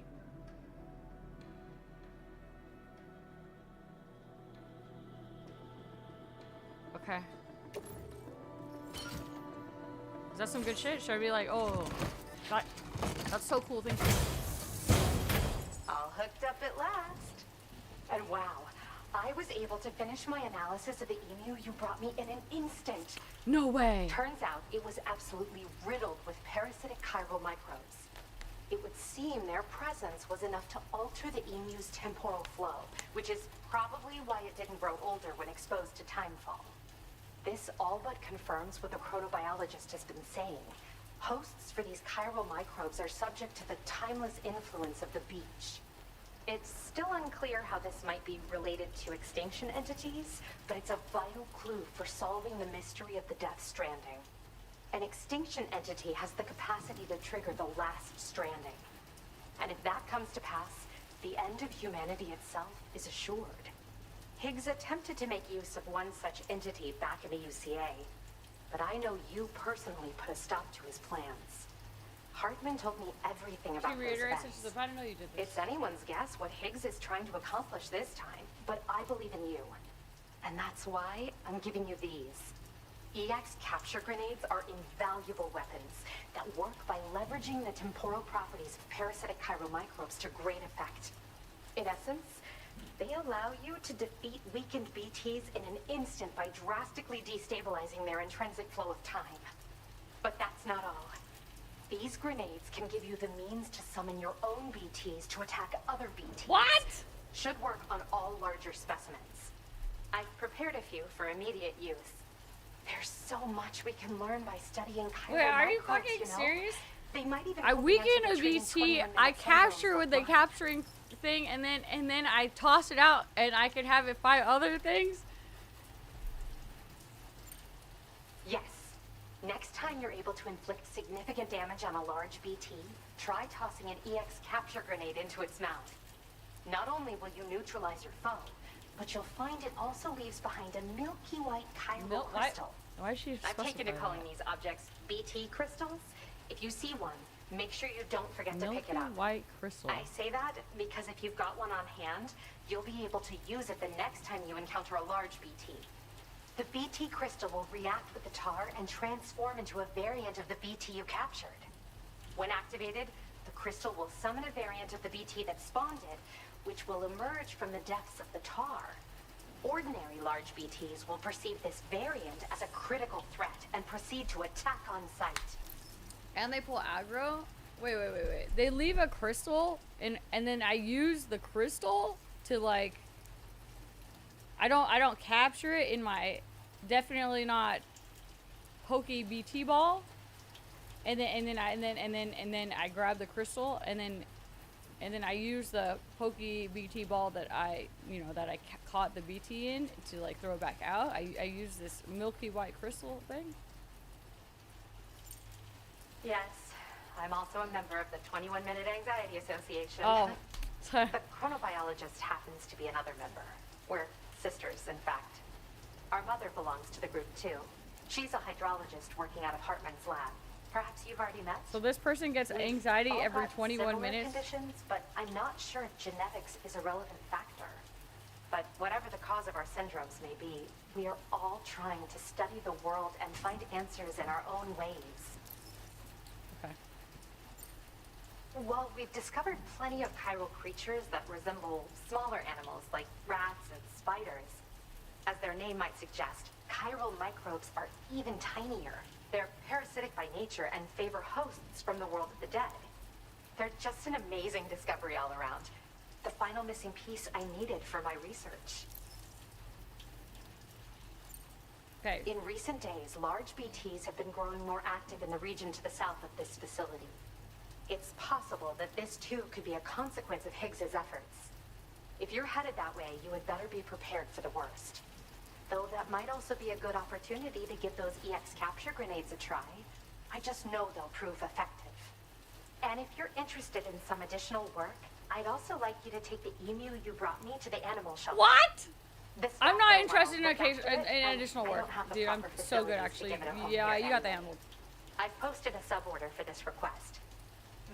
Okay. Is that some good shit? Should I be like, oh, that's so cool, thank you. All hooked up at last. And wow, I was able to finish my analysis of the emu you brought me in an instant. No way. Turns out it was absolutely riddled with parasitic chiral microbes. It would seem their presence was enough to alter the emu's temporal flow, which is probably why it didn't grow older when exposed to timefall. This all but confirms what the chronobiologist has been saying. Hosts for these chiral microbes are subject to the timeless influence of the beach. It's still unclear how this might be related to extinction entities, but it's a vital clue for solving the mystery of the Death Stranding. An extinction entity has the capacity to trigger the last stranding. And if that comes to pass, the end of humanity itself is assured. Higgs attempted to make use of one such entity back in the UCA, but I know you personally put a stop to his plans. Hartman told me everything about those events. I didn't know you did this. It's anyone's guess what Higgs is trying to accomplish this time, but I believe in you. And that's why I'm giving you these. EX capture grenades are invaluable weapons that work by leveraging the temporal properties of parasitic chiral microbes to great effect. In essence, they allow you to defeat weakened BTs in an instant by drastically destabilizing their intrinsic flow of time. But that's not all. These grenades can give you the means to summon your own BTs to attack other BTs. What? Should work on all larger specimens. I've prepared a few for immediate use. There's so much we can learn by studying chiral Wait, are you microbes, fucking you know? serious? They might even I hold the weaken answer a to treating VT, 21 I minute capture syndromes with the capturing thing, and then I toss it out, and I can have it fight other things? Yes. Next time you're able to inflict significant damage on a large BT, try tossing an EX capture grenade into its mouth. Not only will you neutralize your foe, but you'll find it also leaves behind a milky white chiral crystal. Why is she I've taken to specify calling that? these objects BT crystals, If you see one, make sure you don't forget to pick it Milky up. white crystal. I say that because if you've got one on hand, you'll be able to use it the next time you encounter a large BT. The BT crystal will react with the tar and transform into a variant of the BT you captured. When activated, the crystal will summon a variant of the BT that spawned it, which will emerge from the depths of the tar. Ordinary large BTs will perceive this variant as a critical threat and proceed to attack on sight. And they pull aggro? Wait. They leave a crystal and then I use the crystal to like I don't capture it in my definitely not pokey BT ball. And then I grab the crystal and then I use the pokey BT ball that I caught the BT in to like throw it back out. I use this milky white crystal thing. Yes, I'm also a member of the 21-Minute Anxiety Association. Oh. The chronobiologist happens to be another member. We're sisters, in fact. Our mother belongs to the group too. She's a hydrologist working out of Hartman's lab. Perhaps you've already met. So this person gets anxiety We've all every got 21 similar minutes. conditions, but I'm not sure if genetics is a relevant factor. But whatever the cause of our syndromes may be, we are all trying to study the world and find answers in our own ways. Okay. While we've discovered plenty of chiral creatures that resemble smaller animals like rats and spiders, as their name might suggest, chiral microbes are even tinier. They're parasitic by nature and favor hosts from the world of the dead. They're just an amazing discovery all around. The final missing piece I needed for my research. Okay. In recent days, large BTs have been growing more active in the region to the south of this facility. It's possible that this too could be a consequence of Higgs's efforts. If you're headed that way, you had better be prepared for the worst. Though that might also be a good opportunity to give those EX capture grenades a try. I just know they'll prove effective. And if you're interested in some additional work, I'd also like you to take the emu you brought me to the animal shelter. What? This I'm not software interested in, model will look after it, in and additional I work. don't have the Dude, I'm proper so good facilities to actually. give it a home Yeah, here you got the anyway. handled. I've posted a sub-order for this request.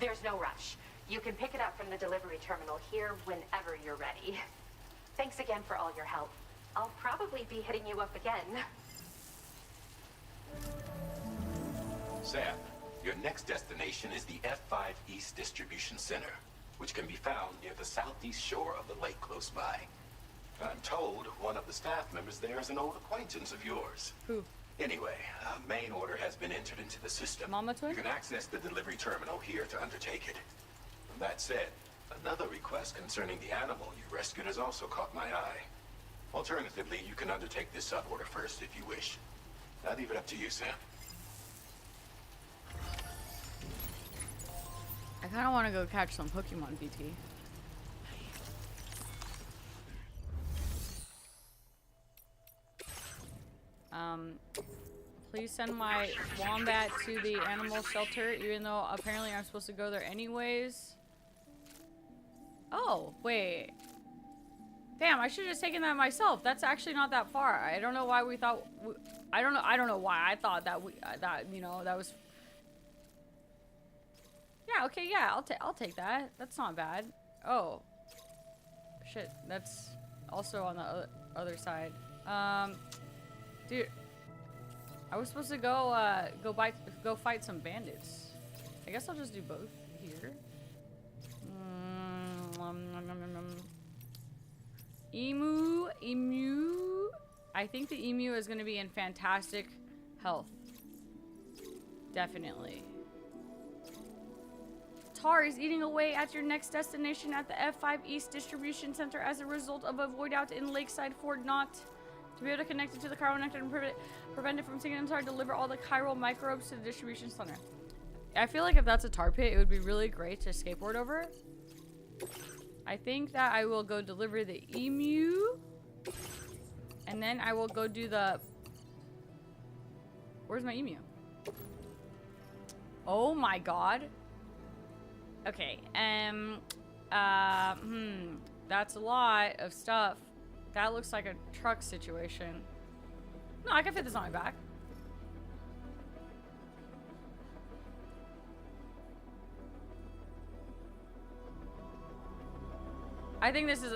There's no rush. You can pick it up from the delivery terminal here whenever you're ready. Thanks again for all your help. I'll probably be hitting you up again. Sam, your next destination is the F5 East Distribution Center, which can be found near the southeast shore of the lake close by. I'm told one of the staff members there is an old acquaintance of yours. Who? Anyway, a main order has been entered into the system. Mama Twin? You can access the delivery terminal here to undertake it. That said, another request concerning the animal you rescued has also caught my eye. Alternatively, you can undertake this sub-order first if you wish. I'll leave it up to you, Sam. I kind of want to go catch some Pokemon BT. Please send my wombat to the animal shelter, even though apparently I'm supposed to go there anyways. Oh, wait. Damn, I should have just taken that myself. That's actually not that far. I don't know why we thought... I don't know why I thought that that was... Yeah, okay, yeah, I'll take that. That's not bad. Oh. Shit, that's also on the other side. Dude, I was supposed to go fight some bandits. I guess I'll just do both here. Emu. I think the emu is going to be in fantastic health. Definitely. Tar is eating away at your next destination at the F5 East Distribution Center as a result of a void out in Lakeside Fort Knott. To be able to connect it to the chiral nectar and prevent it from sinking in tar, deliver all the chiral microbes to the distribution center. I feel like if that's a tar pit, it would be really great to skateboard over. I think that I will go deliver the emu. And then I will go do the... Where's my emu? Oh my god. Okay, that's a lot of stuff. That looks like a truck situation. No, I can fit this on my back. I think this is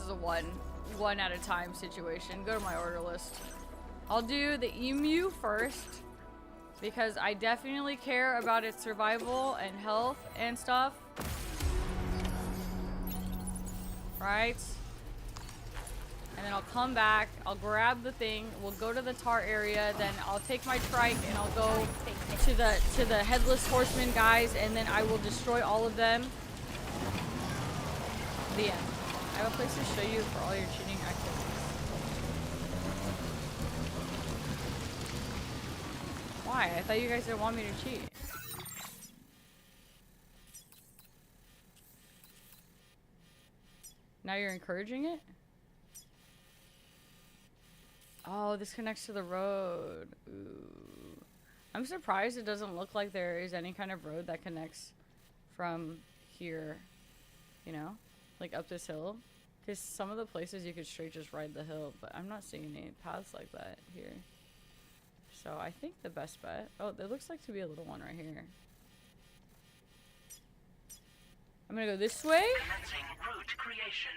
a one at a time situation. Go to my order list. I'll do the emu first because I definitely care about its survival and health and stuff. Right? And then I'll come back, I'll grab the thing, we'll go to the tar area, then I'll take my trike and I'll go to the headless horseman guys, and then I will destroy all of them. The end. I have a place to show you for all your cheating activities. Why? I thought you guys didn't want me to cheat. Now you're encouraging it? Oh, this connects to the road. Ooh. I'm surprised it doesn't look like there is any kind of road that connects from here, you know, like up this hill. Because some of the places you could straight just ride the hill, but I'm not seeing any paths like that here. So I think the best bet, oh, there looks like to be a little one right here. I'm gonna go this way. Commencing route creation.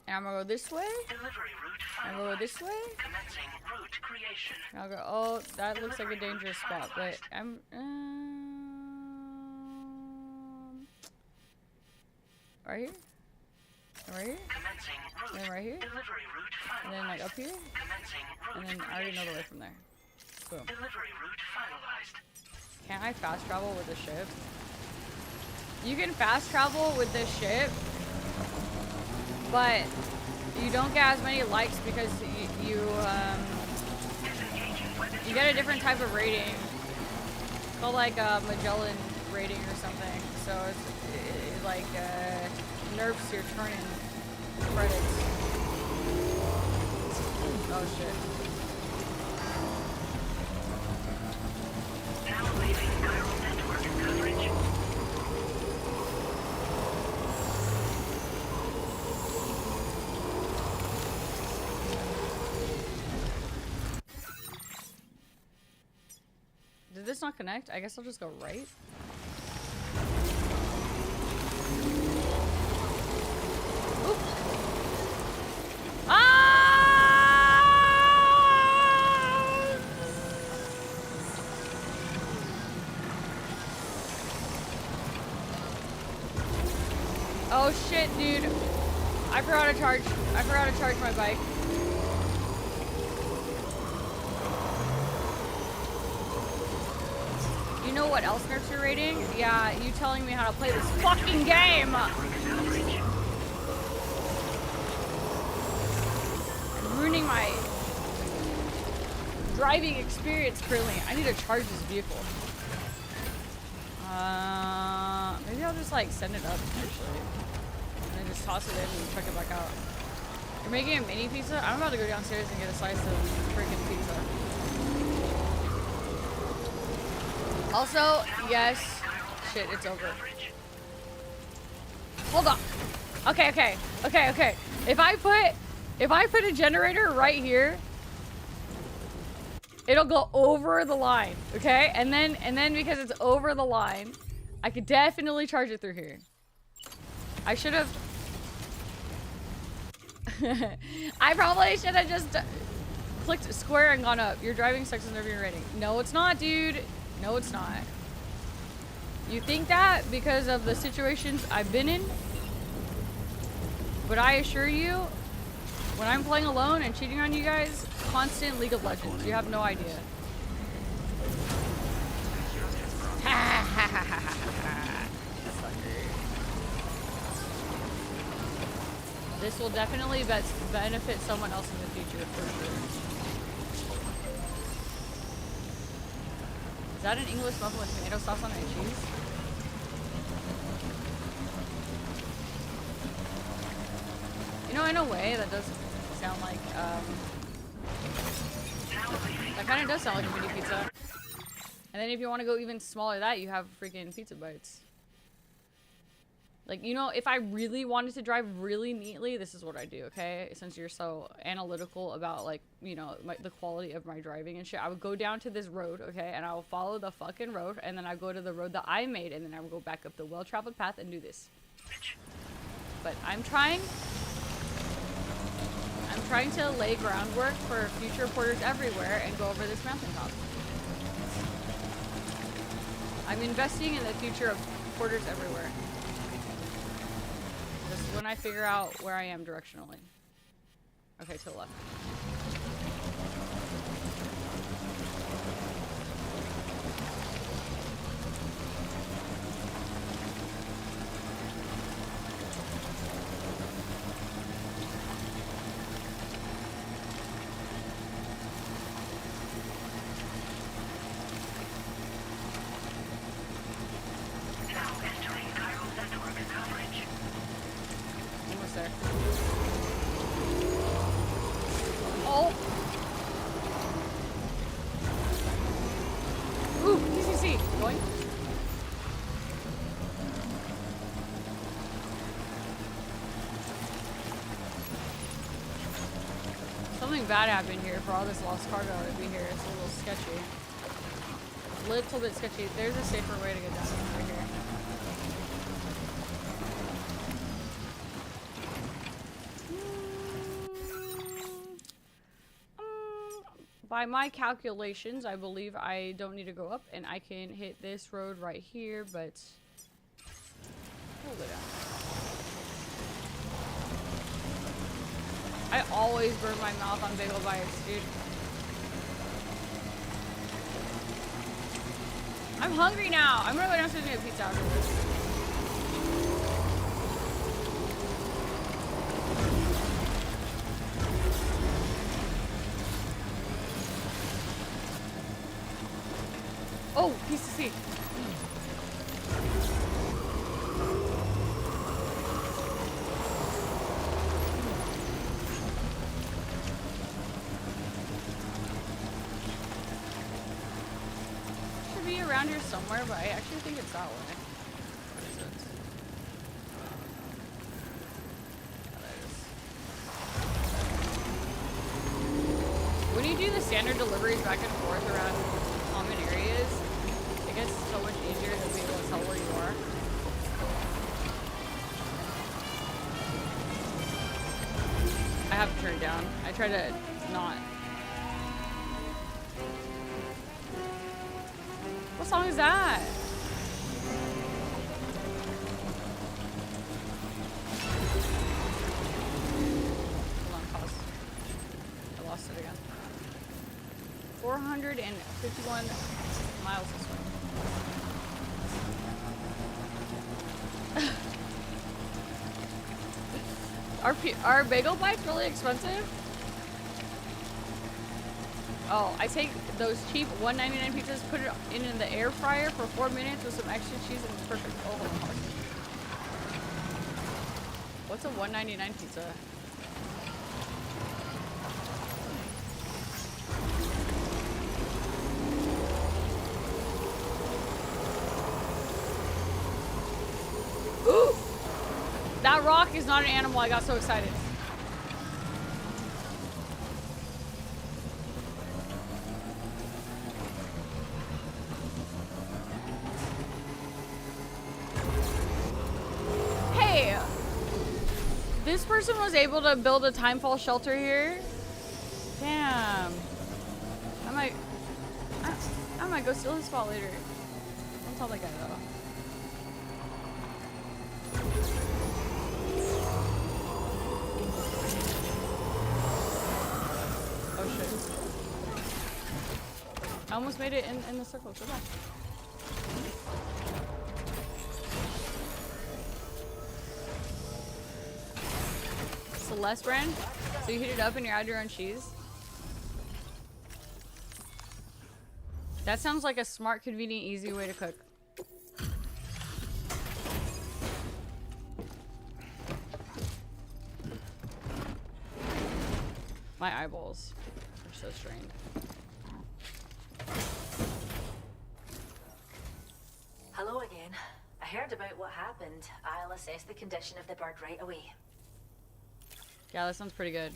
And I'm gonna go this way. Delivery route finalized. I'm gonna go this way. Commencing route creation. I'll go, oh, that looks like a dangerous spot, but I'm, right here? Right here? Commencing route. And then right here? Delivery route finalized. And then like up here? Commencing route And then I already know the way from there. Boom. Delivery route finalized. Can I fast travel with the ship? You can fast travel with this ship, but you don't get as many likes because you get a different type of rating. It's called like a Magellan rating or something. So it like nerfs your turning credits. Oh shit. Now leaving chiral network coverage. Did this not connect? I guess I'll just go right. Oop. Oh shit, dude. I forgot to charge my bike. You know what else nerfs your rating? Yeah, you telling me how to play this fucking game! Ruining my driving experience currently. I need to charge this vehicle. Maybe I'll just like send it up actually. And then just toss it in and chuck it back out. You're making a mini pizza? I'm about to go downstairs and get a slice of freaking pizza. Also, yes. Shit, it's over. Hold on. Okay. If I put a generator right here, it'll go over the line, okay? And then because it's over the line, I could definitely charge it through here. I should have. I probably should have just clicked square and gone up. Your driving sucks in your rating. No, it's not, dude. No, it's not. You think that because of the situations I've been in? But I assure you, when I'm playing alone and cheating on you guys, constant League of Legends. You have no idea. This will definitely benefit someone else in the future for sure. Is that an English muffin with tomato sauce on it and cheese? You know, in a way, that does sound like, that kind of does sound like a mini pizza. And then if you want to go even smaller than that, you have freaking pizza bites. Like, you know, if I really wanted to drive really neatly, this is what I do, okay? Since you're so analytical about, like, you know, the quality of my driving and shit, I would go down to this road, okay? And I will follow the fucking road, and then I go to the road that I made, and then I will go back up the well-traveled path and do this. but I'm trying to lay groundwork for future porters everywhere and go over this mountaintop. I'm investing in the future of porters everywhere. This is when I figure out where I am directionally. Okay, to the left. Almost there. Oh! Ooh, PCC! Going? Something bad happened here for all this lost cargo to be here. It's a little sketchy. Little bit sketchy. There's a safer way to get down over here. By my calculations, I believe I don't need to go up and I can hit this road right here, but hold it down. I always burn my mouth on bagel bites, dude. I'm hungry now. I'm gonna go downstairs and get a pizza after this. Oh, PCC. Should be around here somewhere, but I actually think it's that way. What is it? Oh, when you do the standard deliveries back and forth around common areas, it gets so much easier to be able to tell where you are. I have to turn it down. I try to not. What song is that? Hold on, pause. I lost it again. 451 miles this way. Are bagel bites really expensive? Oh, I take those cheap $1.99 pizzas, put it in the air fryer for 4 minutes with some extra cheese, and it's perfect. Oh, hold on. What's a $1.99 pizza? Ooh! That rock is not an animal. I got so excited. Hey! This person was able to build a timefall shelter here. Damn. I might go steal his spot later. Don't tell that guy though. Oh shit. I almost made it in the circle. Go back. Celeste brand? So you heat it up and you add your own cheese? That sounds like a smart, convenient, easy way to cook. My eyeballs are so strained. Hello again. I heard about what happened. I'll assess the condition of the bird right away. Yeah, that sounds pretty good.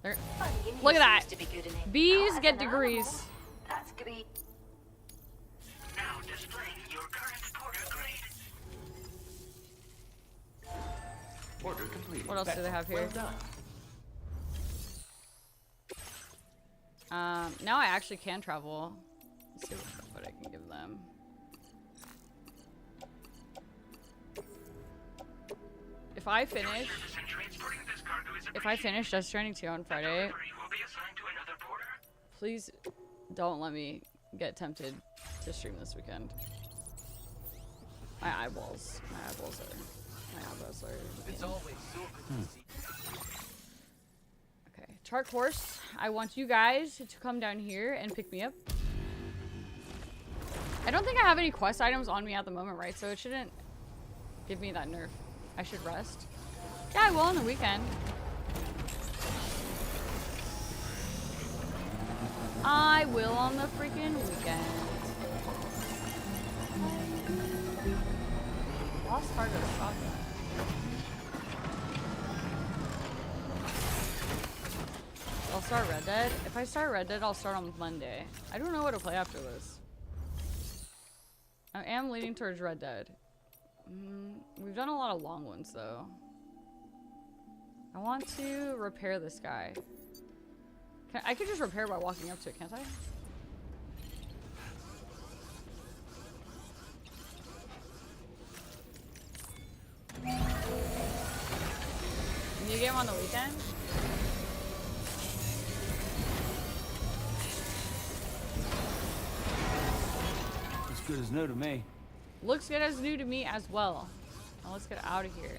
There. Funny, Look at that. seems to be good in it. Bees As get an degrees. animal, that's great. Now displaying your current porter grade. Order completed. What else do they have here? Well done. Now I actually can travel. Let's see what I can give them. If I finish Death Stranding 2 on Friday, please don't let me get tempted to stream this weekend. My eyeballs are. It's always so good to see. Okay, chart course. I want you guys to come down here and pick me up. I don't think I have any quest items on me at the moment, right? So it shouldn't give me that nerf. I should rest. Yeah, I will on the weekend. I will on the freaking weekend. Lost Fargo shotgun. I'll start Red Dead. If I start Red Dead, I'll start on Monday. I don't know what to play after this. I am leaning towards Red Dead. We've done a lot of long ones, though. I want to repair this guy. I could just repair by walking up to it, can't I? Can you get him on the weekend? Looks good as new to me. Looks good as new to me as well. Now let's get out of here.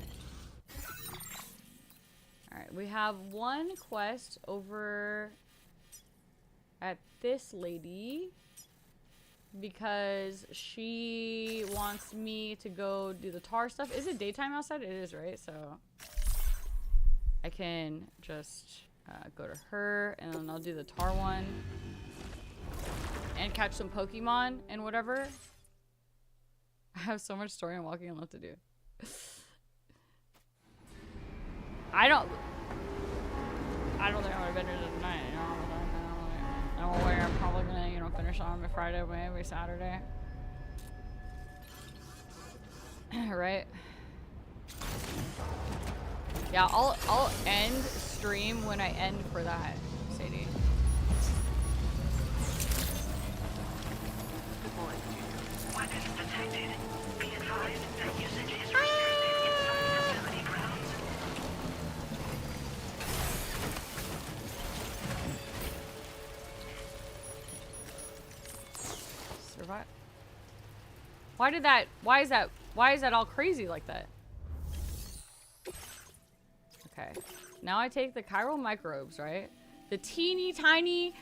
Alright, we have one quest over at this lady because she wants me to go do the tar stuff. Is it daytime outside? It is, right? So I can just go to her and then I'll do the tar one and catch some Pokemon and whatever. I have so much story and walking and left to do. I don't think I'm gonna finish it tonight, you know. I'm probably gonna, you know, finish on Friday, maybe Saturday. Right? Yeah, I'll end stream when I end for that, Sadie. Weapons detected. Be advised that usage is restricted inside facility grounds. Survive. Why is that all crazy like that? Okay. Now I take the chiral microbes, right? The teeny tiny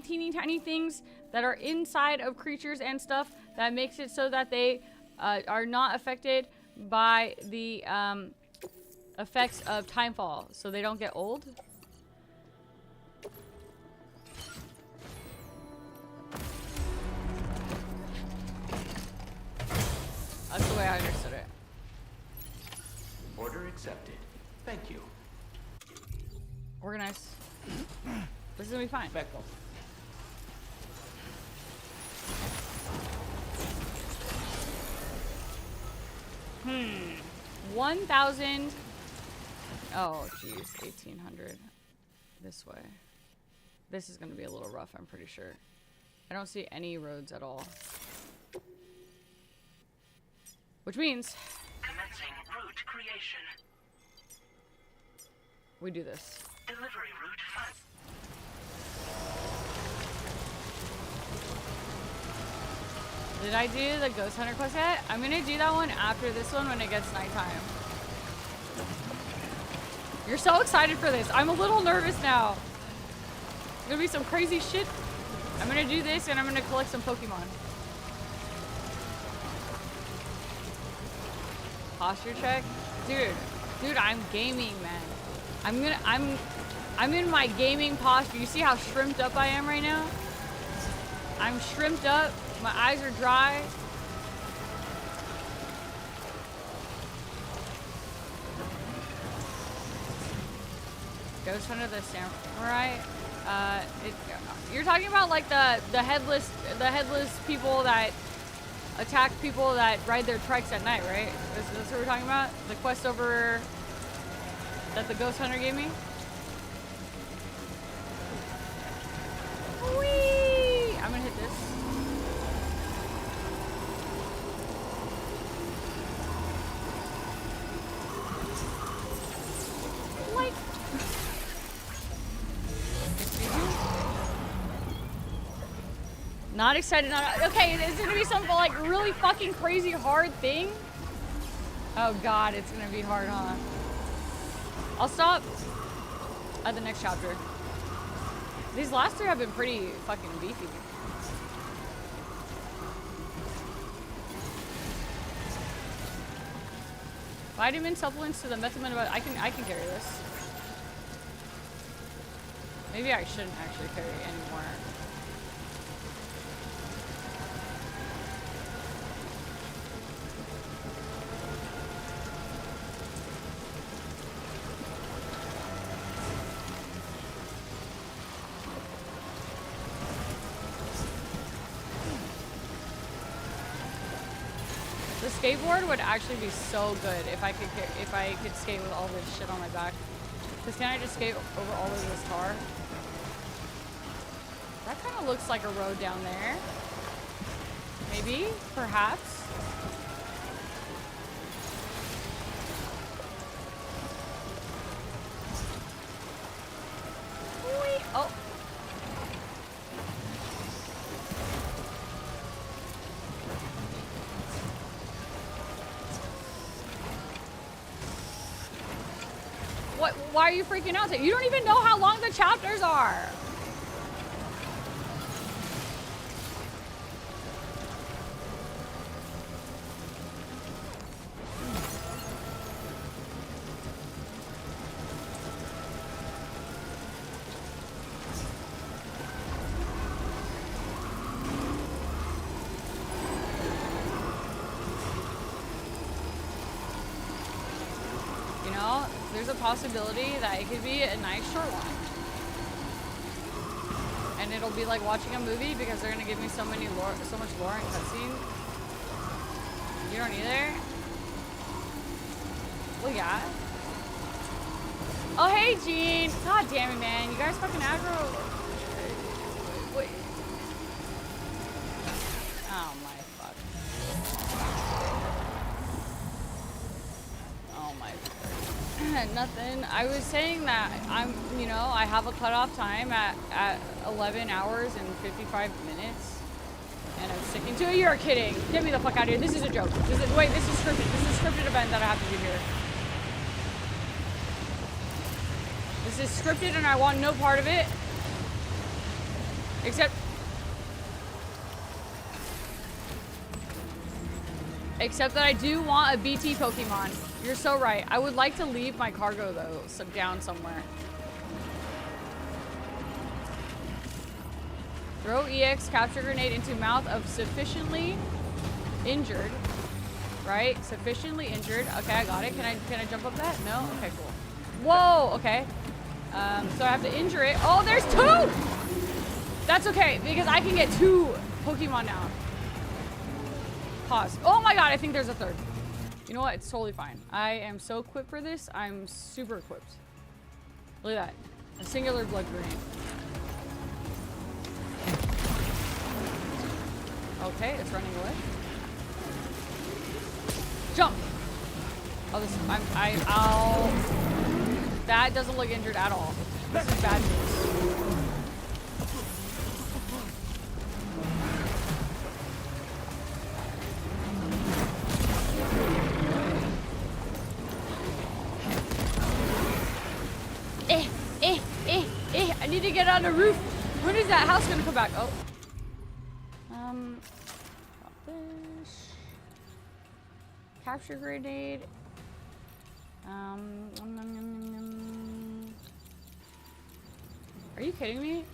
things that are inside of creatures and stuff that makes it so that they are not affected by the effects of timefall, so they don't get old. That's the way I understood it. Order accepted. Thank you. Organize. This is gonna be fine. Back off. Hmm. 1,000. Oh, geez. 1,800. This way. This is gonna be a little rough, I'm pretty sure. I don't see any roads at all. Which means Commencing route creation. we do this. Delivery route 5. Did I do the Ghost Hunter quest yet? I'm gonna do that one after this one when it gets nighttime. You're so excited for this. I'm a little nervous now. It's gonna be some crazy shit. I'm gonna do this and I'm gonna collect some Pokemon. Posture check? Dude, I'm gaming, man. I'm in my gaming posture. You see how shrimped up I am right now? I'm shrimped up. My eyes are dry. Ghost Hunter the Samurai. You're talking about like the headless people that attack people that ride their trikes at night, right? That's what we're talking about? The quest over that the ghost hunter gave me? Whee! I'm gonna hit this. Like. Not excited, not okay, is it gonna be some like really fucking crazy hard thing? Oh god, it's gonna be hard, huh? I'll stop at the next chapter. These last 3 have been pretty fucking beefy. Vitamin supplements to the methamin, I can carry this. Maybe I shouldn't actually carry anymore. The skateboard would actually be so good if I could skate with all this shit on my back. Cause can I just skate over all of this tar? That kind of looks like a road down there. Maybe, perhaps. Whee! Oh. What? Why are you freaking out? You don't even know how long the chapters are. There's a possibility that it could be a nice short one. And it'll be like watching a movie because they're gonna give me so much lore and cutscene. You don't either? Well, yeah. Oh, hey, Gene. God damn it, man. You guys fucking aggro. Wait. Oh, my fuck. Oh, my fuck. Nothing. I was saying that I have a cutoff time at 11 hours and 55 minutes. And I'm sticking to it. You're kidding. Get me the fuck out of here. This is a joke. This is scripted. This is a scripted event that I have to do here. This is scripted and I want no part of it. Except that I do want a BT Pokemon. You're so right. I would like to leave my cargo though, down somewhere. Throw EX capture grenade into mouth of sufficiently injured. Right? Sufficiently injured. Okay, I got it. Can I jump up that? No? Okay, cool. Whoa, okay. So I have to injure it. Oh, there's 2! That's okay, because I can get 2 Pokemon now. Pause. Oh my god, I think there's a 3rd. You know what? It's totally fine. I am so equipped for this. I'm super equipped. Look at that. A singular blood grenade. Okay, it's running away. Jump! Oh, this I'll... That doesn't look injured at all. This is bad news. I need to get on the roof. When is that house gonna come back? Oh. This. Capture grenade. Are you kidding me?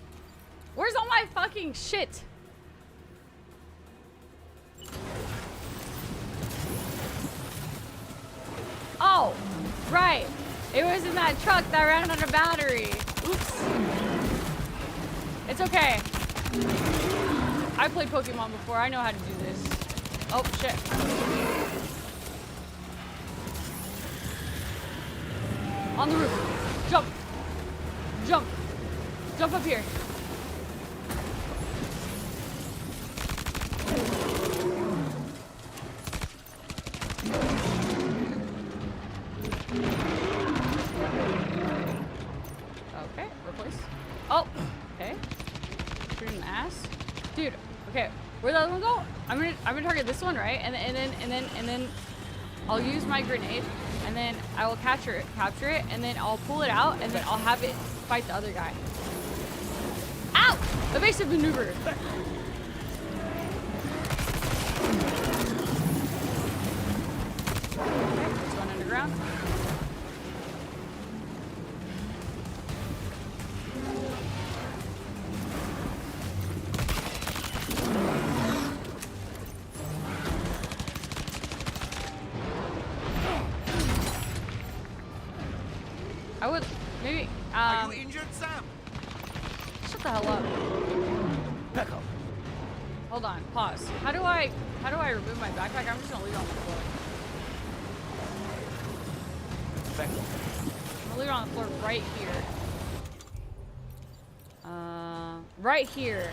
Where's all my fucking shit? Oh, right. It was in that truck that ran out of battery. Oops. It's okay. I played Pokemon before. I know how to do this. Oh, shit. On the roof. Jump. Jump. Jump up here. Okay, replace. Oh, okay. Shoot an ass. Dude, okay. Where'd the other one go? I'm gonna target this one, right? And then I'll use my grenade, and then I will capture it, and then I'll pull it out, and then I'll have it fight the other guy. Ow! Evasive maneuver. Okay, this one underground. I would maybe. Are you injured, Sam? Shut the hell up. Back up. Hold on. Pause. How do I remove my backpack? I'm just gonna leave it on the floor. Back up. I'm gonna leave it on the floor right here. Right here.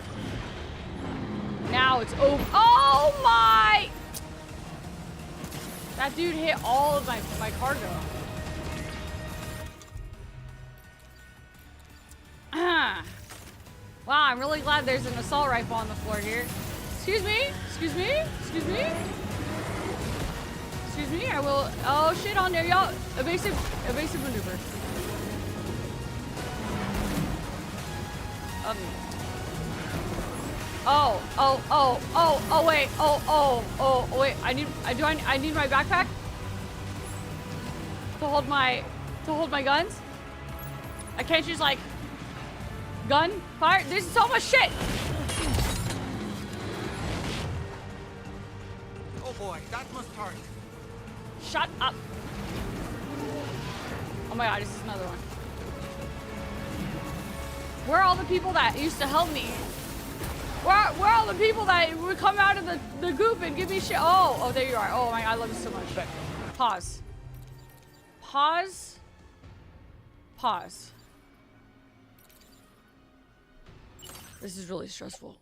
Now it's over. Oh my! That dude hit all of my cargo. Wow, I'm really glad there's an assault rifle on the floor here. Excuse me? Excuse me? Excuse me? Excuse me? I will. Oh shit on there, y'all. Evasive maneuver. Oh, wait. Oh, wait. I need my backpack to hold my guns. I can't just like gun fire. There's so much shit. Oh boy, that must hurt. Shut up. Oh my god, this is another one. Where are all the people that used to help me? Where are all the people that would come out of the goop and give me shit? Oh, there you are. Oh my god, I love you so much. Pause. Pause. Pause. This is really stressful.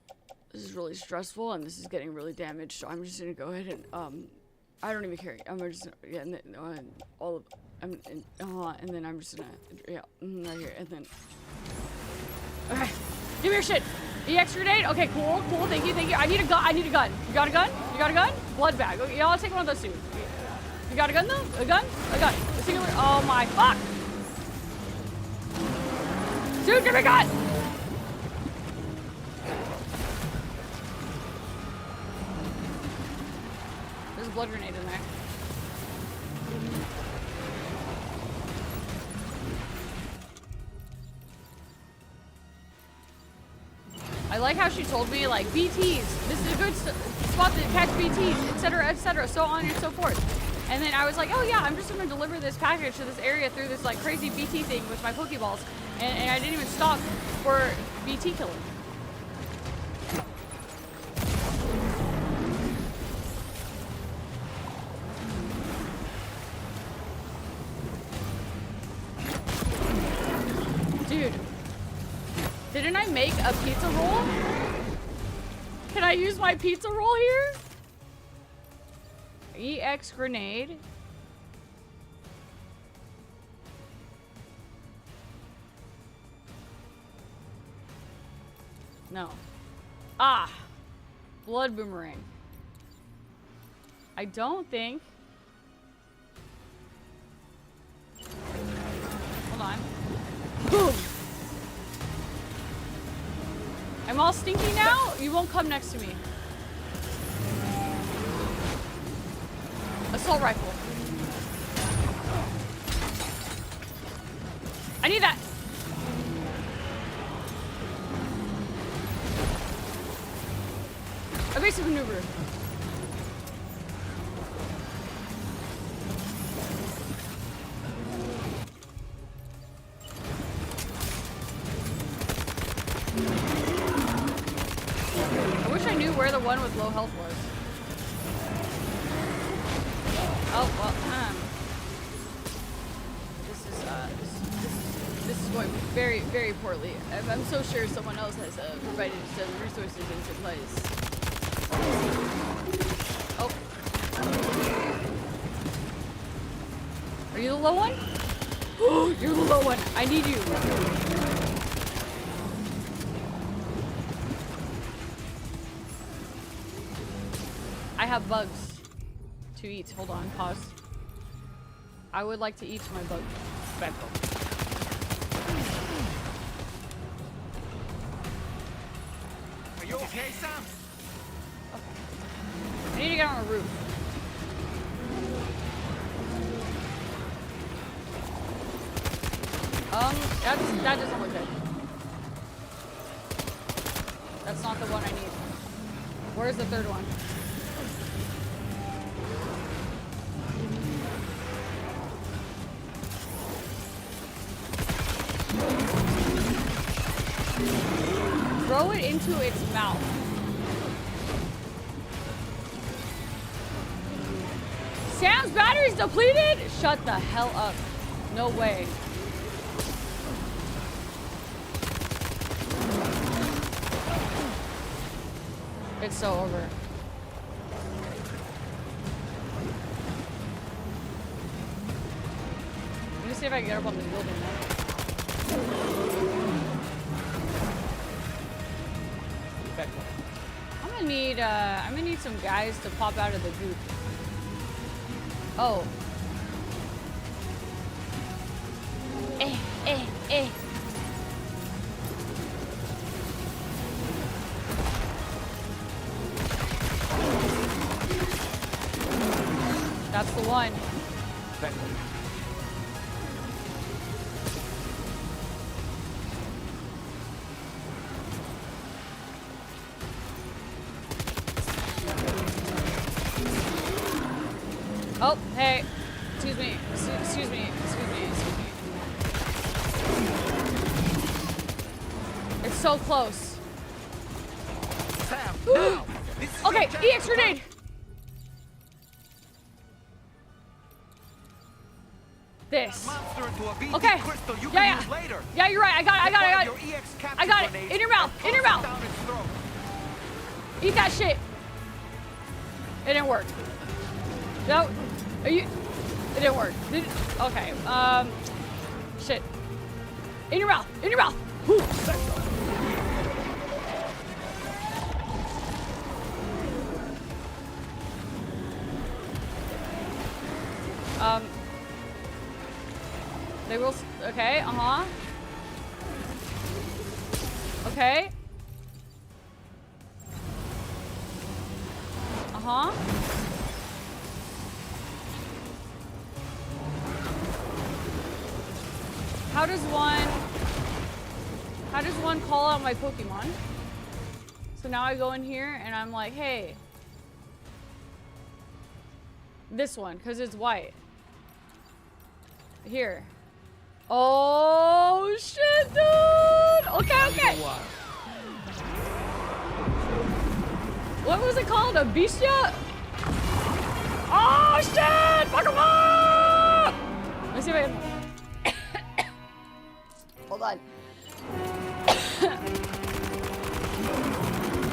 This is really stressful, and this is getting really damaged. So I'm just gonna go ahead and I don't even care. I'm just and then all of and then I'm just gonna right here and then. Okay, give me your shit. EX grenade. Okay, cool. Thank you. I need a gun. You got a gun? You got a gun? Blood bag. Okay, I'll take one of those two. You got a gun though? A gun? A singular. Oh my fuck! Dude, give me a gun! There's a blood grenade in there. I like how she told me, like, BTs, this is a good spot to catch BTs, etc., so on and so forth. And then I was like, oh yeah, I'm just gonna deliver this package to this area through this, like, crazy BT thing with my Pokeballs. And I didn't even stop for BT killing. Dude. Didn't I make a pizza roll? Can I use my pizza roll here? EX grenade. No. Ah. Blood boomerang. I don't think. Hold on. Boom. I'm all stinky now? You won't come next to me. Assault rifle. I need that. Evasive maneuver. I wish I knew where the one with low health was. Oh, well, this is going very, very poorly. I'm so sure someone else has provided some resources and supplies. Oh. Are you the low one? Oh, you're the low one. I need you. I have bugs to eat. Hold on, pause. I would like to eat my bug. Beto. Are you okay, Sam? Okay. I need to get on a roof. That doesn't look good. That's not the one I need. Where's the third one? Throw it into its mouth. Sam's battery's depleted? Shut the hell up. No way. It's so over. Let me see if I can get up on the building now. I'm gonna need some guys to pop out of the goop. Oh. That's the one. Oh, hey. Excuse me. Excuse me. It's so close. Sam, now. Okay, EX grenade. This. Okay. Yeah. Yeah, you're right. I got it. In your mouth. Eat that shit. It didn't work. No. Are you? It didn't work. Okay. Shit. In your mouth. Whew. They will. Okay. Okay. How does one call out my Pokemon? So now I go in here and I'm like, hey. This one, because it's white. Here. Oh, shit, dude! Okay. What was it called? A Bestia? Oh, shit! Pokemon! Let me see if I can... Hold on.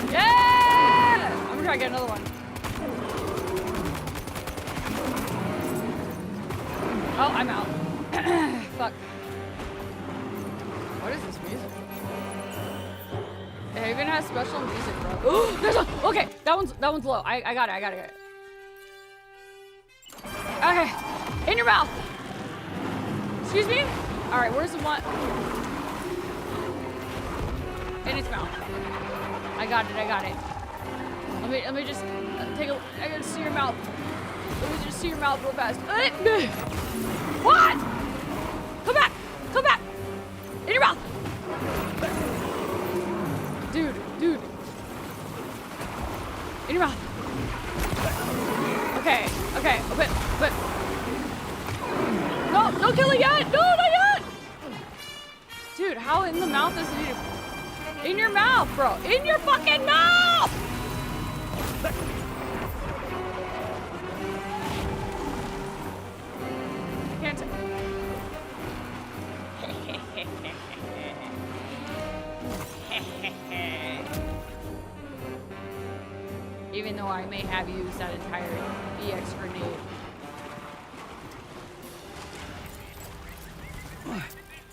Yeah! I'm gonna try to get another one. Oh, I'm out. Fuck. What is this music? It even has special music, bro. Ooh, there's a... Okay, that one's low. I got it. Okay. In your mouth. Excuse me? Alright, where's the one? In its mouth. I got it. Let me just take a... I gotta see your mouth. Let me just see your mouth real fast. What? Come back! In your mouth! Dude. In your mouth. Okay. But... No, don't kill it yet! No, not yet! Dude, how in the mouth is it? In your mouth, bro! In your fucking mouth! though I may have used that entire EX grenade.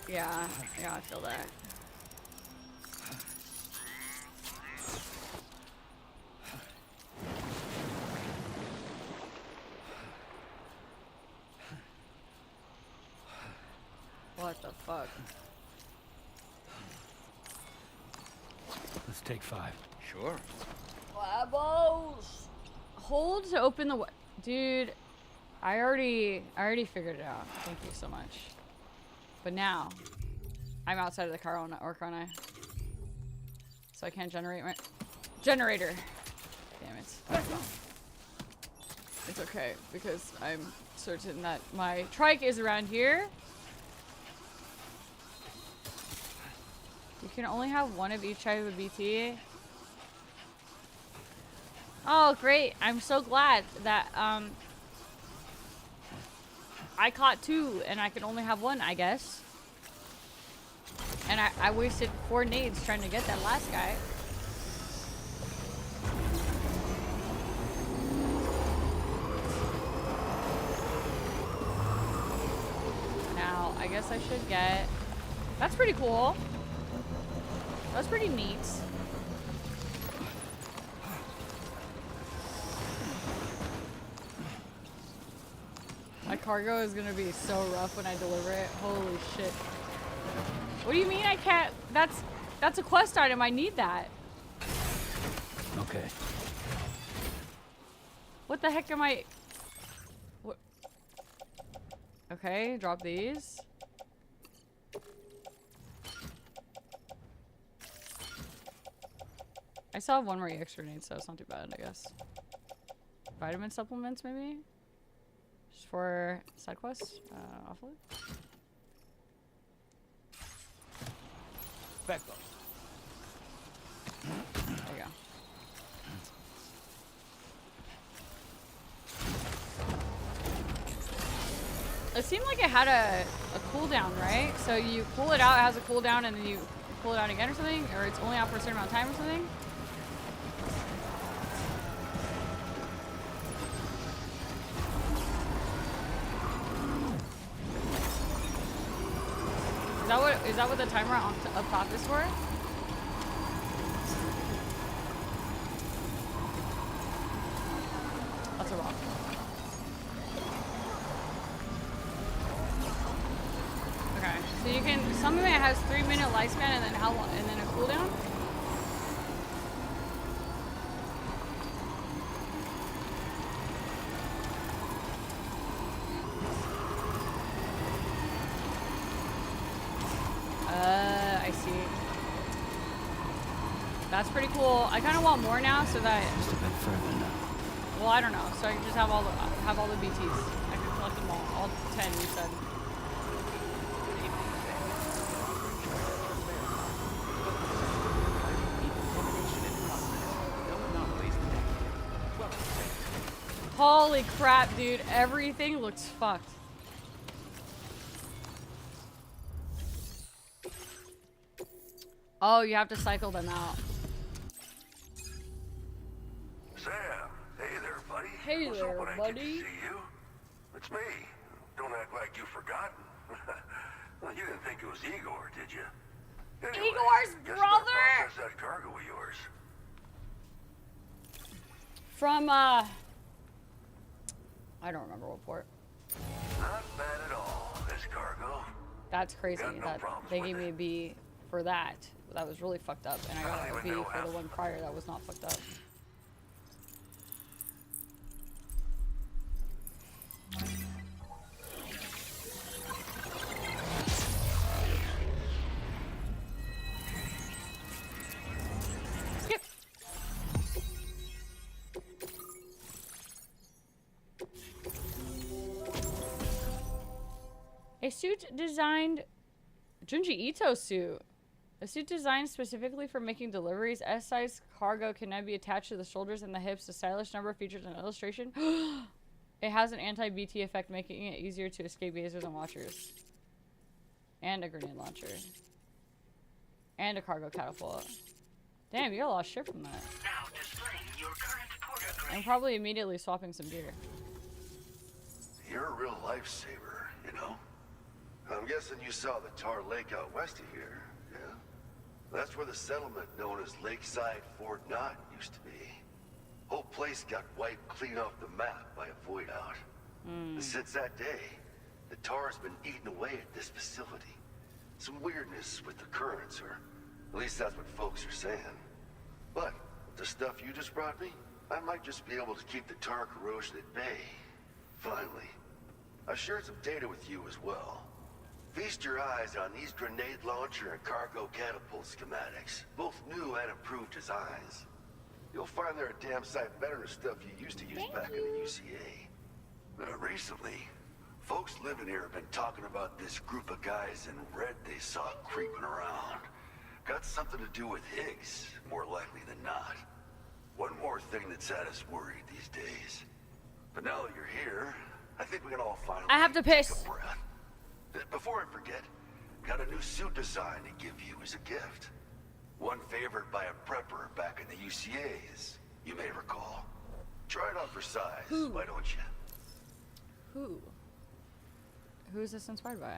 Yeah, I feel that. What the fuck? Let's take 5. Sure. Labos! Hold to open the dude. I already figured it out. Thank you so much. But now, I'm outside of the car network, aren't I? So I can't generate my generator. Damn it. It's okay, because I'm certain that my trike is around here. You can only have one of each type of BT. Oh, great. I'm so glad that, I caught 2 and I can only have 1, I guess. And I wasted 4 nades trying to get that last guy. Now, I guess I should get... That's pretty cool. That's pretty neat. My cargo is gonna be so rough when I deliver it. Holy shit. What do you mean I can't? That's a quest item. I need that. Okay. What the heck am I? What? Okay, drop these. I still have 1 more EX grenade, so it's not too bad, I guess. Vitamin supplements, maybe? Just for side quests? Offload? Back up. There you go. It seemed like it had a cooldown, right? So you pull it out, it has a cooldown, and then you pull it out again or something? Or it's only out for a certain amount of time or something? Is that what the timer up top is for? That's a rock. Okay, so you can. Some of it has 3-minute lifespan, and then how long? And then a cooldown. I see. That's pretty cool. I kind of want more now, so that. Just a bit further now. Well, I don't know. So I can just have all the BTs. I can collect them all 10. You said. Holy crap, dude! Everything looks fucked. Oh, you have to cycle them out. Sam, hey there, buddy. Hey Was there, hoping I'd get to buddy. see you. It's me. Don't act like you've forgotten. Well, you didn't think it was Igor, did you? Anyway, Igor's guess brother? Process that cargo of yours. From I don't remember what port. Not bad at all, this cargo. That's crazy Got no that problems they with gave me a B for that. That was really fucked up, and I got a B for the one prior that was not fucked up. Skip. A suit designed Junji Ito suit. A suit designed specifically for making deliveries. S-size cargo can now be attached to the shoulders and the hips. A stylish number features an illustration. It has an anti-BT effect, making it easier to escape lasers and watchers. And a grenade launcher. And a cargo catapult. Damn, you got a lot of shit from that. Now displaying your current porter I'm probably immediately swapping some gear. You're a real lifesaver, you know? I'm guessing you saw the Tar Lake out west of here, yeah? That's where the settlement known as Lakeside Fort Knott used to be. Whole place got wiped clean off the map by a void out. And since that day, the tar's been eating away at this facility. Some weirdness with the currents, or at least that's what folks are saying. But with the stuff you just brought me, I might just be able to keep the tar corrosion at bay. Finally. I've shared some data with you as well. Feast your eyes on these grenade launcher and cargo catapult schematics, both new and improved designs. You'll find they're a damn sight better than stuff you used to use back in the UCA. Recently, folks living here have been talking about this group of guys in red they saw creeping around. Got something to do with Higgs, more likely than not. One more thing that's had us worried these days. But now that you're here, I think we can all finally I have to piss. take a breath. Before I forget, got a new suit design to give you as a gift. One favored by a prepper back in the UCAs, you may recall. Try it on for size, why don't you? Who is this inspired by?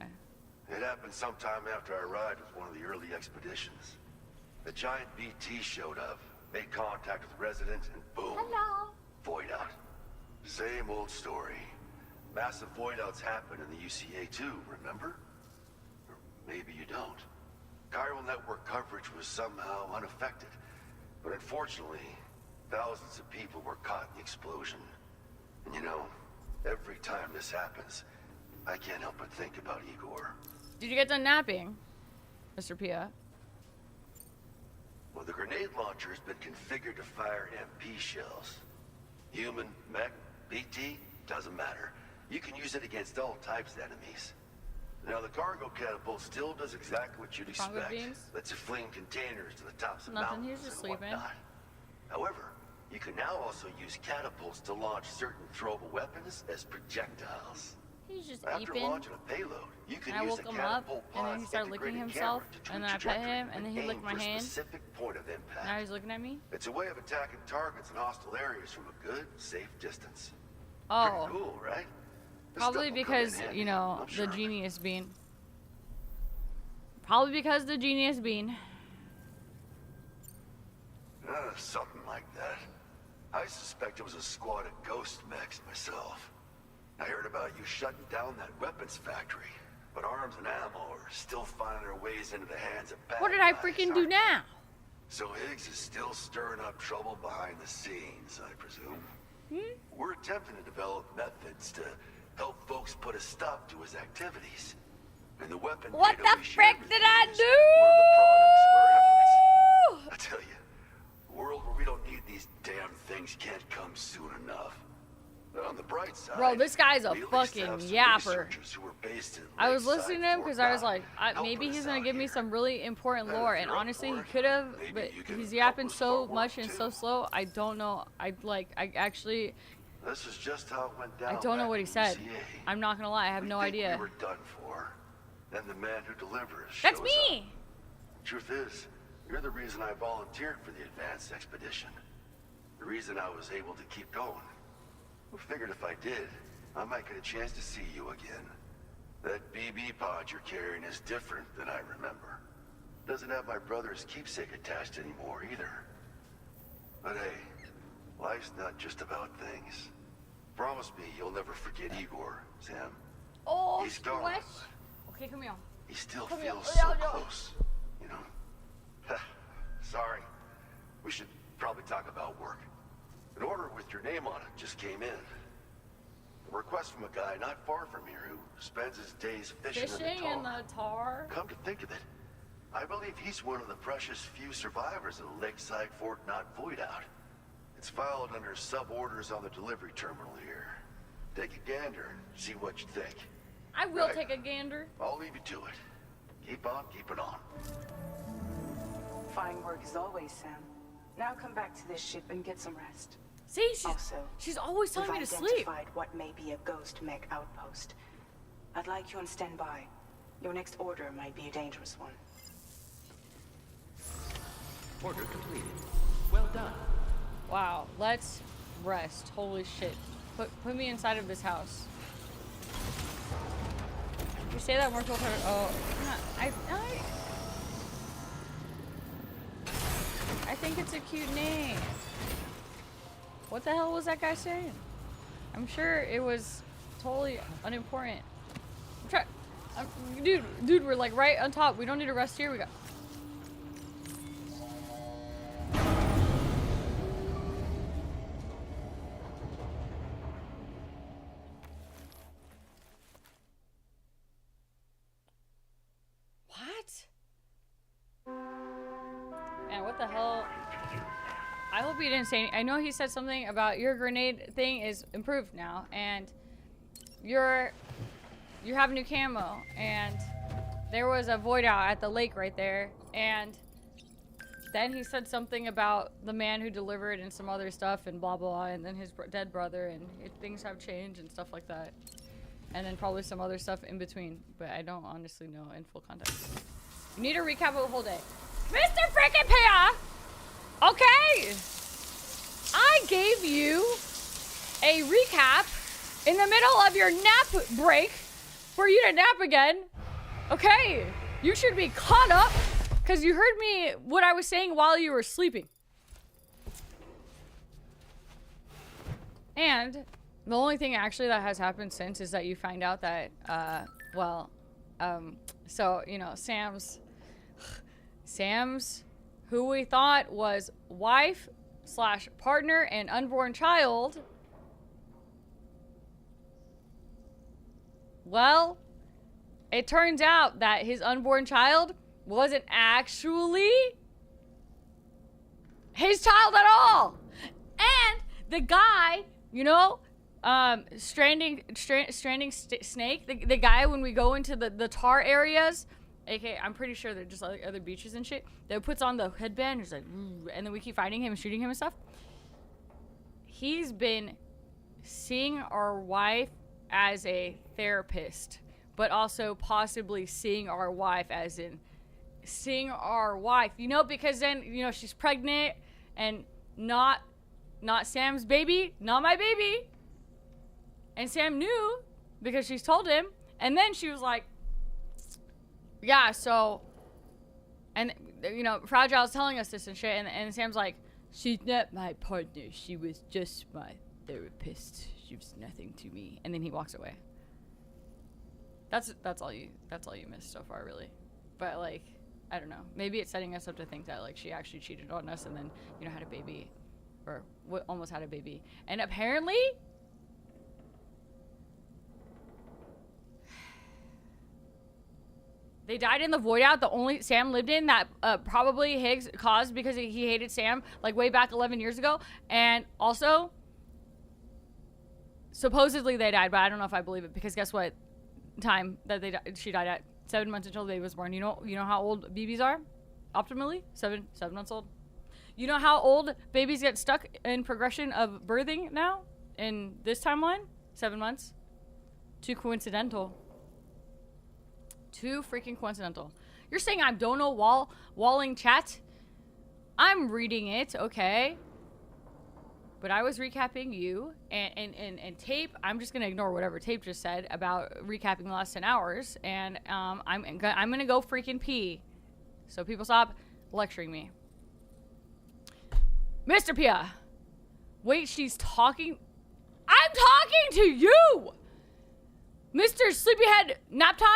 It happened sometime after I arrived with one of the early expeditions. The giant BT showed up, made contact with residents, and boom. Hello. Void out. Same old story. Massive void outs happen in the UCA too, remember? Or maybe you don't. Chiral network coverage was somehow unaffected. But unfortunately, thousands of people were caught in the explosion. And you know, every time this happens, I can't help but think about Igor. Did you get done napping, Mr. Pia? Well, the grenade launcher has been configured to fire MP shells. Human, mech, BT, doesn't matter. You can use it against all types of enemies. Now, the cargo catapult still does exactly what you'd expect. Lets it fling containers to the tops of mountains He's just and sleeping. whatnot. However, you can now also use catapults to launch certain throwable weapons as projectiles. He's just After eeping. launching a payload, you can And I use woke the him up, catapult and then he pod's started licking integrated himself, camera to and then I pet trajectory him, and then he aim licked my for a hand. specific point of impact. Now he's looking at me. It's a way of attacking targets in hostile areas from a good, safe distance. Oh. Pretty cool, right? This Probably stuff will come in because, handy, you know, I'm sure the of it. genius bean. Probably because the genius bean. Something like that. I suspect it was a squad of ghost mechs myself. I heard about you shutting down that weapons factory, but arms and ammo are still finding their ways into the hands of bad What did I guys, freaking do aren't they? now? So Higgs is still stirring up trouble behind the scenes, I presume. We're attempting to develop methods to help folks put a stop to his activities. And the weapon What data the we shared frick with did you I is do? one of the products of our efforts. I tell you, a world where we don't need these damn things can't come soon enough. But on the bright side, Bro, this guy's a we at least fucking have some yapper. researchers who are based in I was Lakeside, listening to him because I was Fort like, Knott, maybe helping he's us gonna out give me here. some really important And if lore, and you're up honestly, for he it, could have, maybe but you can he's help yapping us so start much work and too. so slow. I don't know. I actually, This is just how it went down. I don't know back what he in said. UCA. I'm not gonna lie, I have We no think idea. We were done for. Then the man who delivers That's shows me. up. Truth is, you're the reason I volunteered for the advanced expedition. The reason I was able to keep going. I figured if I did, I might get a chance to see you again. That BB pod you're carrying is different than I remember. Doesn't have my brother's keepsake attached anymore either. But hey, life's not just about things. Promise me you'll never forget Igor, Sam. Oh, He's gone. what? Okay, come here. He still Come here. feels Yeah, so yeah. close, you know? Sorry. We should probably talk about work. An order with your name on it just came in. A request from a guy not far from here who spends his days fishing in the tar. Come to think of it, I believe he's one of the precious few survivors of the Lakeside Fort Knott void out. It's filed under sub-orders on the delivery terminal here. Take a gander and see what you think. I will Right. take a gander. I'll leave you to it. Keep on keeping on. Fine work as always, Sam. Now come back to this ship and get some rest. See, she's always telling me to we've sleep. identified what may be a ghost mech outpost. I'd like you on standby. Your next order might be a dangerous one. Order completed. Well done. Wow, let's rest. Holy shit. Put me inside of this house. You say that more times. Oh, I think it's a cute name. What the hell was that guy saying? I'm sure it was totally unimportant. Dude, we're like right on top. We don't need to rest here. We got. Man, what the hell? I hope he didn't say anything. I know he said something about your grenade thing is improved now, and you have new camo, and there was a void out at the lake right there, and then he said something about the man who delivered and some other stuff and blah blah, and then his dead brother, and things have changed and stuff like that, and then probably some other stuff in between, but I don't honestly know in full context. You need a recap of the whole day. Mr. Frickin' Pia! Okay! I gave you a recap in the middle of your nap break for you to nap again. Okay? You should be caught up because you heard me what I was saying while you were sleeping. And the only thing actually that has happened since is that you find out that, so, you know, Sam's, who we thought was wife / partner and unborn child, well, it turns out that his unborn child wasn't actually his child at all. And the guy, you know, stranding snake, the guy when we go into the tar areas, aka I'm pretty sure they're just like other beaches and shit, that puts on the headband, he's like, and then we keep fighting him and shooting him and stuff. He's been seeing our wife as a therapist, but also possibly seeing our wife as in seeing our wife, you know, because then, you know, she's pregnant and not Sam's baby, not my baby. And Sam knew because she's told him, and then she was like, yeah, so, and, you know, Fragile's telling us this and shit, and Sam's like, she's not my partner, she was just my therapist, she was nothing to me. And then he walks away. That's all you missed so far, really. But, like, I don't know, maybe it's setting us up to think that, like, she actually cheated on us and then, you know, had a baby, or almost had a baby. And apparently, they died in the void out the only Sam lived in that probably Higgs caused because he hated Sam like way back 11 years ago. And also, supposedly they died, but I don't know if I believe it because guess what time that she died at? 7 months until the baby was born. You know how old babies are? Optimally? 7 months old. You know how old babies get stuck in progression of birthing now in this timeline? 7 months. Too coincidental. Too freaking coincidental. You're saying I don't know walling chat? I'm reading it, okay. But I was recapping you and Tape. I'm just gonna ignore whatever Tape just said about recapping the last 10 hours. And I'm gonna go freaking pee. So people stop lecturing me. Mr. Pia. Wait, she's talking. I'm talking to you! Mr. Sleepyhead Nap Time?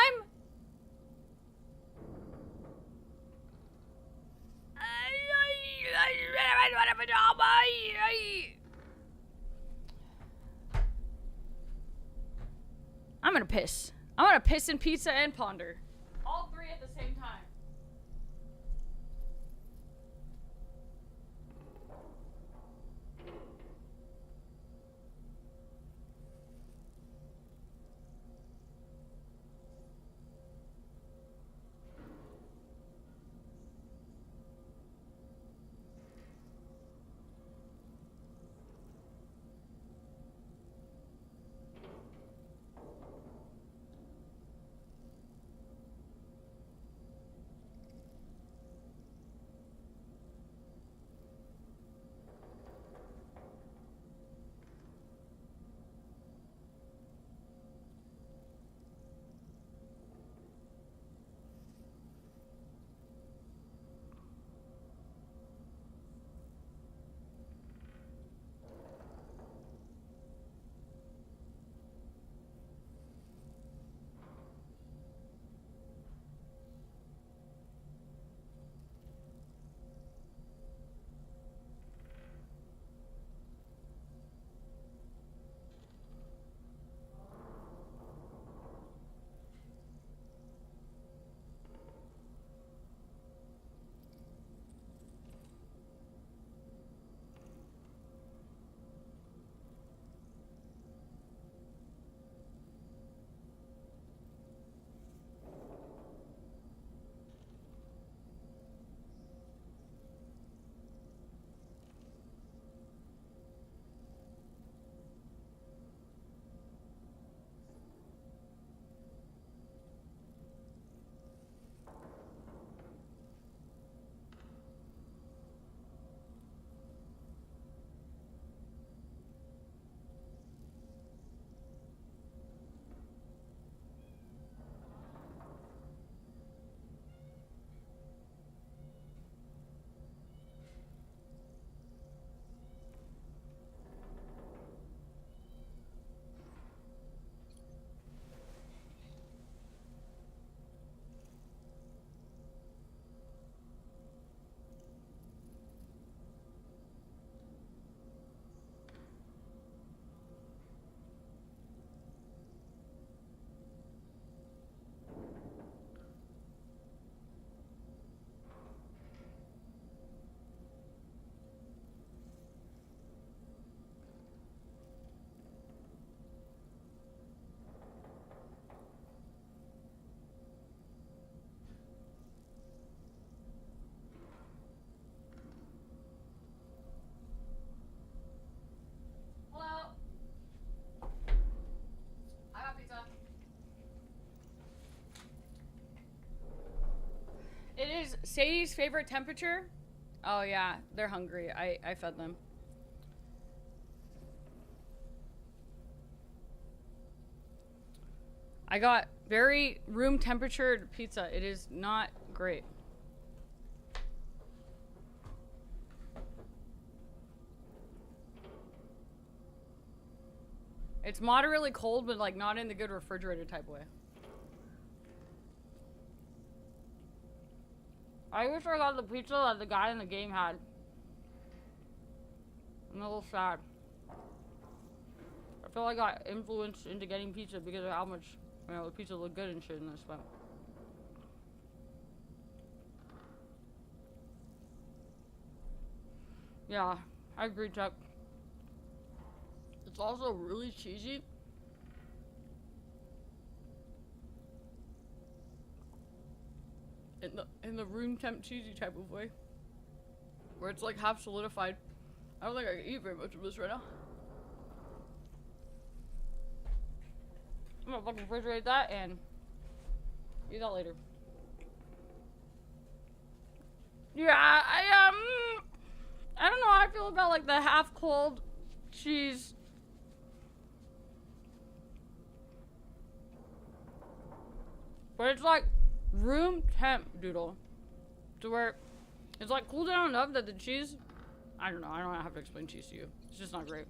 I'm gonna piss. I'm gonna piss in pizza and ponder. All three at the same time. Sadie's favorite temperature? Oh yeah, they're hungry. I fed them. I got very room temperature pizza. It is not great. It's moderately cold, but like not in the good refrigerated type way. I wish I got the pizza that the guy in the game had. I'm a little sad. I feel like I got influenced into getting pizza because of how much, you know, the pizza looked good and shit in this, but. Yeah, I agree, Chuck. It's also really cheesy. In the room temp cheesy type of way. Where it's like half solidified. I don't think I can eat very much of this right now. I'm gonna fucking refrigerate that and eat that later. Yeah, I don't know how I feel about like the half cold cheese. But it's like room temp doodle. To where it's like cooled down enough that the cheese, I don't know, I don't have to explain cheese to you. It's just not great.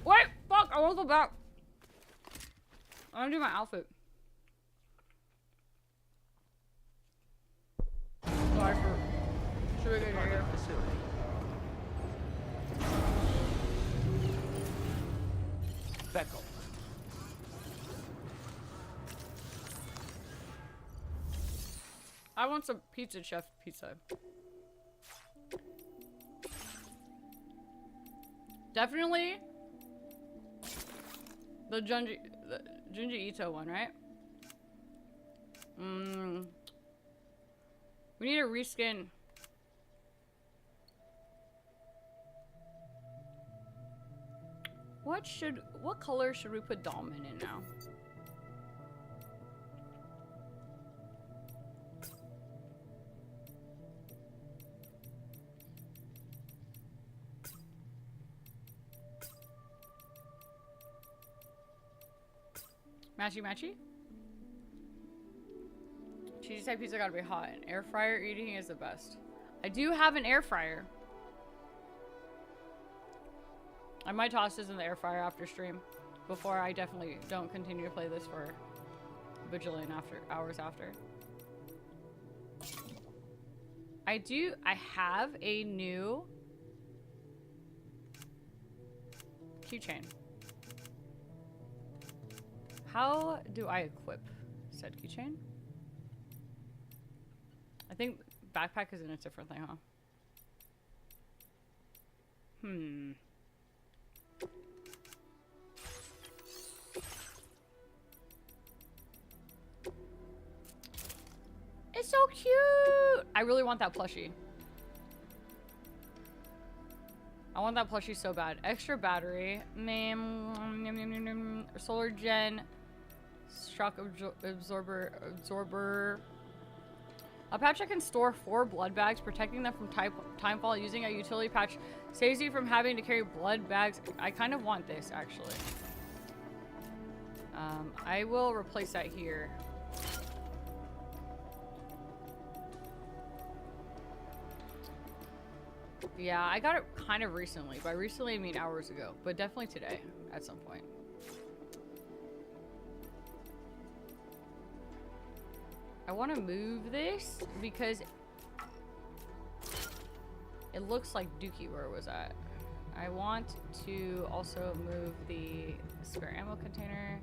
Wait, fuck, I wanna go back. I wanna do my outfit. Sorry for shooting in your ear. Beckel. I want some Pizza Chef pizza. Definitely the Junji Ito one, right? We need to reskin. What color should we put Dalman in now? Matchy matchy? Cheesy type pizza gotta be hot. And air fryer eating is the best. I do have an air fryer. I might toss this in the air fryer after stream. Before I definitely don't continue to play this for a bajillion hours after. I have a new keychain. How do I equip said keychain? I think backpack is in a different thing, huh? It's so cute! I really want that plushie. I want that plushie so bad. Extra battery. Solar gen. Shock absorber. A patch that can store 4 blood bags, protecting them from timefall using a utility patch. Saves you from having to carry blood bags. I kind of want this, actually. I will replace that here. Yeah, I got it kind of recently. By recently, I mean hours ago. But definitely today, at some point. I want to move this because it looks like Dookie where it was at. I want to also move the spare ammo container.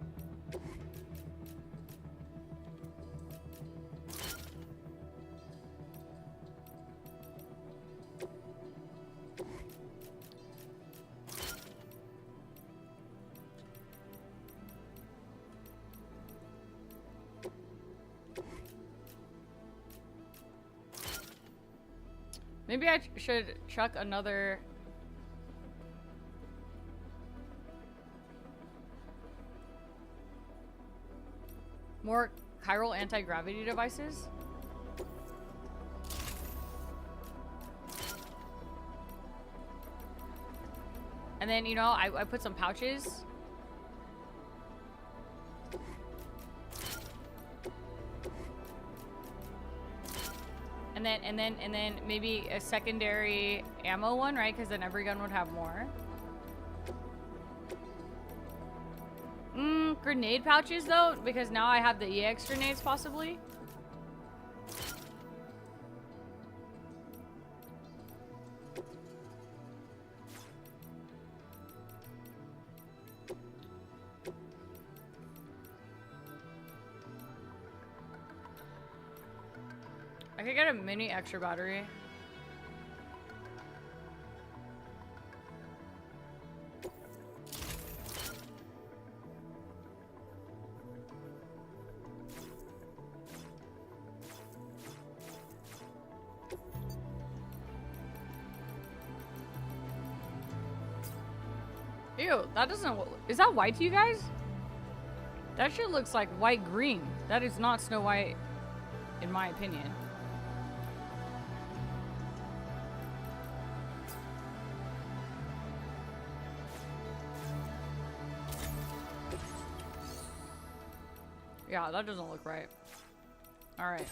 Maybe I should chuck another... more chiral anti-gravity devices? And then, you know, I put some pouches. And then maybe a secondary ammo one, right? Because then every gun would have more. Grenade pouches though, because now I have the EX grenades possibly. I could get a mini extra battery. Ew, that doesn't... Is that white to you guys? That shit looks like white green. That is not Snow White, in my opinion. Yeah, that doesn't look right. Alright.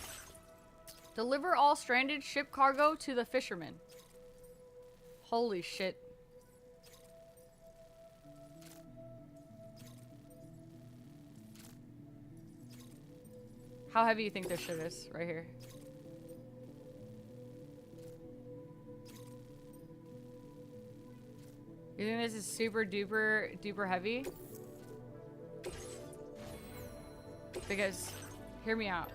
Deliver all stranded ship cargo to the fishermen. Holy shit. How heavy do you think this shit is right here? You think this is super duper heavy? Because, hear me out.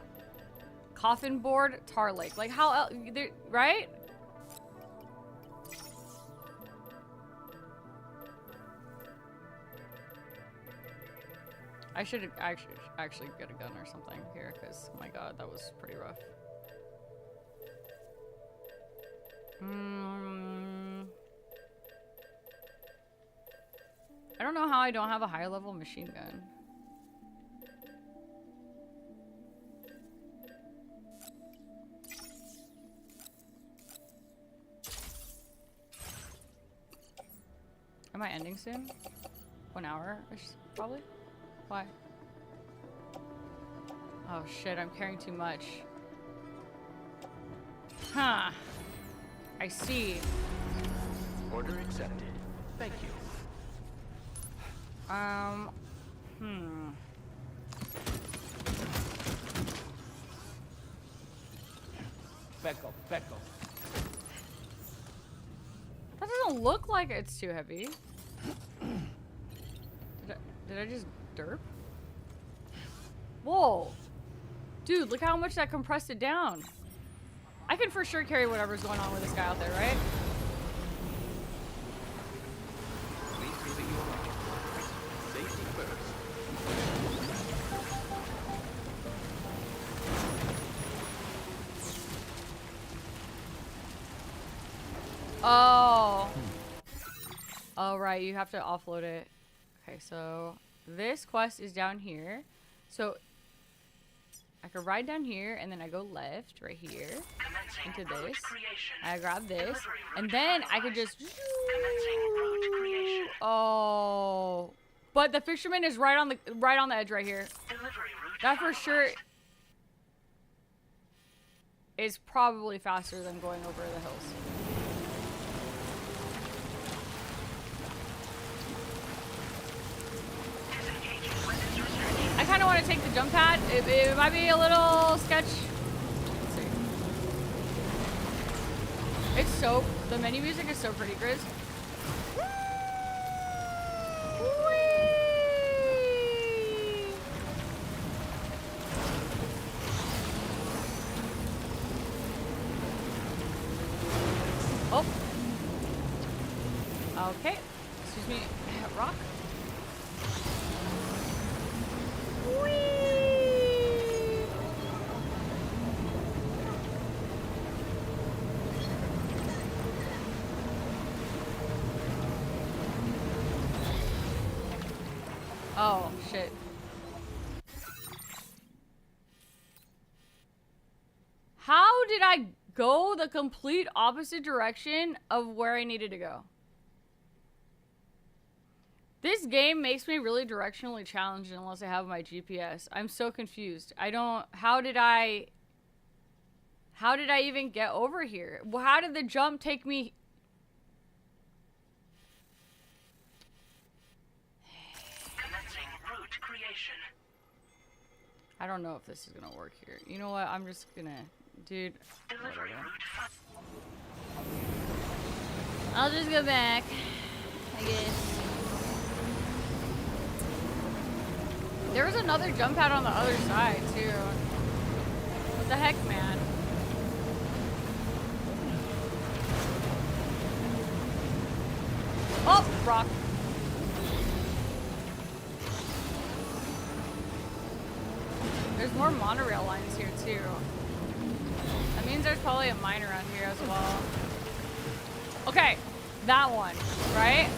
Coffin board, tar lake. Like how else, right? I should actually get a gun or something here, because my god, that was pretty rough. I don't know how I don't have a high level machine gun. Am I ending soon? 1 hour-ish, probably? Why? Oh shit, I'm carrying too much. Huh. I see. Order accepted. Thank you. Back up, back up. That doesn't look like it's too heavy. Did I just derp? Whoa. Dude, look how much that compressed it down. I can for sure carry whatever's going on with this guy out there, right? Safety first. Oh. Oh, right. You have to offload it. Okay, so this quest is down here. So I could ride down here, and then I go left right here into this. I grab this, and then I could just... Oh. But the fisherman is right on the edge right here. That for sure is probably faster than going over the hills. I kind of want to take the jump pad. It might be a little sketch. Let's see. It's so... The menu music is so pretty, Grizz. Oh. Okay. Excuse me. Rock. Oh, shit. How did I go the complete opposite direction of where I needed to go? This game makes me really directionally challenged unless I have my GPS. I'm so confused. I don't... How did I even get over here? Well, how did the jump take me... Commencing route creation. I don't know if this is gonna work here. You know what? I'm just gonna... Dude... Delivery route. I'll just go back, I guess. There was another jump pad on the other side, too. What the heck, man? Oh, rock. There's more monorail lines here, too. That means there's probably a mine around here as well. Okay, that one, right?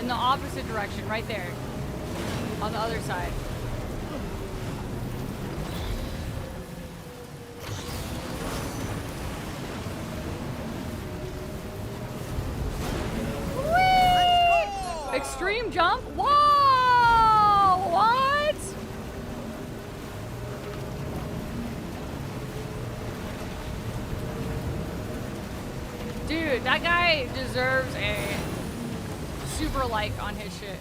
In the opposite direction, right there. On the other side. Whee! Extreme jump? Whoa! What? Dude, that guy deserves a super like on his shit.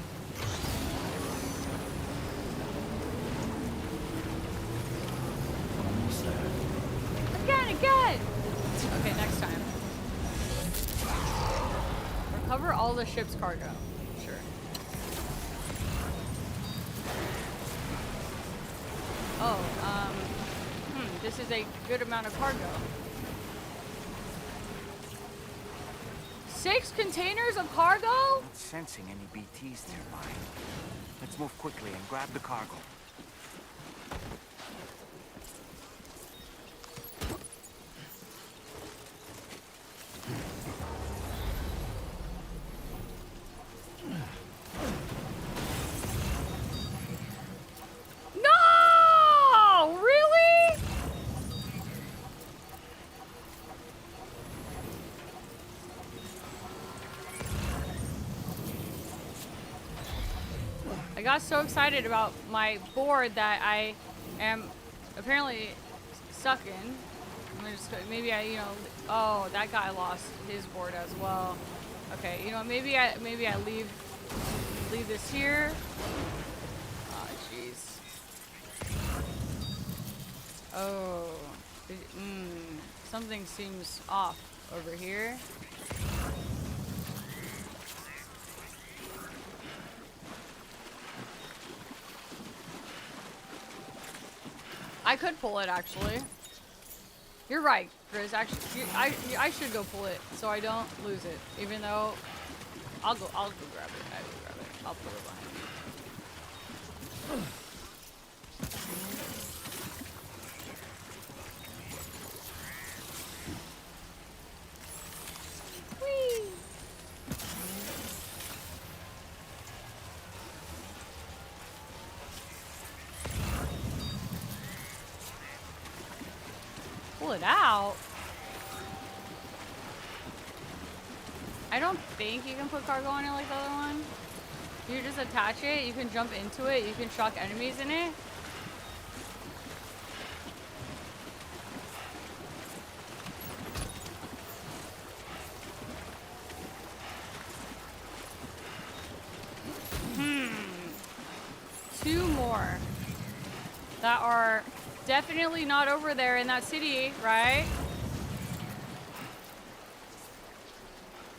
Almost there. Again! Okay, next time. Recover all the ship's cargo. Sure. Oh, this is a good amount of cargo. 6 containers of cargo? Not sensing any BTs nearby. Let's move quickly and grab the cargo. No! Really? I got so excited about my board that I am apparently stuck in. I'm gonna just, maybe I, you know, oh, that guy lost his board as well. Okay, you know, maybe I leave this here. Oh, jeez. Oh, something seems off over here. I could pull it, actually. You're right, Grizz. Actually, I should go pull it so I don't lose it. Even though I'll go grab it. I will grab it. I'll put it behind me. Whee! Pull it out. I don't think you can put cargo on it like the other one. You just attach it, you can jump into it, you can shock enemies in it. Two more that are definitely not over there in that city, right?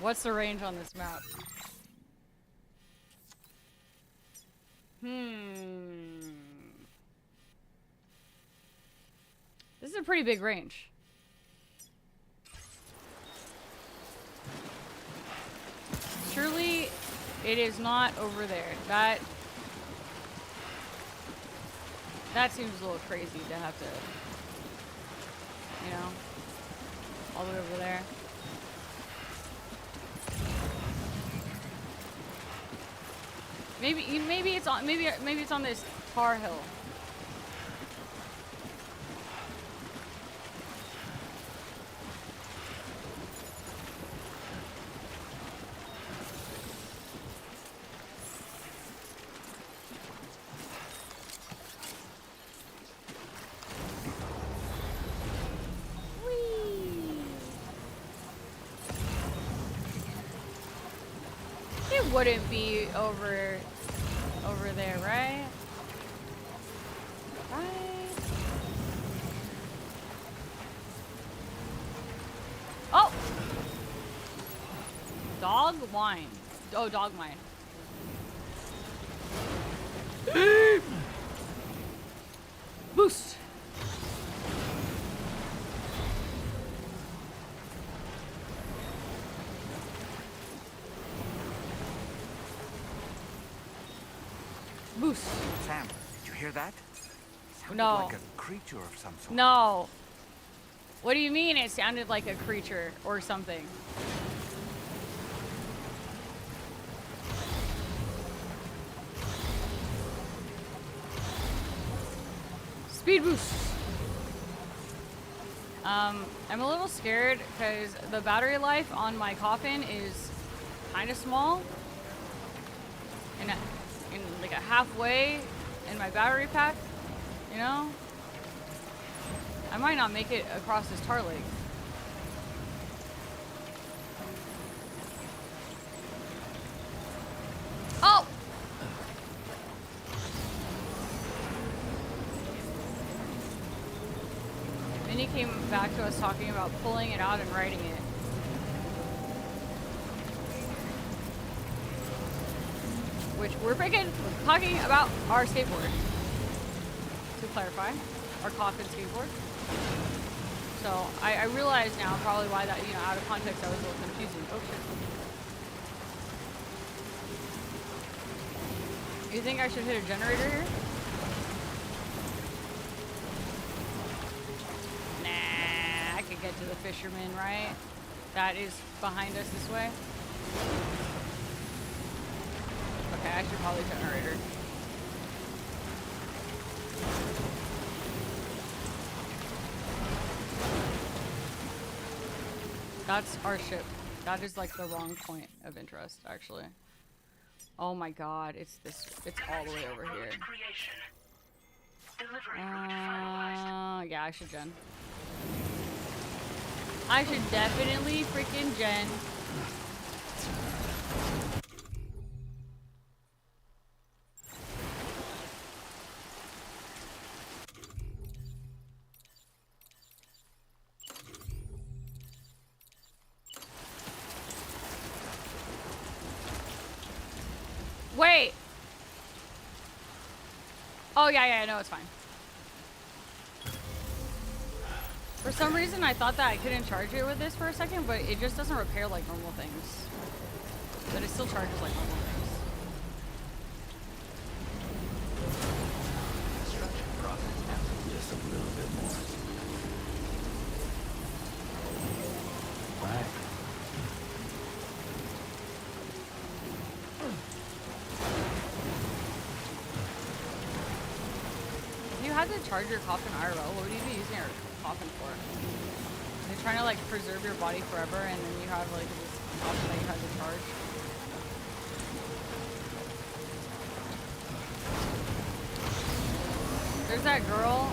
What's the range on this map? This is a pretty big range. Surely it is not over there. That seems a little crazy to have to, you know, all the way over there. Maybe it's on this tar hill. wouldn't be over there, right? Right. Oh! Dog wine. Oh, dog wine. Boost. Boost. Sam, did you hear that? It sounded No. like a creature of some sort. No. What do you mean it sounded like a creature or something? Speed boost. I'm a little scared because the battery life on my coffin is kind of small. In like a halfway in my battery pack, you know? I might not make it across this tar lake. Oh! Minnie came back to us talking about pulling it out and riding it. Which we're freaking talking about our skateboard. To clarify, our coffin skateboard. So I realize now probably why that, you know, out of context that was a little confusing. Oh shit. You think I should hit a generator here? Nah, I could get to the fisherman, right? That is behind us this way. Okay, I should probably generator. That's our ship. That is like the wrong point of interest, actually. Oh my god, it's this. It's all the way over here. Yeah, I should gen. I should definitely freaking gen. Wait. Oh, yeah, no, it's fine. For some reason, I thought that I couldn't charge it with this for a second, but it just doesn't repair like normal things. But it still charges like normal things. Construction process just a little bit more. Right. If you had to charge your coffin IRL, what would you be using your coffin for? You're trying to like preserve your body forever, and then you have like this coffin that you had to charge. There's that girl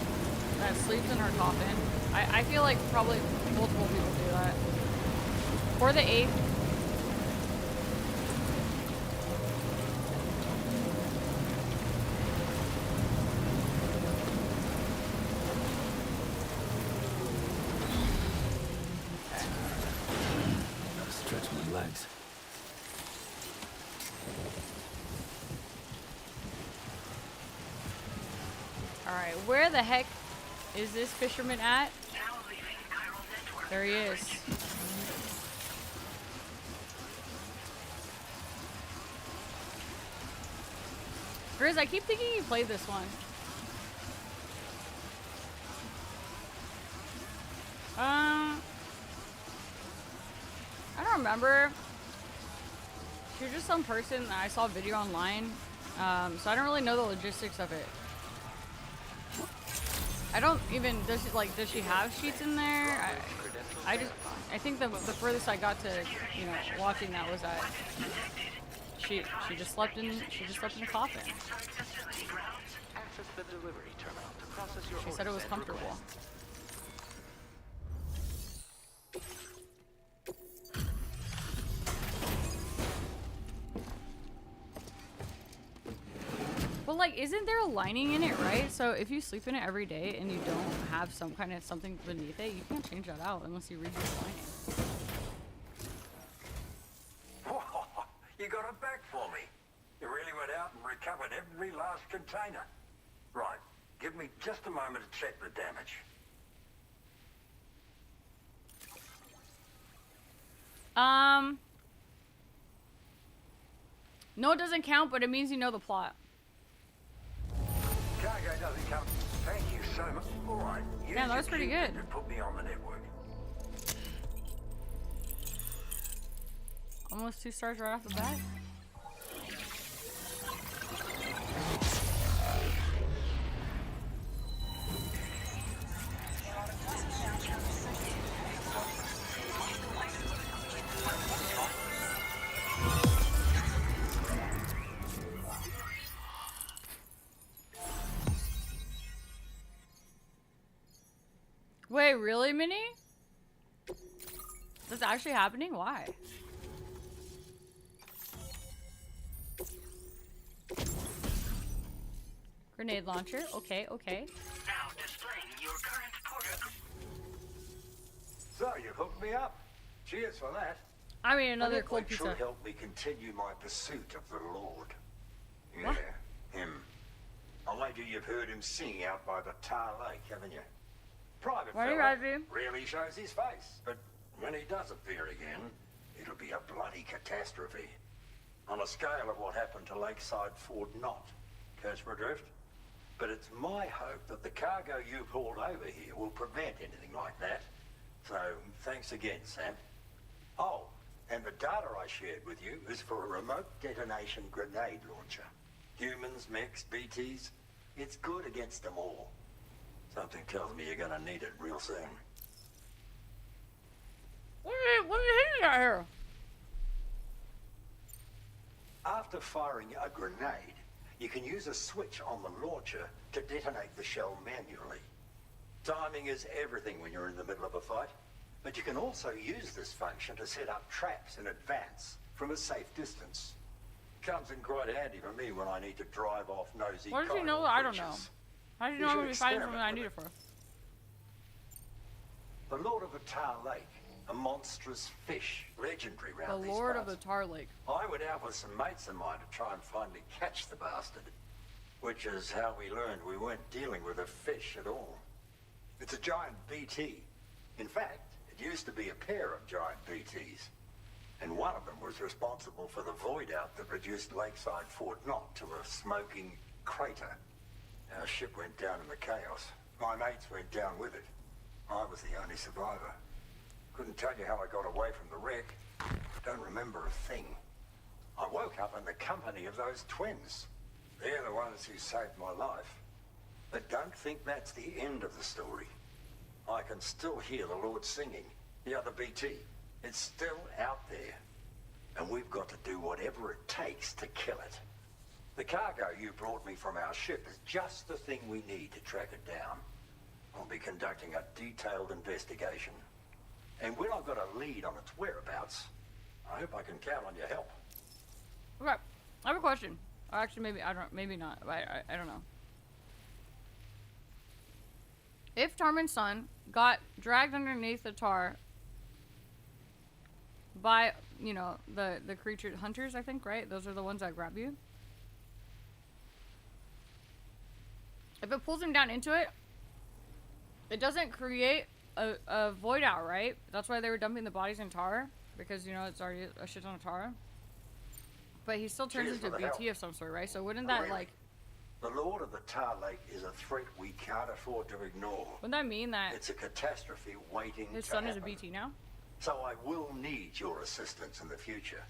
that sleeps in her coffin. I feel like probably multiple people do that. For the 8th. Stretch my legs. Alright, where the heck is this fisherman at? There he is. Grizz, I keep thinking you played this one. I don't remember. She was just some person that I saw a video online. So I don't really know the logistics of it. I don't even, does she have sheets in there? I think the furthest I got to, you know, watching that was that she just slept in a coffin. Access the delivery terminal to process your She said it was comfortable. like, isn't there a lining in it, right? So if you sleep in it every day and you don't have some kind of something beneath it, you can't change that out unless you redo the lining. Whoa, you got it back for me. You really went out and recovered every last container. Right, give me just a moment to check the damage. No, it doesn't count, but it means you know the plot. Cargo doesn't come. Thank you so much. All right. Yeah, that was pretty good. To put me on the network. Almost 2 stars right off the bat. Wait, really, Minnie? That's actually happening? Why? Grenade launcher. Okay, okay. Now displaying your current portal. So you hooked me up. Cheers for that. I mean, another And it cold would pizza. sure help me continue my pursuit of the Lord. Yeah, What? him. I wager you've heard him sing out by the Tar Lake, haven't you? Private Why do you fella, guys do? rarely shows his face, but when he does appear again, it'll be a bloody catastrophe. On a scale of what happened to Lakeside Ford Knott. Catch my drift? But it's my hope that the cargo you hauled over here will prevent anything like that. So, thanks again, Sam. Oh, and the data I shared with you is for a remote detonation grenade launcher. Humans, mechs, BTs, it's good against them all. Something tells me you're gonna need it real soon. What are you hitting at here? After firing a grenade, you can use a switch on the launcher to detonate the shell manually. Timing is everything when you're in the middle of a fight, but you can also use this function to set up traps in advance from a safe distance. Comes in quite handy for me when I need to drive off nosy What did you know? coral I don't know. creatures. How did you You know I'm should gonna be fighting experiment something I with need it. it for? The Lord of the Tar Lake, a monstrous fish, legendary The round these Lord of parts. the Tar Lake. I went out with some mates of mine to try and finally catch the bastard, which is how we learned we weren't dealing with a fish at all. It's a giant BT. In fact, it used to be a pair of giant BTs, and one of them was responsible for the void out that reduced Lakeside Fort Knott to a smoking crater. Our ship went down in the chaos. My mates went down with it. I was the only survivor. Couldn't tell you how I got away from the wreck. Don't remember a thing. I woke up in the company of those twins. They're the ones who saved my life. But don't think that's the end of the story. I can still hear the Lord singing, the other BT. It's still out there. And we've got to do whatever it takes to kill it. The cargo you brought me from our ship is just the thing we need to track it down. I'll be conducting a detailed investigation. And when I've got a lead on its whereabouts, I hope I can count on your help. Okay, I have a question. Or actually, maybe I don't. Maybe not. I don't know. If Tarman's son got dragged underneath the tar by, you know, the creature hunters, I think, right? Those are the ones that grab you. If it pulls him down into it, it doesn't create a void out, right? That's why they were dumping the bodies in tar, because, you know, it's already a shit ton of tar. But he still turns Cheers into for a the BT help. of some sort, right? So wouldn't that, Really? like, The Lord of the Tar Lake is a threat we can't afford to ignore. wouldn't that mean that It's a catastrophe waiting his to son is a happen. BT now? So I will need your assistance in the future.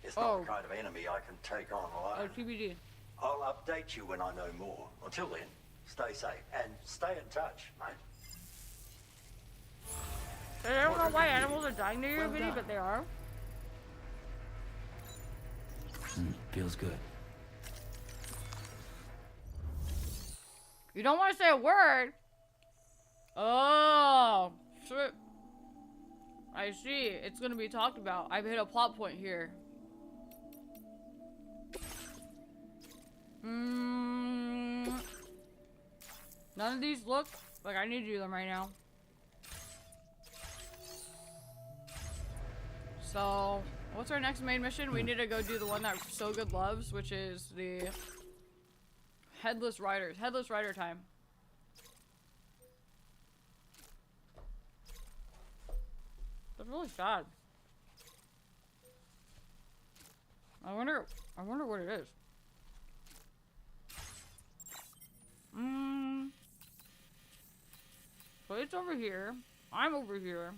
It's Oh. not the kind of enemy I can take on Oh, alone. TBD. I'll update you when I know more. Until then, stay safe and stay in touch, mate. I don't know why animals are dying to you, Vinny, done. but they are. Feels good. You don't want to say a word. Oh, shit. I see. It's going to be talked about. I've hit a plot point here. None of these look like I need to do them right now. So, what's our next main mission? We need to go do the one that So Good loves, which is the Headless Riders. Headless Rider time. That's really sad. I wonder what it is. So it's over here. I'm over here.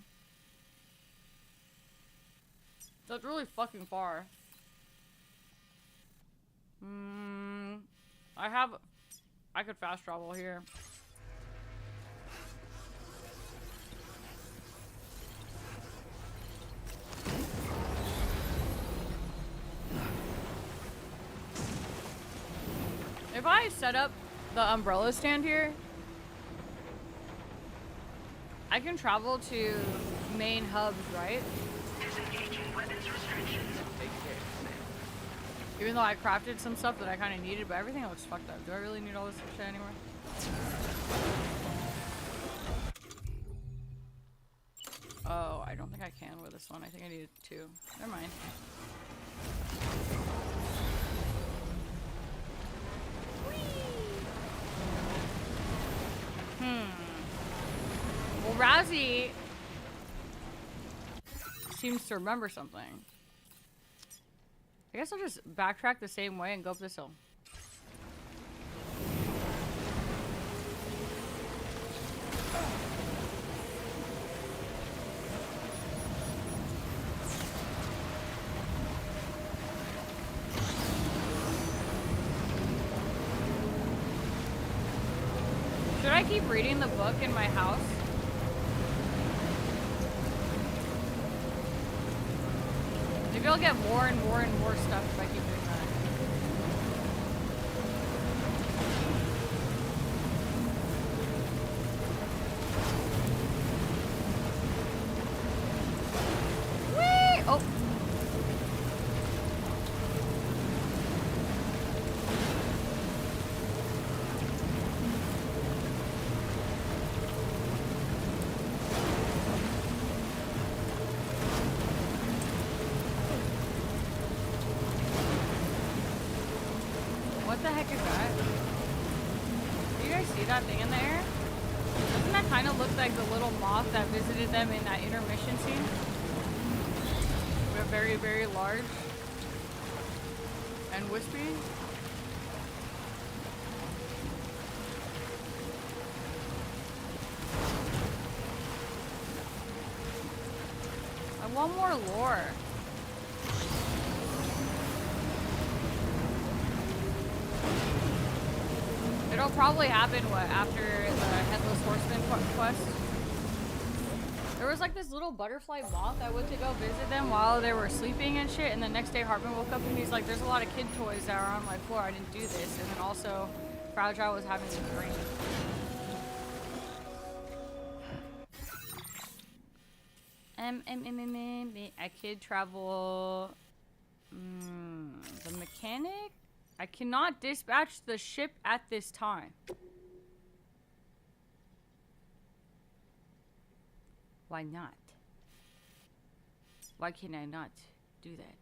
That's really fucking far. I could fast travel here. If I set up the umbrella stand here, I can travel to main hubs, right? Disengaging weapons restrictions. Even though I crafted some stuff that I kind of needed, but everything looks fucked up. Do I really need all this shit anymore? Oh, I don't think I can with this one. I think I need two. Never mind. Well, Razzie seems to remember something. I guess I'll just backtrack the same way and go up this hill. Should I keep reading the book in my house? Maybe I'll get more and more and more stuff if I keep doing that. Whee! Oh. What the heck is that? Do you guys see that thing in the air? Doesn't that kind of look like the little moth that visited them in that intermission scene? They're very, very large and wispy. I want more lore. It'll probably happen, what, after the Headless Horseman quest? There was like this little butterfly moth that went to go visit them while they were sleeping and shit, and the next day Hartman woke up and he's like, there's a lot of kid toys that are on my floor, I didn't do this. And then also, Fragile was having some dream. A kid travel... the mechanic? I cannot dispatch the ship at this time. Why not? Why can I not do that?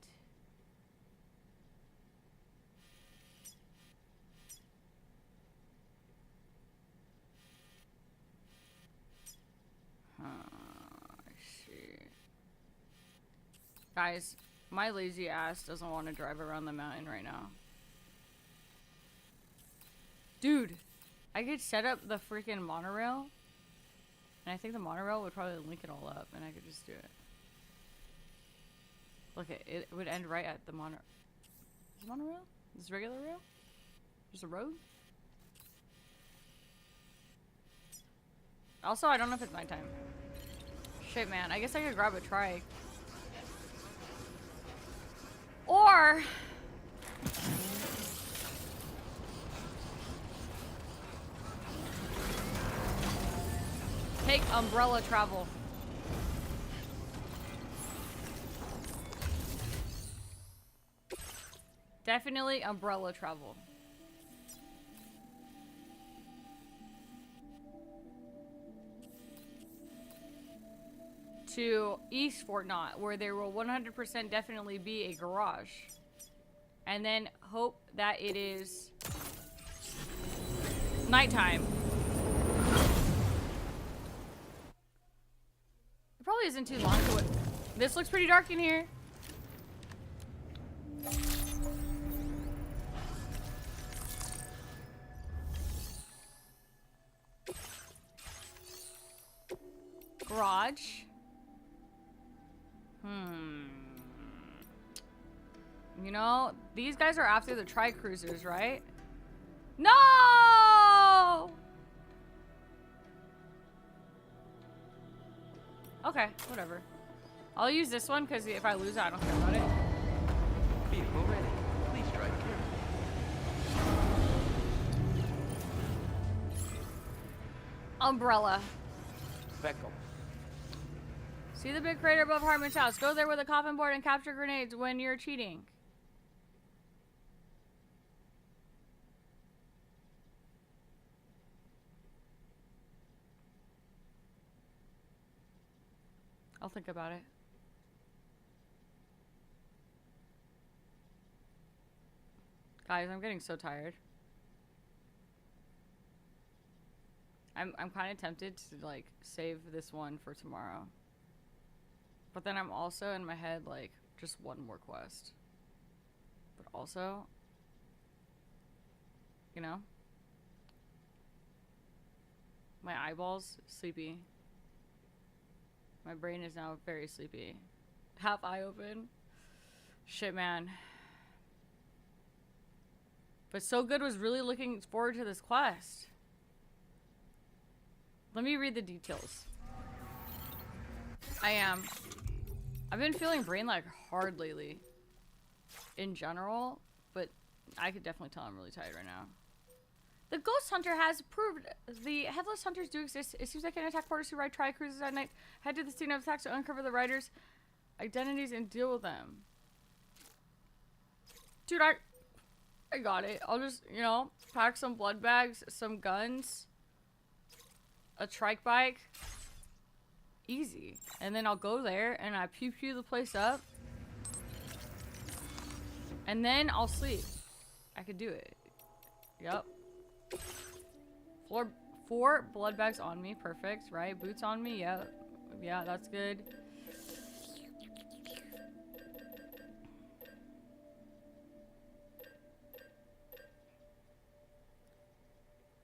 I see. Guys, my lazy ass doesn't want to drive around the mountain right now. Dude, I could set up the freaking monorail, and I think the monorail would probably link it all up, and I could just do it. Look, it would end right at the monorail. Is monorail? Is regular rail? Just a road? Also, I don't know if it's nighttime. Shit, man. I guess I could grab a trike. Or... take umbrella travel. Definitely umbrella travel. to East Fort Knott, where there will 100% definitely be a garage. And then hope that it is nighttime. It probably isn't too long to it. This looks pretty dark in here. Garage. You know, these guys are after the tri-cruisers, right? No! Okay, whatever. I'll use this one because if I lose it, I don't care about it. Vehicle ready. Please drive carefully. Umbrella. Beckham. See the big crater above Hartman's house. Go there with a coffin board and capture grenades when you're cheating. I'll think about it. Guys, I'm getting so tired. I'm kind of tempted to like save this one for tomorrow. But then I'm also in my head like just one more quest. But also, you know, my eyeballs sleepy. My brain is now very sleepy. Half eye open. Shit, man. But So Good was really looking forward to this quest. Let me read the details. I've been feeling brain lag hard lately. In general, but I could definitely tell I'm really tired right now. The Ghost Hunter has proved the Headless Hunters do exist. It seems like an attack porters who ride tri-cruisers at night head to the scene of attacks to uncover the riders' identities and deal with them. Dude, I got it. I'll just, you know, pack some blood bags, some guns, a trike bike. Easy. And then I'll go there and I pew the place up. And then I'll sleep. I could do it. Yep. 4 blood bags on me. Perfect, right? Boots on me. Yep. Yeah, that's good.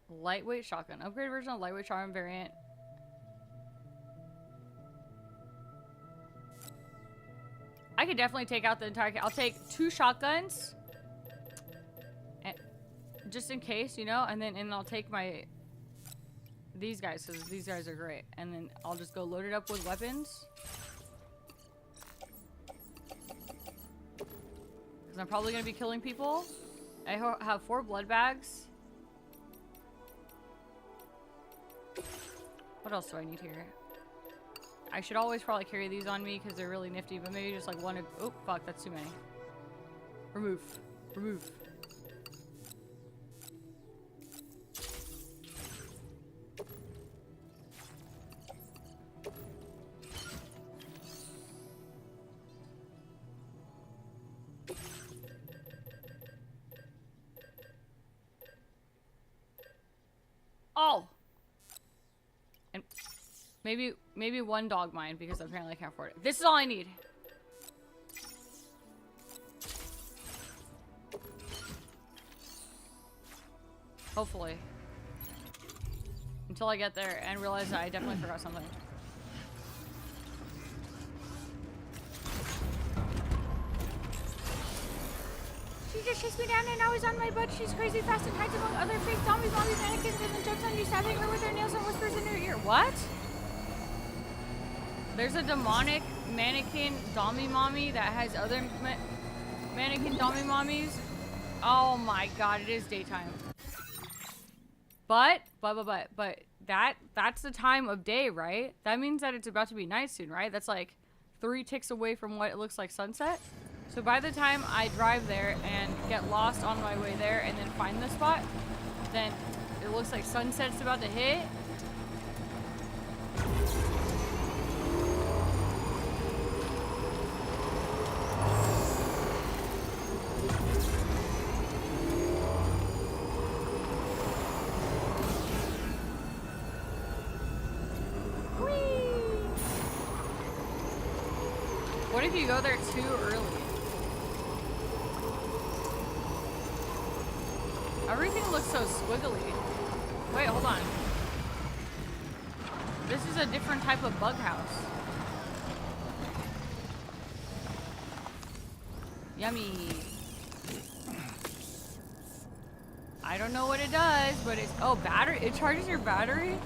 Lightweight shotgun. Upgraded version of lightweight shotgun variant. I could definitely take out the entire... I'll take 2 shotguns. And just in case, you know? And I'll take my... These guys, because these guys are great. And then I'll just go load it up with weapons. Because I'm probably going to be killing people. I have 4 blood bags. What else do I need here? I should always probably carry these on me because they're really nifty, but maybe just like one. Oh, fuck, that's too many. Remove. Remove. Oh! And maybe 1 dog mine because apparently I can't afford it. This is all I need. Hopefully. Until I get there and realize that I definitely forgot something. She just chased me down and now he's on my butt. She's crazy fast and hides among other fake zombies, mannequins, and then jumps on you, stabbing her with her nails and whispers in her ear. What? There's a demonic mannequin dommy mommy that has other mannequin dommy mommies. Oh my god, it is daytime. But that's the time of day, right? That means that it's about to be night soon, right? That's like 3 ticks away from what it looks like sunset. So by the time I drive there and get lost on my way there and then find the spot, then it looks like sunset's about to hit. What if you go there too early? Everything looks so squiggly. Wait, hold on. This is a different type of bug house. Yummy. I don't know what it does, but it's... Oh, battery? It charges your battery?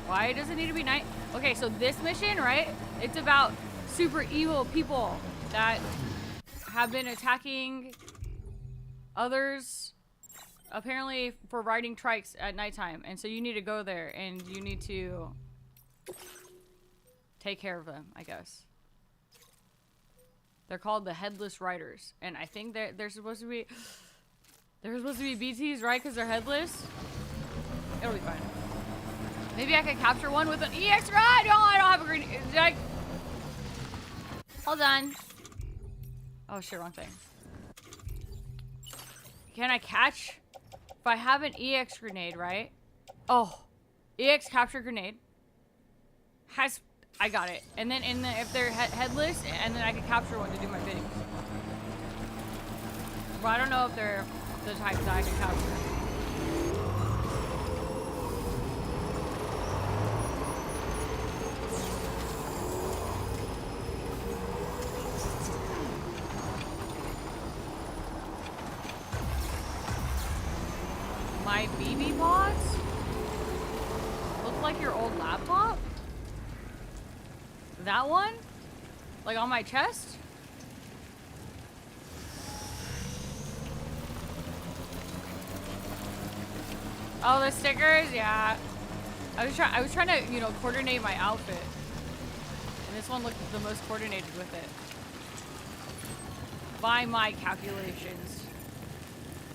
Why does it need to be night? Okay, so this mission, right? It's about super evil people that have been attacking others, apparently for riding trikes at nighttime. And so you need to go there and you need to take care of them, I guess. They're called the Headless Riders. And I think that they're supposed to be... They're supposed to be BTs, right? Because they're headless? It'll be fine. Maybe I could capture one with an EX ride? No, I don't have a green... Did I... Hold on. Oh shit, wrong thing. Can I catch? If I have an EX grenade, right? Oh. EX capture grenade. Has... I got it. And then if they're headless, and then I can capture one to do my bidding. But I don't know if they're the type that I can capture. My BB pods? Look like your old laptop? That one? Like on my chest? Oh, the stickers? Yeah. I was trying to, you know, coordinate my outfit. And this one looked the most coordinated with it. By my calculations.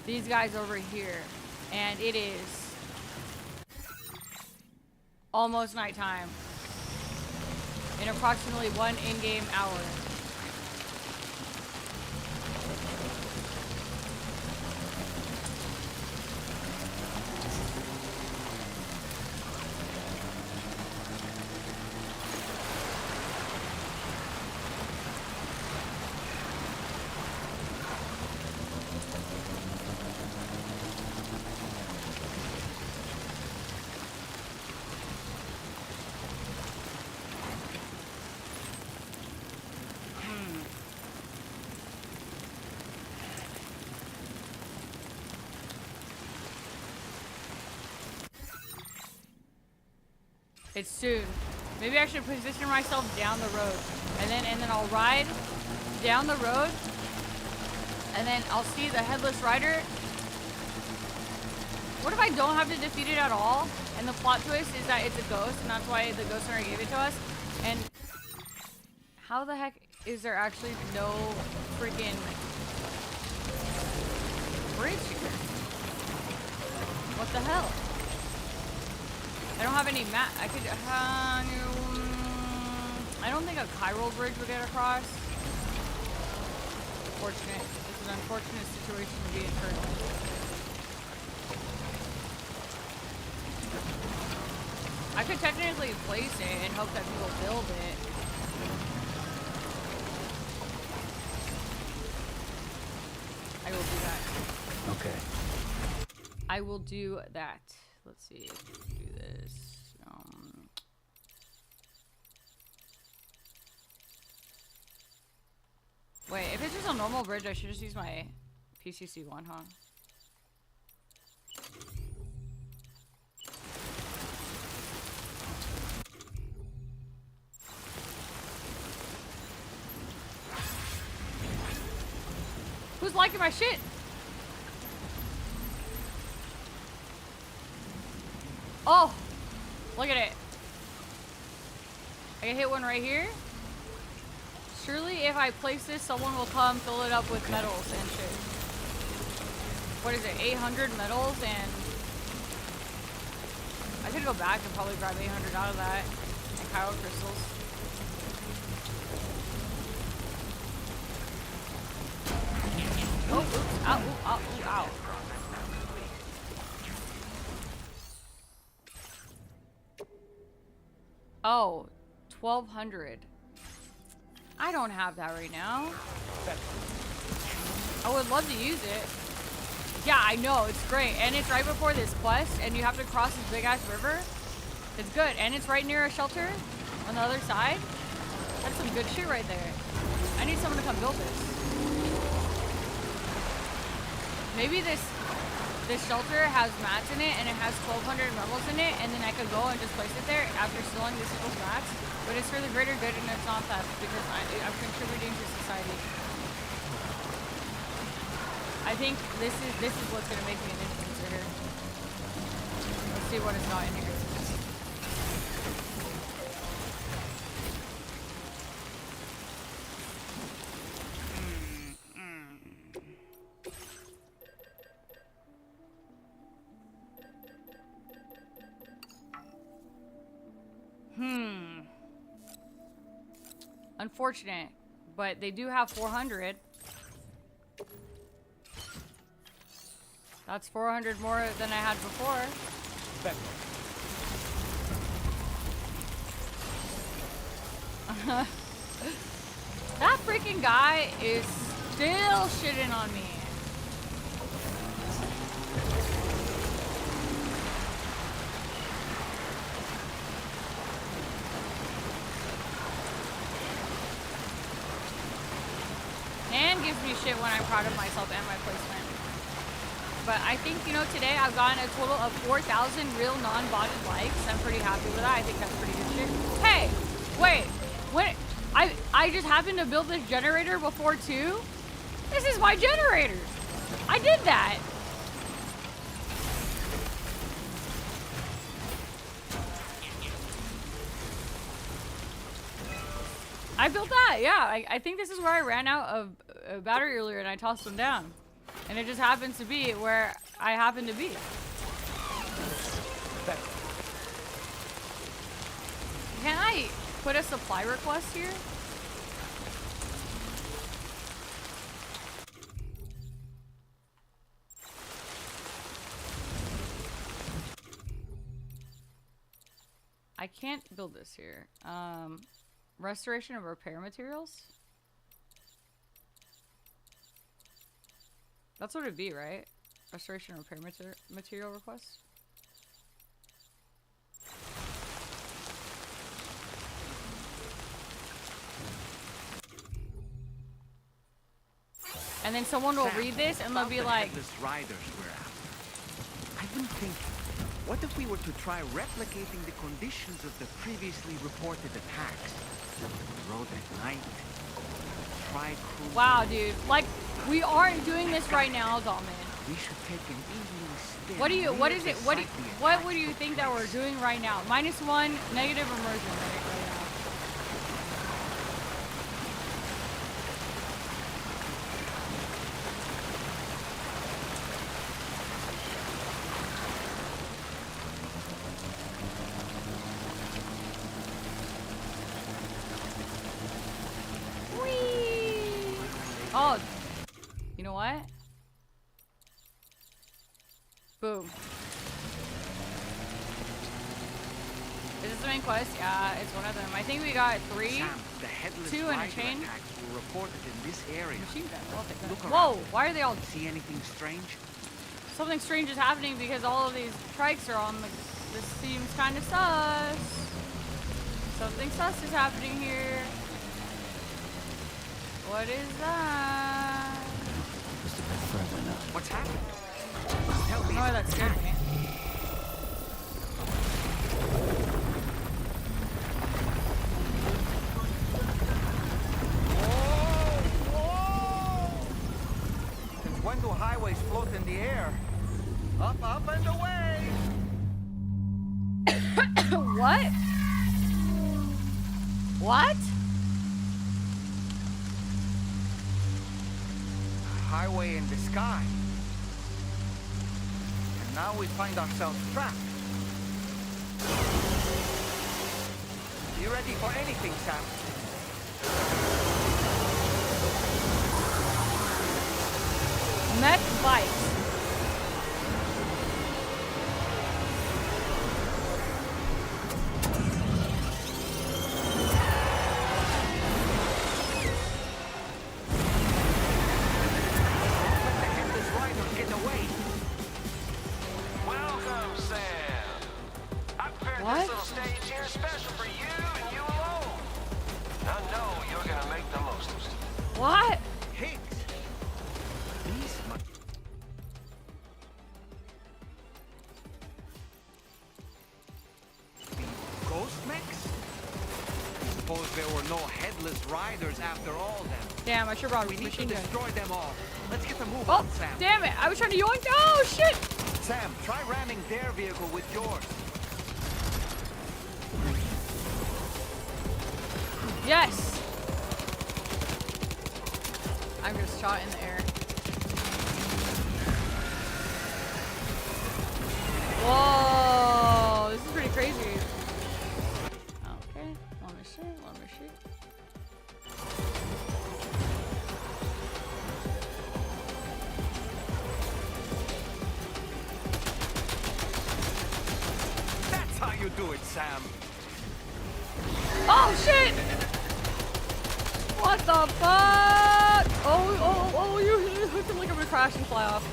These guys over here. And it is almost nighttime. In approximately 1 in-game hour. It's soon. Maybe I should position myself down the road. And then I'll ride down the road. And then I'll see the Headless Rider. What if I don't have to defeat it at all? And the plot twist is that it's a ghost, and that's why the Ghost Hunter gave it to us. And how the heck is there actually no freaking bridge here? What the hell? I don't have any map. I could. I don't think a chiral bridge would get across. Unfortunate. It's an unfortunate situation to be in currently. I could technically place it and hope that people build it. I will do that. Okay. I will do that. Let's see. Do this. Wait, if it's just a normal bridge, I should just use my PCC1, huh? Who's liking my shit? Oh, look at it. I can hit one right here. Surely if I place this, someone will come fill it up with metals and shit. What is it, 800 metals? And I could go back and probably grab 800 out of that. And chiral crystals. Oh, oops, ow, ooh, ow, ooh, ow. Oh, 1,200. I don't have that right now. I would love to use it. Yeah, I know, it's great. And it's right before this quest, and you have to cross this big ass river. It's good, and it's right near a shelter on the other side. That's some good shit right there. I need someone to come build this. Maybe this shelter has mats in it, and it has 1,200 rebels in it, and then I could go and just place it there after stealing these people's mats. But it's for the greater good, and it's not theft because I'm contributing to society. I think this is what's gonna make me an influencer here. Let's see what is not in here. Unfortunate, but they do have 400. That's 400 more than I had before. That freaking guy is still shitting on me. And gives me shit when I'm proud of myself and my placement. But I think, you know, today I've gotten a total of 4,000 real non-botted likes. I'm pretty happy with that. I think that's pretty good shit. Hey, wait, when I just happened to build this generator before too. This is my generator. I did that. I built that, yeah. I think this is where I ran out of battery earlier and I tossed them down. And it just happens to be where I happen to be. Can I put a supply request here? I can't build this here. Restoration of repair materials? That's what it'd be, right? Restoration repair material request. And then someone will read this and they'll be like, riders were after. I've been thinking, what if we were to try replicating the conditions of the previously reported attacks? The road at night. wow, dude. Like, we aren't doing this right now, Dalman. We should take an evening stint. What would you think that we're doing right now? -1 negative immersion right now. Oh, you know what? Boom. Is this the main quest? Yeah, it's one of them. I think we got 3, Sam, the headless 2 and a chain. attacks were reported in this area. Machine gun. I'll take that. Look Whoa, around. why are they all... See anything strange? Something strange is happening because all of these trikes are on the... This seems kind of sus. Something sus is happening here. What is that? Just a bit further now. What's happened? Oh, that scared me. Since when do highways float in the air? Up, up, and away! What? What? Highway in the sky. And now we find ourselves trapped. You ready for anything, Sam? Mech bikes. What? This little stage here is special for you and you alone. I know you're gonna make the most of it. What? Higgs. These must... Ghost mechs? Suppose there were no headless riders after all then. Damn, I sure brought We a need machine to gun. destroy them all. Let's get the move Oh, on, Sam. damn it. I was trying to yoink. Oh, shit. Sam, try ramming their vehicle with yours. Yes. I'm just shot in the air. Whoa, this is pretty crazy. Okay, let me see, let me see. That's how you do it, Sam. Oh shit! What the fuck? Oh, you hooked him like I'm gonna crash and fly off.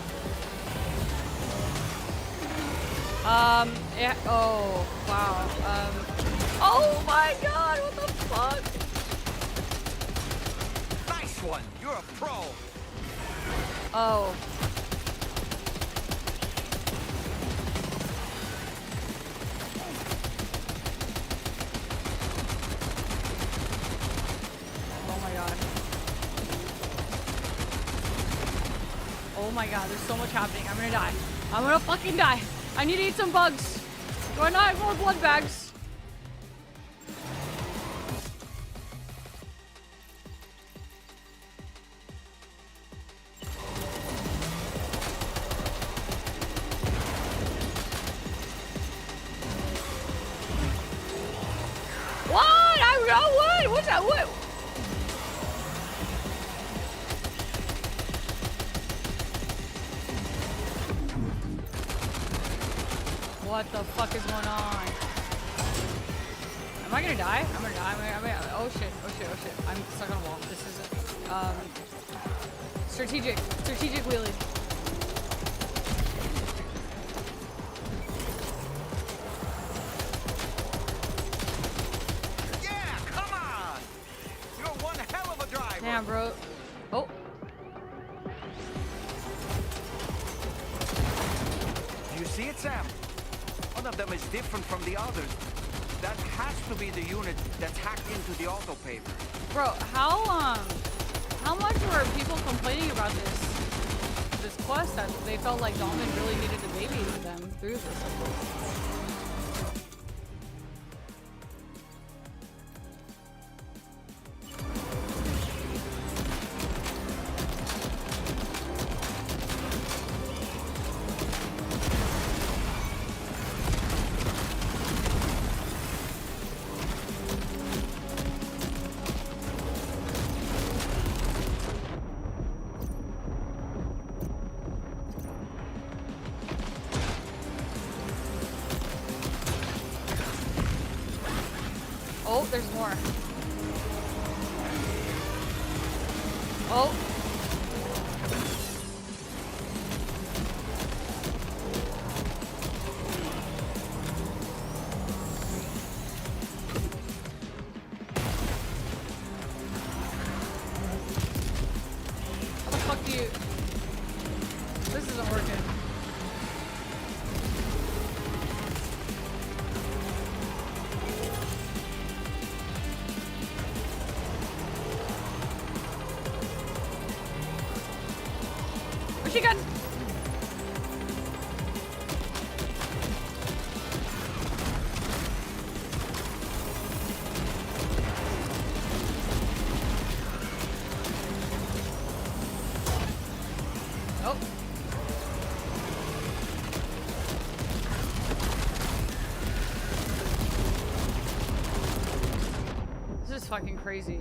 Yeah, oh, wow. Oh my god, what the fuck? Nice one, you're a pro. Oh. Oh my god. Oh my god, there's so much happening. I'm gonna die. I'm gonna fucking die. I need to eat some bugs. Do I not have more blood bags? What? What? What's that? What? What the fuck is going on? Am I gonna die? I'm gonna die. Oh shit, oh shit, oh shit. I'm stuck on a wall. This is strategic wheelie. Yeah, come on! You're one hell of a driver. Damn, bro. Oh. Do you see it, Sam? One of them is different from the others. That has to be the unit that's hacked into the auto paver. Bro, how much were people complaining about this quest that they felt like Dolman really needed to baby them through this? Oh, there's more. Oh. How the fuck do you... This isn't working. Machine gun! Oh. This is fucking crazy.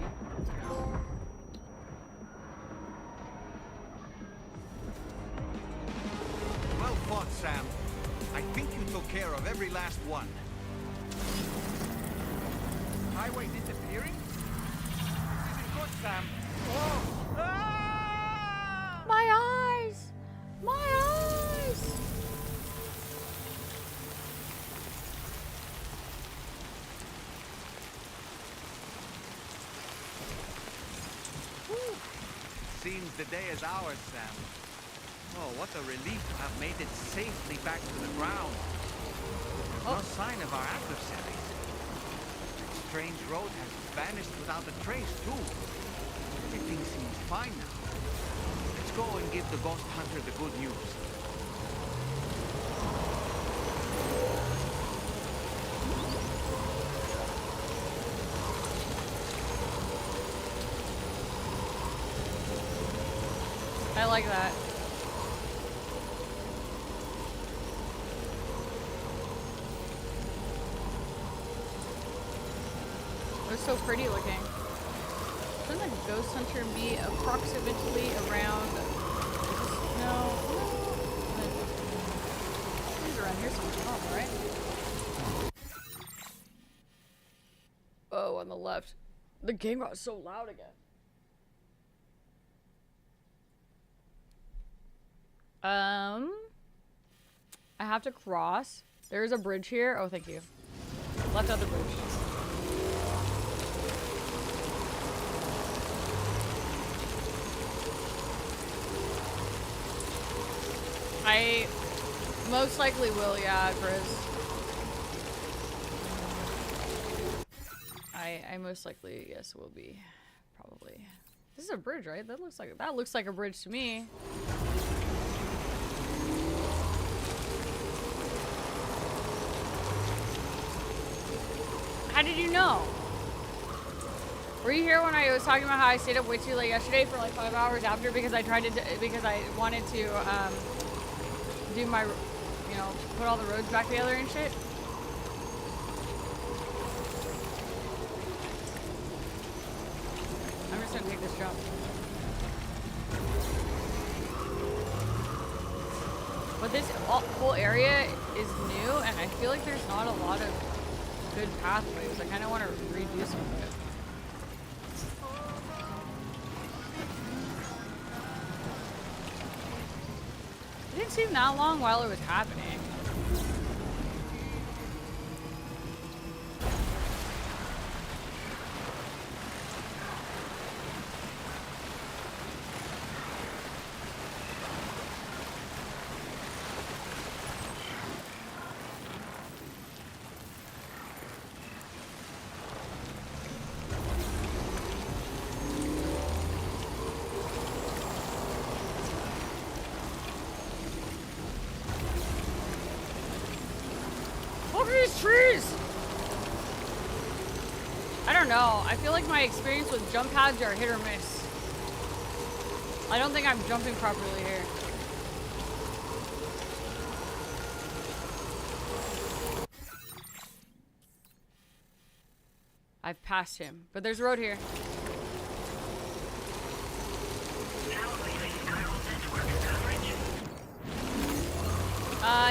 Well fought, Sam. I think you took care of every last one. Highway disappearing? This is good, Sam. Oh! Ah! My eyes! My eyes! seems the day is ours, Sam. Oh, what a relief to have made it safely back to the ground. No sign of our adversaries. That strange road has vanished without a trace, too. Everything seems fine now. Let's go and give the ghost hunter the good news. I like that. It was so pretty looking. Shouldn't a ghost hunter be approximately around? No. He's around here somewhere, right? Oh, on the left. The game got so loud again. I have to cross. There's a bridge here. Oh, thank you. Left out the bridge. I most likely will, yeah, Chris. I most likely, yes, will be. Probably. This is a bridge, right? That looks like a bridge to me. How did you know? Were you here when I was talking about how I stayed up way too late yesterday for like 5 hours after because I wanted to do my, you know, put all the roads back together and shit? I'm just gonna take this jump. But this whole area is new, and I feel like there's not a lot of good pathways. I kind of want to redo some of it. It didn't seem that long while it was happening. Trees! I don't know. I feel like my experience with jump pads are hit or miss. I don't think I'm jumping properly here. I've passed him, but there's a road here.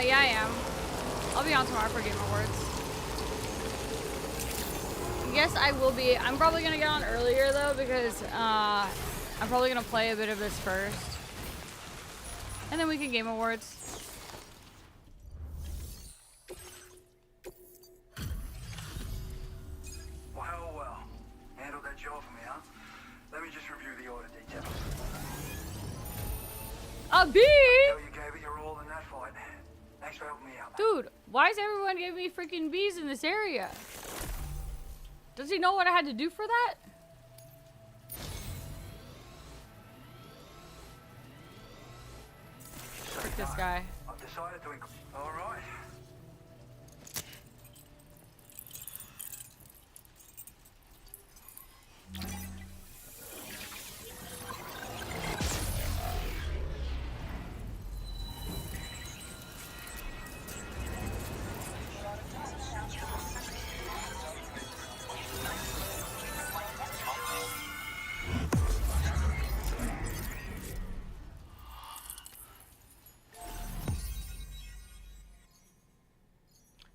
Yeah, I am. I'll be on tomorrow for Game Awards. Yes, I will be. I'm probably gonna get on earlier though because I'm probably gonna play a bit of this first, and then we can Game Awards. Well. Handled that job for me, huh? Let me just review the order details. A bee? I know you gave it your all in that fight. Thanks for helping me out. Dude, why is everyone giving me freaking bees in this area? Does he know what I had to do for that? Frick this guy. I've decided to all right.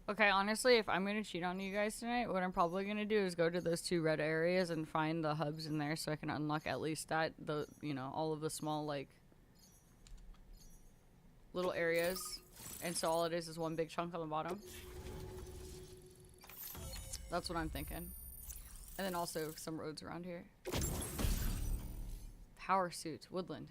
Okay, honestly, if I'm gonna cheat on you guys tonight, what I'm probably gonna do is go to those 2 red areas and find the hubs in there so I can unlock at least that, you know, all of the small, like, little areas. And so all it is one big chunk on the bottom. That's what I'm thinking. And then also some roads around here. Power suit. Woodland.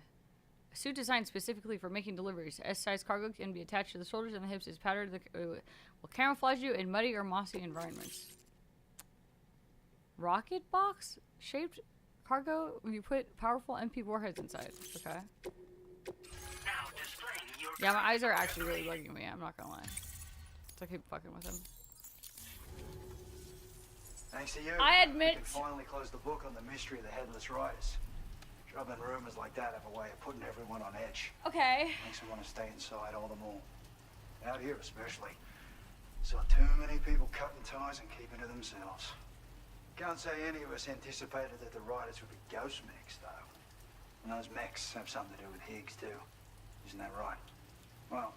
A suit designed specifically for making deliveries. S-size cargo can be attached to the shoulders and the hips. Is patterned will camouflage you in muddy or mossy environments. Rocket box shaped cargo when you put powerful MP warheads inside. Okay. Yeah, my eyes are actually really bugging me. I'm not gonna lie. So I keep fucking with them. Thanks to you, I admit. we can finally close the book on the mystery of the Headless Riders. Trouble and rumors like that have a way of putting everyone on edge. Okay. Makes them want to stay inside all the more. Out here especially. Saw too many people cutting ties and keeping to themselves. Can't say any of us anticipated that the riders would be ghost mechs, though. And those mechs have something to do with Higgs, too. Isn't that right? Well,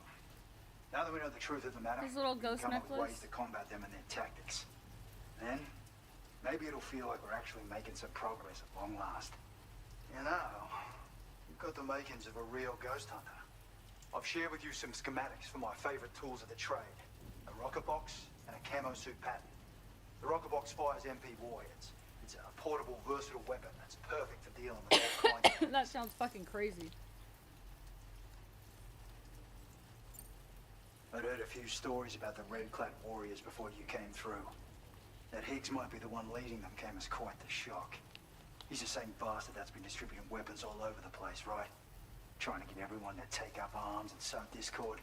now that we know the truth of the matter, His little we can ghost come up with necklace. ways to combat them and their tactics. Then, maybe it'll feel like we're actually making some progress at long last. You know, you've got the makings of a real ghost hunter. I've shared with you some schematics for my favorite tools of the trade. A rocket box and a camo suit pattern. The rocket box fires MP warheads. It's a portable, versatile weapon that's perfect for dealing with all kinds of... That sounds fucking crazy. I'd heard a few stories about the red-clad warriors before you came through. That Higgs might be the one leading them came as quite the shock. He's the same bastard that's been distributing weapons all over the place, right? Trying to get everyone to take up arms and sow discord.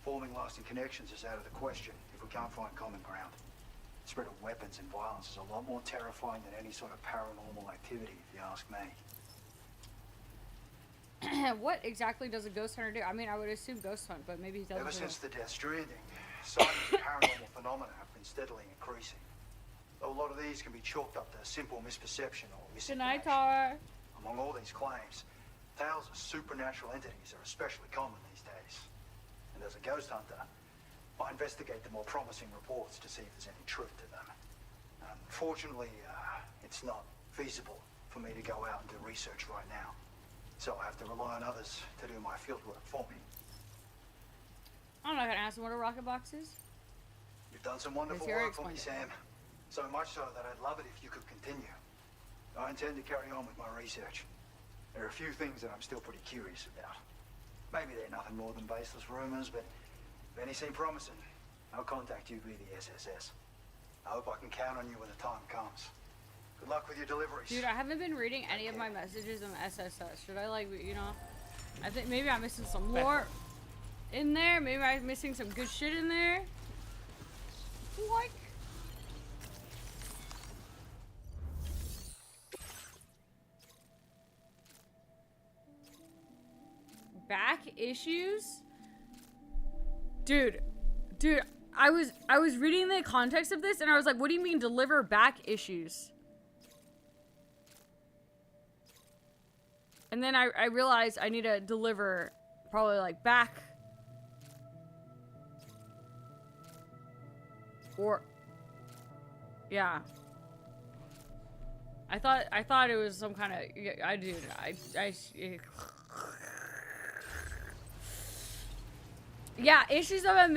Forming lasting connections is out of the question if we can't find common ground. The spread of weapons and violence is a lot more terrifying than any sort of paranormal activity, if you ask me. What exactly does a ghost hunter do? I mean, I would assume ghost hunt, but maybe he doesn't. Ever since the Death Stranding, sightings of paranormal phenomena have been steadily increasing. Though a lot of these can be chalked up to simple misperception or Good night, misinformation. Tar. Among all these claims, tales of supernatural entities are especially common these days. And as a ghost hunter, I investigate the more promising reports to see if there's any truth to them. Unfortunately, it's not feasible for me to go out and do research right now. So I have to rely on others to do my fieldwork for me. I'm not gonna ask him what a rocket box is. You've done some wonderful Here, work for me, explain Sam. So much so that I'd love it if you could continue. I intend to carry on with my research. There are a few things that I'm still pretty curious about. Maybe they're nothing more than baseless rumors, but if any seem promising, I'll contact you via the SSS. I hope I can count on you when the time comes. Good luck with your deliveries. Dude, I haven't been reading any of my messages in the SSS. Should I, like, you know? I think maybe I'm missing some lore in there. Maybe I'm missing some good shit in there. Like. Back issues? Dude, I was reading the context of this and I was like, what do you mean deliver back issues? And then I realized I need to deliver probably like back or yeah. I thought it was some kind of yeah, issues of a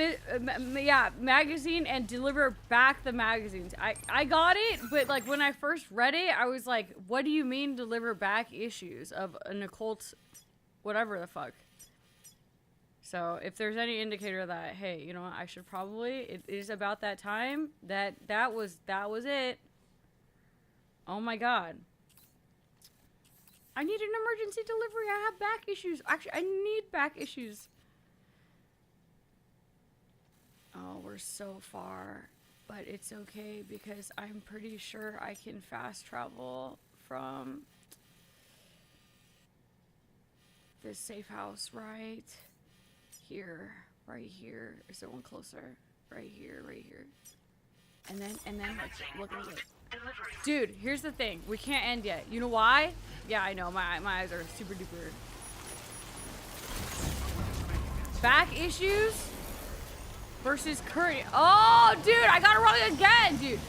magazine and deliver back the magazines. I got it, but like when I first read it, I was like, what do you mean deliver back issues of an occult whatever the fuck? So if there's any indicator that, hey, you know what, I should probably, it is about that time, that was it. Oh my god. I need an emergency delivery. I have back issues. Actually, I need back issues. Oh, we're so far, but it's okay because I'm pretty sure I can fast travel from this safe house right here, right here. Is there one closer? Right here, right here. And then let's look at it. Dude, here's the thing. We can't end yet. You know why? Yeah, I know. My eyes are super duper. Back issues versus current. Oh, dude, I got it wrong again, dude.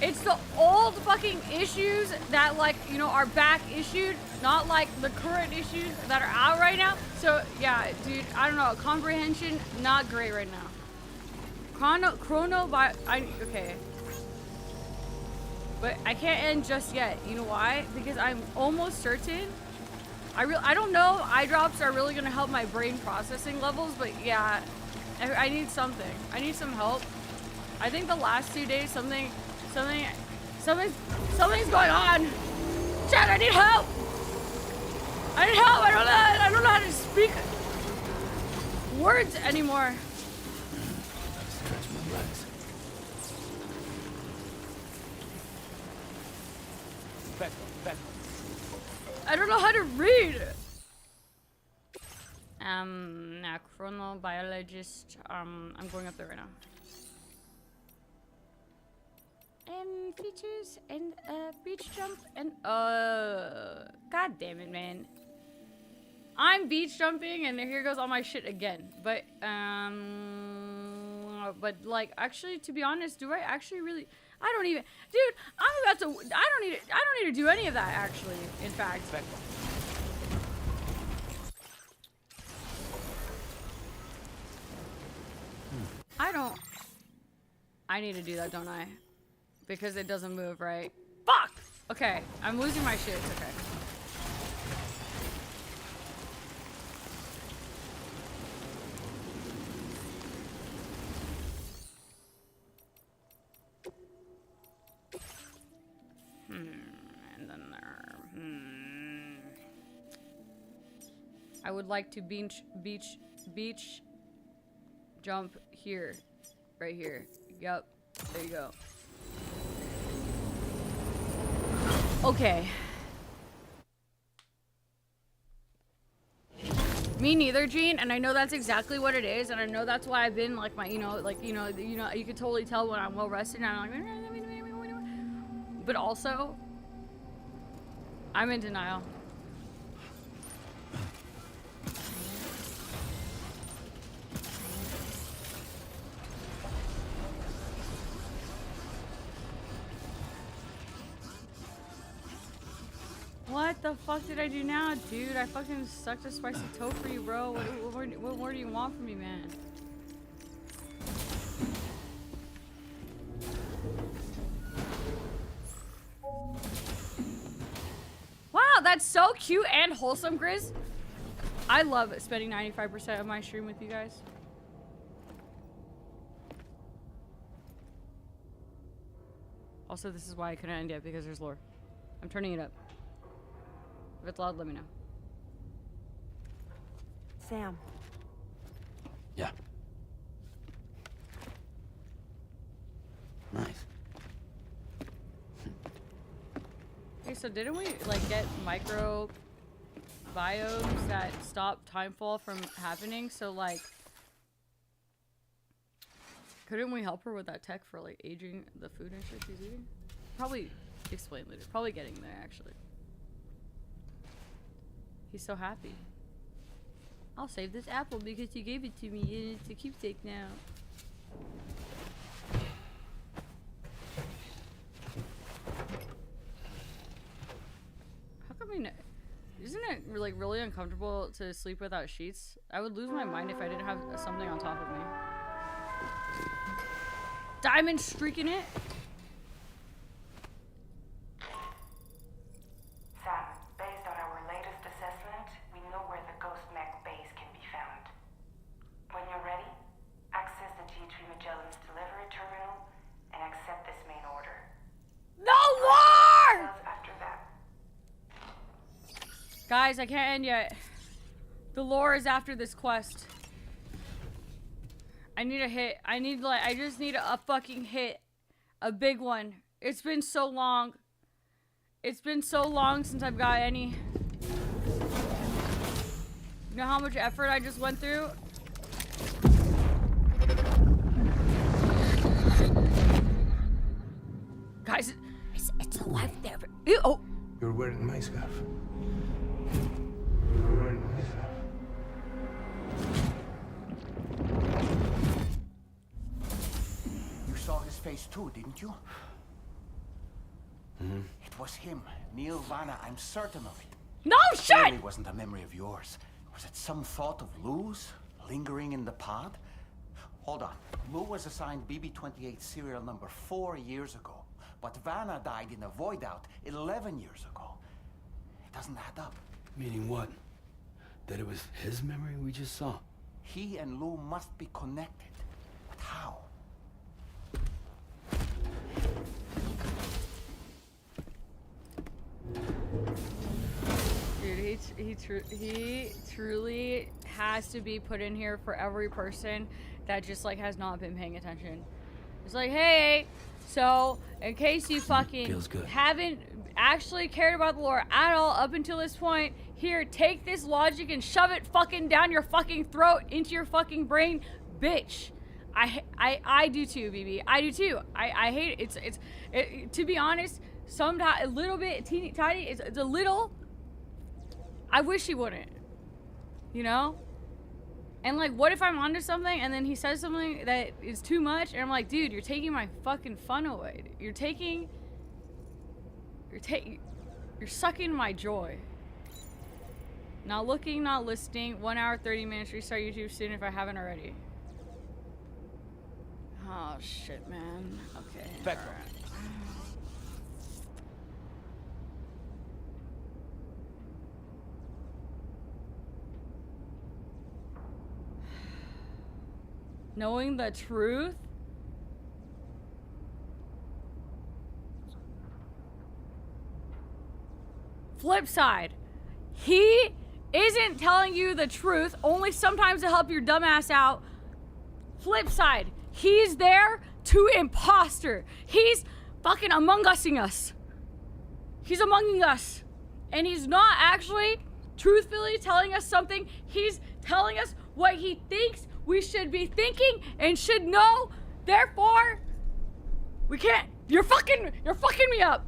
It's the old fucking issues that, like, you know, are back issued, not like the current issues that are out right now. So yeah, dude, I don't know. Comprehension not great right now. Okay. But I can't end just yet. You know why? Because I'm almost certain. I don't know. Eye drops are really gonna help my brain processing levels, but yeah, I need something. I need some help. I think the last 2 days something's going on. Chad, I need help. I need help. I don't know how to speak words anymore. Stretch my legs. Back. I don't know how to read. Chronobiologist. I'm going up there right now. And features and beach jump and god damn it, man. I'm beach jumping and here goes all my shit again. But like actually, to be honest, do I actually really? I don't even, dude. I'm about to. I don't need to do any of that actually. In fact. I need to do that, don't I? Because it doesn't move, right? Fuck! Okay, I'm losing my shit. It's okay. And then there. I would like to beach jump here. Right here. Yup. There you go. Okay. Me neither, Gene, and I know that's exactly what it is, and I know that's why I've been like my, you know, you could totally tell when I'm well rested, and I'm like, but also, I'm in denial. What the fuck did I do now, dude? I fucking sucked a spicy toe for you, bro. What more do you want from me, man? Wow, that's so cute and wholesome, Grizz. I love spending 95% of my stream with you guys. Also, this is why I couldn't end yet, because there's lore. I'm turning it up. If it's loud, let me know. Sam. Yeah. Nice. Okay, so didn't we like get micro biomes that stop timefall from happening? So like, couldn't we help her with that tech for like aging the food and shit she's eating? Probably explain later. Probably getting there actually. He's so happy. I'll save this apple because you gave it to me and it's a keepsake now. How come isn't it like really uncomfortable to sleep without sheets? I would lose my mind if I didn't have something on top of me. Diamond streaking it. Guys, I can't end yet. The lore is after this quest. I need a hit. I just need a fucking hit. A big one. It's been so long. It's been so long since I've got any. You know how much effort I just went through? Guys, it's alive there. Ew, oh. You're wearing my scarf. You saw his face too, didn't you? Mm-hmm. It was him, Neil Vanna. I'm certain of it. No shit! It really wasn't a memory of yours. Was it some thought of Lou's lingering in the pod? Hold on. Lou was assigned BB-28 serial number 4 years ago. but Vanna died in a void out 11 years ago. It doesn't add up. Meaning what? That it was his memory we just saw? He and Lou must be connected. But how? Dude, he truly has to be put in here for every person that just like has not been paying attention. It's like, hey, so in case you fucking haven't actually cared about the lore at all up until this point, here, take this logic and shove it fucking down your fucking throat into your fucking brain, bitch. I do too, BB. I do too. I hate it. It's to be honest, sometimes a little bit teeny tiny. It's a little. I wish he wouldn't. You know? And like, what if I'm onto something and then he says something that is too much and I'm like, dude, you're taking my fucking fun away. You're sucking my joy. Not looking, not listening. 1 hour, 30 minutes. Restart YouTube soon if I haven't already. Oh shit, man. Okay. Back all right. Knowing the truth? Flip side. He isn't telling you the truth, only sometimes to help your dumbass out. Flip side. He's there to imposter. He's fucking among using us. He's amonging us. And he's not actually truthfully telling us something. He's telling us what he thinks we should be thinking and should know. Therefore, we can't. You're fucking me up.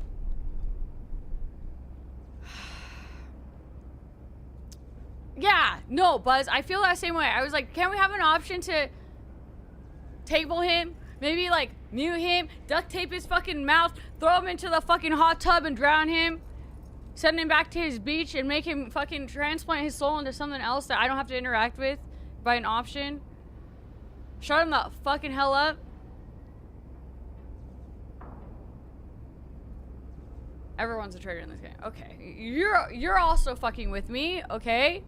Yeah, no, Buzz, I feel that same way. I was like, can't we have an option to table him? Maybe like mute him, duct tape his fucking mouth, throw him into the fucking hot tub and drown him, send him back to his beach and make him fucking transplant his soul into something else that I don't have to interact with by an option. Shut him the fucking hell up. Everyone's a traitor in this game. Okay, you're also fucking with me, okay?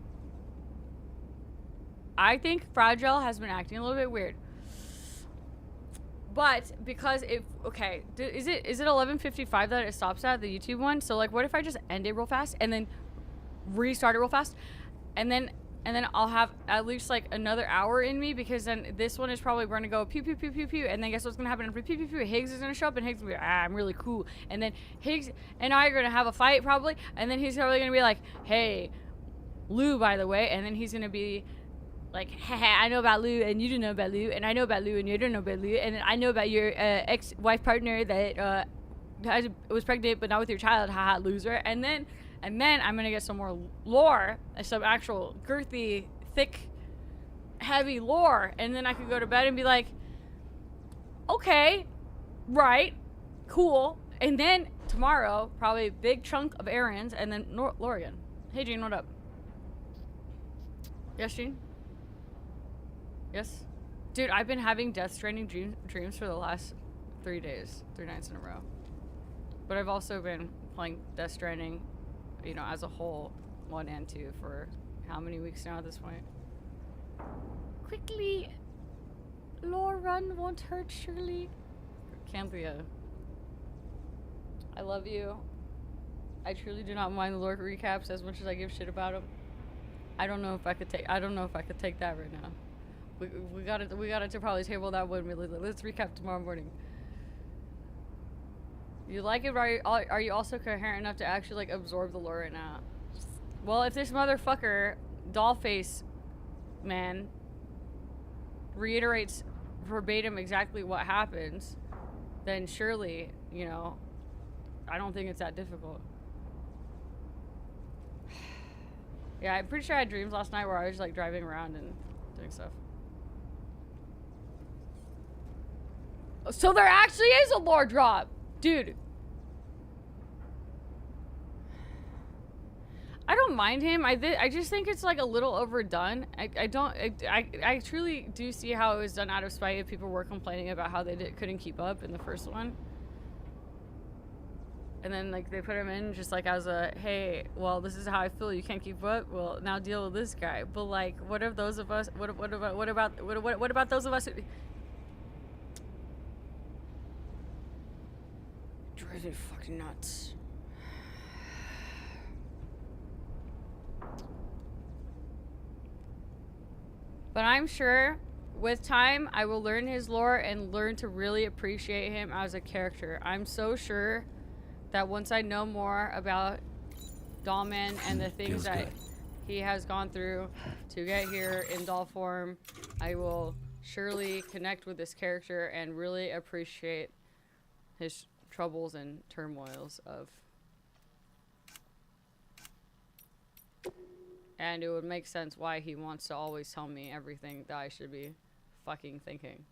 I think Fragile has been acting a little bit weird. But because okay, is it 11:55 that it stops at, the YouTube one? So like, what if I just end it real fast and then restart it real fast, and then I'll have at least like another hour in me, because then this one is probably going to go pew pew pew pew pew, and then guess what's going to happen after pew pew pew? Higgs is going to show up, and Higgs will be like, I'm really cool, and then Higgs and I are going to have a fight probably, and then he's probably going to be like, hey, Lou, by the way, and then he's going to be like, haha, I know about Lou, and you don't know about Lou, and I know about Lou, and you don't know about Lou, and I know about your ex-wife partner that was pregnant but not with your child, haha, loser. And then I'm gonna get some more lore, some actual girthy, thick, heavy lore, and then I could go to bed and be like, okay, right, cool. And then tomorrow, probably a big chunk of errands, and then lore again. Hey, Gene, what up? Yes, Gene? Yes? Dude, I've been having Death Stranding dreams for the last 3 days, 3 nights in a row. But I've also been playing Death Stranding, you know, as a whole, 1 and 2, for how many weeks now at this point? Quickly, lore run won't hurt, surely. Cambria, I love you. I truly do not mind the lore recaps as much as I give shit about them. I don't know if I could take that right now. We got to probably table that one. Let's recap tomorrow morning. You like it, but are you also coherent enough to actually like absorb the lore right now? Well, if this motherfucker, Dollface man, reiterates verbatim exactly what happens, then surely, you know, I don't think it's that difficult. Yeah, I'm pretty sure I had dreams last night where I was like driving around and doing stuff. So there actually is a lore drop, dude. I don't mind him. I just think it's like a little overdone. I truly do see how it was done out of spite if people were complaining about how they couldn't keep up in the first one. And then like they put him in just like as a, hey, well, this is how I feel. You can't keep up. Well, now deal with this guy. But like, what if those of us? What about those of us who drives me fucking nuts? But I'm sure with time I will learn his lore and learn to really appreciate him as a character. I'm so sure that once I know more about Dollman and the things that he has gone through to get here in doll form, I will surely connect with this character and really appreciate his troubles and turmoils of. And it would make sense why he wants to always tell me everything that I should be fucking thinking.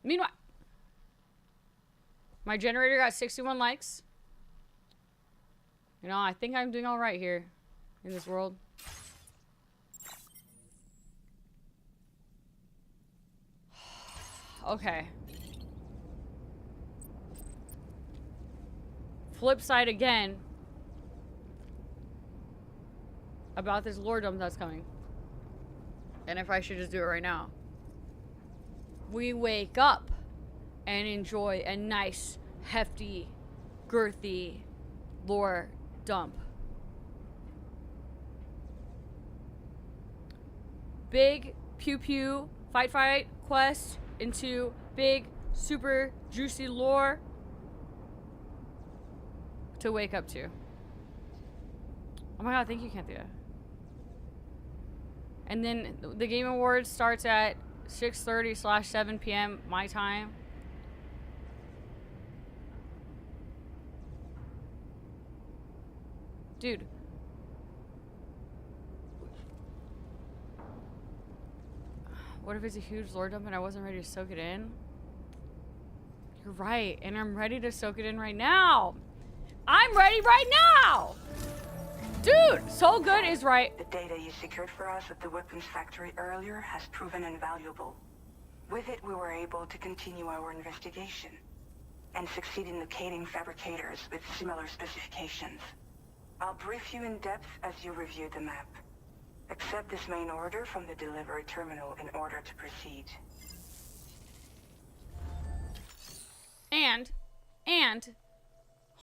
Meanwhile, my generator got 61 likes. You know, I think I'm doing all right here in this world. Okay. Flip side again about this lore dump that's coming. And if I should just do it right now. We wake up and enjoy a nice, hefty, girthy lore dump. Big pew pew fight quest into big super juicy lore to wake up to. Oh my god, thank you, Cynthia. And then the Game Awards starts at 6:30/7 p.m. my time. Dude. What if it's a huge lore dump and I wasn't ready to soak it in? You're right, and I'm ready to soak it in right now. I'm ready right now! Dude, so good is right. The data you secured for us at the weapons factory earlier has proven invaluable. With it, we were able to continue our investigation and succeed in locating fabricators with similar specifications. I'll brief you in depth as you review the map. Accept this main order from the delivery terminal in order to proceed. And